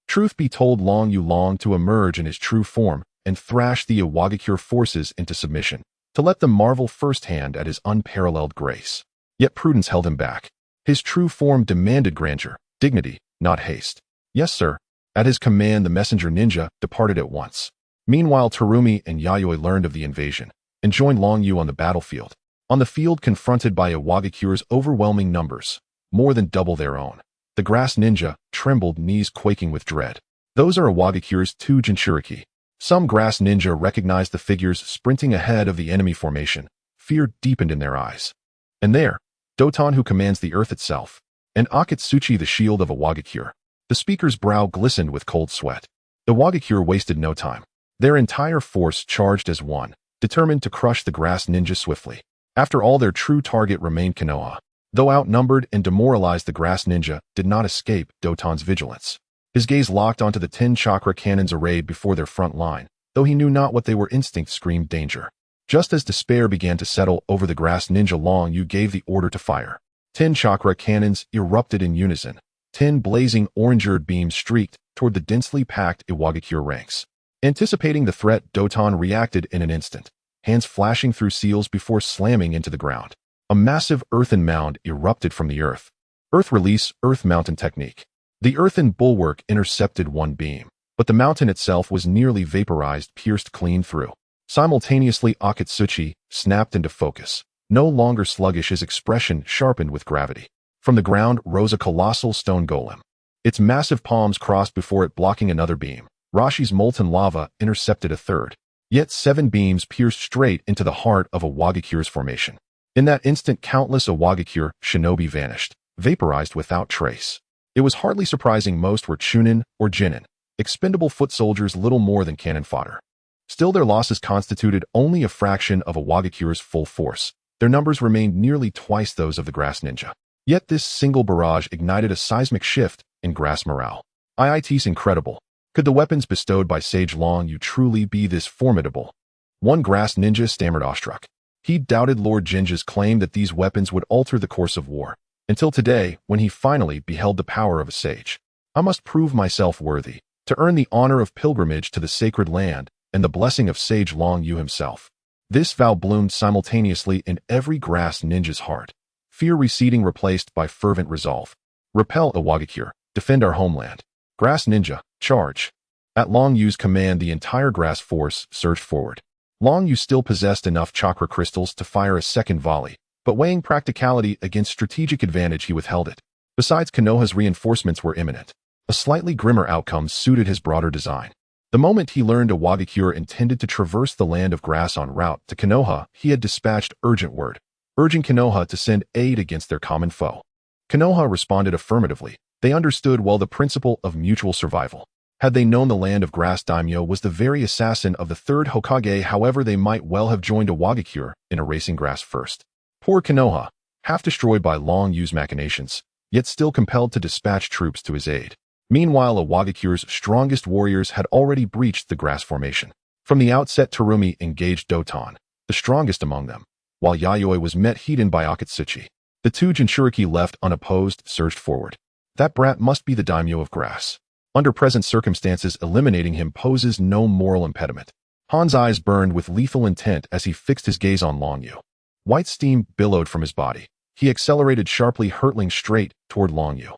Truth be told, Long Yu longed to emerge in his true form and thrash the Iwagakure forces into submission, to let them marvel firsthand at his unparalleled grace. Yet prudence held him back. His true form demanded grandeur, dignity, not haste. Yes, sir. At his command, the messenger ninja departed at once. Meanwhile, Terumi and Yayoi learned of the invasion and joined Long Yu on the battlefield. On the field, confronted by Iwagakure's overwhelming numbers, more than double their own, the grass ninja trembled, knees quaking with dread. Those are Iwagakure's 2 Jinchuriki. Some grass ninja recognized the figures sprinting ahead of the enemy formation. Fear deepened in their eyes. And there, Doton, who commands the earth itself, and Akatsuki, the shield of Iwagakure. The speaker's brow glistened with cold sweat. Iwagakure wasted no time. Their entire force charged as one, determined to crush the grass ninja swiftly. After all, their true target remained Konoha. Though outnumbered and demoralized, the grass ninja did not escape Doton's vigilance. His gaze locked onto the 10 chakra cannons arrayed before their front line, though he knew not what they were. Instinct screamed danger. Just as despair began to settle over the grass ninja, Long Yu gave the order to fire. 10 chakra cannons erupted in unison. 10 blazing orange-eared beams streaked toward the densely packed Iwagakure ranks. Anticipating the threat, Doton reacted in an instant. hands flashing through seals before slamming into the ground. A massive earthen mound erupted from the earth. Earth release, earth mountain technique. The earthen bulwark intercepted one beam, but the mountain itself was nearly vaporized, pierced clean through. Simultaneously, Akatsuki snapped into focus. No longer sluggish, his expression sharpened with gravity. From the ground rose a colossal stone golem. Its massive palms crossed before it, blocking another beam. Rashi's molten lava intercepted a third. Yet 7 beams pierced straight into the heart of Awagakure's formation. In that instant, countless Awagakure shinobi vanished, vaporized without trace. It was hardly surprising most were chunin or jinin, expendable foot soldiers, little more than cannon fodder. Still, their losses constituted only a fraction of Awagakure's full force. Their numbers remained nearly twice those of the grass ninja. Yet this single barrage ignited a seismic shift in grass morale. It's incredible. Could the weapons bestowed by Sage Long Yu truly be this formidable? One grass ninja stammered awestruck. He doubted Lord Jinja's claim that these weapons would alter the course of war, until today when he finally beheld the power of a sage. I must prove myself worthy, to earn the honor of pilgrimage to the sacred land and the blessing of Sage Long Yu himself. This vow bloomed simultaneously in every grass ninja's heart, fear receding, replaced by fervent resolve. Repel Awagakure, defend our homeland. Grass ninja, charge. At Long Yu's command, the entire grass force surged forward. Long Yu still possessed enough chakra crystals to fire a second volley, but weighing practicality against strategic advantage, he withheld it. Besides, Konoha's reinforcements were imminent. A slightly grimmer outcome suited his broader design. The moment he learned Awagakure intended to traverse the land of grass en route to Konoha, he had dispatched urgent word, urging Konoha to send aid against their common foe. Konoha responded affirmatively. They understood well the principle of mutual survival. Had they known the land of grass daimyo was the very assassin of the third Hokage, however, they might well have joined Awagakure in erasing grass first. Poor Konoha, half destroyed by Long Yu's machinations, yet still compelled to dispatch troops to his aid. Meanwhile, Awagakure's strongest warriors had already breached the grass formation. From the outset, Terumi engaged Doton, the strongest among them, while Yayoi was met heated by Akatsuki. The two Jinchuriki left unopposed surged forward. That brat must be the daimyo of grass. Under present circumstances, eliminating him poses no moral impediment. Han's eyes burned with lethal intent as he fixed his gaze on Long Yu. White steam billowed from his body. He accelerated sharply, hurtling straight toward Long Yu.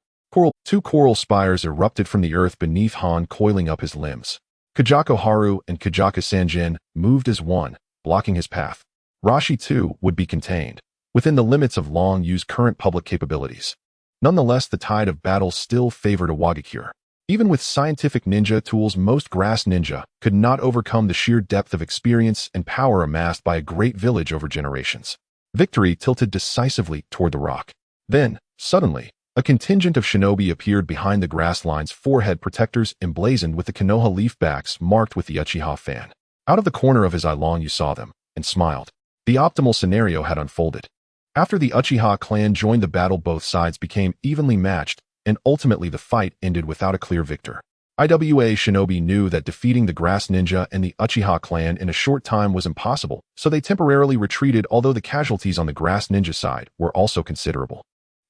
Two coral spires erupted from the earth beneath Han, coiling up his limbs. Kajako Haru and Kajaka Sanjin moved as one, blocking his path. Rashi, too, would be contained, within the limits of Long Yu's current public capabilities. Nonetheless, the tide of battle still favored Awagakure. Even with scientific ninja tools, most grass ninja could not overcome the sheer depth of experience and power amassed by a great village over generations. Victory tilted decisively toward the rock. Then, suddenly, a contingent of shinobi appeared behind the grass line's forehead protectors, emblazoned with the Konoha leaf backs marked with the Uchiha fan. Out of the corner of his eye, Long Yu saw them and smiled. The optimal scenario had unfolded. After the Uchiha clan joined the battle, both sides became evenly matched, and ultimately the fight ended without a clear victor. IWA shinobi knew that defeating the grass ninja and the Uchiha clan in a short time was impossible, so they temporarily retreated, although the casualties on the grass ninja side were also considerable.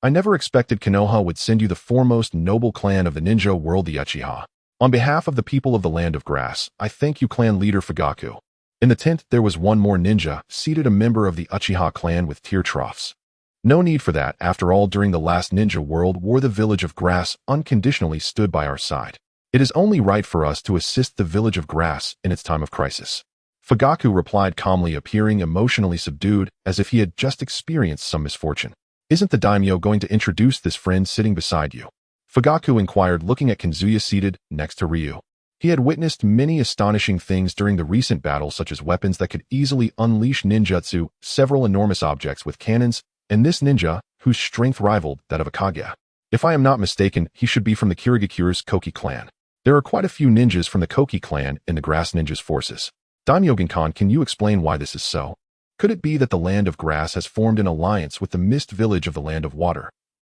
I never expected Konoha would send you the foremost noble clan of the ninja world, the Uchiha. On behalf of the people of the land of grass, I thank you, clan leader Fugaku. In the tent, there was one more ninja, seated, a member of the Uchiha clan with tear troughs. No need for that. After all, during the last ninja world war, the village of grass unconditionally stood by our side. It is only right for us to assist the village of grass in its time of crisis. Fugaku replied calmly, appearing emotionally subdued, as if he had just experienced some misfortune. Isn't the daimyo going to introduce this friend sitting beside you? Fugaku inquired, looking at Kanzuya seated next to Ryu. He had witnessed many astonishing things during the recent battle, such as weapons that could easily unleash ninjutsu, several enormous objects with cannons, and this ninja, whose strength rivaled that of a Kage. If I am not mistaken, he should be from the Kirigakure's Koki clan. There are quite a few ninjas from the Koki clan in the grass ninjas' forces. Daimyo Ginkan, can you explain why this is so? Could it be that the land of grass has formed an alliance with the mist village of the land of water?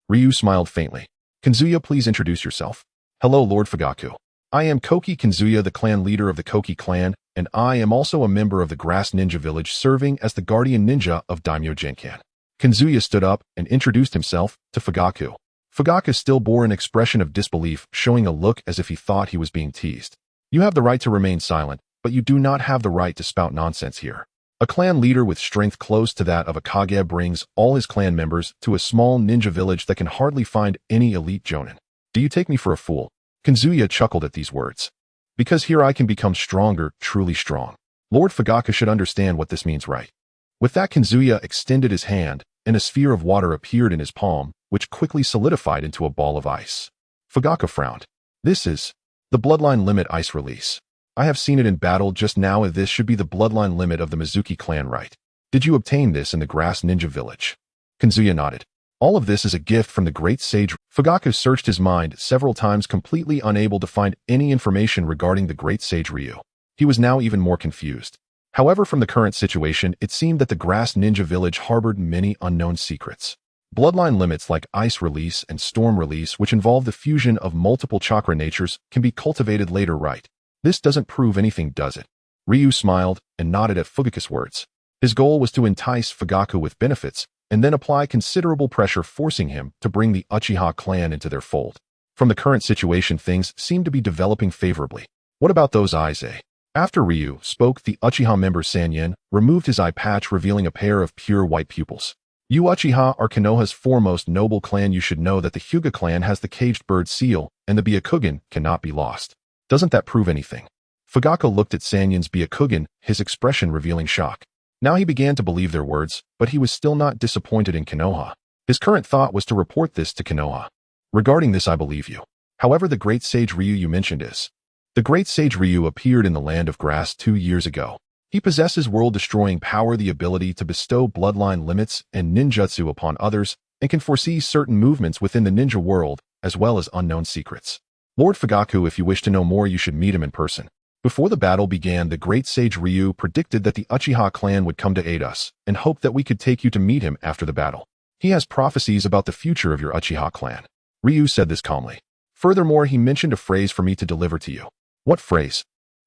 Ryu smiled faintly. Kanzuya, please introduce yourself. Hello, Lord Fugaku. I am Koki Kanzuya, the clan leader of the Koki clan, and I am also a member of the grass ninja village, serving as the guardian ninja of Daimyo Genkan. Kanzuya stood up and introduced himself to Fugaku. Fugaku still bore an expression of disbelief, showing a look as if he thought he was being teased. You have the right to remain silent, but you do not have the right to spout nonsense here. A clan leader with strength close to that of a Kage brings all his clan members to a small ninja village that can hardly find any elite jonin. Do you take me for a fool? Kazuya chuckled at these words. Because here I can become stronger, truly strong. Lord Fugaku should understand what this means, right? With that, Kazuya extended his hand, and a sphere of water appeared in his palm, which quickly solidified into a ball of ice. Fugaku frowned. This is the bloodline limit ice release. I have seen it in battle just now, and this should be the bloodline limit of the Mizuki clan, right? Did you obtain this in the grass ninja village? Kazuya nodded. All of this is a gift from the great sage. Fugaku searched his mind several times, completely unable to find any information regarding the great sage Ryu. He was now even more confused. However, from the current situation, it seemed that the grass ninja village harbored many unknown secrets. Bloodline limits like ice release and storm release, which involve the fusion of multiple chakra natures, can be cultivated later, right? This doesn't prove anything, does it? Ryu smiled and nodded at Fugaku's words. His goal was to entice Fugaku with benefits, and then apply considerable pressure, forcing him to bring the Uchiha clan into their fold. From the current situation, things seem to be developing favorably. What about those eyes, eh? After Ryu spoke, the Uchiha member Sanyen removed his eye patch, revealing a pair of pure white pupils. You Uchiha are Konoha's foremost noble clan. You should know that the Hyuga clan has the caged bird seal, and the Byakugan cannot be lost. Doesn't that prove anything? Fugaku looked at Sanyen's Byakugan, his expression revealing shock. Now he began to believe their words, but he was still not disappointed in Konoha. His current thought was to report this to Konoha. Regarding this, I believe you. However, the great sage Ryu you mentioned is. The great sage Ryu appeared in the land of grass 2 years ago. He possesses world-destroying power, the ability to bestow bloodline limits and ninjutsu upon others, and can foresee certain movements within the ninja world, as well as unknown secrets. Lord Fugaku, if you wish to know more, you should meet him in person. Before the battle began, the great sage Ryu predicted that the Uchiha clan would come to aid us, and hoped that we could take you to meet him after the battle. He has prophecies about the future of your Uchiha clan. Ryu said this calmly. Furthermore, he mentioned a phrase for me to deliver to you. What phrase?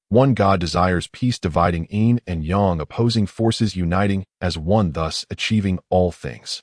One God desires peace, dividing yin and yang, opposing forces uniting as one, thus achieving all things.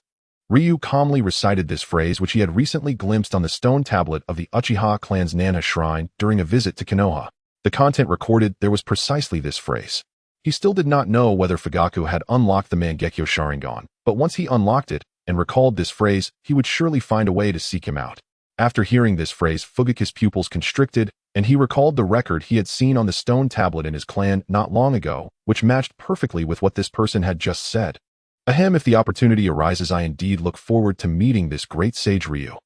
Ryu calmly recited this phrase, which he had recently glimpsed on the stone tablet of the Uchiha clan's Nana shrine during a visit to Konoha. The content recorded there was precisely this phrase. He still did not know whether Fugaku had unlocked the Mangekyo Sharingan, but once he unlocked it and recalled this phrase, he would surely find a way to seek him out. After hearing this phrase, Fugaku's pupils constricted, and he recalled the record he had seen on the stone tablet in his clan not long ago, which matched perfectly with what this person had just said. Ahem, if the opportunity arises, I indeed look forward to meeting this great sage Ryu.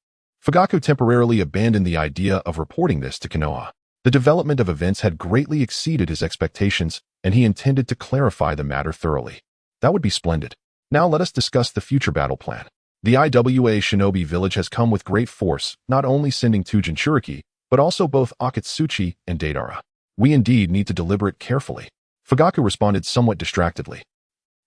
Fugaku temporarily abandoned the idea of reporting this to Konoha. The development of events had greatly exceeded his expectations, and he intended to clarify the matter thoroughly. That would be splendid. Now let us discuss the future battle plan. The IWA Shinobi village has come with great force, not only sending two Jinchuriki, but also both Akatsuki and Deidara. We indeed need to deliberate carefully. Fugaku responded somewhat distractedly.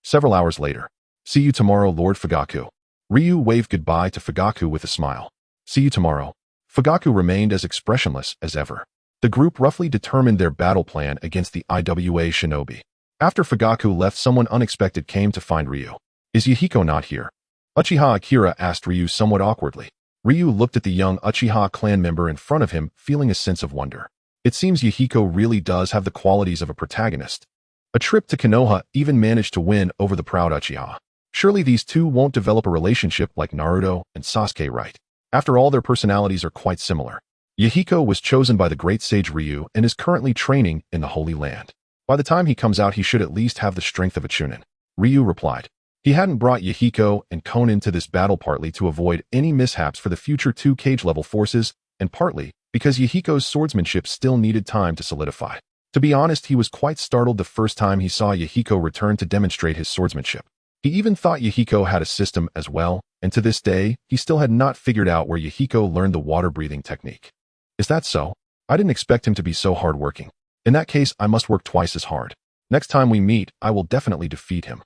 Several hours later. See you tomorrow, Lord Fugaku. Ryu waved goodbye to Fugaku with a smile. See you tomorrow. Fugaku remained as expressionless as ever. The group roughly determined their battle plan against the IWA Shinobi. After Fugaku left, someone unexpected came to find Ryu. Is Yahiko not here? Uchiha Akira asked Ryu somewhat awkwardly. Ryu looked at the young Uchiha clan member in front of him, feeling a sense of wonder. It seems Yahiko really does have the qualities of a protagonist. A trip to Konoha even managed to win over the proud Uchiha. Surely these two won't develop a relationship like Naruto and Sasuke, right? After all, their personalities are quite similar. Yahiko was chosen by the great sage Ryu and is currently training in the Holy Land. By the time he comes out, he should at least have the strength of a Chunin. Ryu replied. He hadn't brought Yahiko and Konan to this battle partly to avoid any mishaps for the future two cage-level forces, and partly because Yahiko's swordsmanship still needed time to solidify. To be honest, he was quite startled the first time he saw Yahiko return to demonstrate his swordsmanship. He even thought Yahiko had a system as well, and to this day, he still had not figured out where Yahiko learned the water-breathing technique. Is that so? I didn't expect him to be so hard-working. In that case, I must work twice as hard. Next time we meet, I will definitely defeat him.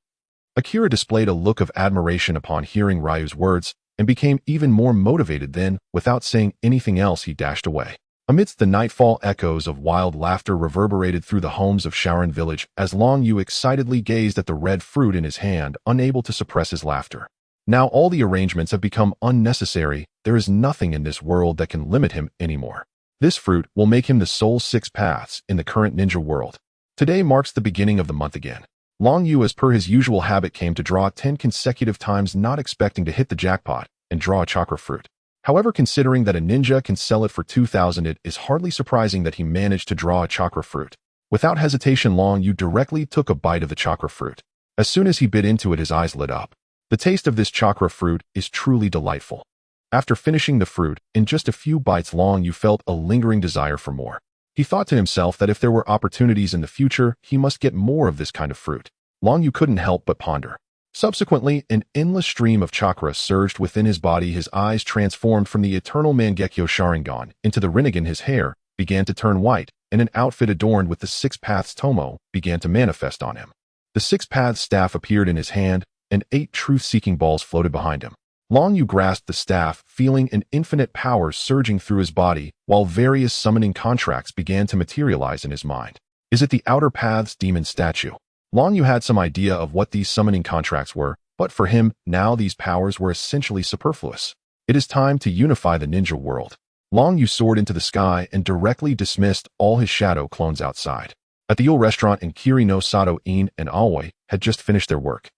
Akira displayed a look of admiration upon hearing Ryu's words, and became even more motivated then, without saying anything else, he dashed away. Amidst the nightfall, echoes of wild laughter reverberated through the homes of Sharon village as Long Yu excitedly gazed at the red fruit in his hand, unable to suppress his laughter. Now all the arrangements have become unnecessary. There is nothing in this world that can limit him anymore. This fruit will make him the sole six paths in the current ninja world. Today marks the beginning of the month again. Long Yu, as per his usual habit, came to draw 10 consecutive times, not expecting to hit the jackpot and draw a chakra fruit. However, considering that a ninja can sell it for 2,000, it is hardly surprising that he managed to draw a chakra fruit. Without hesitation, Long Yu directly took a bite of the chakra fruit. As soon as he bit into it, his eyes lit up. The taste of this chakra fruit is truly delightful. After finishing the fruit, in just a few bites, Long Yu felt a lingering desire for more. He thought to himself that if there were opportunities in the future, he must get more of this kind of fruit. Long Yu couldn't help but ponder. Subsequently, an endless stream of chakra surged within his body. His eyes transformed from the eternal Mangekyo Sharingan into the Rinnegan. His hair began to turn white, and an outfit adorned with the Six Paths Tomo began to manifest on him. The Six Paths staff appeared in his hand, and 8 truth-seeking balls floated behind him. Long Yu grasped the staff, feeling an infinite power surging through his body, while various summoning contracts began to materialize in his mind. Is it the Outer Paths demon statue? Long Yu had some idea of what these summoning contracts were, but for him, now these powers were essentially superfluous. It is time to unify the ninja world. Long Yu soared into the sky and directly dismissed all his shadow clones outside. At the Yule restaurant in Kiri no Sato, In and Aoi had just finished their work.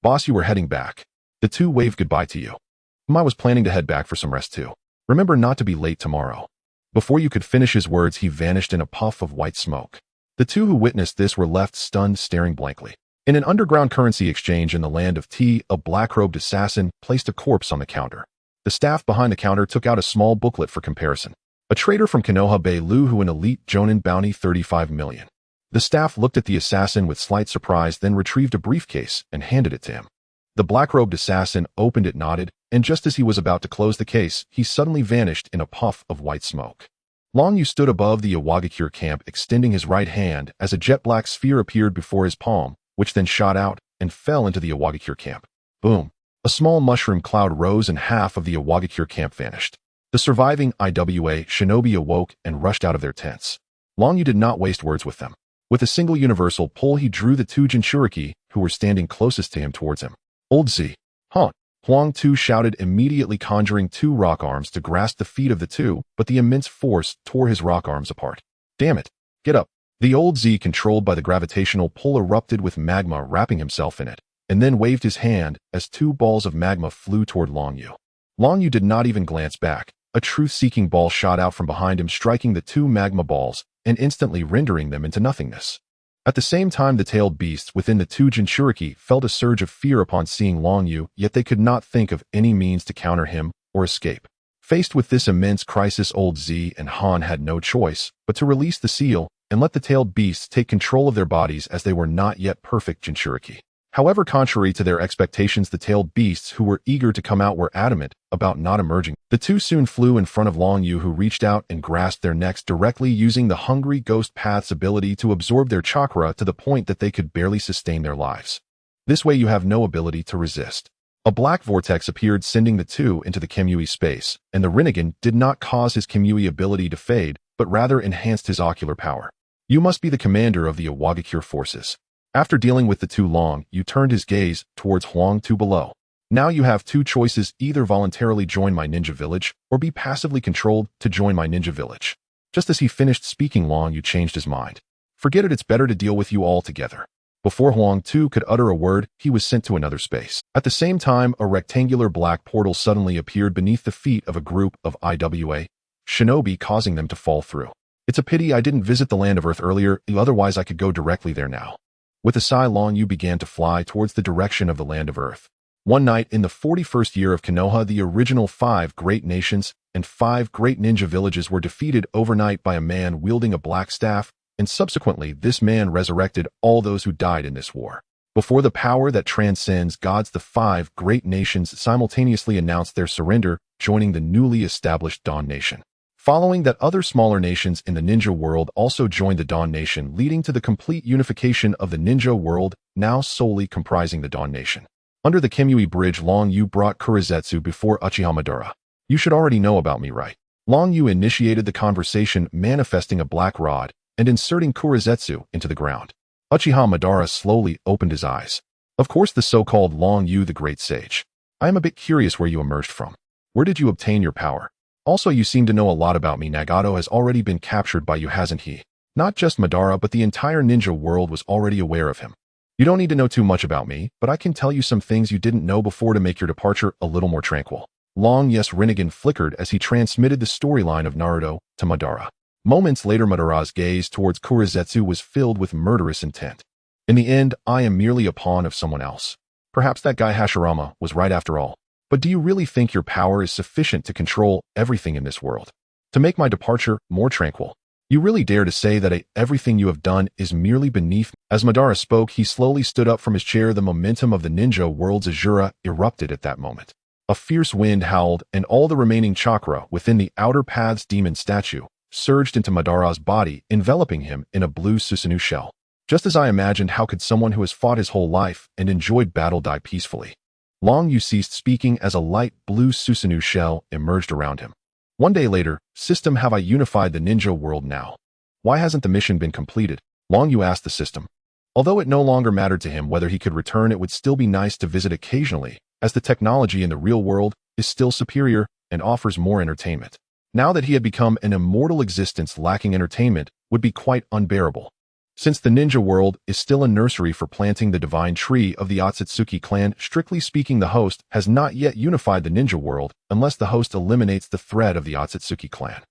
Boss, you were heading back. The two waved goodbye to you. I was planning to head back for some rest too. Remember not to be late tomorrow. Before you could finish his words, he vanished in a puff of white smoke. The two who witnessed this were left stunned, staring blankly. In an underground currency exchange in the land of T, a black-robed assassin placed a corpse on the counter. The staff behind the counter took out a small booklet for comparison. A trader from Konoha Bay Lu who an elite Jonin bounty 35 million. The staff looked at the assassin with slight surprise, then retrieved a briefcase and handed it to him. The black-robed assassin opened it, nodded, and just as he was about to close the case, he suddenly vanished in a puff of white smoke. Long Yu stood above the Iwagakure camp, extending his right hand as a jet-black sphere appeared before his palm, which then shot out and fell into the Iwagakure camp. Boom! A small mushroom cloud rose and half of the Iwagakure camp vanished. The surviving IWA shinobi awoke and rushed out of their tents. Long Yu did not waste words with them. With a single universal pull, he drew the 2 Jinchuriki who were standing closest to him towards him. Old Z. Huh. Huang Tu shouted, immediately conjuring 2 rock arms to grasp the feet of the 2, but the immense force tore his rock arms apart. Damn it. Get up. The old Z, controlled by the gravitational pull, erupted with magma, wrapping himself in it, and then waved his hand as 2 balls of magma flew toward Long Yu. Long Yu did not even glance back. A truth-seeking ball shot out from behind him, striking the 2 magma balls and instantly rendering them into nothingness. At the same time, the tailed beasts within the 2 Jinchuriki felt a surge of fear upon seeing Long Yu, yet they could not think of any means to counter him or escape. Faced with this immense crisis, old Z and Han had no choice but to release the seal and let the tailed beasts take control of their bodies, as they were not yet perfect Jinchuriki. However, contrary to their expectations, the tailed beasts who were eager to come out were adamant about not emerging. The 2 soon flew in front of Long Yu, who reached out and grasped their necks directly, using the hungry ghost path's ability to absorb their chakra to the point that they could barely sustain their lives. This way you have no ability to resist. A black vortex appeared, sending the 2 into the Kamui space, and the Rinnegan did not cause his Kamui ability to fade, but rather enhanced his ocular power. You must be the commander of the Iwagakure forces. After dealing with the 2, Long Yu turned his gaze towards Huang Tu below. Now you have 2 choices: either voluntarily join my ninja village, or be passively controlled to join my ninja village. Just as he finished speaking, Long Yu changed his mind. Forget it, it's better to deal with you all together. Before Huang Tu could utter a word, he was sent to another space. At the same time, a rectangular black portal suddenly appeared beneath the feet of a group of IWA shinobi, causing them to fall through. It's a pity I didn't visit the land of Earth earlier, otherwise I could go directly there now. With a sigh, Long Yu began to fly towards the direction of the land of Earth. One night in the 41st year of Konoha, the original 5 great nations and 5 great ninja villages were defeated overnight by a man wielding a black staff, and subsequently this man resurrected all those who died in this war. Before the power that transcends gods, the 5 great nations simultaneously announced their surrender, joining the newly established Dawn Nation. Following that, other smaller nations in the ninja world also joined the Dawn Nation, leading to the complete unification of the ninja world, now solely comprising the Dawn Nation. Under the Kamui Bridge, Long Yu brought Kurizetsu before Uchiha Madara. You should already know about me, right? Long Yu initiated the conversation, manifesting a black rod and inserting Kurizetsu into the ground. Uchiha Madara slowly opened his eyes. Of course, the so-called Long Yu, the great sage. I am a bit curious where you emerged from. Where did you obtain your power? Also, you seem to know a lot about me. Nagato has already been captured by you, hasn't he? Not just Madara, but the entire ninja world was already aware of him. You don't need to know too much about me, but I can tell you some things you didn't know before to make your departure a little more tranquil. Long yes Rinnegan flickered as he transmitted the storyline of Naruto to Madara. Moments later Madara's gaze towards Kurizetsu was filled with murderous intent. In the end, I am merely a pawn of someone else. Perhaps that guy Hashirama was right after all. But do you really think your power is sufficient to control everything in this world? To make my departure more tranquil? You really dare to say that everything you have done is merely beneath me? As Madara spoke, he slowly stood up from his chair. The momentum of the ninja world's Azura erupted at that moment. A fierce wind howled, and all the remaining chakra within the outer path's demon statue surged into Madara's body, enveloping him in a blue Susanoo shell. Just as I imagined, how could someone who has fought his whole life and enjoyed battle die peacefully? Long Yu ceased speaking as a light blue Susanoo shell emerged around him. One day later, system, have I unified the ninja world now? Why hasn't the mission been completed? Long Yu asked the system. Although it no longer mattered to him whether he could return, it would still be nice to visit occasionally, as the technology in the real world is still superior and offers more entertainment. Now that he had become an immortal existence, lacking entertainment would be quite unbearable. Since the ninja world is still a nursery for planting the divine tree of the Akatsuki clan, strictly speaking, the host has not yet unified the ninja world unless the host eliminates the thread of the Akatsuki clan.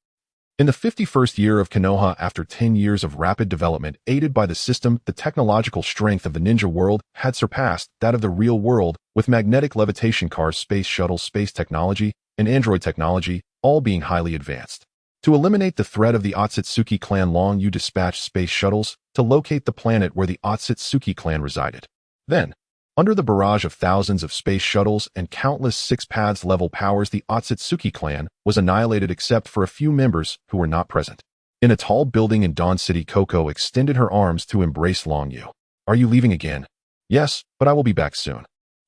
In the 51st year of Konoha, after 10 years of rapid development aided by the system, the technological strength of the ninja world had surpassed that of the real world, with magnetic levitation cars, space shuttles, space technology, and android technology all being highly advanced. To eliminate the threat of the Akatsuki clan, Long Yu dispatched space shuttles to locate the planet where the Akatsuki clan resided. Then, under the barrage of thousands of space shuttles and countless six-paths level powers, the Akatsuki clan was annihilated except for a few members who were not present. In a tall building in Dawn City, Coco extended her arms to embrace Long Yu. Are you leaving again? Yes, but I will be back soon.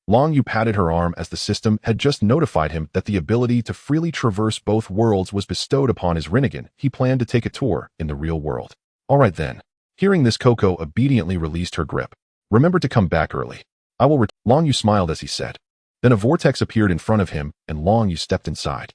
Long Yu patted her arm as the system had just notified him that the ability to freely traverse both worlds was bestowed upon his Rinnegan. He planned to take a tour in the real world. All right then. Hearing this, Coco obediently released her grip. Remember to come back early. I will Long Yu smiled as he said. Then a vortex appeared in front of him, and Long Yu stepped inside.